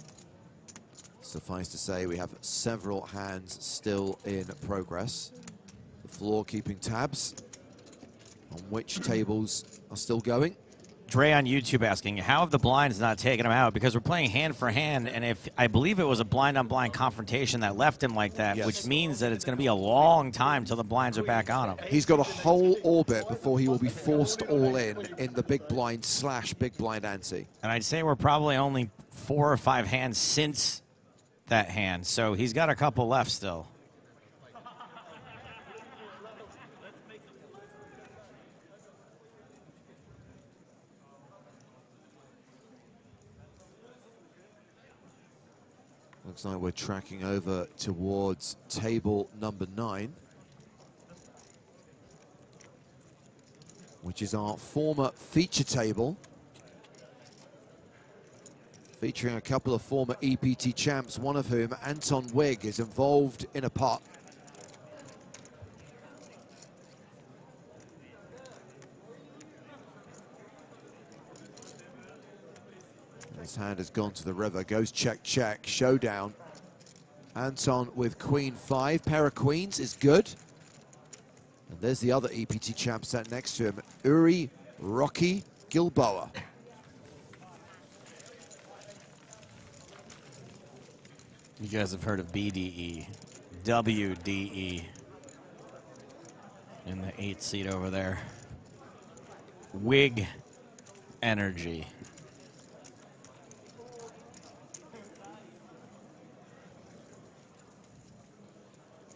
Suffice to say, we have several hands still in progress. The floor keeping tabs on which tables are still going. Dre on YouTube asking, how have the blinds not taken him out? Because we're playing hand for hand, and if I believe it was a blind-on-blind confrontation that left him like that, Yes. which means that it's going to be a long time till the blinds are back on him. He's got a whole orbit before he will be forced all in the big blind / big blind ante. And I'd say we're probably only 4 or 5 hands since that hand, so he's got a couple left still. Looks like we're tracking over towards table number 9, which is our former feature table, featuring a couple of former EPT champs, one of whom, Anton Wigg, is involved in a pot. His hand has gone to the river, goes check, check, showdown. Anton with queen 5, pair of queens is good. And there's the other EPT champ sat next to him, Uri Rocky Gilboa. You guys have heard of BDE, WDE in the 8th seat over there. Wig Energy.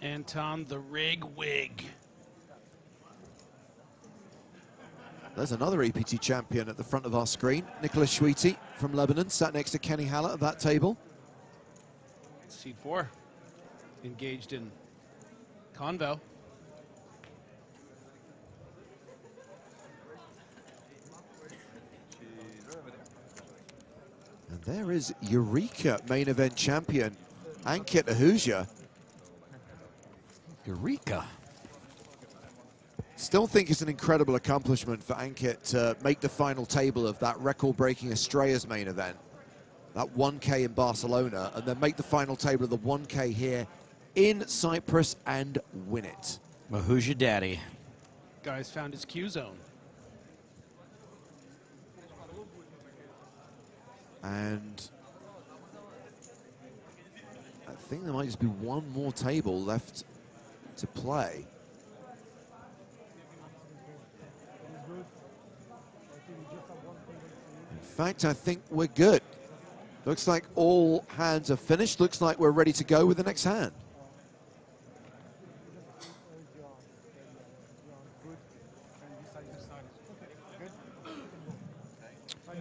Anton the Rig Wig. There's another EPT champion at the front of our screen, Nicholas Schweiti from Lebanon, sat next to Kenny Hallett at that table. Seat 4, engaged in convo. And there is Eureka main event champion, Ankit Ahuja. Eureka. Still think it's an incredible accomplishment for Ankit to make the final table of that record-breaking Estrellas main event, that 1K in Barcelona, and then make the final table of the 1K here in Cyprus and win it. Well, who's your daddy? Guys found his Q zone. And I think there might just be one more table left to play. In fact, I think we're good. Looks like all hands are finished. Looks like we're ready to go with the next hand.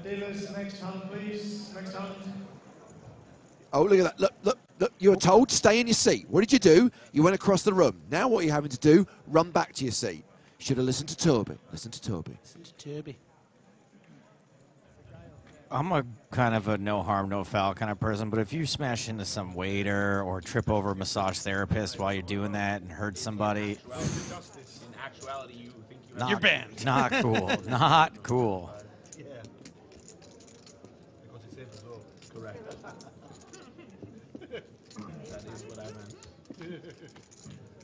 Dealers, next hand, please. Next hand. Oh, look at that. Look, look, look. You were told, stay in your seat. What did you do? You went across the room. Now what you're having to do, run back to your seat. Should have listened to Toby. Listen to Toby. Listen to Toby. I'm a kind of a no harm, no foul kind of person, but if you smash into some waiter or trip over a massage therapist while you're doing that and hurt somebody, In actuality, you think you're banned. Not cool. Not cool. Yeah. Because it's safe as well. Correct. That is what I meant.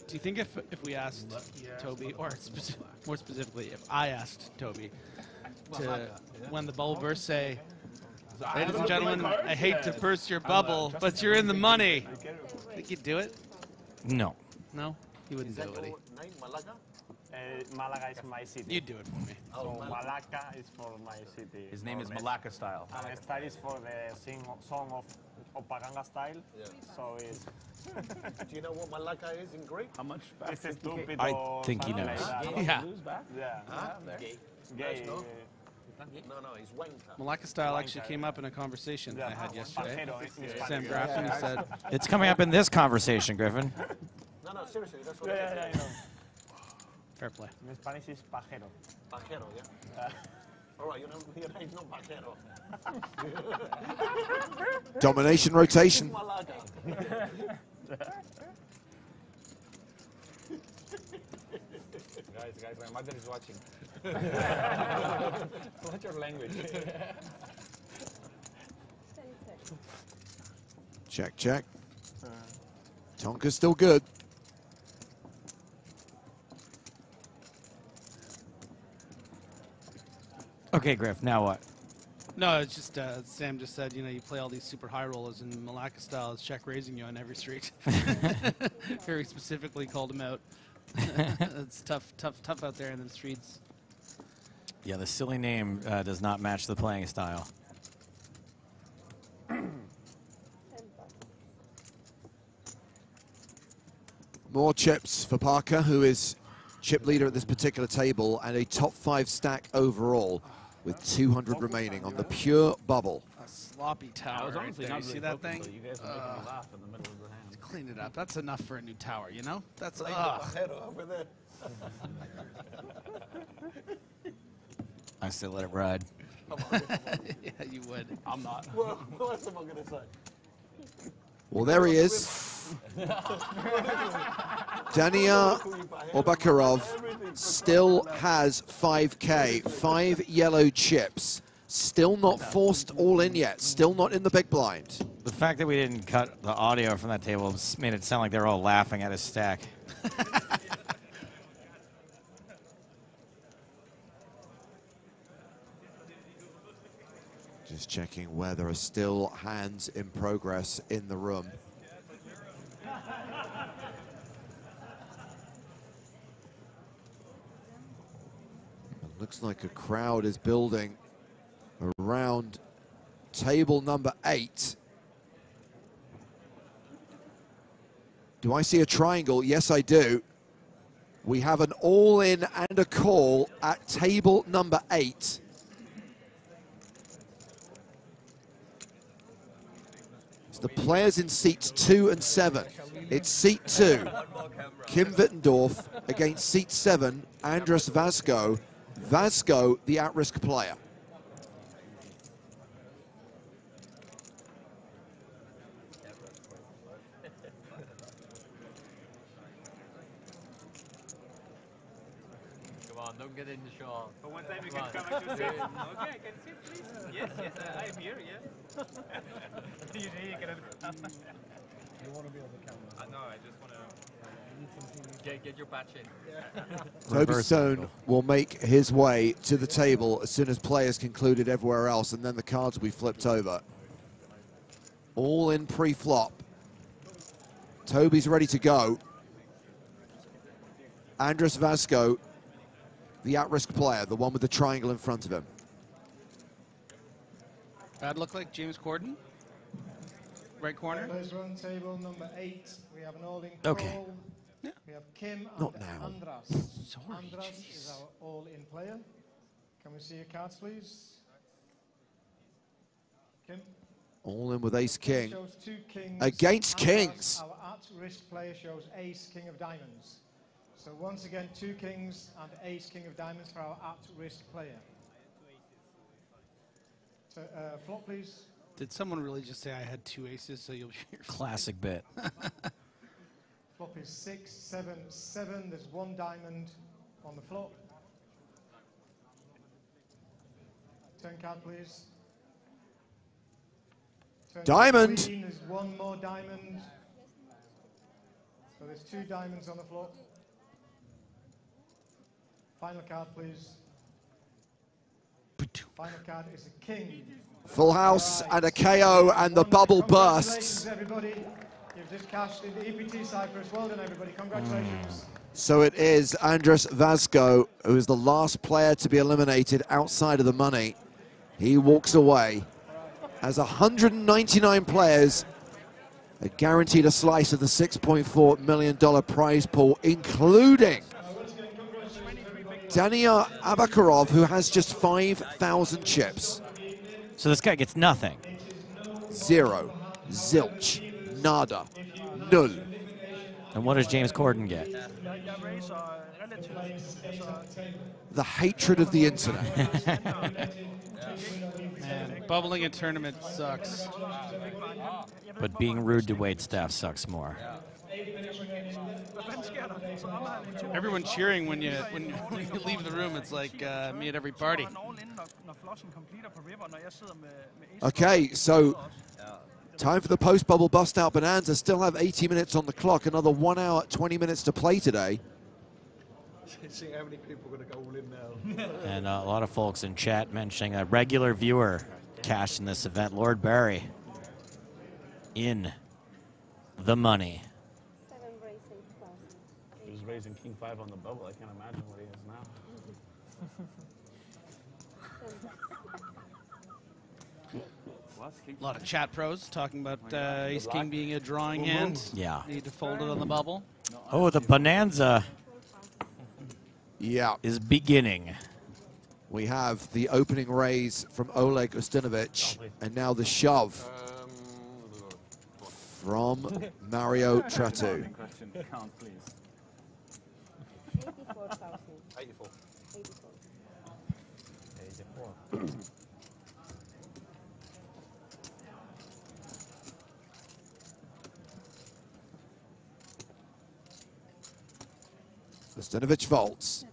Do you think if we asked Toby, or more specifically, if I asked Toby to, when the bubble bursts, say, ladies and gentlemen, I hate to burst your bubble, but you're in the money. Think you'd do it? No. No? He wouldn't do it, would he? Malaga is my city. You'd do it for me. So Malacca is for my city. His name is Malacca Style. And style is for the song of Opaganga style. Yeah. So it's... Do you know what Malacca is in Greek? How much back? It's stupid. I or think he something knows. like that. Yeah. Yeah. Huh? Gay. No, no, he's wanker. Malacca Style actually came up in a conversation I had yesterday. Pajero. Sam Graffin said, It's coming up in this conversation, Griffin. No, no, seriously, that's what Yeah, I know. fair play. In Spanish is pajero. Pajero, yeah. All right, your name's not Pajero. Domination rotation. Malaga. Guys, my mother is watching. What's your language? Check, check. Tonka's still good. Okay, Griff, now what? No, it's just Sam just said, you play all these super high rollers, and Malacca Style is check raising you on every street. Very specifically called him out. It's tough out there in the streets. Yeah, the silly name does not match the playing style. More chips for Parker, who is chip leader at this particular table, and a top 5 stack overall with 200 remaining on the pure bubble. A sloppy tower right there. You see that thing? You guys are making me laugh in the middle of the hand. Clean it up. That's enough for a new tower, That's Over there. I still let it ride. Yeah, you would. I'm not. Well, what else am I going to say? Well, there he is. Dania Obakarov still has 5K, 5 yellow chips. Still not forced all in yet. Still not in the big blind. The fact that we didn't cut the audio from that table made it sound like they're all laughing at his stack. Just checking where there are still hands in progress in the room. It looks like a crowd is building around table number 8. Do I see a triangle? Yes, I do. We have an all-in and a call at table number 8. It's the players in seats 2 and 7. It's seat 2, Kim Wittendorf, against seat 7, Andres Vasco. Vasco, the at-risk player. Come on, don't get in the shot. For one time you can come and just say, okay, I can sit, please. Yes, I'm here, yeah. You cannot come. You want to be on the camera? No, I just want to... Get your patch in. Toby Stone will make his way to the table as soon as players concluded everywhere else, and then the cards will be flipped over. All in pre-flop. Toby's ready to go. Andres Vasco, the at-risk player, the one with the triangle in front of him. That look like James Corden. Right corner. Players run table number 8. We have an all-in Okay. call. We have Kim Not and now. Andras. Sorry, Andras jeez. is our all-in player. Can we see your cards, please? All in with ace king. Shows 2 kings Against and kings. Our at-risk player shows ace king of diamonds. So once again, 2 kings and ace king of diamonds for our at-risk player. So flop, please. Did someone really just say I had 2 aces? So you'll be Classic bit. Flop is 6, 7, 7. There's 1 diamond on the flop. Turn card, please. Turn Diamond. Queen, there's 1 more diamond. So there's 2 diamonds on the flop. Final card, please. Final card is a king. Full house and a KO, and the bubble bursts. Congratulations, everybody. You've just cashed in the EPT Cyprus. Well done, everybody. Congratulations. So it is Andres Vasco, who is the last player to be eliminated outside of the money. He walks away as 199 players are guaranteed a slice of the $6.4 million prize pool, including Daniil Abakarov, who has just 5,000 chips. So this guy gets nothing. 0, zilch, nada, null. And what does James Corden get? The hatred of the internet. Man, bubbling a tournament sucks. But being rude to waitstaff sucks more. Everyone cheering when you leave the room. It's like me at every party. Okay, so time for the post-bubble bust-out bonanza. Still have 80 minutes on the clock. Another 1 hour, 20 minutes to play today. See how many people are going to go all in now. And a lot of folks in chat mentioning a regular viewer cashed in this event, Lord Barry, in the money. He was raising king 5 on the bubble. I can't imagine what he is now. A lot of chat pros talking about ace king being a drawing hand. Yeah. Need to fold it on the bubble. Oh, the bonanza Yeah. is beginning. We have the opening raise from Oleg Ustinovich, and now the shove from Mario Tratu. Count, please. 84,000. 84. 84. Ustinovich folds.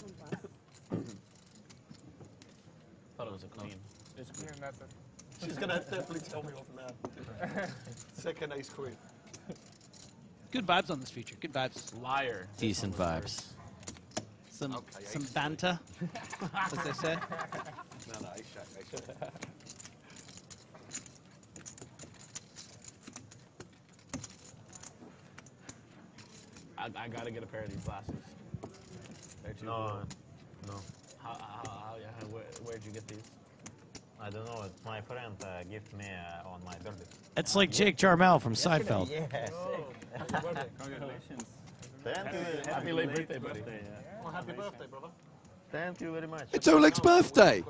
Thought it was a queen. It's queen. She's going to definitely tell me off now. Second ace queen. Good vibes on this feature. Good vibes. Liar. Decent vibes. Some banter, as they say. No, ace shot. I got to get a pair of these glasses. No. Where'd you get these? I don't know. It's my friend gifted me on my birthday. It's like Jake Jarmel from Seinfeld. Yes. Happy birthday. Congratulations. Thank you. Happy late birthday, buddy. Oh, happy birthday, brother. Thank you very much. It's Oleg's birthday.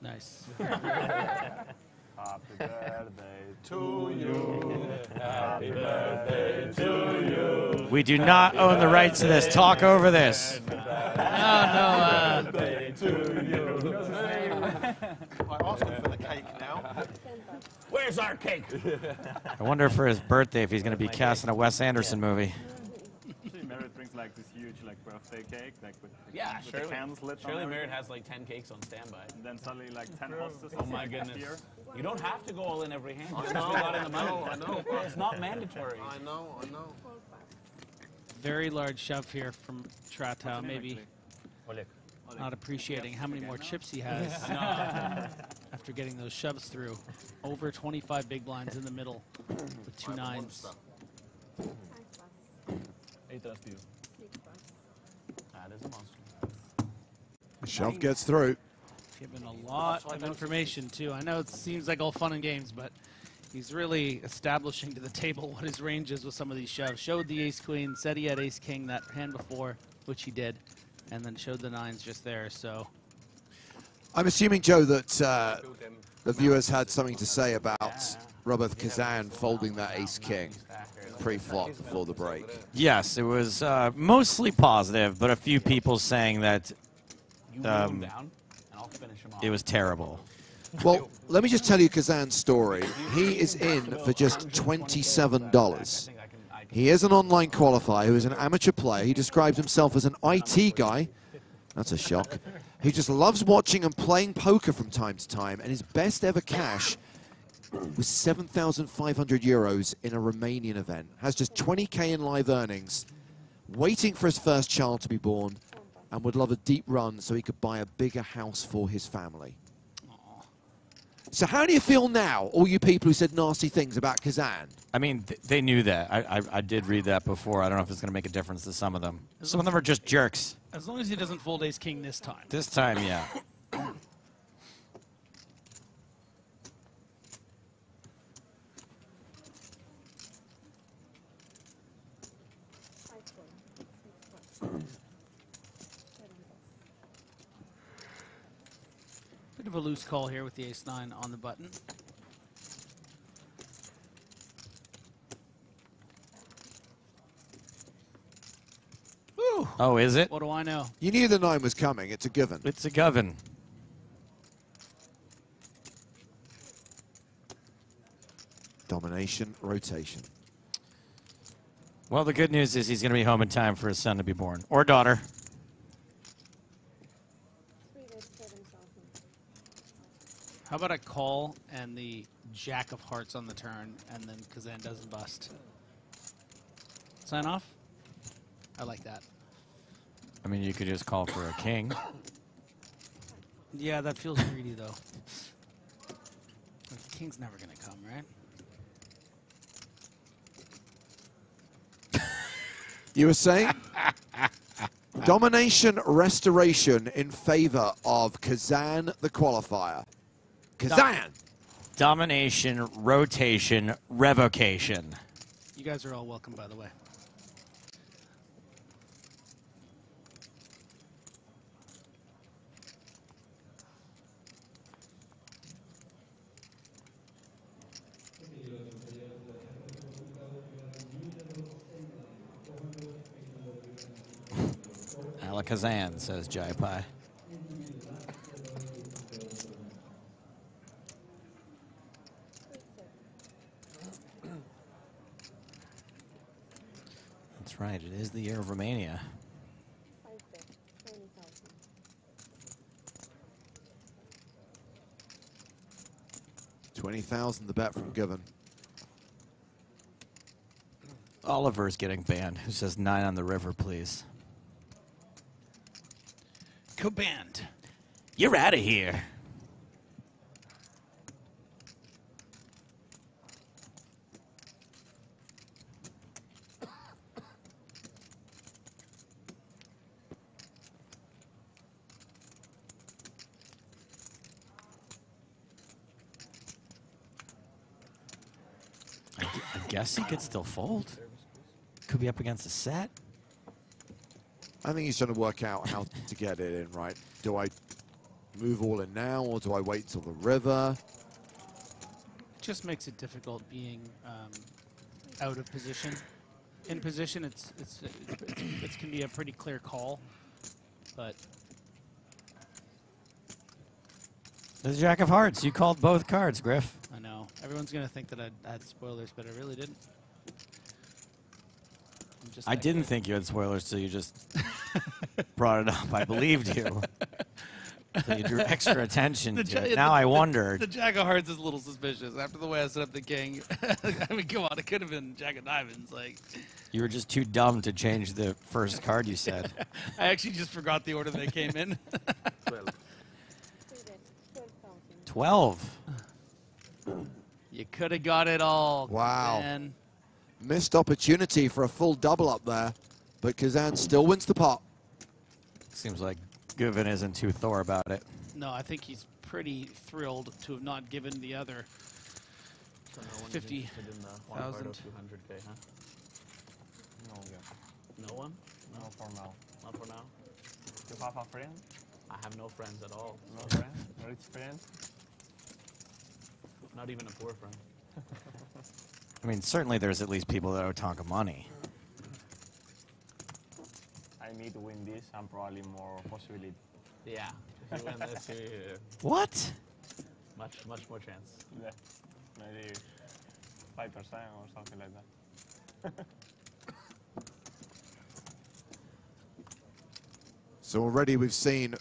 Nice. Happy birthday to you. Happy birthday to you. We do not own the rights to this. Talk over this. Birthday to you. I asked him for the cake now. Where's our cake? I wonder for his birthday if he's going to be cast in a Wes Anderson movie. Merritt brings like this huge birthday cake, with Shirley, the candles lit. Shirley on Merritt everything. has like 10 cakes on standby. And then suddenly 10 hostesses. Oh my goodness. appear. You don't have to go all in every hand. I Just know, we got in the money. I know. It's not mandatory. I know. Very large shove here from Tratow. Maybe not appreciating how many more chips he has after getting those shoves through. Over 25 big blinds in the middle with 2 nines. 8 does to you. That is a monster. The shove gets through. Given a lot of information, too. I know it seems like all fun and games, but he's really establishing to the table what his range is with some of these shoves. Showed the ace-queen, said he had ace-king that hand before, which he did, and then showed the nines just there. So I'm assuming, Joe, that the viewers had something to say about Robert Kazan folding that ace-king pre-flop before the break. Yes, it was mostly positive, but a few people saying that it was terrible. Well, let me just tell you Kazan's story. He is in for just $27. He is an online qualifier who is an amateur player. He describes himself as an IT guy. That's a shock. Who just loves watching and playing poker from time to time, and his best ever cash was 7,500 euros in a Romanian event. Has just 20K in live earnings, waiting for his first child to be born, and would love a deep run so he could buy a bigger house for his family. So how do you feel now, all you people who said nasty things about Kazan? I mean, they knew that. I did read that before. I don't know if it's going to make a difference to some of them. Some of them are just jerks. As long as he doesn't fold ace-king this time. This time, yeah. Bit of a loose call here with the ace-9 on the button. Ooh. Oh, is it? What do I know? You knew the 9 was coming. It's a given. It's a given. Domination, rotation. Well, the good news is he's going to be home in time for his son to be born. Or daughter. How about a call and the jack of hearts on the turn, and then Kazan doesn't bust? Sign off? I like that. I mean, you could just call for a king. Yeah, that feels greedy, though. The king's never going to come, right? You were saying? Domination, restoration in favor of Kazan, the qualifier. Kazan! Domination, rotation, revocation. You guys are all welcome, by the way. Alakazam, says Jai Pai. That's right, it is the year of Romania. $20,000 the bet from Given. Oliver's getting banned. Who says 9 on the river, please? Co-banned. You're out of here. I guess he could still fold. Could be up against a set. I think he's trying to work out how to get it in, right? Do I move all in now, or do I wait till the river? It just makes it difficult being out of position. In position, it can be a pretty clear call, but The Jack of Hearts. You called both cards, Griff. I know everyone's gonna think that I had spoilers, but I really didn't. I didn't think you had spoilers, so you just brought it up. I believed you. So you drew extra attention to it. Now I wondered. The Jack of Hearts is a little suspicious after the way I set up the king. I mean, come on, it could have been Jack of Diamonds. Like, You were just too dumb to change the first card you said. I actually just forgot the order they came in. 12. You could have got it all. Wow. Man. Missed opportunity for a full double up there, but Kazan still wins the pot. Seems like Guvin isn't too Thor about it. No, I think he's pretty thrilled to have not given the other 50,000. 200K, huh? No one? No for now. Not for now. You have a friend? I have no friends at all. No friends? No rich friends? Not even a poor friend. I mean, certainly there's at least people that owe Tonka money. I need to win this. I'm probably more possibility. Yeah. If you win this, What? much more chance. Yeah. Maybe 5% or something like that. So already we've seen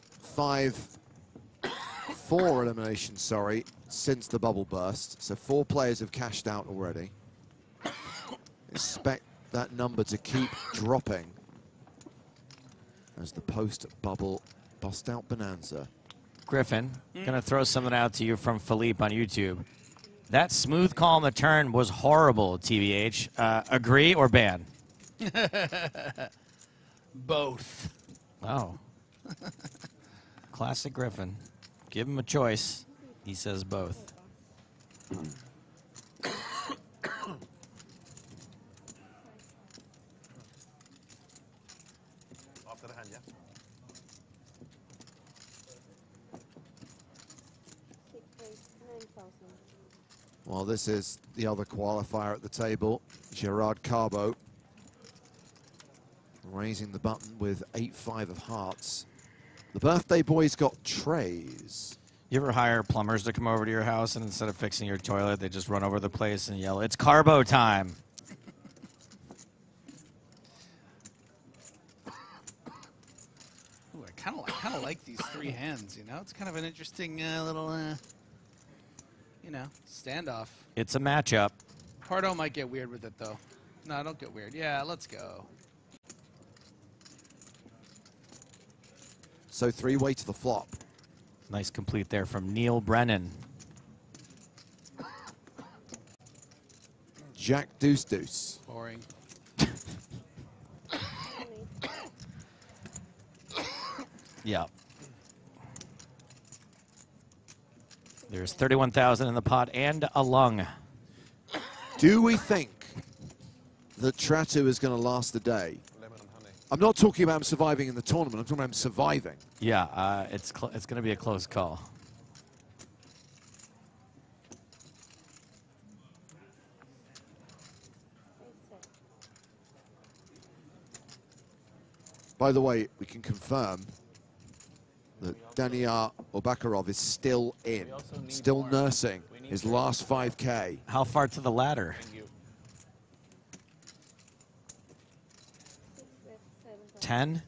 four eliminations, sorry, since the bubble burst. So 4 players have cashed out already. Expect that number to keep dropping as the post-bubble bust-out bonanza. Griffin, gonna throw something out to you from Philippe on YouTube. That smooth call on the turn was horrible, TBH. Agree or ban? Both. Oh. Classic Griffin. Give him a choice. He says both. After the hand, yeah? Well, this is the other qualifier at the table, Gerard Carbo, raising the button with 8-5 of hearts. The birthday boy's got trays. You ever hire plumbers to come over to your house and instead of fixing your toilet, they just run over the place and yell, "It's Carbo time." Ooh, I kind of like these 3 hands. You know, it's kind of an interesting little, you know, standoff. It's a matchup. Pardo might get weird with it though. No, don't get weird. Yeah, let's go. So 3-way to the flop. Nice complete there from Neil Brennan. Jack Deuce Deuce. Boring. Yeah. There's 31,000 in the pot and a lung. Do we think that Tratu is going to last the day? I'm not talking about him surviving in the tournament. I'm talking about him surviving. Yeah, it's going to be a close call. By the way, we can confirm that Daniar Obakarov is still in, still nursing his last 5K. How far to the ladder? 10?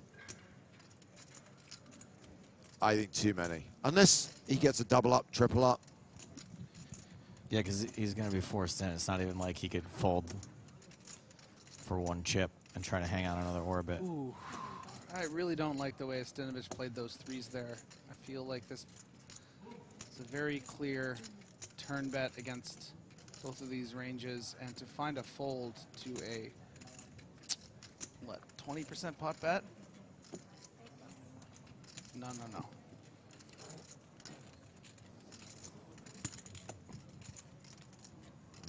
I think too many. Unless he gets a double up, triple up. Yeah, because he's going to be forced in. It's not even like he could fold for 1 chip and try to hang on another orbit. Ooh, I really don't like the way Stinovich played those 3s there. I feel like this is a very clear turn bet against both of these ranges, and to find a fold to a, what, 20% pot bet? No.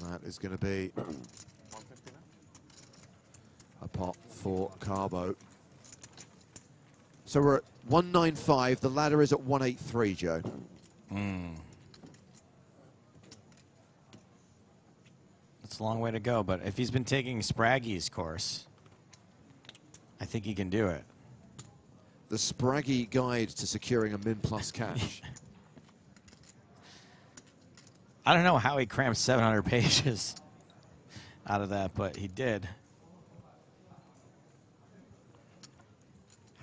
That is going to be a pot for Carbo. So we're at 195. The ladder is at 183, Joe. It's a long way to go, but if he's been taking Spraggy's course, I think he can do it. The Spraggy guide to securing a min plus cash. I don't know how he crammed 700 pages out of that, but he did.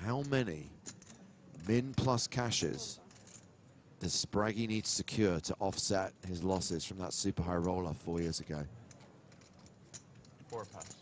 How many min plus cashes does Spraggy need to secure to offset his losses from that super high roller 4 years ago? 4 pass.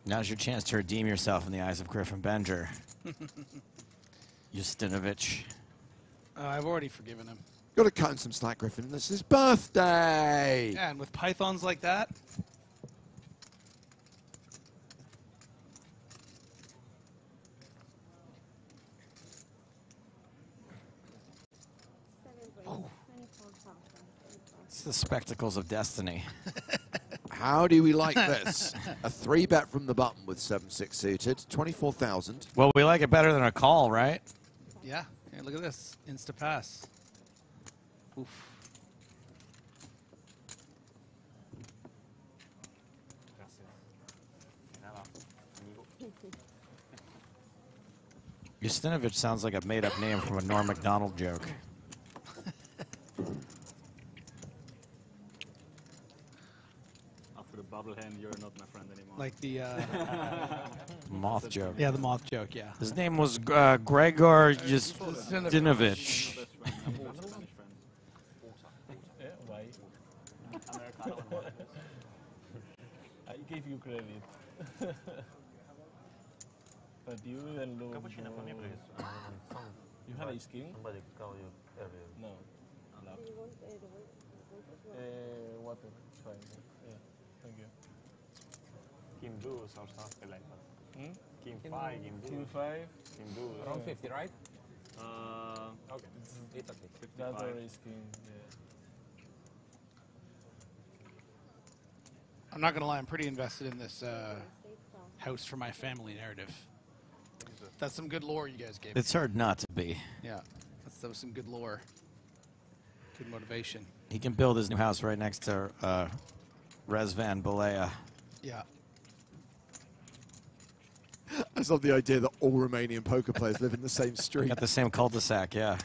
Now's your chance to redeem yourself in the eyes of Griffin Benger. Justinovich. I've already forgiven him. Got to cut him some slack, Griffin. This is his birthday. Yeah, and with pythons like that. It's the spectacles of destiny. How do we like this? A 3-bet from the button with 7-6 suited, 24,000. Well, we like it better than a call, right? Yeah. Here, look at this. Insta pass. Oof. Justinovich sounds like a made-up name from a Norm Macdonald joke. After the bubble hand, you're not my friend anymore. Like the moth joke. Yeah, the moth joke. Yeah. His name was Gregor Justinovich. Why? I gave you credit. But you and Lou. Cappuccino for me, please. You have ace king? Somebody call you earlier. No. Water. It's fine. Yeah. Thank you. King deuce or something like that. King King 5, King deuce. King 5. King deuce. Around 50, right? Okay. It's okay. That 55. or ace king. Yeah. I'm not gonna lie. I'm pretty invested in this house for my family narrative. That's some good lore you guys gave me. It's hard not to be. Yeah, that was some good lore. Good motivation. He can build his new house right next to Rezvan Balea. Yeah. I just love the idea that all Romanian poker players live in the same street. Got the same cul-de-sac, yeah.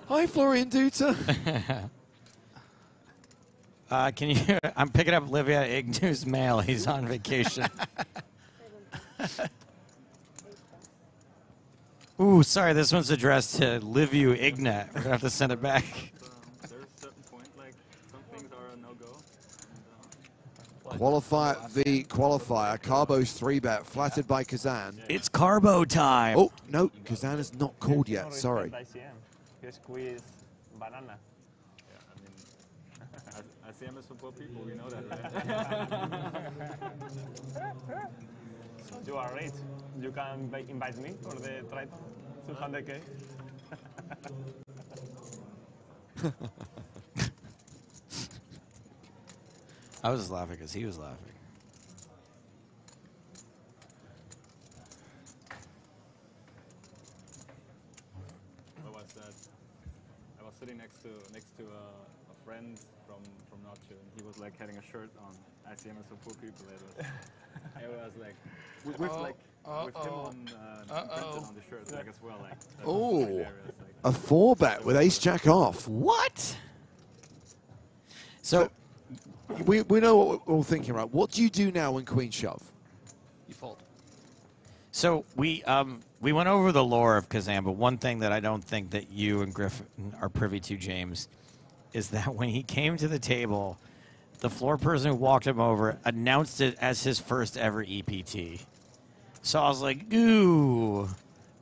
Hi, Florian Duta. Can you? I'm picking up Livia Ignew's mail. He's on vacation. Ooh, sorry. This one's addressed to Liviu Ignat. We're gonna have to send it back. There's a certain point, like some things are a no-go. Qualifier v qualifier. Carbo's 3-bet, flattered by Kazan. It's Carbo time. Oh, no, Kazan is not called yet. Sorry. You squeeze banana. Yeah, I mean, ICM is for poor people. We know that, right? You are rich. You can invite me for the Triton 200K. I was just laughing because he was laughing. What was that? I was sitting next to a friend from Nacho, and he was like having a shirt on. ICM is for poor people. I was like, with him on printed on the shirt like as well. Like, that was Oh, hilarious, like. a 4-bet with ace-jack off. What? So we know what we're all thinking, right? What do you do now when queen shove? You fold. So we went over the lore of Kazan, but one thing that I don't think that you and Griffin are privy to, James, is that when he came to the table, the floor person who walked him over announced it as his first ever EPT. So I was like, ooh.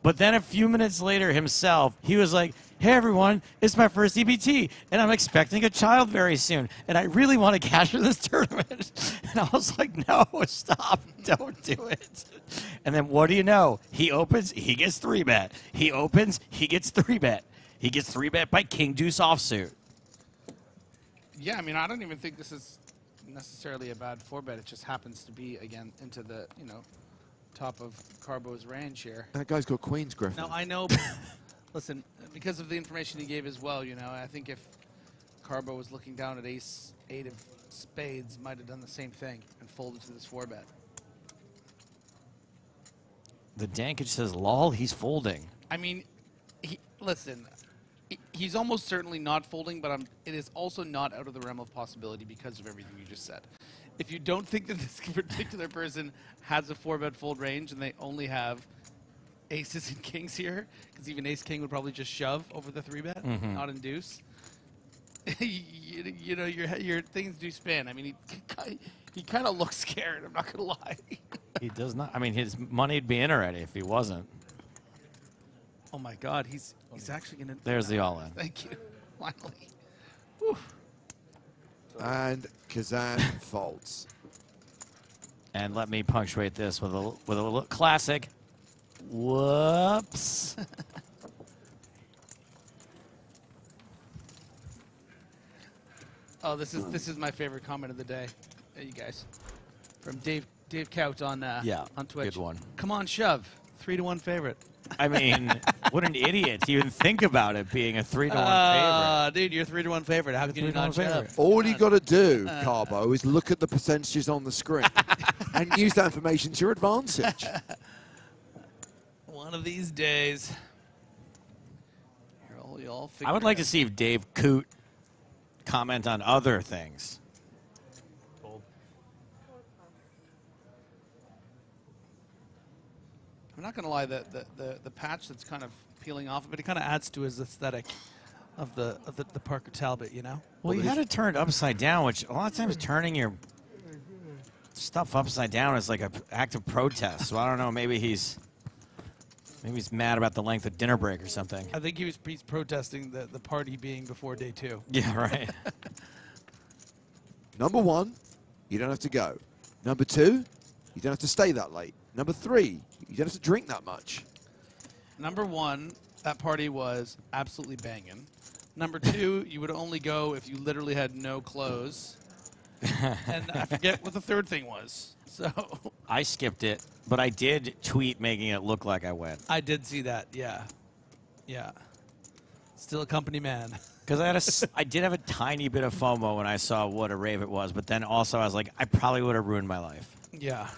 But then a few minutes later himself, he was like, hey, everyone, it's my first EPT, and I'm expecting a child very soon, and I really want to cash in this tournament. And I was like, no, stop, don't do it. And then what do you know? He opens, he gets 3-bet. He opens, he gets 3-bet. He gets 3-bet by King Deuce offsuit. Yeah, I mean, I don't even think this is necessarily a bad 4-bet. It just happens to be, again, into the, top of Carbo's range here. That guy's got queens, Griffin. Now, I know, but listen, because of the information he gave as well, I think if Carbo was looking down at ace-8 of spades, might have done the same thing and folded to this 4-bet. The Dankage says, lol, he's folding. I mean, listen, he's almost certainly not folding, but it is also not out of the realm of possibility because of everything you just said. If you don't think that this particular person has a 4-bet fold range and they only have aces and kings here, because even ace-king would probably just shove over the 3-bet, not induce, your things do spin. I mean, he kind of looks scared, I'm not going to lie. He does not. I mean, his money'd be in already if he wasn't. Oh my God, he's actually going to. There's the all-in. Thank you. Finally. Whew. And Kazan folds. And let me punctuate this with a little classic. Whoops. Oh, this is my favorite comment of the day. Hey, you guys, from Dave Couch on on Twitch. Good one. Come on, shove. 3-1 favorite. I mean, what an idiot to even think about it being a 3-1 favorite. Dude, you're 3-1 favorite. How can you not shove? All you got to do, Carbo, is look at the percentages on the screen and use that information to your advantage. One of these days. You'll I would like to see if Dave Coot comment on other things. I'm not going to lie, the patch that's kind of peeling off, but it kind of adds to his aesthetic of the Parker Talbot, you know? Well, you had it turned upside down, which a lot of times turning your stuff upside down is like an act of protest. So I don't know, maybe he's mad about the length of dinner break or something. I think he's protesting the party being before day 2. Yeah, right. Number 1, you don't have to go. Number 2, you don't have to stay that late. Number 3, you don't have to drink that much. Number 1, that party was absolutely banging. Number 2, you would only go if you literally had no clothes. And I forget what the third thing was. So I skipped it, but I did tweet making it look like I went. I did see that, yeah. Yeah. Still a company man. Because I did have a tiny bit of FOMO when I saw what a rave it was, but then also I was like, I probably would have ruined my life. Yeah.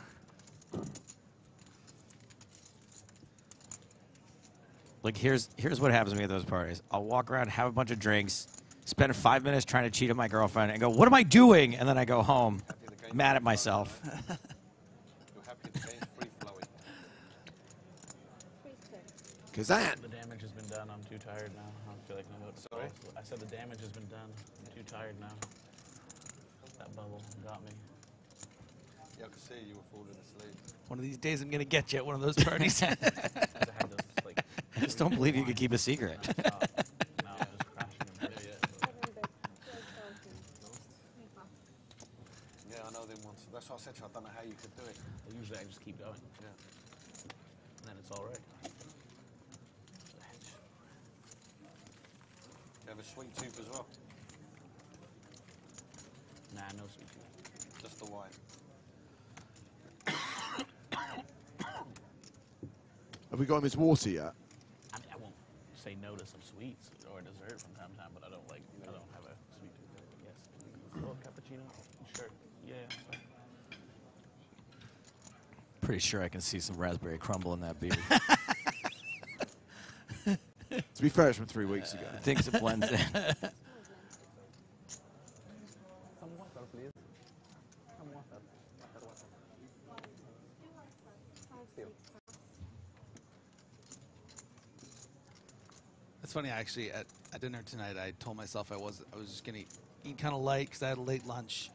Like, here's what happens to me at those parties. I'll walk around, have a bunch of drinks, spend 5 minutes trying to cheat on my girlfriend, and go, what am I doing? And then I go home, mad at myself. Kazan. The damage has been done. I'm too tired now. I don't feel like no more. Sorry? I said the damage has been done. I'm too tired now. That bubble got me. Yeah, I could see you were falling asleep. One of these days I'm going to get you at one of those parties. I just don't believe you could keep a secret. Yeah, I know them ones. That's why I said to you, I don't know how you could do it. Usually I just keep going. Yeah. And then it's all right. You have a sweet tooth as well? Nah, no sweet tooth. Just the wine. Have we got him his water yet? I mean, I won't say no to some sweets or dessert from time to time, but I don't have a sweet tooth. Yes. Oh, cappuccino? Sure. Yeah. Sorry. Pretty sure I can see some raspberry crumble in that beer. To be fair, it's from 3 weeks ago. Thinks it blends in. Some water, please. Some water. It's funny, actually, at dinner tonight, I told myself I was just going to eat kind of light because I had a late lunch.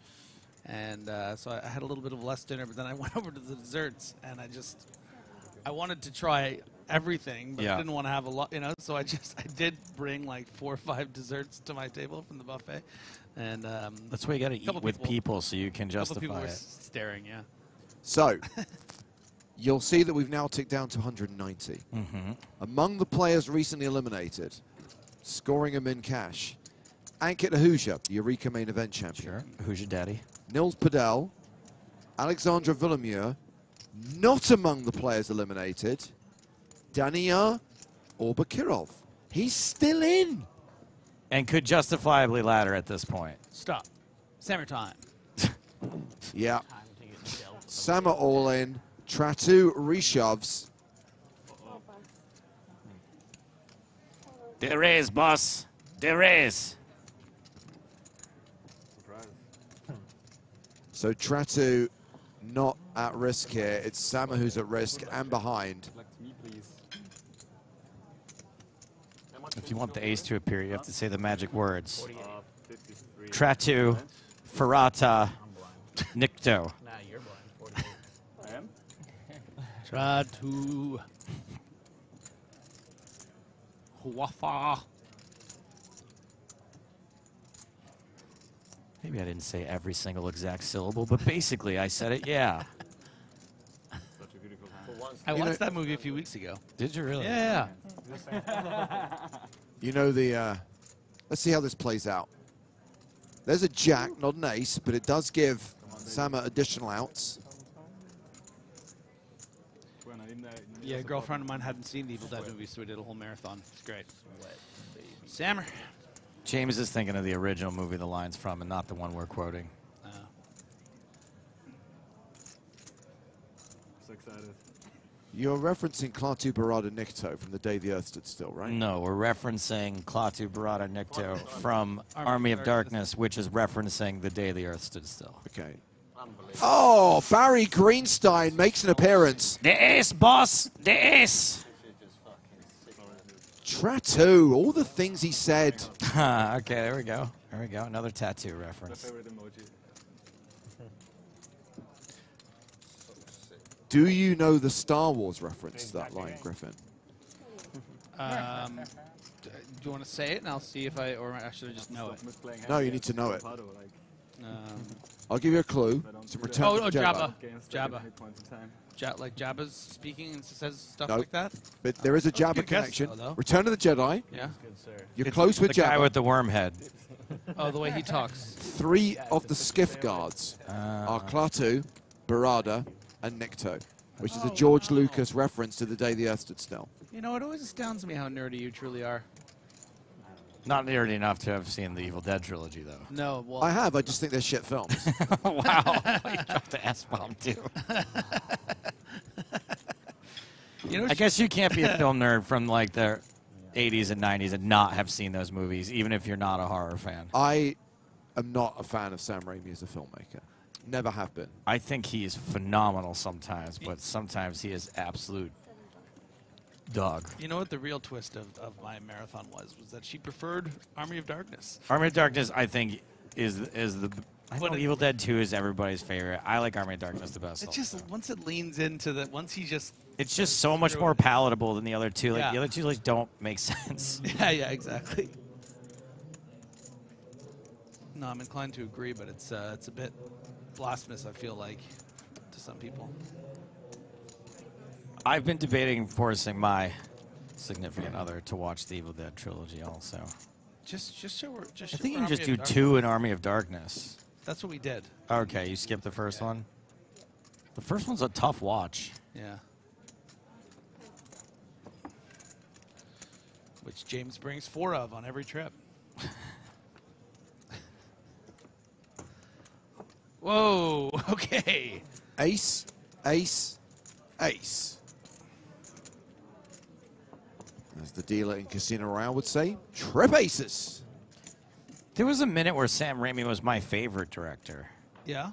And so I had a little bit of less dinner, but then I went over to the desserts, and I wanted to try everything, but I didn't want to have a lot, you know, so I did bring like 4 or 5 desserts to my table from the buffet. And that's why you got to eat with people so you can justify people were it. staring, yeah. So, you'll see that we've now ticked down to 190. Among the players recently eliminated, scoring a min cash, Ankit Ahuja, the Eureka main event champion. Sure, Ahuja daddy. Nils Padel, Alexandra Villemure, not among the players eliminated, Daniya Orbakirov. He's still in. And could justifiably ladder at this point. Stop. Summertime. Yeah. Sama all in. Tratu reshoves. There is, boss. There is. So Tratu not at risk here. It's Sama who's at risk and behind. If you want the ace to appear, you have to say the magic words. Tratu, Ferrata, Nikto. Nah, you're blind. 48. I am? Tratu. Wafa. Maybe I didn't say every single exact syllable, but basically I said it, yeah. Such a beautiful hand. I watched that movie a few weeks ago. Did you really? Yeah. You know the, let's see how this plays out. There's a jack, not an ace, but it does give Sama additional outs. Yeah, a girlfriend of mine hadn't seen the Evil Dead movie, so we did a whole marathon. It's great. Sammer. James is thinking of the original movie the line's from and not the one we're quoting. So excited. You're referencing Klaatu Barada Nikto from The Day the Earth Stood Still, right? No, we're referencing Klaatu Barada Nikto from Army of Darkness, which is referencing The Day the Earth Stood Still. Okay. Oh, Barry Greenstein makes an appearance. The ace, boss! The ace! Tratu, all the things he said. Okay, there we go. There we go. Another tattoo reference. Do you know the Star Wars reference to that line, Griffin? Do you want to say it, and I'll see if or I should just know it? No, you need to know it. I'll give you a clue. It's Return Oh, of the Jedi. Jabba. Like Jabba's speaking and says stuff No, like that? but there is a Jabba good guess, connection. though. Return of the Jedi. Yeah. You're close with the guy Jabba. with the worm head. Oh, the way he talks. 3 of the skiff guards are Klaatu, Barada, and Nikto, which is a George Lucas reference to The Day the Earth Stood Still. You know, it always astounds me how nerdy you truly are. Not nearly enough to have seen the Evil Dead trilogy, though. No, well... I have. I just think they're shit films. Wow. You dropped the S-bomb, too. You know, I guess you can't be a film nerd from, like, the 80s and 90s and not have seen those movies, even if you're not a horror fan. I am not a fan of Sam Raimi as a filmmaker. Never have been. I think he is phenomenal sometimes, but sometimes he is absolute dog. You know what the real twist of my marathon was that she preferred Army of Darkness. Army of Darkness, I think, is the... I know Evil Dead 2 is everybody's favorite. I like Army of Darkness the best. It just, once it leans into the, once he just... It's just so much more palatable than the other two. Like, Yeah. the other two like, don't make sense. Yeah, exactly. No, I'm inclined to agree, but it's a bit blasphemous, I feel like, to some people. I've been debating forcing my significant other to watch the Evil Dead trilogy also. Just show her. Just I show think you her can just Army do of Darkness. 2 in Army of Darkness. That's what we did. Okay, you skipped the first one? The first one's a tough watch. Yeah. Which James brings 4 of on every trip. Whoa, okay. Ace, ace, ace. As the dealer in Casino Royale would say, trip aces. There was a minute where Sam Raimi was my favorite director. Yeah.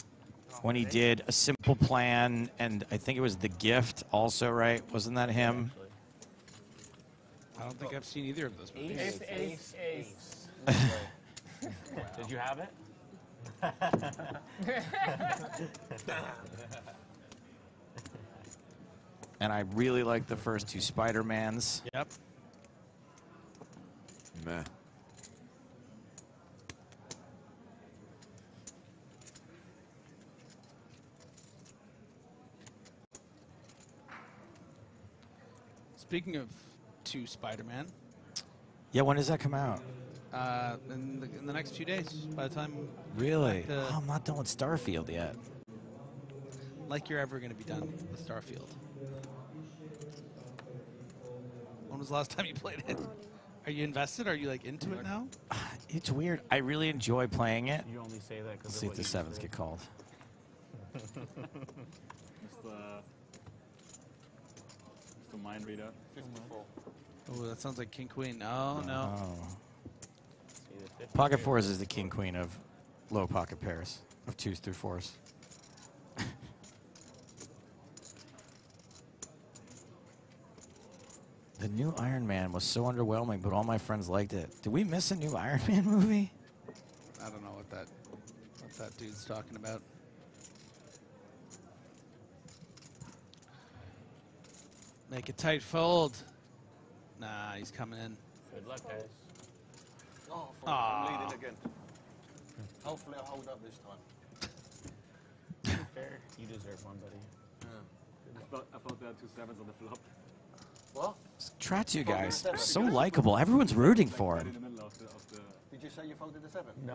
When he did A Simple Plan, and I think it was The Gift also, right? Wasn't that him? I don't think I've seen either of those movies. Ace. Did you have it? And I really like the first 2 Spider-Mans. Yep. Meh. Speaking of 2 Spider-Man, Yeah, when does that come out? in the next few days, by the time... Really? The, Oh, I'm not done with Starfield yet. like you're ever going to be done with Starfield. When was the last time you played it? Are you invested? Are you like into it now? It's weird. I really enjoy playing it. You only say that because Let's see if the 7s get called. It's the mind reader. 54. Oh, that sounds like King Queen. No, no. Pocket 4s is the king queen of low pocket pairs of 2s through 4s. The new Iron Man was so underwhelming, but all my friends liked it. Did we miss a new Iron Man movie? I don't know what that dude's talking about. Make a tight fold. Nah, he's coming in. Good luck, guys. Oh, Ah. I'm leading again. Hopefully I'll hold up this time. Fair. You deserve one, buddy. I thought there were 2 sevens on the flop. What? Tratu guys, so likable. Everyone's rooting for Right in him. the middle of the Did you say you folded the 7? No.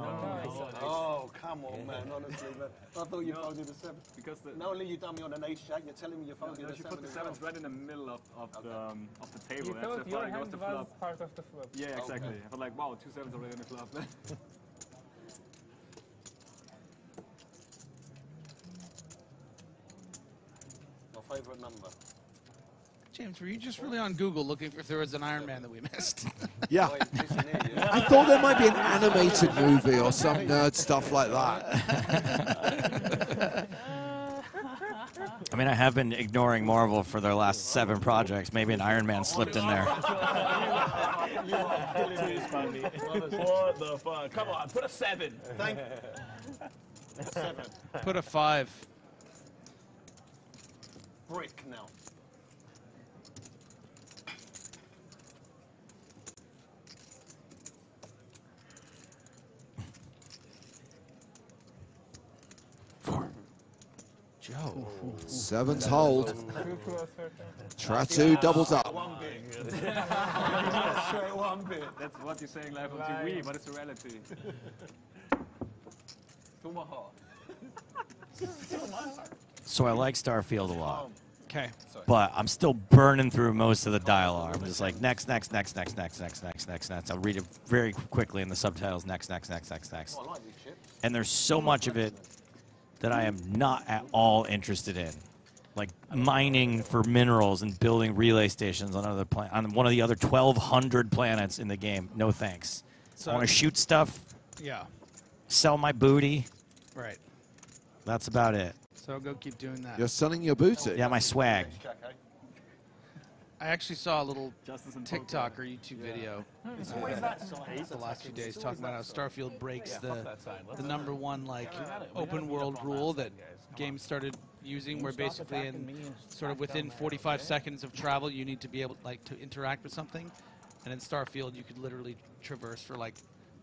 Oh, come on, man. Honestly, man. I thought you folded the 7. Because the, not only you done me on an ace jack, you're telling me you folded no, the she 7. put the sevens right in the middle of the table. You and thought that's your why it hand was the was flop. part of the flop. Yeah, exactly. I felt like, wow, 2 sevens already on the flop. My favourite number. James, were you just really on Google looking if there was an Iron Man that we missed? Yeah. I thought there might be an animated movie or some nerd stuff like that. I mean, I have been ignoring Marvel for their last 7 projects. Maybe an Iron Man slipped in there. What the fuck? Come on, put a 7. Thank 7. Put a 5. Brick now. Joe. 7's hold. Tratu doubles up. One bit. Straight one bit. That's what you're saying live on TV, but it's a reality. To my heart. So I like Starfield a lot. Okay. But I'm still burning through most of the dialogue. I'm just like, next. I'll read it very quickly in the subtitles. Next. Oh, I like these chips. And there's so much of it that I am not at all interested in. Like mining for minerals and building relay stations on on one of the other 1,200 planets in the game. No thanks. So- I want to shoot stuff, Yeah. sell my booty. Right. That's about it. So go keep doing that. You're selling your booty? Yeah, my swag. I actually saw a little Justice and TikTok or YouTube video the last few days talking about how Starfield breaks the #1 like open world rule that games started using, where basically in sort of within 45 seconds of travel you need to be able to interact with something, and in Starfield you could literally traverse for like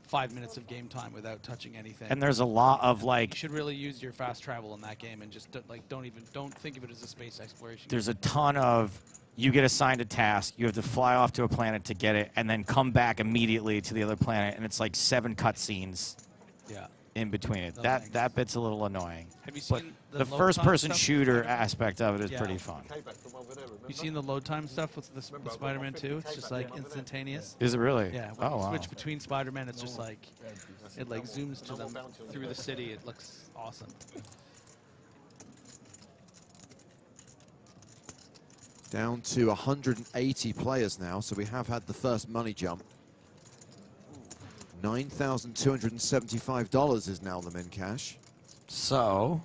5 minutes of game time without touching anything. And there's a lot of You should really use your fast travel in that game, and just don't think of it as a space exploration. There's a ton of, you get assigned a task, you have to fly off to a planet to get it, and then come back immediately to the other planet, and it's like 7 cutscenes in between it. That bit's a little annoying. Have you But seen the the load first-person time stuff? shooter aspect of it is Yeah. pretty fun. You seen the load time stuff with the Spider-Man 2? It's just like instantaneous. Is it really? Yeah. When Oh, you wow. switch between Spider-Man, it's just like it like zooms to them through the city. It looks awesome. Down to 180 players now, so we have had the first money jump. $9,275 is now the min cash. So,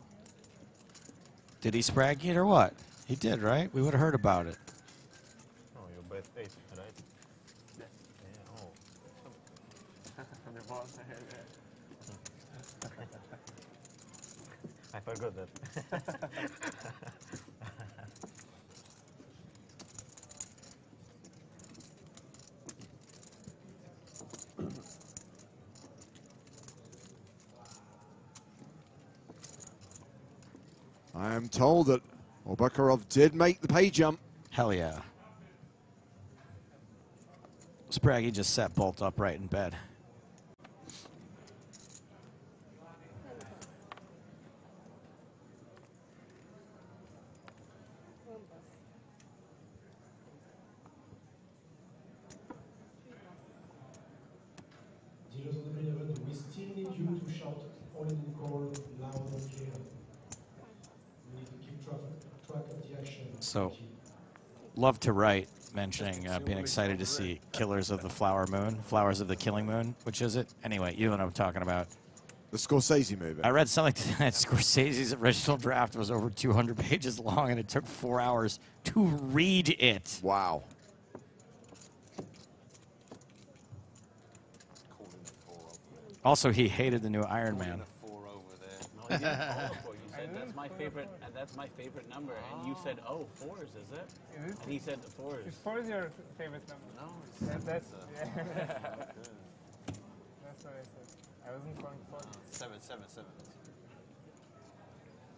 did he sprag it or what? He did, right? We would have heard about it. Oh, you bet 8, right? Yeah. Oh. I forgot that. I am told that Obakarov did make the pay jump. Hell yeah. Spraggy just sat bolt upright in bed. We still need you to shout all in the call loud and clear. We need to keep track of the action. So, love to write, mentioning being excited to see Killers of the Flower Moon, Flowers of the Killing Moon, which is it? Anyway, you know what I'm talking about. The Scorsese movie. I read something that Scorsese's original draft was over 200 pages long, and it took 4 hours to read it. Wow. Also, he hated the new Iron Man. said that's my favorite, and that's my favorite number, and you said, "Oh, fours, is it?" Is it? And he said fours. Is 4 your favorite number? No, that's yeah. That's what I said. I wasn't calling 4. 7, 7, 7.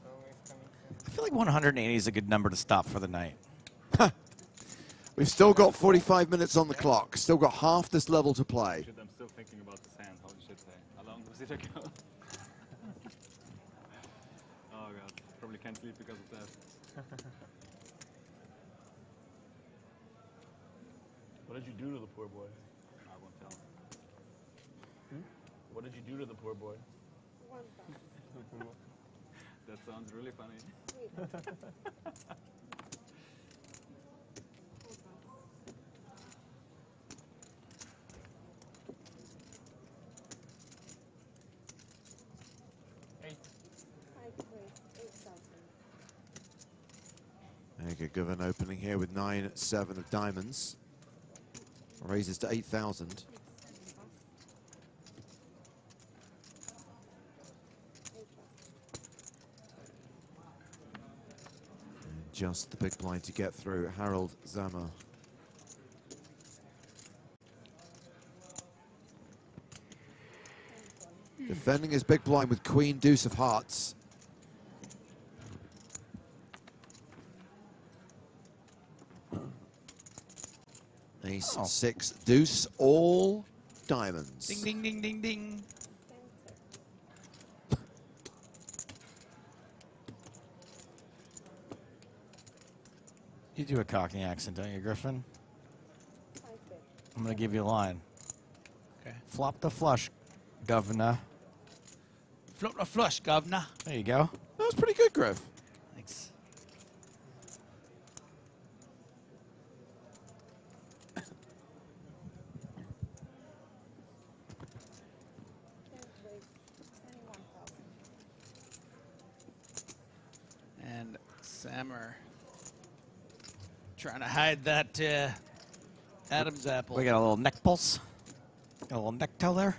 Always coming I feel like 180 is a good number to stop for the night. We've still got 45 minutes on the clock. Still got half this level to play. Shit, I'm still thinking about the sand. How should I? How long does it ago? Oh god, probably can't sleep because of that. What did you do to the poor boy? I won't tell. What did you do to the poor boy? That sounds really funny. Govan opening here with 9-7 of diamonds. Raises to 8,000. Just the big blind to get through. Harold Zammer. Defending his big blind with Queen Deuce of Hearts. Ace, 6, Deuce, all diamonds. Ding, ding, ding, ding, ding. You do a Cockney accent, don't you, Griffin? I'm going to give you a line. Okay. Flop the flush, governor. Flop the flush, governor. There you go. That was pretty good, Griff. Thanks. And Sammer trying to hide that Adam's apple. We got a little neck pulse. Got a little neck tail there.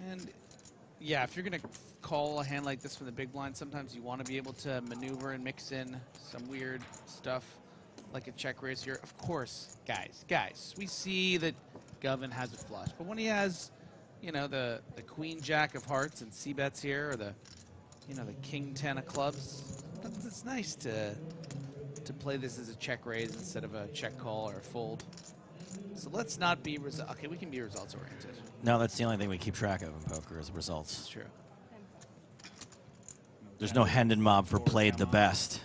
And yeah, if you're going to call a hand like this from the big blind, sometimes you want to be able to maneuver and mix in some weird stuff like a check raise here. Of course, guys, we see that Govan has a flush, but when he has, you know, the queen jack of hearts and c bets here, or the, you know, the king 10 of clubs, it's nice to play this as a check raise instead of a check call or a fold. So let's not be okay. We can be results oriented. No, that's the only thing we keep track of in poker is results. That's true. There's no Hendon mob for played the best.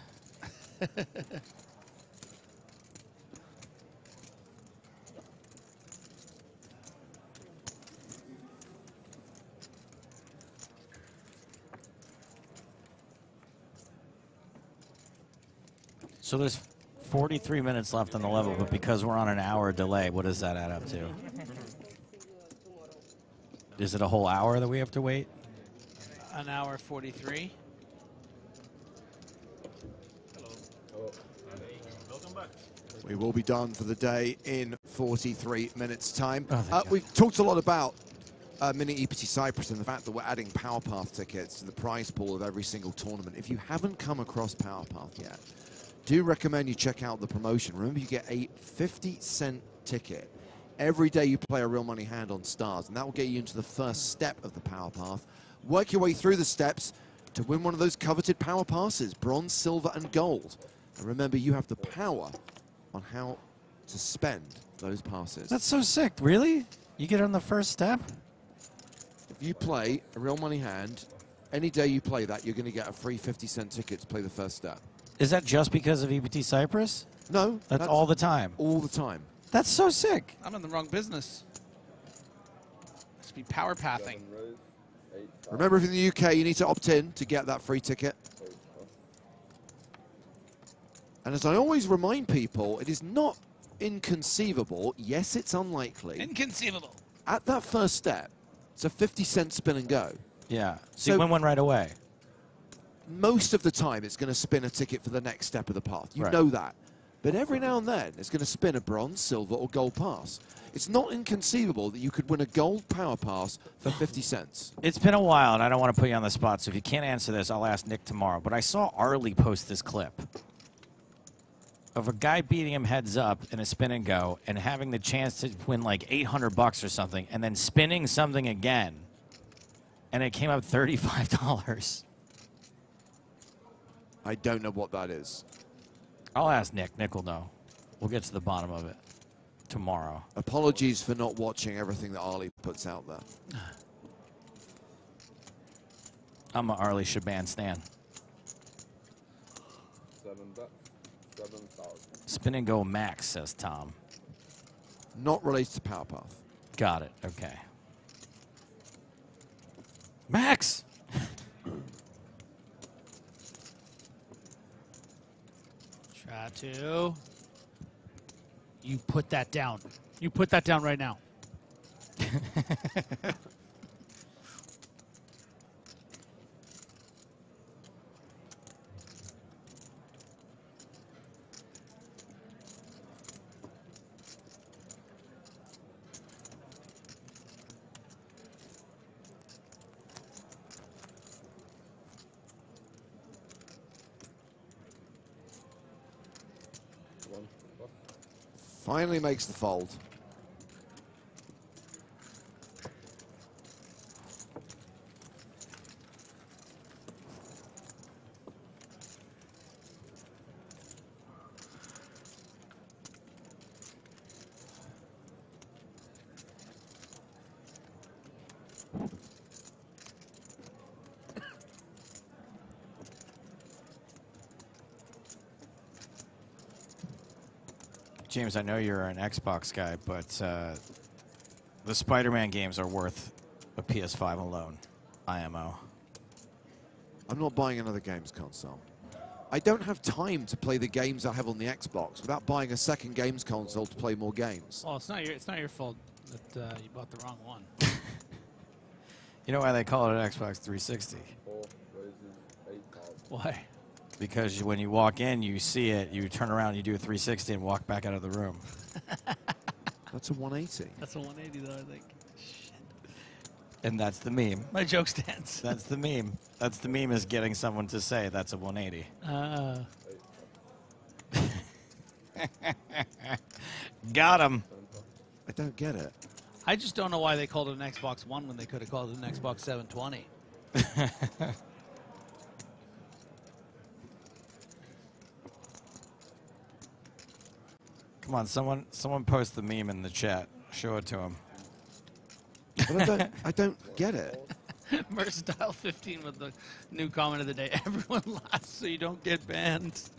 So there's 43 minutes left on the level, but because we're on an hour delay, what does that add up to? Is it a whole hour that we have to wait? An hour 43. Hello. Welcome back. We will be done for the day in 43 minutes' time. Oh, We've talked a lot about mini EPT Cyprus and the fact that we're adding Power Path tickets to the prize pool of every single tournament. If you haven't come across Power Path yet, do recommend you check out the promotion. Remember, you get a 50-cent ticket every day you play a real money hand on Stars, and that will get you into the first step of the Power Path. Work your way through the steps to win one of those coveted Power Passes, bronze, silver, and gold. And remember, you have the power on how to spend those passes. That's so sick. Really? You get on the first step? If you play a real money hand, any day you play that, you're going to get a free 50-cent ticket to play the first step. Is that just because of EPT Cyprus? No. That's all the time? All the time. That's so sick. I'm in the wrong business. Must be power pathing. Remember, if you're in the UK, you need to opt in to get that free ticket. And as I always remind people, it is not inconceivable. Yes, it's unlikely. Inconceivable. At that first step, it's a 50-cent spin and go. Yeah. So you win one right away. Most of the time, it's going to spin a ticket for the next step of the path. You Right. know that. But every now and then, it's going to spin a bronze, silver, or gold pass. It's not inconceivable that you could win a gold power pass for 50 cents. It's been a while, and I don't want to put you on the spot, so if you can't answer this, I'll ask Nick tomorrow. But I saw Arlie post this clip of a guy beating him heads up in a spin and go and having the chance to win like $800 or something, and then spinning something again, and it came up $35. I don't know what that is. I'll ask Nick. Nick will know. We'll get to the bottom of it tomorrow. Apologies for not watching everything that Arlie puts out there. I'm an Arlie Shaban stan. $7,000. Spin and go max, says Tom. Not related to Power Path. Got it. Okay. Max! Try to. You put that down. You put that down right now. Finally makes the fold. James, I know you're an Xbox guy, but the Spider-Man games are worth a PS5 alone. IMO. I'm not buying another games console. I don't have time to play the games I have on the Xbox without buying a second games console to play more games. Well, it's not your fault that you bought the wrong one. You know why they call it an Xbox 360? Why? Because when you walk in, you see it, you turn around, you do a 360 and walk back out of the room. That's a 180. That's a 180, though, I think. Shit. And that's the meme. My joke stands. That's the meme. That's the meme, is getting someone to say that's a 180. Got him. I don't get it. I just don't know why they called it an Xbox One when they could have called it an Xbox 720. Come on, someone post the meme in the chat. Show it to him. But I don't get it. Mercantile 15 with the new comment of the day. Everyone laughs so you don't get banned.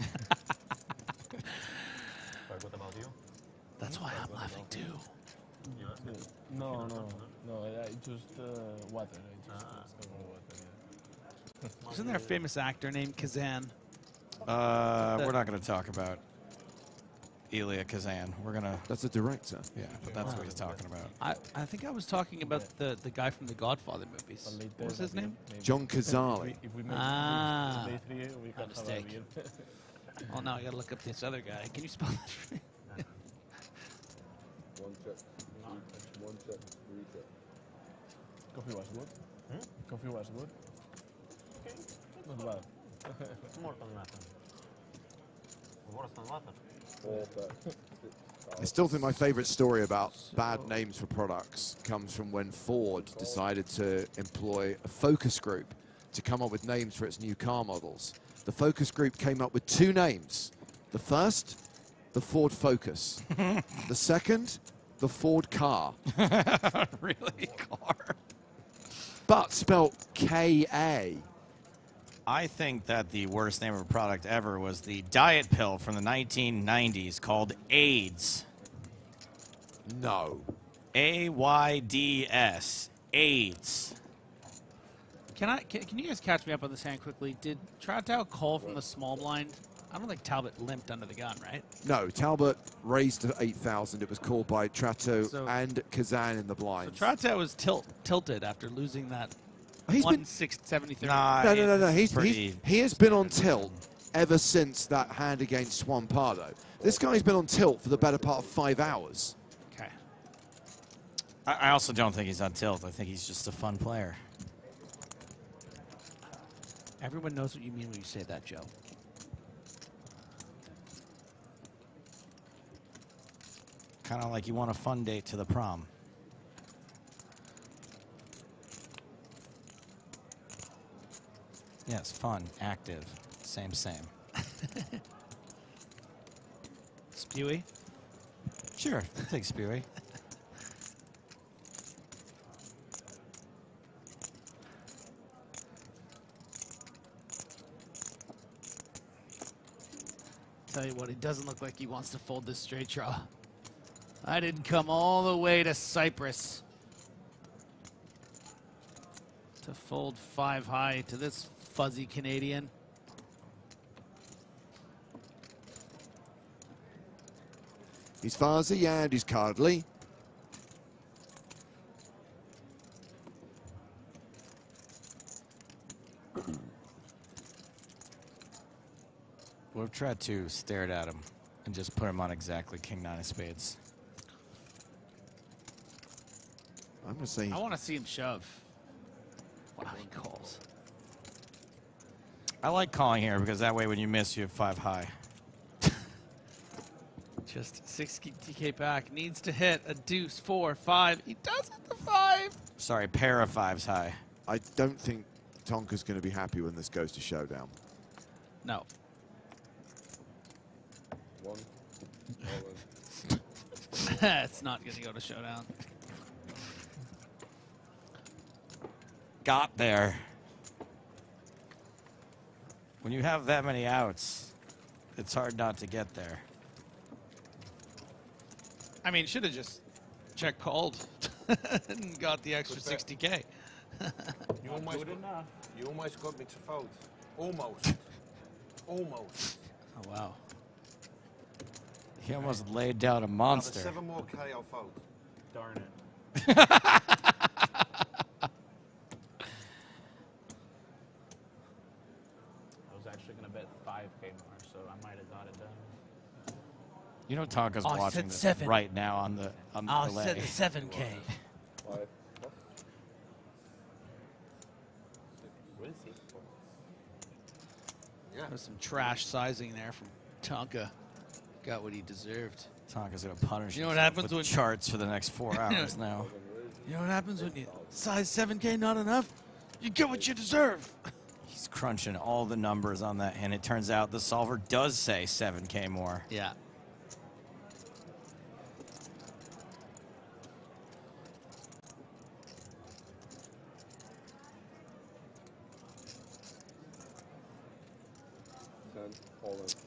What about you? That's why I'm laughing too. No, I just water. Isn't there a famous actor named Kazan? We're not going to talk about Elia Kazan. We're going to... That's a director. Yeah, but that's what he's talking about. I think I was talking about the guy from the Godfather movies. What was his name? John Cazale. Ah. We My mistake. Oh, now I got to look up this other guy. Can you spell that for me? One check, three check. Coffee was good. Coffee was good. Okay. Not bad. More than nothing. Worse than nothing. I still think my favorite story about bad names for products comes from when Ford decided to employ a focus group to come up with names for its new car models. The focus group came up with two names. The first, the Ford Focus. The second, the Ford Car. Really? Car? But spelt K-A. I think that the worst name of a product ever was the diet pill from the 1990s called AIDS. No. AIDS. AIDS. Can you guys catch me up on this hand quickly? Did Troutau call from the small blind? I don't think Talbot limped under the gun, right? No, Talbot raised to 8,000. It was called by Trato and Kazan in the blinds. So Troutau was tilted after losing that He's been 1-6-73. No. He has been on tilt ever since that hand against Juan Pardo. This guy's been on tilt for the better part of 5 hours. Okay. I also don't think he's on tilt. I think he's just a fun player. Everyone knows what you mean when you say that, Joe. Kind of like you want a fun date to the prom. Yes, fun, active, same. Spewy? Sure, I'll take Spewy. Tell you what, he doesn't look like he wants to fold this straight draw. I didn't come all the way to Cyprus to fold 5 high to this fuzzy Canadian. He's fuzzy and he's cuddly. We've tried to stare at him and just put him on exactly King 9 of spades. I'm going to say... I want to see him shove. Wow, he calls. I like calling here because that way when you miss, you have 5 high. Just 60K back. Needs to hit a deuce, 4, 5. He does hit the 5. Sorry, pair of 5s high. I don't think Tonka's going to be happy when this goes to showdown. No. It's not going to go to showdown. Got there. When you have that many outs, it's hard not to get there. I mean, should have just check called and got the extra 60K. You almost got me to fold. Almost. Almost. Oh, wow. He almost laid down a monster. 7 more K, I'll fold. Darn it. I was actually going to bet 5K more, so I might have got it done. You know Tonka's Oh, I watching said this 7. right now on the delay. I said 7K. There's some trash sizing there from Tonka. Got what he deserved. Tonka's going to punish You know what himself happens with when charts for the next 4 hours now. You know what happens when you size 7K not enough? You get what you deserve. He's crunching all the numbers on that, and it turns out the solver does say 7K more. Yeah.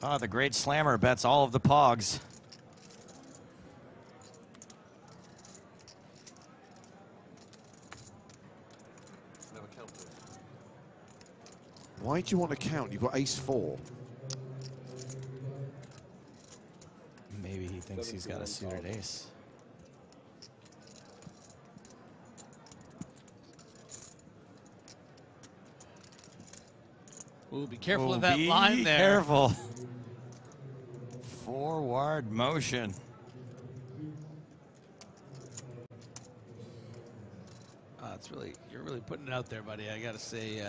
Oh, the great slammer bets all of the pogs. Why do you want to count? You've got ace-4. Maybe he thinks he's got a suited ace. Ooh, be careful Oh, of that be line there. Careful. Forward motion. It's really, you're really putting it out there, buddy. I gotta say,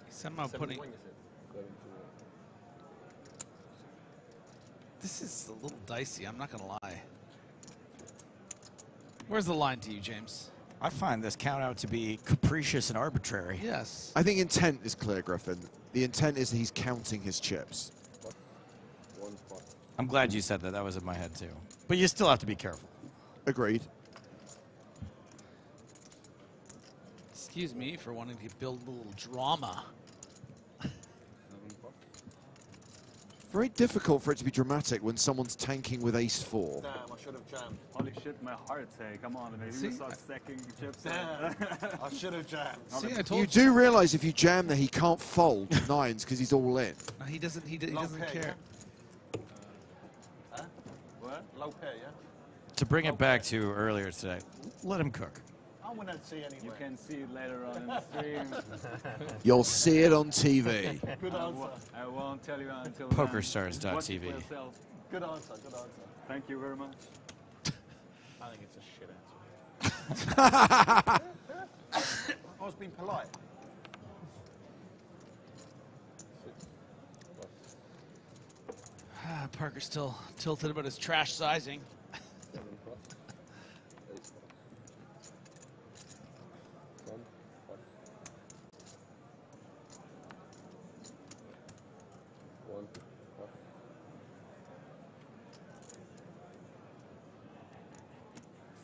somehow putting. This is a little dicey. I'm not gonna lie. Where's the line to you, James? I find this count out to be capricious and arbitrary. Yes. I think intent is clear, Griffin. The intent is that he's counting his chips. I'm glad you said that. That was in my head, too. But you still have to be careful. Agreed. Excuse me for wanting to build a little drama. Very difficult for it to be dramatic when someone's tanking with ace-4. Damn, I should have jammed. Holy shit, my heart say, come on, maybe See? we start stacking chips. Damn, I should have jammed. See, I told You do realize if you jam there, he can't fold 9s because he's all in. No, he doesn't. He doesn't care. Huh? What? Low pair, yeah? To bring it back to earlier today, let him cook. I want to see anyway. You can see it later on in the stream. You'll see it on TV. Good answer. I won't tell you until PokerStars.tv. Watch it for yourself. Good answer. Good answer. Thank you very much. I think it's a shit answer. I was being polite. Parker's still tilted about his trash sizing.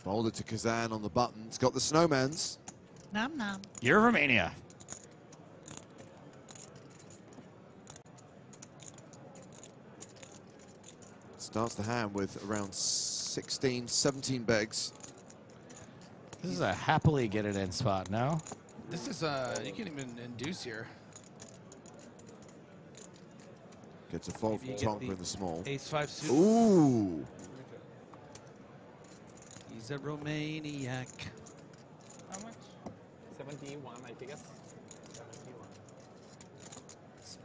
Folded to Kazan on the button. It's got the snowmans. Nom nom. You're Romania. Starts the hand with around 16, 17 begs. This is a happily get it in spot, no? This is you can even induce here. Gets a fold from Maybe you get Tonka in the small. Ace-5 suit. Ooh. He's a Romaniac. How much? 71, I guess. 71. It's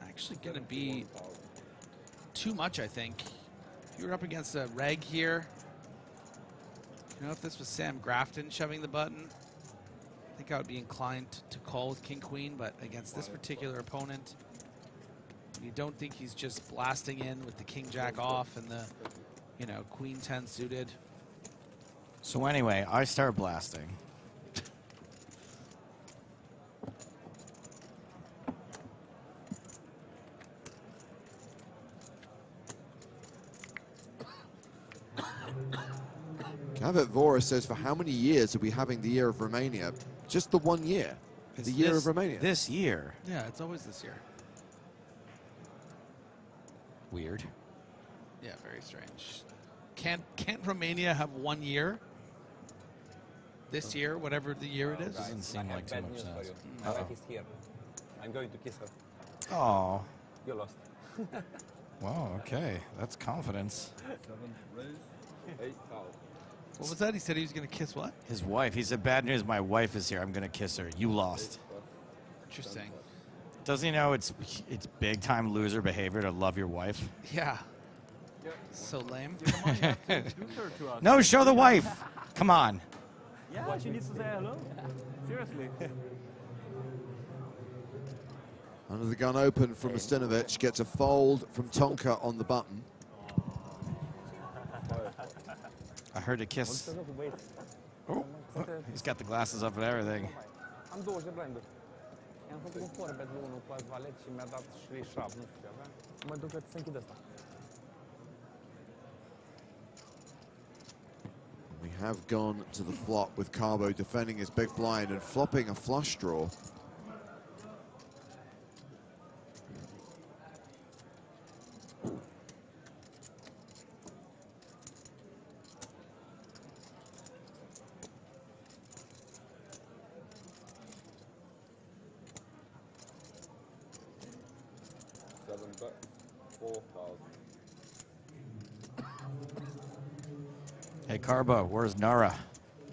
actually going to be too much, I think. If you were up against a reg here, you know, if this was Sam Grafton shoving the button, I think I would be inclined to call with King-Queen, but against this particular opponent, you don't think he's just blasting in with the King-Jack off and the, you know, Queen-10 suited. So anyway, I start blasting. Gavet Vora says, for how many years are we having the year of Romania? Just the 1 year. It's the year this- of Romania. This year. Yeah, it's always this year. Weird. Yeah, very strange. Can't Romania have 1 year? This year, whatever the year it is? Doesn't seem like too much sense. My wife is here. I'm going to kiss her. Oh. You lost. Wow, okay. That's confidence. 8,000. What was that? He said he was going to kiss what? His wife. He said, bad news, my wife is here. I'm going to kiss her. You lost. Interesting. Doesn't he know it's big time loser behavior to love your wife? Yeah. So lame. No, show the wife. Come on. Yeah, she needs to say hello. Seriously. Under the gun open from Ustinovic, gets a fold from Tonka on the button. I heard a kiss. Oh, he's got the glasses up and everything. Am 20 blinduri. I-am făcut un forbet lui unul cu valet și mi-a dat și lui șrab, nu știu ce avea. Mă duc să închid asta. We have gone to the flop with Carbo defending his big blind and flopping a flush draw. Hey, Carbo, where's Nara?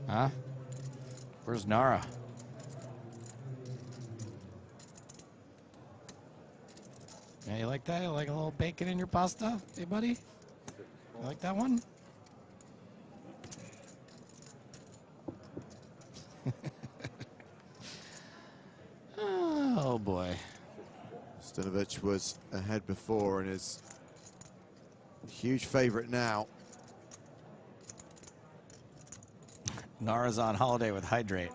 Huh? Where's Nara? Yeah, you like that? You like a little bacon in your pasta? Hey, buddy? You like that one? Oh, boy. Ustinovic was ahead before and is a huge favorite now. Nara's on holiday with Hydrate.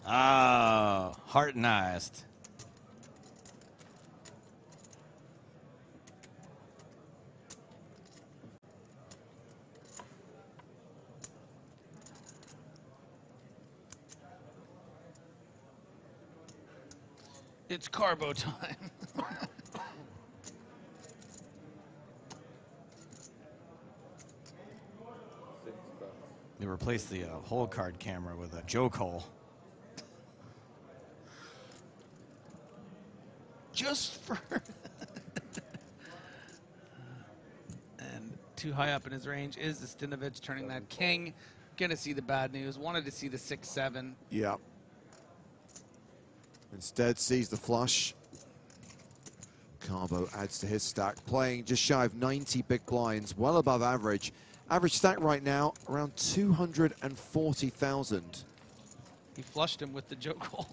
Oh, heartenized. It's Carbo time. They replaced the hole card camera with a joke hole. Just for... too high up in his range is Ustinovich turning that king. Gonna see the bad news. Wanted to see the 6-7. Yeah. Instead sees the flush. Carbo adds to his stack, playing just shy of 90 big blinds, well above average. Average stack right now around 240,000. He flushed him with the joke hole.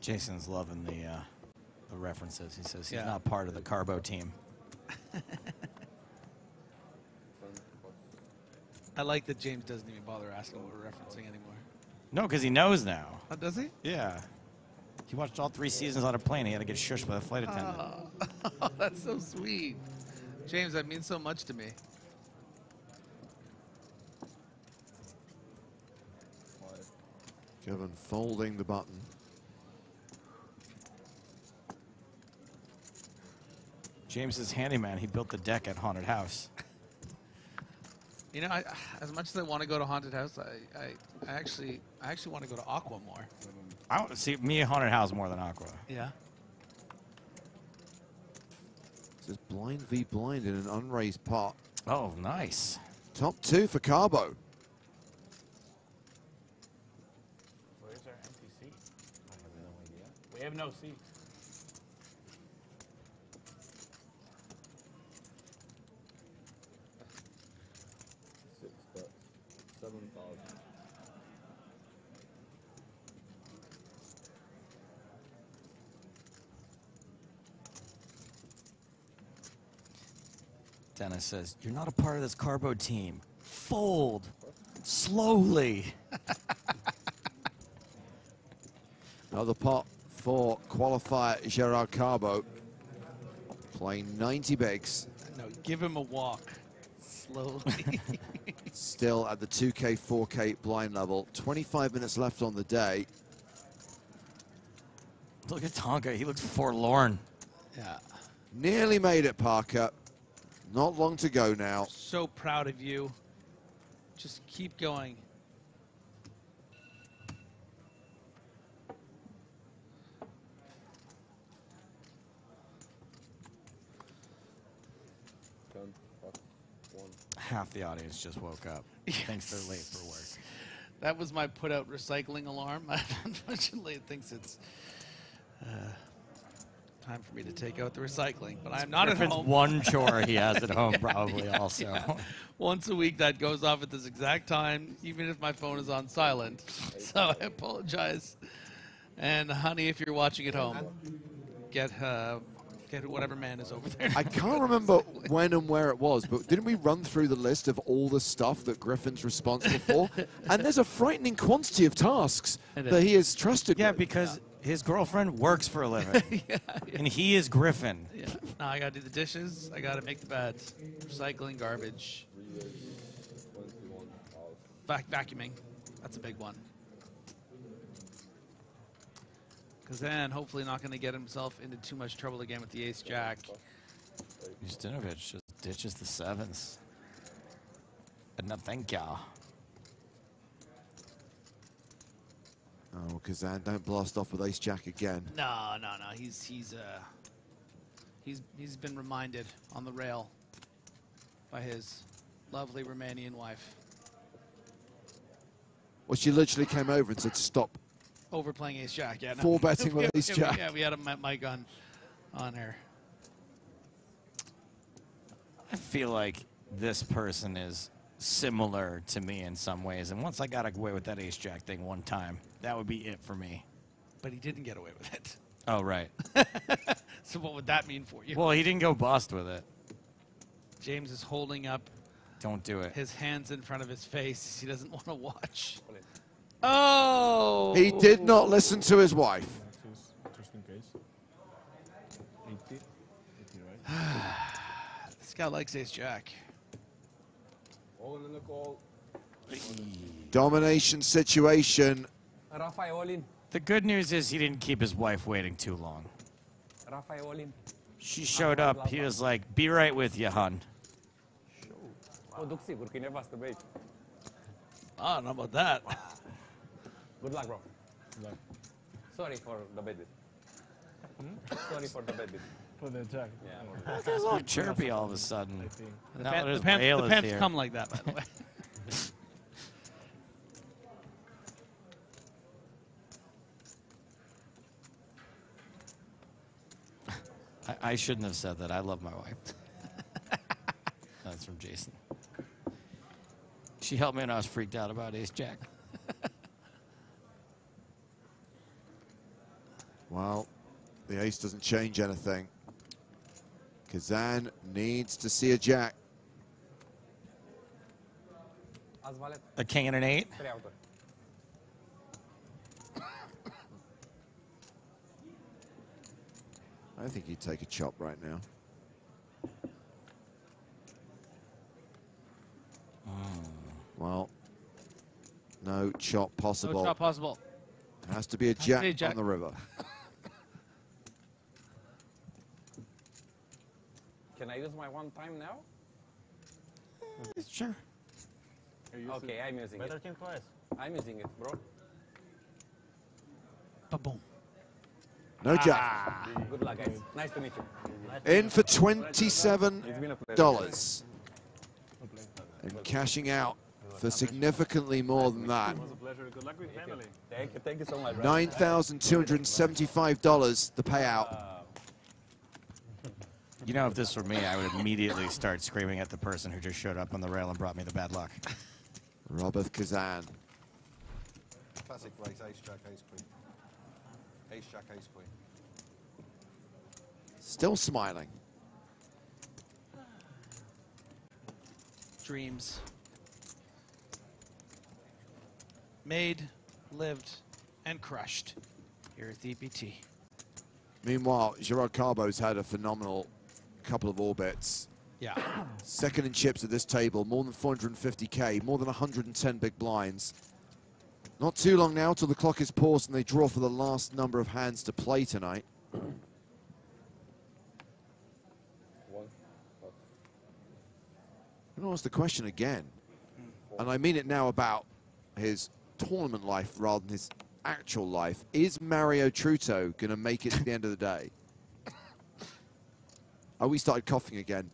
Jason's loving the references. He says he's not part of the Carbo team. I like that James doesn't even bother asking what we're referencing anymore. No, because he knows now. Oh, does he? Yeah. He watched all 3 seasons on a plane. He had to get shushed by the flight attendant. Oh, that's so sweet. James, that means so much to me. Kevin folding the button. James is handyman. He built the deck at Haunted House. You know, as much as I want to go to Haunted House, I actually want to go to Aqua more. I want to see me at Haunted House more than Aqua. Yeah. This is blind v blind in an unraised pot. Oh, nice. Top 2 for Carbo. Where's our empty seat? I have no idea. We have no seats. Dennis says, you're not a part of this Carbo team. Fold. Slowly. Another pot for qualifier Gerard Carbo. Playing 90 bigs. No, give him a walk. Slowly. Still at the 2K, 4K blind level. 25 minutes left on the day. Look at Tonka. He looks forlorn. Yeah. Nearly made it, Parker. Not long to go now. So proud of you. Just keep going. Half the audience just woke up. Yes. Thinks they're late for work. That was my put out recycling alarm. Unfortunately, it thinks it's time for me to take out the recycling, but I'm not Griffin's at home. one chore he has at home probably also. Yeah. Once a week that goes off at this exact time, even if my phone is on silent. So I apologize. And honey, if you're watching at home, get whatever man is over there. I can't remember when and where it was, but didn't we run through the list of all the stuff that Griffin's responsible for? And there's a frightening quantity of tasks that he is trusted with. Because his girlfriend works for a living. And he is Griffin. Yeah. Now I gotta do the dishes. I gotta make the beds. Recycling, garbage. Vacuuming. That's a big one. Because then hopefully not going to get himself into too much trouble again with the ace-jack. Ustinovich just ditches the sevens. And no thank ya. Oh, Kazan, don't blast off with ace-jack again. No. He's been reminded on the rail by his lovely Romanian wife. Well, she literally came over and said, stop. Overplaying ace-jack, yeah. No. 4-betting with ace-jack. Yeah, we had a mic on her. I feel like this person is similar to me in some ways. And once I got away with that ace-jack thing one time, that would be it for me. But he didn't get away with it. Oh, right. So what would that mean for you? Well, he didn't go bust with it. James is holding up. Don't do it. His hands in front of his face. He doesn't want to watch. Oh! He did not listen to his wife. Just in case. 80, right? This guy likes ace-jack. All in the call. Domination situation. The good news is he didn't keep his wife waiting too long. Rafael in. She showed up. He was like, "Be right with you, hon." Produk sigur că e nevastă, băi. I don't know about that. Good luck, bro. Sorry for the bad bit. Sorry for the bad bit. For the attack. Yeah. That guy's all chirpy all of a sudden. The, Now pan- that his the pants, rail the is pants here. come like that, by the way. I shouldn't have said that. I love my wife. That's from Jason. She helped me when I was freaked out about Ace Jack. Well, the ace doesn't change anything. Kazan needs to see a jack. A king and an 8? I think he'd take a chop right now. Well, no chop possible. No chop possible. Has to be a jack, on the river. Can I use my one time now? Sure. Okay, I'm using it. Better team twice. I'm using it, bro. Ba-boom. No jack. Good luck, guys. Nice to meet you. In for $27. And cashing out for significantly more than that. It was a pleasure. Good luck with family. Thank you so much. bro. $9,275, the payout. You know, if this were me, I would immediately start screaming at the person who just showed up on the rail and brought me the bad luck. Robert Kazan. Classic race, ace, jack, ace, queen. Ace, jack, ace, queen. Still smiling. Dreams. Made, lived, and crushed here at the EPT. Meanwhile, Gerard Carbo's had a phenomenal couple of orbits. Yeah. Second in chips at this table, more than 450K, more than 110 big blinds. Not too long now till the clock is paused and they draw for the last number of hands to play tonight. I'm going to ask the question again, and I mean it now about his tournament life rather than his actual life. Is Mario Truto going to make it to the end of the day? Oh, we started coughing again.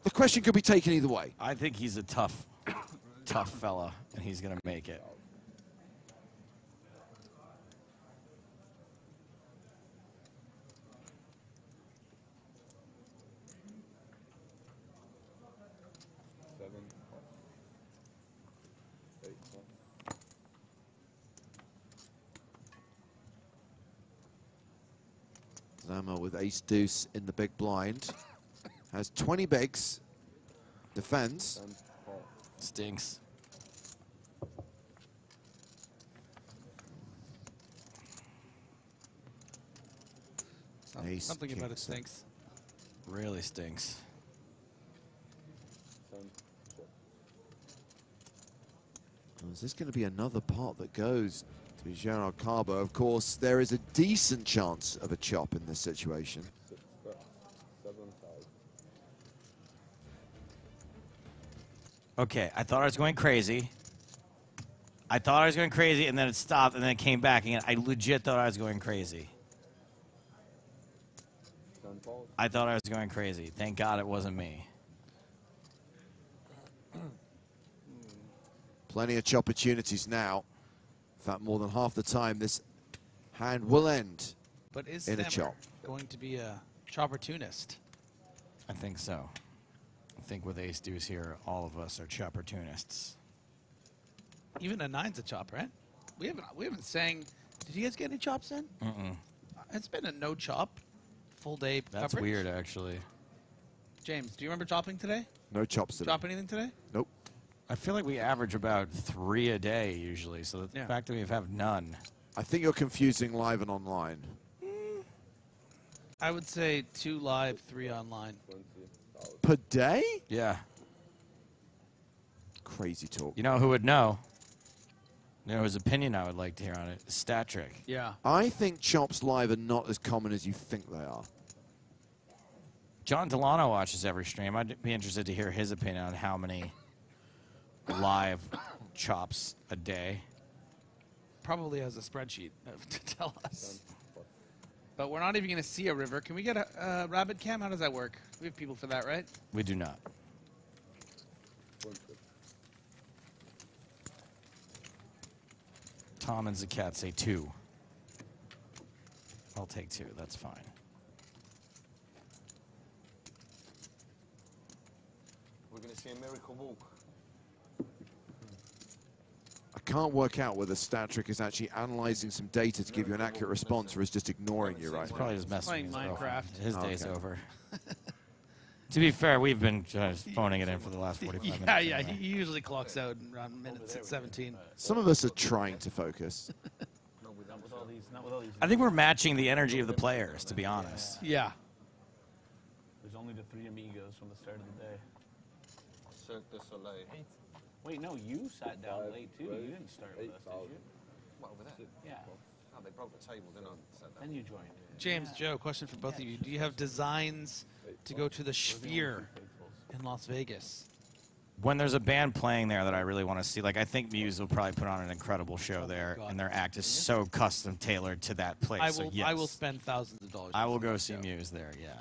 The question could be taken either way. I think he's a tough fella, and he's going to make it. Zama with ace deuce in the big blind. Has 20 bigs. Defends. Stinks. Ace Something about it kicks. stinks. Really stinks. Is this going to be another pot that goes to Gerard Carbo? Of course, there is a decent chance of a chop in this situation. Okay, I thought I was going crazy. And then it stopped, and then it came back again. I legit thought I was going crazy. I thought I was going crazy. Thank God it wasn't me. Plenty of chop opportunities now. In fact, more than half the time, this hand will end But is in a Stammer chop. going to be a chopportunist? I think so. I think with ace deuce here, all of us are chopportunists. Even a nine's a chop, right? We haven't sang. Did you guys get any chops in? Mm-mm. It's been a no chop, full day That's coverage. weird, actually. James, do you remember chopping today? No chops today. Chop anything today? Nope. I feel like we average about 3 a day usually, so the fact that we have none. I think you're confusing live and online. I would say 2 live, 3 online. Per day? Yeah. Crazy talk. You know who would know? You know his opinion I would like to hear on it. Stat Trick. Yeah. I think chops live are not as common as you think they are. John Delano watches every stream. I'd be interested to hear his opinion on how many live chops a day. Probably has a spreadsheet to tell us. But we're not even going to see a river. Can we get a rabbit cam? How does that work? We have people for that, right? We do not. Tom and Zakat say 2. I'll take 2. That's fine. We're going to see a miracle walk. I can't work out whether Statric is actually analyzing some data to give you an accurate response or is just ignoring you right He's now. probably just messing with Minecraft. His day's Okay. over. To be fair, we've been just phoning it in for the last 45 minutes. Yeah, anyway. he usually clocks out around minutes at 17. Some of us are trying to focus. Not with all these. Not with all these. I think we're matching the energy of the players, to be honest. Yeah. There's only the 3 amigos from the start of the day. Cirque du Soleil. Wait, no, you sat down late too. You didn't start with us, did you? What, over there? Yeah. Oh, they broke the table, then I said that. Then you joined. James, Joe, question for both of you. Do you have designs to go to the Sphere in Las Vegas? When there's a band playing there that I really want to see, like I think Muse will probably put on an incredible show there, and their act is so custom tailored to that place. I So will. yes, I will spend thousands of dollars. I will go see Muse there. Yeah.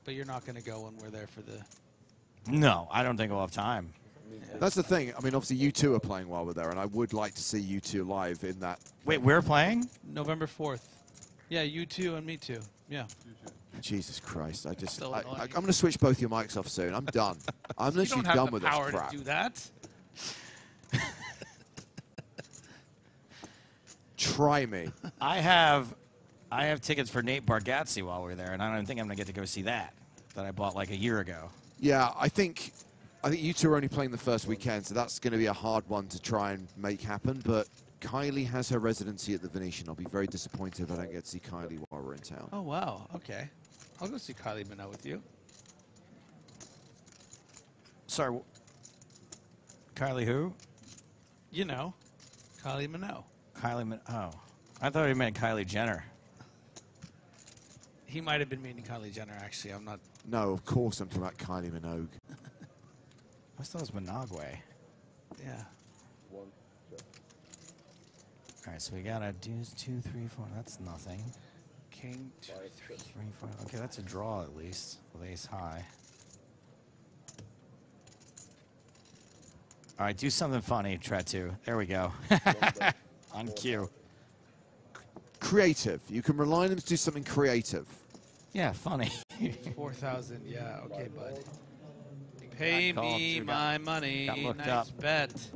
But you're not going to go when we're there for the. No, I don't think we'll have time. That's the thing. I mean, obviously, U2 are playing while we're there, and I would like to see U2 live in that. Wait, we're playing? November 4th. Yeah, you too and me too. Yeah. Jesus Christ! I'm So going annoying. to switch both your mics off soon. I'm done. I'm You literally don't have done the with power this crap. to do that. Try me. I have tickets for Nate Bargatze while we're there, and I don't think I'm gonna get to go see that I bought like a year ago. Yeah, I think U2 are only playing the first weekend, so that's going to be a hard one to try and make happen. But Kylie has her residency at the Venetian. I'll be very disappointed if I don't get to see Kylie while we're in town. Oh wow. Okay. I'll go see Kylie Minogue with you. Sorry, Kylie who? You know, Kylie Minogue. Oh, I thought he meant Kylie Jenner. He might have been meaning Kylie Jenner. Actually, I'm not. No, of course I'm talking about Kylie Minogue. I thought it was Minogue. Yeah. All right, so we got a deuce, 2, 3, 4. That's nothing. King, 2, 3, 4. Okay, that's a draw at least with ace high. All right, do something funny, Tretu. There we go. On cue. Creative. You can rely on them to do something creative. Yeah, funny. 4,000. Yeah. Okay, bud. Pay Got called me too, my got money. looked Nice up. bet.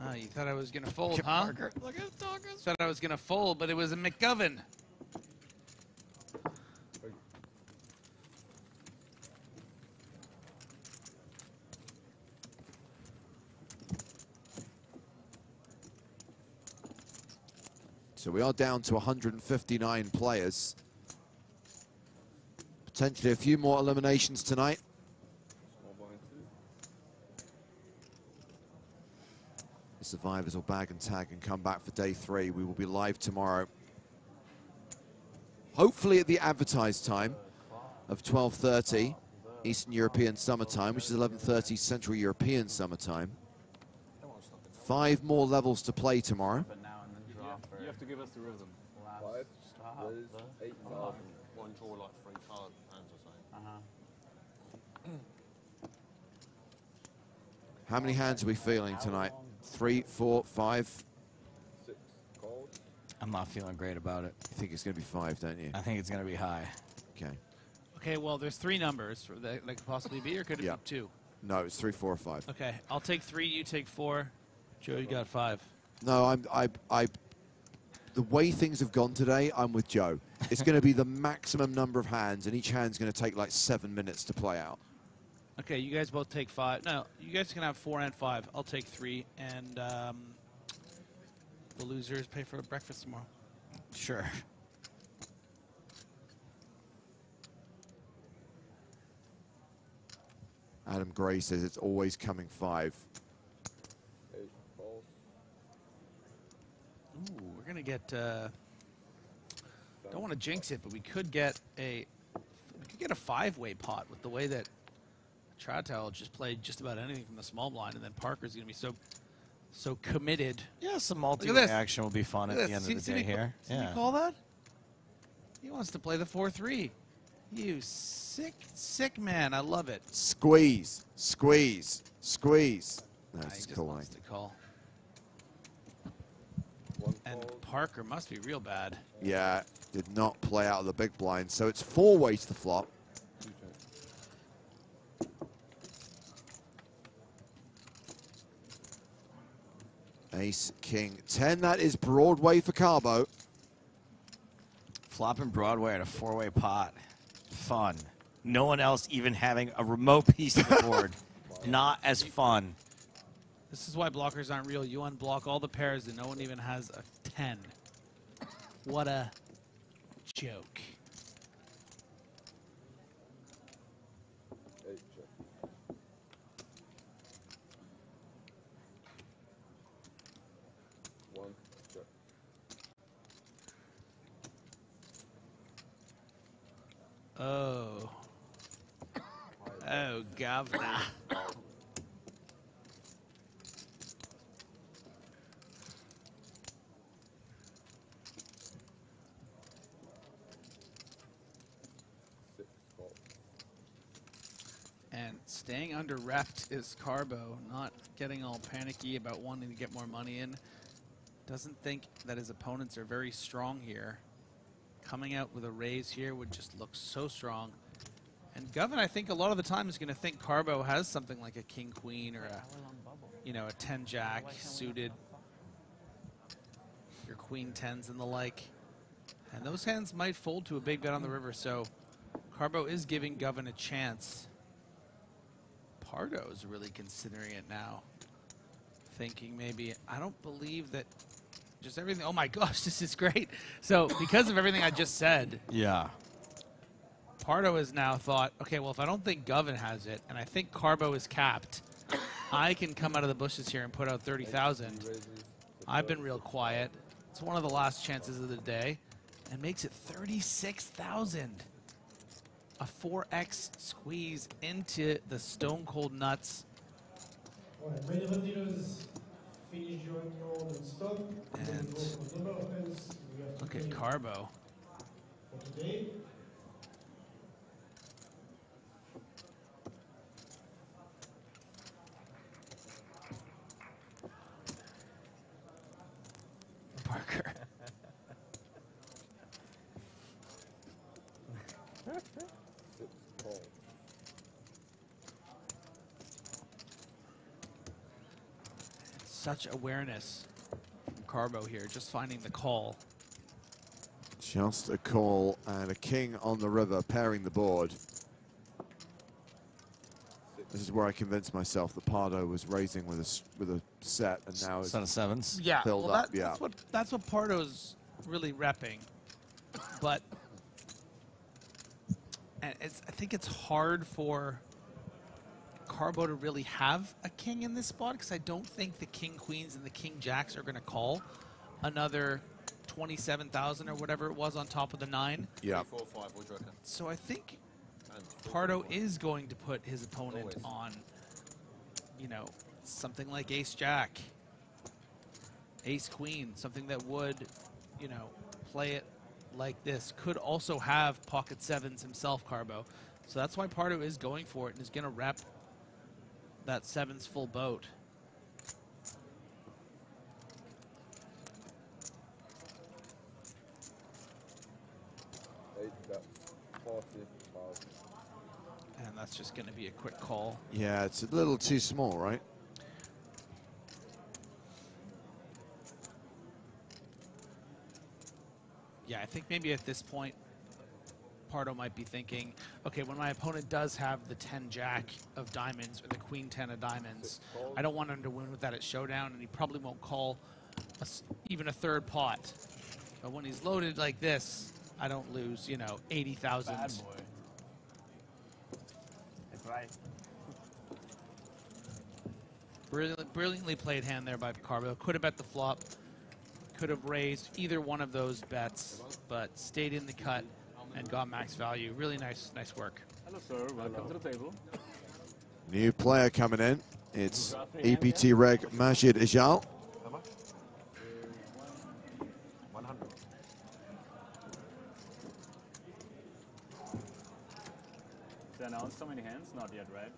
Oh, you thought I was gonna fold, huh? Parker. Look at Doggers. Thought I was gonna fold, but it was a McGovern. So we are down to 159 players. Potentially a few more eliminations tonight. The survivors will bag and tag and come back for day 3. We will be live tomorrow. Hopefully at the advertised time of 12:30 Eastern European summertime, which is 11:30 Central European summertime. 5 more levels to play tomorrow. You have to give us the rhythm. 5, 8,000. One draw like 3 card hands or something. How many hands are we feeling tonight? 3, 4, 5? 6 calls. I'm not feeling great about it. You think it's going to be 5, don't you? I think it's going to be high. Okay. Okay, well, there's 3 numbers that could possibly be, or could it Yeah. be 2? No, it's 3, 4, or 5. Okay, I'll take 3. You take 4. Joe, you got 5. No, the way things have gone today, I'm with Joe. It's going to be the maximum number of hands, and each hand's going to take like 7 minutes to play out. Okay, you guys both take 5. No, you guys can have 4 and 5. I'll take 3, and the losers pay for breakfast tomorrow. Sure. Adam Gray says it's always coming 5. 8 calls. Ooh, we're going to get Don't want to jinx it, but we could get a five-way pot with the way that Chowtel just played just about anything from the small blind, and then Parker's going to be so committed. Yeah, some multi-way action will be fun at the end of the day here. Did you call that? He wants to play the 4-3. You sick man. I love it. Squeeze, squeeze, squeeze. No, He he's just calling. wants to call. And Parker must be real bad. Yeah, did not play out of the big blind, so it's 4-way to the flop. Ace, King, 10. That is Broadway for Carbo. Flopping Broadway at a 4-way pot. Fun. No one else even having a remote piece of the board. Not as fun. This is why blockers aren't real. You unblock all the pairs and no one even has a 10. What a joke. Oh. Oh, governor. And staying under repped is Carbo, not getting all panicky about wanting to get more money in. Doesn't think that his opponents are very strong here. Coming out with a raise here would just look so strong. And Govin, I think a lot of the time is going to think Carbo has something like a king-queen or a, you know, a 10-jack suited, your queen-10s and the like. And those hands might fold to a big bet on the river, so Carbo is giving Govin a chance. Pardo's really considering it now. Thinking maybe, I don't believe that just everything, oh my gosh, this is great. So because of everything I just said. Yeah. Pardo has now thought, okay, well, if I don't think Govin has it, and I think Carbo is capped, I can come out of the bushes here and put out 30,000. I've been real quiet. It's one of the last chances of the day, and makes it 36,000. A 4x squeeze into the stone cold nuts. And look at Carbo. Parker. Such awareness from Carbo here, just finding the call. Just a call and a king on the river, pairing the board. This is where I convinced myself that Pardo was raising with a set, and now it's set of sevens. Yeah, filled well, up. Yeah, that's what Pardo's really repping, but and I think it's hard for Carbo to really have a king in this spot because I don't think the king queens and the king jacks are going to call another 27,000 or whatever it was on top of the 9. Yeah. 4, 5, what do you reckon? So I think Pardo is going to put his opponent on, you know, something like ace jack, ace queen, something that would, you know, play it like this. Could also have pocket sevens himself, Carbo. So that's why Pardo is going for it and is going to rep that sevens full boat. And that's just going to be a quick call. yeah, it's a little too small, right? Yeah, I think maybe at this point, Pardo might be thinking, okay, when my opponent does have the 10 jack of diamonds or the queen 10 of diamonds, I don't want him to win with that at showdown, and he probably won't call even a third pot. But when he's loaded like this, I don't lose, you know, 80,000. Bad boy. That's right. Brilliantly played hand there by Carbo. Could have bet the flop. could have raised either one of those bets, but stayed in the cut and got max value. Really nice work. Hello, sir. Welcome to the table. New player coming in. It's EPT Reg Majid Ijal. How much? 100. They announced so many hands? Not yet, right?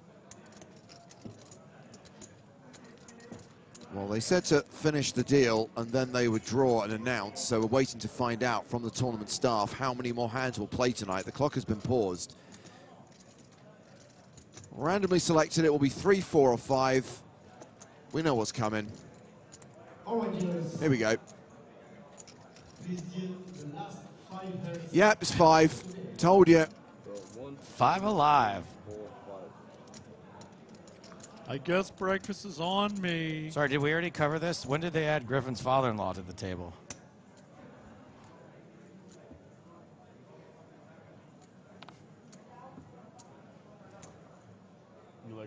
Well, they said to finish the deal and then they would draw and announce, so we're waiting to find out from the tournament staff how many more hands will play tonight. The clock has been paused. Randomly selected, it will be 3, 4, or 5. We know what's coming. Here we go. Yep, it's 5. Told you. 5 alive. I guess breakfast is on me. Sorry, did we already cover this? When did they add Griffin's father-in-law to the table?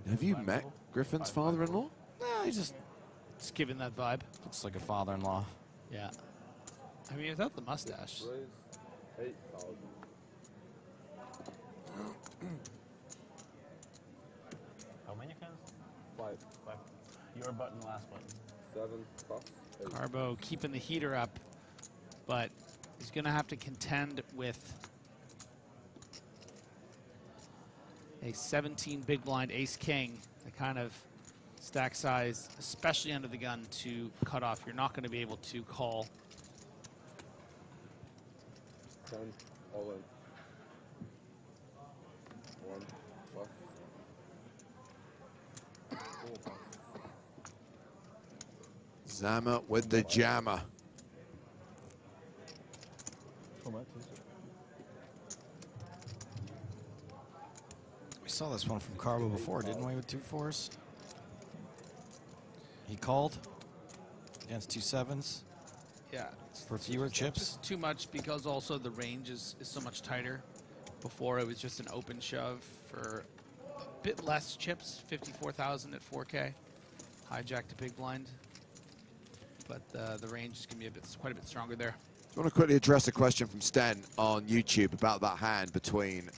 Have you met Griffin's father-in-law? No, he's just giving that vibe. Looks like a father-in-law. Yeah. I mean, without the mustache. 8,000. How many hands? 5. Your button, last button. 7 plus 8. Carbo keeping the heater up, but he's going to have to contend with a 17 big blind ace-king, the kind of stack size, especially under the gun, to cut off. You're not going to be able to call. 10, all in. 1 plus 4 plus. Zama with the jammer. We saw this one from Carbo before, didn't we, with 2 4s? He called against 2 7s. Yeah. For fewer chips. Just too much because also the range is so much tighter. Before it was just an open shove for a bit less chips, 54,000 at 4K. Hijack to big blind. But the range is going to be quite a bit stronger there. I want to quickly address a question from Sten on YouTube about that hand between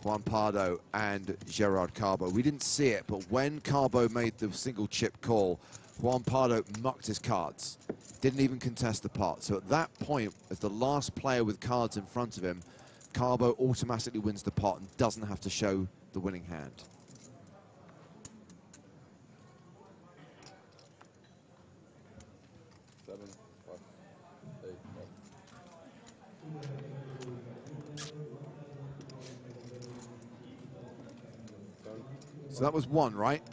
Juan Pardo and Gerard Carbo. We didn't see it, but when Carbo made the single chip call, Juan Pardo mucked his cards. Didn't even contest the pot. So at that point, as the last player with cards in front of him, Carbo automatically wins the pot and doesn't have to show the winning hand. So that was 1, right?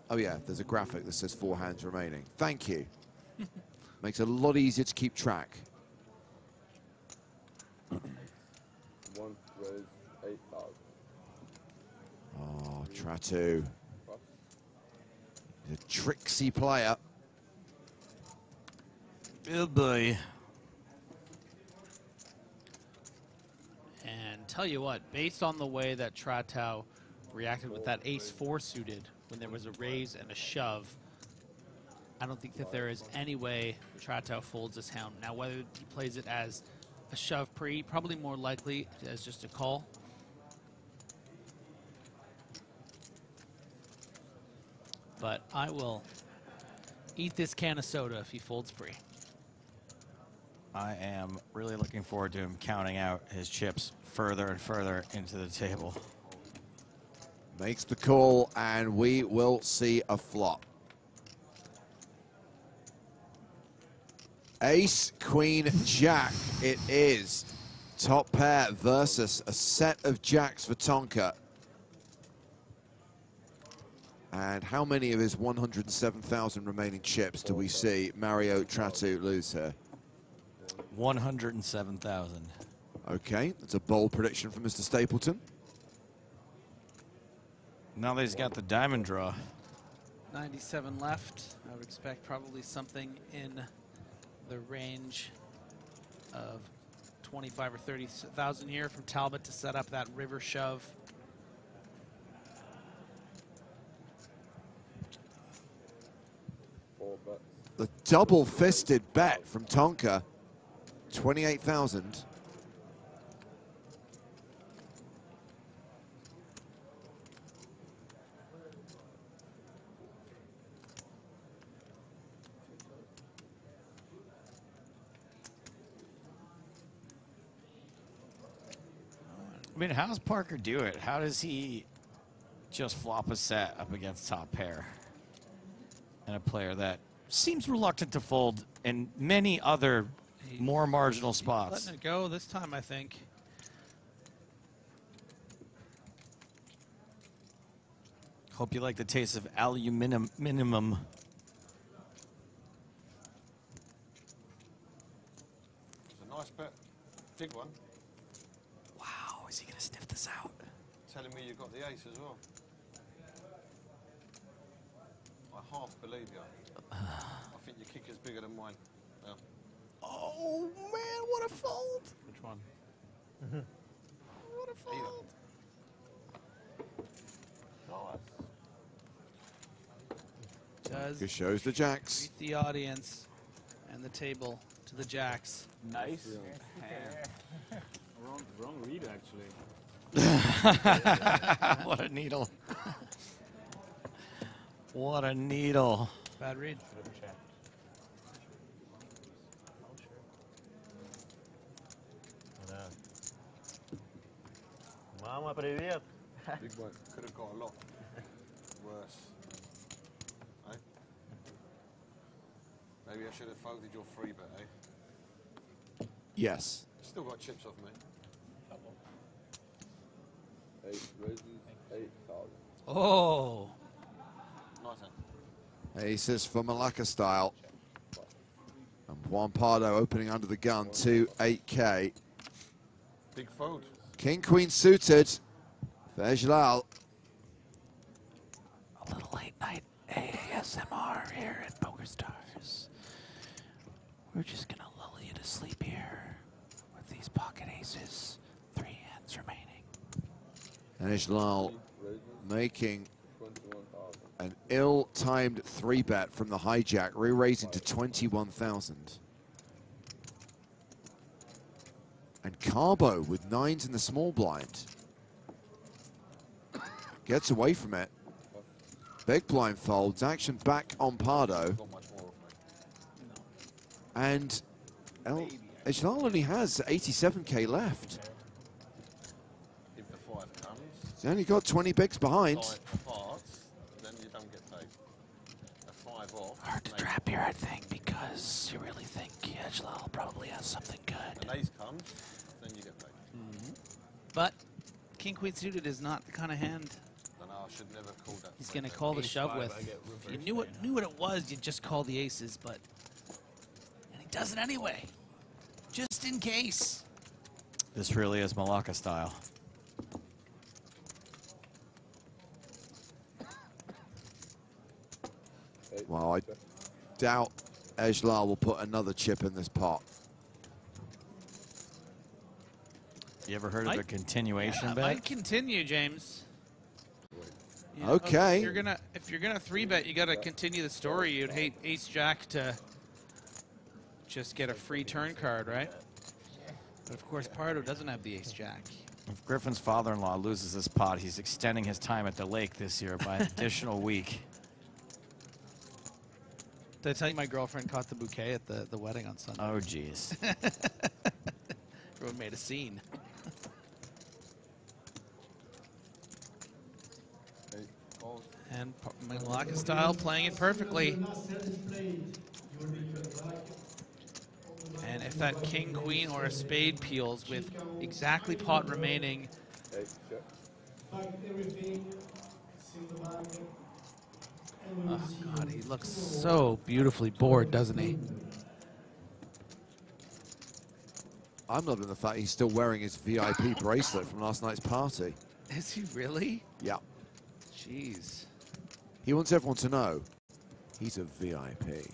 Oh yeah, there's a graphic that says 4 hands remaining. Thank you. Makes it a lot easier to keep track. 1 raise 8,000. Oh, Tratu. He's a tricksy player. Good boy. And tell you what, based on the way that Tratu reacted with that ace-4 suited when there was a raise and a shove, I don't think that there is any way Tratu folds this hand. Now, whether he plays it as a shove pre, probably more likely as just a call. But I will eat this can of soda if he folds pre. I am really looking forward to him counting out his chips further and further into the table. Makes the call, and we will see a flop. Ace, Queen, Jack it is. Top pair versus a set of jacks for Tonka. And how many of his 107,000 remaining chips do we see Mario Tratu lose here? 107,000. Okay, that's a bold prediction from Mr. Stapleton. Now that he's got the diamond draw. 97 left. I would expect probably something in the range of 25 or 30,000 here from Talbot to set up that river shove. The double-fisted bet from Tonka, 28,000. I mean, how does Parker do it? How does he just flop a set up against top pair? And a player that seems reluctant to fold in many other more marginal spots. Letting it go this time, I think. Hope you like the taste of aluminum minimum. It's a nice bet. Big one. Wow, is he going to sniff this out? Telling me you got the ace as well. I half believe you. I think your kick is bigger than mine. Yeah. Oh, man, what a fold. Which one? What a fold. Does It shows the jacks. treat the audience and the table to the jacks. Nice. Wrong read, actually. What a needle. What a needle. Bad read. Mama, привет. Big one. Could have got a lot worse. Eh? Maybe I should have folded your free bet, eh? Yes. Still got chips off me. 8 raises, 8,000. Oh. Nice, eh? Aces for Malacca style. And Juan Pardo opening under the gun to 8K. Big fold. King, queen suited for Ejlal. A little late night ASMR here at Poker Stars. We're just going to lull you to sleep here with these pocket aces. 3 hands remaining. And Ejlal making an ill-timed 3-bet from the hijack, re-raising to 21,000. And Carbo with 9s in the small blind. Gets away from it. Big blind folds, action back on Pardo. And Ejlal only has 87K left. If the 5 comes, He's only got 20 bigs behind. 5 parts, then you don't get paid. A 5 off. Hard to trap here, I think, because you really think Ejlal probably has something good. An ace comes, then you get paid. But King Queen suited is not the kind of hand Then I should never call that. he's going to call the shove with. If you knew what it was, you'd just call the aces, but and he does it anyway, just in case. This really is Malacca style. Well, I doubt Ejlal will put another chip in this pot. You ever heard of a continuation Yeah, bet? might continue, James. You know, Okay. If you're gonna 3-bet, you gotta continue the story. You'd hate Ace Jack to just get a free turn card, right? But of course, Pardo doesn't have the Ace Jack. If Griffin's father-in-law loses this pot, he's extending his time at the lake this year by an additional week. Did I tell you my girlfriend caught the bouquet at the wedding on Sunday? Oh, jeez. Everyone made a scene. And Malacca style playing it perfectly. And if that king, queen, or a spade peels with exactly pot remaining, oh God, he looks so beautifully bored, doesn't he? I'm loving the fact he's still wearing his VIP bracelet from last night's party. Is he really? Yeah. Jeez. He wants everyone to know he's a VIP.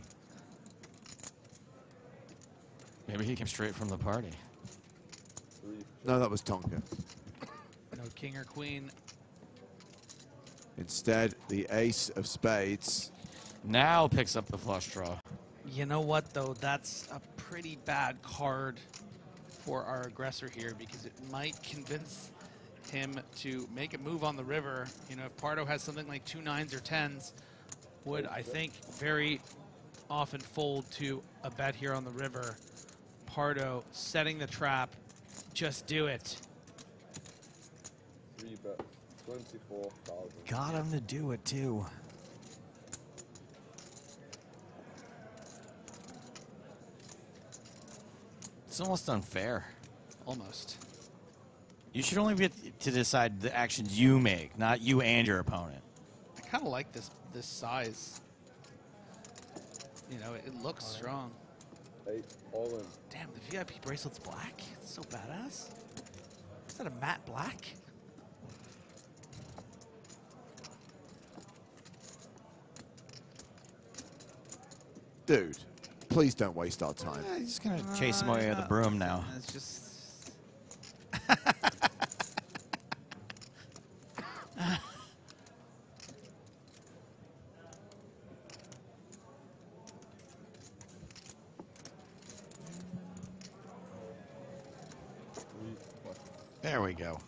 Maybe he came straight from the party. No, that was Tonka. No king or queen. Instead, the ace of spades. Now picks up the flush draw. You know what, though? That's a pretty bad card for our aggressor here because it might convince him to make a move on the river. You know, if Pardo has something like 2 9s or 10s, would, I think, very often fold to a bet here on the river. Pardo setting the trap. Just do it. 3 bets, 24,000. Got him to do it, too. It's almost unfair. Almost. You should only get to decide the actions you make, not you and your opponent. I kind of like this size. You know, it looks strong. 8, all in. Damn, the VIP bracelet's black. It's so badass. Is that a matte black? Dude, please don't waste our time. He's just going to chase him away with a broom now. It's just... There we go.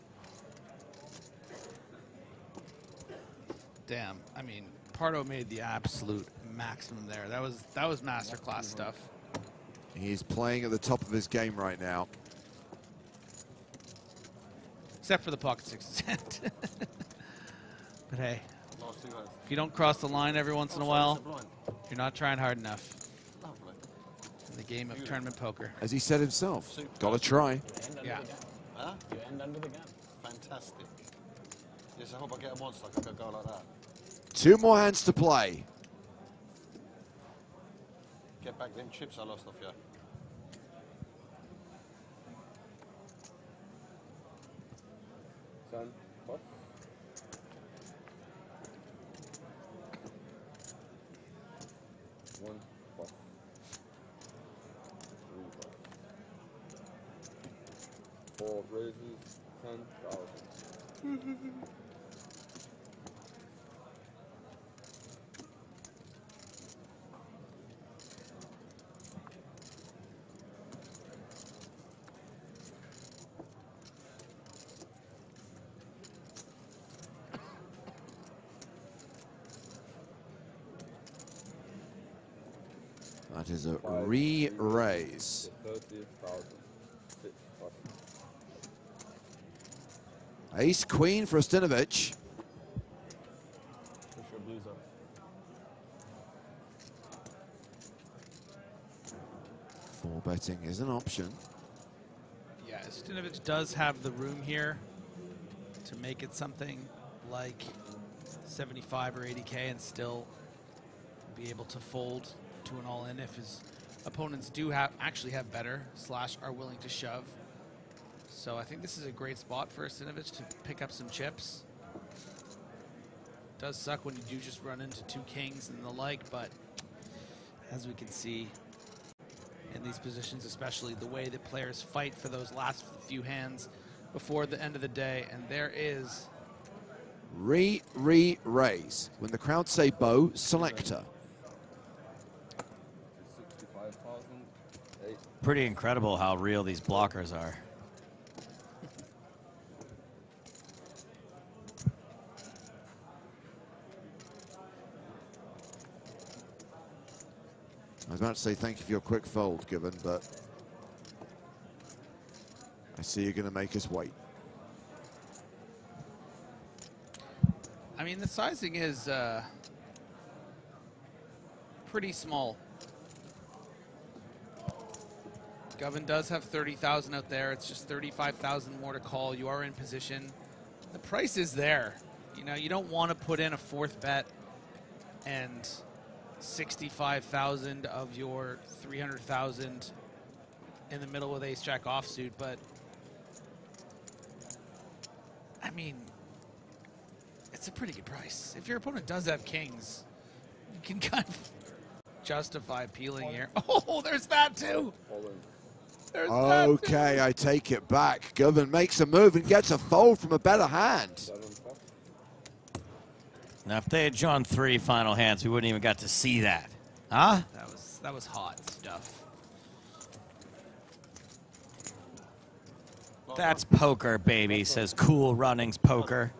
Damn, I mean, Pardo made the absolute maximum there. That was masterclass stuff. He's playing at the top of his game right now. Except for the pocket 6 cent. But hey, if you don't cross the line every once in a while, you're not trying hard enough. In the game of tournament poker. As he said himself, gotta try. Yeah. Huh? You end under the gun. Fantastic. Yes, I hope I get a monster like I could go like that. 2 more hands to play. Get back them chips I lost off you. Son, what? One, what? 3, what? 4 raises, 10,000. That is a re-raise. 30,000. 6, what? Ace Queen for Ostinovic. Push your blues up. 4 betting is an option. Yeah, Ostinovic does have the room here to make it something like 75 or 80K and still be able to fold to an all-in if his opponents do actually have better / are willing to shove. So I think this is a great spot for Ostinovic to pick up some chips. Does suck when you do just run into 2 kings and the like, but as we can see in these positions, especially the way that players fight for those last few hands before the end of the day, and there is Raise. When the crowd say bow, selector. 65,000. 8. Pretty incredible how real these blockers are. I was about to say thank you for your quick fold, Given, but I see you're going to make us wait. I mean, the sizing is pretty small. Govan does have 30,000 out there. It's just 35,000 more to call. You are in position. The price is there. You know, you don't want to put in a 4th bet and 65,000 of your 300,000 in the middle with ace-jack offsuit, but I mean, it's a pretty good price. If your opponent does have kings, you can kind of justify peeling here. Oh, there's that too. There's that Okay, too. I take it back. Govan makes a move and gets a fold from a better hand. Now, if they had drawn 3 final hands, we wouldn't even got to see that. Huh? That was hot stuff. That's poker, baby, says Cool Runnings Poker.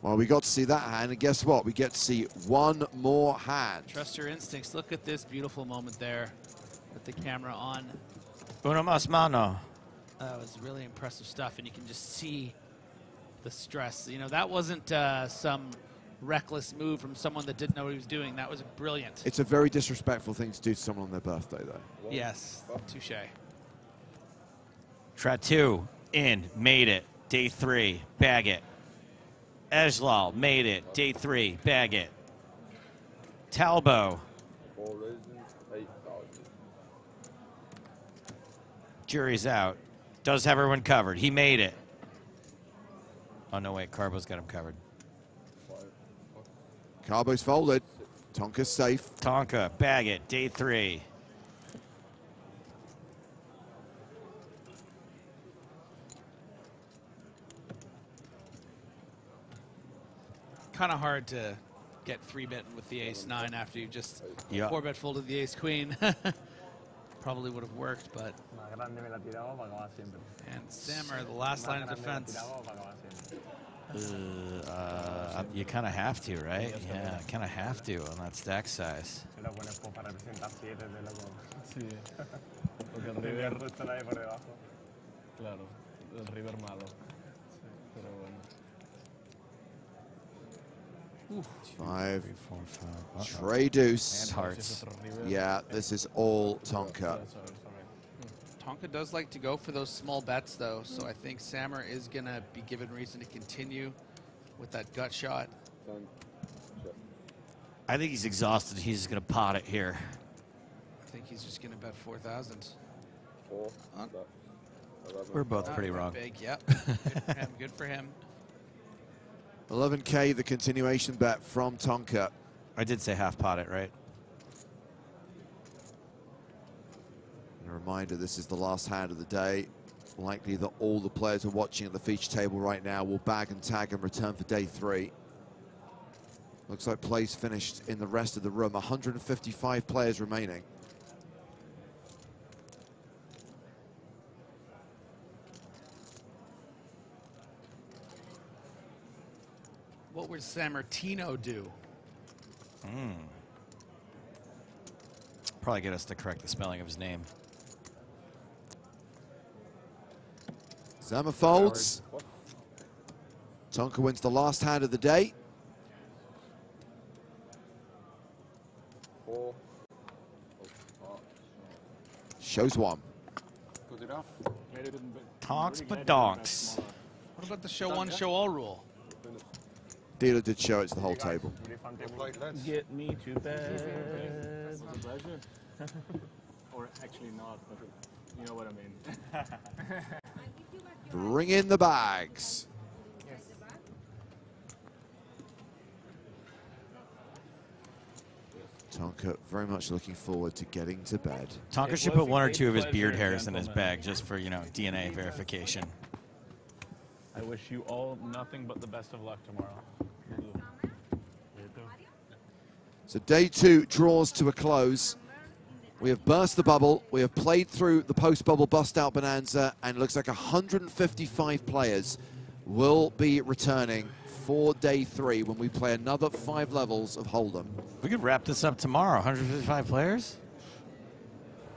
Well, we got to see that hand, and guess what? We get to see one more hand. Trust your instincts. Look at this beautiful moment there with the camera on. Uno mas mano. That was really impressive stuff, and you can just see the stress. You know, that wasn't some reckless move from someone that didn't know what he was doing. That was brilliant. It's a very disrespectful thing to do to someone on their birthday, though. Yes, touche. Tratu, in, made it. Day 3, bag it. Ejlal, made it. Day 3, bag it. Talbo. 4 reasons, 8,000. Jury's out. Does have everyone covered. He made it. Oh, no, wait. Carbo's got him covered. Carbo's folded. Tonka's safe. Tonka, bag it. Day 3. Kind of hard to get 3-betting with the ace-9 after you just 4-bet folded the ace-queen. Probably would have worked, but... And Sammer, the last line of defense. You kind of have to, right? Yeah, kind of have to on that stack size. Claro, el river malo. Pero bueno. 5. 3, 4, 5. Trey deuce. And hearts. Yeah, this is all Tonka. Tonka does like to go for those small bets, though, so I think Sammer is going to be given reason to continue with that gut shot. I think he's exhausted. He's just going to pot it here. I think he's just going to bet 4,000. We're both pretty wrong. Big, yep. Good for him. Good for him. 11K, the continuation bet from Tonka. I did say half pot it, right? And a reminder, this is the last hand of the day. Likely that all the players who are watching at the feature table right now will bag and tag and return for day 3. Looks like plays finished in the rest of the room. 155 players remaining. What would Sammartino do? Probably get us to correct the spelling of his name. Sammer folds. Tonka wins the last hand of the day. 4. Shows 1. Good enough. Tonks but donks. What about the show 1, show all rule? Dealer did show it to the whole table. Get me to bed. It's a pleasure. Or actually not, but you know what I mean. Bring in the bags. Tonka very much looking forward to getting to bed. Tonka should put 1 or 2 of his beard hairs in his bag just for, you know, DNA verification. I wish you all nothing but the best of luck tomorrow. So day 2 draws to a close. We have burst the bubble. We have played through the post-bubble bust-out bonanza, and it looks like 155 players will be returning for day 3 when we play another 5 levels of Hold'em. We could wrap this up tomorrow. 155 players?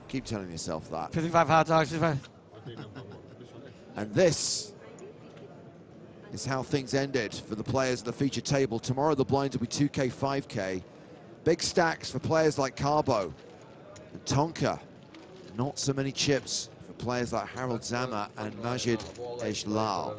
Keep telling yourself that. 55 hot dogs, 55. And this is how things ended for the players at the feature table. Tomorrow the blinds will be 2K, 5K. Big stacks for players like Carbo and Tonka. Not so many chips for players like Harold Zama and Majid Ejlal.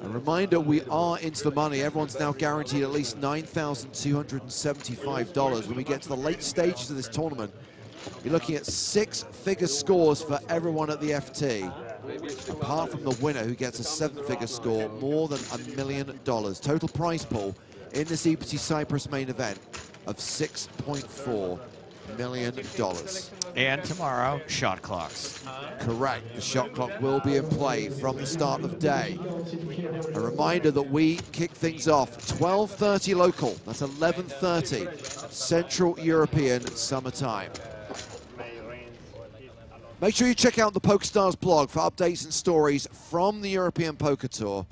A reminder, we are into the money. Everyone's now guaranteed at least $9,275. When we get to the late stages of this tournament, you're looking at 6-figure scores for everyone at the FT. Apart from the winner, who gets a 7-figure score, more than $1 million. Total prize pool in this EPT Cyprus main event of 6.4 million. And tomorrow, shot clocks. Correct. The shot clock will be in play from the start of day. A reminder that we kick things off 12:30 local. That's 11:30 Central European summertime. Make sure you check out the PokerStars blog for updates and stories from the European Poker Tour.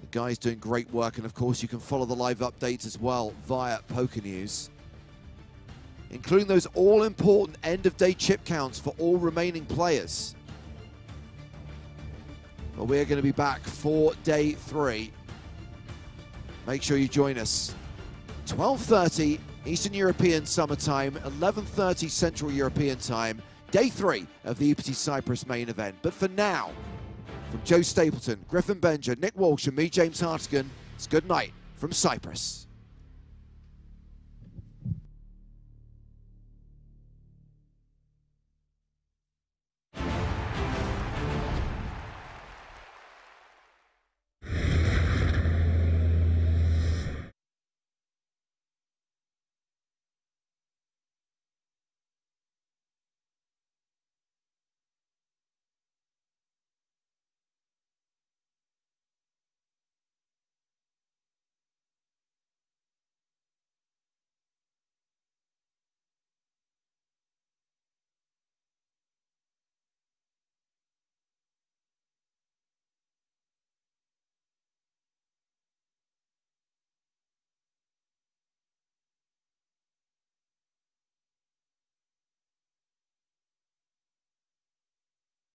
The guys doing great work, and of course you can follow the live updates as well via Poker News, including those all-important end-of-day chip counts for all remaining players. But we're going to be back for day 3. Make sure you join us. 12:30 Eastern European summertime, 11:30 Central European time, day 3 of the EPT Cyprus main event. But for now, from Joe Stapleton, Griffin Benger, Nick Walsh, and me, James Hartigan, it's good night from Cyprus.